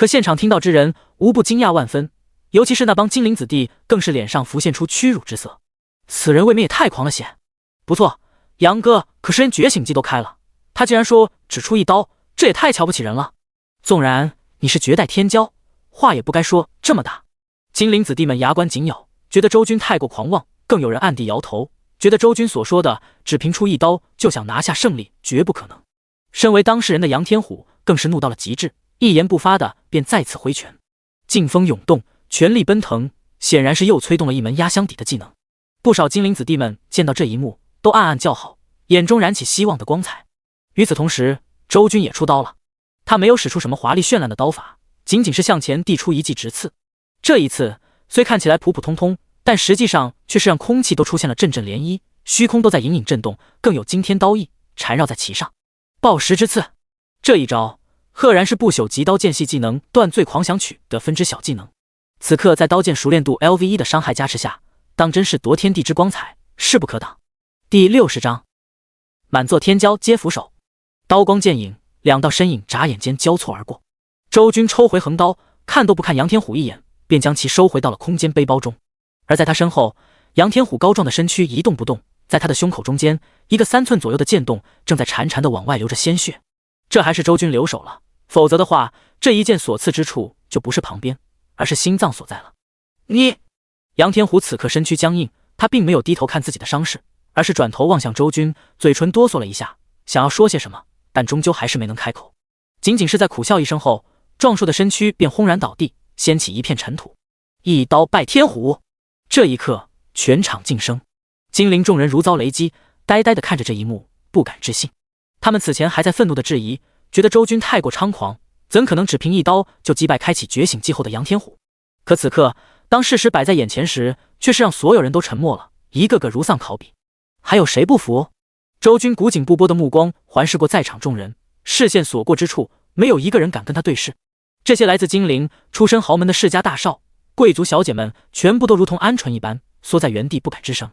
可现场听到之人无不惊讶万分，尤其是那帮精灵子弟，更是脸上浮现出屈辱之色。此人未免也太狂了些。不错，杨哥可是连觉醒技都开了，他竟然说只出一刀，这也太瞧不起人了。纵然你是绝代天骄，话也不该说这么大。精灵子弟们牙关紧咬，觉得周军太过狂妄，更有人暗地摇头，觉得周军所说的只凭出一刀就想拿下胜利，绝不可能。身为当事人的杨天虎更是怒到了极致，一言不发的便再次挥拳，劲风涌动，全力奔腾，显然是又催动了一门压箱底的技能。不少精灵子弟们见到这一幕，都暗暗叫好，眼中燃起希望的光彩。与此同时，周军也出刀了。他没有使出什么华丽绚烂的刀法，仅仅是向前递出一记直刺。这一刺虽看起来普普通通，但实际上却是让空气都出现了阵阵涟漪，虚空都在隐隐震动，更有惊天刀意缠绕在其上。爆石之刺，这一招赫然是不朽极刀剑系技能断罪狂想曲的分支小技能。此刻在刀剑熟练度 LV1 的伤害加持下，当真是夺天地之光彩，势不可挡。第60章，满座天骄皆俯首。刀光剑影，两道身影眨眼间交错而过。周军抽回横刀，看都不看杨天虎一眼，便将其收回到了空间背包中。而在他身后，杨天虎高壮的身躯一动不动，在他的胸口中间，一个3寸左右的剑洞正在潺潺的往外流着鲜血。这还是周军留手了，否则的话，这一剑所刺之处就不是旁边，而是心脏所在了。你，杨天虎此刻身躯僵硬，他并没有低头看自己的伤势，而是转头望向周军，嘴唇哆嗦了一下，想要说些什么，但终究还是没能开口。仅仅是在苦笑一声后，壮硕的身躯便轰然倒地，掀起一片尘土。一刀拜天虎！这一刻，全场静声，精灵众人如遭雷击，呆呆地看着这一幕，不敢置信。他们此前还在愤怒地质疑，觉得周军太过猖狂，怎可能只凭一刀就击败开启觉醒技后的杨天虎？可此刻，当事实摆在眼前时，却是让所有人都沉默了，一个个如丧考妣。还有谁不服？周军古井不波的目光环视过在场众人，视线所过之处，没有一个人敢跟他对视。这些来自精灵、出身豪门的世家大少、贵族小姐们，全部都如同鹌鹑一般缩在原地不敢吱声。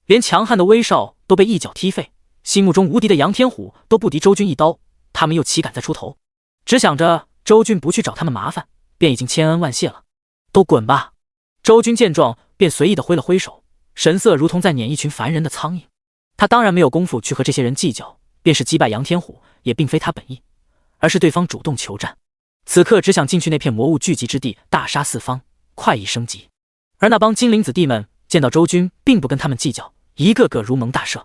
连强悍的威少都被一脚踢废，心目中无敌的杨天虎都不敌周军一刀，他们又岂敢再出头？只想着周军不去找他们麻烦，便已经千恩万谢了。都滚吧！周军见状，便随意的挥了挥手，神色如同在撵一群烦人的苍蝇。他当然没有功夫去和这些人计较，便是击败杨天虎，也并非他本意，而是对方主动求战。此刻只想进去那片魔物聚集之地，大杀四方，快意升级。而那帮精灵子弟们见到周军并不跟他们计较，一个个如蒙大赦，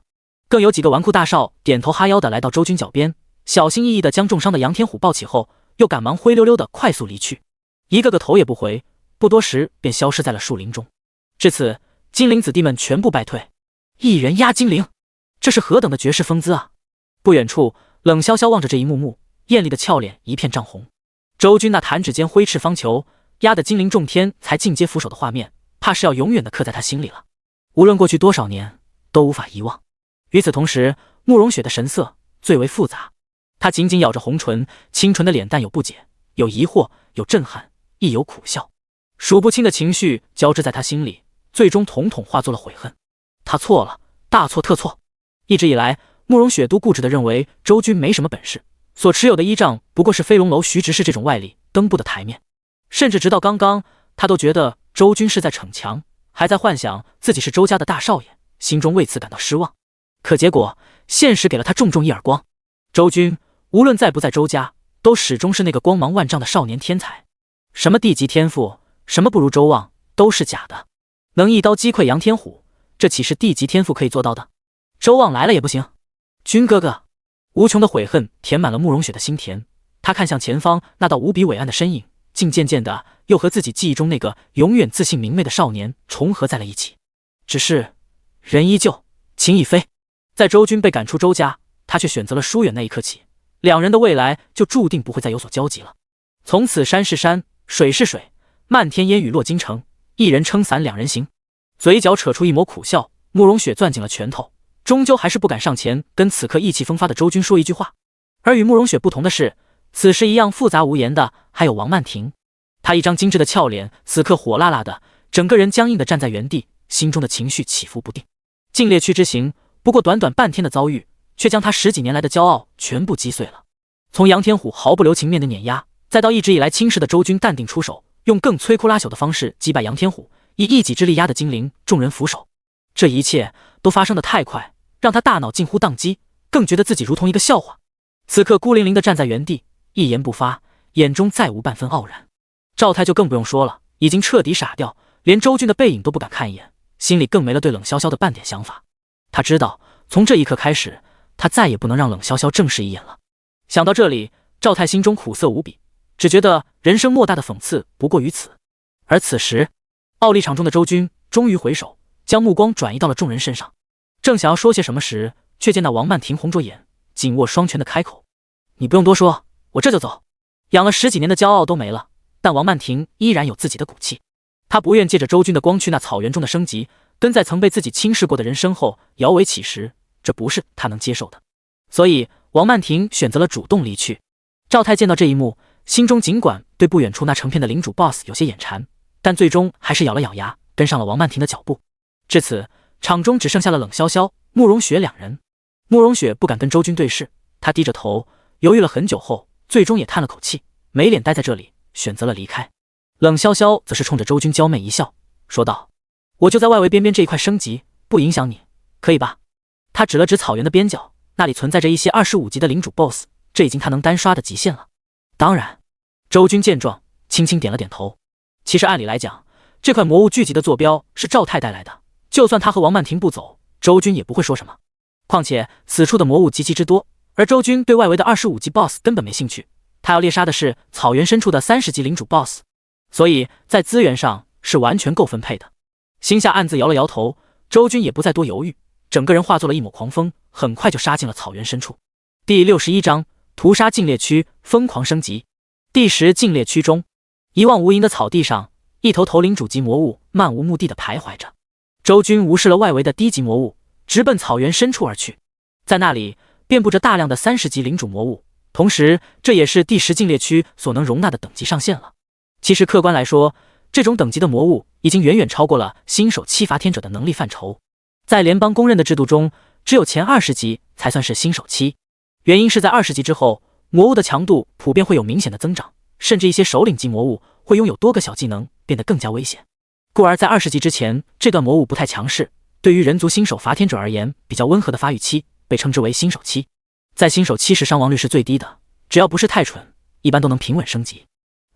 更有几个纨绔大少点头哈腰的来到周军脚边，小心翼翼的将重伤的杨天虎抱起后，又赶忙灰溜溜的快速离去，一个个头也不回，不多时便消失在了树林中。至此，精灵子弟们全部败退。一人压精灵，这是何等的绝世风姿啊！不远处，冷潇潇望着这一幕幕，艳丽的俏脸一片涨红。周军那弹指间挥斥方遒，压得精灵众天才尽皆俯首的画面，怕是要永远的刻在他心里了。无论过去多少年，都无法遗忘。与此同时，慕容雪的神色最为复杂，她紧紧咬着红唇，清纯的脸蛋有不解，有疑惑，有震撼，亦有苦笑，数不清的情绪交织在她心里，最终统统化作了悔恨。她错了，大错特错。一直以来，慕容雪都固执地认为周军没什么本事，所持有的依仗不过是飞龙楼徐执事这种外力登不得台面，甚至直到刚刚，他都觉得周军是在逞强，还在幻想自己是周家的大少爷，心中为此感到失望。可结果，现实给了他重重一耳光。周军无论在不在周家，都始终是那个光芒万丈的少年天才。什么地级天赋，什么不如周望，都是假的。能一刀击溃杨天虎，这岂是地级天赋可以做到的？周望来了也不行。军哥哥，无穷的悔恨填满了慕容雪的心田。他看向前方那道无比伟岸的身影，竟渐渐的又和自己记忆中那个永远自信明媚的少年重合在了一起。只是人依旧，情已非。在周军被赶出周家，他却选择了疏远那一刻起，两人的未来就注定不会再有所交集了。从此山是山，水是水，漫天烟雨落京城，一人撑伞两人行。嘴角扯出一抹苦笑，慕容雪攥紧了拳头，终究还是不敢上前跟此刻意气风发的周军说一句话。而与慕容雪不同的是，此时一样复杂无言的还有王曼婷。她一张精致的俏脸此刻火辣辣的，整个人僵硬的站在原地，心中的情绪起伏不定。进猎区之行不过短短半天的遭遇，却将她10几年来的骄傲全部击碎了。从杨天虎毫不留情面的碾压，再到一直以来轻视的周军淡定出手，用更摧枯拉朽的方式击败杨天虎，以一己之力压得精灵众人俯首。这一切都发生得太快，让他大脑近乎宕机，更觉得自己如同一个笑话。此刻孤零零地站在原地，一言不发，眼中再无半分傲然。赵太就更不用说了，已经彻底傻掉，连周军的背影都不敢看一眼，心里更没了对冷潇潇的半点想法。他知道，从这一刻开始，他再也不能让冷潇潇正视一眼了。想到这里，赵太心中苦涩无比，只觉得人生莫大的讽刺不过于此。而此时，奥利场中的周军终于回首，将目光转移到了众人身上，正想要说些什么时，却见那王曼婷红着眼，紧握双拳的开口：“你不用多说，我这就走。”养了10几年的骄傲都没了，但王曼婷依然有自己的骨气。她不愿借着周军的光去那草原中的升级，跟在曾被自己轻视过的人身后摇尾乞食，这不是她能接受的。所以王曼婷选择了主动离去。赵太见到这一幕，心中尽管对不远处那成片的领主 BOSS 有些眼馋，但最终还是咬了咬牙，跟上了王曼婷的脚步。至此，场中只剩下了冷潇潇、慕容雪2人。慕容雪不敢跟周军对视，她低着头，犹豫了很久后，最终也叹了口气，没脸待在这里，选择了离开。冷潇潇则是冲着周军娇媚一笑，说道：“我就在外围边边这一块升级，不影响你，可以吧？”他指了指草原的边角，那里存在着一些25级的领主 BOSS， 这已经他能单刷的极限了。当然，周军见状，轻轻点了点头。其实按理来讲，这块魔物聚集的坐标是赵太带来的，就算他和王曼婷不走，周军也不会说什么。况且此处的魔物极其之多，而周军对外围的25级 BOSS 根本没兴趣，他要猎杀的是草原深处的30级领主 BOSS， 所以在资源上是完全够分配的。心下暗自摇了摇头，周军也不再多犹豫，整个人化作了一抹狂风，很快就杀进了草原深处。第61章屠杀禁猎区疯狂升级。第10禁猎区中，一望无垠的草地上，一头头领主级魔物漫无目的的徘徊着。周军无视了外围的低级魔物，直奔草原深处而去。在那里遍布着大量的30级领主魔物，同时这也是第10禁猎区所能容纳的等级上限了。其实客观来说，这种等级的魔物已经远远超过了新手7伐天者的能力范畴。在联邦公认的制度中，只有前20级才算是新手期，原因是在20级之后，魔物的强度普遍会有明显的增长，甚至一些首领级魔物会拥有多个小技能，变得更加危险。故而在20级之前，这段魔物不太强势，对于人族新手伐天者而言比较温和的发育期，被称之为新手期。在新手期时伤亡率是最低的，只要不是太蠢，一般都能平稳升级。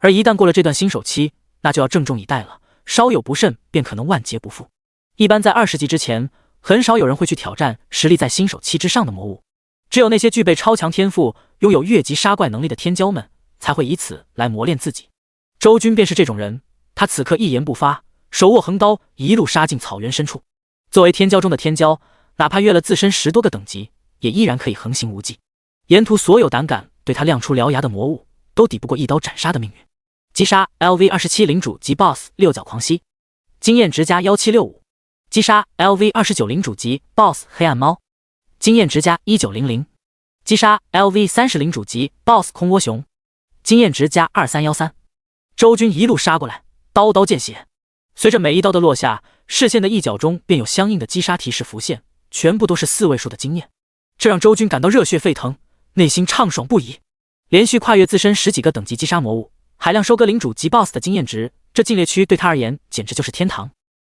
而一旦过了这段新手期，那就要郑重以待了，稍有不慎便可能万劫不复。一般在20级之前，很少有人会去挑战实力在新手期之上的魔物，只有那些具备超强天赋、拥有越级杀怪能力的天骄们，才会以此来磨练自己。周军便是这种人，他此刻一言不发，手握横刀，一路杀进草原深处。作为天骄中的天骄，哪怕越了自身10多个等级，也依然可以横行无忌。沿途所有胆敢对他亮出獠牙的魔物，都抵不过一刀斩杀的命运。击杀 LV27 领主级 BOSS 六角狂蜥，经验值加1765。击杀 LV29 领主级 BOSS 黑暗猫，经验值加1900。击杀 LV30 领主级 BOSS 空窝熊，经验值加2313。周军一路杀过来，刀刀见血。随着每一刀的落下，视线的一角中便有相应的击杀提示浮现，全部都是4位数的经验，这让周军感到热血沸腾，内心畅爽不已。连续跨越自身10几个等级击杀魔物，海量收割领主级 BOSS 的经验值，这禁猎区对他而言简直就是天堂。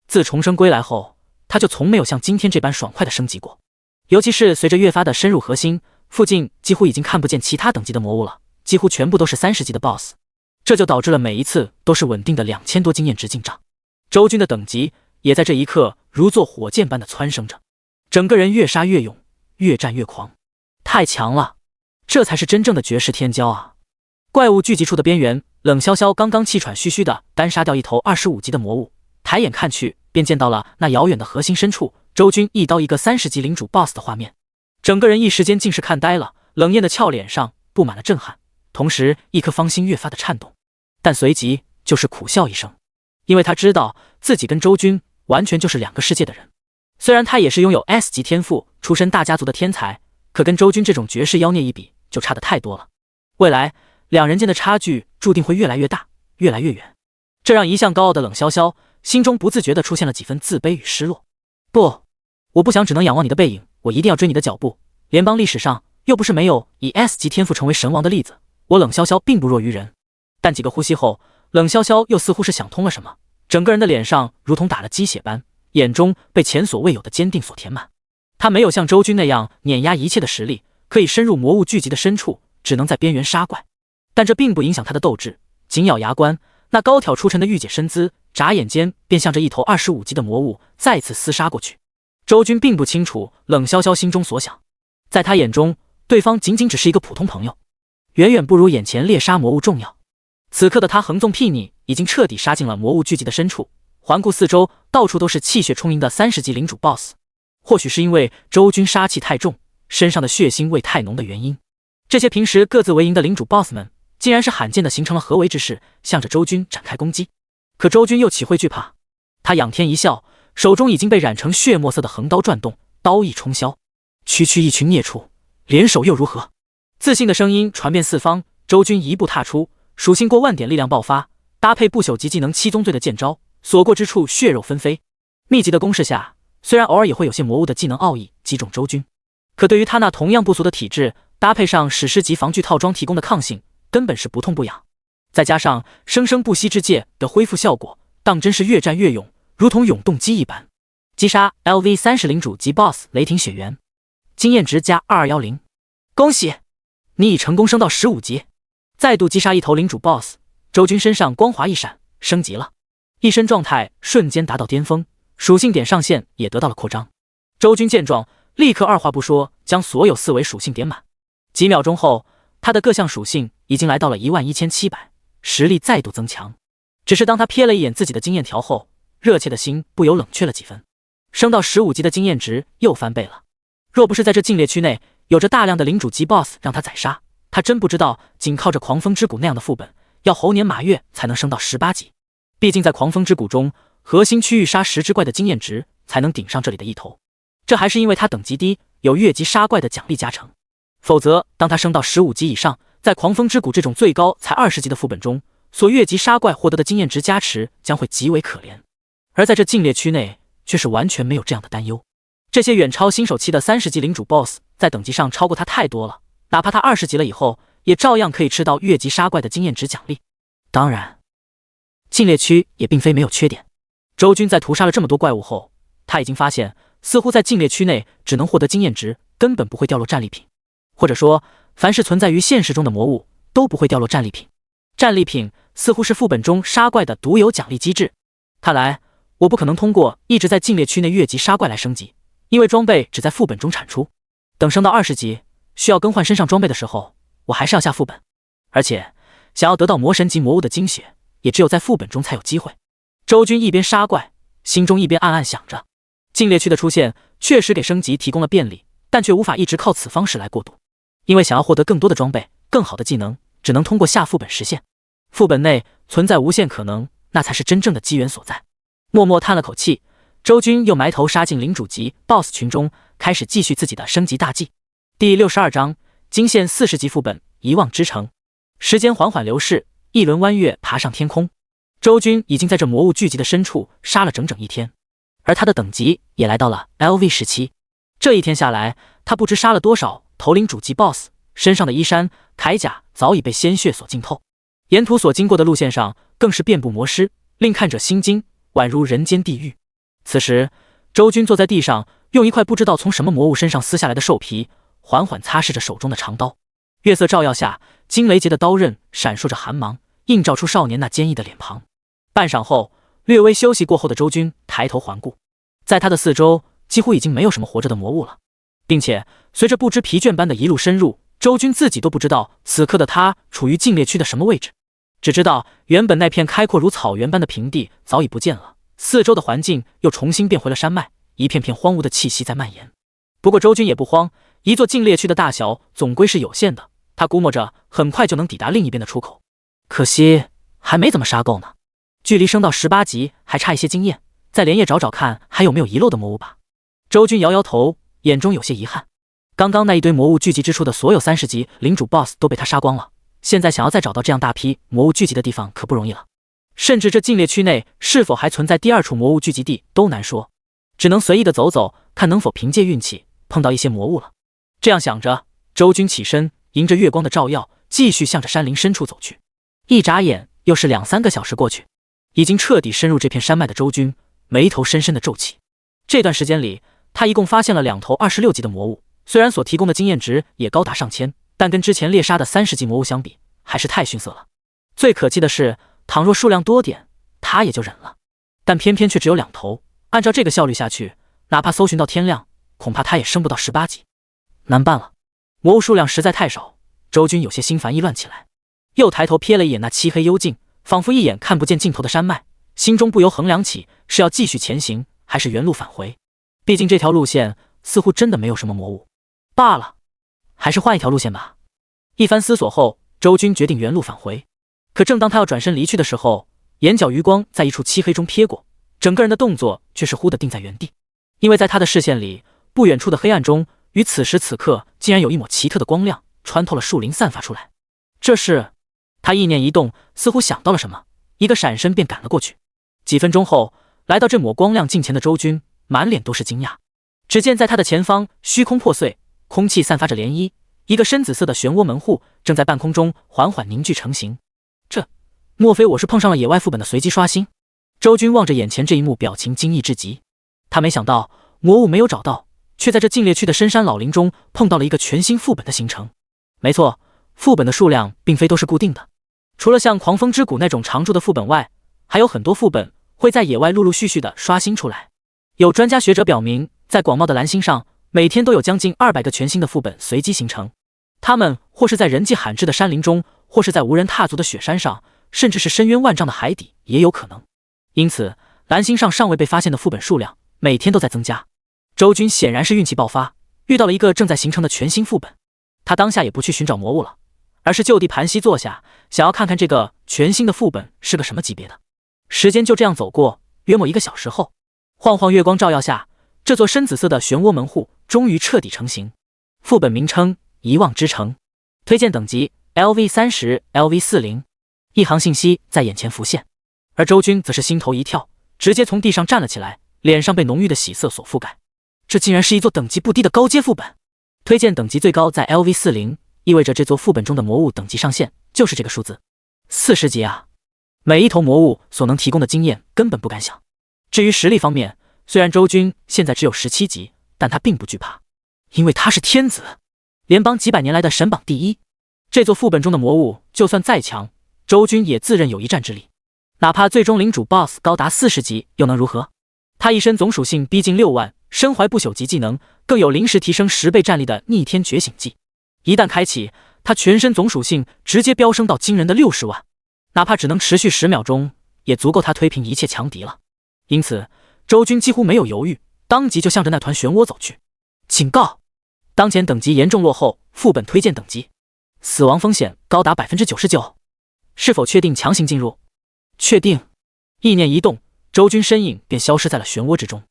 自重生归来后，他就从没有像今天这般爽快的升级过。尤其是随着越发的深入核心，附近几乎已经看不见其他等级的魔物了，几乎全部都是30级的 BOSS， 这就导致了每一次都是稳定的2000多经验值进账。周军的等级也在这一刻如坐火箭般的蹿升着，整个人越杀越勇，越战越狂，太强了！这才是真正的绝世天骄啊！怪物聚集处的边缘，冷潇潇刚刚气喘吁吁的单杀掉一头25级的魔物，抬眼看去，便见到了那遥远的核心深处，周军一刀一个30级领主 BOSS 的画面，整个人一时间竟是看呆了，冷艳的俏脸上布满了震撼，同时一颗芳心越发的颤动，但随即就是苦笑一声，因为他知道自己跟周军完全就是2个世界的人。虽然他也是拥有 S 级天赋、出身大家族的天才，可跟周军这种绝世妖孽一比，就差得太多了。未来2人间的差距注定会越来越大，越来越远。这让一向高傲的冷潇潇心中不自觉地出现了几分自卑与失落。不，我不想只能仰望你的背影，我一定要追你的脚步。联邦历史上又不是没有以 S 级天赋成为神王的例子，我冷潇潇并不弱于人，但几个呼吸后，冷潇潇又似乎是想通了什么，整个人的脸上如同打了鸡血般，眼中被前所未有的坚定所填满。他没有像周军那样碾压一切的实力，可以深入魔物聚集的深处，只能在边缘杀怪，但这并不影响他的斗志。紧咬牙关，那高挑出尘的御姐身姿，眨眼间便向着一头25级的魔物再次厮杀过去。周军并不清楚冷潇潇心中所想，在他眼中，对方仅仅只是一个普通朋友，远远不如眼前猎杀魔物重要。此刻的他横纵睥睨，已经彻底杀进了魔物聚集的深处，环顾四周，到处都是气血充盈的30级领主 BOSS。或许是因为周军杀气太重，身上的血腥味太浓的原因，这些平时各自为营的领主 BOSS 们，竟然是罕见的形成了合围之势，向着周军展开攻击。可周军又岂会惧怕？他仰天一笑，手中已经被染成血墨色的横刀转动，刀意冲霄。区区一群孽畜，联手又如何？自信的声音传遍四方。周军一步踏出，属性过万点力量爆发，搭配不朽级技能七宗罪的剑招，所过之处血肉纷飞。密集的攻势下，虽然偶尔也会有些魔物的技能奥义击中周军，可对于他那同样不俗的体质，搭配上史诗级防具套装提供的抗性，根本是不痛不痒。再加上生生不息之戒的恢复效果，当真是越战越勇，如同永动机一般。击杀 LV30领主级 BOSS 雷霆雪原，经验值加2210，恭喜你已成功升到15级。再度击杀一头领主 BOSS， 周军身上光华一闪，升级了，一身状态瞬间达到巅峰，属性点上限也得到了扩张。周军见状，立刻二话不说，将所有4维属性点满。几秒钟后，他的各项属性已经来到了11700，实力再度增强。只是当他瞥了一眼自己的经验条后，热切的心不由冷却了几分。升到15级的经验值又翻倍了。若不是在这禁猎区内有着大量的领主级 BOSS 让他宰杀，他真不知道仅靠着狂风之谷那样的副本，要猴年马月才能升到18级。毕竟在狂风之谷中，核心区域杀10只怪的经验值才能顶上这里的一头。这还是因为他等级低，有越级杀怪的奖励加成。否则，当他升到15级以上，在狂风之谷这种最高才20级的副本中，所越级杀怪获得的经验值加持将会极为可怜。而在这禁猎区内，却是完全没有这样的担忧。这些远超新手期的30级领主 BOSS 在等级上超过他太多了，哪怕他20级了以后，也照样可以吃到越级杀怪的经验值奖励。当然，禁猎区也并非没有缺点。周军在屠杀了这么多怪物后，他已经发现，似乎在禁猎区内只能获得经验值，根本不会掉落战利品。或者说，凡是存在于现实中的魔物都不会掉落战利品。战利品似乎是副本中杀怪的独有奖励机制。看来我不可能通过一直在禁猎区内越级杀怪来升级，因为装备只在副本中产出。等升到20级，需要更换身上装备的时候，我还是要下副本。而且，想要得到魔神级魔物的精血，也只有在副本中才有机会。周军一边杀怪，心中一边暗暗想着，禁猎区的出现确实给升级提供了便利，但却无法一直靠此方式来过渡。因为想要获得更多的装备、更好的技能，只能通过下副本实现。副本内存在无限可能，那才是真正的机缘所在。默默叹了口气，周军又埋头杀进领主级 BOSS 群中，开始继续自己的升级大计。第62章惊现40级副本遗忘之城。时间缓缓流逝，一轮弯月爬上天空。周军已经在这魔物聚集的深处杀了整整1天，而他的等级也来到了 LV17。这一天下来，他不知杀了多少头领主级 BOSS， 身上的衣衫、铠甲早已被鲜血所浸透。沿途所经过的路线上，更是遍布魔尸，令看者心惊，宛如人间地狱。此时，周军坐在地上，用一块不知道从什么魔物身上撕下来的兽皮，缓缓擦拭着手中的长刀。月色照耀下，惊雷劫的刀刃闪烁着寒芒，映照出少年那坚毅的脸庞。半晌后，略微休息过后的周军抬头环顾，在他的四周几乎已经没有什么活着的魔物了，并且随着不知疲倦般的一路深入，周军自己都不知道此刻的他处于禁猎区的什么位置，只知道原本那片开阔如草原般的平地早已不见了，四周的环境又重新变回了山脉，一片片荒芜的气息在蔓延。不过周军也不慌，一座禁猎区的大小总归是有限的，他估摸着很快就能抵达另一边的出口。可惜还没怎么杀够呢，距离升到18级还差一些经验，再连夜找找看还有没有遗漏的魔物吧。周军摇摇头，眼中有些遗憾。刚刚那一堆魔物聚集之处的所有30级领主 BOSS 都被他杀光了，现在想要再找到这样大批魔物聚集的地方可不容易了，甚至这禁猎区内是否还存在第2处魔物聚集地都难说，只能随意的走走，看能否凭借运气碰到一些魔物了。这样想着，周军起身，迎着月光的照耀，继续向着山林深处走去。一眨眼又是2-3个小时过去，已经彻底深入这片山脉的周军眉头深深的皱起。这段时间里，他一共发现了2头26级的魔物，虽然所提供的经验值也高达上千，但跟之前猎杀的30级魔物相比，还是太逊色了。最可气的是，倘若数量多点，他也就忍了，但偏偏却只有2头。按照这个效率下去，哪怕搜寻到天亮，恐怕他也升不到18级。难办了，魔物数量实在太少，周军有些心烦意乱起来。又抬头瞥了一眼那漆黑幽静，仿佛一眼看不见尽头的山脉，心中不由衡量起是要继续前行，还是原路返回。毕竟这条路线似乎真的没有什么魔物。罢了，还是换一条路线吧。一番思索后，周军决定原路返回。可正当他要转身离去的时候，眼角余光在一处漆黑中瞥过，整个人的动作却是忽地定在原地。因为在他的视线里，不远处的黑暗中，与此时此刻竟然有一抹奇特的光亮穿透了树林散发出来。这是……他意念一动，似乎想到了什么，一个闪身便赶了过去。几分钟后，来到这抹光亮近前的周军满脸都是惊讶。只见在他的前方，虚空破碎，空气散发着涟漪，一个深紫色的漩涡门户正在半空中缓缓凝聚成型。莫非我是碰上了野外副本的随机刷新？周军望着眼前这一幕，表情惊异至极。他没想到魔物没有找到，却在这禁猎区的深山老林中碰到了一个全新副本的形成。没错，副本的数量并非都是固定的，除了像狂风之谷那种常驻的副本外，还有很多副本会在野外陆陆续续的刷新出来。有专家学者表明，在广袤的蓝星上，每天都有将近200个全新的副本随机形成。他们或是在人迹罕至的山林中，或是在无人踏足的雪山上，甚至是深渊万丈的海底也有可能。因此，蓝星上尚未被发现的副本数量每天都在增加。周军显然是运气爆发，遇到了一个正在形成的全新副本。他当下也不去寻找魔物了，而是就地盘膝坐下，想要看看这个全新的副本是个什么级别的。时间就这样走过，约莫1个小时后，晃晃月光照耀下，这座深紫色的漩涡门户终于彻底成型。副本名称：遗忘之城，推荐等级 LV30、LV40。一行信息在眼前浮现，而周军则是心头一跳，直接从地上站了起来，脸上被浓郁的喜色所覆盖。这竟然是一座等级不低的高阶副本，推荐等级最高在 LV40， 意味着这座副本中的魔物等级上限就是这个数字，40级啊！每一头魔物所能提供的经验根本不敢想。至于实力方面，虽然周军现在只有17级，但他并不惧怕，因为他是天子，联邦几百年来的神榜第一。这座副本中的魔物就算再强，周军也自认有一战之力，哪怕最终领主 BOSS 高达40级又能如何？他一身总属性逼近6万，身怀不朽级技能，更有临时提升10倍战力的逆天觉醒技。一旦开启，他全身总属性直接飙升到惊人的60万，哪怕只能持续10秒钟，也足够他推平一切强敌了。因此，周军几乎没有犹豫，当即就向着那团漩涡走去。警告！当前等级严重落后，副本推荐等级，死亡风险高达 99%。是否确定强行进入？确定。意念一动，周军身影便消失在了漩涡之中。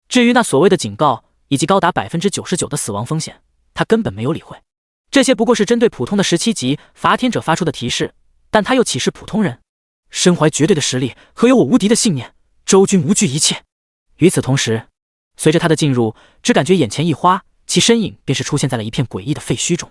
至于那所谓的警告以及高达 99% 的死亡风险，他根本没有理会。这些不过是针对普通的17级伐天者发出的提示，但他又岂是普通人？身怀绝对的实力和有我无敌的信念，周军无惧一切。与此同时，随着他的进入，只感觉眼前一花，其身影便是出现在了一片诡异的废墟中。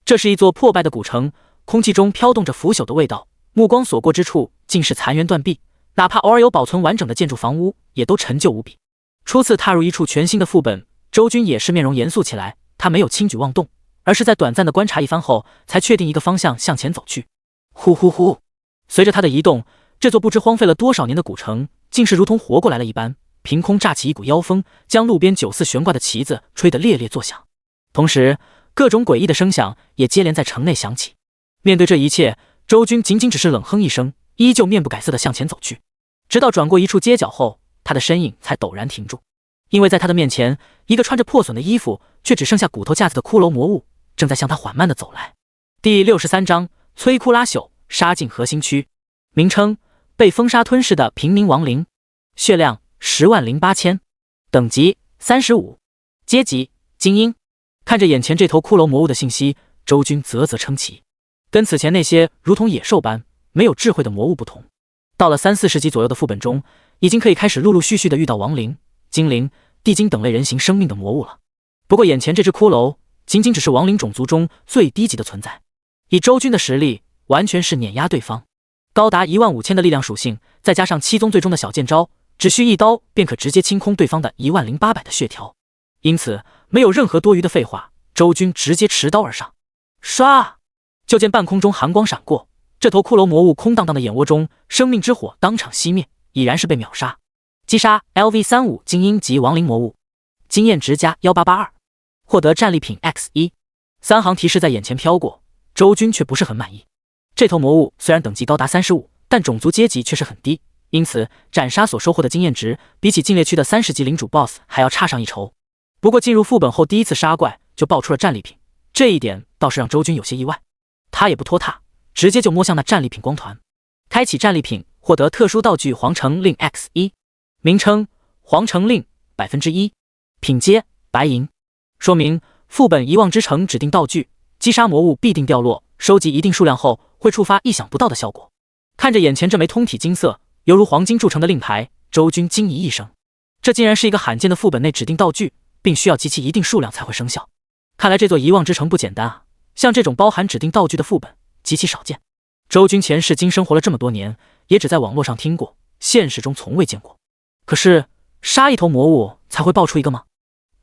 这是一座破败的古城，空气中飘动着腐朽的味道，目光所过之处尽是残垣断壁，哪怕偶尔有保存完整的建筑房屋，也都陈旧无比。初次踏入一处全新的副本，周军也是面容严肃起来，他没有轻举妄动，而是在短暂的观察一番后，才确定一个方向向前走去。呼呼呼！随着他的移动，这座不知荒废了多少年的古城，竟是如同活过来了一般，凭空炸起一股妖风，将路边9似悬挂的旗子吹得猎猎作响。同时，各种诡异的声响也接连在城内响起。面对这一切，周军仅仅只是冷哼一声，依旧面不改色地向前走去。直到转过一处街角后，他的身影才陡然停住，因为在他的面前，一个穿着破损的衣服却只剩下骨头架子的骷髅魔物正在向他缓慢地走来。第63章摧枯拉朽，杀进核心区。名称：被风沙吞噬的平民亡灵，血量108000，等级35，阶级精英。看着眼前这头骷髅魔物的信息，周军啧啧称奇。跟此前那些如同野兽般没有智慧的魔物不同，到了30-40级左右的副本中，已经可以开始陆陆续续的遇到亡灵、精灵、地精等类人形生命的魔物了。不过眼前这只骷髅仅仅只是亡灵种族中最低级的存在，以周军的实力完全是碾压对方。高达15000的力量属性，再加上七宗最终的小剑招，只需一刀便可直接清空对方的10800的血条。因此，没有任何多余的废话，周军直接持刀而上，唰！就见半空中寒光闪过，这头骷髅魔物空荡荡的眼窝中，生命之火当场熄灭，已然是被秒杀。击杀 LV35 精英级亡灵魔物，经验值加1882，获得战利品 X1。3行提示在眼前飘过，周军却不是很满意。这头魔物虽然等级高达35，但种族阶级却是很低，因此斩杀所收获的经验值，比起禁猎区的30级领主 BOSS 还要差上一筹。不过进入副本后第一次杀怪就爆出了战利品，这一点倒是让周军有些意外。他也不拖沓，直接就摸向那战利品光团，开启战利品，获得特殊道具皇城令 X1， 名称皇城令 1%， 品阶白银，说明副本遗忘之城指定道具，击杀魔物必定掉落，收集一定数量后会触发意想不到的效果。看着眼前这枚通体金色犹如黄金铸成的令牌，周军惊疑一声，这竟然是一个罕见的副本内指定道具，并需要集齐一定数量才会生效。看来这座遗忘之城不简单啊，像这种包含指定道具的副本极其少见。周军前世今生活了这么多年，也只在网络上听过，现实中从未见过。可是杀一头魔物才会爆出一个吗？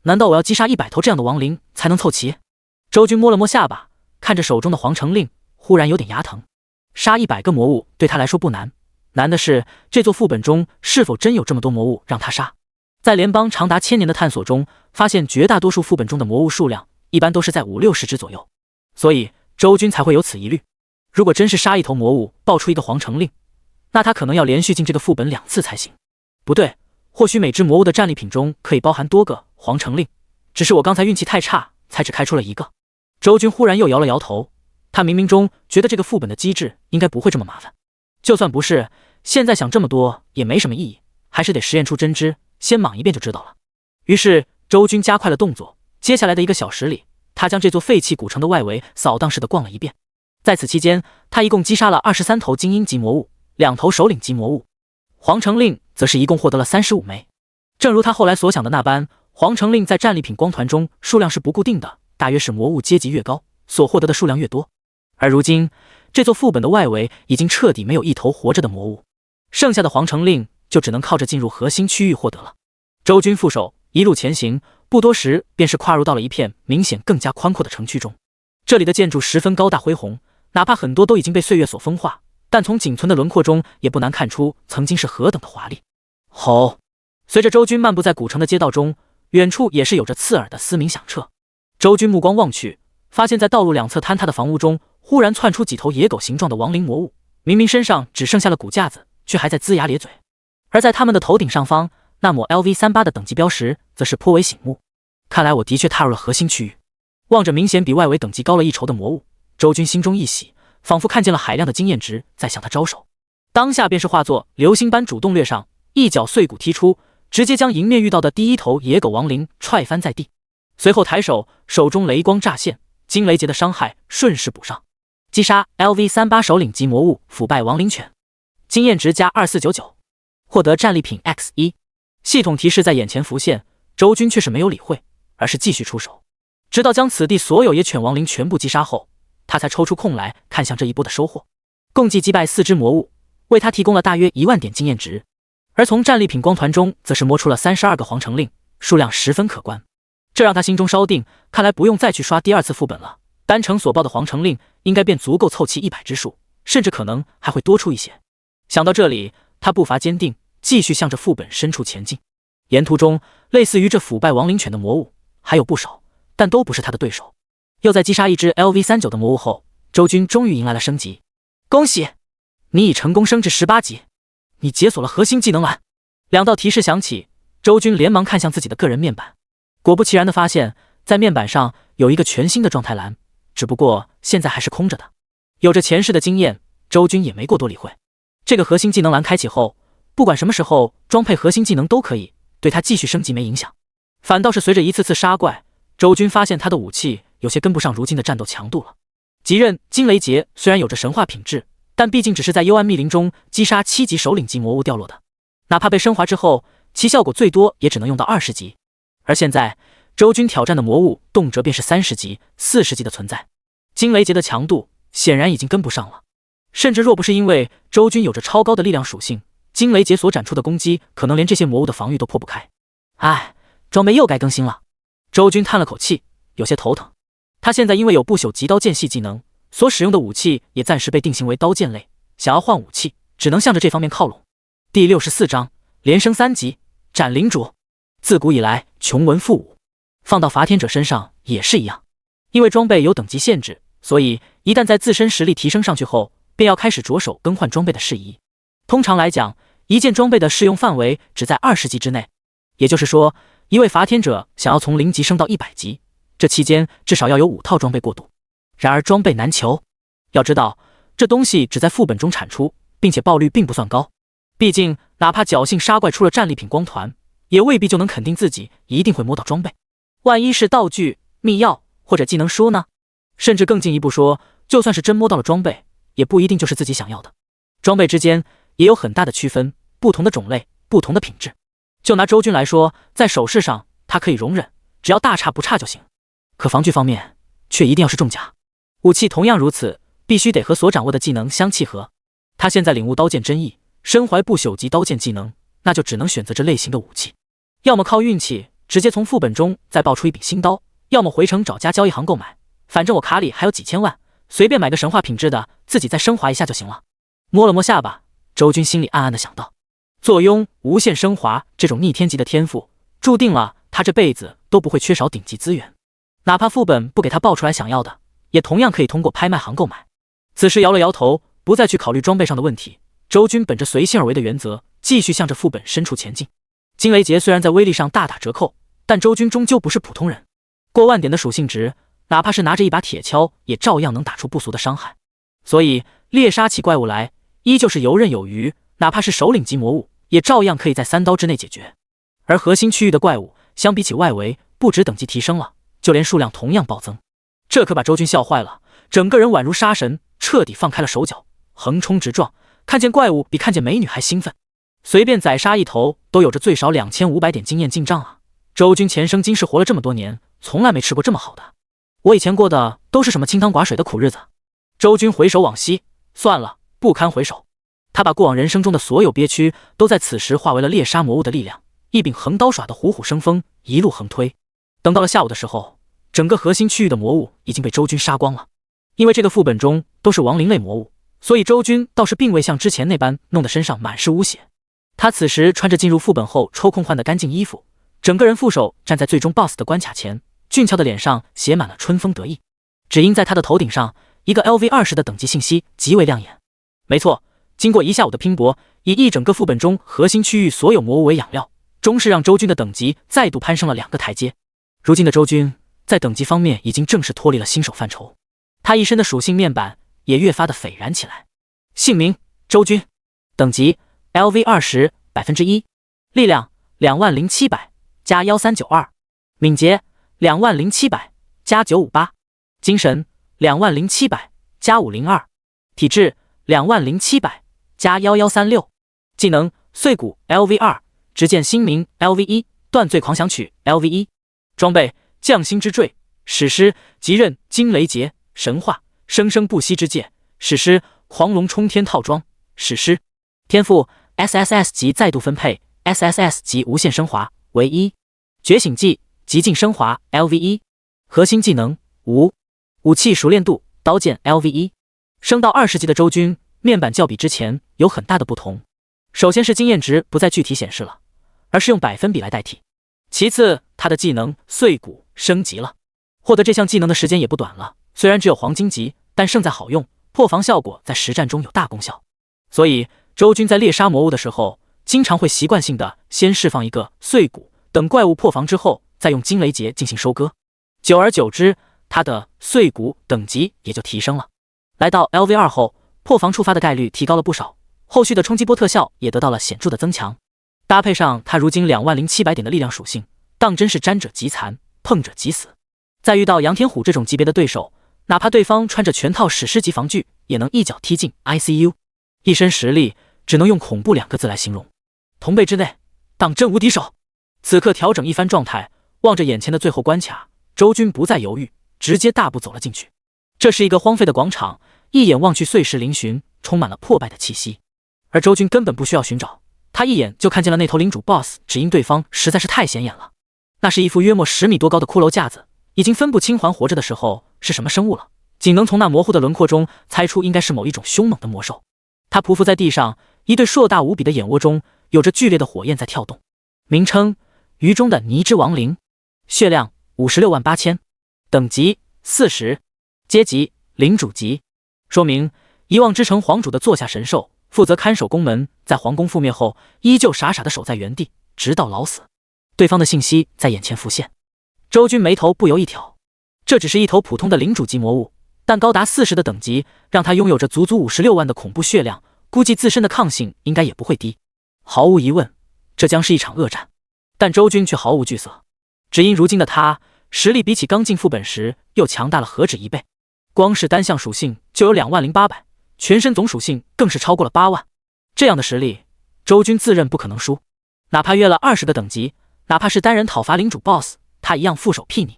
难道我要击杀100头这样的亡灵才能凑齐？周军摸了摸下巴，看着手中的皇城令，忽然有点牙疼。杀100个魔物对他来说不难，难的是这座副本中是否真有这么多魔物让他杀。在联邦长达1000年的探索中，发现绝大多数副本中的魔物数量一般都是在50-60只左右，所以周军才会有此疑虑。如果真是杀一头魔物爆出一个皇城令，那他可能要连续进这个副本2次才行。不对，或许每只魔物的战利品中可以包含多个皇城令，只是我刚才运气太差，才只开出了一个。周军忽然又摇了摇头，他冥冥中觉得这个副本的机制应该不会这么麻烦。就算不是，现在想这么多也没什么意义，还是得实验出真知，先莽一遍就知道了。于是周军加快了动作，接下来的1个小时里，他将这座废弃古城的外围扫荡似的逛了一遍。在此期间，他一共击杀了23头精英级魔物，2头首领级魔物，皇城令则是一共获得了35枚。正如他后来所想的那般，皇城令在战利品光团中数量是不固定的，大约是魔物阶级越高，所获得的数量越多。而如今这座副本的外围已经彻底没有一头活着的魔物，剩下的皇城令就只能靠着进入核心区域获得了。周军副手一路前行，不多时便是跨入到了一片明显更加宽阔的城区中。这里的建筑十分高大恢宏，哪怕很多都已经被岁月所风化，但从仅存的轮廓中也不难看出曾经是何等的华丽。吼！随着周军漫步在古城的街道中，远处也是有着刺耳的嘶鸣响彻。周军目光望去，发现在道路两侧坍塌的房屋中，忽然窜出几头野狗形状的亡灵魔物，明明身上只剩下了骨架子，却还在龇牙咧嘴。而在他们的头顶上方，那抹 LV38 的等级标识则是颇为醒目。看来我的确踏入了核心区域。望着明显比外围等级高了一筹的魔物，周军心中一喜，仿佛看见了海量的经验值在向他招手。当下便是化作流星般主动掠上，一脚碎骨踢出，直接将迎面遇到的第一头野狗亡灵踹翻在地。随后抬手，手中雷光乍现，惊雷劫的伤害顺势补上，击杀 LV38 首领级魔物腐败亡灵犬，经验值加2499，获得战利品 X1。系统提示在眼前浮现，周军却是没有理会，而是继续出手。直到将此地所有野犬亡灵全部击杀后，他才抽出空来看向这一波的收获，共计击败4只魔物，为他提供了大约1万点经验值。而从战利品光团中则是摸出了32个皇城令，数量十分可观。这让他心中稍定，看来不用再去刷第2次副本了，单程所报的皇城令应该便足够凑齐100只数，甚至可能还会多出一些。想到这里，他步伐坚定，继续向着副本深处前进。沿途中，类似于这腐败亡灵犬的魔物还有不少，但都不是他的对手。又在击杀一只 LV39 的魔物后，周军终于迎来了升级。恭喜，你已成功升至18级，你解锁了核心技能栏。2道提示响起，周军连忙看向自己的个人面板，果不其然的发现，在面板上有一个全新的状态栏，只不过现在还是空着的。有着前世的经验，周军也没过多理会。这个核心技能栏开启后，不管什么时候装配核心技能都可以，对他继续升级没影响。反倒是随着一次次杀怪，周军发现他的武器有些跟不上如今的战斗强度了。极刃惊雷劫虽然有着神话品质，但毕竟只是在幽暗密林中击杀7级首领级魔物掉落的，哪怕被升华之后，其效果最多也只能用到20级。而现在周军挑战的魔物动辄便是30级、40级的存在，惊雷劫的强度显然已经跟不上了。甚至若不是因为周军有着超高的力量属性，惊雷劫所展出的攻击可能连这些魔物的防御都破不开。唉，装备又该更新了。周军叹了口气，有些头疼。他现在因为有不朽极刀剑系技能，所使用的武器也暂时被定型为刀剑类，想要换武器，只能向着这方面靠拢。第64章连升3级，斩领主。自古以来，穷文富武，放到伐天者身上也是一样。因为装备有等级限制，所以一旦在自身实力提升上去后，便要开始着手更换装备的事宜。通常来讲，一件装备的适用范围只在20级之内，也就是说，一位伐天者想要从0级升到100级，这期间至少要有5套装备过渡。然而装备难求，要知道这东西只在副本中产出，并且爆率并不算高。毕竟哪怕侥幸杀怪出了战利品光团，也未必就能肯定自己一定会摸到装备。万一是道具、秘钥或者技能书呢？甚至更进一步说，就算是真摸到了装备，也不一定就是自己想要的。装备之间也有很大的区分，不同的种类，不同的品质。就拿周军来说，在首饰上他可以容忍，只要大差不差就行。可防具方面却一定要是重甲。武器同样如此，必须得和所掌握的技能相契合。他现在领悟刀剑真意，身怀不朽级刀剑技能，那就只能选择这类型的武器。要么靠运气直接从副本中再爆出一柄新刀，要么回城找家交易行购买。反正我卡里还有几千万，随便买个神话品质的，自己再升华一下就行了。摸了摸下巴，周军心里暗暗的想到，坐拥无限升华这种逆天级的天赋，注定了他这辈子都不会缺少顶级资源。哪怕副本不给他爆出来想要的，也同样可以通过拍卖行购买。此时摇了摇头，不再去考虑装备上的问题，周军本着随心而为的原则，继续向着副本深处前进。惊雷劫虽然在威力上大打折扣，但周军终究不是普通人，过万点的属性值，哪怕是拿着一把铁锹，也照样能打出不俗的伤害。所以猎杀起怪物来，依旧是游刃有余，哪怕是首领级魔物，也照样可以在3刀之内解决。而核心区域的怪物，相比起外围，不止等级提升了，就连数量同样暴增。这可把周军笑坏了，整个人宛如杀神，彻底放开了手脚，横冲直撞，看见怪物比看见美女还兴奋。随便宰杀一头都有着最少2500点经验进账啊！周军前生今世活了这么多年，从来没吃过这么好的。我以前过的都是什么清汤寡水的苦日子？周军回首往昔，算了，不堪回首。他把过往人生中的所有憋屈，都在此时化为了猎杀魔物的力量，一柄横刀耍得虎虎生风，一路横推。等到了下午的时候，整个核心区域的魔物已经被周军杀光了。因为这个副本中都是亡灵类魔物，所以周军倒是并未像之前那般弄得身上满是污血。他此时穿着进入副本后抽空换的干净衣服，整个人负手站在最终 BOSS 的关卡前，俊俏的脸上写满了春风得意。只因在他的头顶上，一个 LV20的等级信息极为亮眼。没错，经过一下午的拼搏，以一整个副本中核心区域所有魔物为养料，终是让周军的等级再度攀升了2个台阶。如今的周军在等级方面已经正式脱离了新手范畴，他一身的属性面板也越发的斐然起来。姓名周军，等级 LV20 1%，力量20700加1392，敏捷20700加958，精神20700加502，体质20700加1136，技能碎骨 LV2，直剑星明 LV1，断罪狂想曲 LV1，装备匠心之坠，史诗极刃惊雷劫，神话生生不息之戒，史诗狂龙冲天套装，史诗天赋 SSS 级再度分配 SSS 级无限升华为1，觉醒技极尽升华 LV1，核心技能无，武器熟练度刀剑 LV1。升到20级的周军面板较比之前有很大的不同。首先是经验值不再具体显示了，而是用百分比来代替。其次，他的技能碎骨升级了，获得这项技能的时间也不短了。虽然只有黄金级，但胜在好用，破防效果在实战中有大功效。所以周军在猎杀魔物的时候，经常会习惯性的先释放一个碎骨，等怪物破防之后，再用惊雷劫进行收割。久而久之，他的碎骨等级也就提升了。来到 LV2 后，破防触发的概率提高了不少，后续的冲击波特效也得到了显著的增强。搭配上他如今20700点的力量属性，当真是沾者即残，碰者即死。再遇到杨天虎这种级别的对手，哪怕对方穿着全套史诗级防具，也能一脚踢进 ICU。一身实力只能用恐怖2个字来形容。同辈之内，当真无敌手。此刻调整一番状态，望着眼前的最后关卡，周军不再犹豫，直接大步走了进去。这是一个荒废的广场，一眼望去碎石嶙峋，充满了破败的气息。而周军根本不需要寻找，他一眼就看见了那头领主 BOSS， 只因对方实在是太显眼了。那是一副约莫10米多高的骷髅架子，已经分不清还活着的时候是什么生物了，仅能从那模糊的轮廓中猜出应该是某一种凶猛的魔兽。他匍匐在地上，一对硕大无比的眼窝中有着剧烈的火焰在跳动。名称：鱼中的泥之亡灵，血量568000，等级40，阶级领主级。说明：遗忘之城皇主的座下神兽，负责看守宫门，在皇宫覆灭后依旧傻傻地守在原地，直到老死。对方的信息在眼前浮现，周军眉头不由一挑。这只是一头普通的领主级魔物，但高达40的等级，让他拥有着足足56万的恐怖血量，估计自身的抗性应该也不会低。毫无疑问，这将是一场恶战。但周军却毫无惧色，只因如今的他实力比起刚进副本时又强大了何止1倍，光是单项属性就有20800，全身总属性更是超过了8万。这样的实力，周军自认不可能输，哪怕越了20的等级，哪怕是单人讨伐领主 BOSS， 他一样副手睥睨。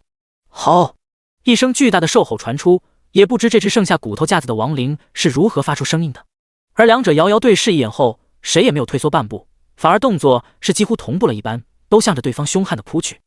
吼！一声巨大的兽吼传出，也不知这只剩下骨头架子的亡灵是如何发出声音的。而两者遥遥对视一眼后，谁也没有退缩半步，反而动作是几乎同步了一般，都向着对方凶悍的扑去。